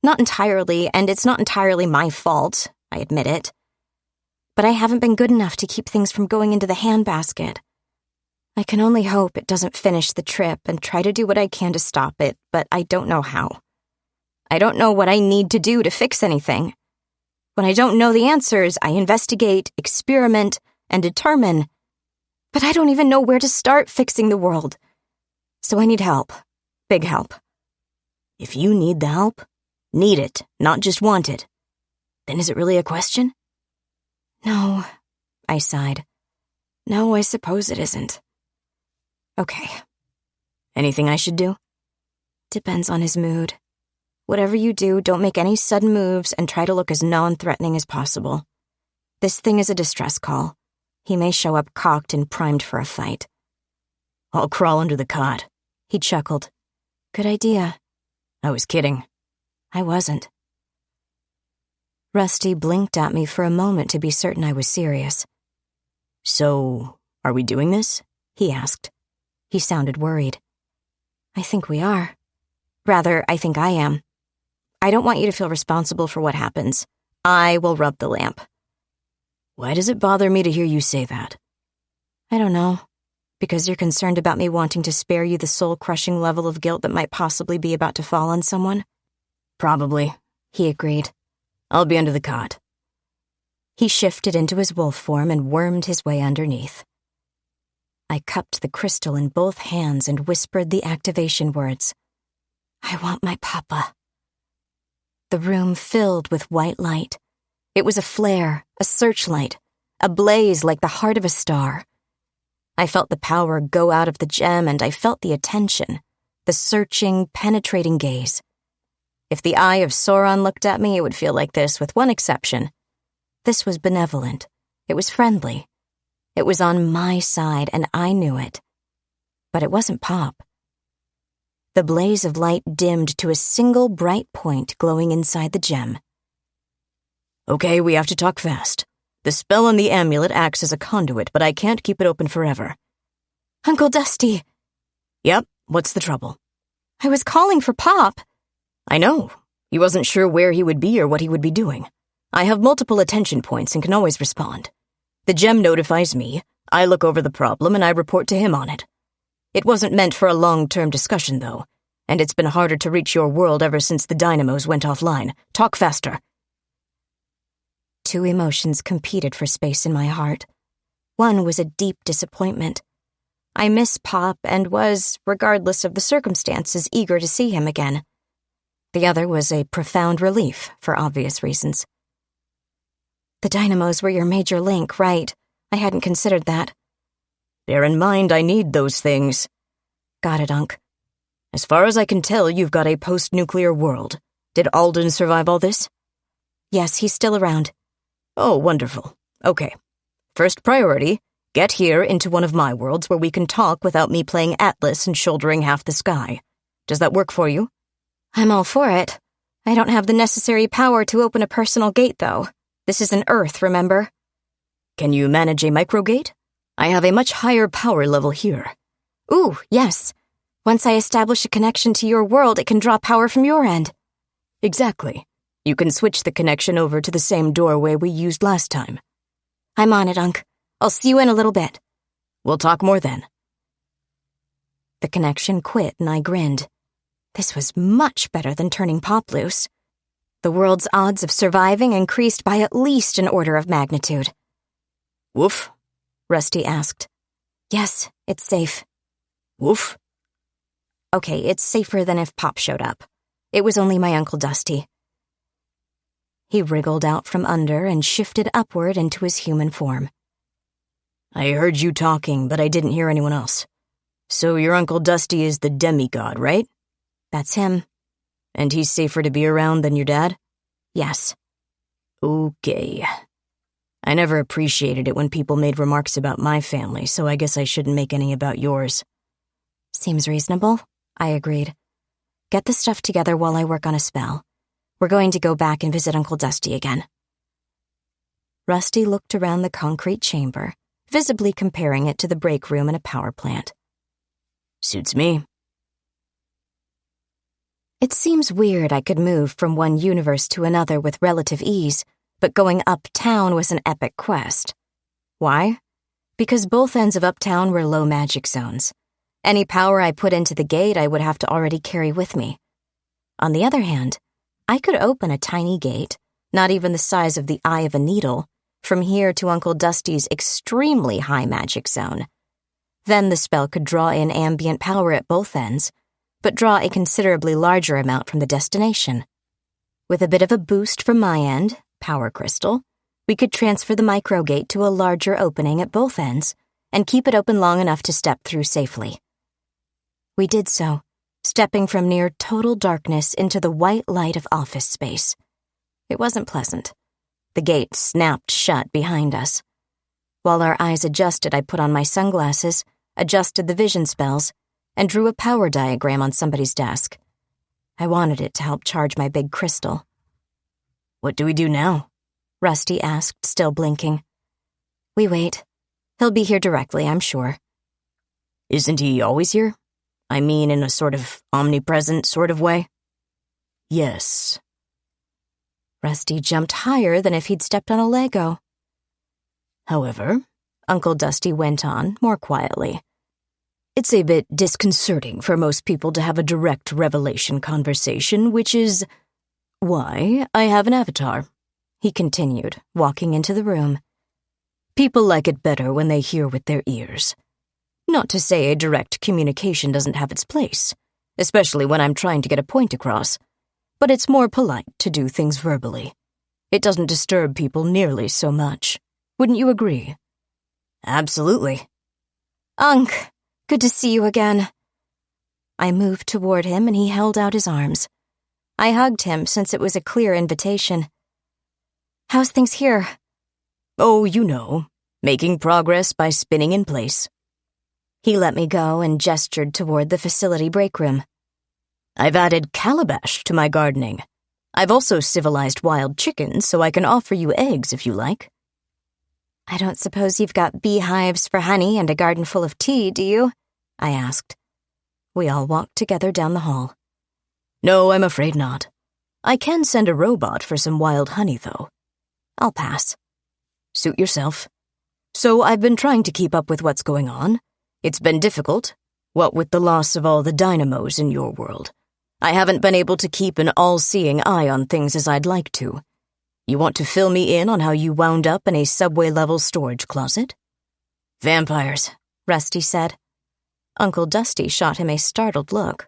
Not entirely, and it's not entirely my fault, I admit it. But I haven't been good enough to keep things from going into the handbasket. I can only hope it doesn't finish the trip and try to do what I can to stop it, but I don't know how. I don't know what I need to do to fix anything. When I don't know the answers, I investigate, experiment, and determine. But I don't even know where to start fixing the world. So I need help. Big help. If you need the help, Need it, not just want it. Then is it really a question? No, I sighed. No, I suppose it isn't. Okay. Anything I should do? Depends on his mood. Whatever you do, don't make any sudden moves and try to look as non-threatening as possible. This thing is a distress call. He may show up cocked and primed for a fight. I'll crawl under the cot. He chuckled. Good idea. I was kidding. I wasn't. Rusty blinked at me for a moment to be certain I was serious. So, are we doing this? He asked. He sounded worried. I think we are. Rather, I think I am. I don't want you to feel responsible for what happens. I will rub the lamp. Why does it bother me to hear you say that? I don't know. Because you're concerned about me wanting to spare you the soul-crushing level of guilt that might possibly be about to fall on someone? Probably, he agreed. I'll be under the cot. He shifted into his wolf form and wormed his way underneath. I cupped the crystal in both hands and whispered the activation words. I want my papa. The room filled with white light. It was a flare, a searchlight, a blaze like the heart of a star. I felt the power go out of the gem, and I felt the attention, the searching, penetrating gaze. If the eye of Sauron looked at me, it would feel like this, with one exception. This was benevolent. It was friendly. It was on my side, and I knew it. But it wasn't Pop. The blaze of light dimmed to a single bright point glowing inside the gem. Okay, we have to talk fast. The spell on the amulet acts as a conduit, but I can't keep it open forever. Uncle Dusty! Yep, what's the trouble? I was calling for Pop. I know. He wasn't sure where he would be or what he would be doing. I have multiple attention points and can always respond. The gem notifies me, I look over the problem, and I report to him on it. It wasn't meant for a long-term discussion, though, and it's been harder to reach your world ever since the dynamos went offline. Talk faster. Two emotions competed for space in my heart. One was a deep disappointment. I miss Pop and was, regardless of the circumstances, eager to see him again. The other was a profound relief, for obvious reasons. The dynamos were your major link, right? I hadn't considered that. Bear in mind I need those things. Got it, Unc. As far as I can tell, you've got a post-nuclear world. Did Alden survive all this? Yes, he's still around. Oh, wonderful. Okay. First priority, get here into one of my worlds where we can talk without me playing Atlas and shouldering half the sky. Does that work for you? I'm all for it. I don't have the necessary power to open a personal gate, though. This is an Earth, remember? Can you manage a microgate? I have a much higher power level here. Ooh, yes. Once I establish a connection to your world, it can draw power from your end. Exactly. You can switch the connection over to the same doorway we used last time. I'm on it, Unc. I'll see you in a little bit. We'll talk more then. The connection quit and I grinned. This was much better than turning Pop loose. The world's odds of surviving increased by at least an order of magnitude. Woof? Rusty asked. Yes, it's safe. Woof? Okay, it's safer than if Pop showed up. It was only my Uncle Dusty. He wriggled out from under and shifted upward into his human form. I heard you talking, but I didn't hear anyone else. So your Uncle Dusty is the demigod, right? That's him. And he's safer to be around than your dad? Yes. Okay. I never appreciated it when people made remarks about my family, so I guess I shouldn't make any about yours. Seems reasonable, I agreed. Get the stuff together while I work on a spell. We're going to go back and visit Uncle Dusty again. Rusty looked around the concrete chamber, visibly comparing it to the break room in a power plant. Suits me. It seems weird I could move from one universe to another with relative ease, but going uptown was an epic quest. Why? Because both ends of uptown were low magic zones. Any power I put into the gate I would have to already carry with me. On the other hand, I could open a tiny gate, not even the size of the eye of a needle, from here to Uncle Dusty's extremely high magic zone. Then the spell could draw in ambient power at both ends, but draw a considerably larger amount from the destination. With a bit of a boost from my end, power crystal, we could transfer the microgate to a larger opening at both ends and keep it open long enough to step through safely. We did so, stepping from near total darkness into the white light of office space. It wasn't pleasant. The gate snapped shut behind us. While our eyes adjusted, I put on my sunglasses, adjusted the vision spells, and drew a power diagram on somebody's desk. I wanted it to help charge my big crystal. "What do we do now?" Rusty asked, still blinking. We wait. He'll be here directly, I'm sure. "Isn't he always here? I mean, in a sort of omnipresent sort of way?" "Yes." Rusty jumped higher than if he'd stepped on a Lego. "However," Uncle Dusty went on, more quietly, "it's a bit disconcerting for most people to have a direct revelation conversation, which is why I have an avatar," he continued, walking into the room. "People like it better when they hear with their ears. Not to say a direct communication doesn't have its place, especially when I'm trying to get a point across, but it's more polite to do things verbally. It doesn't disturb people nearly so much. Wouldn't you agree?" "Absolutely." "Unc, good to see you again." I moved toward him and he held out his arms. I hugged him since it was a clear invitation. "How's things here?" "Oh, you know, making progress by spinning in place." He let me go and gestured toward the facility break room. "I've added calabash to my gardening. I've also civilized wild chickens so I can offer you eggs if you like." "I don't suppose you've got beehives for honey and a garden full of tea, do you?" I asked. We all walked together down the hall. "No, I'm afraid not. I can send a robot for some wild honey, though." "I'll pass." "Suit yourself. So I've been trying to keep up with what's going on. It's been difficult, what with the loss of all the dynamos in your world. I haven't been able to keep an all-seeing eye on things as I'd like to. You want to fill me in on how you wound up in a subway-level storage closet?" "Vampires," Rusty said. Uncle Dusty shot him a startled look.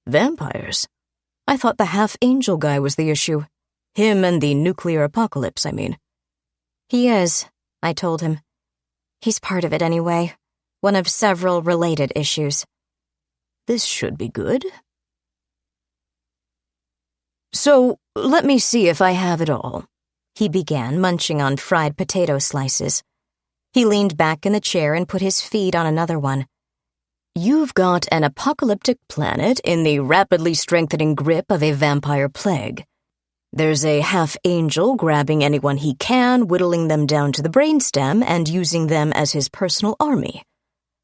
"Vampires? I thought the half-angel guy was the issue. Him and the nuclear apocalypse, I mean." "He is," I told him. "He's part of it anyway. One of several related issues." "This should be good. So, let me see if I have it all," he began, munching on fried potato slices. He leaned back in the chair and put his feet on another one. "You've got an apocalyptic planet in the rapidly strengthening grip of a vampire plague. There's a half-angel grabbing anyone he can, whittling them down to the brainstem and using them as his personal army.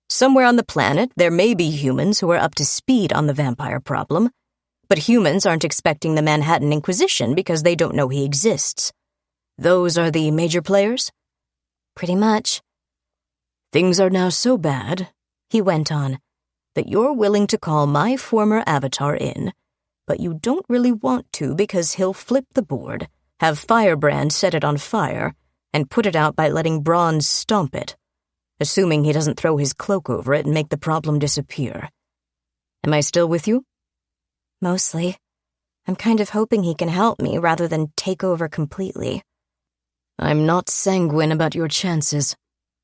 Somewhere on the planet, there may be humans who are up to speed on the vampire problem, but humans aren't expecting the Manhattan Inquisition because they don't know he exists. Those are the major players?" "Pretty much." "Things are now so bad," he went on, "that you're willing to call my former avatar in, but you don't really want to because he'll flip the board, have Firebrand set it on fire, and put it out by letting Bronze stomp it, assuming he doesn't throw his cloak over it and make the problem disappear. Am I still with you?" "Mostly. I'm kind of hoping he can help me rather than take over completely." "I'm not sanguine about your chances.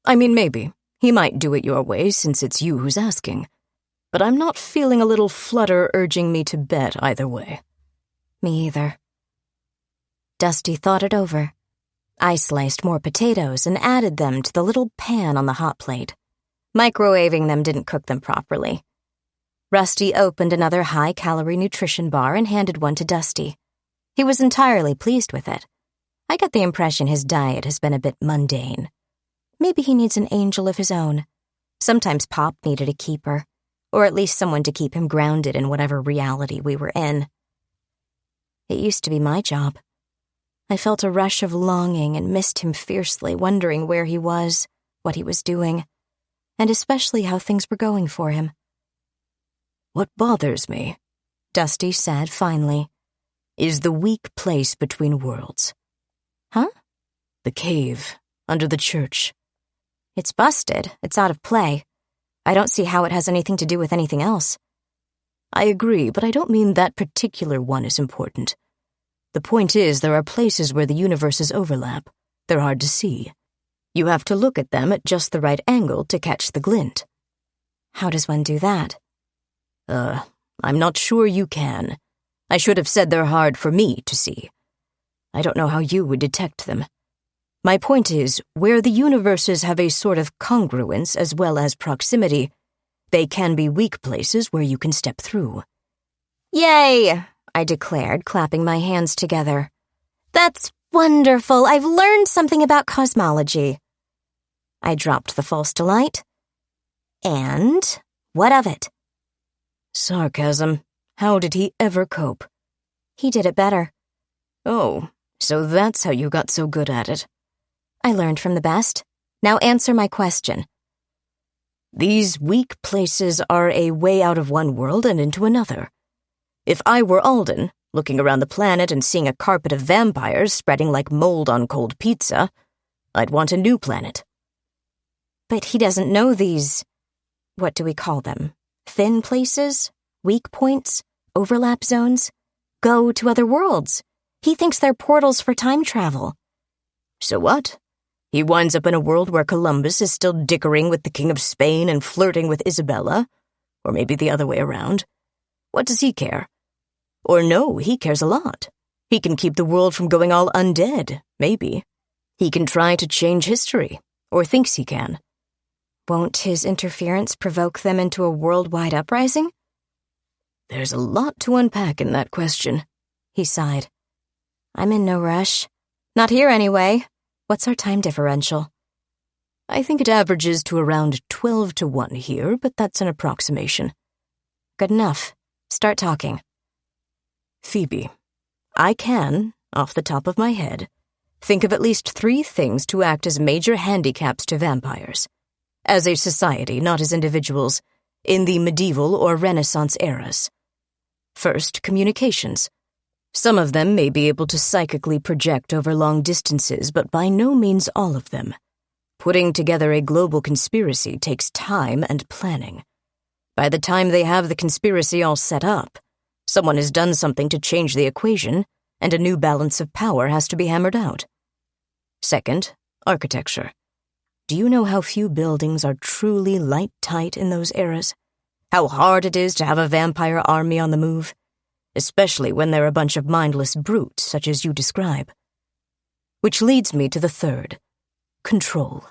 I mean, maybe. He might do it your way since it's you who's asking. But I'm not feeling a little flutter urging me to bet either way." "Me either." Dusty thought it over. I sliced more potatoes and added them to the little pan on the hot plate. Microwaving them didn't cook them properly. Rusty opened another high-calorie nutrition bar and handed one to Dusty. He was entirely pleased with it. I get the impression his diet has been a bit mundane. Maybe he needs an angel of his own. Sometimes Pop needed a keeper, or at least someone to keep him grounded in whatever reality we were in. It used to be my job. I felt a rush of longing and missed him fiercely, wondering where he was, what he was doing, and especially how things were going for him. "What bothers me," Dusty said finally, "is the weak place between worlds." "Huh?" "The cave, under the church." "It's busted. It's out of play. I don't see how it has anything to do with anything else." "I agree, but I don't mean that particular one is important. The point is, there are places where the universes overlap. They're hard to see. You have to look at them at just the right angle to catch the glint. How does one do that? I'm not sure you can. I should have said they're hard for me to see. I don't know how you would detect them. My point is, where the universes have a sort of congruence as well as proximity, they can be weak places where you can step through. Yay! I declared, clapping my hands together. That's wonderful. I've learned something about cosmology. I dropped the false delight. And what of it? Sarcasm. How did he ever cope? He did it better. Oh, so that's how you got so good at it. I learned from the best. Now answer my question. These weak places are a way out of one world and into another. If I were Alden, looking around the planet and seeing a carpet of vampires spreading like mold on cold pizza, I'd want a new planet. But he doesn't know these, what do we call them? Thin places? Weak points? Overlap zones? Go to other worlds. He thinks they're portals for time travel. So what? He winds up in a world where Columbus is still dickering with the King of Spain and flirting with Isabella, or maybe the other way around. What does he care? Or no, he cares a lot. He can keep the world from going all undead, maybe. He can try to change history, or thinks he can. Won't his interference provoke them into a worldwide uprising? There's a lot to unpack in that question, he sighed. I'm in no rush. Not here anyway. What's our time differential? I think it averages to around 12 to 1 here, but that's an approximation. Good enough. Start talking. Phoebe, I can, off the top of my head, think of at least 3 things to act as major handicaps to vampires. As a society, not as individuals, in the medieval or Renaissance eras. First, communications. Some of them may be able to psychically project over long distances, but by no means all of them. Putting together a global conspiracy takes time and planning. By the time they have the conspiracy all set up, someone has done something to change the equation, and a new balance of power has to be hammered out. Second, architecture. Do you know how few buildings are truly light-tight in those eras? How hard it is to have a vampire army on the move? Especially when they're a bunch of mindless brutes such as you describe. Which leads me to the third, control.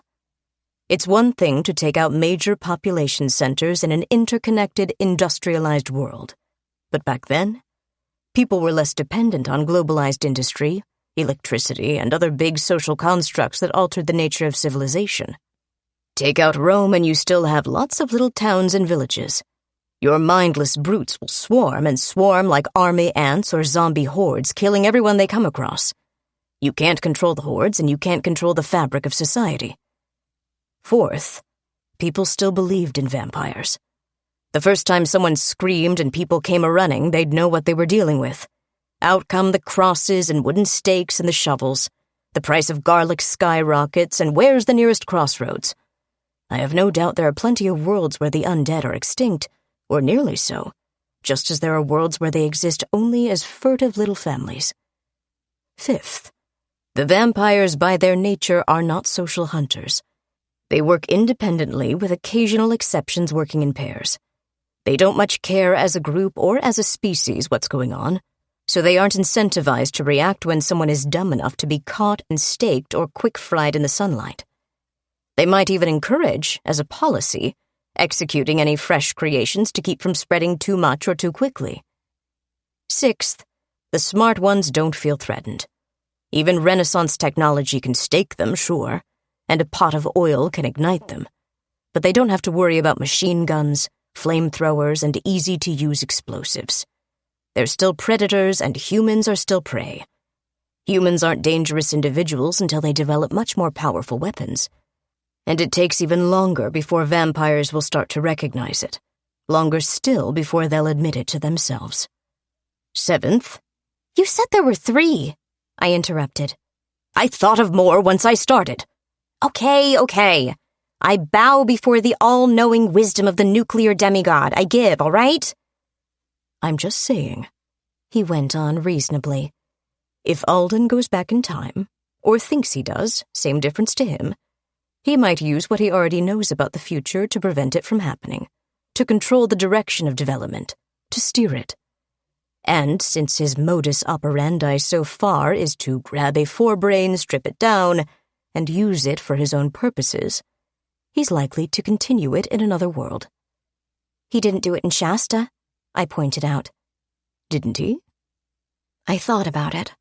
It's one thing to take out major population centers in an interconnected, industrialized world. But back then, people were less dependent on globalized industry, electricity, and other big social constructs that altered the nature of civilization. Take out Rome and you still have lots of little towns and villages. Your mindless brutes will swarm and swarm like army ants or zombie hordes, killing everyone they come across. You can't control the hordes and you can't control the fabric of society. Fourth, people still believed in vampires. The first time someone screamed and people came a-running, they'd know what they were dealing with. Out come the crosses and wooden stakes and the shovels. The price of garlic skyrockets, and where's the nearest crossroads? I have no doubt there are plenty of worlds where the undead are extinct, or nearly so, just as there are worlds where they exist only as furtive little families. Fifth, the vampires by their nature are not social hunters. They work independently with occasional exceptions working in pairs. They don't much care as a group or as a species what's going on, so they aren't incentivized to react when someone is dumb enough to be caught and staked or quick-fried in the sunlight. They might even encourage, as a policy, executing any fresh creations to keep from spreading too much or too quickly. Sixth, the smart ones don't feel threatened. Even Renaissance technology can stake them, sure, and a pot of oil can ignite them, but they don't have to worry about machine guns, flamethrowers, and easy-to-use explosives. They're still predators, and humans are still prey. Humans aren't dangerous individuals until they develop much more powerful weapons. And it takes even longer before vampires will start to recognize it. Longer still before they'll admit it to themselves. Seventh, You said there were 3, I interrupted. I thought of more once I started. Okay. I bow before the all-knowing wisdom of the nuclear demigod. I give, all right? I'm just saying, he went on reasonably. If Alden goes back in time, or thinks he does, same difference to him, he might use what he already knows about the future to prevent it from happening, to control the direction of development, to steer it. And since his modus operandi so far is to grab a forebrain, strip it down, and use it for his own purposes, he's likely to continue it in another world. He didn't do it in Shasta, I pointed out. Didn't he? I thought about it.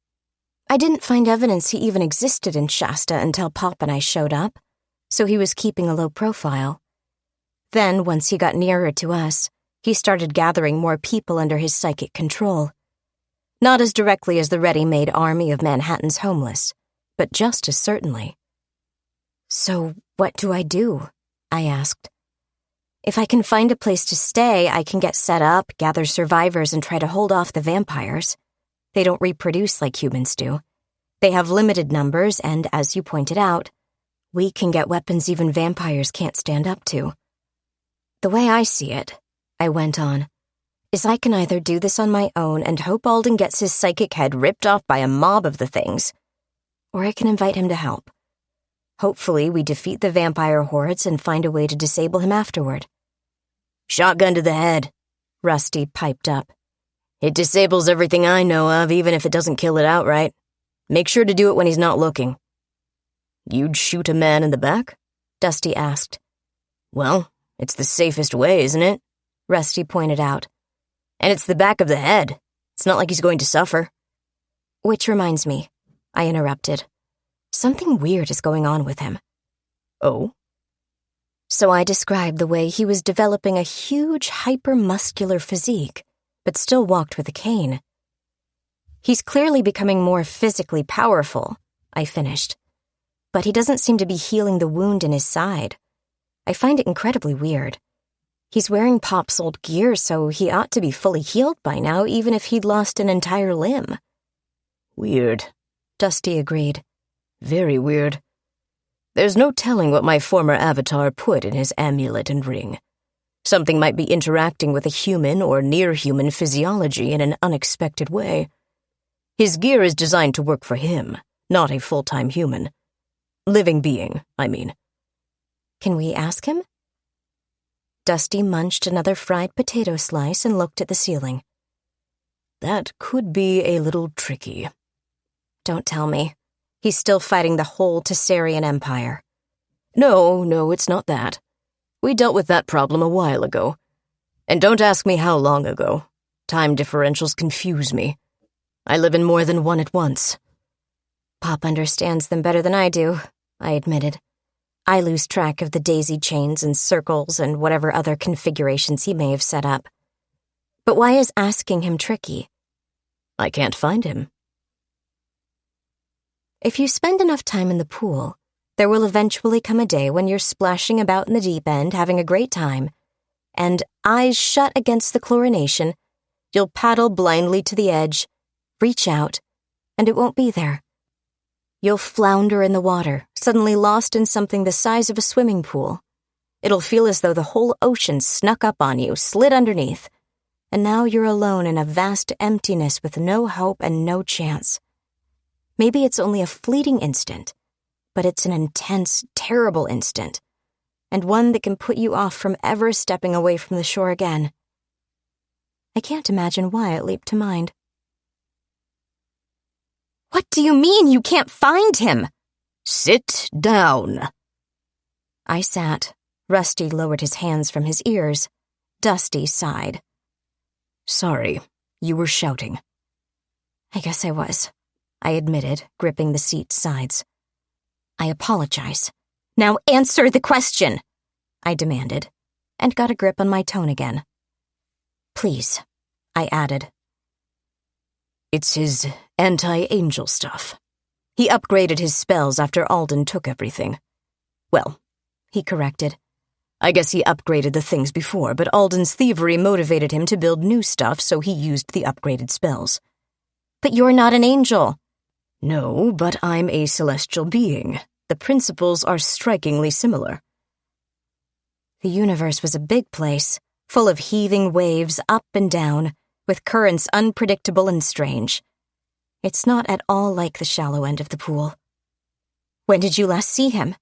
I didn't find evidence he even existed in Shasta until Pop and I showed up, so he was keeping a low profile. Then, once he got nearer to us, he started gathering more people under his psychic control. Not as directly as the ready-made army of Manhattan's homeless, but just as certainly. So, what do I do? I asked. If I can find a place to stay, I can get set up, gather survivors, and try to hold off the vampires. They don't reproduce like humans do. They have limited numbers, and as you pointed out, we can get weapons even vampires can't stand up to. The way I see it, I went on, is I can either do this on my own and hope Alden gets his psychic head ripped off by a mob of the things, or I can invite him to help. Hopefully we defeat the vampire hordes and find a way to disable him afterward. Shotgun to the head, Rusty piped up. It disables everything I know of, even if it doesn't kill it outright. Make sure to do it when he's not looking. You'd shoot a man in the back? Dusty asked. Well, it's the safest way, isn't it? Rusty pointed out. And it's the back of the head. It's not like he's going to suffer. Which reminds me, I interrupted. Something weird is going on with him. Oh? So I described the way he was developing a huge hyper-muscular physique, but still walked with a cane. He's clearly becoming more physically powerful, I finished. But he doesn't seem to be healing the wound in his side. I find it incredibly weird. He's wearing Pop's old gear, so he ought to be fully healed by now, even if he'd lost an entire limb. Weird, Dusty agreed. Very weird. There's no telling what my former avatar put in his amulet and ring. Something might be interacting with a human or near-human physiology in an unexpected way. His gear is designed to work for him, not a full-time human. Living being, I mean. Can we ask him? Dusty munched another fried potato slice and looked at the ceiling. That could be a little tricky. Don't tell me. He's still fighting the whole Tessarian Empire. No, it's not that. We dealt with that problem a while ago. And don't ask me how long ago. Time differentials confuse me. I live in more than one at once. Pop understands them better than I do, I admitted. I lose track of the daisy chains and circles and whatever other configurations he may have set up. But why is asking him tricky? I can't find him. If you spend enough time in the pool, there will eventually come a day when you're splashing about in the deep end, having a great time, and, eyes shut against the chlorination, you'll paddle blindly to the edge, reach out, and it won't be there. You'll flounder in the water, suddenly lost in something the size of a swimming pool. It'll feel as though the whole ocean snuck up on you, slid underneath, and now you're alone in a vast emptiness with no hope and no chance. Maybe it's only a fleeting instant, but it's an intense, terrible instant, and one that can put you off from ever stepping away from the shore again. I can't imagine why it leaped to mind. What do you mean you can't find him? Sit down. I sat. Rusty lowered his hands from his ears. Dusty sighed. Sorry, you were shouting. I guess I was, I admitted, gripping the seat's sides. I apologize. Now answer the question, I demanded, and got a grip on my tone again. Please, I added. It's his anti-angel stuff. He upgraded his spells after Alden took everything. Well, he corrected. I guess he upgraded the things before, but Alden's thievery motivated him to build new stuff, so he used the upgraded spells. But you're not an angel. No, but I'm a celestial being. The principles are strikingly similar. The universe was a big place, full of heaving waves up and down, with currents unpredictable and strange. It's not at all like the shallow end of the pool. When did you last see him?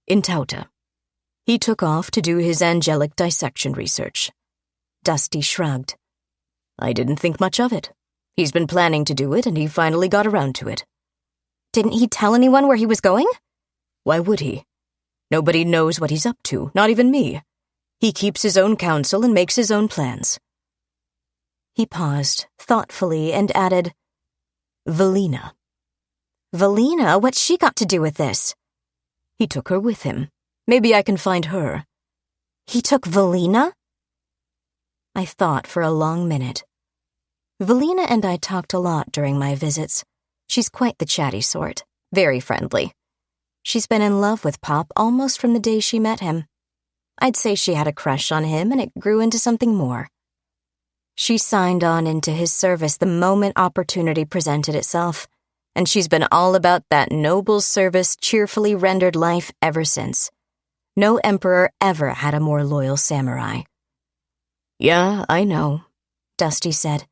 In Tauta. He took off to do his angelic dissection research. Dusty shrugged. I didn't think much of it. He's been planning to do it, and he finally got around to it. Didn't he tell anyone where he was going? Why would he? Nobody knows what he's up to, not even me. He keeps his own counsel and makes his own plans. He paused, thoughtfully, and added, Valina. Valina? What's she got to do with this? He took her with him. Maybe I can find her. He took Valina? I thought for a long minute. Valina and I talked a lot during my visits. She's quite the chatty sort, very friendly. She's been in love with Pop almost from the day she met him. I'd say she had a crush on him, and it grew into something more. She signed on into his service the moment opportunity presented itself, and she's been all about that noble service cheerfully rendered life ever since. No emperor ever had a more loyal samurai. Yeah, I know, Dusty said.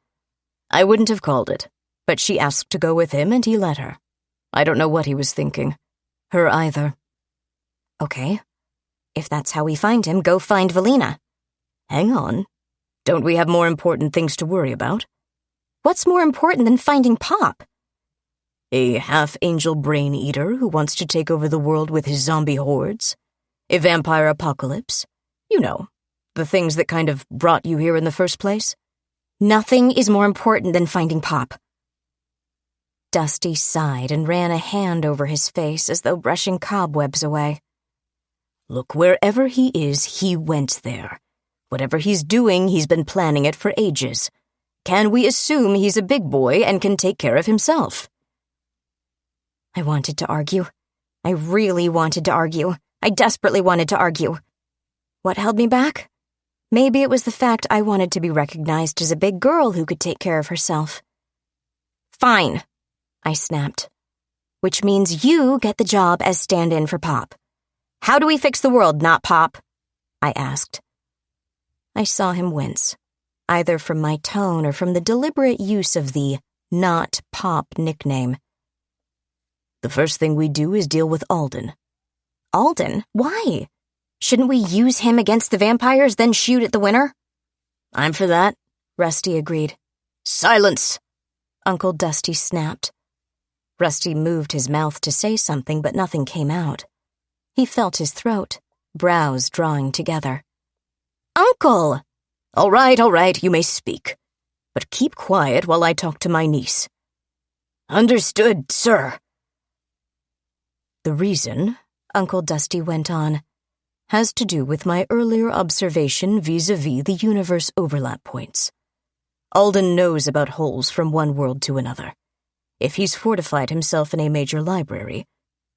I wouldn't have called it, but she asked to go with him and he let her. I don't know what he was thinking. Her either. Okay. If that's how we find him, go find Valina. Hang on. Don't we have more important things to worry about? What's more important than finding Pop? A half-angel brain-eater who wants to take over the world with his zombie hordes? A vampire apocalypse? You know, the things that kind of brought you here in the first place? Nothing is more important than finding Pop. Dusty sighed and ran a hand over his face as though brushing cobwebs away. Look, wherever he is, he went there. Whatever he's doing, he's been planning it for ages. Can we assume he's a big boy and can take care of himself? I wanted to argue. I really wanted to argue. I desperately wanted to argue. What held me back? Maybe it was the fact I wanted to be recognized as a big girl who could take care of herself. Fine, I snapped. Which means you get the job as stand-in for Pop. How do we fix the world, not Pop? I asked. I saw him wince, either from my tone or from the deliberate use of the not Pop nickname. The first thing we do is deal with Alden. Alden? Why? Shouldn't we use him against the vampires, then shoot at the winner? I'm for that, Rusty agreed. Silence! Uncle Dusty snapped. Rusty moved his mouth to say something, but nothing came out. He felt his throat, brows drawing together. Uncle! All right, you may speak. But keep quiet while I talk to my niece. Understood, sir. The reason, Uncle Dusty went on, has to do with my earlier observation vis-a-vis the universe overlap points. Alden knows about holes from one world to another. If he's fortified himself in a major library,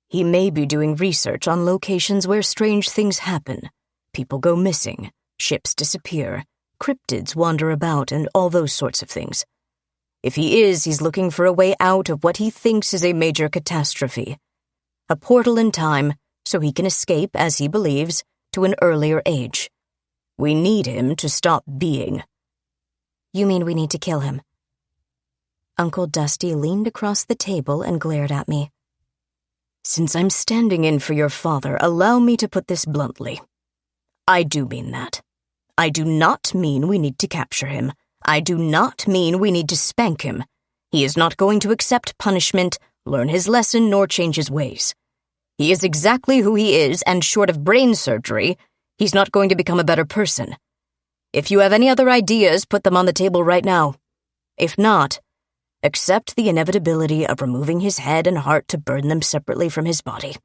he may be doing research on locations where strange things happen. People go missing, ships disappear, cryptids wander about, and all those sorts of things. If he is, he's looking for a way out of what he thinks is a major catastrophe. A portal in time, so he can escape, as he believes, to an earlier age. We need him to stop being. You mean we need to kill him? Uncle Dusty leaned across the table and glared at me. Since I'm standing in for your father, allow me to put this bluntly. I do mean that. I do not mean we need to capture him. I do not mean we need to spank him. He is not going to accept punishment, learn his lesson, nor change his ways. He is exactly who he is, and short of brain surgery, he's not going to become a better person. If you have any other ideas, put them on the table right now. If not, accept the inevitability of removing his head and heart to burn them separately from his body.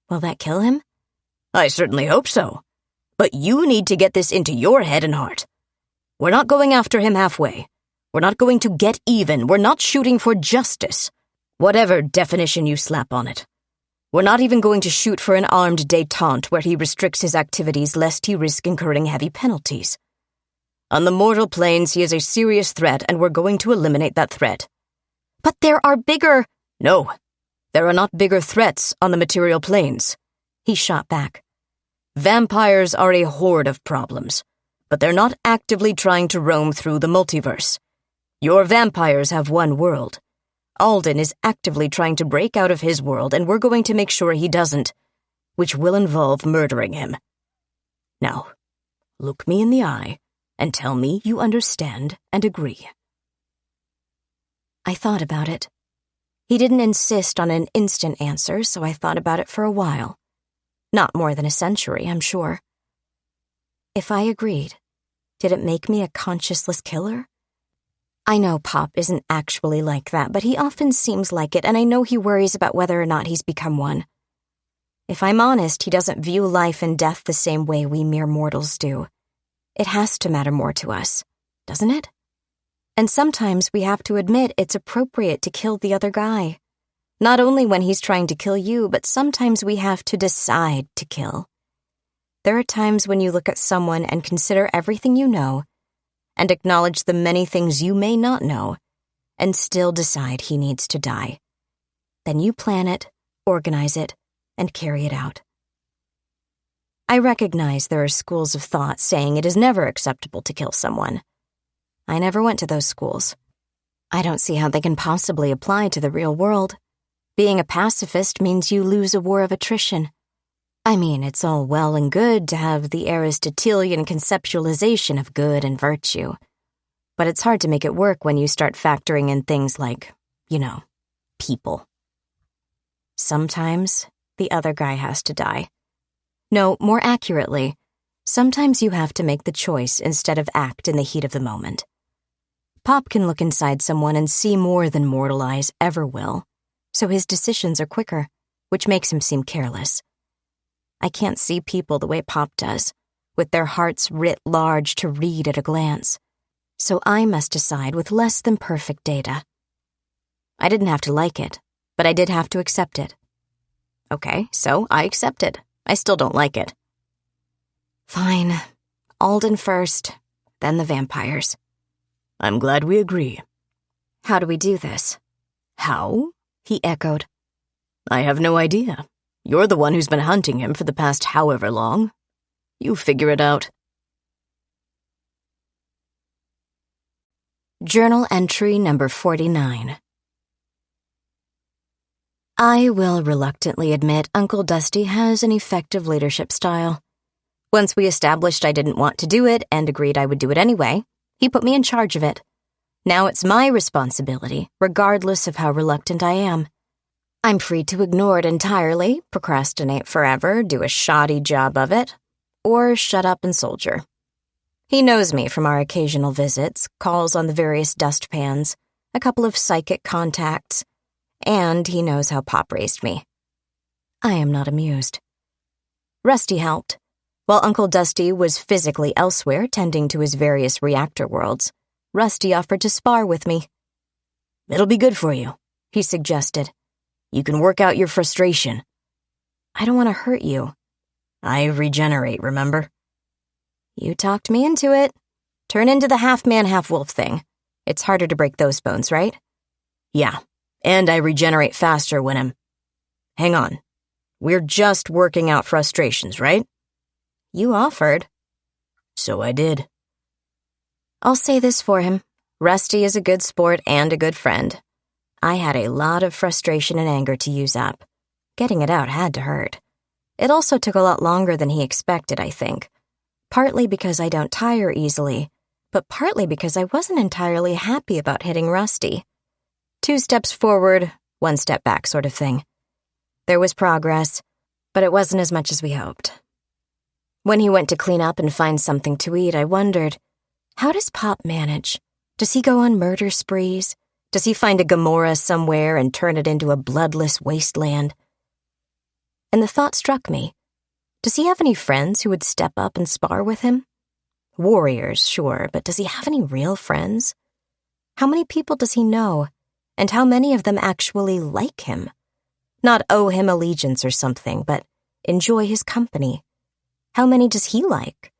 Will that kill him? I certainly hope so. But you need to get this into your head and heart. We're not going after him halfway. We're not going to get even. We're not shooting for justice. Whatever definition you slap on it. We're not even going to shoot for an armed détente where he restricts his activities lest he risk incurring heavy penalties. On the mortal planes, he is a serious threat, and we're going to eliminate that threat. But there are bigger... No, there are not bigger threats on the material planes. He shot back. Vampires are a horde of problems, but they're not actively trying to roam through the multiverse. Your vampires have one world. Alden is actively trying to break out of his world, and we're going to make sure he doesn't, which will involve murdering him. Now, look me in the eye and tell me you understand and agree." I thought about it. He didn't insist on an instant answer, so I thought about it for a while. Not more than a century, I'm sure. If I agreed, did it make me a conscienceless killer? I know Pop isn't actually like that, but he often seems like it, and I know he worries about whether or not he's become one. If I'm honest, he doesn't view life and death the same way we mere mortals do. It has to matter more to us, doesn't it? And sometimes we have to admit it's appropriate to kill the other guy. Not only when he's trying to kill you, but sometimes we have to decide to kill. There are times when you look at someone and consider everything you know, and acknowledge the many things you may not know, and still decide he needs to die. Then you plan it, organize it, and carry it out. I recognize there are schools of thought saying it is never acceptable to kill someone. I never went to those schools. I don't see how they can possibly apply to the real world. Being a pacifist means you lose a war of attrition. I mean, it's all well and good to have the Aristotelian conceptualization of good and virtue, but it's hard to make it work when you start factoring in things like, people. Sometimes the other guy has to die. No, more accurately, sometimes you have to make the choice instead of act in the heat of the moment. Pop can look inside someone and see more than mortal eyes ever will, so his decisions are quicker, which makes him seem careless. I can't see people the way Pop does, with their hearts writ large to read at a glance, so I must decide with less than perfect data. I didn't have to like it, but I did have to accept it. Okay, so I accepted. I still don't like it. Fine. Alden first, then the vampires. I'm glad we agree. How do we do this? How? He echoed. I have no idea. You're the one who's been hunting him for the past however long. You figure it out. Journal entry number 49. I will reluctantly admit Uncle Dusty has an effective leadership style. Once we established I didn't want to do it and agreed I would do it anyway, he put me in charge of it. Now it's my responsibility, regardless of how reluctant I am. I'm free to ignore it entirely, procrastinate forever, do a shoddy job of it, or shut up and soldier. He knows me from our occasional visits, calls on the various dustpans, a couple of psychic contacts, and he knows how Pop raised me. I am not amused. Rusty helped. While Uncle Dusty was physically elsewhere tending to his various reactor worlds, Rusty offered to spar with me. It'll be good for you, he suggested. You can work out your frustration. I don't want to hurt you. I regenerate, remember? You talked me into it. Turn into the half-man, half-wolf thing. It's harder to break those bones, right? Yeah, and I regenerate faster when I'm... Hang on. We're just working out frustrations, right? You offered. So I did. I'll say this for him. Rusty is a good sport and a good friend. I had a lot of frustration and anger to use up. Getting it out had to hurt. It also took a lot longer than he expected, I think. Partly because I don't tire easily, but partly because I wasn't entirely happy about hitting Rusty. 2 steps forward, 1 step back sort of thing. There was progress, but it wasn't as much as we hoped. When he went to clean up and find something to eat, I wondered, how does Pop manage? Does he go on murder sprees? Does he find a Gomorrah somewhere and turn it into a bloodless wasteland? And the thought struck me, does he have any friends who would step up and spar with him? Warriors, sure, but does he have any real friends? How many people does he know? And how many of them actually like him? Not owe him allegiance or something, but enjoy his company. How many does he like?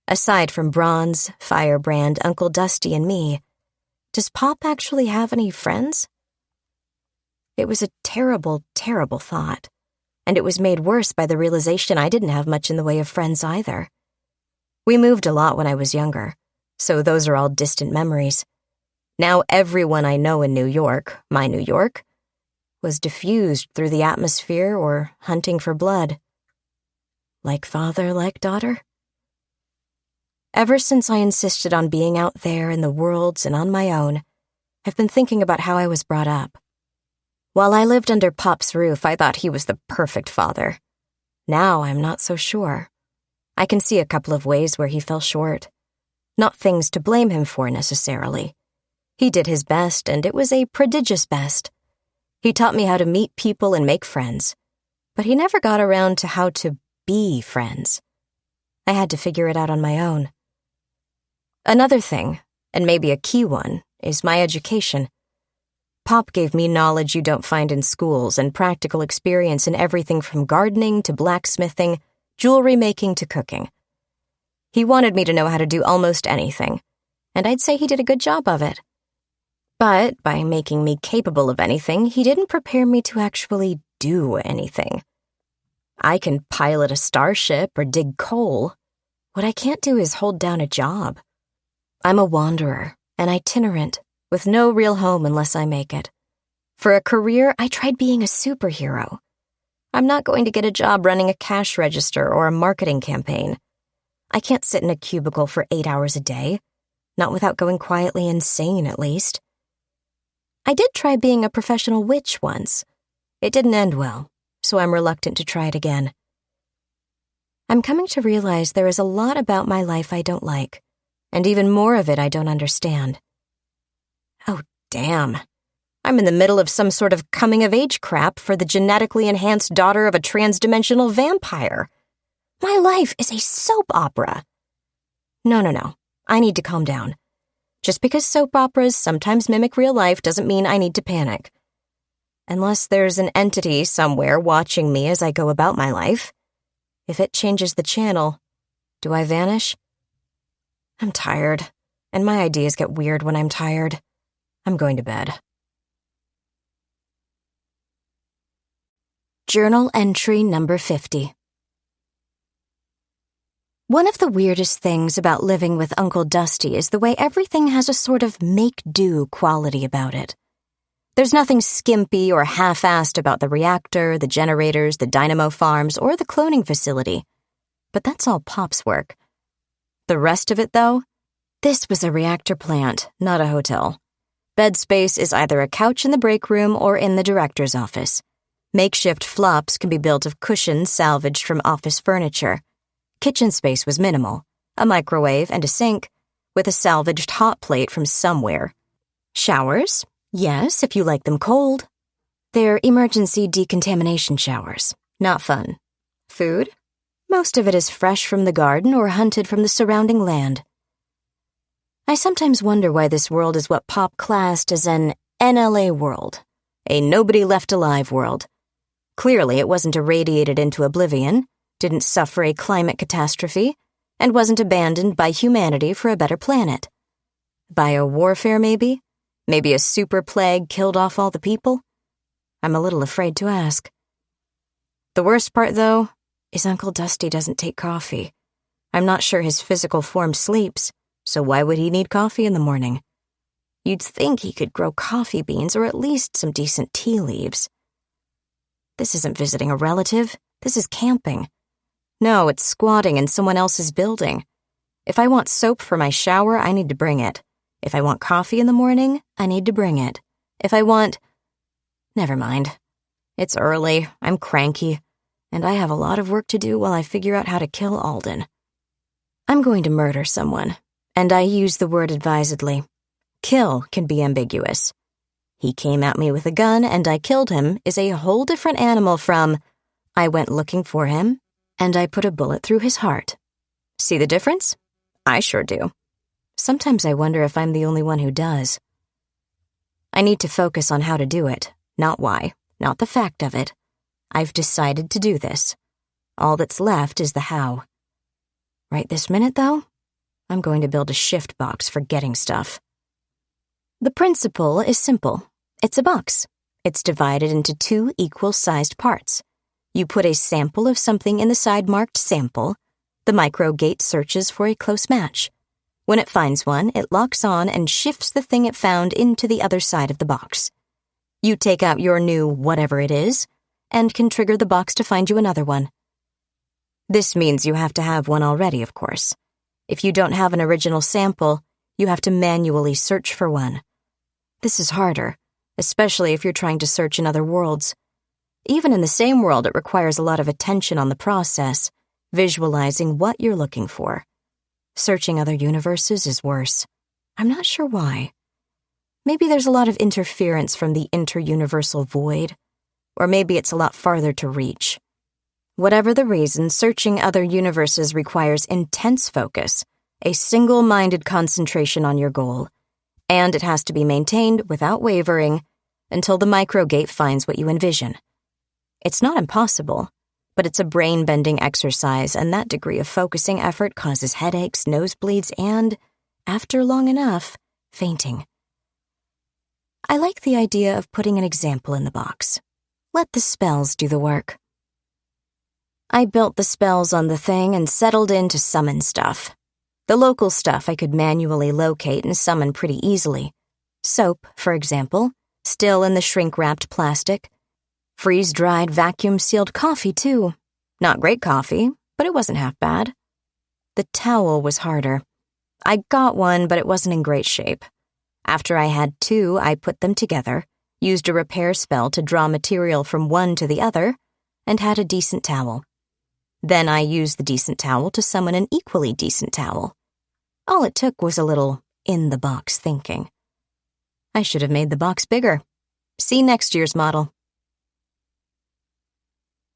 Aside from Bronze, Firebrand, Uncle Dusty, and me, does Pop actually have any friends? It was a terrible, terrible thought, and it was made worse by the realization I didn't have much in the way of friends either. We moved a lot when I was younger, so those are all distant memories. Now everyone I know in New York, my New York, was diffused through the atmosphere or hunting for blood. Like father, like daughter? Ever since I insisted on being out there in the worlds and on my own, I've been thinking about how I was brought up. While I lived under Pop's roof, I thought he was the perfect father. Now I'm not so sure. I can see a couple of ways where he fell short. Not things to blame him for necessarily. He did his best, and it was a prodigious best. He taught me how to meet people and make friends, but he never got around to how to be friends. I had to figure it out on my own. Another thing, and maybe a key one, is my education. Pop gave me knowledge you don't find in schools and practical experience in everything from gardening to blacksmithing, jewelry making to cooking. He wanted me to know how to do almost anything, and I'd say he did a good job of it. But by making me capable of anything, he didn't prepare me to actually do anything. I can pilot a starship or dig coal. What I can't do is hold down a job. I'm a wanderer, an itinerant, with no real home unless I make it. For a career, I tried being a superhero. I'm not going to get a job running a cash register or a marketing campaign. I can't sit in a cubicle for 8 hours a day, not without going quietly insane at least. I did try being a professional witch once. It didn't end well, so I'm reluctant to try it again. I'm coming to realize there is a lot about my life I don't like, and even more of it I don't understand. Oh, damn. I'm in the middle of some sort of coming-of-age crap for the genetically enhanced daughter of a trans-dimensional vampire. My life is a soap opera. No. I need to calm down. Just because soap operas sometimes mimic real life doesn't mean I need to panic. Unless there's an entity somewhere watching me as I go about my life. If it changes the channel, do I vanish? I'm tired, and my ideas get weird when I'm tired. I'm going to bed. Journal entry number 50. One of the weirdest things about living with Uncle Dusty is the way everything has a sort of make-do quality about it. There's nothing skimpy or half-assed about the reactor, the generators, the dynamo farms, or the cloning facility. But that's all Pop's work. The rest of it, though? This was a reactor plant, not a hotel. Bed space is either a couch in the break room or in the director's office. Makeshift flops can be built of cushions salvaged from office furniture. Kitchen space was minimal, a microwave and a sink, with a salvaged hot plate from somewhere. Showers? Yes, if you like them cold. They're emergency decontamination showers. Not fun. Food? Most of it is fresh from the garden or hunted from the surrounding land. I sometimes wonder why this world is what Pop classed as an NLA world, a nobody-left-alive world. Clearly, it wasn't irradiated into oblivion, didn't suffer a climate catastrophe, and wasn't abandoned by humanity for a better planet. Biowarfare, maybe? Maybe a super plague killed off all the people? I'm a little afraid to ask. The worst part, though, is Uncle Dusty doesn't take coffee. I'm not sure his physical form sleeps, so why would he need coffee in the morning? You'd think he could grow coffee beans or at least some decent tea leaves. This isn't visiting a relative. This is camping. No, it's squatting in someone else's building. If I want soap for my shower, I need to bring it. If I want coffee in the morning, I need to bring it. If I want... Never mind. It's early, I'm cranky, and I have a lot of work to do while I figure out how to kill Alden. I'm going to murder someone, and I use the word advisedly. Kill can be ambiguous. He came at me with a gun and I killed him is a whole different animal from I went looking for him and I put a bullet through his heart. See the difference? I sure do. Sometimes I wonder if I'm the only one who does. I need to focus on how to do it, not why, not the fact of it. I've decided to do this. All that's left is the how. Right this minute, though, I'm going to build a shift box for getting stuff. The principle is simple. It's a box. It's divided into 2 equal-sized parts. You put a sample of something in the side marked sample. The micro gate searches for a close match. When it finds one, it locks on and shifts the thing it found into the other side of the box. You take out your new whatever it is, and can trigger the box to find you another one. This means you have to have one already, of course. If you don't have an original sample, you have to manually search for one. This is harder, especially if you're trying to search in other worlds. Even in the same world, it requires a lot of attention on the process, visualizing what you're looking for. Searching other universes is worse. I'm not sure why. Maybe there's a lot of interference from the interuniversal void, or maybe it's a lot farther to reach. Whatever the reason, searching other universes requires intense focus, a single-minded concentration on your goal, and it has to be maintained without wavering until the microgate finds what you envision. It's not impossible, but it's a brain-bending exercise, and that degree of focusing effort causes headaches, nosebleeds, and, after long enough, fainting. I like the idea of putting an example in the box. Let the spells do the work. I built the spells on the thing and settled in to summon stuff. The local stuff I could manually locate and summon pretty easily. Soap, for example, still in the shrink-wrapped plastic. Freeze-dried, vacuum-sealed coffee, too. Not great coffee, but it wasn't half bad. The towel was harder. I got one, but it wasn't in great shape. After I had two, I put them together, used a repair spell to draw material from one to the other, and had a decent towel. Then I used the decent towel to summon an equally decent towel. All it took was a little in-the-box thinking. I should have made the box bigger. See next year's model.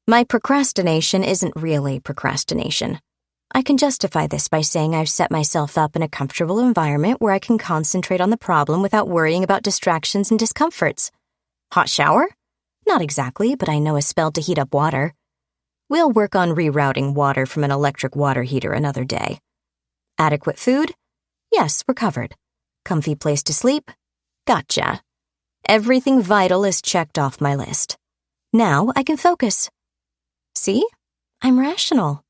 My procrastination isn't really procrastination. I can justify this by saying I've set myself up in a comfortable environment where I can concentrate on the problem without worrying about distractions and discomforts. Hot shower? Not exactly, but I know a spell to heat up water. We'll work on rerouting water from an electric water heater another day. Adequate food? Yes, we're covered. Comfy place to sleep? Gotcha. Everything vital is checked off my list. Now I can focus. See? I'm rational.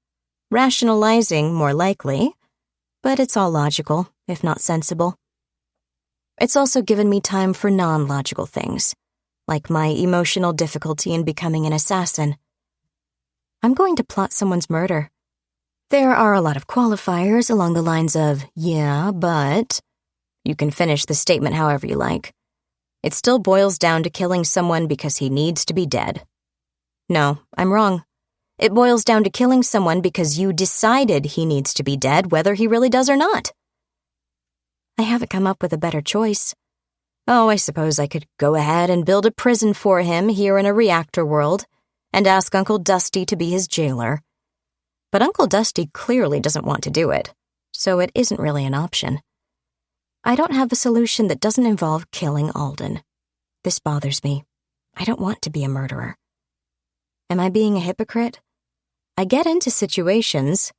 Rationalizing, more likely, but it's all logical, if not sensible. It's also given me time for non-logical things, like my emotional difficulty in becoming an assassin. I'm going to plot someone's murder. There are a lot of qualifiers along the lines of, yeah, but... You can finish the statement however you like. It still boils down to killing someone because he needs to be dead. No, I'm wrong. It boils down to killing someone because you decided he needs to be dead, whether he really does or not. I haven't come up with a better choice. Oh, I suppose I could go ahead and build a prison for him here in a reactor world and ask Uncle Dusty to be his jailer. But Uncle Dusty clearly doesn't want to do it, so it isn't really an option. I don't have a solution that doesn't involve killing Alden. This bothers me. I don't want to be a murderer. Am I being a hypocrite? I get into situations,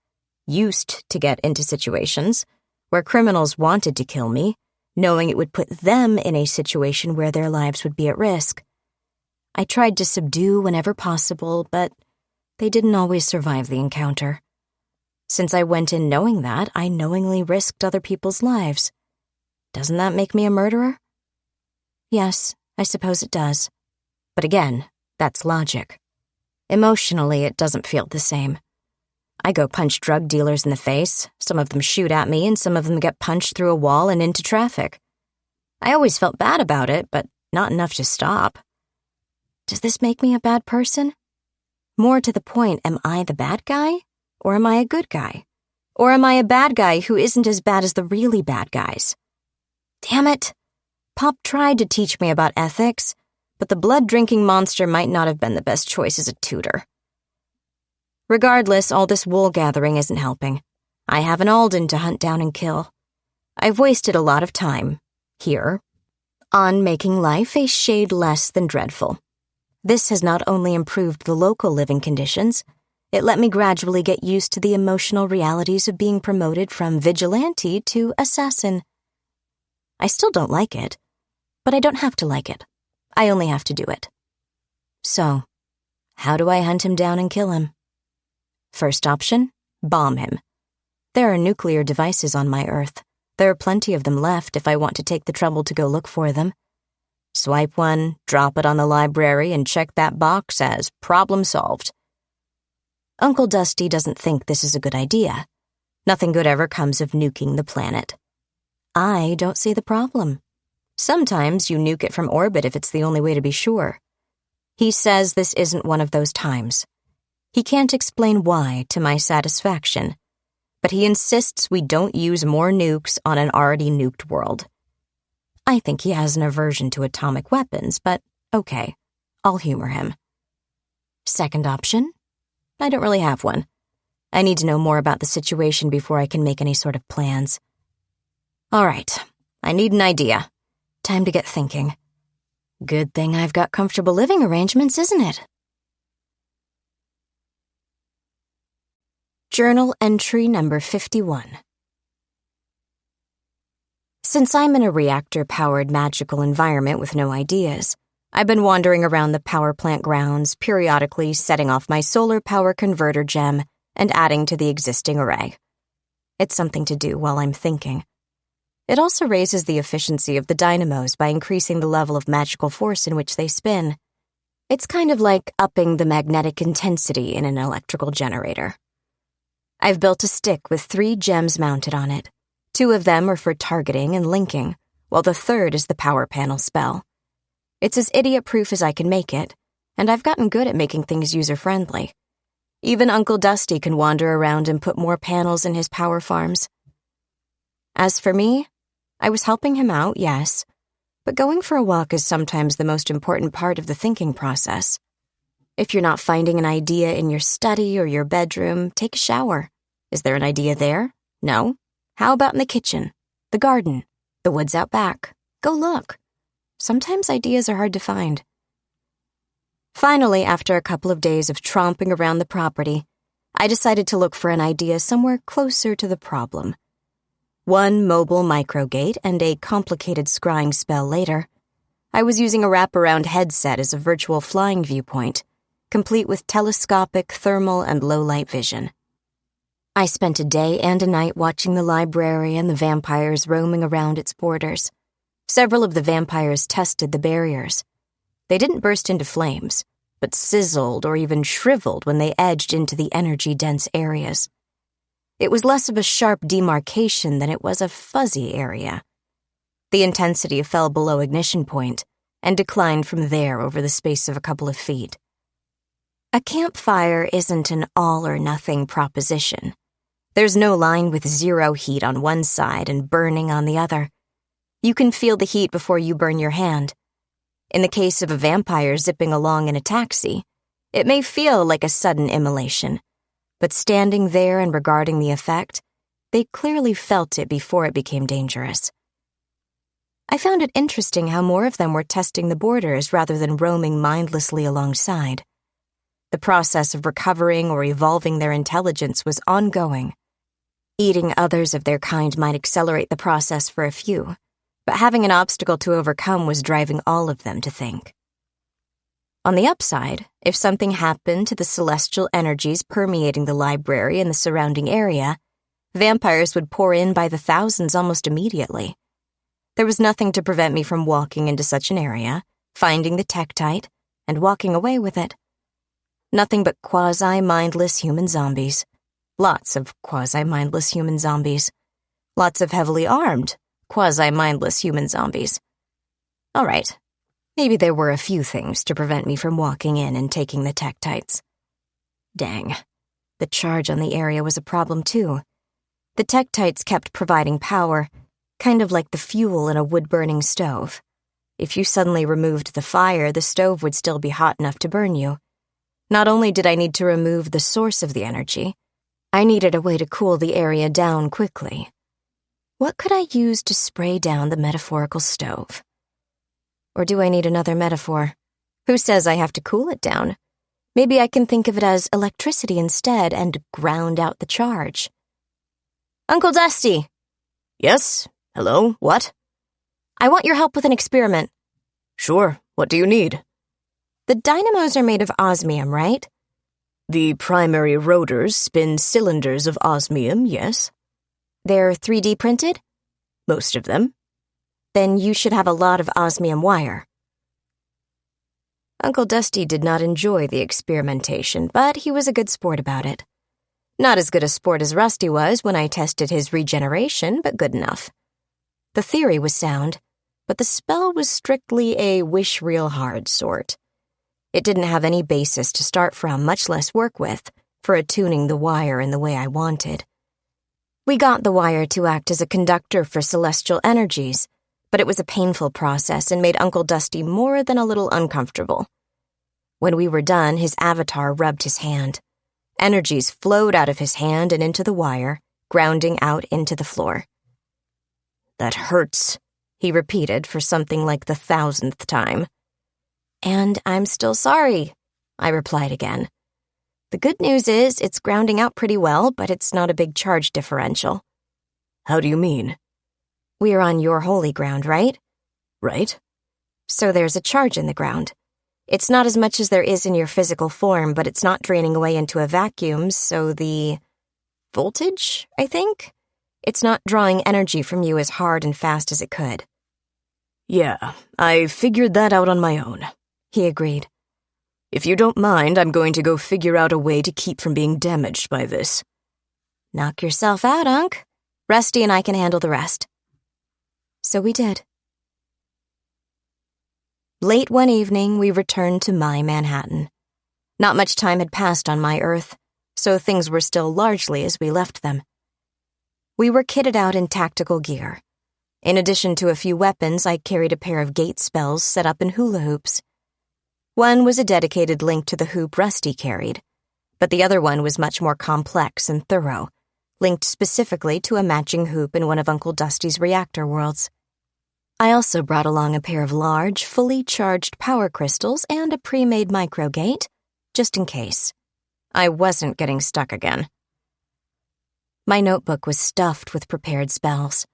used to get into situations, where criminals wanted to kill me, knowing it would put them in a situation where their lives would be at risk. I tried to subdue whenever possible, but they didn't always survive the encounter. Since I went in knowing that, I knowingly risked other people's lives. Doesn't that make me a murderer? Yes, I suppose it does. But again, that's logic. Emotionally, it doesn't feel the same. I go punch drug dealers in the face. Some of them shoot at me, and some of them get punched through a wall and into traffic. I always felt bad about it, but not enough to stop. Does this make me a bad person? More to the point, am I the bad guy? Or am I a good guy? Or am I a bad guy who isn't as bad as the really bad guys? Damn it! Pop tried to teach me about ethics, but the blood-drinking monster might not have been the best choice as a tutor. Regardless, all this wool-gathering isn't helping. I have an Alden to hunt down and kill. I've wasted a lot of time, here, on making life a shade less than dreadful. This has not only improved the local living conditions, it let me gradually get used to the emotional realities of being promoted from vigilante to assassin. I still don't like it, but I don't have to like it. I only have to do it. So, how do I hunt him down and kill him? First option, bomb him. There are nuclear devices on my Earth. There are plenty of them left if I want to take the trouble to go look for them. Swipe one, drop it on the library, and check that box as problem solved. Uncle Dusty doesn't think this is a good idea. Nothing good ever comes of nuking the planet. I don't see the problem. Sometimes you nuke it from orbit if it's the only way to be sure. He says this isn't one of those times. He can't explain why to my satisfaction, but he insists we don't use more nukes on an already nuked world. I think he has an aversion to atomic weapons, but okay, I'll humor him. Second option? I don't really have one. I need to know more about the situation before I can make any sort of plans. All right, I need an idea. Time to get thinking. Good thing I've got comfortable living arrangements, isn't it? Journal entry number 51. Since I'm in a reactor-powered magical environment with no ideas, I've been wandering around the power plant grounds, periodically setting off my solar power converter gem and adding to the existing array. It's something to do while I'm thinking. It also raises the efficiency of the dynamos by increasing the level of magical force in which they spin. It's kind of like upping the magnetic intensity in an electrical generator. I've built a stick with 3 gems mounted on it. 2 of them are for targeting and linking, while the third is the power panel spell. It's as idiot-proof as I can make it, and I've gotten good at making things user-friendly. Even Uncle Dusty can wander around and put more panels in his power farms. As for me, I was helping him out, yes, but going for a walk is sometimes the most important part of the thinking process. If you're not finding an idea in your study or your bedroom, take a shower. Is there an idea there? No? How about in the kitchen, the garden, the woods out back? Go look. Sometimes ideas are hard to find. Finally, after a couple of days of tromping around the property, I decided to look for an idea somewhere closer to the problem. 1 mobile microgate and a complicated scrying spell later, I was using a wraparound headset as a virtual flying viewpoint, complete with telescopic, thermal, and low-light vision. I spent a day and a night watching the library and the vampires roaming around its borders. Several of the vampires tested the barriers. They didn't burst into flames, but sizzled or even shriveled when they edged into the energy-dense areas. It was less of a sharp demarcation than it was a fuzzy area. The intensity fell below ignition point and declined from there over the space of a couple of feet. A campfire isn't an all-or-nothing proposition. There's no line with 0 heat on one side and burning on the other. You can feel the heat before you burn your hand. In the case of a vampire zipping along in a taxi, it may feel like a sudden immolation, but standing there and regarding the effect, they clearly felt it before it became dangerous. I found it interesting how more of them were testing the borders rather than roaming mindlessly alongside. The process of recovering or evolving their intelligence was ongoing. Eating others of their kind might accelerate the process for a few, but having an obstacle to overcome was driving all of them to think. On the upside, if something happened to the celestial energies permeating the library and the surrounding area, vampires would pour in by the thousands almost immediately. There was nothing to prevent me from walking into such an area, finding the tektite, and walking away with it. Nothing but quasi-mindless human zombies. Lots of quasi-mindless human zombies. Lots of heavily armed, quasi-mindless human zombies. All right, maybe there were a few things to prevent me from walking in and taking the tektites. Dang, the charge on the area was a problem too. The tektites kept providing power, kind of like the fuel in a wood-burning stove. If you suddenly removed the fire, the stove would still be hot enough to burn you. Not only did I need to remove the source of the energy, I needed a way to cool the area down quickly. What could I use to spray down the metaphorical stove? Or do I need another metaphor? Who says I have to cool it down? Maybe I can think of it as electricity instead and ground out the charge. Uncle Dusty! Yes? Hello? What? I want your help with an experiment. Sure. What do you need? The dynamos are made of osmium, right? The primary rotors spin cylinders of osmium, yes. They're 3D printed? Most of them. Then you should have a lot of osmium wire. Uncle Dusty did not enjoy the experimentation, but he was a good sport about it. Not as good a sport as Rusty was when I tested his regeneration, but good enough. The theory was sound, but the spell was strictly a wish real hard sort. It didn't have any basis to start from, much less work with, for attuning the wire in the way I wanted. We got the wire to act as a conductor for celestial energies, but it was a painful process and made Uncle Dusty more than a little uncomfortable. When we were done, his avatar rubbed his hand. Energies flowed out of his hand and into the wire, grounding out into the floor. "That hurts," he repeated for something like the 1,000th time. "And I'm still sorry," I replied again. "The good news is it's grounding out pretty well, but it's not a big charge differential." "How do you mean?" "We're on your holy ground, right?" "Right." "So there's a charge in the ground. It's not as much as there is in your physical form, but it's not draining away into a vacuum, so the voltage, I think? It's not drawing energy from you as hard and fast as it could." "Yeah, I figured that out on my own," he agreed. "If you don't mind, I'm going to go figure out a way to keep from being damaged by this." "Knock yourself out, Unc. Rusty and I can handle the rest." So we did. Late one evening, we returned to my Manhattan. Not much time had passed on my Earth, so things were still largely as we left them. We were kitted out in tactical gear. In addition to a few weapons, I carried a pair of gate spells set up in hula hoops. One was a dedicated link to the hoop Rusty carried, but the other one was much more complex and thorough, linked specifically to a matching hoop in one of Uncle Dusty's reactor worlds. I also brought along a pair of large, fully charged power crystals and a pre-made microgate, just in case. I wasn't getting stuck again. My notebook was stuffed with prepared spells.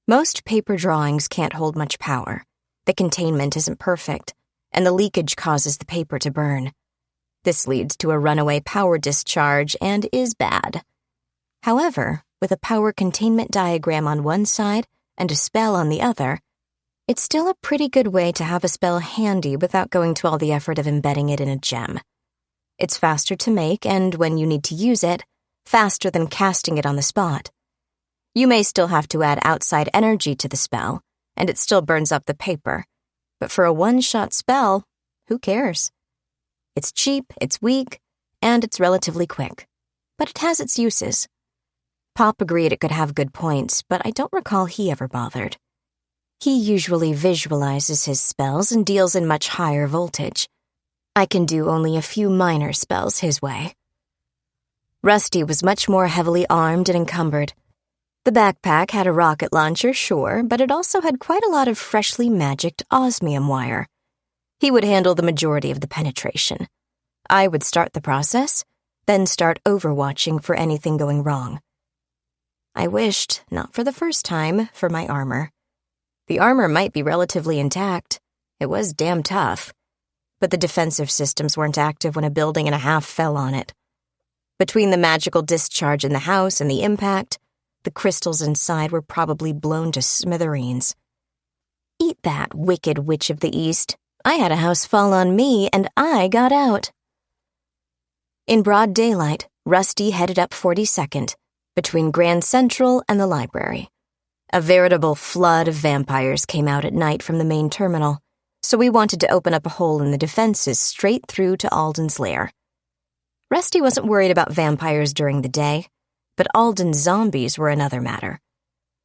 Most paper drawings can't hold much power. The containment isn't perfect, and the leakage causes the paper to burn. This leads to a runaway power discharge and is bad. However, with a power containment diagram on one side and a spell on the other, it's still a pretty good way to have a spell handy without going to all the effort of embedding it in a gem. It's faster to make, and when you need to use it, faster than casting it on the spot. You may still have to add outside energy to the spell, and it still burns up the paper. But for a one-shot spell, who cares? It's cheap, it's weak, and it's relatively quick. But it has its uses. Pop agreed it could have good points, but I don't recall he ever bothered. He usually visualizes his spells and deals in much higher voltage. I can do only a few minor spells his way. Rusty was much more heavily armed and encumbered. The backpack had a rocket launcher, sure, but it also had quite a lot of freshly magicked osmium wire. He would handle the majority of the penetration. I would start the process, then start overwatching for anything going wrong. I wished, not for the first time, for my armor. The armor might be relatively intact. It was damn tough. But the defensive systems weren't active when a building and a half fell on it. Between the magical discharge in the house and the impact, the crystals inside were probably blown to smithereens. Eat that, wicked witch of the East. I had a house fall on me, and I got out. In broad daylight, Rusty headed up 42nd, between Grand Central and the library. A veritable flood of vampires came out at night from the main terminal, so we wanted to open up a hole in the defenses straight through to Alden's lair. Rusty wasn't worried about vampires during the day, but Alden's zombies were another matter.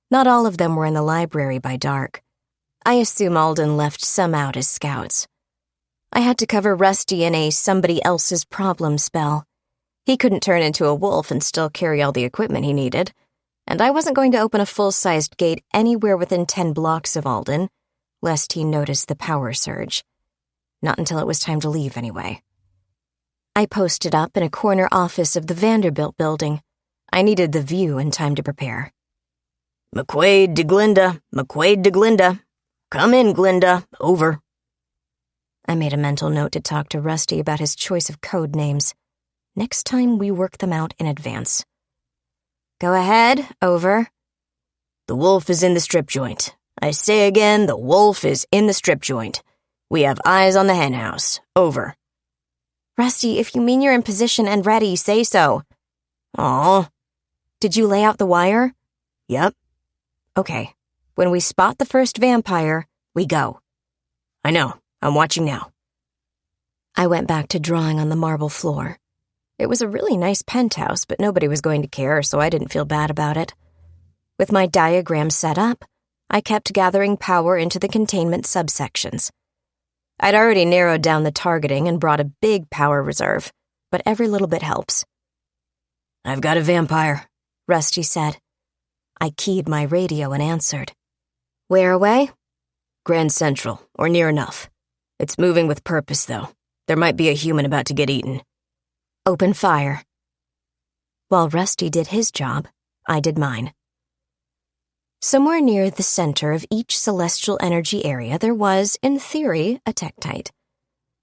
Not all of them were in the library by dark. I assume Alden left some out as scouts. I had to cover Rusty in a somebody else's problem spell. He couldn't turn into a wolf and still carry all the equipment he needed, and I wasn't going to open a full-sized gate anywhere within 10 blocks of Alden, lest he notice the power surge. Not until it was time to leave, anyway. I posted up in a corner office of the Vanderbilt building. I needed the view and time to prepare. McQuaid to Glinda. Come in, Glinda. Over. I made a mental note to talk to Rusty about his choice of code names. Next time we work them out in advance. Go ahead, over. The wolf is in the strip joint. I say again, the wolf is in the strip joint. We have eyes on the henhouse. Over. Rusty, if you mean you're in position and ready, say so. Aw. Did you lay out the wire? Yep. Okay. When we spot the first vampire, we go. I know. I'm watching now. I went back to drawing on the marble floor. It was a really nice penthouse, but nobody was going to care, so I didn't feel bad about it. With my diagram set up, I kept gathering power into the containment subsections. I'd already narrowed down the targeting and brought a big power reserve, but every little bit helps. I've got a vampire, Rusty said. I keyed my radio and answered. Where away? Grand Central, or near enough. It's moving with purpose, though. There might be a human about to get eaten. Open fire. While Rusty did his job, I did mine. Somewhere near the center of each celestial energy area there was, in theory, a tektite.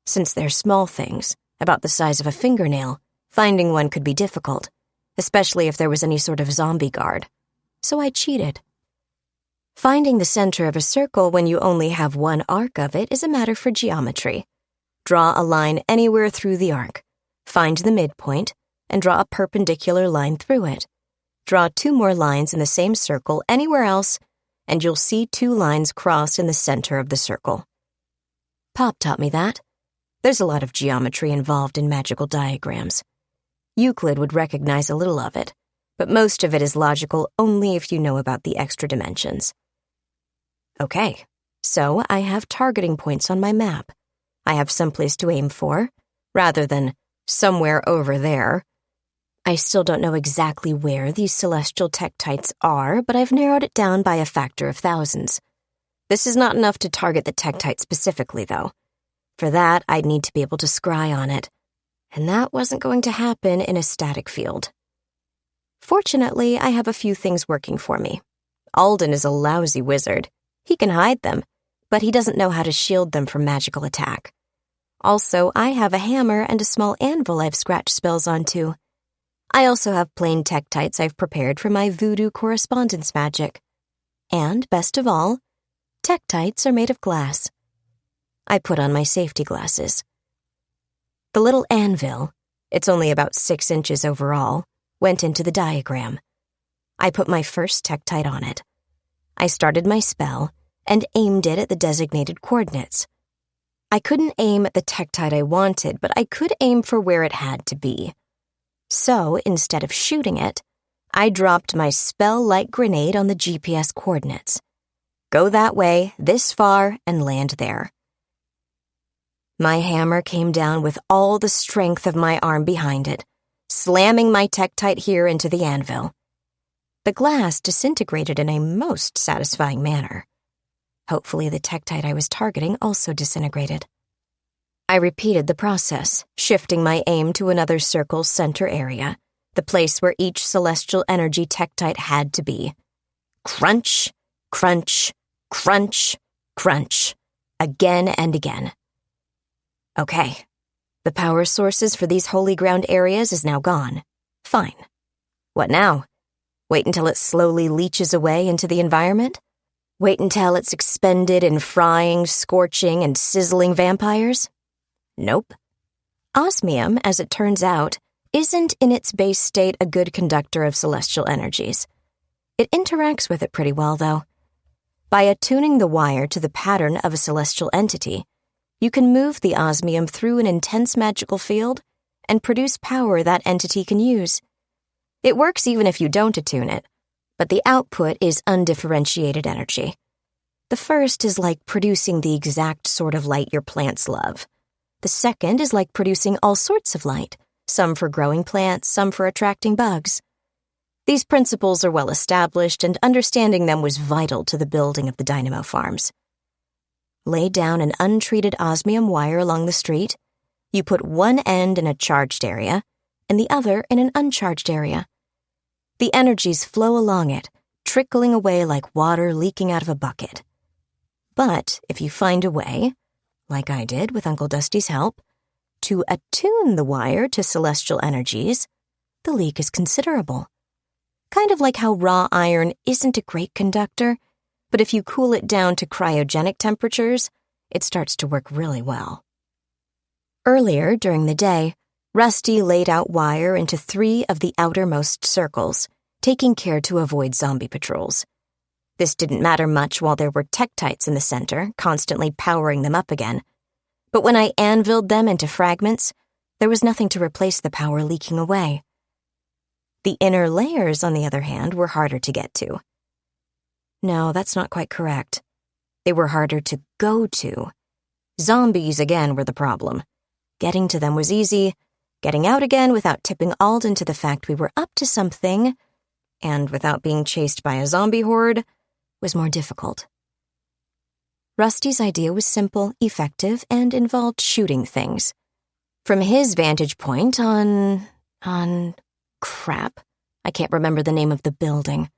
Since they're small things, about the size of a fingernail, finding one could be difficult, especially if there was any sort of zombie guard. So I cheated. Finding the center of a circle when you only have one arc of it is a matter for geometry. Draw a line anywhere through the arc, find the midpoint, and draw a perpendicular line through it. Draw 2 more lines in the same circle anywhere else, and you'll see 2 lines cross in the center of the circle. Pop taught me that. There's a lot of geometry involved in magical diagrams. Euclid would recognize a little of it, but most of it is logical only if you know about the extra dimensions. Okay, so I have targeting points on my map. I have someplace to aim for, rather than somewhere over there. I still don't know exactly where these celestial tektites are, but I've narrowed it down by a factor of thousands. This is not enough to target the tektite specifically, though. For that, I'd need to be able to scry on it, and that wasn't going to happen in a static field. Fortunately, I have a few things working for me. Alden is a lousy wizard. He can hide them, but he doesn't know how to shield them from magical attack. Also, I have a hammer and a small anvil I've scratched spells onto. I also have plain tektites I've prepared for my voodoo correspondence magic. And, best of all, tektites are made of glass. I put on my safety glasses. The little anvil, it's only about 6 inches overall, went into the diagram. I put my first tektite on it. I started my spell and aimed it at the designated coordinates. I couldn't aim at the tektite I wanted, but I could aim for where it had to be. So, instead of shooting it, I dropped my spell-like grenade on the GPS coordinates. Go that way, this far, and land there. My hammer came down with all the strength of my arm behind it, slamming my tektite here into the anvil. The glass disintegrated in a most satisfying manner. Hopefully the tektite I was targeting also disintegrated. I repeated the process, shifting my aim to another circle's center area, the place where each celestial energy tektite had to be. Crunch, crunch, crunch, crunch, again and again. Okay, the power sources for these holy ground areas is now gone. Fine. What now? Wait until it slowly leaches away into the environment? Wait until it's expended in frying, scorching, and sizzling vampires? Nope. Osmium, as it turns out, isn't in its base state a good conductor of celestial energies. It interacts with it pretty well, though. By attuning the wire to the pattern of a celestial entity, you can move the osmium through an intense magical field and produce power that entity can use. It works even if you don't attune it, but the output is undifferentiated energy. The first is like producing the exact sort of light your plants love. The second is like producing all sorts of light, some for growing plants, some for attracting bugs. These principles are well established, and understanding them was vital to the building of the dynamo farms. Lay down an untreated osmium wire along the street. You put one end in a charged area and the other in an uncharged area. The energies flow along it, trickling away like water leaking out of a bucket. But if you find a way, like I did with Uncle Dusty's help, to attune the wire to celestial energies, the leak is considerable. Kind of like how raw iron isn't a great conductor, but if you cool it down to cryogenic temperatures, it starts to work really well. Earlier during the day, Rusty laid out wire into 3 of the outermost circles, taking care to avoid zombie patrols. This didn't matter much while there were Tektites in the center, constantly powering them up again. But when I anviled them into fragments, there was nothing to replace the power leaking away. The inner layers, on the other hand, were harder to get to. No, that's not quite correct. They were harder to go to. Zombies, again, were the problem. Getting to them was easy. Getting out again without tipping Alden to the fact we were up to something, and without being chased by a zombie horde, was more difficult. Rusty's idea was simple, effective, and involved shooting things. From his vantage point on crap, I can't remember the name of the building.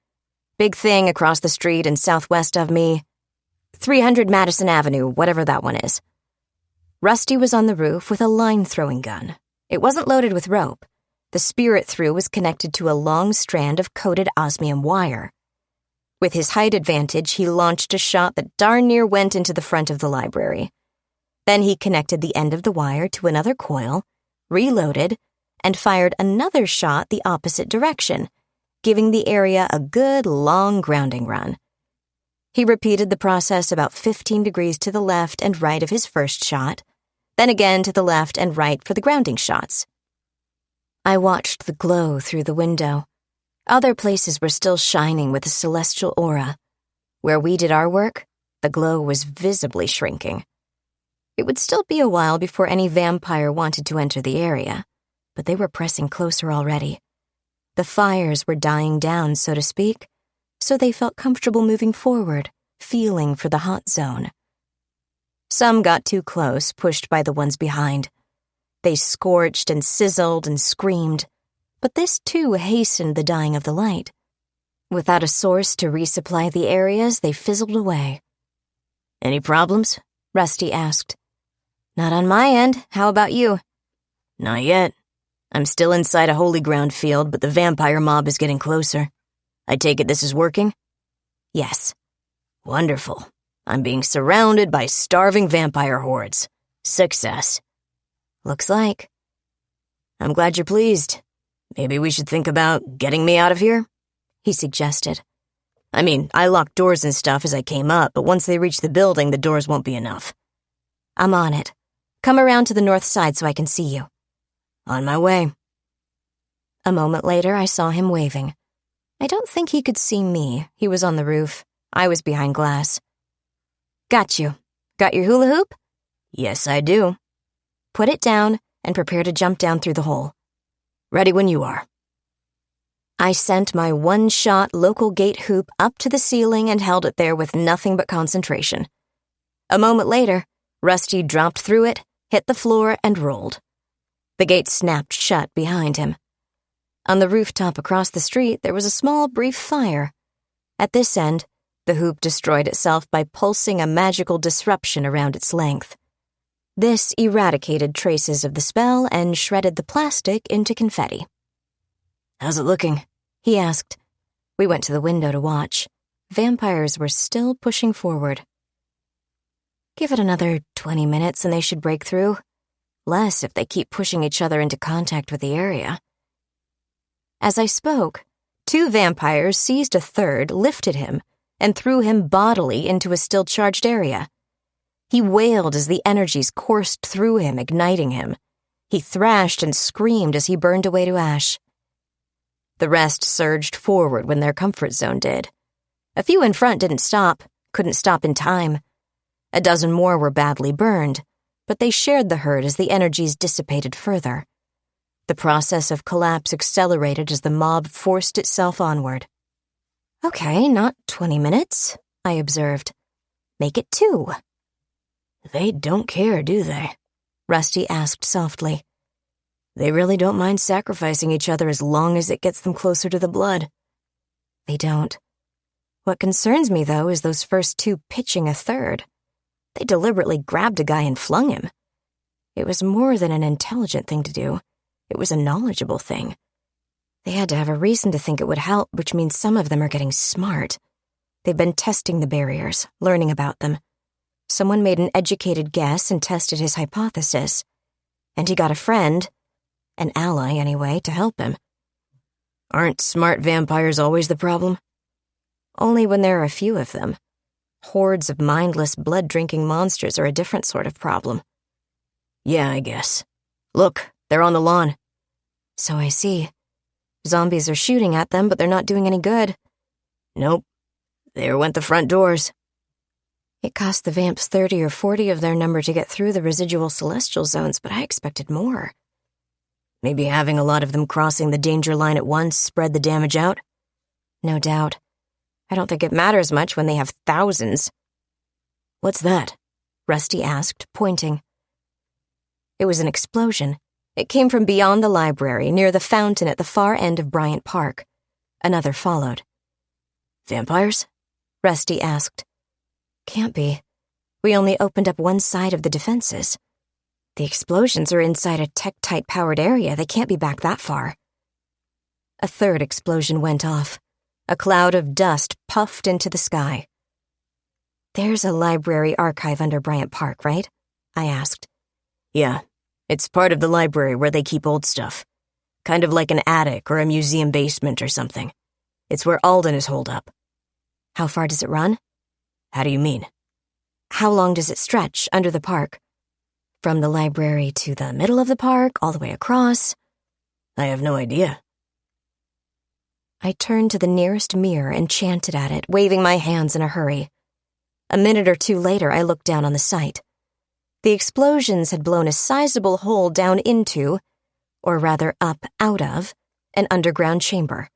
Big thing across the street and southwest of me. 300 Madison Avenue, whatever that one is. Rusty was on the roof with a line-throwing gun. It wasn't loaded with rope. The spirit-through was connected to a long strand of coated osmium wire. With his height advantage, he launched a shot that darn near went into the front of the library. Then he connected the end of the wire to another coil, reloaded, and fired another shot the opposite direction, giving the area a good long grounding run. He repeated the process about 15 degrees to the left and right of his first shot, then again to the left and right for the grounding shots. I watched the glow through the window. Other places were still shining with a celestial aura. Where we did our work, the glow was visibly shrinking. It would still be a while before any vampire wanted to enter the area, but they were pressing closer already. The fires were dying down, so to speak, so they felt comfortable moving forward, feeling for the hot zone. Some got too close, pushed by the ones behind. They scorched and sizzled and screamed, but this too hastened the dying of the light. Without a source to resupply the areas, they fizzled away. Any problems? Rusty asked. Not on my end. How about you? Not yet. I'm still inside a holy ground field, but the vampire mob is getting closer. I take it this is working? Yes. Wonderful. I'm being surrounded by starving vampire hordes. Success. Looks like. I'm glad you're pleased. Maybe we should think about getting me out of here? He suggested. I mean, I locked doors and stuff as I came up, but once they reach the building, the doors won't be enough. I'm on it. Come around to the north side so I can see you. On my way. A moment later, I saw him waving. I don't think he could see me. He was on the roof. I was behind glass. Got you. Got your hula hoop? Yes, I do. Put it down and prepare to jump down through the hole. Ready when you are. I sent my one-shot local gate hoop up to the ceiling and held it there with nothing but concentration. A moment later, Rusty dropped through it, hit the floor, and rolled. The gate snapped shut behind him. On the rooftop across the street, there was a small, brief fire. At this end, the hoop destroyed itself by pulsing a magical disruption around its length. This eradicated traces of the spell and shredded the plastic into confetti. How's it looking? He asked. We went to the window to watch. Vampires were still pushing forward. Give it another 20 minutes and they should break through. Less if they keep pushing each other into contact with the area. As I spoke, 2 vampires seized a third, lifted him, and threw him bodily into a still-charged area. He wailed as the energies coursed through him, igniting him. He thrashed and screamed as he burned away to ash. The rest surged forward when their comfort zone did. A few in front didn't stop, couldn't stop in time. A dozen more were badly burned, but they shared the herd as the energies dissipated further. The process of collapse accelerated as the mob forced itself onward. Okay, not 20 minutes, I observed. Make it 2. They don't care, do they? Rusty asked softly. They really don't mind sacrificing each other as long as it gets them closer to the blood. They don't. What concerns me, though, is those first 2 pitching a third. They deliberately grabbed a guy and flung him. It was more than an intelligent thing to do. It was a knowledgeable thing. They had to have a reason to think it would help, which means some of them are getting smart. They've been testing the barriers, learning about them. Someone made an educated guess and tested his hypothesis. And he got a friend, an ally anyway, to help him. Aren't smart vampires always the problem? Only when there are a few of them. Hordes of mindless, blood-drinking monsters are a different sort of problem. Yeah, I guess. Look, they're on the lawn. So I see. Zombies are shooting at them, but they're not doing any good. Nope. There went the front doors. It cost the vamps 30 or 40 of their number to get through the residual celestial zones, but I expected more. Maybe having a lot of them crossing the danger line at once spread the damage out? No doubt. I don't think it matters much when they have thousands. What's that? Rusty asked, pointing. It was an explosion. It came from beyond the library, near the fountain at the far end of Bryant Park. Another followed. Vampires? Rusty asked. Can't be. We only opened up one side of the defenses. The explosions are inside a Tektite-powered area. They can't be back that far. A third explosion went off. A cloud of dust puffed into the sky. There's a library archive under Bryant Park, right? I asked. Yeah, it's part of the library where they keep old stuff. Kind of like an attic or a museum basement or something. It's where Alden is holed up. How far does it run? How do you mean? How long does it stretch under the park? From the library to the middle of the park, all the way across? I have no idea. I turned to the nearest mirror and chanted at it, waving my hands in a hurry. A minute or two later, I looked down on the site. The explosions had blown a sizable hole down into, or rather up out of, an underground chamber.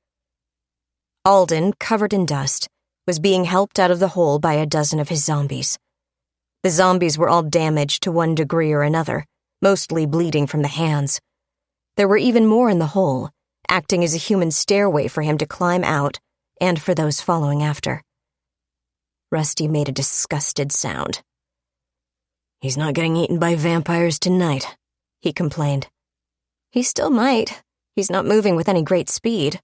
Alden, covered in dust, was being helped out of the hole by a dozen of his zombies. The zombies were all damaged to one degree or another, mostly bleeding from the hands. There were even more in the hole, acting as a human stairway for him to climb out and for those following after. Rusty made a disgusted sound. He's not getting eaten by vampires tonight, he complained. He still might. He's not moving with any great speed.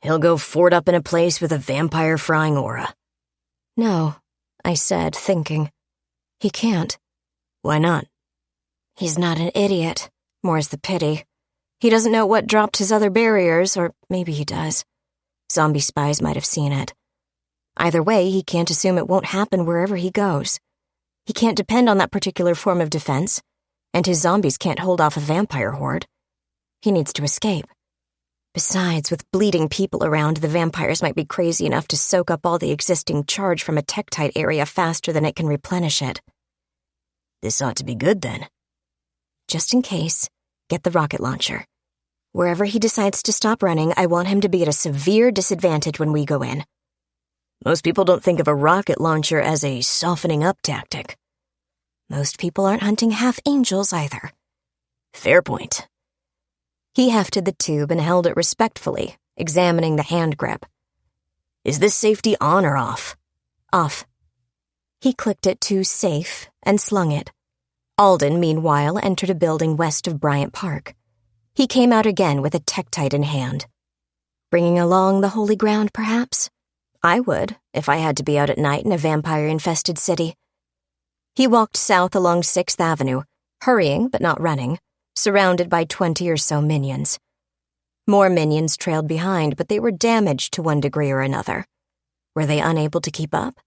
He'll go fort up in a place with a vampire-frying aura. No, I said, thinking. He can't. Why not? He's not an idiot, more's the pity. He doesn't know what dropped his other barriers, or maybe he does. Zombie spies might have seen it. Either way, he can't assume it won't happen wherever he goes. He can't depend on that particular form of defense, and his zombies can't hold off a vampire horde. He needs to escape. Besides, with bleeding people around, the vampires might be crazy enough to soak up all the existing charge from a Tektite area faster than it can replenish it. This ought to be good, then. Just in case, get the rocket launcher. Wherever he decides to stop running, I want him to be at a severe disadvantage when we go in. Most people don't think of a rocket launcher as a softening-up tactic. Most people aren't hunting half-angels either. Fair point. He hefted the tube and held it respectfully, examining the hand grip. Is this safety on or off? Off. He clicked it to safe and slung it. Alden, meanwhile, entered a building west of Bryant Park. He came out again with a Tektite in hand. Bringing along the holy ground, perhaps? I would, if I had to be out at night in a vampire-infested city. He walked south along 6th Avenue, hurrying but not running, surrounded by 20 or so minions. More minions trailed behind, but they were damaged to one degree or another. Were they unable to keep up?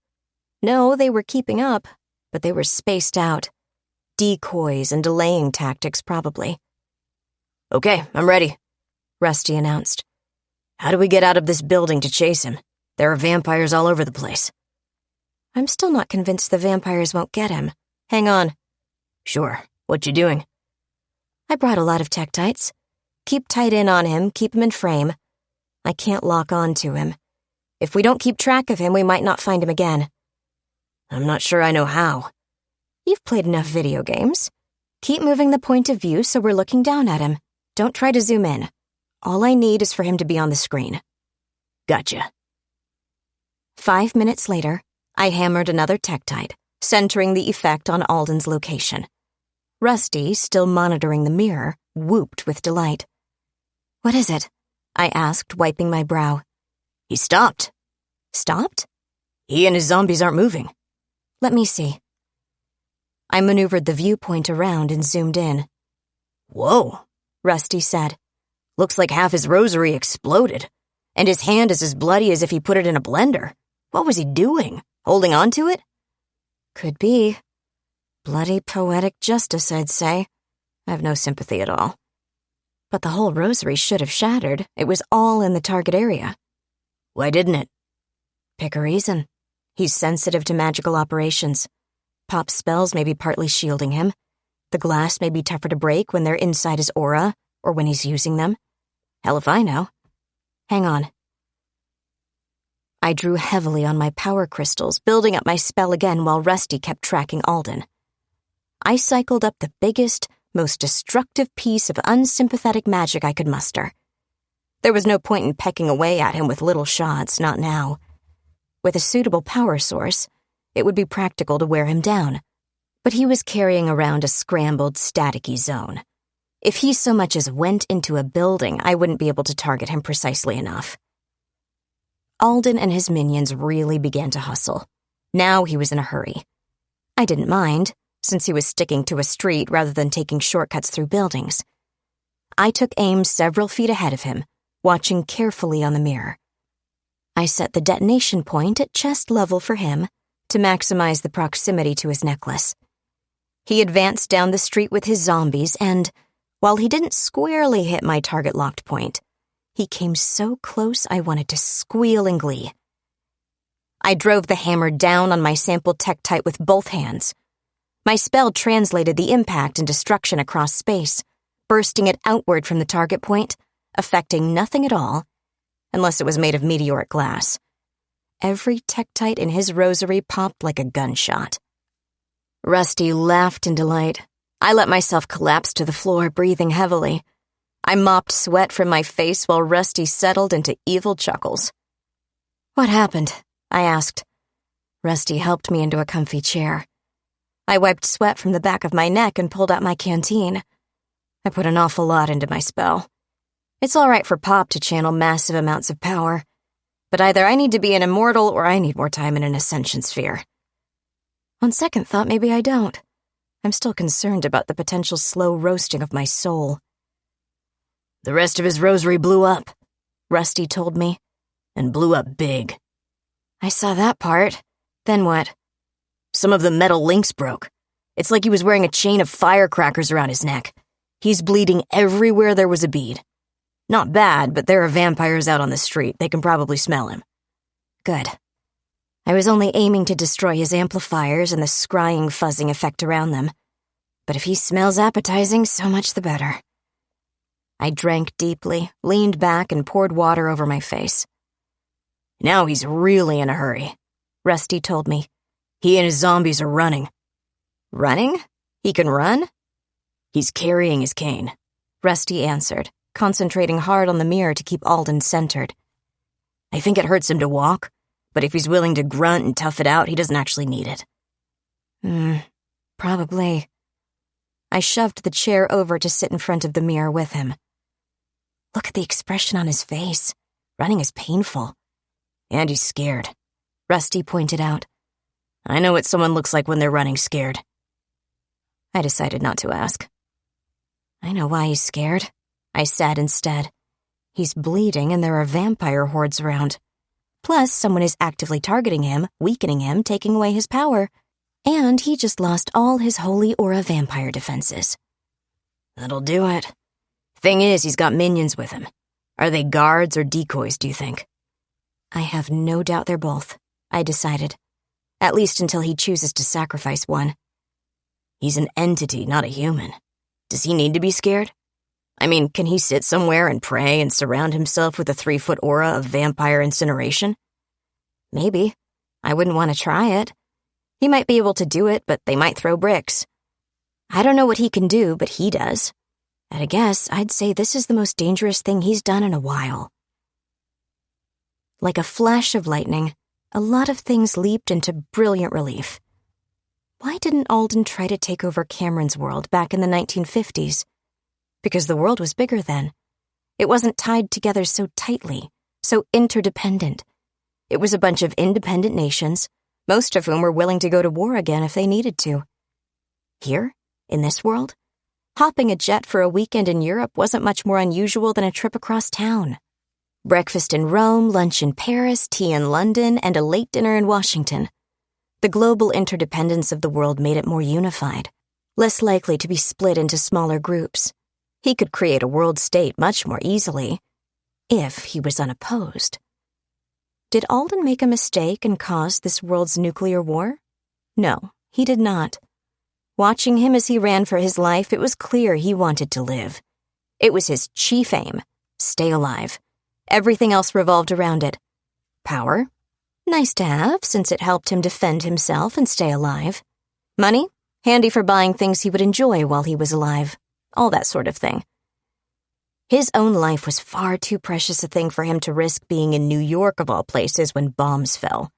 No, they were keeping up, but they were spaced out. Decoys and delaying tactics, probably. Okay, I'm ready, Rusty announced. How do we get out of this building to chase him? There are vampires all over the place. I'm still not convinced the vampires won't get him. Hang on. Sure. What you doing? I brought a lot of Tektites. Keep tight in on him, keep him in frame. I can't lock on to him. If we don't keep track of him, we might not find him again. I'm not sure I know how. You've played enough video games. Keep moving the point of view so we're looking down at him. Don't try to zoom in. All I need is for him to be on the screen. Gotcha. 5 minutes later, I hammered another Tektite, centering the effect on Alden's location. Rusty, still monitoring the mirror, whooped with delight. What is it? I asked, wiping my brow. He stopped. Stopped? He and his zombies aren't moving. Let me see. I maneuvered the viewpoint around and zoomed in. Whoa, Rusty said. Looks like half his rosary exploded, and his hand is as bloody as if he put it in a blender. What was he doing? Holding on to it? Could be. Bloody poetic justice, I'd say. I have no sympathy at all. But the whole rosary should have shattered. It was all in the target area. Why didn't it? Pick a reason. He's sensitive to magical operations. Pop's spells may be partly shielding him. The glass may be tougher to break when they're inside his aura, or when he's using them. Hell if I know. Hang on. I drew heavily on my power crystals, building up my spell again while Rusty kept tracking Alden. I cycled up the biggest, most destructive piece of unsympathetic magic I could muster. There was no point in pecking away at him with little shots, not now. With a suitable power source, it would be practical to wear him down. But he was carrying around a scrambled, staticky zone. If he so much as went into a building, I wouldn't be able to target him precisely enough. Alden and his minions really began to hustle. Now he was in a hurry. I didn't mind, since he was sticking to a street rather than taking shortcuts through buildings. I took aim several feet ahead of him, watching carefully on the mirror. I set the detonation point at chest level for him to maximize the proximity to his necklace. He advanced down the street with his zombies and, while he didn't squarely hit my target locked point, he came so close I wanted to squeal in glee. I drove the hammer down on my sample tektite with both hands. My spell translated the impact and destruction across space, bursting it outward from the target point, affecting nothing at all, unless it was made of meteoric glass. Every tektite in his rosary popped like a gunshot. Rusty laughed in delight. I let myself collapse to the floor, breathing heavily. I mopped sweat from my face while Rusty settled into evil chuckles. "What happened?" I asked. Rusty helped me into a comfy chair. I wiped sweat from the back of my neck and pulled out my canteen. I put an awful lot into my spell. It's all right for Pop to channel massive amounts of power, but either I need to be an immortal or I need more time in an ascension sphere. On second thought, maybe I don't. I'm still concerned about the potential slow roasting of my soul. The rest of his rosary blew up, Rusty told me, and blew up big. I saw that part. Then what? Some of the metal links broke. It's like he was wearing a chain of firecrackers around his neck. He's bleeding everywhere there was a bead. Not bad, but there are vampires out on the street. They can probably smell him. Good. I was only aiming to destroy his amplifiers and the scrying, fuzzing effect around them. But if he smells appetizing, so much the better. I drank deeply, leaned back, and poured water over my face. Now he's really in a hurry, Rusty told me. He and his zombies are running. Running? He can run? He's carrying his cane, Rusty answered, concentrating hard on the mirror to keep Alden centered. I think it hurts him to walk, but if he's willing to grunt and tough it out, he doesn't actually need it. Probably. I shoved the chair over to sit in front of the mirror with him. Look at the expression on his face. Running is painful. And he's scared, Rusty pointed out. I know what someone looks like when they're running scared. I decided not to ask. I know why he's scared, I said instead. He's bleeding and there are vampire hordes around. Plus, someone is actively targeting him, weakening him, taking away his power. And he just lost all his holy aura vampire defenses. That'll do it. Thing is, he's got minions with him. Are they guards or decoys, do you think? I have no doubt they're both, I decided. At least until he chooses to sacrifice one. He's an entity, not a human. Does he need to be scared? I mean, can he sit somewhere and pray and surround himself with a 3-foot aura of vampire incineration? Maybe. I wouldn't want to try it. He might be able to do it, but they might throw bricks. I don't know what he can do, but he does. At a guess, I'd say this is the most dangerous thing he's done in a while. Like a flash of lightning, a lot of things leaped into brilliant relief. Why didn't Alden try to take over Cameron's world back in the 1950s? Because the world was bigger then. It wasn't tied together so tightly, so interdependent. It was a bunch of independent nations, most of whom were willing to go to war again if they needed to. Here, in this world, hopping a jet for a weekend in Europe wasn't much more unusual than a trip across town. Breakfast in Rome, lunch in Paris, tea in London, and a late dinner in Washington. The global interdependence of the world made it more unified, less likely to be split into smaller groups. He could create a world state much more easily, if he was unopposed. Did Alden make a mistake and cause this world's nuclear war? No, he did not. Watching him as he ran for his life, it was clear he wanted to live. It was his chief aim, stay alive. Everything else revolved around it. Power? Nice to have, since it helped him defend himself and stay alive. Money? Handy for buying things he would enjoy while he was alive. All that sort of thing. His own life was far too precious a thing for him to risk being in New York of all places when bombs fell.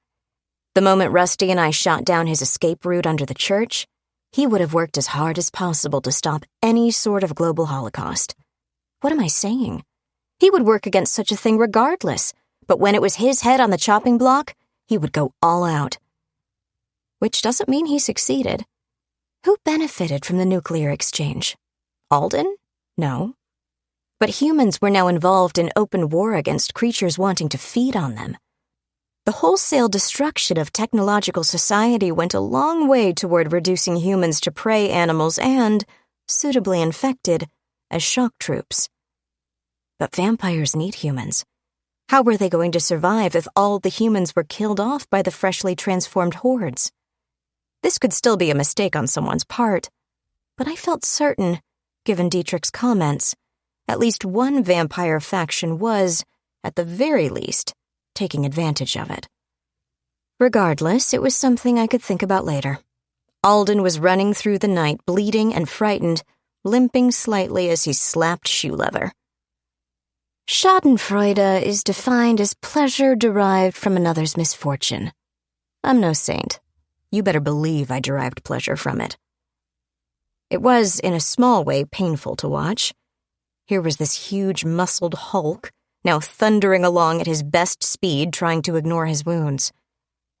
The moment Rusty and I shot down his escape route under the church, he would have worked as hard as possible to stop any sort of global holocaust. What am I saying? He would work against such a thing regardless, but when it was his head on the chopping block, he would go all out. Which doesn't mean he succeeded. Who benefited from the nuclear exchange? Alden? No. But humans were now involved in open war against creatures wanting to feed on them. The wholesale destruction of technological society went a long way toward reducing humans to prey animals and, suitably infected, as shock troops. But vampires need humans. How were they going to survive if all the humans were killed off by the freshly transformed hordes? This could still be a mistake on someone's part, but I felt certain, given Dietrich's comments, at least one vampire faction was, at the very least, taking advantage of it. Regardless, it was something I could think about later. Alden was running through the night, bleeding and frightened, limping slightly as he slapped shoe leather. Schadenfreude is defined as pleasure derived from another's misfortune. I'm no saint. You better believe I derived pleasure from it. It was, in a small way, painful to watch. Here was this huge, muscled hulk, now thundering along at his best speed, trying to ignore his wounds.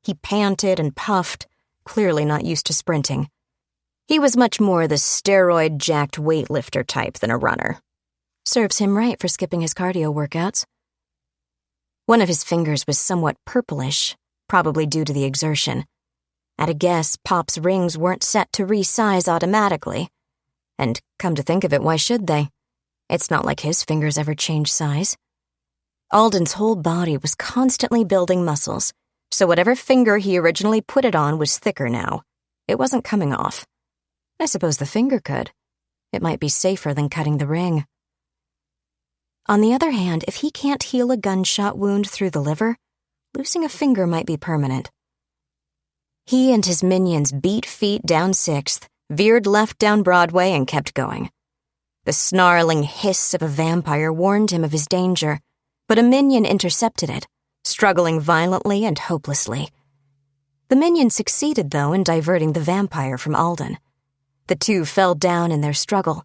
He panted and puffed, clearly not used to sprinting. He was much more the steroid-jacked weightlifter type than a runner. Serves him right for skipping his cardio workouts. One of his fingers was somewhat purplish, probably due to the exertion. At a guess, Pop's rings weren't set to resize automatically. And come to think of it, why should they? It's not like his fingers ever change size. Alden's whole body was constantly building muscles, so whatever finger he originally put it on was thicker now. It wasn't coming off. I suppose the finger could. It might be safer than cutting the ring. On the other hand, if he can't heal a gunshot wound through the liver, losing a finger might be permanent. He and his minions beat feet down 6th, veered left down Broadway, and kept going. The snarling hiss of a vampire warned him of his danger, but a minion intercepted it, struggling violently and hopelessly. The minion succeeded, though, in diverting the vampire from Alden. The two fell down in their struggle,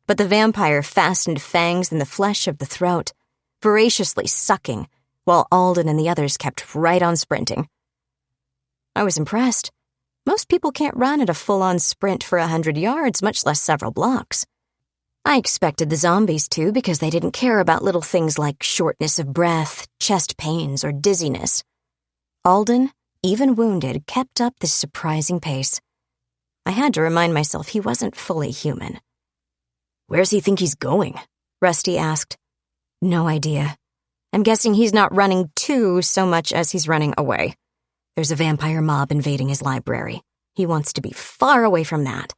but the vampire fastened fangs in the flesh of the throat, voraciously sucking, while Alden and the others kept right on sprinting. I was impressed. Most people can't run at a full-on sprint for 100 yards, much less several blocks. I expected the zombies to because they didn't care about little things like shortness of breath, chest pains, or dizziness. Alden, even wounded, kept up this surprising pace. I had to remind myself he wasn't fully human. "Where's he think he's going?" Rusty asked. No idea. I'm guessing he's not running to so much as he's running away. There's a vampire mob invading his library. He wants to be far away from that.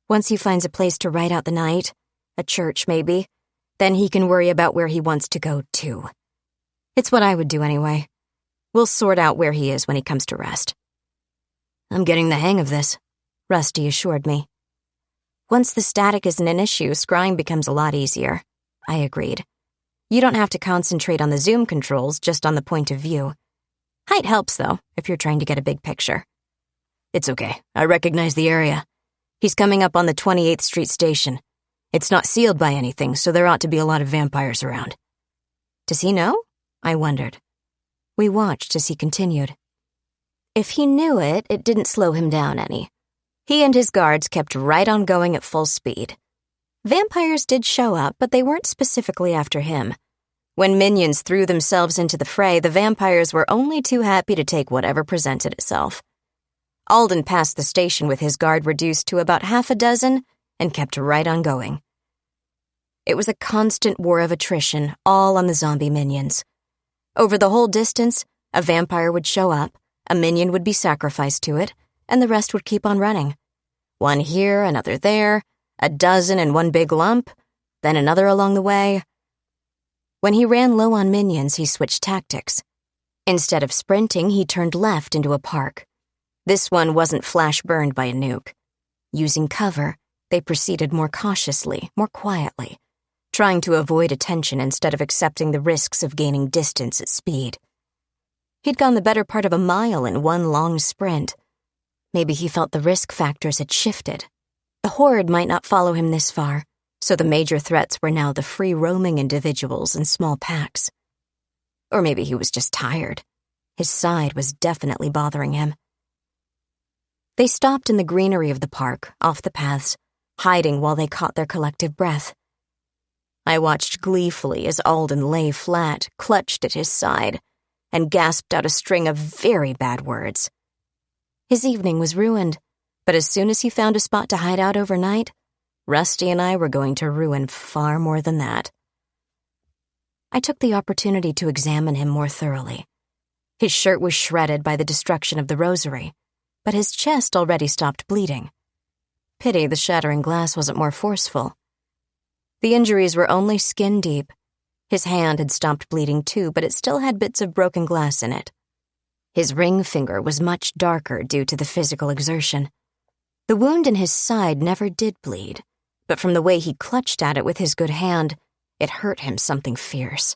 Once he finds a place to ride out the night, a church maybe, then he can worry about where he wants to go too. It's what I would do anyway. We'll sort out where he is when he comes to rest. I'm getting the hang of this, Rusty assured me. Once the static isn't an issue, scrying becomes a lot easier. I agreed. You don't have to concentrate on the zoom controls, just on the point of view. Height helps, though, if you're trying to get a big picture. It's okay. I recognize the area. He's coming up on the 28th Street station. It's not sealed by anything, so there ought to be a lot of vampires around. Does he know? I wondered. We watched as he continued. If he knew it, it didn't slow him down any. He and his guards kept right on going at full speed. Vampires did show up, but they weren't specifically after him. When minions threw themselves into the fray, the vampires were only too happy to take whatever presented itself. Alden passed the station with his guard reduced to about half a dozen and kept right on going. It was a constant war of attrition, all on the zombie minions. Over the whole distance, a vampire would show up, a minion would be sacrificed to it, and the rest would keep on running. One here, another there, a dozen in one big lump, then another along the way. When he ran low on minions, he switched tactics. Instead of sprinting, he turned left into a park. This one wasn't flash burned by a nuke. Using cover, they proceeded more cautiously, more quietly, trying to avoid attention instead of accepting the risks of gaining distance at speed. He'd gone the better part of a mile in one long sprint. Maybe he felt the risk factors had shifted. The horde might not follow him this far, so the major threats were now the free-roaming individuals in small packs. Or maybe he was just tired. His side was definitely bothering him. They stopped in the greenery of the park, off the paths, hiding while they caught their collective breath. I watched gleefully as Alden lay flat, clutched at his side, and gasped out a string of very bad words. His evening was ruined, but as soon as he found a spot to hide out overnight, Rusty and I were going to ruin far more than that. I took the opportunity to examine him more thoroughly. His shirt was shredded by the destruction of the rosary, but his chest already stopped bleeding. Pity the shattering glass wasn't more forceful. The injuries were only skin deep. His hand had stopped bleeding too, but it still had bits of broken glass in it. His ring finger was much darker due to the physical exertion. The wound in his side never did bleed, but from the way he clutched at it with his good hand, it hurt him something fierce.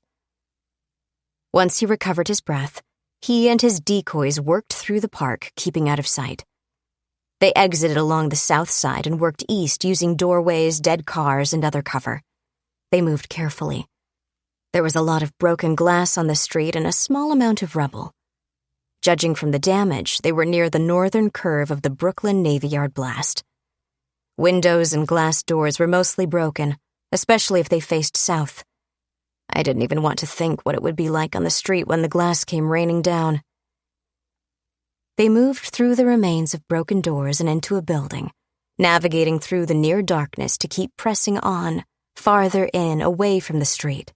Once he recovered his breath, he and his decoys worked through the park, keeping out of sight. They exited along the south side and worked east using doorways, dead cars, and other cover. They moved carefully. There was a lot of broken glass on the street and a small amount of rubble. Judging from the damage, they were near the northern curve of the Brooklyn Navy Yard blast. Windows and glass doors were mostly broken, especially if they faced south. I didn't even want to think what it would be like on the street when the glass came raining down. They moved through the remains of broken doors and into a building, navigating through the near darkness to keep pressing on, farther in, away from the street.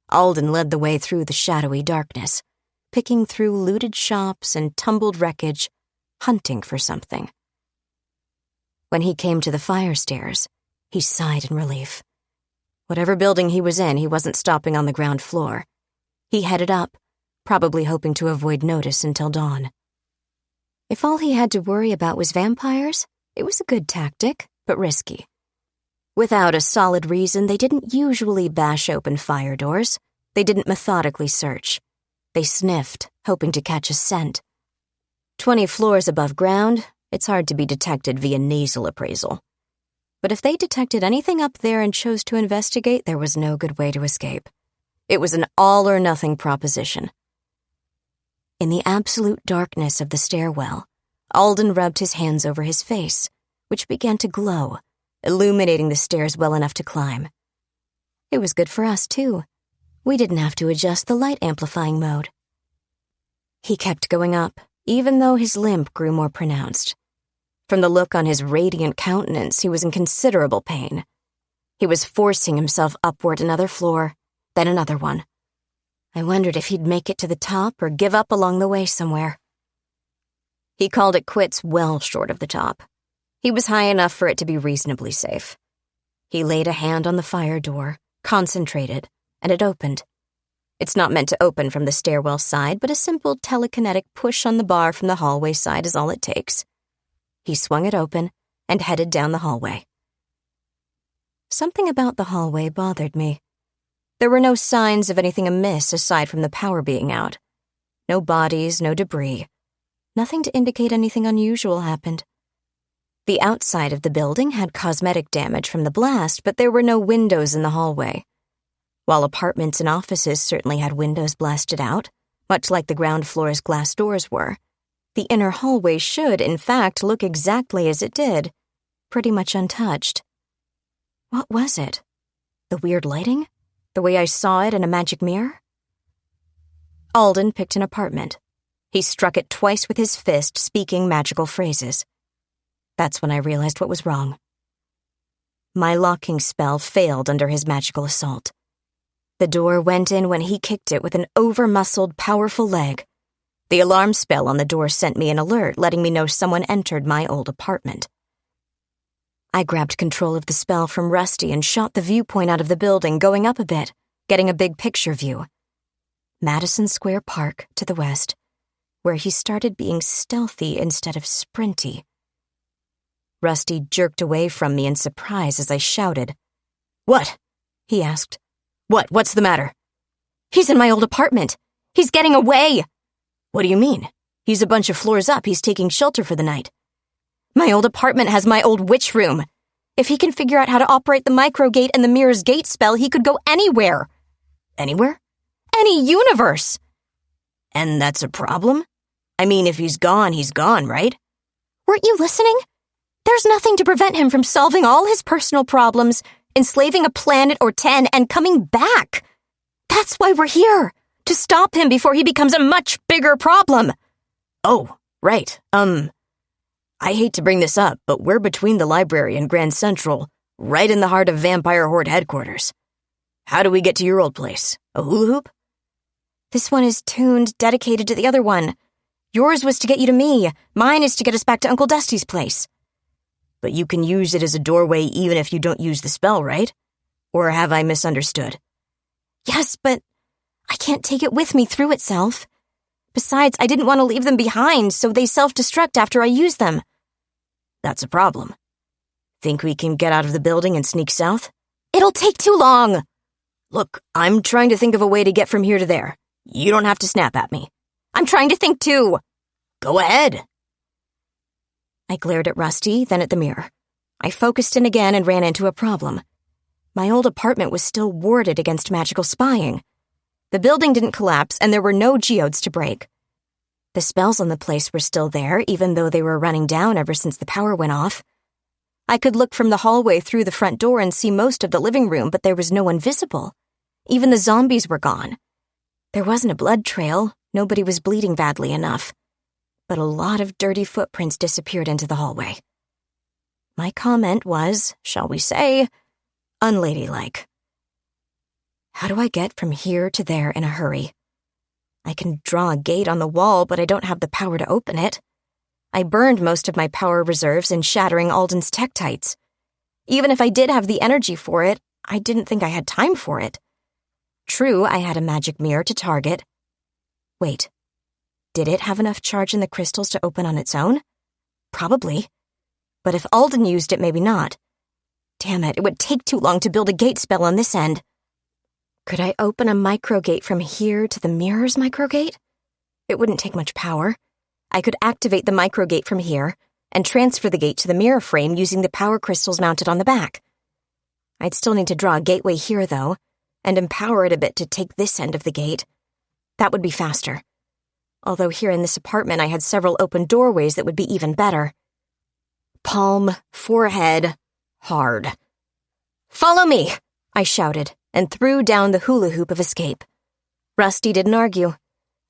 Alden led the way through the shadowy darkness, picking through looted shops and tumbled wreckage, hunting for something. When he came to the fire stairs, he sighed in relief. Whatever building he was in, he wasn't stopping on the ground floor. He headed up, probably hoping to avoid notice until dawn. If all he had to worry about was vampires, it was a good tactic, but risky. Without a solid reason, they didn't usually bash open fire doors. They didn't methodically search. They sniffed, hoping to catch a scent. 20 floors above ground, it's hard to be detected via nasal appraisal. But if they detected anything up there and chose to investigate, there was no good way to escape. It was an all-or-nothing proposition. In the absolute darkness of the stairwell, Alden rubbed his hands over his face, which began to glow, illuminating the stairs well enough to climb. It was good for us, too. We didn't have to adjust the light amplifying mode. He kept going up, even though his limp grew more pronounced. From the look on his radiant countenance, he was in considerable pain. He was forcing himself upward another floor, then another one. I wondered if he'd make it to the top or give up along the way somewhere. He called it quits well short of the top. He was high enough for it to be reasonably safe. He laid a hand on the fire door, concentrated, and it opened. It's not meant to open from the stairwell side, but a simple telekinetic push on the bar from the hallway side is all it takes. He swung it open and headed down the hallway. Something about the hallway bothered me. There were no signs of anything amiss aside from the power being out. No bodies, no debris. Nothing to indicate anything unusual happened. The outside of the building had cosmetic damage from the blast, but there were no windows in the hallway. While apartments and offices certainly had windows blasted out, much like the ground floor's glass doors were, the inner hallway should, in fact, look exactly as it did, pretty much untouched. What was it? The weird lighting? The way I saw it in a magic mirror? Alden picked an apartment. He struck it twice with his fist, speaking magical phrases. That's when I realized what was wrong. My locking spell failed under his magical assault. The door went in when he kicked it with an over-muscled, powerful leg. The alarm spell on the door sent me an alert, letting me know someone entered my old apartment. I grabbed control of the spell from Rusty and shot the viewpoint out of the building, going up a bit, getting a big picture view. Madison Square Park to the west, where he started being stealthy instead of sprinty. Rusty jerked away from me in surprise as I shouted. "What?" he asked. What's the matter?" "He's in my old apartment. He's getting away." "What do you mean? He's a bunch of floors up. He's taking shelter for the night." "My old apartment has my old witch room. If he can figure out how to operate the microgate and the mirror's gate spell, he could go anywhere." "Anywhere?" "Any universe." "And that's a problem? I mean, if he's gone, right?" "Weren't you listening? There's nothing to prevent him from solving all his personal problems, enslaving a planet or 10, and coming back. That's why we're here, to stop him before he becomes a much bigger problem." "Oh, right. I hate to bring this up, but we're between the library and Grand Central, right in the heart of Vampire Horde headquarters. How do we get to your old place? A hula hoop?" "This one is tuned, dedicated to the other one. Yours was to get you to me. Mine is to get us back to Uncle Dusty's place." "But you can use it as a doorway even if you don't use the spell, right? Or have I misunderstood?" "Yes, but I can't take it with me through itself. Besides, I didn't want to leave them behind, so they self-destruct after I use them." "That's a problem. Think we can get out of the building and sneak south?" "It'll take too long." "Look, I'm trying to think of a way to get from here to there. You don't have to snap at me." "I'm trying to think too." "Go ahead." I glared at Rusty, then at the mirror. I focused in again and ran into a problem. My old apartment was still warded against magical spying. The building didn't collapse, and there were no geodes to break. The spells on the place were still there, even though they were running down ever since the power went off. I could look from the hallway through the front door and see most of the living room, but there was no one visible. Even the zombies were gone. There wasn't a blood trail. Nobody was bleeding badly enough. But a lot of dirty footprints disappeared into the hallway. My comment was, shall we say, unladylike. How do I get from here to there in a hurry? I can draw a gate on the wall, but I don't have the power to open it. I burned most of my power reserves in shattering Alden's tektites. Even if I did have the energy for it, I didn't think I had time for it. True, I had a magic mirror to target. Wait. Did it have enough charge in the crystals to open on its own? Probably. But if Alden used it, maybe not. Damn it would take too long to build a gate spell on this end. Could I open a microgate from here to the mirror's microgate? It wouldn't take much power. I could activate the microgate from here and transfer the gate to the mirror frame using the power crystals mounted on the back. I'd still need to draw a gateway here, though, and empower it a bit to take this end of the gate. That would be faster. Although here in this apartment I had several open doorways that would be even better. Palm, forehead, hard. "Follow me!" I shouted, and threw down the hula hoop of escape. Rusty didn't argue.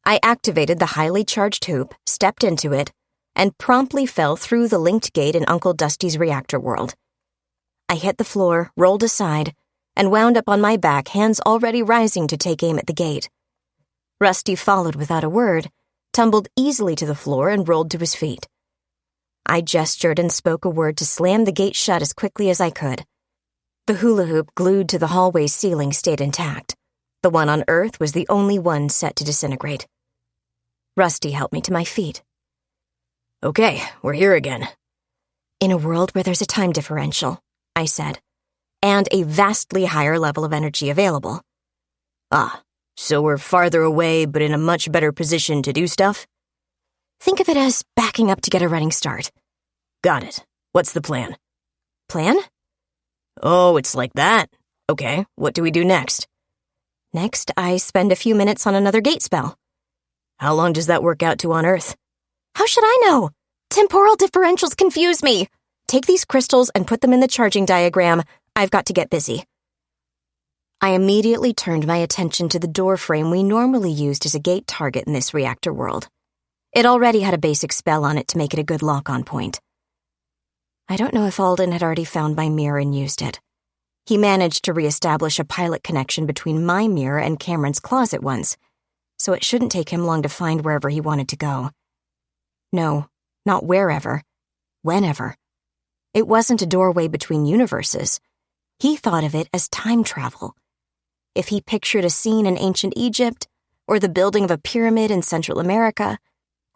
I activated the highly charged hoop, stepped into it, and promptly fell through the linked gate in Uncle Dusty's reactor world. I hit the floor, rolled aside, and wound up on my back, hands already rising to take aim at the gate. Rusty followed without a word, tumbled easily to the floor, and rolled to his feet. I gestured and spoke a word to slam the gate shut as quickly as I could. The hula hoop glued to the hallway's ceiling stayed intact. The one on Earth was the only one set to disintegrate. Rusty helped me to my feet. "Okay, we're here again." "In a world where there's a time differential," I said, "and a vastly higher level of energy available." "Ah, so we're farther away but in a much better position to do stuff?" "Think of it as backing up to get a running start." "Got it. What's the plan? Plan? Oh, it's like that. Okay, what do we do next? Next, I spend a few minutes on another gate spell. How long does that work out to on Earth? How should I know? Temporal differentials confuse me. Take these crystals and put them in the charging diagram. I've got to get busy. I immediately turned my attention to the door frame we normally used as a gate target in this reactor world. It already had a basic spell on it to make it a good lock-on point. I don't know if Alden had already found my mirror and used it. He managed to reestablish a pilot connection between my mirror and Cameron's closet once, so it shouldn't take him long to find wherever he wanted to go. No, not wherever. Whenever. It wasn't a doorway between universes. He thought of it as time travel. If he pictured a scene in ancient Egypt, or the building of a pyramid in Central America,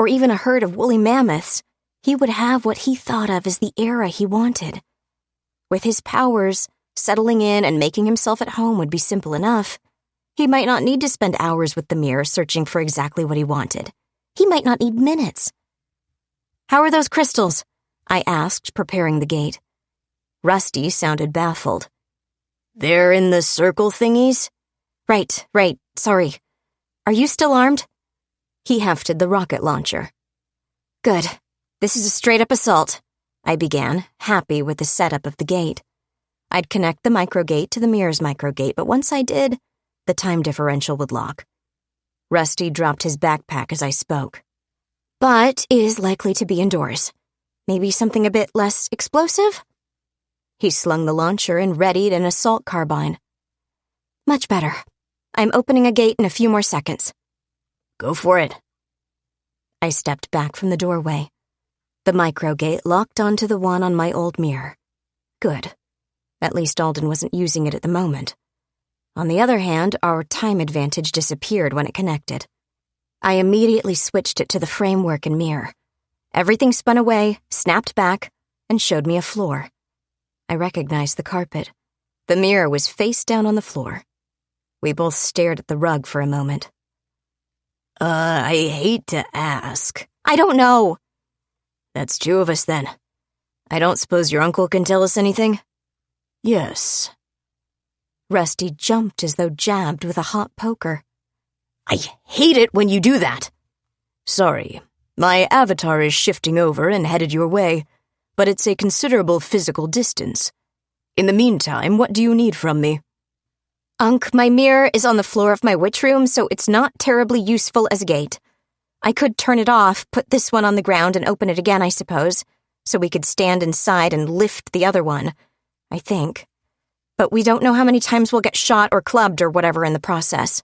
or even a herd of woolly mammoths, he would have what he thought of as the era he wanted. With his powers, settling in and making himself at home would be simple enough. He might not need to spend hours with the mirror searching for exactly what he wanted. He might not need minutes. "How are those crystals?" I asked, preparing the gate. Rusty sounded baffled. They're in the circle thingies? Right, sorry. Are you still armed? He hefted the rocket launcher. Good. This is a straight-up assault, I began, happy with the setup of the gate. I'd connect the microgate to the mirror's microgate, but once I did, the time differential would lock. Rusty dropped his backpack as I spoke. But is likely to be indoors. Maybe something a bit less explosive? He slung the launcher and readied an assault carbine. Much better. I'm opening a gate in a few more seconds. Go for it. I stepped back from the doorway. The microgate locked onto the one on my old mirror. Good. At least Alden wasn't using it at the moment. On the other hand, our time advantage disappeared when it connected. I immediately switched it to the framework and mirror. Everything spun away, snapped back, and showed me a floor. I recognized the carpet. The mirror was face down on the floor. We both stared at the rug for a moment. I hate to ask. I don't know. That's two of us then. I don't suppose your uncle can tell us anything? Yes. Rusty jumped as though jabbed with a hot poker. I hate it when you do that. Sorry, my avatar is shifting over and headed your way, but it's a considerable physical distance. In the meantime, what do you need from me? Unc, my mirror is on the floor of my witch room, so it's not terribly useful as a gate. I could turn it off, put this one on the ground, and open it again, I suppose, so we could stand inside and lift the other one, I think. But we don't know how many times we'll get shot or clubbed or whatever in the process.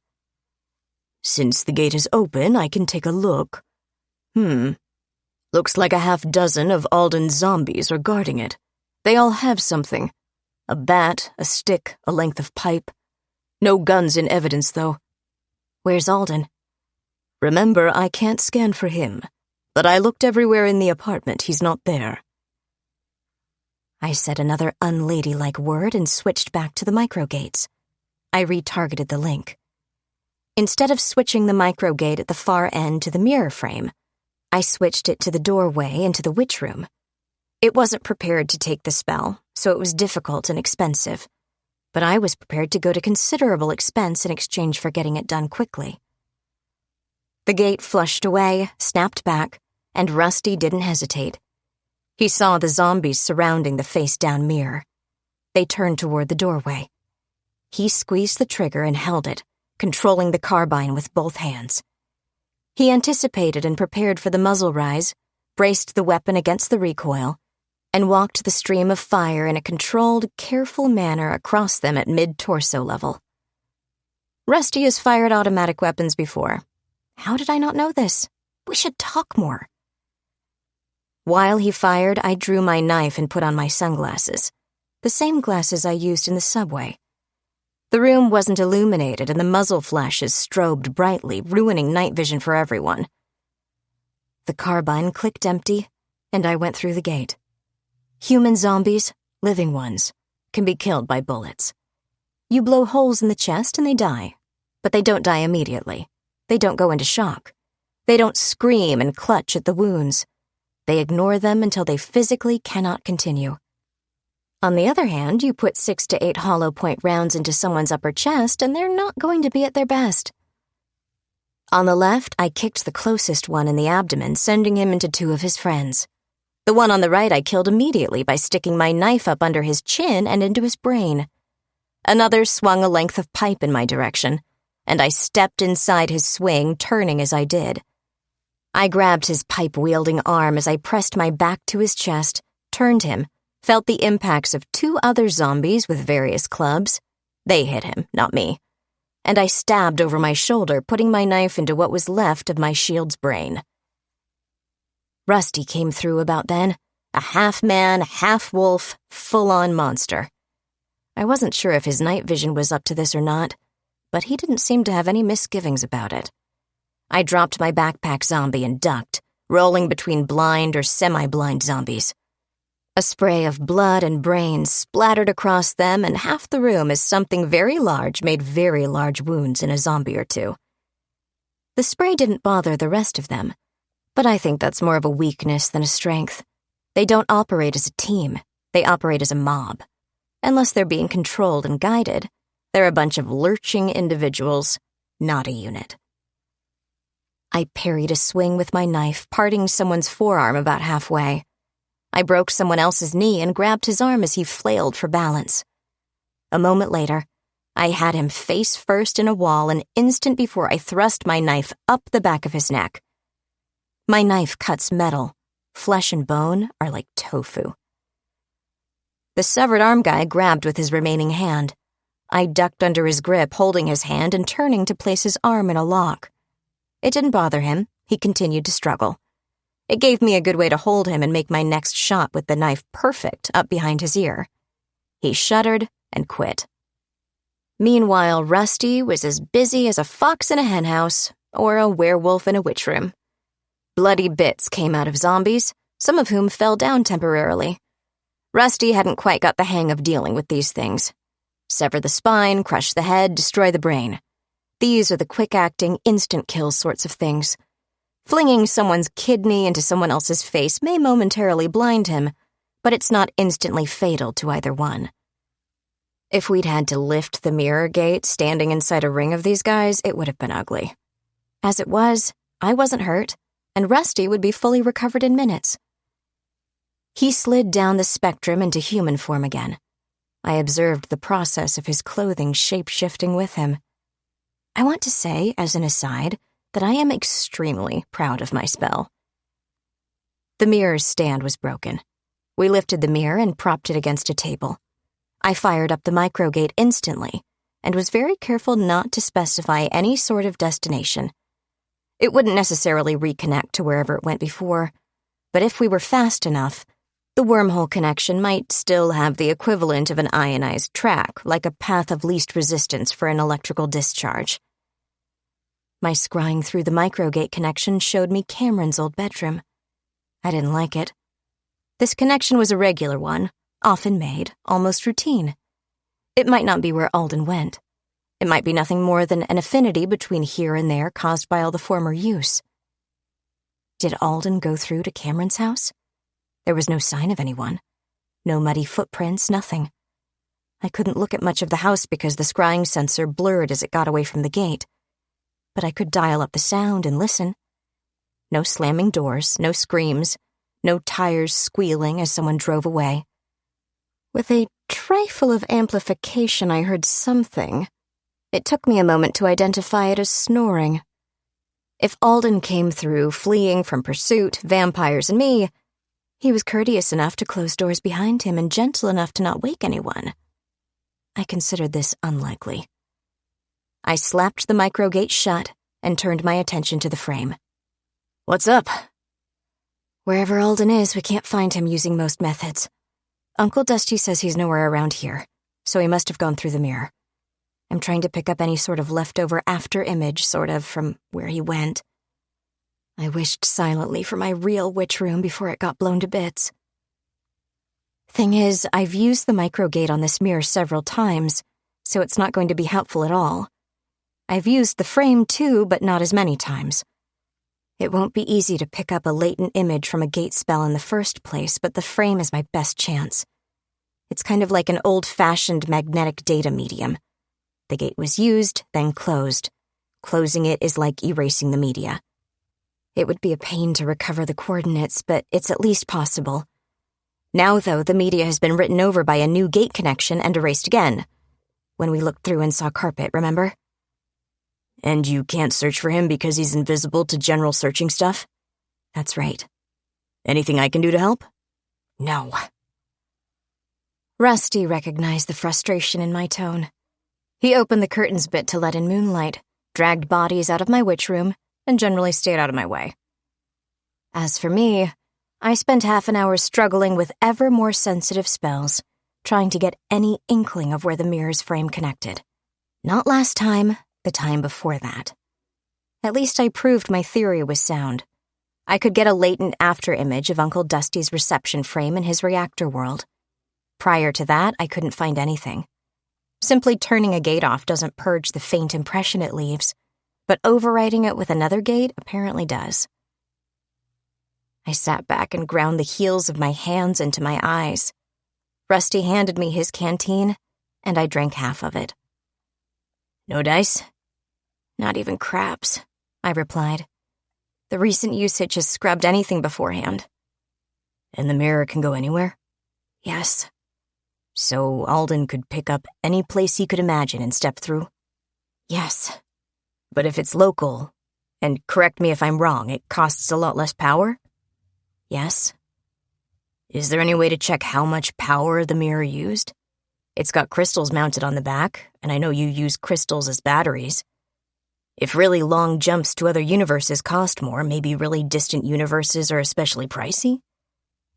Since the gate is open, I can take a look. Looks like a half-dozen of Alden's zombies are guarding it. They all have something. A bat, a stick, a length of pipe. No guns in evidence, though. Where's Alden? Remember, I can't scan for him, but I looked everywhere in the apartment. He's not there. I said another unladylike word and switched back to the microgates. I retargeted the link. Instead of switching the microgate at the far end to the mirror frame, I switched it to the doorway into the witch room. It wasn't prepared to take the spell, so it was difficult and expensive. But I was prepared to go to considerable expense in exchange for getting it done quickly. The gate flushed away, snapped back, and Rusty didn't hesitate. He saw the zombies surrounding the face-down mirror. They turned toward the doorway. He squeezed the trigger and held it, controlling the carbine with both hands. He anticipated and prepared for the muzzle rise, braced the weapon against the recoil, and walked the stream of fire in a controlled, careful manner across them at mid-torso level. Rusty has fired automatic weapons before. How did I not know this? We should talk more. While he fired, I drew my knife and put on my sunglasses, the same glasses I used in the subway. The room wasn't illuminated and the muzzle flashes strobed brightly, ruining night vision for everyone. The carbine clicked empty, and I went through the gate. Human zombies, living ones, can be killed by bullets. You blow holes in the chest and they die, but they don't die immediately. They don't go into shock. They don't scream and clutch at the wounds. They ignore them until they physically cannot continue. On the other hand, you put 6 to 8 hollow point rounds into someone's upper chest and they're not going to be at their best. On the left, I kicked the closest one in the abdomen, sending him into 2 of his friends. The one on the right I killed immediately by sticking my knife up under his chin and into his brain. Another swung a length of pipe in my direction, and I stepped inside his swing, turning as I did. I grabbed his pipe-wielding arm as I pressed my back to his chest, turned him, felt the impacts of 2 other zombies with various clubs. They hit him, not me. And I stabbed over my shoulder, putting my knife into what was left of my shield's brain. Rusty came through about then, a half-man, half-wolf, full-on monster. I wasn't sure if his night vision was up to this or not, but he didn't seem to have any misgivings about it. I dropped my backpack zombie and ducked, rolling between blind or semi-blind zombies. A spray of blood and brains splattered across them, and half the room as something very large made very large wounds in a zombie or 2. The spray didn't bother the rest of them, but I think that's more of a weakness than a strength. They don't operate as a team. They operate as a mob. Unless they're being controlled and guided, they're a bunch of lurching individuals, not a unit. I parried a swing with my knife, parting someone's forearm about halfway. I broke someone else's knee and grabbed his arm as he flailed for balance. A moment later, I had him face first in a wall an instant before I thrust my knife up the back of his neck. My knife cuts metal. Flesh and bone are like tofu. The severed arm guy grabbed with his remaining hand. I ducked under his grip, holding his hand and turning to place his arm in a lock. It didn't bother him. He continued to struggle. It gave me a good way to hold him and make my next shot with the knife perfect up behind his ear. He shuddered and quit. Meanwhile, Rusty was as busy as a fox in a henhouse or a werewolf in a witch room. Bloody bits came out of zombies, some of whom fell down temporarily. Rusty hadn't quite got the hang of dealing with these things. Sever the spine, crush the head, destroy the brain. These are the quick-acting, instant-kill sorts of things. Flinging someone's kidney into someone else's face may momentarily blind him, but it's not instantly fatal to either one. If we'd had to lift the mirror gate standing inside a ring of these guys, it would have been ugly. As it was, I wasn't hurt, and Rusty would be fully recovered in minutes. He slid down the spectrum into human form again. I observed the process of his clothing shape-shifting with him. I want to say, as an aside, that I am extremely proud of my spell. The mirror's stand was broken. We lifted the mirror and propped it against a table. I fired up the microgate instantly, and was very careful not to specify any sort of destination. It wouldn't necessarily reconnect to wherever it went before, but if we were fast enough, the wormhole connection might still have the equivalent of an ionized track, like a path of least resistance for an electrical discharge. My scrying through the microgate connection showed me Cameron's old bedroom. I didn't like it. This connection was a regular one, often made, almost routine. It might not be where Alden went. It might be nothing more than an affinity between here and there caused by all the former use. Did Alden go through to Cameron's house? There was no sign of anyone. No muddy footprints, nothing. I couldn't look at much of the house because the scrying sensor blurred as it got away from the gate. But I could dial up the sound and listen. No slamming doors, no screams, no tires squealing as someone drove away. With a trifle of amplification, I heard something. It took me a moment to identify it as snoring. If Alden came through, fleeing from pursuit, vampires, and me, he was courteous enough to close doors behind him and gentle enough to not wake anyone. I considered this unlikely. I slapped the microgate shut and turned my attention to the frame. "What's up?" "Wherever Alden is, we can't find him using most methods. Uncle Dusty says he's nowhere around here, so he must have gone through the mirror. I'm trying to pick up any sort of leftover after-image, sort of, from where he went. I wished silently for my real witch room before it got blown to bits. Thing is, I've used the microgate on this mirror several times, so it's not going to be helpful at all. I've used the frame too, but not as many times. It won't be easy to pick up a latent image from a gate spell in the first place, but the frame is my best chance. It's kind of like an old-fashioned magnetic data medium. The gate was used, then closed. Closing it is like erasing the media. It would be a pain to recover the coordinates, but it's at least possible. Now, though, the media has been written over by a new gate connection and erased again. When we looked through and saw carpet, remember? And you can't search for him because he's invisible to general searching stuff? That's right. Anything I can do to help? No. Rusty recognized the frustration in my tone. He opened the curtains a bit to let in moonlight, dragged bodies out of my witch room, and generally stayed out of my way. As for me, I spent half an hour struggling with ever more sensitive spells, trying to get any inkling of where the mirror's frame connected. Not last time, the time before that. At least I proved my theory was sound. I could get a latent after-image of Uncle Dusty's reception frame in his reactor world. Prior to that, I couldn't find anything. Simply turning a gate off doesn't purge the faint impression it leaves, but overriding it with another gate apparently does. I sat back and ground the heels of my hands into my eyes. Rusty handed me his canteen, and I drank half of it. No dice? Not even craps, I replied. The recent usage has scrubbed anything beforehand. And the mirror can go anywhere? Yes. So Alden could pick up any place he could imagine and step through? Yes. But if it's local, and correct me if I'm wrong, it costs a lot less power? Yes. Is there any way to check how much power the mirror used? It's got crystals mounted on the back, and I know you use crystals as batteries. If really long jumps to other universes cost more, maybe really distant universes are especially pricey?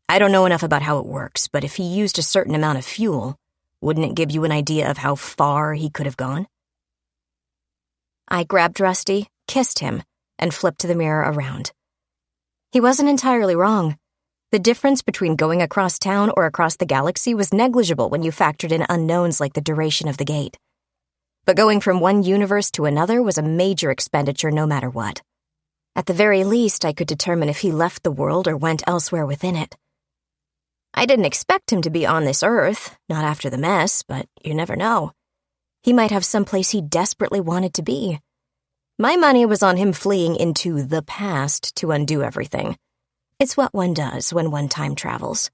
I don't know enough about how it works, but if he used a certain amount of fuel, wouldn't it give you an idea of how far he could have gone? I grabbed Rusty, kissed him, and flipped the mirror around. He wasn't entirely wrong. The difference between going across town or across the galaxy was negligible when you factored in unknowns like the duration of the gate. But going from one universe to another was a major expenditure no matter what. At the very least, I could determine if he left the world or went elsewhere within it. I didn't expect him to be on this Earth, not after the mess, but you never know. He might have someplace he desperately wanted to be. My money was on him fleeing into the past to undo everything. It's what one does when one time travels.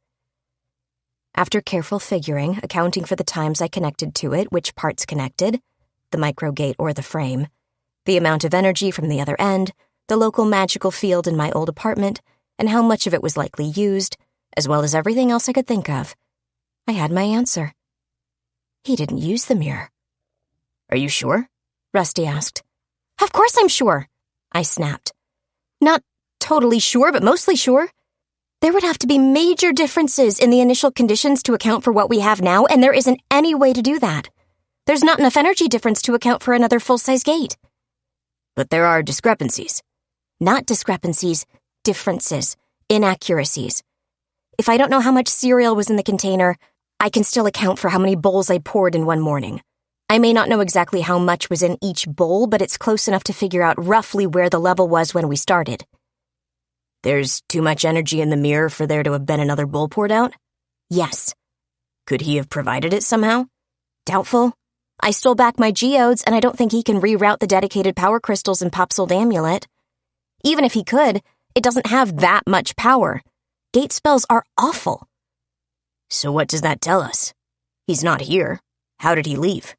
After careful figuring, accounting for the times I connected to it, which parts connected, the microgate or the frame, the amount of energy from the other end, the local magical field in my old apartment, and how much of it was likely used, as well as everything else I could think of, I had my answer. He didn't use the mirror. Are you sure? Rusty asked. Of course I'm sure, I snapped. Not totally sure, but mostly sure. There would have to be major differences in the initial conditions to account for what we have now, and there isn't any way to do that. There's not enough energy difference to account for another full-size gate. But there are discrepancies. Not discrepancies, differences, inaccuracies. If I don't know how much cereal was in the container, I can still account for how many bowls I poured in one morning. I may not know exactly how much was in each bowl, but it's close enough to figure out roughly where the level was when we started. There's too much energy in the mirror for there to have been another bowl poured out? Yes. Could he have provided it somehow? Doubtful. I stole back my geodes, and I don't think he can reroute the dedicated power crystals in Popsold Amulet. Even if he could, it doesn't have that much power. Gate spells are awful. So what does that tell us? He's not here. How did he leave?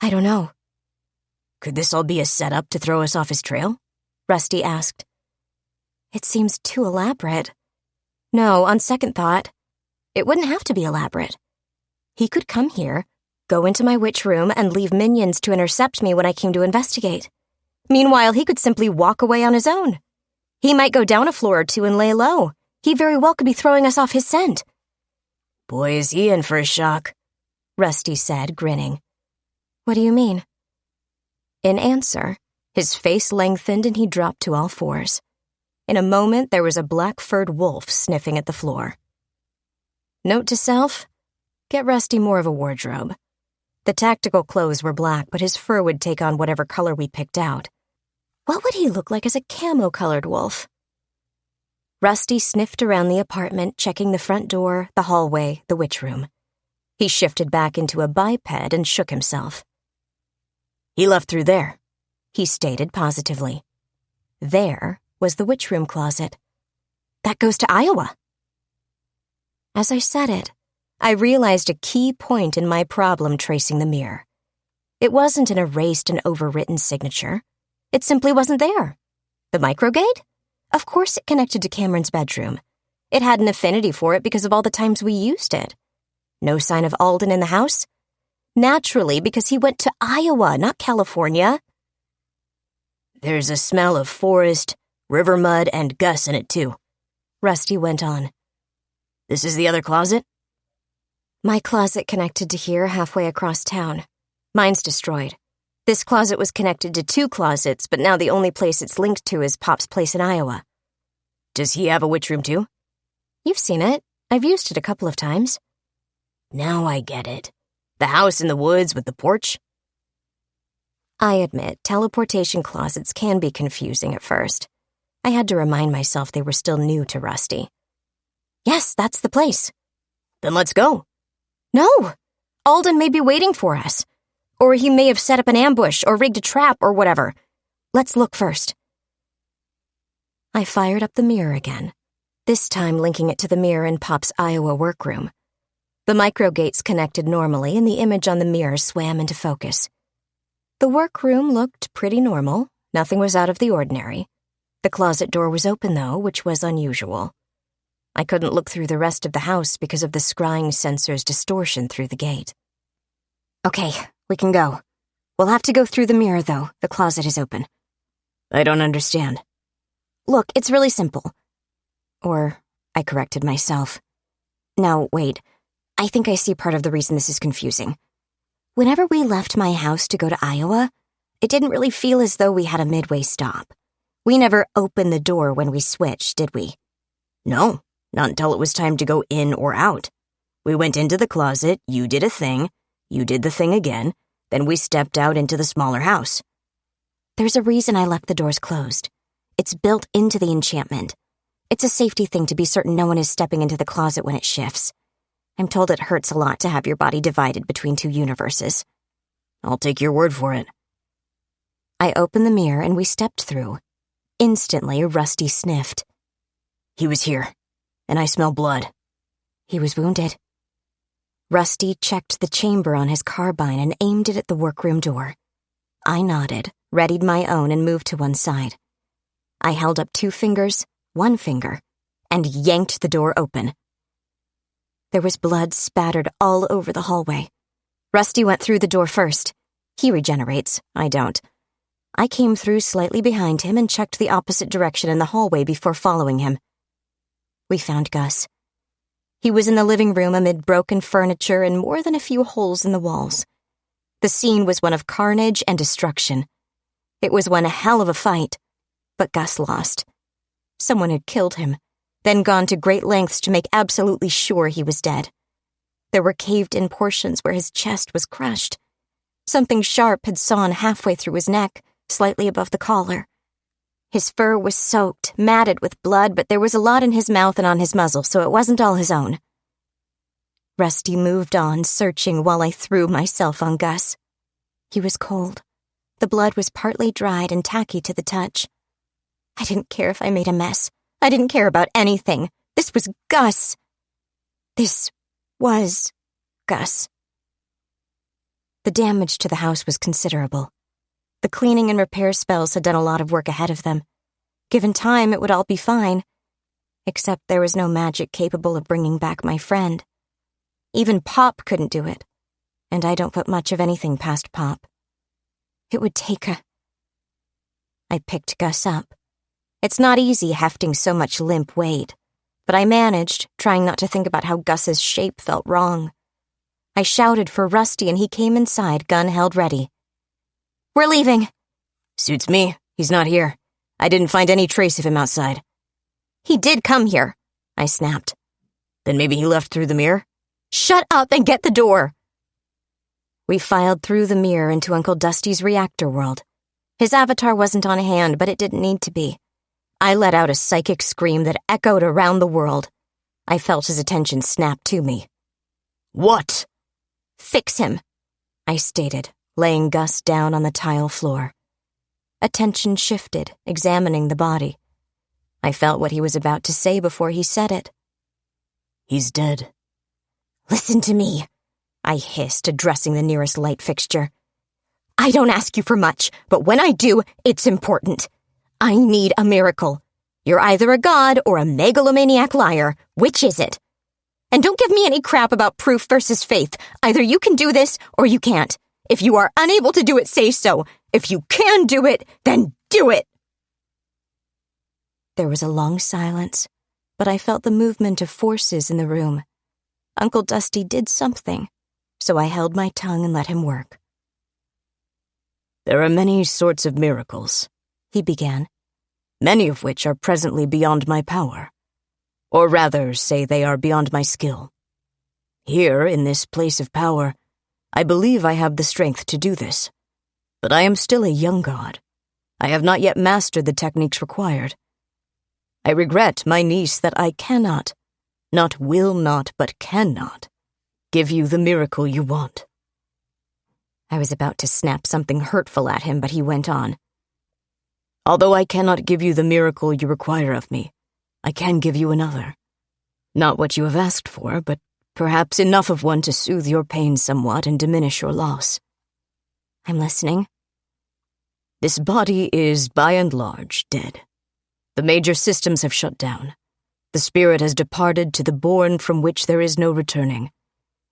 I don't know. Could this all be a setup to throw us off his trail? Rusty asked. It seems too elaborate. No, on second thought, it wouldn't have to be elaborate. He could come here, go into my witch room, and leave minions to intercept me when I came to investigate. Meanwhile, he could simply walk away on his own. He might go down a floor or two and lay low. He very well could be throwing us off his scent. Boy, is he in for a shock, Rusty said, grinning. What do you mean? In answer, his face lengthened and he dropped to all fours. In a moment, there was a black-furred wolf sniffing at the floor. Note to self, get Rusty more of a wardrobe. The tactical clothes were black, but his fur would take on whatever color we picked out. What would he look like as a camo-colored wolf? Rusty sniffed around the apartment, checking the front door, the hallway, the witch room. He shifted back into a biped and shook himself. He left through there, he stated positively. There was the witch room closet. That goes to Iowa. As I said it, I realized a key point in my problem tracing the mirror. It wasn't an erased and overwritten signature. It simply wasn't there. The microgate? Of course it connected to Cameron's bedroom. It had an affinity for it because of all the times we used it. No sign of Alden in the house? Naturally, because he went to Iowa, not California. There's a smell of forest, river mud, and Gus in it, too, Rusty went on. This is the other closet? My closet connected to here halfway across town. Mine's destroyed. This closet was connected to 2 closets, but now the only place it's linked to is Pop's place in Iowa. Does he have a witch room, too? You've seen it. I've used it a couple of times. Now I get it. The house in the woods with the porch? I admit, teleportation closets can be confusing at first. I had to remind myself they were still new to Rusty. Yes, that's the place. Then let's go. No! Alden may be waiting for us. Or he may have set up an ambush or rigged a trap or whatever. Let's look first. I fired up the mirror again, this time linking it to the mirror in Pop's Iowa workroom. The microgates connected normally and the image on the mirror swam into focus. The workroom looked pretty normal. Nothing was out of the ordinary. The closet door was open, though, which was unusual. I couldn't look through the rest of the house because of the scrying sensor's distortion through the gate. Okay, we can go. We'll have to go through the mirror, though. The closet is open. I don't understand. Look, it's really simple. Or, I corrected myself. Now, wait. I think I see part of the reason this is confusing. Whenever we left my house to go to Iowa, it didn't really feel as though we had a midway stop. We never opened the door when we switched, did we? No, not until it was time to go in or out. We went into the closet, you did a thing, you did the thing again, then we stepped out into the smaller house. There's a reason I left the doors closed. It's built into the enchantment. It's a safety thing to be certain no one is stepping into the closet when it shifts. I'm told it hurts a lot to have your body divided between 2 universes. I'll take your word for it. I opened the mirror and we stepped through. Instantly, Rusty sniffed. He was here, and I smell blood. He was wounded. Rusty checked the chamber on his carbine and aimed it at the workroom door. I nodded, readied my own, and moved to one side. I held up 2 fingers, 1 finger, and yanked the door open. There was blood spattered all over the hallway. Rusty went through the door first. He regenerates, I don't. I came through slightly behind him and checked the opposite direction in the hallway before following him. We found Gus. He was in the living room amid broken furniture and more than a few holes in the walls. The scene was one of carnage and destruction. It was one hell of a fight, but Gus lost. Someone had killed him, then gone to great lengths to make absolutely sure he was dead. There were caved-in portions where his chest was crushed. Something sharp had sawn halfway through his neck, slightly above the collar. His fur was soaked, matted with blood, but there was a lot in his mouth and on his muzzle, so it wasn't all his own. Rusty moved on, searching while I threw myself on Gus. He was cold. The blood was partly dried and tacky to the touch. I didn't care if I made a mess. I didn't care about anything. This was Gus. This was Gus. The damage to the house was considerable. The cleaning and repair spells had done a lot of work ahead of them. Given time, it would all be fine. Except there was no magic capable of bringing back my friend. Even Pop couldn't do it. And I don't put much of anything past Pop. It would take I picked Gus up. It's not easy hefting so much limp weight, but I managed, trying not to think about how Gus's shape felt wrong. I shouted for Rusty and he came inside, gun held ready. We're leaving. Suits me. He's not here. I didn't find any trace of him outside. He did come here, I snapped. Then maybe he left through the mirror? Shut up and get the door. We filed through the mirror into Uncle Dusty's reactor world. His avatar wasn't on hand, but it didn't need to be. I let out a psychic scream that echoed around the world. I felt his attention snap to me. What? Fix him, I stated, laying Gus down on the tile floor. Attention shifted, examining the body. I felt what he was about to say before he said it. He's dead. Listen to me, I hissed, addressing the nearest light fixture. I don't ask you for much, but when I do, it's important. I need a miracle. You're either a god or a megalomaniac liar. Which is it? And don't give me any crap about proof versus faith. Either you can do this or you can't. If you are unable to do it, say so. If you can do it, then do it. There was a long silence, but I felt the movement of forces in the room. Uncle Dusty did something, so I held my tongue and let him work. There are many sorts of miracles, he began, many of which are presently beyond my power. Or rather, say they are beyond my skill. Here, in this place of power, I believe I have the strength to do this. But I am still a young god. I have not yet mastered the techniques required. I regret, my niece, that I cannot, not will not, but cannot, give you the miracle you want. I was about to snap something hurtful at him, but he went on. Although I cannot give you the miracle you require of me, I can give you another. Not what you have asked for, but perhaps enough of one to soothe your pain somewhat and diminish your loss. I'm listening. This body is, by and large, dead. The major systems have shut down. The spirit has departed to the bourne from which there is no returning,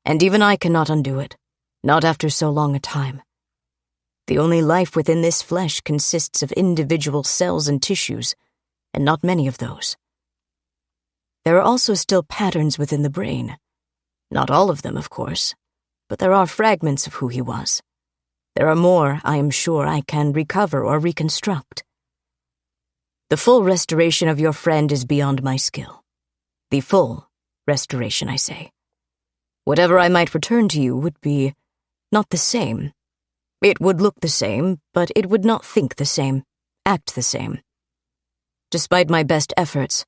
and even I cannot undo it, not after so long a time. The only life within this flesh consists of individual cells and tissues, and not many of those. There are also still patterns within the brain. Not all of them, of course, but there are fragments of who he was. There are more, I am sure, I can recover or reconstruct. The full restoration of your friend is beyond my skill. The full restoration, I say. Whatever I might return to you would be not the same. It would look the same, but it would not think the same, act the same. Despite my best efforts,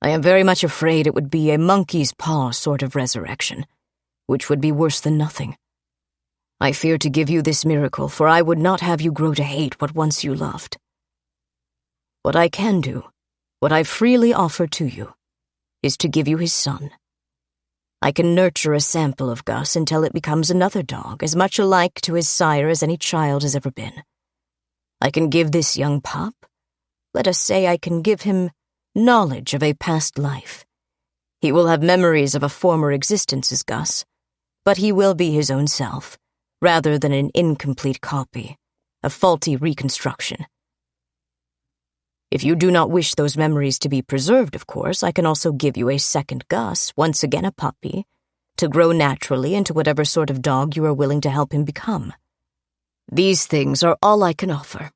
I am very much afraid it would be a monkey's paw sort of resurrection, which would be worse than nothing. I fear to give you this miracle, for I would not have you grow to hate what once you loved. What I can do, what I freely offer to you, is to give you his son. I can nurture a sample of Gus until it becomes another dog, as much alike to his sire as any child has ever been. I can give this young pup, let us say I can give him knowledge of a past life. He will have memories of a former existence as Gus, but he will be his own self, rather than an incomplete copy, a faulty reconstruction. If you do not wish those memories to be preserved, of course, I can also give you a second Gus, once again a puppy, to grow naturally into whatever sort of dog you are willing to help him become. These things are all I can offer.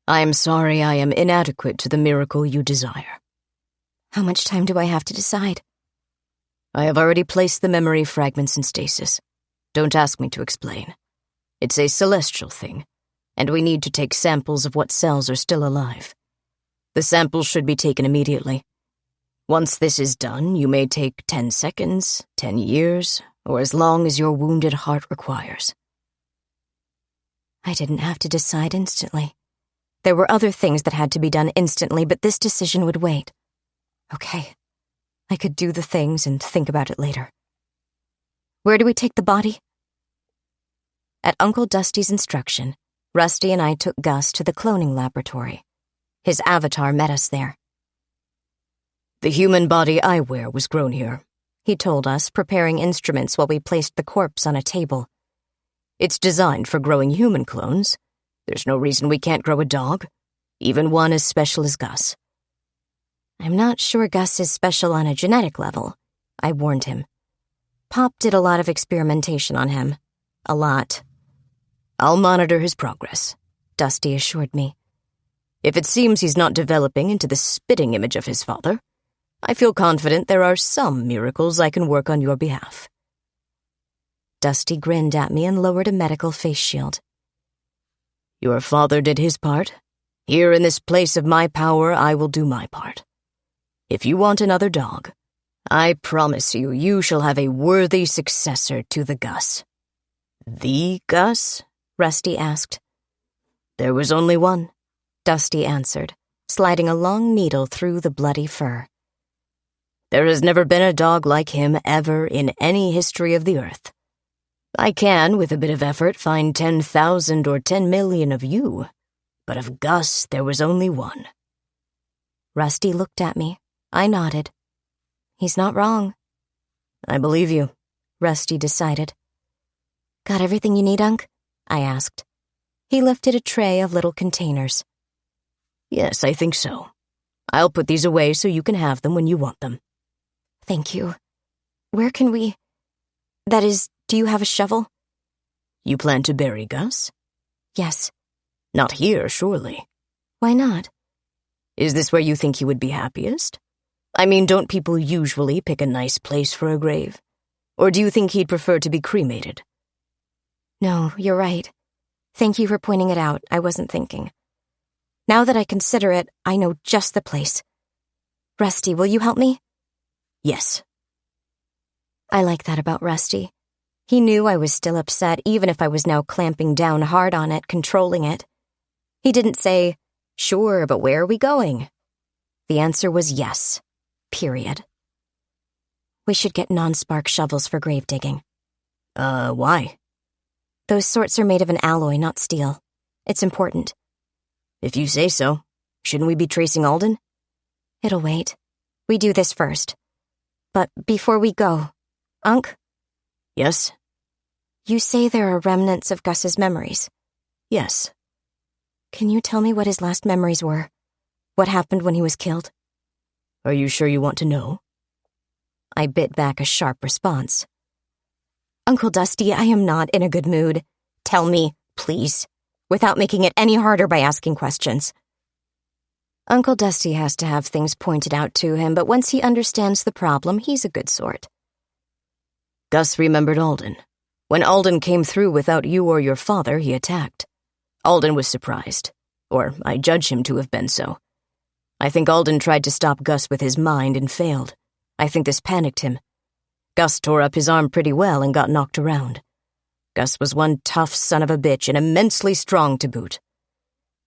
I am sorry I am inadequate to the miracle you desire. How much time do I have to decide? I have already placed the memory fragments in stasis. Don't ask me to explain. It's a celestial thing, and we need to take samples of what cells are still alive. The samples should be taken immediately. Once this is done, you may take 10 seconds, 10 years, or as long as your wounded heart requires. I didn't have to decide instantly. There were other things that had to be done instantly, but this decision would wait. Okay, I could do the things and think about it later. Where do we take the body? At Uncle Dusty's instruction, Rusty and I took Gus to the cloning laboratory. His avatar met us there. The human body I wear was grown here, he told us, preparing instruments while we placed the corpse on a table. It's designed for growing human clones. There's no reason we can't grow a dog, even one as special as Gus. I'm not sure Gus is special on a genetic level, I warned him. Pop did a lot of experimentation on him. A lot. I'll monitor his progress, Dusty assured me. If it seems he's not developing into the spitting image of his father, I feel confident there are some miracles I can work on your behalf. Dusty grinned at me and lowered a medical face shield. Your father did his part. Here in this place of my power, I will do my part. If you want another dog, I promise you, you shall have a worthy successor to the Gus." "The Gus?" Rusty asked. "There was only one," Dusty answered, sliding a long needle through the bloody fur. "There has never been a dog like him ever in any history of the earth. I can, with a bit of effort, find 10,000 or 10 million of you, but of Gus there was only one." Rusty looked at me. I nodded. "He's not wrong." "I believe you," Rusty decided. "Got everything you need, Unc?" I asked. He lifted a tray of little containers. "Yes, I think so. I'll put these away so you can have them when you want them." "Thank you. Where can we... That is, do you have a shovel?" "You plan to bury Gus?" "Yes." "Not here, surely." "Why not?" "Is this where you think he would be happiest? I mean, don't people usually pick a nice place for a grave? Or do you think he'd prefer to be cremated?" "No, you're right. Thank you for pointing it out. I wasn't thinking. Now that I consider it, I know just the place. Rusty, will you help me?" "Yes." I like that about Rusty. He knew I was still upset, even if I was now clamping down hard on it, controlling it. He didn't say, "Sure, but where are we going?" The answer was yes. Period. "We should get non-spark shovels for grave digging." Why?" "Those sorts are made of an alloy, not steel. It's important." "If you say so. Shouldn't we be tracing Alden?" "It'll wait. We do this first. But before we go, Unc?" "Yes?" "You say there are remnants of Gus's memories." "Yes." "Can you tell me what his last memories were? What happened when he was killed?" "Are you sure you want to know?" I bit back a sharp response. "Uncle Dusty, I am not in a good mood. Tell me, please, without making it any harder by asking questions." Uncle Dusty has to have things pointed out to him, but once he understands the problem, he's a good sort. "Gus remembered Alden. When Alden came through without you or your father, he attacked. Alden was surprised, or I judge him to have been so. I think Alden tried to stop Gus with his mind and failed. I think this panicked him. Gus tore up his arm pretty well and got knocked around. Gus was one tough son of a bitch and immensely strong to boot.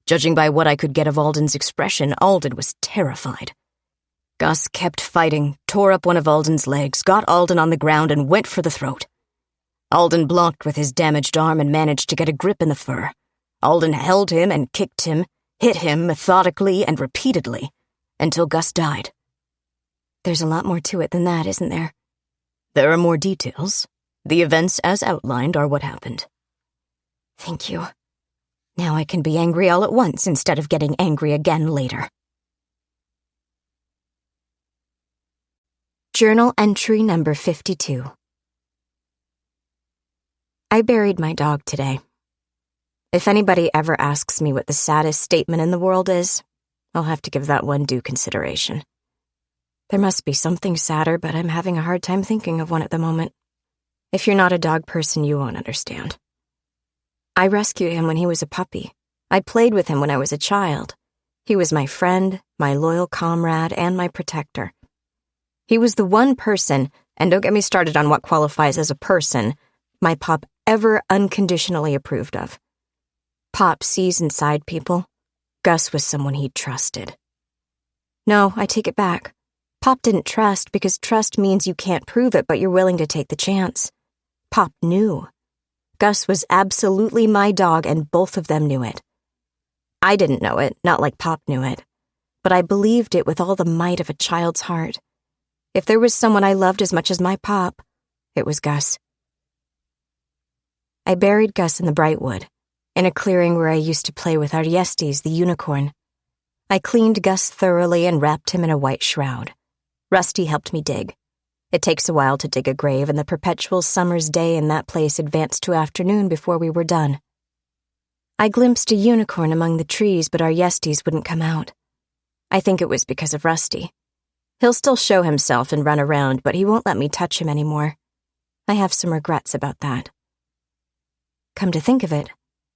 Judging by what I could get of Alden's expression, Alden was terrified. Gus kept fighting, tore up one of Alden's legs, got Alden on the ground, and went for the throat. Alden blocked with his damaged arm and managed to get a grip in the fur. Alden held him and kicked him, hit him methodically and repeatedly, until Gus died." "There's a lot more to it than that, isn't there?" "There are more details. The events as outlined are what happened." "Thank you. Now I can be angry all at once instead of getting angry again later." Journal entry number 52. I buried my dog today. If anybody ever asks me what the saddest statement in the world is, I'll have to give that one due consideration. There must be something sadder, but I'm having a hard time thinking of one at the moment. If you're not a dog person, you won't understand. I rescued him when he was a puppy. I played with him when I was a child. He was my friend, my loyal comrade, and my protector. He was the one person, and don't get me started on what qualifies as a person, my Pop ever unconditionally approved of. Pop sees inside people. Gus was someone he trusted. No, I take it back. Pop didn't trust because trust means you can't prove it, but you're willing to take the chance. Pop knew. Gus was absolutely my dog, and both of them knew it. I didn't know it, not like Pop knew it, but I believed it with all the might of a child's heart. If there was someone I loved as much as my Pop, it was Gus. I buried Gus in the Brightwood, in a clearing where I used to play with Ariestes, the unicorn. I cleaned Gus thoroughly and wrapped him in a white shroud. Rusty helped me dig. It takes a while to dig a grave, and the perpetual summer's day in that place advanced to afternoon before we were done. I glimpsed a unicorn among the trees, but Ariestes wouldn't come out. I think it was because of Rusty. He'll still show himself and run around, but he won't let me touch him anymore. I have some regrets about that. Come to think of it,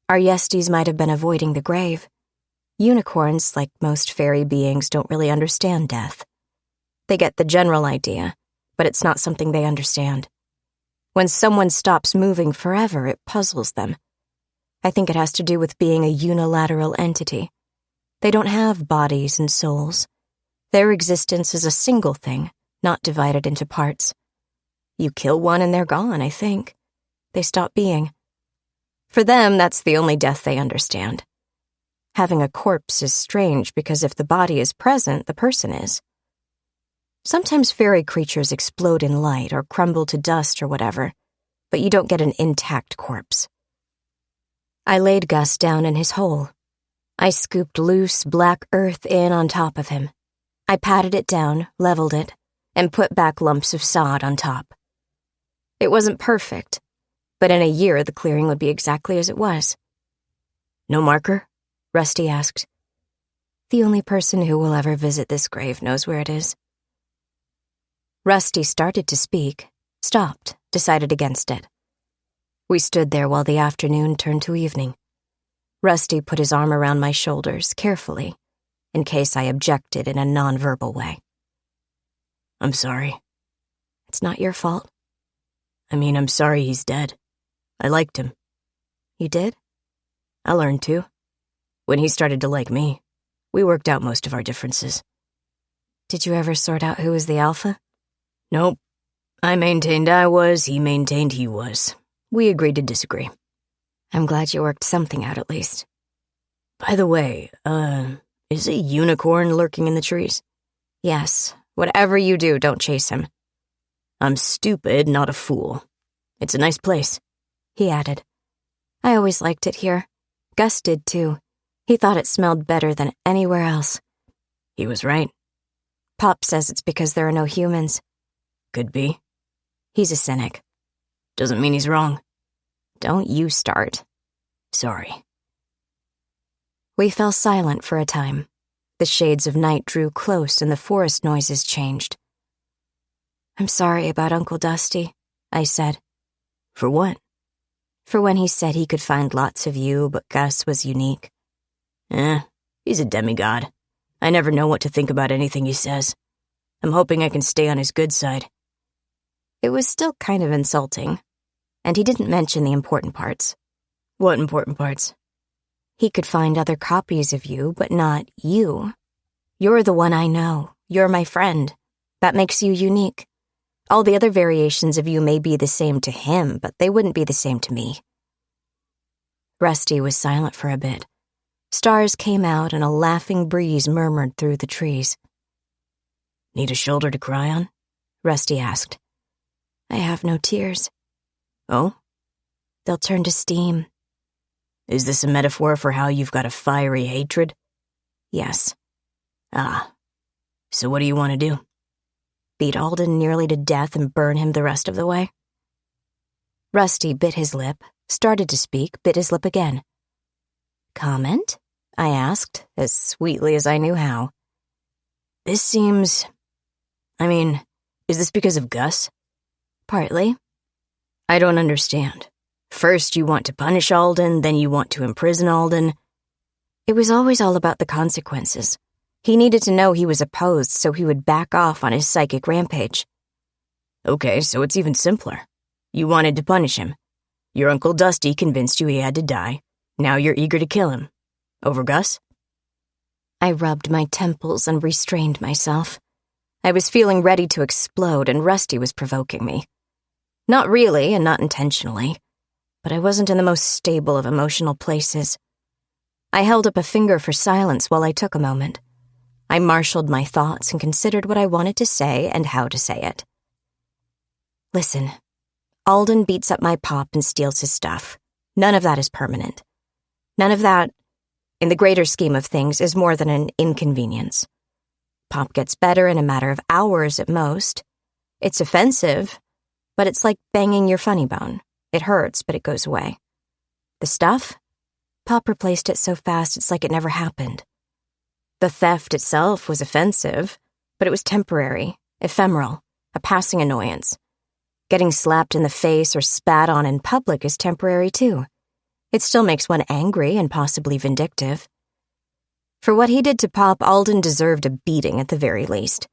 Our Yesties might have been avoiding the grave. Unicorns, like most fairy beings, don't really understand death. They get the general idea, but it's not something they understand. When someone stops moving forever, it puzzles them. I think it has to do with being a unilateral entity. They don't have bodies and souls. Their existence is a single thing, not divided into parts. You kill one and they're gone, I think. They stop being. For them, that's the only death they understand. Having a corpse is strange because if the body is present, the person is. Sometimes fairy creatures explode in light or crumble to dust or whatever, but you don't get an intact corpse. I laid Gus down in his hole. I scooped loose, black earth in on top of him. I patted it down, leveled it, and put back lumps of sod on top. It wasn't perfect, but in a year the clearing would be exactly as it was. No marker? Rusty asked. The only person who will ever visit this grave knows where it is. Rusty started to speak, stopped, decided against it. We stood there while the afternoon turned to evening. Rusty put his arm around my shoulders, carefully, in case I objected in a nonverbal way. I'm sorry. It's not your fault. I mean, I'm sorry he's dead. I liked him. You did? I learned to. When he started to like me, we worked out most of our differences. Did you ever sort out who was the alpha? Nope. I maintained I was, he maintained he was. We agreed to disagree. I'm glad you worked something out at least. By the way, is a unicorn lurking in the trees? Yes. Whatever you do, don't chase him. I'm stupid, not a fool. It's a nice place, he added. I always liked it here. Gus did too. He thought it smelled better than anywhere else. He was right. Pop says it's because there are no humans. Could be. He's a cynic. Doesn't mean he's wrong. Don't you start. Sorry. We fell silent for a time. The shades of night drew close and the forest noises changed. I'm sorry about Uncle Dusty, I said. For what? For when he said he could find lots of you, but Gus was unique. He's a demigod. I never know what to think about anything he says. I'm hoping I can stay on his good side. It was still kind of insulting, and he didn't mention the important parts. What important parts? He could find other copies of you, but not you. You're the one I know. You're my friend. That makes you unique. All the other variations of you may be the same to him, but they wouldn't be the same to me. Rusty was silent for a bit. Stars came out and a laughing breeze murmured through the trees. Need a shoulder to cry on? Rusty asked. I have no tears. Oh? They'll turn to steam. Is this a metaphor for how you've got a fiery hatred? Yes. Ah. So what do you want to do? Beat Alden nearly to death and burn him the rest of the way? Rusty bit his lip, started to speak, bit his lip again. Comment? I asked, as sweetly as I knew how. This seems... is this because of Gus? Partly. I don't understand. First you want to punish Alden, then you want to imprison Alden. It was always all about the consequences. He needed to know he was opposed so he would back off on his psychic rampage. Okay, so it's even simpler. You wanted to punish him. Your Uncle Dusty convinced you he had to die. Now you're eager to kill him. Over Gus? I rubbed my temples and restrained myself. I was feeling ready to explode, and Rusty was provoking me. Not really, and not intentionally, but I wasn't in the most stable of emotional places. I held up a finger for silence while I took a moment. I marshaled my thoughts and considered what I wanted to say and how to say it. Listen, Alden beats up my pop and steals his stuff. None of that is permanent. None of that, in the greater scheme of things, is more than an inconvenience. Pop gets better in a matter of hours at most. It's offensive, but it's like banging your funny bone. It hurts, but it goes away. The stuff? Pop replaced it so fast it's like it never happened. The theft itself was offensive, but it was temporary, ephemeral, a passing annoyance. Getting slapped in the face or spat on in public is temporary too. It still makes one angry and possibly vindictive. For what he did to Pop, Alden deserved a beating at the very least.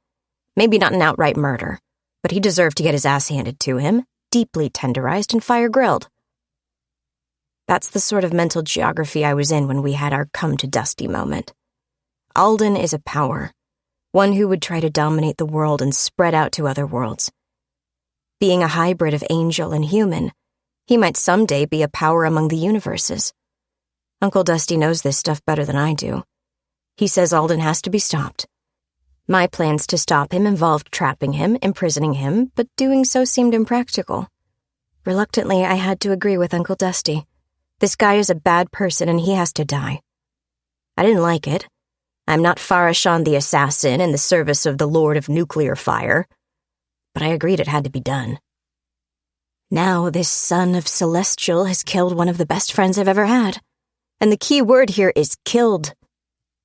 Maybe not an outright murder, but he deserved to get his ass handed to him, deeply tenderized and fire-grilled. That's the sort of mental geography I was in when we had our come-to-Dusty moment. Alden is a power, one who would try to dominate the world and spread out to other worlds. Being a hybrid of angel and human, he might someday be a power among the universes. Uncle Dusty knows this stuff better than I do. He says Alden has to be stopped. My plans to stop him involved trapping him, imprisoning him, but doing so seemed impractical. Reluctantly, I had to agree with Uncle Dusty. This guy is a bad person and he has to die. I didn't like it. I'm not Farashan the assassin in the service of the Lord of Nuclear Fire, but I agreed it had to be done. Now this son of Celestial has killed one of the best friends I've ever had. And the key word here is killed.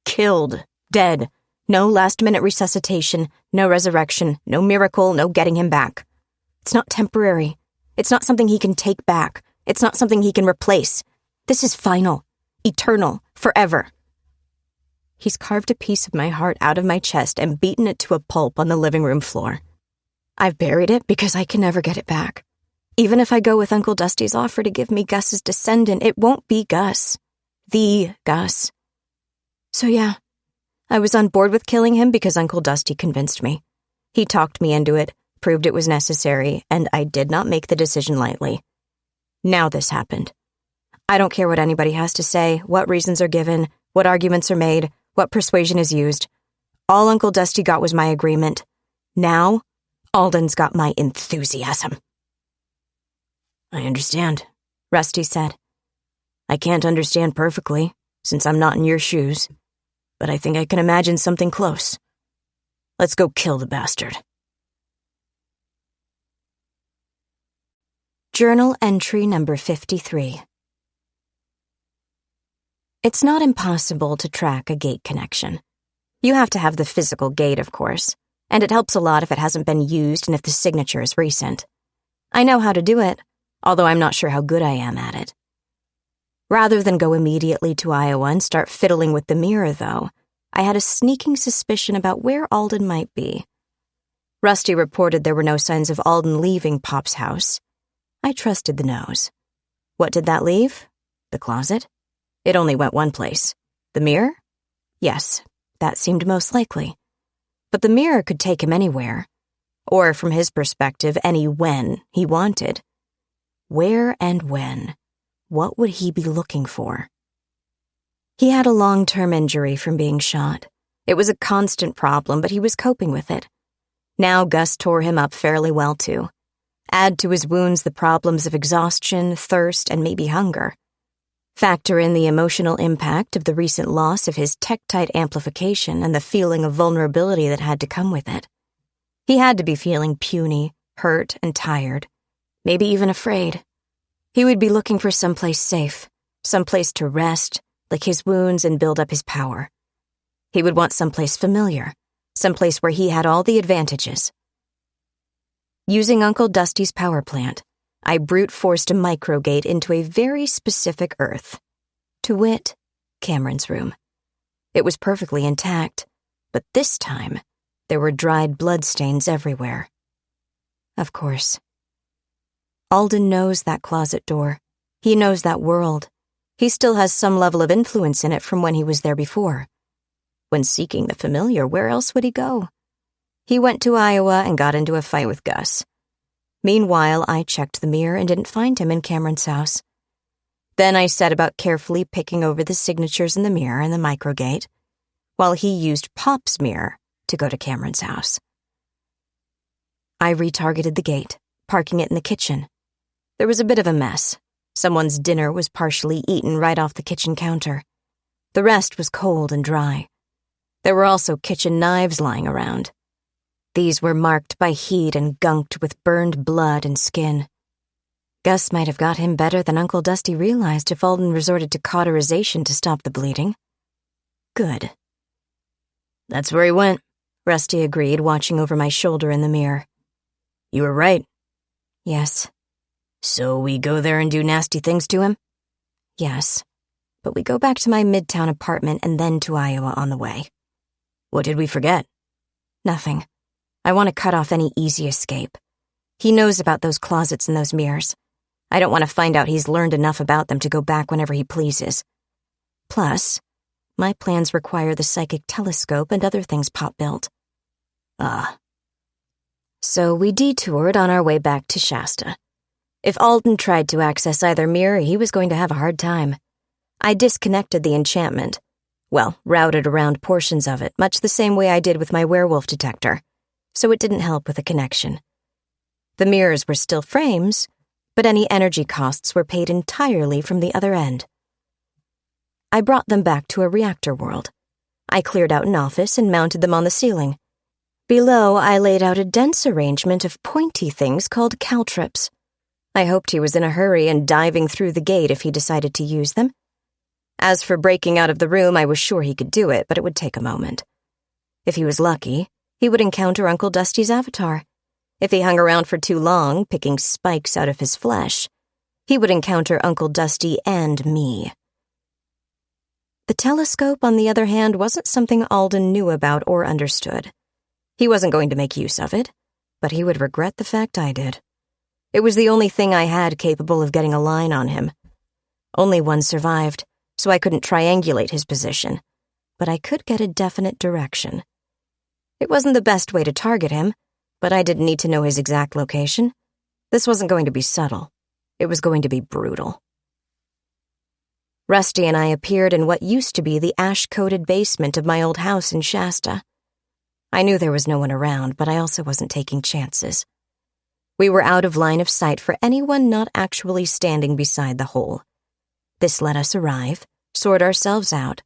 Killed. Dead. No last-minute resuscitation, no resurrection, no miracle, no getting him back. It's not temporary. It's not something he can take back. It's not something he can replace. This is final. Eternal. Forever. He's carved a piece of my heart out of my chest and beaten it to a pulp on the living room floor. I've buried it because I can never get it back. Even if I go with Uncle Dusty's offer to give me Gus's descendant, it won't be Gus. The Gus. So yeah, I was on board with killing him because Uncle Dusty convinced me. He talked me into it, proved it was necessary, and I did not make the decision lightly. Now this happened. I don't care what anybody has to say, what reasons are given, what arguments are made, what persuasion is used. All Uncle Dusty got was my agreement. Now, Alden's got my enthusiasm. I understand, Rusty said. I can't understand perfectly, since I'm not in your shoes, but I think I can imagine something close. Let's go kill the bastard. Journal entry number 53. It's not impossible to track a gate connection. You have to have the physical gate, of course, and it helps a lot if it hasn't been used and if the signature is recent. I know how to do it, although I'm not sure how good I am at it. Rather than go immediately to Iowa and start fiddling with the mirror, though, I had a sneaking suspicion about where Alden might be. Rusty reported there were no signs of Alden leaving Pop's house. I trusted the nose. What did that leave? The closet? It only went one place. The mirror? Yes, that seemed most likely. But the mirror could take him anywhere. Or, from his perspective, any when he wanted. Where and when? What would he be looking for? He had a long-term injury from being shot. It was a constant problem, but he was coping with it. Now Gus tore him up fairly well, too. Add to his wounds the problems of exhaustion, thirst, and maybe hunger. Factor in the emotional impact of the recent loss of his Tektite amplification and the feeling of vulnerability that had to come with it. He had to be feeling puny, hurt, and tired. Maybe even afraid. He would be looking for someplace safe, someplace to rest, lick his wounds, and build up his power. He would want someplace familiar, someplace where he had all the advantages. Using Uncle Dusty's power plant, I brute-forced a microgate into a very specific earth. To wit, Cameron's room. It was perfectly intact, but this time, there were dried bloodstains everywhere. Of course. Alden knows that closet door. He knows that world. He still has some level of influence in it from when he was there before. When seeking the familiar, where else would he go? He went to Iowa and got into a fight with Gus. Meanwhile, I checked the mirror and didn't find him in Cameron's house. Then I set about carefully picking over the signatures in the mirror and the microgate, while he used Pop's mirror to go to Cameron's house. I retargeted the gate, parking it in the kitchen. There was a bit of a mess. Someone's dinner was partially eaten right off the kitchen counter. The rest was cold and dry. There were also kitchen knives lying around. These were marked by heat and gunked with burned blood and skin. Gus might have got him better than Uncle Dusty realized if Alden resorted to cauterization to stop the bleeding. Good. That's where he went, Rusty agreed, watching over my shoulder in the mirror. You were right. Yes. So we go there and do nasty things to him? Yes, but we go back to my Midtown apartment and then to Iowa on the way. What did we forget? Nothing. I want to cut off any easy escape. He knows about those closets and those mirrors. I don't want to find out he's learned enough about them to go back whenever he pleases. Plus, my plans require the psychic telescope and other things Pop built. So we detoured on our way back to Shasta. If Alden tried to access either mirror, he was going to have a hard time. I disconnected the enchantment. Well, routed around portions of it, much the same way I did with my werewolf detector, so it didn't help with the connection. The mirrors were still frames, but any energy costs were paid entirely from the other end. I brought them back to a reactor world. I cleared out an office and mounted them on the ceiling. Below, I laid out a dense arrangement of pointy things called caltrips. I hoped he was in a hurry and diving through the gate if he decided to use them. As for breaking out of the room, I was sure he could do it, but it would take a moment. If he was lucky, he would encounter Uncle Dusty's avatar. If he hung around for too long, picking spikes out of his flesh, he would encounter Uncle Dusty and me. The telescope, on the other hand, wasn't something Alden knew about or understood. He wasn't going to make use of it, but he would regret the fact I did. It was the only thing I had capable of getting a line on him. Only one survived, so I couldn't triangulate his position, but I could get a definite direction. It wasn't the best way to target him, but I didn't need to know his exact location. This wasn't going to be subtle. It was going to be brutal. Rusty and I appeared in what used to be the ash-coated basement of my old house in Shasta. I knew there was no one around, but I also wasn't taking chances. We were out of line of sight for anyone not actually standing beside the hole. This let us arrive, sort ourselves out,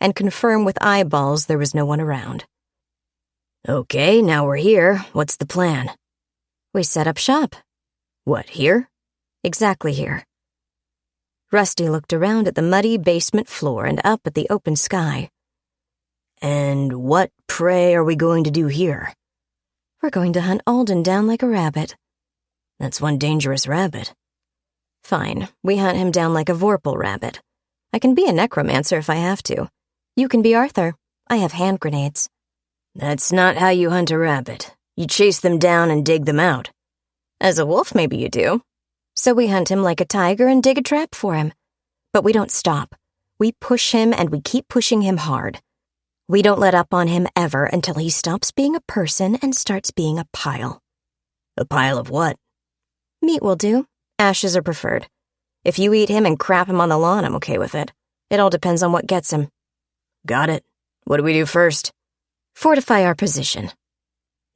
and confirm with eyeballs there was no one around. Okay, now we're here. What's the plan? We set up shop. What, here? Exactly here. Rusty looked around at the muddy basement floor and up at the open sky. And what, pray, are we going to do here? We're going to hunt Alden down like a rabbit. That's one dangerous rabbit. Fine, we hunt him down like a Vorpal rabbit. I can be a necromancer if I have to. You can be Arthur. I have hand grenades. That's not how you hunt a rabbit. You chase them down and dig them out. As a wolf, maybe you do. So we hunt him like a tiger and dig a trap for him. But we don't stop. We push him and we keep pushing him hard. We don't let up on him ever until he stops being a person and starts being a pile. A pile of what? Meat will do. Ashes are preferred. If you eat him and crap him on the lawn, I'm okay with it. It all depends on what gets him. Got it. What do we do first? Fortify our position.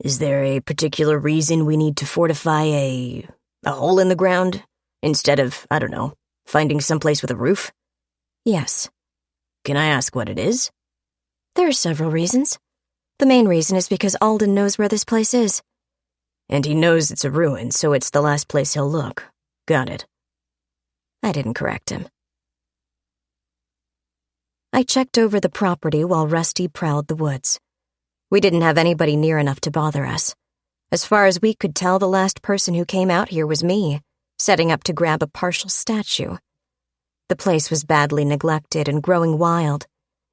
Is there a particular reason we need to fortify a hole in the ground instead of, I don't know, finding someplace with a roof? Yes. Can I ask what it is? There are several reasons. The main reason is because Alden knows where this place is. And he knows it's a ruin, so it's the last place he'll look. Got it. I didn't correct him. I checked over the property while Rusty prowled the woods. We didn't have anybody near enough to bother us. As far as we could tell, the last person who came out here was me, setting up to grab a partial statue. The place was badly neglected and growing wild.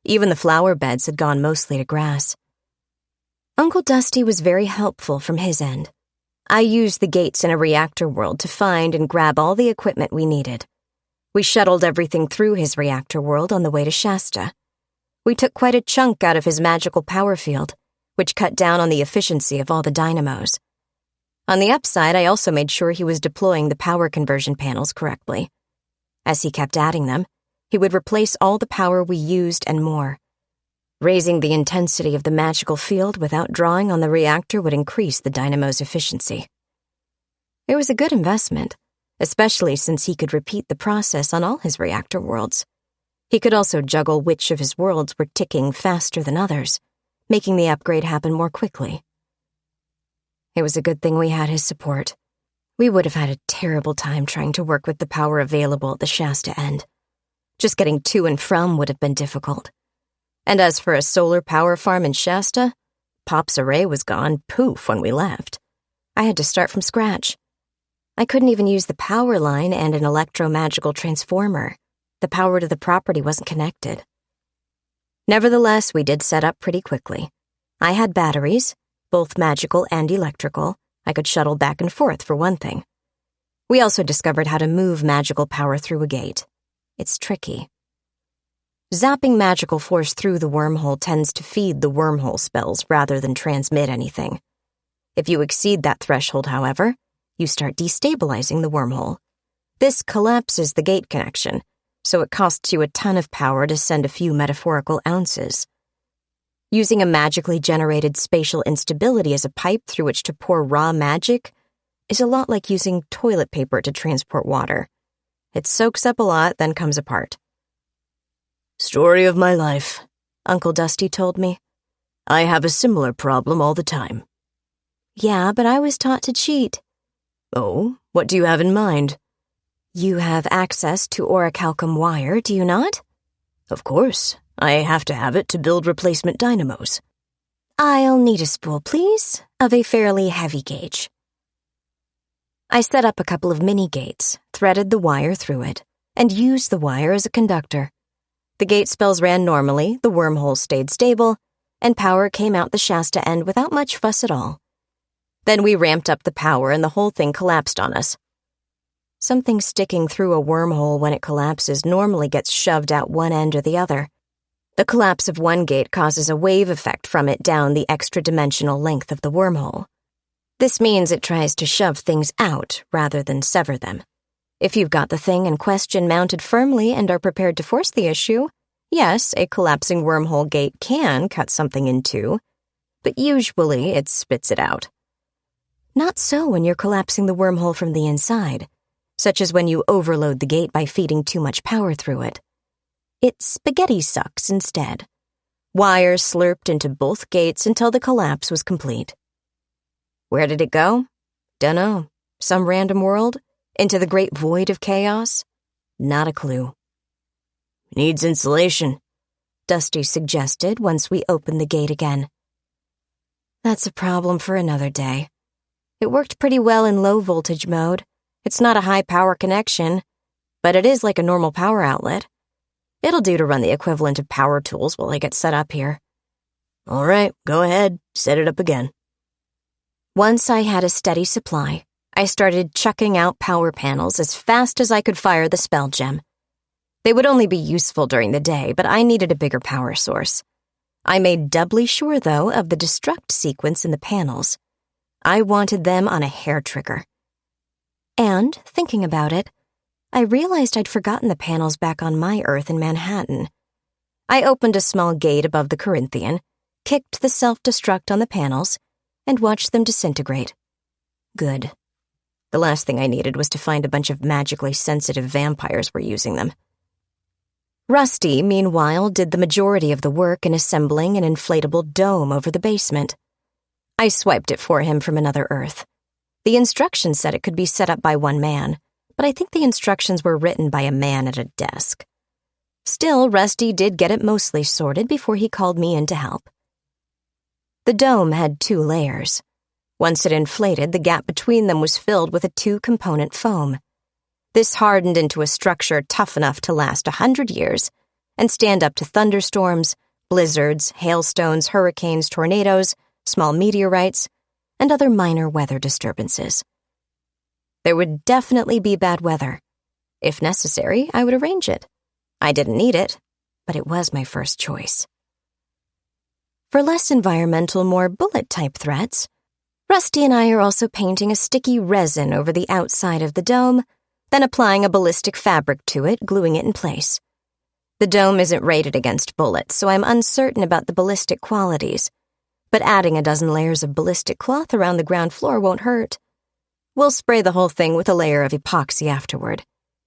Even the flower beds had gone mostly to grass. Uncle Dusty was very helpful from his end. I used the gates in a reactor world to find and grab all the equipment we needed. We shuttled everything through his reactor world on the way to Shasta. We took quite a chunk out of his magical power field, which cut down on the efficiency of all the dynamos. On the upside, I also made sure he was deploying the power conversion panels correctly. As he kept adding them, he would replace all the power we used and more. Raising the intensity of the magical field without drawing on the reactor would increase the dynamo's efficiency. It was a good investment, especially since he could repeat the process on all his reactor worlds. He could also juggle which of his worlds were ticking faster than others, making the upgrade happen more quickly. It was a good thing we had his support. We would have had a terrible time trying to work with the power available at the Shasta end. Just getting to and from would have been difficult. And as for a solar power farm in Shasta, Pop's array was gone poof when we left. I had to start from scratch. I couldn't even use the power line and an electro-magical transformer. The The power to the property wasn't connected. Nevertheless, we did set up pretty quickly. I had batteries, both magical and electrical. I could shuttle back and forth, for one thing. We also discovered how to move magical power through a gate. It's tricky. Zapping magical force through the wormhole tends to feed the wormhole spells rather than transmit anything. If you exceed that threshold, however, you start destabilizing the wormhole. This collapses the gate connection, so it costs you a ton of power to send a few metaphorical ounces. Using a magically generated spatial instability as a pipe through which to pour raw magic is a lot like using toilet paper to transport water. It soaks up a lot, then comes apart. "Story of my life," Uncle Dusty told me. "I have a similar problem all the time." Yeah, but I was taught to cheat. Oh, what do you have in mind? You have access to orichalcum wire, do you not? Of course. I have to have it to build replacement dynamos. I'll need a spool, please, of a fairly heavy gauge. I set up a couple of mini gates, threaded the wire through it, and used the wire as a conductor. The gate spells ran normally, the wormhole stayed stable, and power came out the Shasta end without much fuss at all. Then we ramped up the power and the whole thing collapsed on us. Something sticking through a wormhole when it collapses normally gets shoved out one end or the other. The collapse of one gate causes a wave effect from it down the extra-dimensional length of the wormhole. This means it tries to shove things out rather than sever them. If you've got the thing in question mounted firmly and are prepared to force the issue, yes, a collapsing wormhole gate can cut something in two, but usually it spits it out. Not so when you're collapsing the wormhole from the inside, such as when you overload the gate by feeding too much power through it. It spaghetti sucks instead. Wire slurped into both gates until the collapse was complete. Where did it go? Dunno. Some random world? Into the great void of chaos? Not a clue. Needs insulation, Dusty suggested once we opened the gate again. That's a problem for another day. It worked pretty well in low voltage mode. It's not a high power connection, but it is like a normal power outlet. It'll do to run the equivalent of power tools while I get set up here. All right, go ahead, set it up again. Once I had a steady supply, I started chucking out power panels as fast as I could fire the spell gem. They would only be useful during the day, but I needed a bigger power source. I made doubly sure, though, of the destruct sequence in the panels. I wanted them on a hair trigger. And, thinking about it, I realized I'd forgotten the panels back on my Earth in Manhattan. I opened a small gate above the Corinthian, kicked the self-destruct on the panels, and watched them disintegrate. Good. The last thing I needed was to find a bunch of magically sensitive vampires were using them. Rusty, meanwhile, did the majority of the work in assembling an inflatable dome over the basement. I swiped it for him from another Earth. The instructions said it could be set up by one man, but I think the instructions were written by a man at a desk. Still, Rusty did get it mostly sorted before he called me in to help. The dome had 2 layers. Once it inflated, the gap between them was filled with a 2-component foam. This hardened into a structure tough enough to last 100 years and stand up to thunderstorms, blizzards, hailstones, hurricanes, tornadoes, small meteorites, and other minor weather disturbances. There would definitely be bad weather. If necessary, I would arrange it. I didn't need it, but it was my first choice. For less environmental, more bullet-type threats, Rusty and I are also painting a sticky resin over the outside of the dome, then applying a ballistic fabric to it, gluing it in place. The dome isn't rated against bullets, so I'm uncertain about the ballistic qualities, but adding a dozen layers of ballistic cloth around the ground floor won't hurt. We'll spray the whole thing with a layer of epoxy afterward.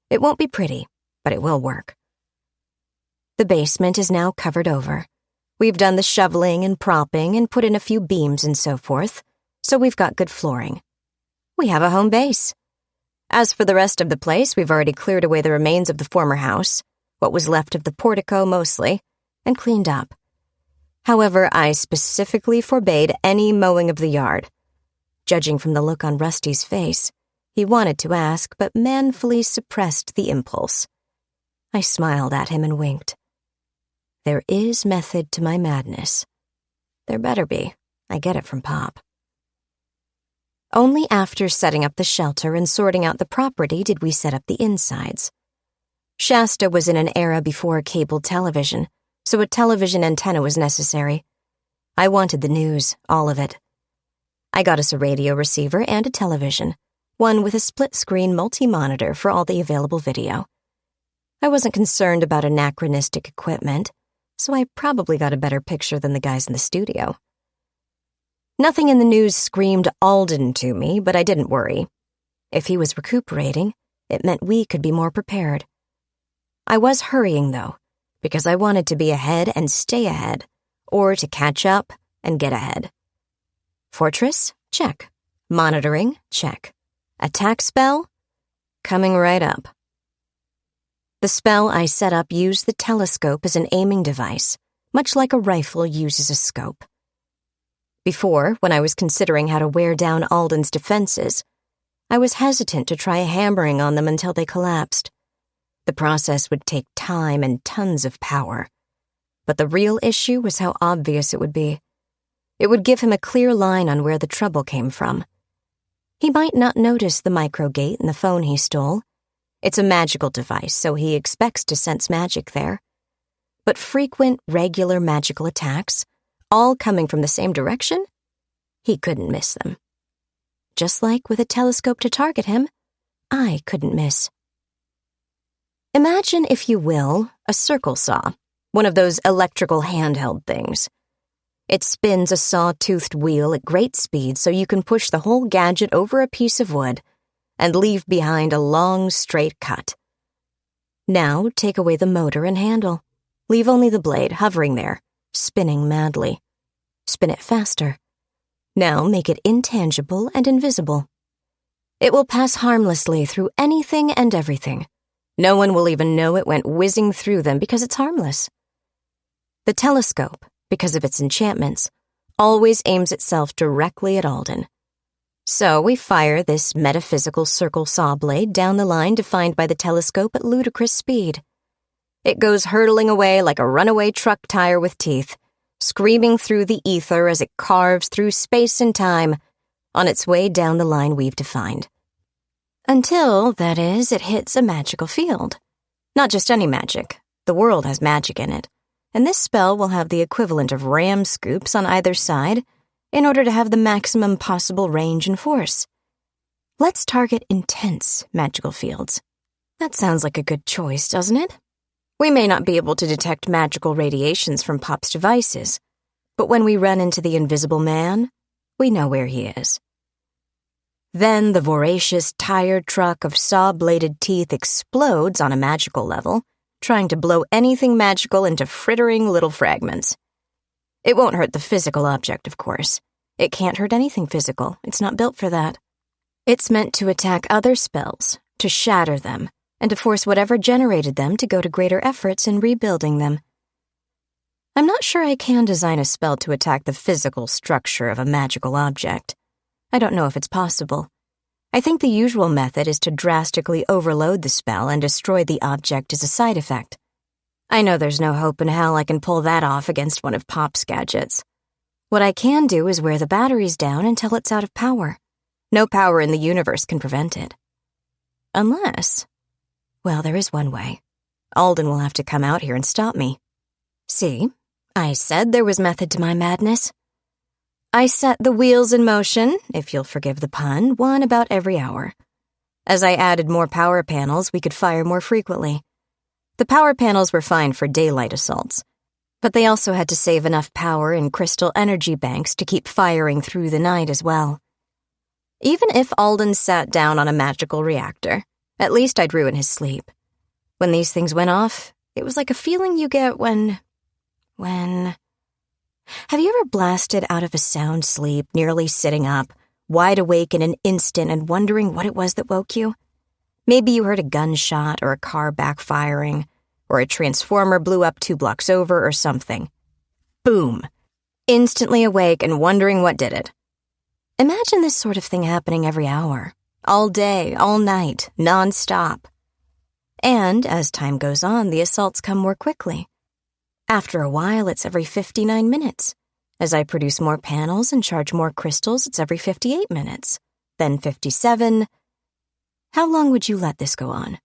It won't be pretty, but it will work. The basement is now covered over. We've done the shoveling and propping and put in a few beams and so forth, so we've got good flooring. We have a home base. As for the rest of the place, we've already cleared away the remains of the former house, what was left of the portico mostly, and cleaned up. However, I specifically forbade any mowing of the yard. Judging from the look on Rusty's face, he wanted to ask, but manfully suppressed the impulse. I smiled at him and winked. There is method to my madness. There better be. I get it from Pop. Only after setting up the shelter and sorting out the property did we set up the insides. Shasta was in an era before cable television, so a television antenna was necessary. I wanted the news, all of it. I got us a radio receiver and a television, one with a split-screen multi-monitor for all the available video. I wasn't concerned about anachronistic equipment, so I probably got a better picture than the guys in the studio. Nothing in the news screamed Alden to me, but I didn't worry. If he was recuperating, it meant we could be more prepared. I was hurrying, though, because I wanted to be ahead and stay ahead, or to catch up and get ahead. Fortress? Check. Monitoring? Check. Attack spell? Coming right up. The spell I set up used the telescope as an aiming device, much like a rifle uses a scope. Before, when I was considering how to wear down Alden's defenses, I was hesitant to try hammering on them until they collapsed. The process would take time and tons of power. But the real issue was how obvious it would be. It would give him a clear line on where the trouble came from. He might not notice the microgate in the phone he stole. It's a magical device, so he expects to sense magic there. But frequent, regular magical attacks, all coming from the same direction, he couldn't miss them. Just like with a telescope to target him, I couldn't miss. Imagine, if you will, a circle saw, one of those electrical handheld things. It spins a saw-toothed wheel at great speed so you can push the whole gadget over a piece of wood and leave behind a long, straight cut. Now take away the motor and handle. Leave only the blade hovering there, spinning madly. Spin it faster. Now make it intangible and invisible. It will pass harmlessly through anything and everything. No one will even know it went whizzing through them because it's harmless. The telescope, because of its enchantments, always aims itself directly at Alden. So we fire this metaphysical circle saw blade down the line defined by the telescope at ludicrous speed. It goes hurtling away like a runaway truck tire with teeth, screaming through the ether as it carves through space and time on its way down the line we've defined. Until, that is, it hits a magical field. Not just any magic. The world has magic in it, and this spell will have the equivalent of ram scoops on either side in order to have the maximum possible range and force. Let's target intense magical fields. That sounds like a good choice, doesn't it? We may not be able to detect magical radiations from Pop's devices, but when we run into the Invisible Man, we know where he is. Then the voracious tire truck of saw-bladed teeth explodes on a magical level, trying to blow anything magical into frittering little fragments. It won't hurt the physical object, of course. It can't hurt anything physical. It's not built for that. It's meant to attack other spells, to shatter them, and to force whatever generated them to go to greater efforts in rebuilding them. I'm not sure I can design a spell to attack the physical structure of a magical object. I don't know if it's possible. I think the usual method is to drastically overload the spell and destroy the object as a side effect. I know there's no hope in hell I can pull that off against one of Pop's gadgets. What I can do is wear the batteries down until it's out of power. No power in the universe can prevent it. Unless... well, there is one way. Alden will have to come out here and stop me. See, I said there was method to my madness. I set the wheels in motion, if you'll forgive the pun, one about every hour. As I added more power panels, we could fire more frequently. The power panels were fine for daylight assaults, but they also had to save enough power in crystal energy banks to keep firing through the night as well. Even if Alden sat down on a magical reactor, at least I'd ruin his sleep. When these things went off, it was like a feeling you get when... Have you ever blasted out of a sound sleep, nearly sitting up, wide awake in an instant and wondering what it was that woke you? Maybe you heard a gunshot or a car backfiring, or a transformer blew up 2 blocks over or something. Boom! Instantly awake and wondering what did it. Imagine this sort of thing happening every hour, all day, all night, non-stop. And as time goes on, the assaults come more quickly. After a while, it's every 59 minutes. As I produce more panels and charge more crystals, it's every 58 minutes. Then 57. How long would you let this go on?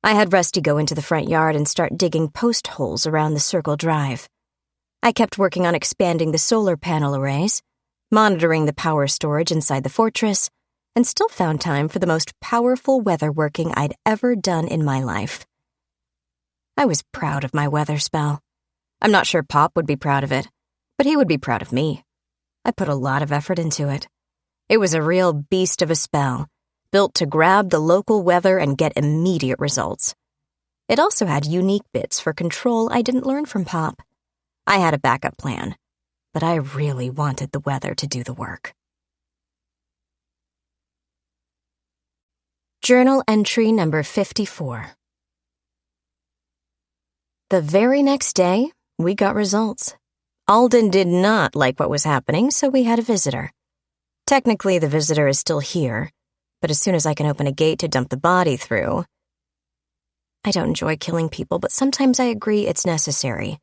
I had Rusty go into the front yard and start digging post holes around the circle drive. I kept working on expanding the solar panel arrays, monitoring the power storage inside the fortress, and still found time for the most powerful weather working I'd ever done in my life. I was proud of my weather spell. I'm not sure Pop would be proud of it, but he would be proud of me. I put a lot of effort into it. It was a real beast of a spell, built to grab the local weather and get immediate results. It also had unique bits for control I didn't learn from Pop. I had a backup plan, but I really wanted the weather to do the work. Journal entry number 54. The very next day, we got results. Alden did not like what was happening, so we had a visitor. Technically, the visitor is still here, but as soon as I can open a gate to dump the body through... I don't enjoy killing people, but sometimes I agree it's necessary.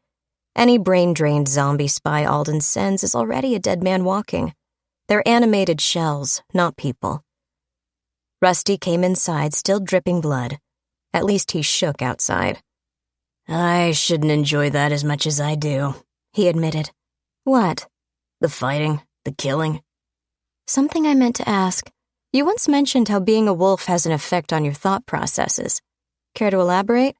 Any brain-drained zombie spy Alden sends is already a dead man walking. They're animated shells, not people. Rusty came inside, still dripping blood. At least he shook outside. I shouldn't enjoy that as much as I do, he admitted. What? The fighting, the killing. Something I meant to ask. You once mentioned how being a wolf has an effect on your thought processes. Care to elaborate?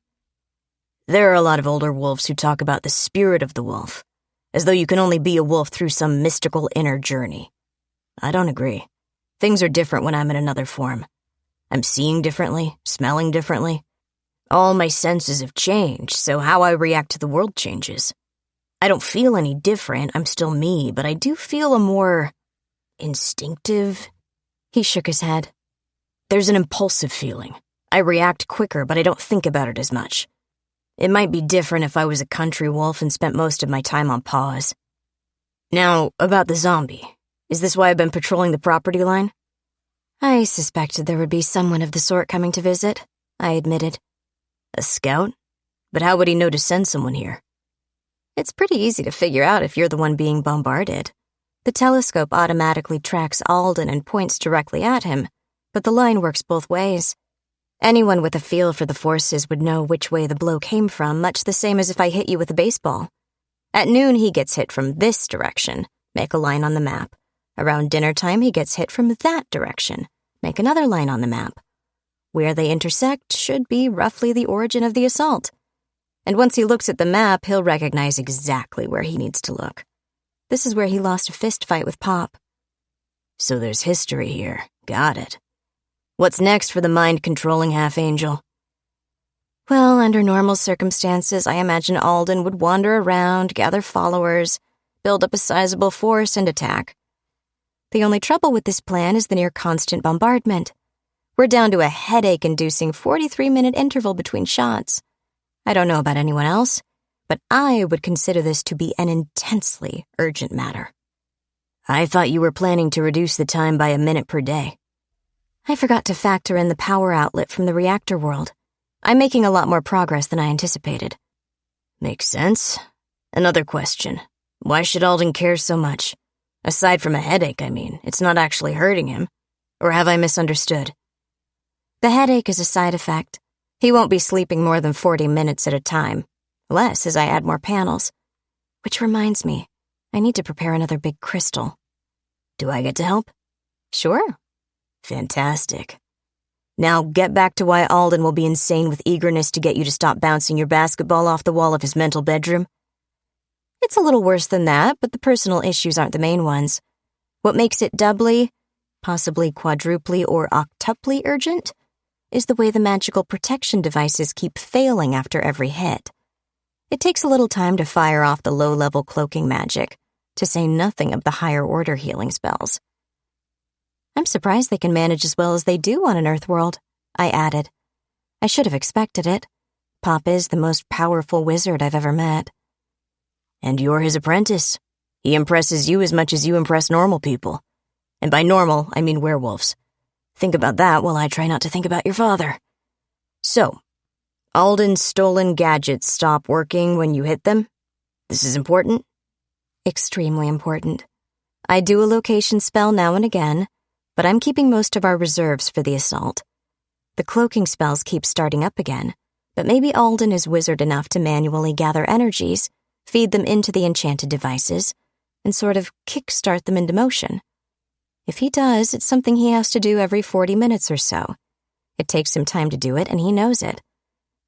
There are a lot of older wolves who talk about the spirit of the wolf, as though you can only be a wolf through some mystical inner journey. I don't agree. Things are different when I'm in another form. I'm seeing differently, smelling differently. All my senses have changed, so how I react to the world changes. I don't feel any different, I'm still me, but I do feel a more instinctive... He shook his head. There's an impulsive feeling. I react quicker, but I don't think about it as much. It might be different if I was a country wolf and spent most of my time on pause. Now, about the zombie. Is this why I've been patrolling the property line? I suspected there would be someone of the sort coming to visit, I admitted. A scout? But how would he know to send someone here? It's pretty easy to figure out if you're the one being bombarded. The telescope automatically tracks Alden and points directly at him, but the line works both ways. Anyone with a feel for the forces would know which way the blow came from, much the same as if I hit you with a baseball. At noon, he gets hit from this direction. Make a line on the map. Around dinner time, he gets hit from that direction. Make another line on the map. Where they intersect should be roughly the origin of the assault. And once he looks at the map, he'll recognize exactly where he needs to look. This is where he lost a fist fight with Pop. So there's history here. Got it. What's next for the mind-controlling half-angel? Well, under normal circumstances, I imagine Alden would wander around, gather followers, build up a sizable force, and attack. The only trouble with this plan is the near-constant bombardment. We're down to a headache-inducing 43-minute interval between shots. I don't know about anyone else, but I would consider this to be an intensely urgent matter. I thought you were planning to reduce the time by a minute per day. I forgot to factor in the power outlet from the reactor world. I'm making a lot more progress than I anticipated. Makes sense. Another question. Why should Alden care so much? Aside from a headache, I mean. It's not actually hurting him. Or have I misunderstood? The headache is a side effect. He won't be sleeping more than 40 minutes at a time. Less as I add more panels. Which reminds me, I need to prepare another big crystal. Do I get to help? Sure. Fantastic. Now get back to why Alden will be insane with eagerness to get you to stop bouncing your basketball off the wall of his mental bedroom. It's a little worse than that, but the personal issues aren't the main ones. What makes it doubly, possibly quadruply or octuply urgent, is the way the magical protection devices keep failing after every hit. It takes a little time to fire off the low-level cloaking magic, to say nothing of the higher-order healing spells. I'm surprised they can manage as well as they do on an Earth world, I added. I should have expected it. Pop is the most powerful wizard I've ever met. And you're his apprentice. He impresses you as much as you impress normal people. And by normal, I mean werewolves. Think about that while I try not to think about your father. So, Alden's stolen gadgets stop working when you hit them? This is important? Extremely important. I do a location spell now and again, but I'm keeping most of our reserves for the assault. The cloaking spells keep starting up again, but maybe Alden is wizard enough to manually gather energies, feed them into the enchanted devices, and sort of kickstart them into motion. If he does, it's something he has to do every 40 minutes or so. It takes him time to do it, and he knows it.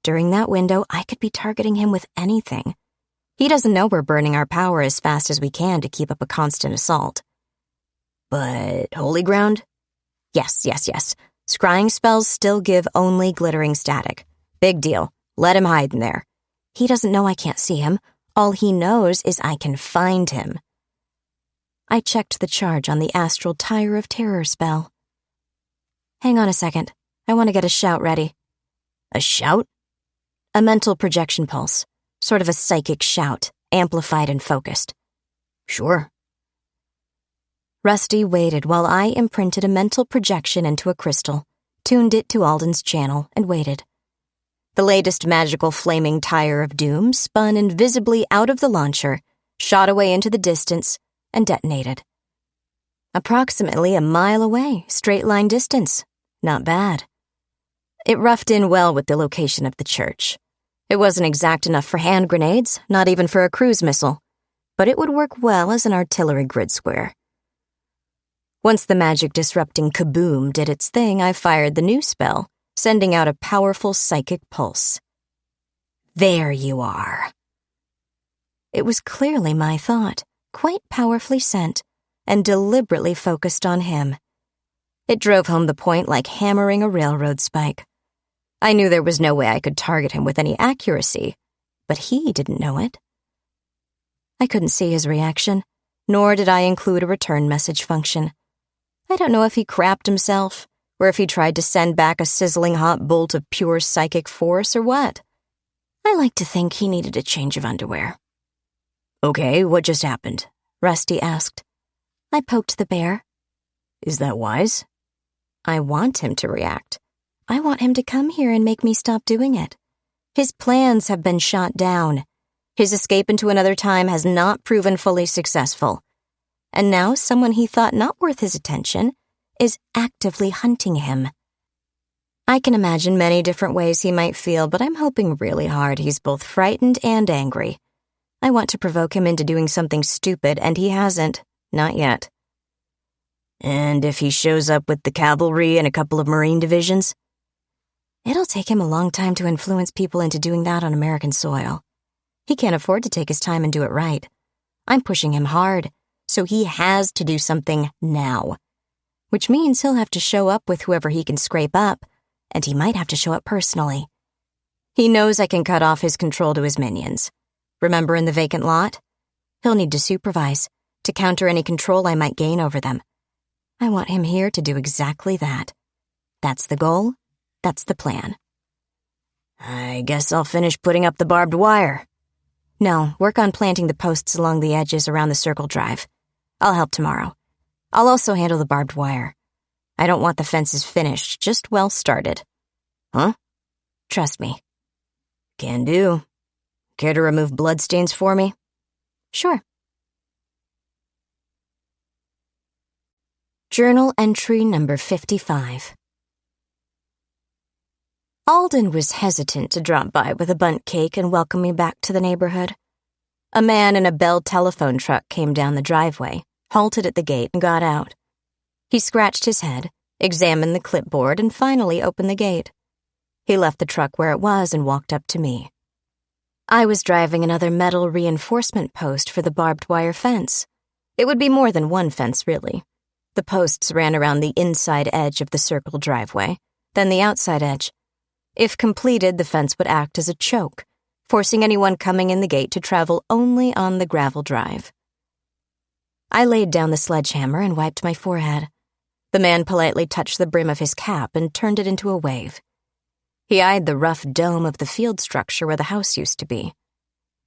During that window, I could be targeting him with anything. He doesn't know we're burning our power as fast as we can to keep up a constant assault. But holy ground? Yes. Scrying spells still give only glittering static. Big deal. Let him hide in there. He doesn't know I can't see him. All he knows is I can find him. I checked the charge on the astral tire of terror spell. Hang on a second. I want to get a shout ready. A shout? A mental projection pulse. Sort of a psychic shout, amplified and focused. Sure. Rusty waited while I imprinted a mental projection into a crystal, tuned it to Alden's channel, and waited. The latest magical flaming tire of doom spun invisibly out of the launcher, shot away into the distance, and detonated. Approximately a mile away, straight-line distance. Not bad. It roughed in well with the location of the church. It wasn't exact enough for hand grenades, not even for a cruise missile, but it would work well as an artillery grid square. Once the magic-disrupting kaboom did its thing, I fired the new spell, sending out a powerful psychic pulse. There you are. It was clearly my thought, quite powerfully sent, and deliberately focused on him. It drove home the point like hammering a railroad spike. I knew there was no way I could target him with any accuracy, but he didn't know it. I couldn't see his reaction, nor did I include a return message function. I don't know if he crapped himself, or if he tried to send back a sizzling hot bolt of pure psychic force or what. I like to think he needed a change of underwear. Okay, what just happened? Rusty asked. I poked the bear. Is that wise? I want him to react. I want him to come here and make me stop doing it. His plans have been shot down. His escape into another time has not proven fully successful. And now someone he thought not worth his attention is actively hunting him. I can imagine many different ways he might feel, but I'm hoping really hard he's both frightened and angry. I want to provoke him into doing something stupid, and he hasn't. Not yet. And if he shows up with the cavalry and a couple of Marine divisions? It'll take him a long time to influence people into doing that on American soil. He can't afford to take his time and do it right. I'm pushing him hard, so he has to do something now. Which means he'll have to show up with whoever he can scrape up, and he might have to show up personally. He knows I can cut off his control to his minions. Remember in the vacant lot? He'll need to supervise, to counter any control I might gain over them. I want him here to do exactly that. That's the goal. That's the plan. I guess I'll finish putting up the barbed wire. No, work on planting the posts along the edges around the circle drive. I'll help tomorrow. I'll also handle the barbed wire. I don't want the fences finished, just well started. Huh? Trust me. Can do. Care to remove bloodstains for me? Sure. Journal entry number 55. Alden was hesitant to drop by with a bundt cake and welcome me back to the neighborhood. A man in a Bell telephone truck came down the driveway, halted at the gate, and got out. He scratched his head, examined the clipboard, and finally opened the gate. He left the truck where it was and walked up to me. I was driving another metal reinforcement post for the barbed wire fence. It would be more than one fence, really. The posts ran around the inside edge of the circle driveway, then the outside edge. If completed, the fence would act as a choke, forcing anyone coming in the gate to travel only on the gravel drive. I laid down the sledgehammer and wiped my forehead. The man politely touched the brim of his cap and turned it into a wave. He eyed the rough dome of the field structure where the house used to be.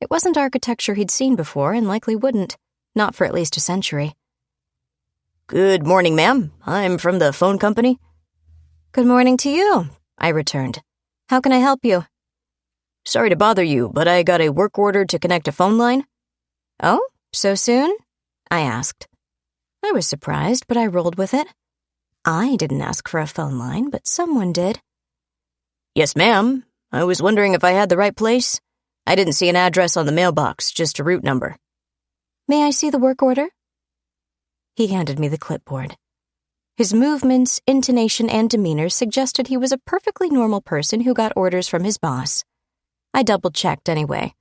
It wasn't architecture he'd seen before and likely wouldn't, not for at least a century. Good morning, ma'am. I'm from the phone company. Good morning to you, I returned. How can I help you? Sorry to bother you, but I got a work order to connect a phone line. Oh, so soon? I asked. I was surprised, but I rolled with it. I didn't ask for a phone line, but someone did. Yes, ma'am. I was wondering if I had the right place. I didn't see an address on the mailbox, just a route number. May I see the work order? He handed me the clipboard. His movements, intonation, and demeanor suggested he was a perfectly normal person who got orders from his boss. I double-checked anyway.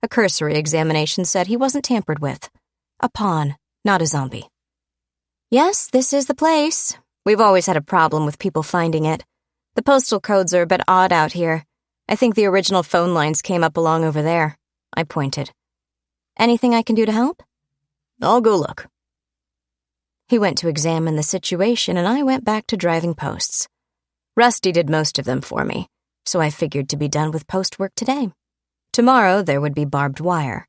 A cursory examination said he wasn't tampered with. A pawn, not a zombie. Yes, this is the place. We've always had a problem with people finding it. The postal codes are a bit odd out here. I think the original phone lines came up along over there. I pointed. Anything I can do to help? I'll go look. He went to examine the situation, and I went back to driving posts. Rusty did most of them for me, so I figured to be done with post work today. Tomorrow there would be barbed wire.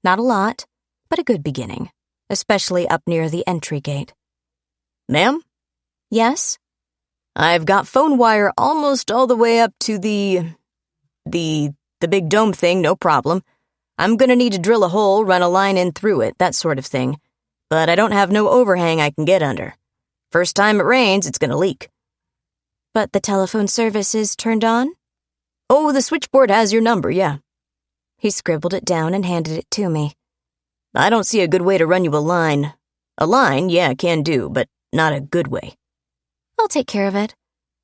Not a lot, but a good beginning, especially up near the entry gate. Ma'am? Yes? I've got phone wire almost all the way up to the big dome thing, no problem. I'm gonna need to drill a hole, run a line in through it, that sort of thing. But I don't have no overhang I can get under. First time it rains, it's gonna leak. But the telephone service is turned on? Oh, the switchboard has your number, yeah. He scribbled it down and handed it to me. I don't see a good way to run you a line. A line, yeah, can do, but not a good way. I'll take care of it.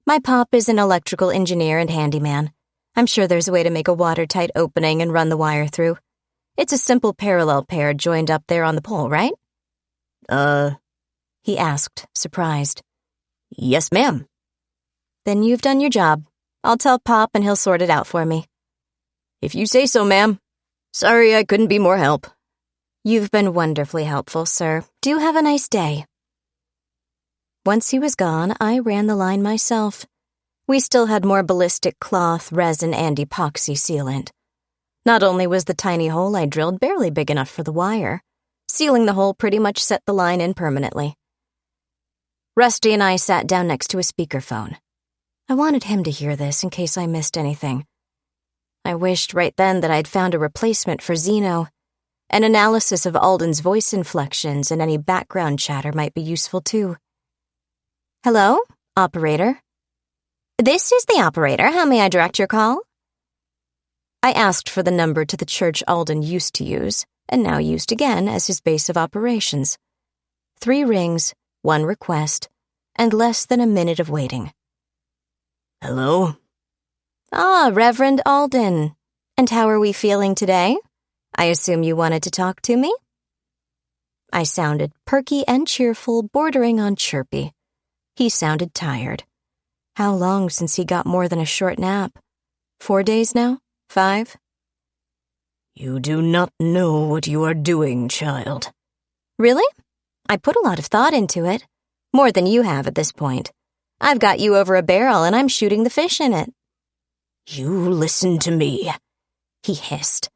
My pop is an electrical engineer and handyman. I'm sure there's a way to make a watertight opening and run the wire through. It's a simple parallel pair joined up there on the pole, right? He asked, surprised. Yes, ma'am. Then you've done your job. I'll tell Pop and he'll sort it out for me. If you say so, ma'am. Sorry I couldn't be more help. You've been wonderfully helpful, sir. Do have a nice day. Once he was gone, I ran the line myself. We still had more ballistic cloth, resin, and epoxy sealant. Not only was the tiny hole I drilled barely big enough for the wire, sealing the hole pretty much set the line in permanently. Rusty and I sat down next to a speakerphone. I wanted him to hear this in case I missed anything. I wished right then that I'd found a replacement for Zeno. An analysis of Alden's voice inflections and any background chatter might be useful too. Hello, operator. This is the operator. How may I direct your call? I asked for the number to the church Alden used to use, and now used again as his base of operations. 3 rings, 1 request, and less than a minute of waiting. Hello? Ah, Reverend Alden. And how are we feeling today? I assume you wanted to talk to me? I sounded perky and cheerful, bordering on chirpy. He sounded tired. How long since he got more than a short nap? 4 days now? 5? You do not know what you are doing, child. Really? I put a lot of thought into it. More than you have at this point. I've got you over a barrel and I'm shooting the fish in it. You listen to me, he hissed,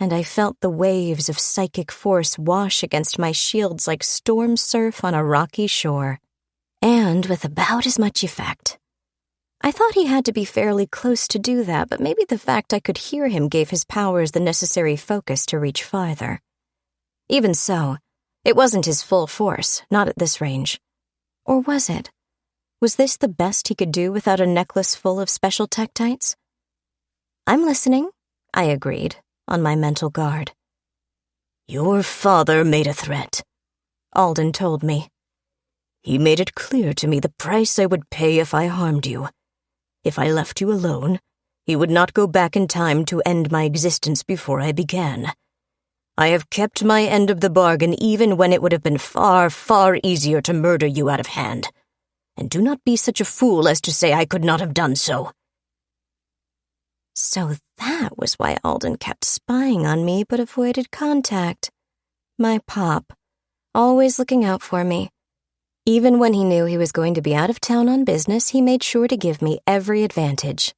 and I felt the waves of psychic force wash against my shields like storm surf on a rocky shore. And with about as much effect. I thought he had to be fairly close to do that, but maybe the fact I could hear him gave his powers the necessary focus to reach farther. Even so, it wasn't his full force, not at this range. Or was it? Was this the best he could do without a necklace full of special tektites? I'm listening, I agreed, on my mental guard. Your father made a threat, Alden told me. He made it clear to me the price I would pay if I harmed you. If I left you alone, he would not go back in time to end my existence before I began. I have kept my end of the bargain even when it would have been far, far easier to murder you out of hand. And do not be such a fool as to say I could not have done so. So that was why Alden kept spying on me but avoided contact. My pop, always looking out for me. Even when he knew he was going to be out of town on business, he made sure to give me every advantage.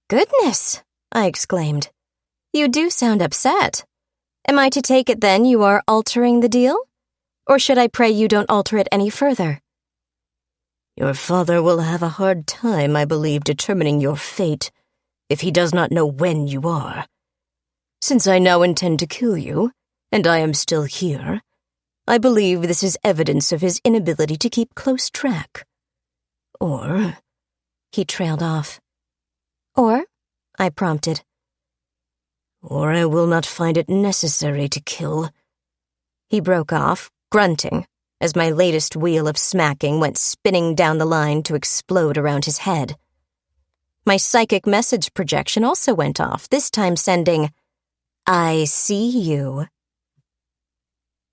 Goodness, I exclaimed. You do sound upset. Am I to take it then you are altering the deal? Or should I pray you don't alter it any further? Your father will have a hard time, I believe, determining your fate if he does not know when you are. Since I now intend to kill you, and I am still here, I believe this is evidence of his inability to keep close track. Or—" He trailed off. "Or?" I prompted. "Or I will not find it necessary to kill." He broke off, grunting, as my latest wheel of smacking went spinning down the line to explode around his head. My psychic message projection also went off, this time sending, "I see you."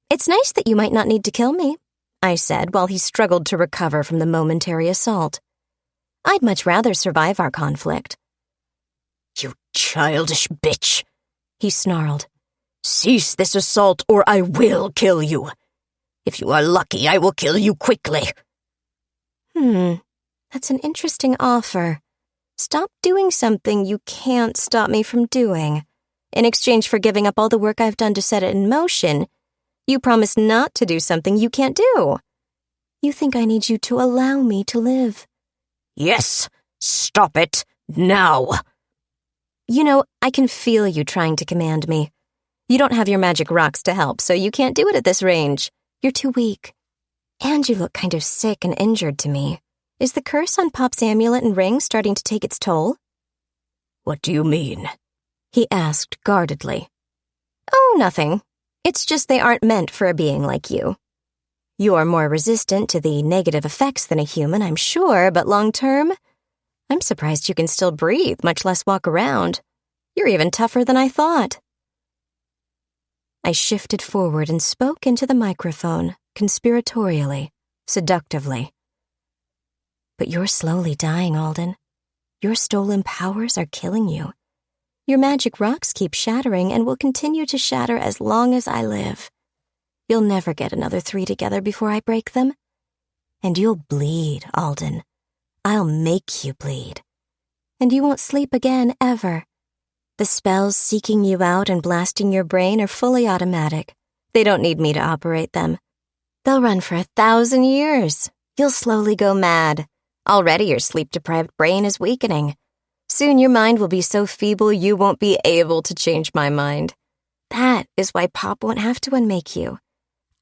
"It's nice that you might not need to kill me," I said while he struggled to recover from the momentary assault. "I'd much rather survive our conflict." "You childish bitch," he snarled. "Cease this assault or I will kill you. If you are lucky, I will kill you quickly." That's an interesting offer. Stop doing something you can't stop me from doing. In exchange for giving up all the work I've done to set it in motion, you promise not to do something you can't do. You think I need you to allow me to live. Yes, stop it, now. You know, I can feel you trying to command me. You don't have your magic rocks to help, so you can't do it at this range. You're too weak. And you look kind of sick and injured to me. Is the curse on Pop's amulet and ring starting to take its toll? What do you mean? He asked guardedly. Oh, nothing. It's just they aren't meant for a being like you. You're more resistant to the negative effects than a human, I'm sure, but long-term, I'm surprised you can still breathe, much less walk around. You're even tougher than I thought. I shifted forward and spoke into the microphone, conspiratorially, seductively. But you're slowly dying, Alden. Your stolen powers are killing you. Your magic rocks keep shattering and will continue to shatter as long as I live. You'll never get another 3 together before I break them. And you'll bleed, Alden. I'll make you bleed. And you won't sleep again, ever. The spells seeking you out and blasting your brain are fully automatic. They don't need me to operate them. They'll run for 1,000 years. You'll slowly go mad. Already your sleep-deprived brain is weakening. Soon your mind will be so feeble you won't be able to change my mind. That is why Pop won't have to unmake you.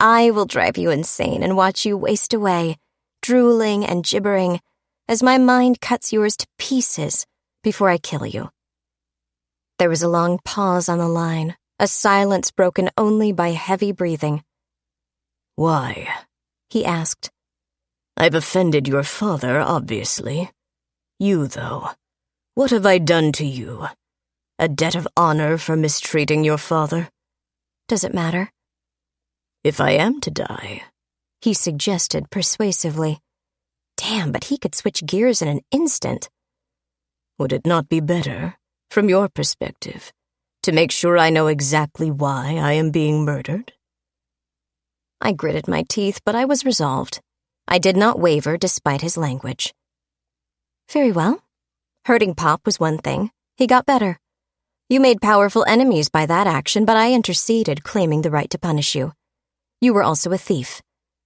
I will drive you insane and watch you waste away, drooling and gibbering, as my mind cuts yours to pieces before I kill you. There was a long pause on the line, a silence broken only by heavy breathing. Why? He asked. I've offended your father, obviously. You, though. What have I done to you? A debt of honor for mistreating your father? Does it matter? If I am to die, he suggested persuasively. Damn, but he could switch gears in an instant. Would it not be better, from your perspective, to make sure I know exactly why I am being murdered? I gritted my teeth, but I was resolved. I did not waver despite his language. Very well. Hurting Pop was one thing. He got better. You made powerful enemies by that action, but I interceded, claiming the right to punish you. You were also a thief.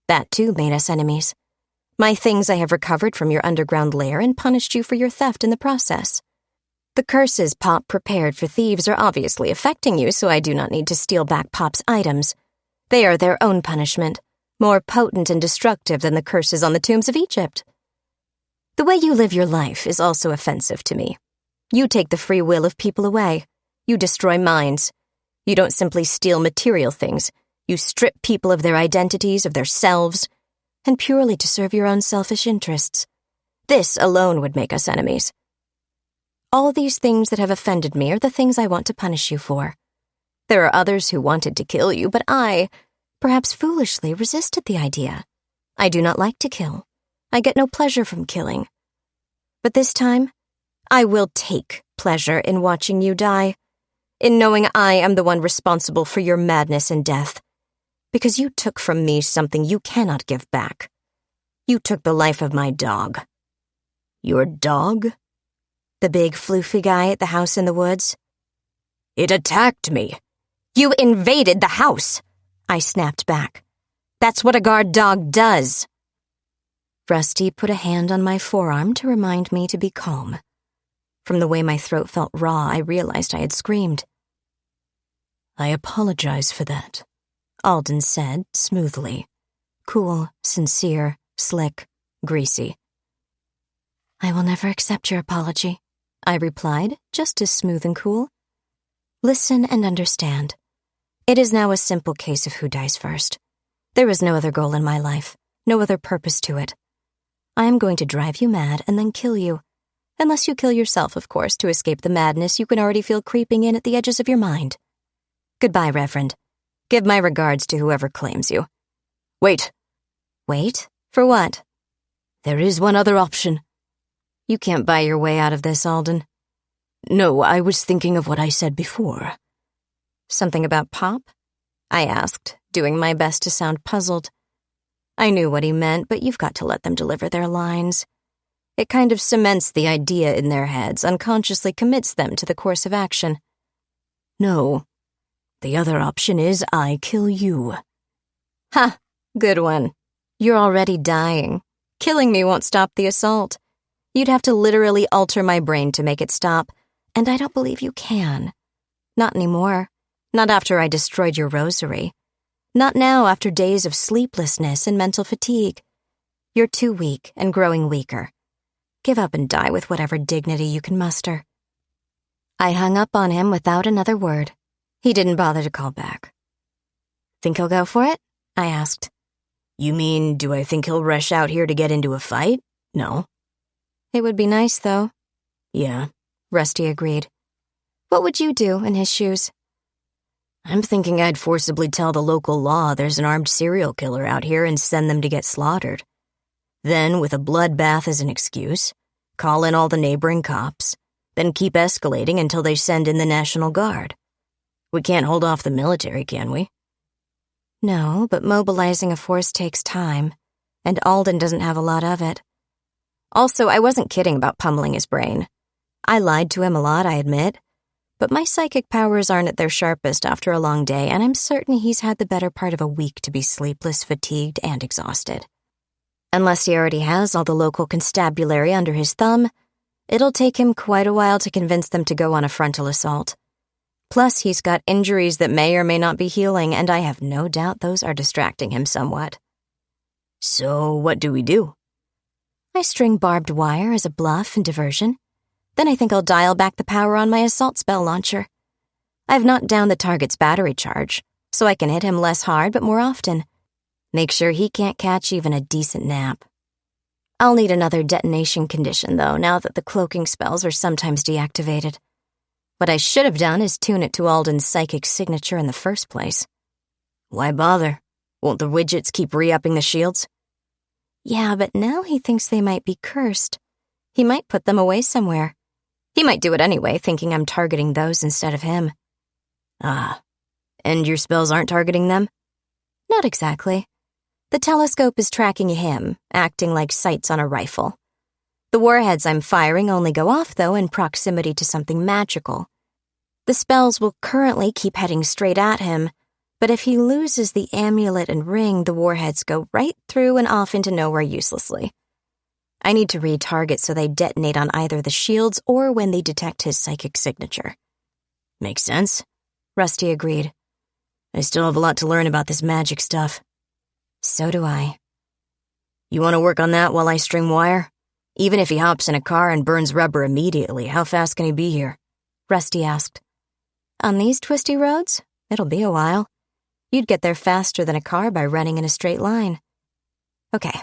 That, too, made us enemies. My things I have recovered from your underground lair and punished you for your theft in the process. The curses Pop prepared for thieves are obviously affecting you, so I do not need to steal back Pop's items. They are their own punishment, more potent and destructive than the curses on the tombs of Egypt. The way you live your life is also offensive to me. You take the free will of people away. You destroy minds. You don't simply steal material things. You strip people of their identities, of their selves, and purely to serve your own selfish interests. This alone would make us enemies. All these things that have offended me are the things I want to punish you for. There are others who wanted to kill you, but I, perhaps foolishly, resisted the idea. I do not like to kill. I get no pleasure from killing. But this time, I will take pleasure in watching you die, in knowing I am the one responsible for your madness and death, because you took from me something you cannot give back. You took the life of my dog. Your dog? The big floofy guy at the house in the woods. It attacked me. You invaded the house, I snapped back. That's what a guard dog does. Rusty put a hand on my forearm to remind me to be calm. From the way my throat felt raw, I realized I had screamed. I apologize for that, Alden said smoothly. Cool, sincere, slick, greasy. I will never accept your apology, I replied, just as smooth and cool. Listen and understand. It is now a simple case of who dies first. There is no other goal in my life, no other purpose to it. I am going to drive you mad and then kill you. Unless you kill yourself, of course, to escape the madness you can already feel creeping in at the edges of your mind. Goodbye, Reverend. Give my regards to whoever claims you. Wait. Wait? For what? There is one other option. You can't buy your way out of this, Alden. No, I was thinking of what I said before. Something about Pop? I asked, doing my best to sound puzzled. I knew what he meant, but you've got to let them deliver their lines. It kind of cements the idea in their heads, unconsciously commits them to the course of action. No. The other option is I kill you. Ha! Good one. You're already dying. Killing me won't stop the assault. You'd have to literally alter my brain to make it stop, and I don't believe you can. Not anymore. Not after I destroyed your rosary. Not now after days of sleeplessness and mental fatigue. You're too weak and growing weaker. Give up and die with whatever dignity you can muster. I hung up on him without another word. He didn't bother to call back. Think he'll go for it? I asked. You mean, do I think he'll rush out here to get into a fight? No. It would be nice, though. Yeah, Rusty agreed. What would you do in his shoes? I'm thinking I'd forcibly tell the local law there's an armed serial killer out here and send them to get slaughtered. Then, with a bloodbath as an excuse, call in all the neighboring cops, then keep escalating until they send in the National Guard. We can't hold off the military, can we? No, but mobilizing a force takes time, and Alden doesn't have a lot of it. Also, I wasn't kidding about pummeling his brain. I lied to him a lot, I admit, but my psychic powers aren't at their sharpest after a long day, and I'm certain he's had the better part of a week to be sleepless, fatigued, and exhausted. Unless he already has all the local constabulary under his thumb, it'll take him quite a while to convince them to go on a frontal assault. Plus, he's got injuries that may or may not be healing, and I have no doubt those are distracting him somewhat. So, what do we do? I string barbed wire as a bluff and diversion. Then I think I'll dial back the power on my assault spell launcher. I've knocked down the target's battery charge, so I can hit him less hard but more often. Make sure he can't catch even a decent nap. I'll need another detonation condition, though, now that the cloaking spells are sometimes deactivated. What I should have done is tune it to Alden's psychic signature in the first place. Why bother? Won't the widgets keep re-upping the shields? Yeah, but now he thinks they might be cursed. He might put them away somewhere. He might do it anyway, thinking I'm targeting those instead of him. Ah, and your spells aren't targeting them? Not exactly. The telescope is tracking him, acting like sights on a rifle. The warheads I'm firing only go off, though, in proximity to something magical. The spells will currently keep heading straight at him, but if he loses the amulet and ring, the warheads go right through and off into nowhere uselessly. I need to retarget so they detonate on either the shields or when they detect his psychic signature. Makes sense, Rusty agreed. I still have a lot to learn about this magic stuff. So do I. You want to work on that while I string wire? Even if he hops in a car and burns rubber immediately, how fast can he be here? Rusty asked. On these twisty roads, it'll be a while. You'd get there faster than a car by running in a straight line. Okay,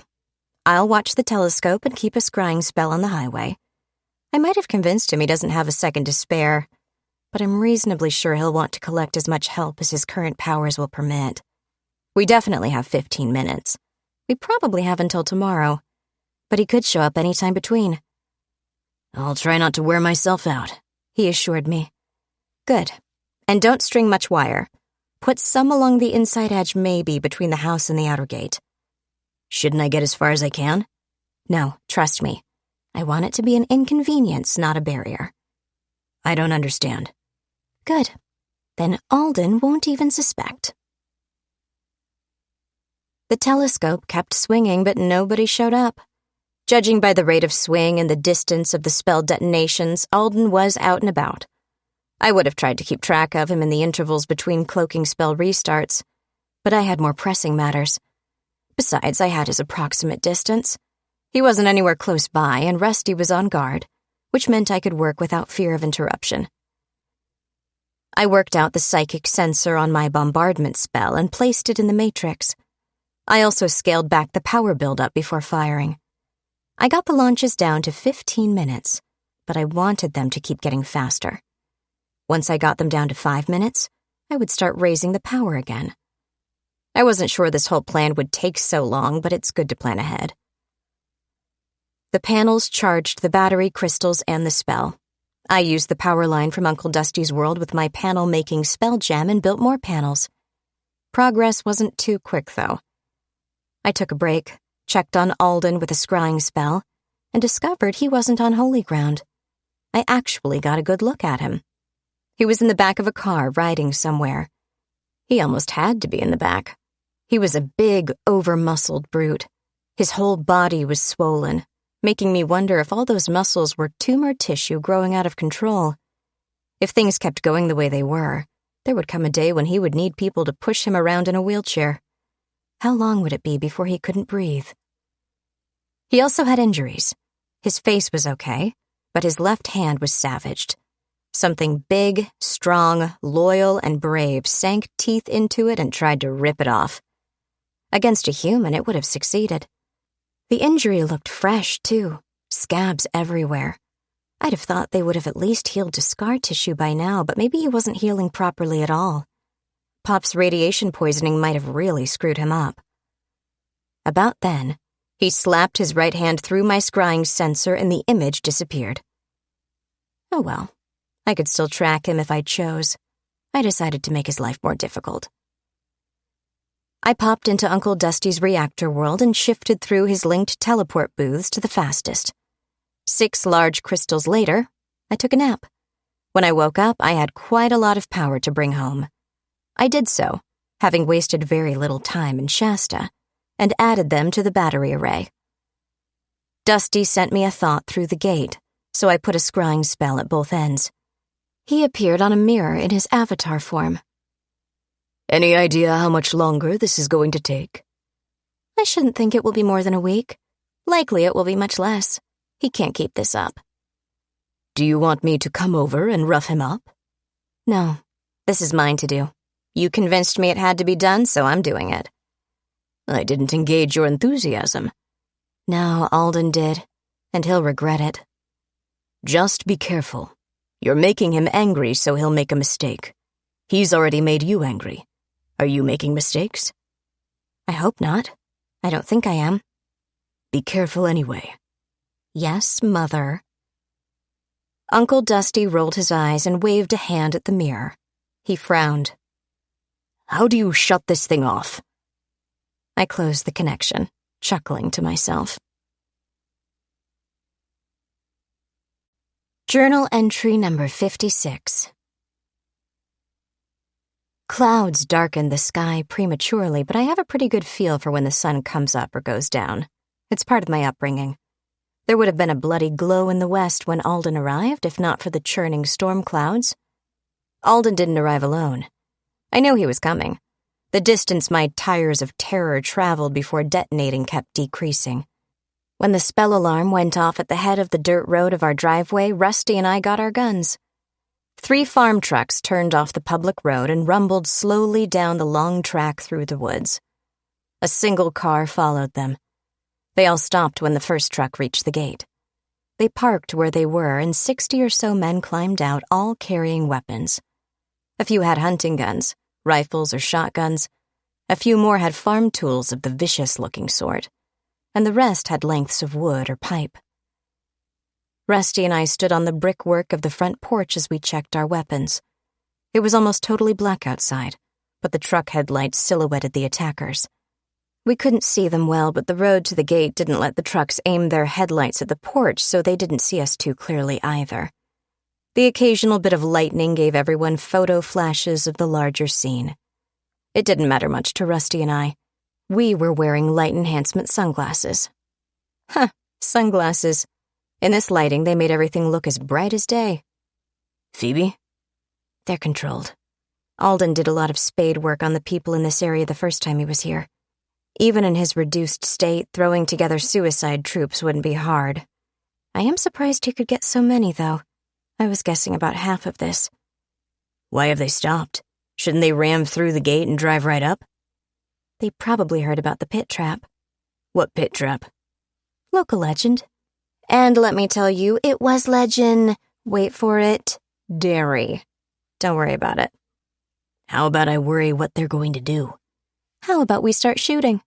I'll watch the telescope and keep a scrying spell on the highway. I might have convinced him he doesn't have a second to spare, but I'm reasonably sure he'll want to collect as much help as his current powers will permit. We definitely have 15 minutes. We probably have until tomorrow, but he could show up any time between. I'll try not to wear myself out, he assured me. Good. And don't string much wire. Put some along the inside edge, maybe, between the house and the outer gate. Shouldn't I get as far as I can? No, trust me. I want it to be an inconvenience, not a barrier. I don't understand. Good. Then Alden won't even suspect. The telescope kept swinging, but nobody showed up. Judging by the rate of swing and the distance of the spell detonations, Alden was out and about. I would have tried to keep track of him in the intervals between cloaking spell restarts, but I had more pressing matters. Besides, I had his approximate distance. He wasn't anywhere close by, and Rusty was on guard, which meant I could work without fear of interruption. I worked out the psychic sensor on my bombardment spell and placed it in the matrix. I also scaled back the power buildup before firing. I got the launches down to 15 minutes, but I wanted them to keep getting faster. Once I got them down to 5 minutes, I would start raising the power again. I wasn't sure this whole plan would take so long, but it's good to plan ahead. The panels charged the battery, crystals, and the spell. I used the power line from Uncle Dusty's world with my panel-making spell gem and built more panels. Progress wasn't too quick, though. I took a break, checked on Alden with a scrying spell, and discovered he wasn't on holy ground. I actually got a good look at him. He was in the back of a car riding somewhere. He almost had to be in the back. He was a big, over-muscled brute. His whole body was swollen, making me wonder if all those muscles were tumor tissue growing out of control. If things kept going the way they were, there would come a day when he would need people to push him around in a wheelchair. How long would it be before he couldn't breathe? He also had injuries. His face was okay, but his left hand was savaged. Something big, strong, loyal, and brave sank teeth into it and tried to rip it off. Against a human, it would have succeeded. The injury looked fresh, too, scabs everywhere. I'd have thought they would have at least healed to scar tissue by now, but maybe he wasn't healing properly at all. Pop's radiation poisoning might have really screwed him up. About then, he slapped his right hand through my scrying sensor and the image disappeared. Oh well, I could still track him if I chose. I decided to make his life more difficult. I popped into Uncle Dusty's reactor world and shifted through his linked teleport booths to the fastest. 6 large crystals later, I took a nap. When I woke up, I had quite a lot of power to bring home. I did so, having wasted very little time in Shasta, and added them to the battery array. Dusty sent me a thought through the gate, so I put a scrying spell at both ends. He appeared on a mirror in his avatar form. Any idea how much longer this is going to take? I shouldn't think it will be more than a week. Likely it will be much less. He can't keep this up. Do you want me to come over and rough him up? No, this is mine to do. You convinced me it had to be done, so I'm doing it. I didn't engage your enthusiasm. No, Alden did, and he'll regret it. Just be careful. You're making him angry, so he'll make a mistake. He's already made you angry. Are you making mistakes? I hope not. I don't think I am. Be careful anyway. Yes, Mother. Uncle Dusty rolled his eyes and waved a hand at the mirror. He frowned. How do you shut this thing off? I closed the connection, chuckling to myself. Journal entry number 56. Clouds darken the sky prematurely, but I have a pretty good feel for when the sun comes up or goes down. It's part of my upbringing. There would have been a bloody glow in the west when Alden arrived, if not for the churning storm clouds. Alden didn't arrive alone. I knew he was coming. The distance my tires of terror traveled before detonating kept decreasing. When the spell alarm went off at the head of the dirt road of our driveway, Rusty and I got our guns. 3 farm trucks turned off the public road and rumbled slowly down the long track through the woods. A single car followed them. They all stopped when the first truck reached the gate. They parked where they were, and 60 or so men climbed out, all carrying weapons. A few had hunting guns, rifles or shotguns. A few more had farm tools of the vicious-looking sort, and the rest had lengths of wood or pipe. Rusty and I stood on the brickwork of the front porch as we checked our weapons. It was almost totally black outside, but the truck headlights silhouetted the attackers. We couldn't see them well, but the road to the gate didn't let the trucks aim their headlights at the porch, so they didn't see us too clearly either. The occasional bit of lightning gave everyone photo flashes of the larger scene. It didn't matter much to Rusty and I. We were wearing light enhancement sunglasses. Sunglasses. In this lighting, they made everything look as bright as day. Phoebe? They're controlled. Alden did a lot of spade work on the people in this area the first time he was here. Even in his reduced state, throwing together suicide troops wouldn't be hard. I am surprised he could get so many, though. I was guessing about half of this. Why have they stopped? Shouldn't they ram through the gate and drive right up? They probably heard about the pit trap. What pit trap? Local legend. And let me tell you, it was legend. Wait for it. Dairy. Don't worry about it. How about I worry what they're going to do? How about we start shooting?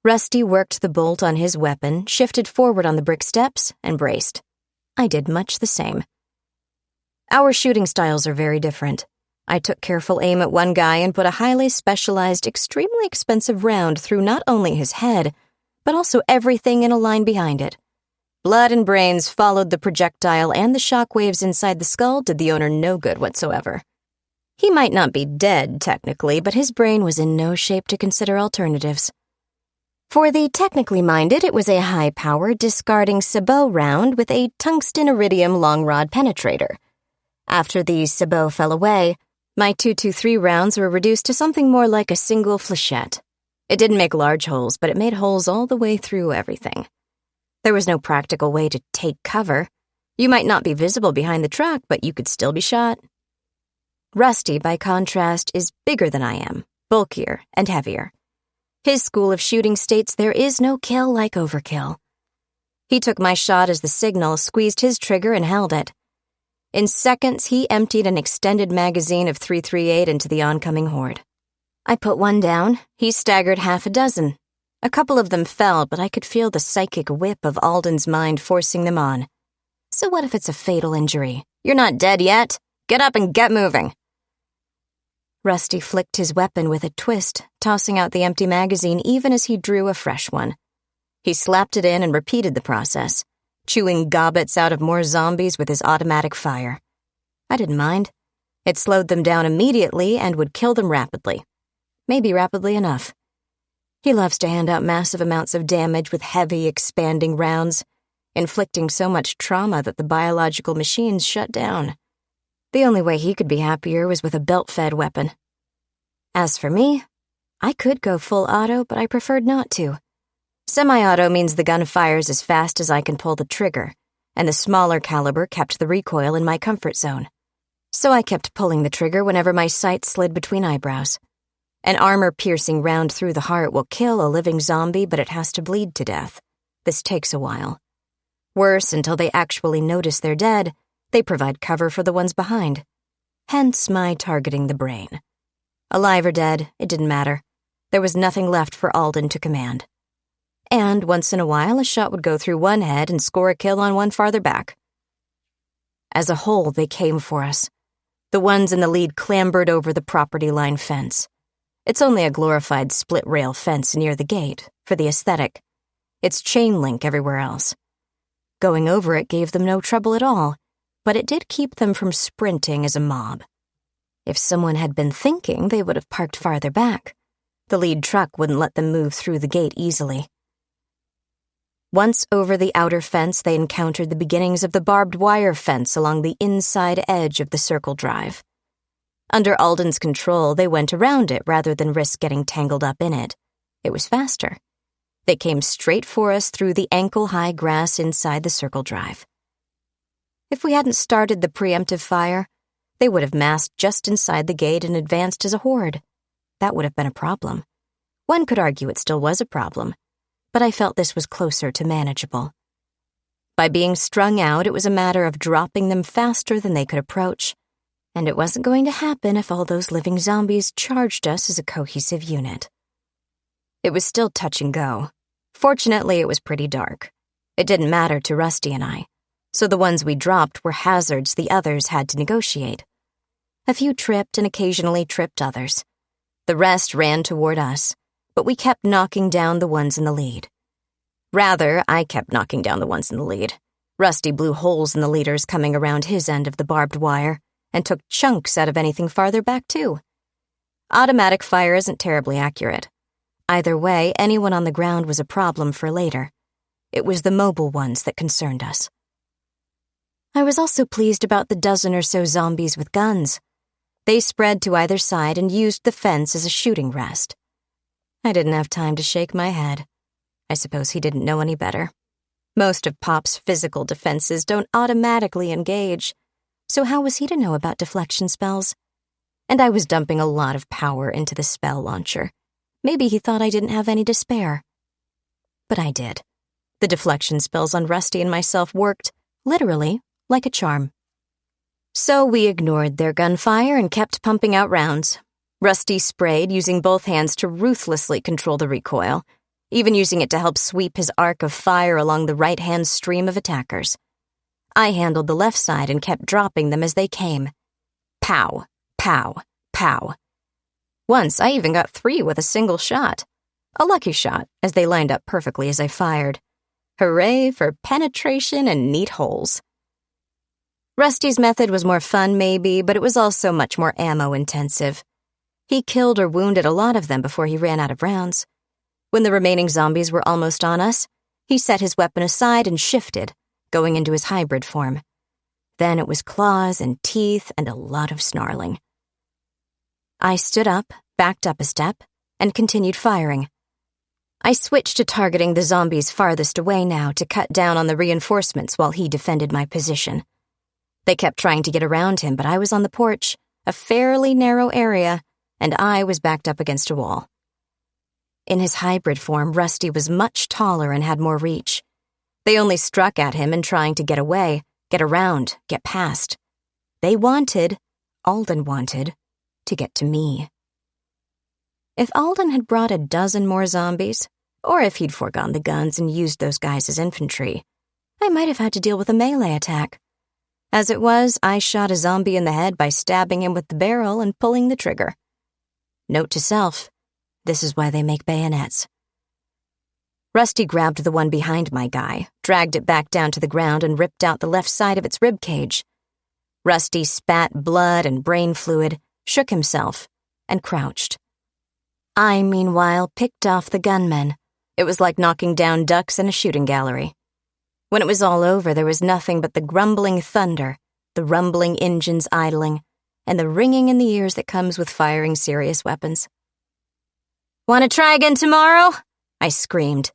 Rusty worked the bolt on his weapon, shifted forward on the brick steps, and braced. I did much the same. Our shooting styles are very different. I took careful aim at one guy and put a highly specialized, extremely expensive round through not only his head, but also everything in a line behind it. Blood and brains followed the projectile, and the shock waves inside the skull did the owner no good whatsoever. He might not be dead, technically, but his brain was in no shape to consider alternatives. For the technically minded, it was a high-power, discarding sabot round with a tungsten iridium long-rod penetrator. After the sabot fell away, my 223 rounds were reduced to something more like a single flechette. It didn't make large holes, but it made holes all the way through everything. There was no practical way to take cover. You might not be visible behind the truck, but you could still be shot. Rusty, by contrast, is bigger than I am, bulkier and heavier. His school of shooting states there is no kill like overkill. He took my shot as the signal, squeezed his trigger, and held it. In seconds, he emptied an extended magazine of .338 into the oncoming horde. I put one down. He staggered half a dozen. A couple of them fell, but I could feel the psychic whip of Alden's mind forcing them on. So what if it's a fatal injury? You're not dead yet. Get up and get moving. Rusty flicked his weapon with a twist, tossing out the empty magazine even as he drew a fresh one. He slapped it in and repeated the process, chewing gobbets out of more zombies with his automatic fire. I didn't mind. It slowed them down immediately and would kill them rapidly. Maybe rapidly enough. He loves to hand out massive amounts of damage with heavy, expanding rounds, inflicting so much trauma that the biological machines shut down. The only way he could be happier was with a belt-fed weapon. As for me, I could go full auto, but I preferred not to. Semi-auto means the gun fires as fast as I can pull the trigger, and the smaller caliber kept the recoil in my comfort zone. So I kept pulling the trigger whenever my sight slid between eyebrows. An armor-piercing round through the heart will kill a living zombie, but it has to bleed to death. This takes a while. Worse, until they actually notice they're dead, they provide cover for the ones behind. Hence my targeting the brain. Alive or dead, it didn't matter. There was nothing left for Alden to command. And once in a while, a shot would go through one head and score a kill on one farther back. As a whole, they came for us. The ones in the lead clambered over the property line fence. It's only a glorified split-rail fence near the gate, for the aesthetic. It's chain link everywhere else. Going over it gave them no trouble at all, but it did keep them from sprinting as a mob. If someone had been thinking, they would have parked farther back. The lead truck wouldn't let them move through the gate easily. Once over the outer fence, they encountered the beginnings of the barbed wire fence along the inside edge of the circle drive. Under Alden's control, they went around it rather than risk getting tangled up in it. It was faster. They came straight for us through the ankle-high grass inside the circle drive. If we hadn't started the preemptive fire, they would have massed just inside the gate and advanced as a horde. That would have been a problem. One could argue it still was a problem, but I felt this was closer to manageable. By being strung out, it was a matter of dropping them faster than they could approach, and it wasn't going to happen if all those living zombies charged us as a cohesive unit. It was still touch and go. Fortunately, it was pretty dark. It didn't matter to Rusty and I, so the ones we dropped were hazards the others had to negotiate. A few tripped and occasionally tripped others. The rest ran toward us, but we kept knocking down the ones in the lead. Rather, I kept knocking down the ones in the lead. Rusty blew holes in the leaders coming around his end of the barbed wire and took chunks out of anything farther back, too. Automatic fire isn't terribly accurate. Either way, anyone on the ground was a problem for later. It was the mobile ones that concerned us. I was also pleased about the dozen or so zombies with guns. They spread to either side and used the fence as a shooting rest. I didn't have time to shake my head. I suppose he didn't know any better. Most of Pop's physical defenses don't automatically engage, so how was he to know about deflection spells? And I was dumping a lot of power into the spell launcher. Maybe he thought I didn't have any to spare. But I did. The deflection spells on Rusty and myself worked, literally, like a charm. So we ignored their gunfire and kept pumping out rounds. Rusty sprayed, using both hands to ruthlessly control the recoil, even using it to help sweep his arc of fire along the right-hand stream of attackers. I handled the left side and kept dropping them as they came. Pow, pow, pow. Once, I even got 3 with a single shot. A lucky shot, as they lined up perfectly as I fired. Hooray for penetration and neat holes. Rusty's method was more fun, maybe, but it was also much more ammo-intensive. He killed or wounded a lot of them before he ran out of rounds. When the remaining zombies were almost on us, he set his weapon aside and shifted, going into his hybrid form. Then it was claws and teeth and a lot of snarling. I stood up, backed up a step, and continued firing. I switched to targeting the zombies farthest away now to cut down on the reinforcements while he defended my position. They kept trying to get around him, but I was on the porch, a fairly narrow area, and I was backed up against a wall. In his hybrid form, Rusty was much taller and had more reach. They only struck at him in trying to get away, get around, get past. They wanted, Alden wanted, to get to me. If Alden had brought a dozen more zombies, or if he'd foregone the guns and used those guys as infantry, I might have had to deal with a melee attack. As it was, I shot a zombie in the head by stabbing him with the barrel and pulling the trigger. Note to self, this is why they make bayonets. Rusty grabbed the one behind my guy, dragged it back down to the ground, and ripped out the left side of its rib cage. Rusty spat blood and brain fluid, shook himself, and crouched. I, meanwhile, picked off the gunmen. It was like knocking down ducks in a shooting gallery. When it was all over, there was nothing but the grumbling thunder, the rumbling engines idling, and the ringing in the ears that comes with firing serious weapons. "Want to try again tomorrow?" I screamed.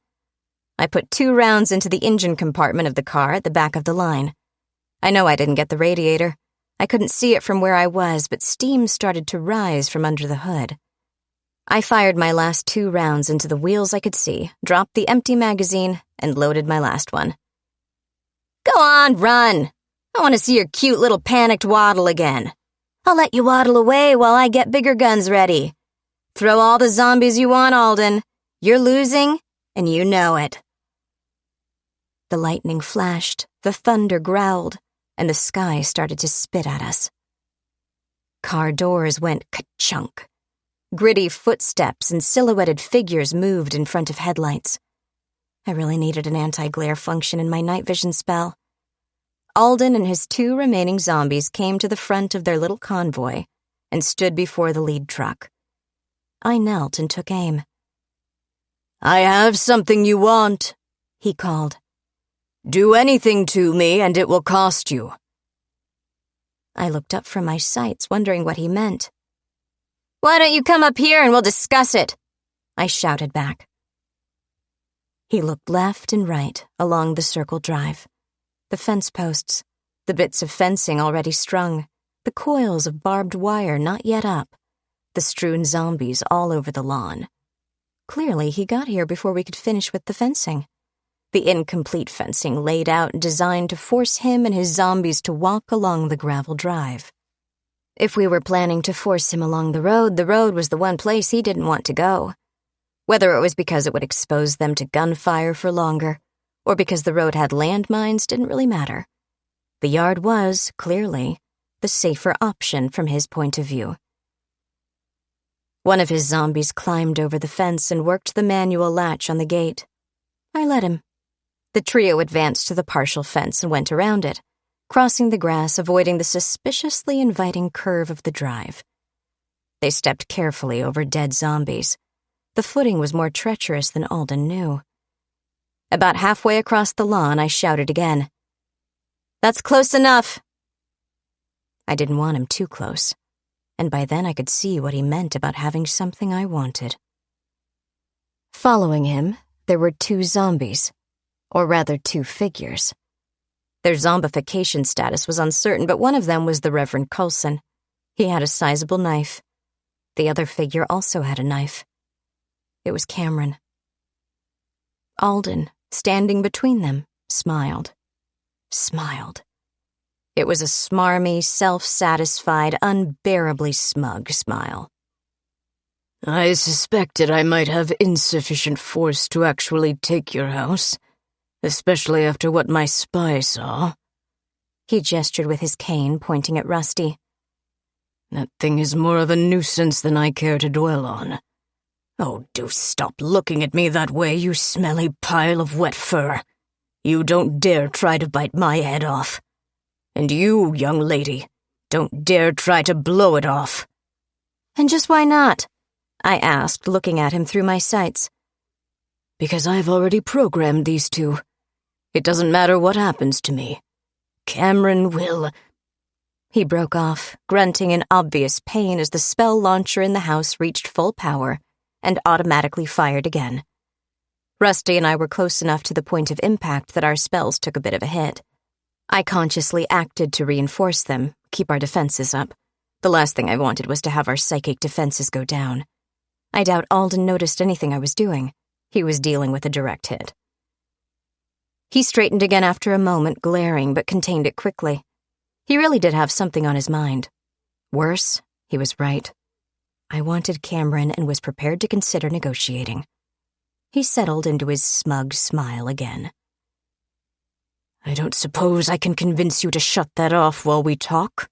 I put 2 rounds into the engine compartment of the car at the back of the line. I know I didn't get the radiator. I couldn't see it from where I was, but steam started to rise from under the hood. I fired my last 2 rounds into the wheels I could see, dropped the empty magazine, and loaded my last one. "Go on, run! I want to see your cute little panicked waddle again. I'll let you waddle away while I get bigger guns ready. Throw all the zombies you want, Alden. You're losing, and you know it." The lightning flashed, the thunder growled, and the sky started to spit at us. Car doors went ka-chunk. Gritty footsteps and silhouetted figures moved in front of headlights. I really needed an anti-glare function in my night vision spell. Alden and his 2 remaining zombies came to the front of their little convoy and stood before the lead truck. I knelt and took aim. "I have something you want," he called. "Do anything to me and it will cost you." I looked up from my sights, wondering what he meant. "Why don't you come up here and we'll discuss it?" I shouted back. He looked left and right along the circle drive. The fence posts, the bits of fencing already strung, the coils of barbed wire not yet up, the strewn zombies all over the lawn. Clearly, he got here before we could finish with the fencing. The incomplete fencing laid out and designed to force him and his zombies to walk along the gravel drive. If we were planning to force him along the road was the one place he didn't want to go. Whether it was because it would expose them to gunfire for longer, or because the road had landmines didn't really matter. The yard was, clearly, the safer option from his point of view. One of his zombies climbed over the fence and worked the manual latch on the gate. I let him. The trio advanced to the partial fence and went around it, crossing the grass, avoiding the suspiciously inviting curve of the drive. They stepped carefully over dead zombies. The footing was more treacherous than Alden knew. About halfway across the lawn, I shouted again. "That's close enough!" I didn't want him too close, and by then I could see what he meant about having something I wanted. Following him, there were 2 zombies, or rather 2 figures. Their zombification status was uncertain, but one of them was the Reverend Coulson. He had a sizable knife. The other figure also had a knife. It was Cameron. Alden, standing between them, smiled. It was a smarmy, self-satisfied, unbearably smug smile. "I suspected I might have insufficient force to actually take your house, especially after what my spy saw." He gestured with his cane, pointing at Rusty. "That thing is more of a nuisance than I care to dwell on. Oh, do stop looking at me that way, you smelly pile of wet fur. You don't dare try to bite my head off. And you, young lady, don't dare try to blow it off." "And just why not?" I asked, looking at him through my sights. "Because I've already programmed these 2. It doesn't matter what happens to me. Cameron will—" He broke off, grunting in obvious pain as the spell launcher in the house reached full power and automatically fired again. Rusty and I were close enough to the point of impact that our spells took a bit of a hit. I consciously acted to reinforce them, keep our defenses up. The last thing I wanted was to have our psychic defenses go down. I doubt Alden noticed anything I was doing. He was dealing with a direct hit. He straightened again after a moment, glaring, but contained it quickly. He really did have something on his mind. Worse, he was right. I wanted Cameron and was prepared to consider negotiating. He settled into his smug smile again. "I don't suppose I can convince you to shut that off while we talk?"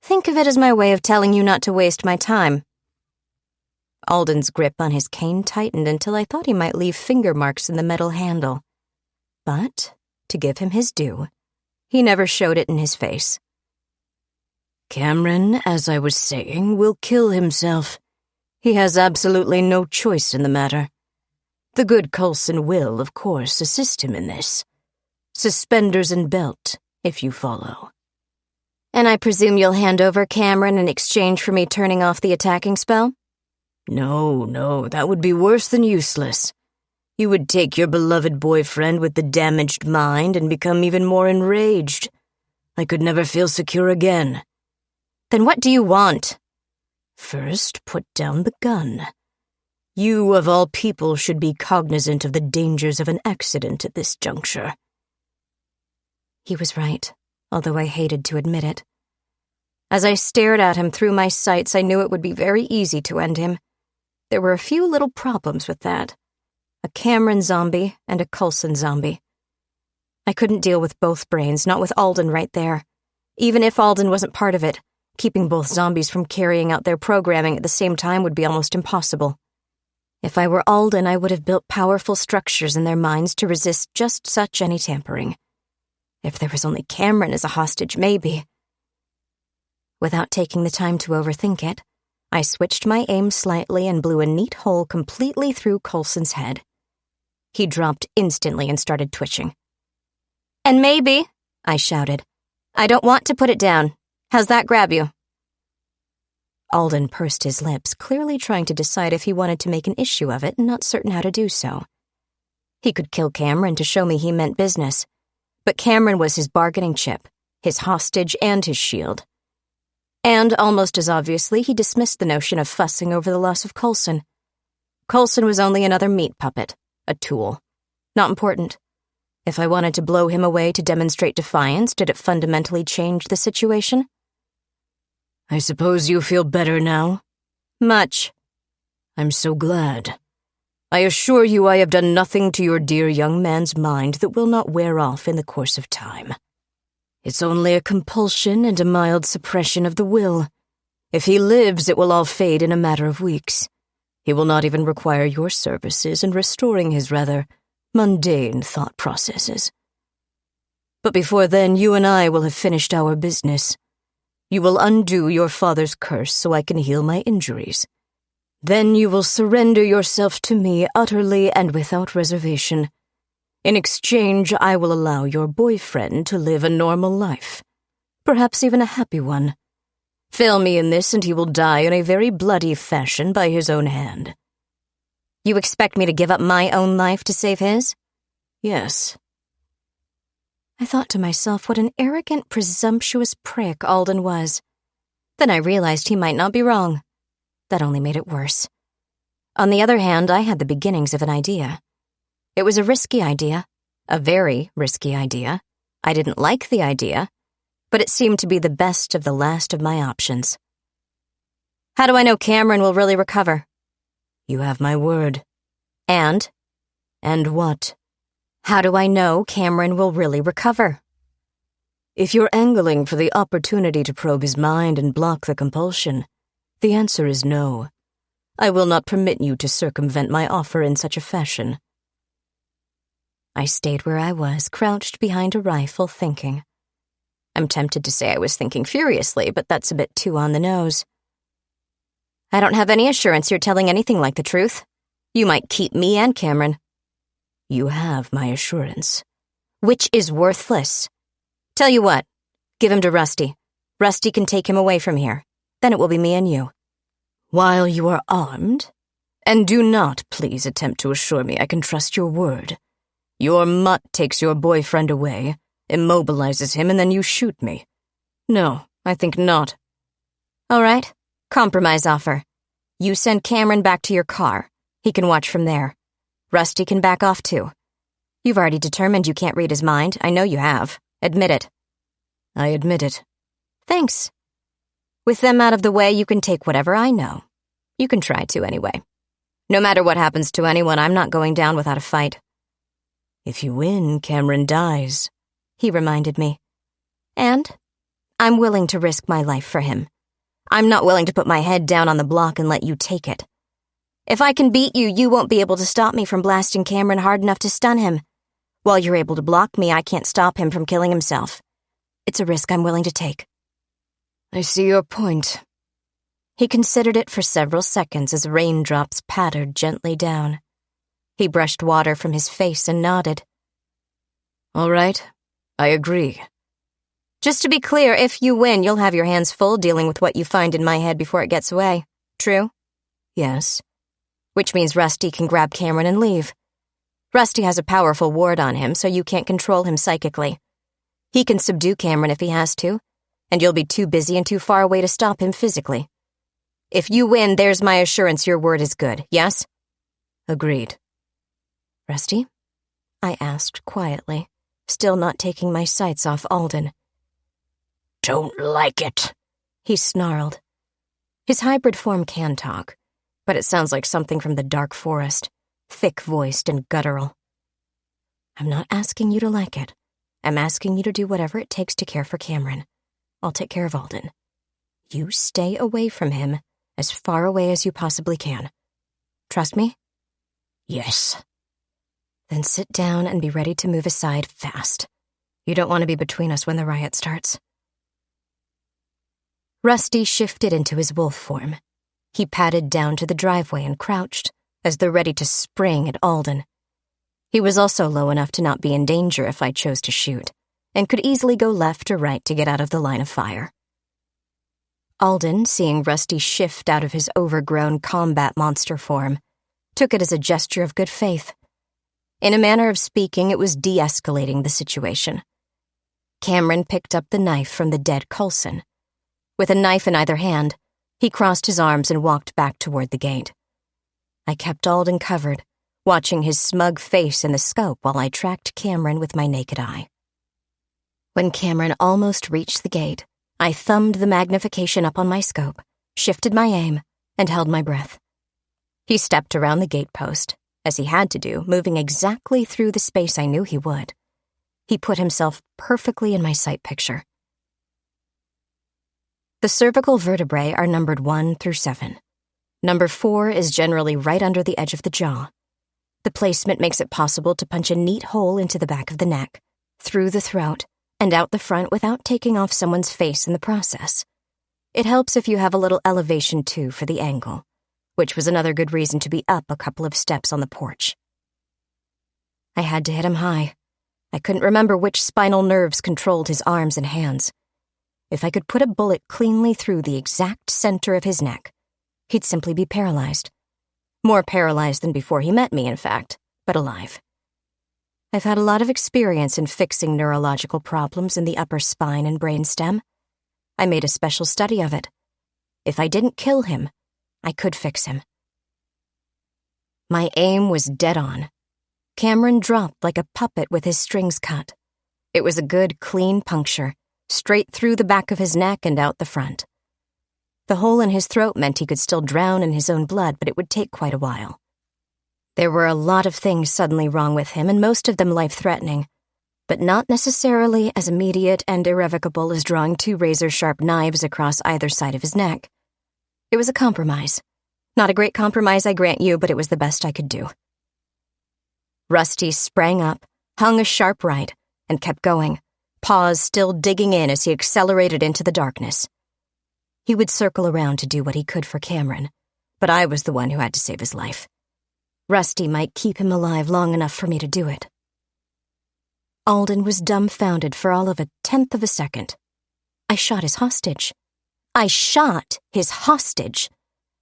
"Think of it as my way of telling you not to waste my time." Alden's grip on his cane tightened until I thought he might leave finger marks in the metal handle. But, to give him his due, he never showed it in his face. "Cameron, as I was saying, will kill himself. He has absolutely no choice in the matter. The good Coulson will, of course, assist him in this. Suspenders and belt, if you follow." "And I presume you'll hand over Cameron in exchange for me turning off the attacking spell?" No, that would be worse than useless. You would take your beloved boyfriend with the damaged mind and become even more enraged. I could never feel secure again." "Then what do you want?" "First, put down the gun. You, of all people, should be cognizant of the dangers of an accident at this juncture." He was right, although I hated to admit it. As I stared at him through my sights, I knew it would be very easy to end him. There were a few little problems with that. A Cameron zombie and a Coulson zombie. I couldn't deal with both brains, not with Alden right there. Even if Alden wasn't part of it, keeping both zombies from carrying out their programming at the same time would be almost impossible. If I were Alden, I would have built powerful structures in their minds to resist just such any tampering. If there was only Cameron as a hostage, maybe. Without taking the time to overthink it, I switched my aim slightly and blew a neat hole completely through Coulson's head. He dropped instantly and started twitching. "And maybe," I shouted, "I don't want to put it down. How's that grab you?" Alden pursed his lips, clearly trying to decide if he wanted to make an issue of it and not certain how to do so. He could kill Cameron to show me he meant business, but Cameron was his bargaining chip, his hostage and his shield. And, almost as obviously, he dismissed the notion of fussing over the loss of Coulson. Coulson was only another meat puppet, a tool. Not important. If I wanted to blow him away to demonstrate defiance, did it fundamentally change the situation? "I suppose you feel better now?" "Much." "I'm so glad. I assure you I have done nothing to your dear young man's mind that will not wear off in the course of time. It's only a compulsion and a mild suppression of the will. If he lives, it will all fade in a matter of weeks. He will not even require your services in restoring his rather mundane thought processes. But before then, you and I will have finished our business. You will undo your father's curse so I can heal my injuries. Then you will surrender yourself to me utterly and without reservation. In exchange, I will allow your boyfriend to live a normal life. Perhaps even a happy one. Fail me in this and he will die in a very bloody fashion by his own hand. You expect me to give up my own life to save his? Yes. I thought to myself what an arrogant, presumptuous prick Alden was. Then I realized he might not be wrong. That only made it worse. On the other hand, I had the beginnings of an idea. It was a risky idea, a very risky idea. I didn't like the idea, but it seemed to be the best of the last of my options. How do I know Cameron will really recover? You have my word. And? And what? How do I know Cameron will really recover? If you're angling for the opportunity to probe his mind and block the compulsion, the answer is no. I will not permit you to circumvent my offer in such a fashion. I stayed where I was, crouched behind a rifle, thinking. I'm tempted to say I was thinking furiously, but that's a bit too on the nose. I don't have any assurance you're telling anything like the truth. You might keep me and Cameron. You have my assurance. Which is worthless. Tell you what, give him to Rusty. Rusty can take him away from here. Then it will be me and you. While you are armed? And do not please attempt to assure me I can trust your word. Your mutt takes your boyfriend away, immobilizes him, and then you shoot me. No, I think not. All right, compromise offer. You send Cameron back to your car. He can watch from there. Rusty can back off too. You've already determined you can't read his mind. I know you have. Admit it. I admit it. Thanks. With them out of the way, you can take whatever I know. You can try to anyway. No matter what happens to anyone, I'm not going down without a fight. If you win, Cameron dies, he reminded me. And I'm willing to risk my life for him. I'm not willing to put my head down on the block and let you take it. If I can beat you, you won't be able to stop me from blasting Cameron hard enough to stun him. While you're able to block me, I can't stop him from killing himself. It's a risk I'm willing to take. I see your point. He considered it for several seconds as raindrops pattered gently down. He brushed water from his face and nodded. All right, I agree. Just to be clear, if you win, you'll have your hands full dealing with what you find in my head before it gets away. True? Yes. Which means Rusty can grab Cameron and leave. Rusty has a powerful ward on him, so you can't control him psychically. He can subdue Cameron if he has to, and you'll be too busy and too far away to stop him physically. If you win, there's my assurance your word is good, yes? Agreed. Rusty? I asked quietly, still not taking my sights off Alden. Don't like it, he snarled. His hybrid form can talk, but it sounds like something from the dark forest, thick-voiced and guttural. I'm not asking you to like it. I'm asking you to do whatever it takes to care for Cameron. I'll take care of Alden. You stay away from him, as far away as you possibly can. Trust me? Yes. Then sit down and be ready to move aside fast. You don't want to be between us when the riot starts. Rusty shifted into his wolf form. He padded down to the driveway and crouched, as though ready to spring at Alden. He was also low enough to not be in danger if I chose to shoot, and could easily go left or right to get out of the line of fire. Alden, seeing Rusty shift out of his overgrown combat monster form, took it as a gesture of good faith. In a manner of speaking, it was de-escalating the situation. Cameron picked up the knife from the dead Coulson. With a knife in either hand, he crossed his arms and walked back toward the gate. I kept Alden covered, watching his smug face in the scope while I tracked Cameron with my naked eye. When Cameron almost reached the gate, I thumbed the magnification up on my scope, shifted my aim, and held my breath. He stepped around the gatepost, as he had to do, moving exactly through the space I knew he would. He put himself perfectly in my sight picture. The cervical vertebrae are numbered 1 through 7. Number 4 is generally right under the edge of the jaw. The placement makes it possible to punch a neat hole into the back of the neck, through the throat, and out the front without taking off someone's face in the process. It helps if you have a little elevation, too, for the angle, which was another good reason to be up a couple of steps on the porch. I had to hit him high. I couldn't remember which spinal nerves controlled his arms and hands. If I could put a bullet cleanly through the exact center of his neck, he'd simply be paralyzed. More paralyzed than before he met me, in fact, but alive. I've had a lot of experience in fixing neurological problems in the upper spine and brainstem. I made a special study of it. If I didn't kill him, I could fix him. My aim was dead on. Cameron dropped like a puppet with his strings cut. It was a good, clean puncture, straight through the back of his neck and out the front. The hole in his throat meant he could still drown in his own blood, but it would take quite a while. There were a lot of things suddenly wrong with him, and most of them life-threatening, but not necessarily as immediate and irrevocable as drawing 2 razor-sharp knives across either side of his neck. It was a compromise. Not a great compromise, I grant you, but it was the best I could do. Rusty sprang up, hung a sharp right, and kept going, paws still digging in as he accelerated into the darkness. He would circle around to do what he could for Cameron, but I was the one who had to save his life. Rusty might keep him alive long enough for me to do it. Alden was dumbfounded for all of 1/10 of a second. I shot his hostage. I shot his hostage.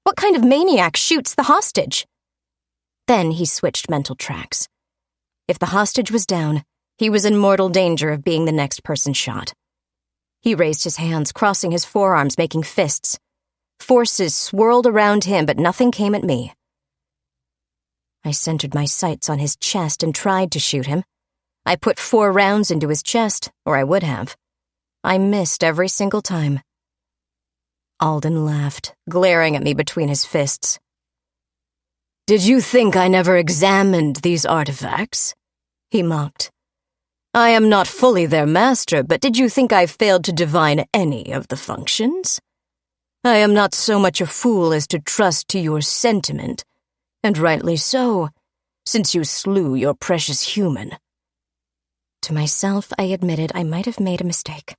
What kind of maniac shoots the hostage? Then he switched mental tracks. If the hostage was down, he was in mortal danger of being the next person shot. He raised his hands, crossing his forearms, making fists. Forces swirled around him, but nothing came at me. I centered my sights on his chest and tried to shoot him. I put 4 rounds into his chest, or I would have. I missed every single time. Alden laughed, glaring at me between his fists. "Did you think I never examined these artifacts?" he mocked. "I am not fully their master, but did you think I failed to divine any of the functions? I am not so much a fool as to trust to your sentiment, and rightly so, since you slew your precious human." To myself, I admitted I might have made a mistake.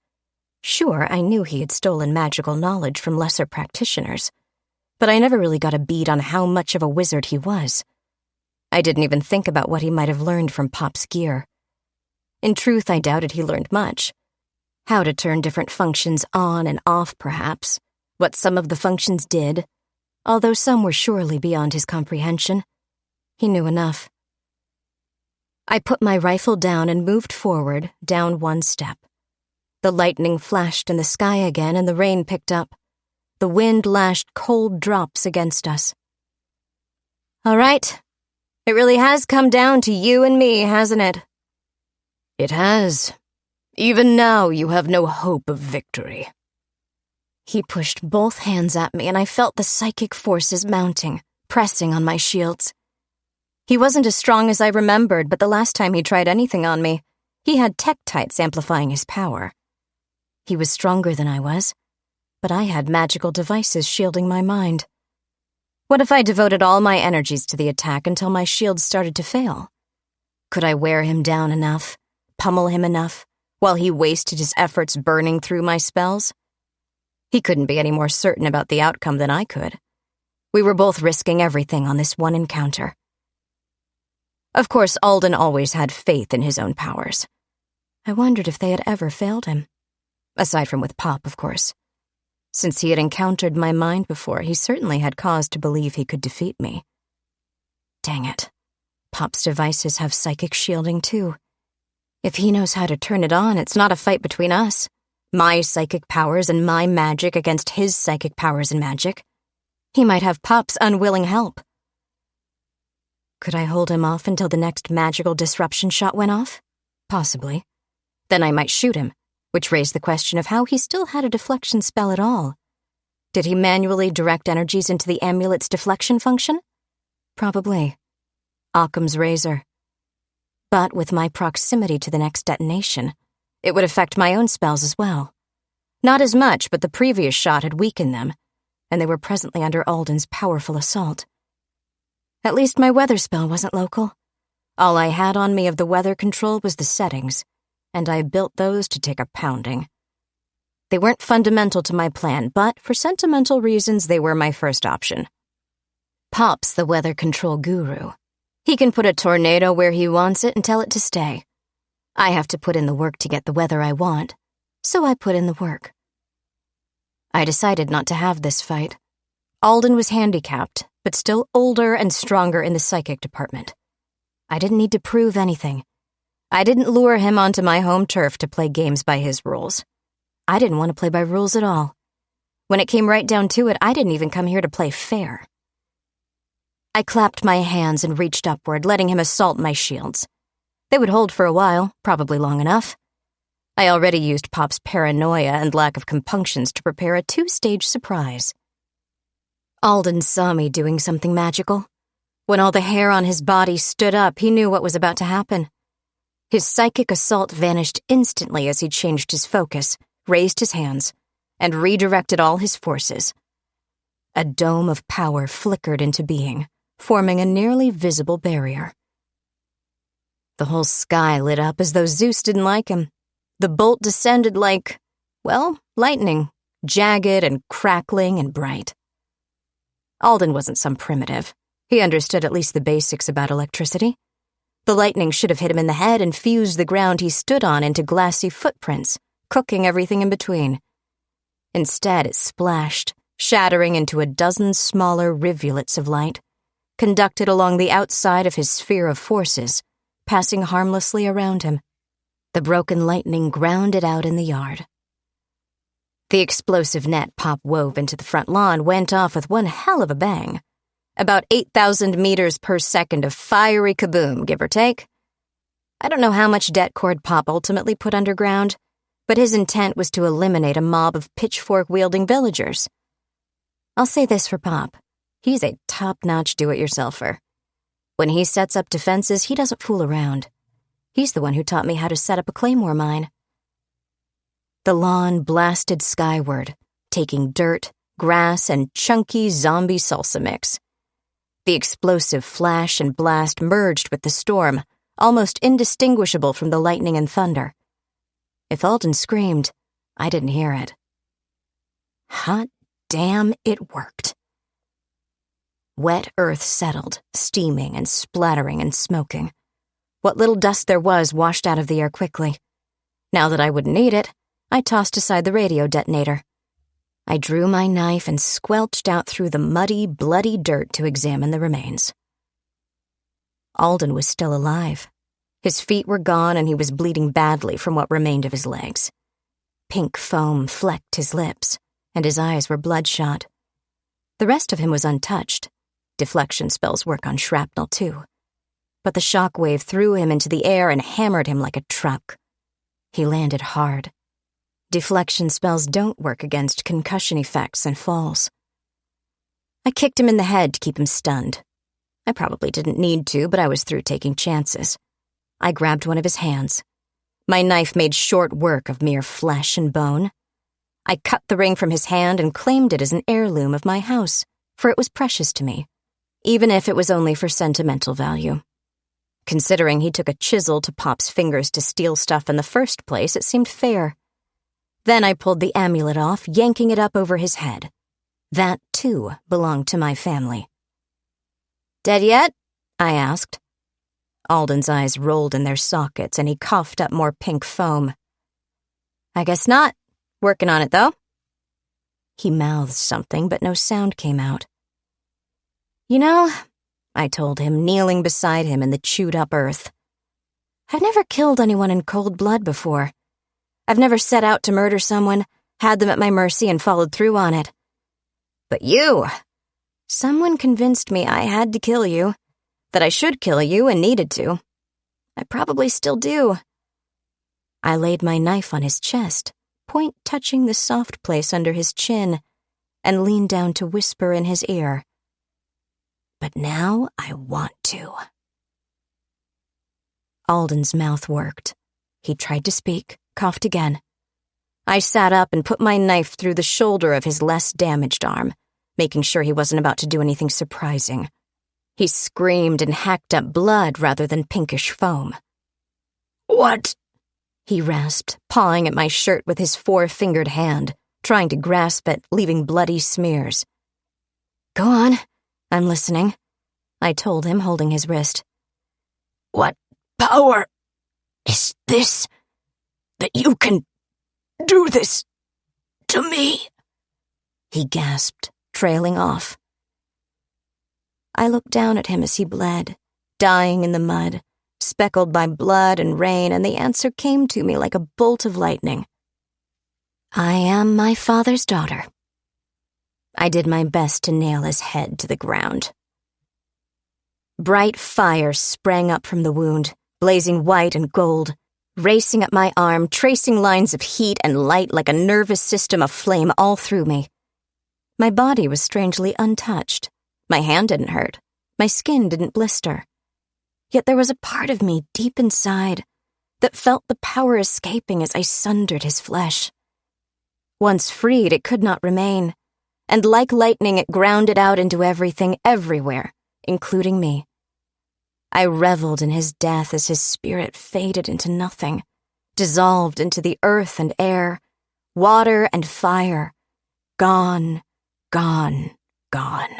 Sure, I knew he had stolen magical knowledge from lesser practitioners, but I never really got a bead on how much of a wizard he was. I didn't even think about what he might have learned from Pop's gear. In truth, I doubted he learned much. How to turn different functions on and off, perhaps. What some of the functions did, although some were surely beyond his comprehension. He knew enough. I put my rifle down and moved forward, down 1 step. The lightning flashed in the sky again and the rain picked up. The wind lashed cold drops against us. "All right. It really has come down to you and me, hasn't it?" "It has. Even now you have no hope of victory." He pushed both hands at me, and I felt the psychic forces mounting, pressing on my shields. He wasn't as strong as I remembered, but the last time he tried anything on me, he had tektites amplifying his power. He was stronger than I was, but I had magical devices shielding my mind. What if I devoted all my energies to the attack until my shields started to fail? Could I wear him down enough, pummel him enough, while he wasted his efforts burning through my spells? He couldn't be any more certain about the outcome than I could. We were both risking everything on this one encounter. Of course, Alden always had faith in his own powers. I wondered if they had ever failed him. Aside from with Pop, of course. Since he had encountered my mind before, he certainly had cause to believe he could defeat me. Dang it. Pop's devices have psychic shielding, too. If he knows how to turn it on, it's not a fight between us. My psychic powers and my magic against his psychic powers and magic. He might have Pop's unwilling help. Could I hold him off until the next magical disruption shot went off? Possibly. Then I might shoot him, which raised the question of how he still had a deflection spell at all. Did he manually direct energies into the amulet's deflection function? Probably. Occam's razor. But with my proximity to the next detonation, it would affect my own spells as well. Not as much, but the previous shot had weakened them, and they were presently under Alden's powerful assault. At least my weather spell wasn't local. All I had on me of the weather control was the settings, and I built those to take a pounding. They weren't fundamental to my plan, but for sentimental reasons they were my first option. Pop's the weather control guru. He can put a tornado where he wants it and tell it to stay. I have to put in the work to get the weather I want, so I put in the work. I decided not to have this fight. Alden was handicapped, but still older and stronger in the psychic department. I didn't need to prove anything. I didn't lure him onto my home turf to play games by his rules. I didn't want to play by rules at all. When it came right down to it, I didn't even come here to play fair. I clapped my hands and reached upward, letting him assault my shields. They would hold for a while, probably long enough. I already used Pop's paranoia and lack of compunctions to prepare a 2-stage surprise. Alden saw me doing something magical. When all the hair on his body stood up, he knew what was about to happen. His psychic assault vanished instantly as he changed his focus, raised his hands, and redirected all his forces. A dome of power flickered into being, forming a nearly visible barrier. The whole sky lit up as though Zeus didn't like him. The bolt descended like, well, lightning, jagged and crackling and bright. Alden wasn't some primitive. He understood at least the basics about electricity. The lightning should have hit him in the head and fused the ground he stood on into glassy footprints, cooking everything in between. Instead, it splashed, shattering into a dozen smaller rivulets of light, conducted along the outside of his sphere of forces, passing harmlessly around him. The broken lightning ground it out in the yard. The explosive net Pop wove into the front lawn went off with one hell of a bang. About 8,000 meters per second of fiery kaboom, give or take. I don't know how much det cord Pop ultimately put underground, but his intent was to eliminate a mob of pitchfork-wielding villagers. I'll say this for Pop. He's a top-notch do-it-yourselfer. When he sets up defenses, he doesn't fool around. He's the one who taught me how to set up a claymore mine. The lawn blasted skyward, taking dirt, grass, and chunky zombie salsa mix. The explosive flash and blast merged with the storm, almost indistinguishable from the lightning and thunder. If Alden screamed, I didn't hear it. Hot damn, it worked. Wet earth settled, steaming and splattering and smoking. What little dust there was washed out of the air quickly. Now that I wouldn't need it, I tossed aside the radio detonator. I drew my knife and squelched out through the muddy, bloody dirt to examine the remains. Alden was still alive. His feet were gone and he was bleeding badly from what remained of his legs. Pink foam flecked his lips, and his eyes were bloodshot. The rest of him was untouched. Deflection spells work on shrapnel, too. But the shock wave threw him into the air and hammered him like a truck. He landed hard. Deflection spells don't work against concussion effects and falls. I kicked him in the head to keep him stunned. I probably didn't need to, but I was through taking chances. I grabbed one of his hands. My knife made short work of mere flesh and bone. I cut the ring from his hand and claimed it as an heirloom of my house, for it was precious to me, even if it was only for sentimental value. Considering he took a chisel to Pop's fingers to steal stuff in the first place, it seemed fair. Then I pulled the amulet off, yanking it up over his head. That, too, belonged to my family. "Dead yet?" I asked. Alden's eyes rolled in their sockets, and he coughed up more pink foam. "I guess not. Working on it, though." He mouthed something, but no sound came out. "You know," I told him, kneeling beside him in the chewed-up earth, "I've never killed anyone in cold blood before. I've never set out to murder someone, had them at my mercy, and followed through on it. But you! Someone convinced me I had to kill you, that I should kill you and needed to. I probably still do." I laid my knife on his chest, point touching the soft place under his chin, and leaned down to whisper in his ear. "But now I want to." Alden's mouth worked. He tried to speak, coughed again. I sat up and put my knife through the shoulder of his less damaged arm, making sure he wasn't about to do anything surprising. He screamed and hacked up blood rather than pinkish foam. "What?" he rasped, pawing at my shirt with his 4-fingered hand, trying to grasp it, leaving bloody smears. "Go on, I'm listening," I told him, holding his wrist. What power is this that you can do this to me?" he gasped, trailing off. I looked down at him as he bled, dying in the mud, speckled by blood and rain, and the answer came to me like a bolt of lightning. "I am my father's daughter." I did my best to nail his head to the ground. Bright fire sprang up from the wound, blazing white and gold, racing up my arm, tracing lines of heat and light like a nervous system aflame all through me. My body was strangely untouched. My hand didn't hurt. My skin didn't blister. Yet there was a part of me deep inside that felt the power escaping as I sundered his flesh. Once freed, it could not remain, and like lightning it grounded out into everything, everywhere, including me. I reveled in his death as his spirit faded into nothing, dissolved into the earth and air, water and fire, gone, gone, gone.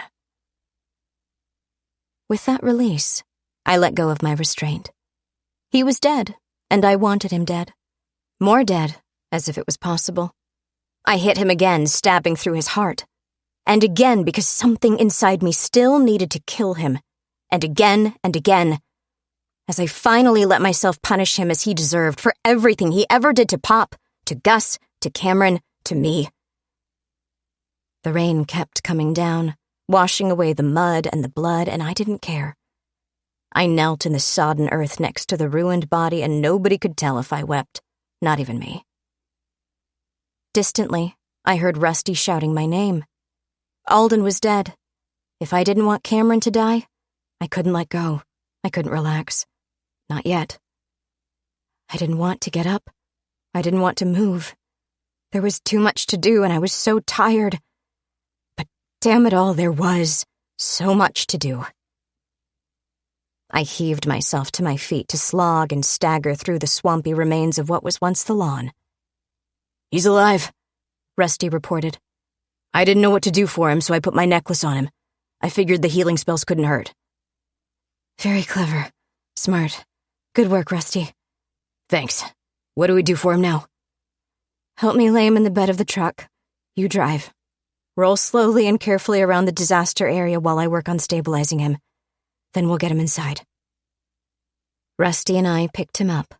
With that release, I let go of my restraint. He was dead, and I wanted him dead. More dead, as if it was possible. I hit him again, stabbing through his heart. And again, because something inside me still needed to kill him. And again, as I finally let myself punish him as he deserved for everything he ever did to Pop, to Gus, to Cameron, to me. The rain kept coming down, washing away the mud and the blood, and I didn't care. I knelt in the sodden earth next to the ruined body, and nobody could tell if I wept, not even me. Distantly, I heard Rusty shouting my name. Alden was dead. If I didn't want Cameron to die, I couldn't let go. I couldn't relax. Not yet. I didn't want to get up. I didn't want to move. There was too much to do, and I was so tired. But damn it all, there was so much to do. I heaved myself to my feet to slog and stagger through the swampy remains of what was once the lawn. "He's alive," Rusty reported. "I didn't know what to do for him, so I put my necklace on him. I figured the healing spells couldn't hurt." "Very clever. Smart. Good work, Rusty." "Thanks. What do we do for him now?" "Help me lay him in the bed of the truck. You drive. Roll slowly and carefully around the disaster area while I work on stabilizing him. Then we'll get him inside." Rusty and I picked him up.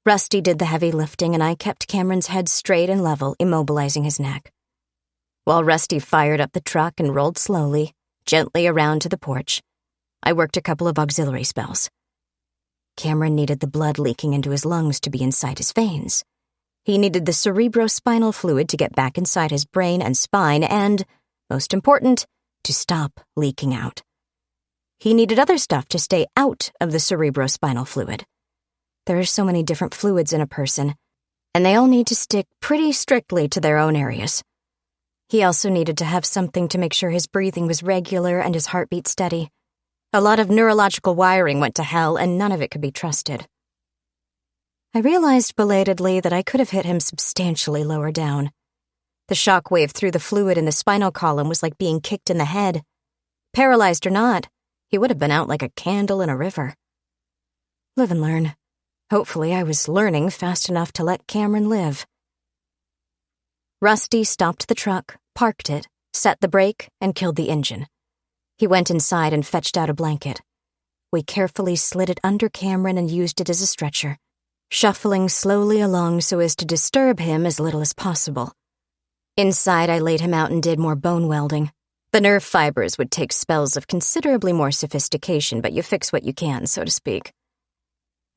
Rusty did the heavy lifting, and I kept Cameron's head straight and level, immobilizing his neck. While Rusty fired up the truck and rolled slowly, gently around to the porch, I worked a couple of auxiliary spells. Cameron needed the blood leaking into his lungs to be inside his veins. He needed the cerebrospinal fluid to get back inside his brain and spine and, most important, to stop leaking out. He needed other stuff to stay out of the cerebrospinal fluid. There are so many different fluids in a person, and they all need to stick pretty strictly to their own areas. He also needed to have something to make sure his breathing was regular and his heartbeat steady. A lot of neurological wiring went to hell, and none of it could be trusted. I realized belatedly that I could have hit him substantially lower down. The shock wave through the fluid in the spinal column was like being kicked in the head. Paralyzed or not, he would have been out like a candle in a river. Live and learn. Hopefully I was learning fast enough to let Cameron live. Rusty stopped the truck, parked it, set the brake, and killed the engine. He went inside and fetched out a blanket. We carefully slid it under Cameron and used it as a stretcher, shuffling slowly along so as to disturb him as little as possible. Inside, I laid him out and did more bone welding. The nerve fibers would take spells of considerably more sophistication, but you fix what you can, so to speak.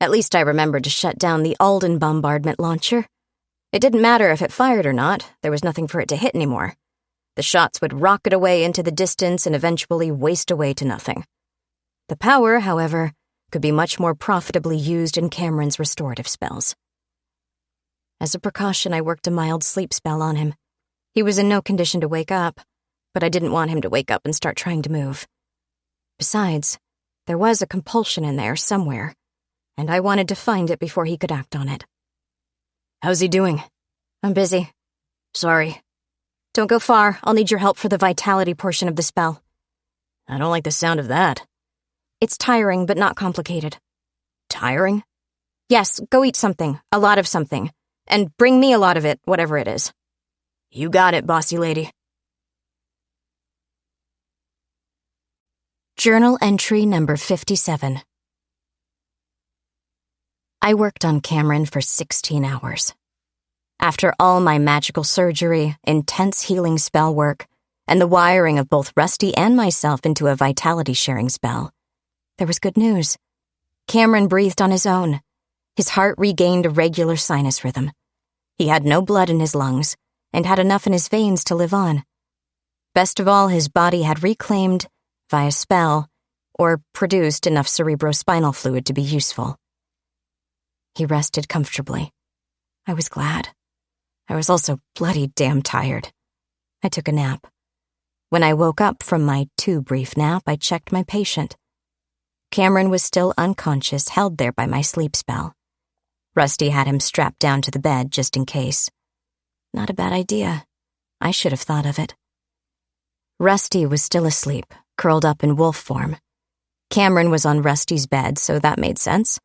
At least I remembered to shut down the Alden bombardment launcher. It didn't matter if it fired or not, there was nothing for it to hit anymore. The shots would rocket away into the distance and eventually waste away to nothing. The power, however, could be much more profitably used in Cameron's restorative spells. As a precaution, I worked a mild sleep spell on him. He was in no condition to wake up, but I didn't want him to wake up and start trying to move. Besides, there was a compulsion in there somewhere, and I wanted to find it before he could act on it. "How's he doing?" "I'm busy. Sorry." "Don't go far. I'll need your help for the vitality portion of the spell." "I don't like the sound of that." "It's tiring, but not complicated." tiring? Yes, go eat something, a lot of something, and bring me a lot of it, whatever it is. You got it, bossy lady. Journal entry number 57. I worked on Cameron for 16 hours. After all my magical surgery, intense healing spell work, and the wiring of both Rusty and myself into a vitality-sharing spell, there was good news. Cameron breathed on his own. His heart regained a regular sinus rhythm. He had no blood in his lungs, and had enough in his veins to live on. Best of all, his body had reclaimed, via spell, or produced enough cerebrospinal fluid to be useful. He rested comfortably. I was glad. I was also bloody damn tired. I took a nap. When I woke up from my too brief nap, I checked my patient. Cameron was still unconscious, held there by my sleep spell. Rusty had him strapped down to the bed just in case. Not a bad idea. I should have thought of it. Rusty was still asleep, curled up in wolf form. Cameron was on Rusty's bed, so that made sense.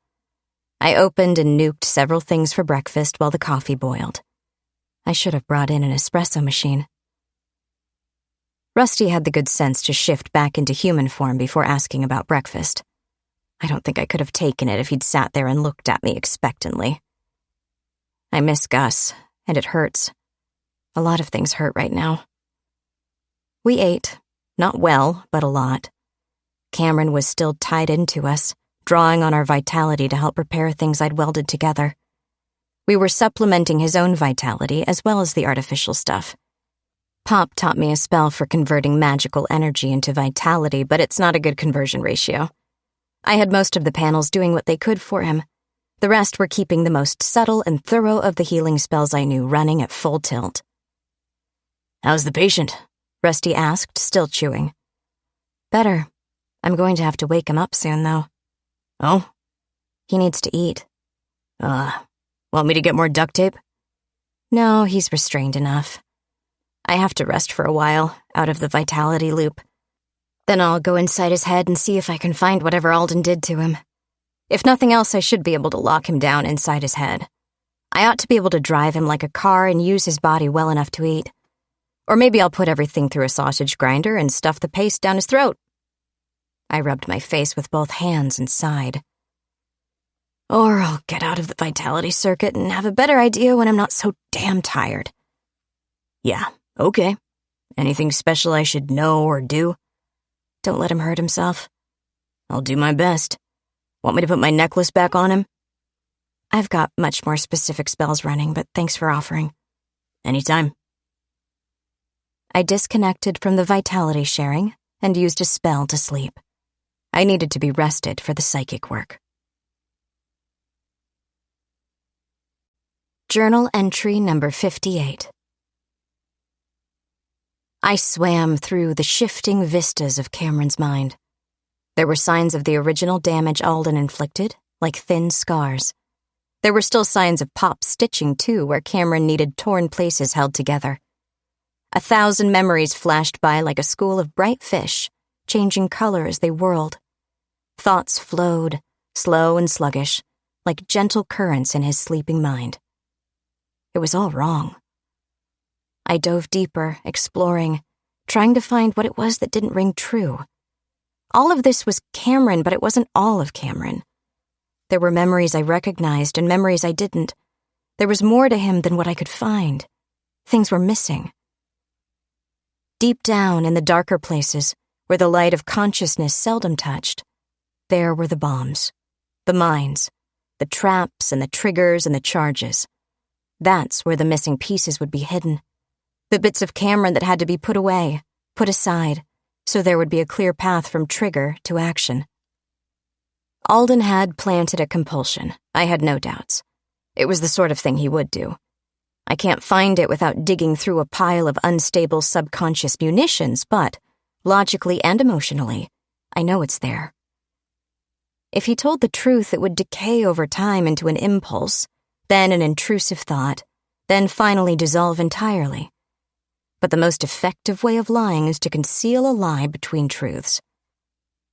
I opened and nuked several things for breakfast while the coffee boiled. I should have brought in an espresso machine. Rusty had the good sense to shift back into human form before asking about breakfast. I don't think I could have taken it if he'd sat there and looked at me expectantly. I miss Gus, and it hurts. A lot of things hurt right now. We ate, not well, but a lot. Cameron was still tied into us, drawing on our vitality to help repair things I'd welded together. We were supplementing his own vitality as well as the artificial stuff. Pop taught me a spell for converting magical energy into vitality, but it's not a good conversion ratio. I had most of the panels doing what they could for him. The rest were keeping the most subtle and thorough of the healing spells I knew running at full tilt. How's the patient? Rusty asked, still chewing. Better. I'm going to have to wake him up soon, though. Oh? He needs to eat. Want me to get more duct tape? No, he's restrained enough. I have to rest for a while, out of the vitality loop. Then I'll go inside his head and see if I can find whatever Alden did to him. If nothing else, I should be able to lock him down inside his head. I ought to be able to drive him like a car and use his body well enough to eat. Or maybe I'll put everything through a sausage grinder and stuff the paste down his throat. I rubbed my face with both hands and sighed. Or I'll get out of the vitality circuit and have a better idea when I'm not so damn tired. Yeah, okay. Anything special I should know or do? Don't let him hurt himself. I'll do my best. Want me to put my necklace back on him? I've got much more specific spells running, but thanks for offering. Anytime. I disconnected from the vitality sharing and used a spell to sleep. I needed to be rested for the psychic work. Journal entry number 58. I swam through the shifting vistas of Cameron's mind. There were signs of the original damage Alden inflicted, like thin scars. There were still signs of Pop's stitching, too, where Cameron needed torn places held together. 1,000 memories flashed by like a school of bright fish, changing color as they whirled. Thoughts flowed, slow and sluggish, like gentle currents in his sleeping mind. It was all wrong. I dove deeper, exploring, trying to find what it was that didn't ring true. All of this was Cameron, but it wasn't all of Cameron. There were memories I recognized and memories I didn't. There was more to him than what I could find. Things were missing. Deep down in the darker places, where the light of consciousness seldom touched, there were the bombs, the mines, the traps and the triggers and the charges. That's where the missing pieces would be hidden. The bits of Cameron that had to be put away, put aside, so there would be a clear path from trigger to action. Alden had planted a compulsion, I had no doubts. It was the sort of thing he would do. I can't find it without digging through a pile of unstable subconscious munitions, but, logically and emotionally, I know it's there. If he told the truth, it would decay over time into an impulse, then an intrusive thought, then finally dissolve entirely. But the most effective way of lying is to conceal a lie between truths.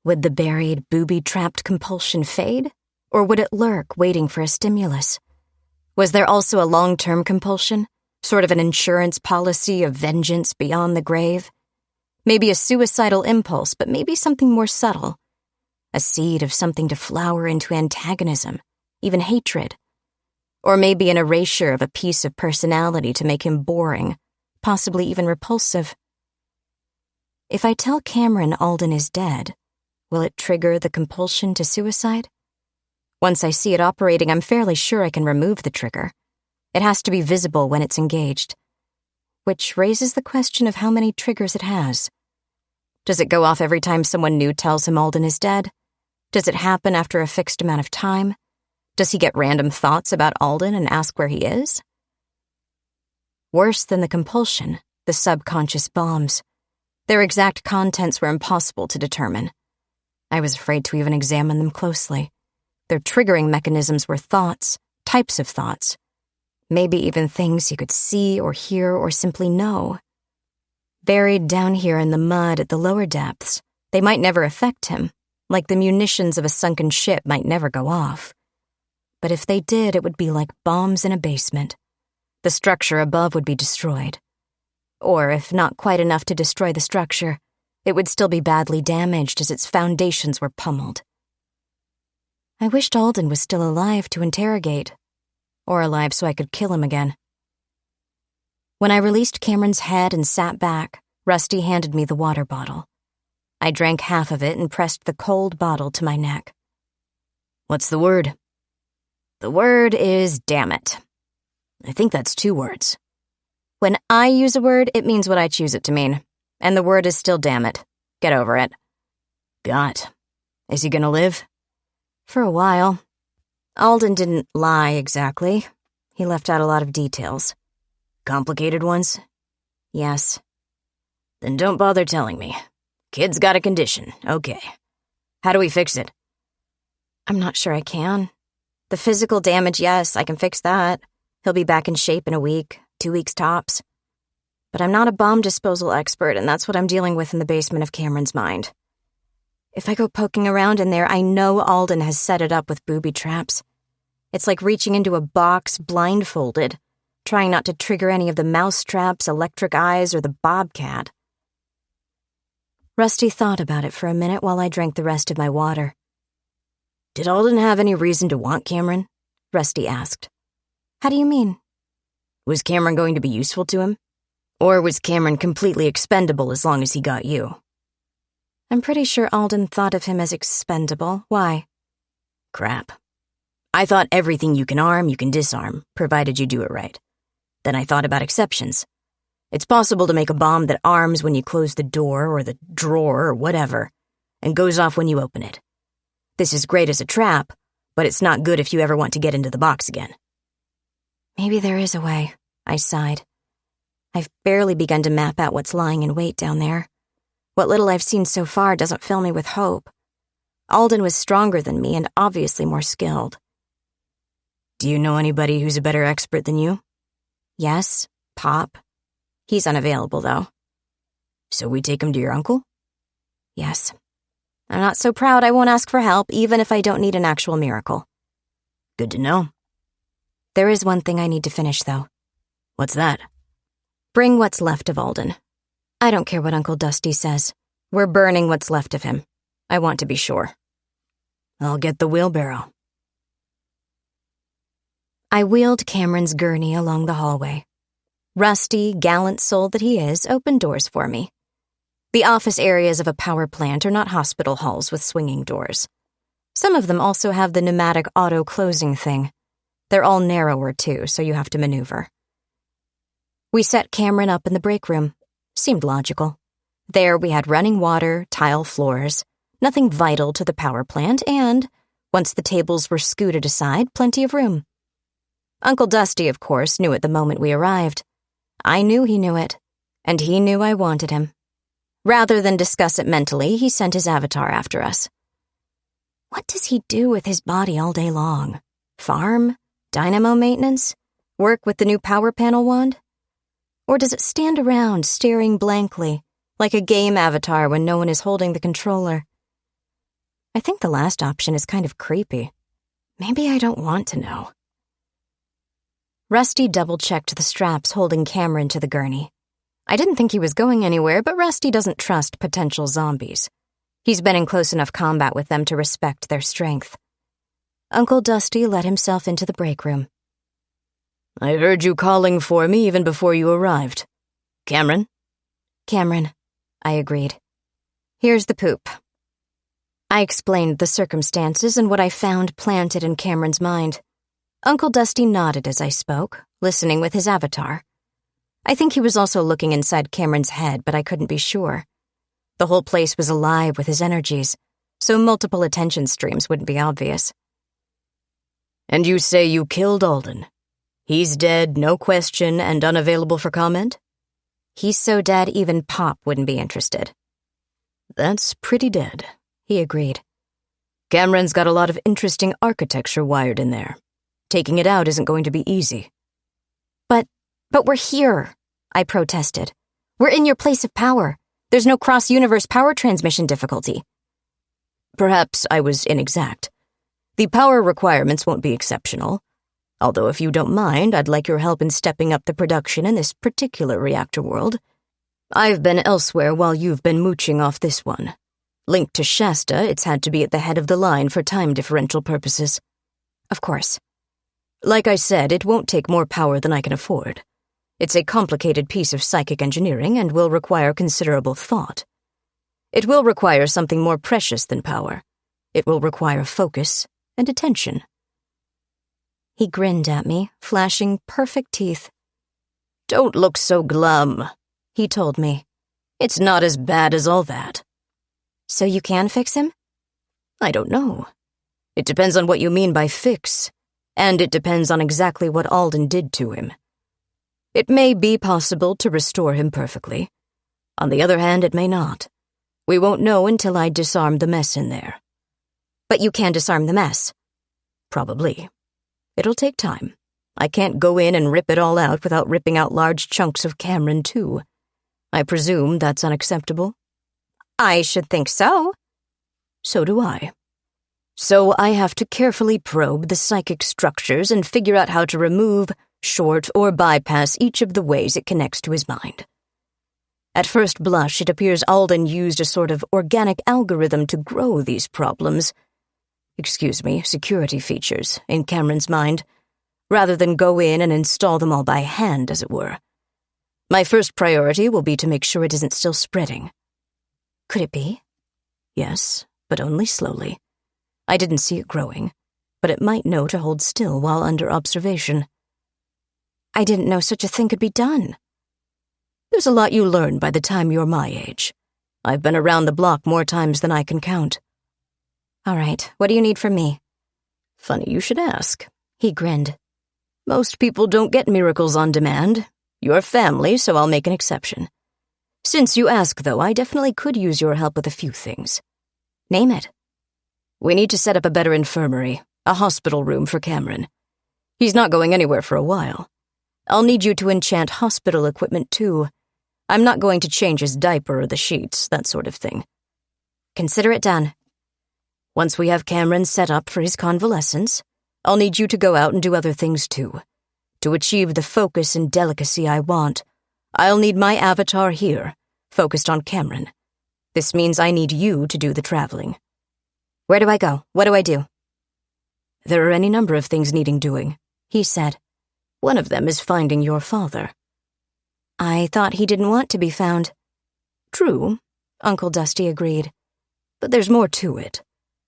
Would the buried, booby-trapped compulsion fade, Or would it lurk, waiting for a stimulus? Was there also a long-term compulsion? Sort of an insurance policy of vengeance beyond the grave? Maybe a suicidal impulse, but maybe something more subtle. A seed of something to flower into antagonism, even hatred. Or maybe an erasure of a piece of personality to make him boring, possibly even repulsive. If I tell Cameron Alden is dead, will it trigger the compulsion to suicide? Once I see it operating, I'm fairly sure I can remove the trigger. It has to be visible when it's engaged. Which raises the question of how many triggers it has. Does it go off every time someone new tells him Alden is dead? Does it happen after a fixed amount of time? Does he get random thoughts about Alden and ask where he is? Worse than the compulsion, the subconscious bombs. Their exact contents were impossible to determine. I was afraid to even examine them closely. Their triggering mechanisms were thoughts, types of thoughts. Maybe even things he could see or hear or simply know. Buried down here in the mud at the lower depths, they might never affect him, like the munitions of a sunken ship might never go off. But if they did, it would be like bombs in a basement. The structure above would be destroyed. Or, if not quite enough to destroy the structure, it would still be badly damaged as its foundations were pummeled. I wished Alden was still alive to interrogate, or alive so I could kill him again. When I released Cameron's head and sat back, Rusty handed me the water bottle. I drank half of it and pressed the cold bottle to my neck. What's the word? The word is damn it. I think that's 2 words. When I use a word, it means what I choose it to mean. And the word is still damn it. Get over it. Got. Is he gonna live? For a while. Alden didn't lie exactly. He left out a lot of details. Complicated ones? Yes. Then don't bother telling me. Kid's got a condition. Okay. How do we fix it? I'm not sure I can. The physical damage, yes, I can fix that. He'll be back in shape in a week, 2 weeks tops. But I'm not a bomb disposal expert, and that's what I'm dealing with in the basement of Cameron's mind. If I go poking around in there, I know Alden has set it up with booby traps. It's like reaching into a box blindfolded, trying not to trigger any of the mouse traps, electric eyes, or the bobcat. Rusty thought about it for a minute while I drank the rest of my water. Did Alden have any reason to want Cameron? Rusty asked. How do you mean? Was Cameron going to be useful to him? Or was Cameron completely expendable as long as he got you? I'm pretty sure Alden thought of him as expendable. Why? Crap. I thought everything you can arm, you can disarm, provided you do it right. Then I thought about exceptions. It's possible to make a bomb that arms when you close the door or the drawer or whatever, and goes off when you open it. This is great as a trap, but it's not good if you ever want to get into the box again. Maybe there is a way, I sighed. I've barely begun to map out what's lying in wait down there. What little I've seen so far doesn't fill me with hope. Alden was stronger than me and obviously more skilled. Do you know anybody who's a better expert than you? Yes, Pop. He's unavailable, though. So we take him to your uncle? Yes. I'm not so proud I won't ask for help, even if I don't need an actual miracle. Good to know. There is one thing I need to finish, though. What's that? Bring what's left of Alden. I don't care what Uncle Dusty says. We're burning what's left of him. I want to be sure. I'll get the wheelbarrow. I wheeled Cameron's gurney along the hallway. Rusty, gallant soul that he is, opened doors for me. The office areas of a power plant are not hospital halls with swinging doors. Some of them also have the pneumatic auto-closing thing. They're all narrower, too, so you have to maneuver. We set Cameron up in the break room. Seemed logical. There we had running water, tile floors, nothing vital to the power plant, and, once the tables were scooted aside, plenty of room. Uncle Dusty, of course, knew it the moment we arrived. I knew he knew it, and he knew I wanted him. Rather than discuss it mentally, he sent his avatar after us. What does he do with his body all day long? Farm? Dynamo maintenance? Work with the new power panel wand? Or does it stand around staring blankly, like a game avatar when no one is holding the controller? I think the last option is kind of creepy. Maybe I don't want to know. Rusty double-checked the straps holding Cameron to the gurney. I didn't think he was going anywhere, but Rusty doesn't trust potential zombies. He's been in close enough combat with them to respect their strength. Uncle Dusty let himself into the break room. I heard you calling for me even before you arrived. Cameron? Cameron, I agreed. Here's the poop. I explained the circumstances and what I found planted in Cameron's mind. Uncle Dusty nodded as I spoke, listening with his avatar. I think he was also looking inside Cameron's head, but I couldn't be sure. The whole place was alive with his energies, so multiple attention streams wouldn't be obvious. And you say you killed Alden? He's dead, no question, and unavailable for comment? He's so dead even Pop wouldn't be interested. That's pretty dead, he agreed. Cameron's got a lot of interesting architecture wired in there. Taking it out isn't going to be easy. But we're here, I protested. We're in your place of power. There's no cross-universe power transmission difficulty. Perhaps I was inexact. The power requirements won't be exceptional. Although if you don't mind, I'd like your help in stepping up the production in this particular reactor world. I've been elsewhere while you've been mooching off this one. Linked to Shasta, it's had to be at the head of the line for time differential purposes. Of course. Like I said, it won't take more power than I can afford. It's a complicated piece of psychic engineering and will require considerable thought. It will require something more precious than power. It will require focus and attention. He grinned at me, flashing perfect teeth. Don't look so glum, he told me. It's not as bad as all that. So you can fix him? I don't know. It depends on what you mean by fix, and it depends on exactly what Alden did to him. It may be possible to restore him perfectly. On the other hand, it may not. We won't know until I disarm the mess in there. But you can disarm the mess. Probably. It'll take time. I can't go in and rip it all out without ripping out large chunks of Cameron, too. I presume that's unacceptable? I should think so. So do I. So I have to carefully probe the psychic structures and figure out how to remove, short, or bypass each of the ways it connects to his mind. At first blush, it appears Alden used a sort of organic algorithm to grow these security features, in Cameron's mind, rather than go in and install them all by hand, as it were. My first priority will be to make sure it isn't still spreading. Could it be? Yes, but only slowly. I didn't see it growing, but it might know to hold still while under observation. I didn't know such a thing could be done. There's a lot you learn by the time you're my age. I've been around the block more times than I can count. All right, what do you need from me? Funny you should ask. He grinned. Most people don't get miracles on demand. You're family, so I'll make an exception. Since you ask, though, I definitely could use your help with a few things. Name it. We need to set up a better infirmary, a hospital room for Cameron. He's not going anywhere for a while. I'll need you to enchant hospital equipment, too. I'm not going to change his diaper or the sheets, that sort of thing. Consider it done. Once we have Cameron set up for his convalescence, I'll need you to go out and do other things, too. To achieve the focus and delicacy I want, I'll need my avatar here, focused on Cameron. This means I need you to do the traveling. Where do I go? What do I do? There are any number of things needing doing, he said. One of them is finding your father. I thought he didn't want to be found. True, Uncle Dusty agreed. But there's more to it.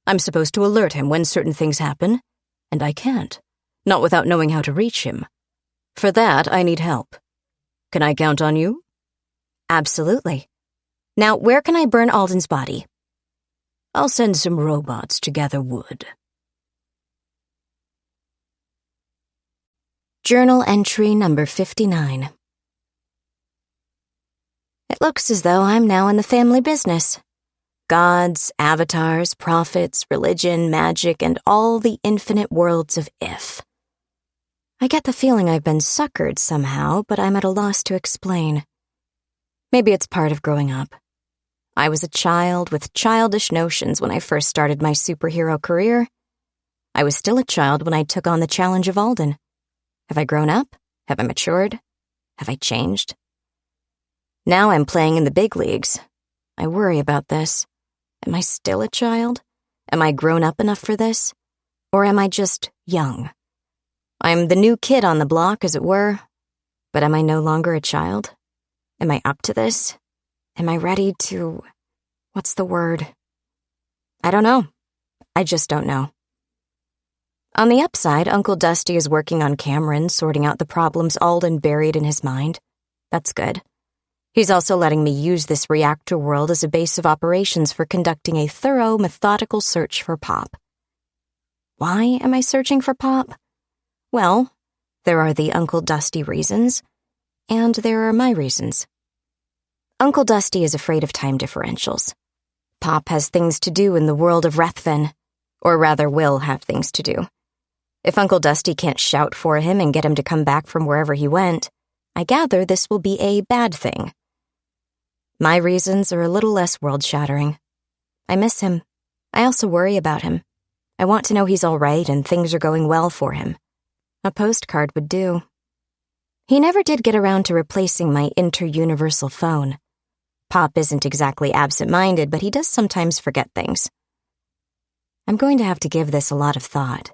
I'm supposed to alert him when certain things happen, and I can't, not without knowing how to reach him. For that, I need help. Can I count on you? Absolutely. Now, where can I burn Alden's body? I'll send some robots to gather wood. Journal entry number 59. It looks as though I'm now in the family business. Gods, avatars, prophets, religion, magic, and all the infinite worlds of if. I get the feeling I've been suckered somehow, but I'm at a loss to explain. Maybe it's part of growing up. I was a child with childish notions when I first started my superhero career. I was still a child when I took on the challenge of Alden. Have I grown up? Have I matured? Have I changed? Now I'm playing in the big leagues. I worry about this. Am I still a child? Am I grown up enough for this? Or am I just young? I'm the new kid on the block, as it were. But am I no longer a child? Am I up to this? Am I ready to... what's the word? I don't know. I just don't know. On the upside, Uncle Dusty is working on Cameron, sorting out the problems Alden buried in his mind. That's good. He's also letting me use this reactor world as a base of operations for conducting a thorough, methodical search for Pop. Why am I searching for Pop? Well, there are the Uncle Dusty reasons, and there are my reasons. Uncle Dusty is afraid of time differentials. Pop has things to do in the world of Rethven, or rather will have things to do. If Uncle Dusty can't shout for him and get him to come back from wherever he went, I gather this will be a bad thing. My reasons are a little less world-shattering. I miss him. I also worry about him. I want to know he's all right and things are going well for him. A postcard would do. He never did get around to replacing my inter-universal phone. Pop isn't exactly absent-minded, but he does sometimes forget things. I'm going to have to give this a lot of thought.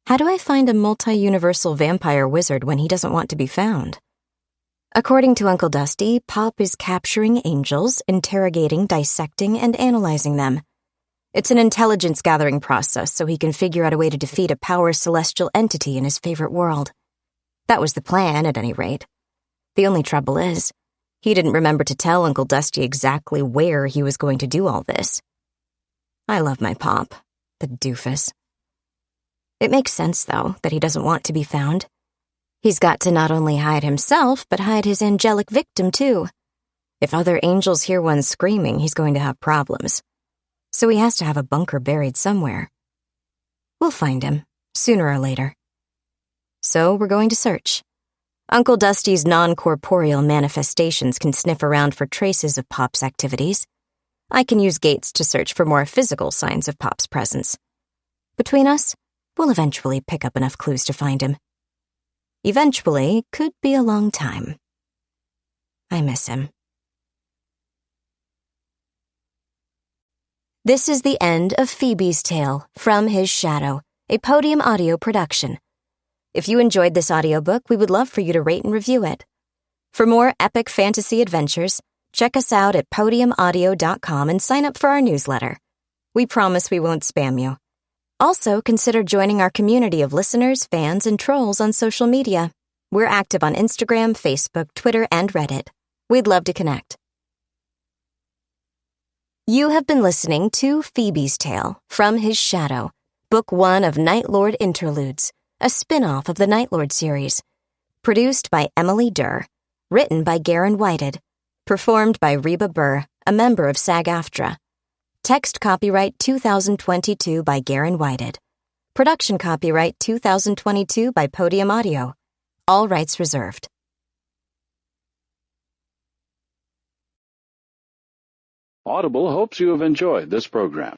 How do I find a multi-universal vampire wizard when he doesn't want to be found? According to Uncle Dusty, Pop is capturing angels, interrogating, dissecting, and analyzing them. It's an intelligence-gathering process so he can figure out a way to defeat a power celestial entity in his favorite world. That was the plan, at any rate. The only trouble is, he didn't remember to tell Uncle Dusty exactly where he was going to do all this. I love my Pop, the doofus. It makes sense, though, that he doesn't want to be found. He's got to not only hide himself, but hide his angelic victim, too. If other angels hear one screaming, he's going to have problems. So he has to have a bunker buried somewhere. We'll find him, sooner or later. So we're going to search. Uncle Dusty's non-corporeal manifestations can sniff around for traces of Pop's activities. I can use Gates to search for more physical signs of Pop's presence. Between us, we'll eventually pick up enough clues to find him. Eventually could be a long time. I miss him. This is the end of Phoebe's Tale, From His Shadow, a Podium Audio production. If you enjoyed this audiobook, we would love for you to rate and review it. For more epic fantasy adventures, check us out at podiumaudio.com and sign up for our newsletter. We promise we won't spam you. Also, consider joining our community of listeners, fans, and trolls on social media. We're active on Instagram, Facebook, Twitter, and Reddit. We'd love to connect. You have been listening to Phoebe's Tale, From His Shadow, Book 1 of Night Lord Interludes, a spin-off of the Night Lord series. Produced by Emily Durr. Written by Garon Whited. Performed by Reba Burr, a member of SAG-AFTRA. Text copyright 2022 by Garon Whited. Production copyright 2022 by Podium Audio. All rights reserved. Audible hopes you have enjoyed this program.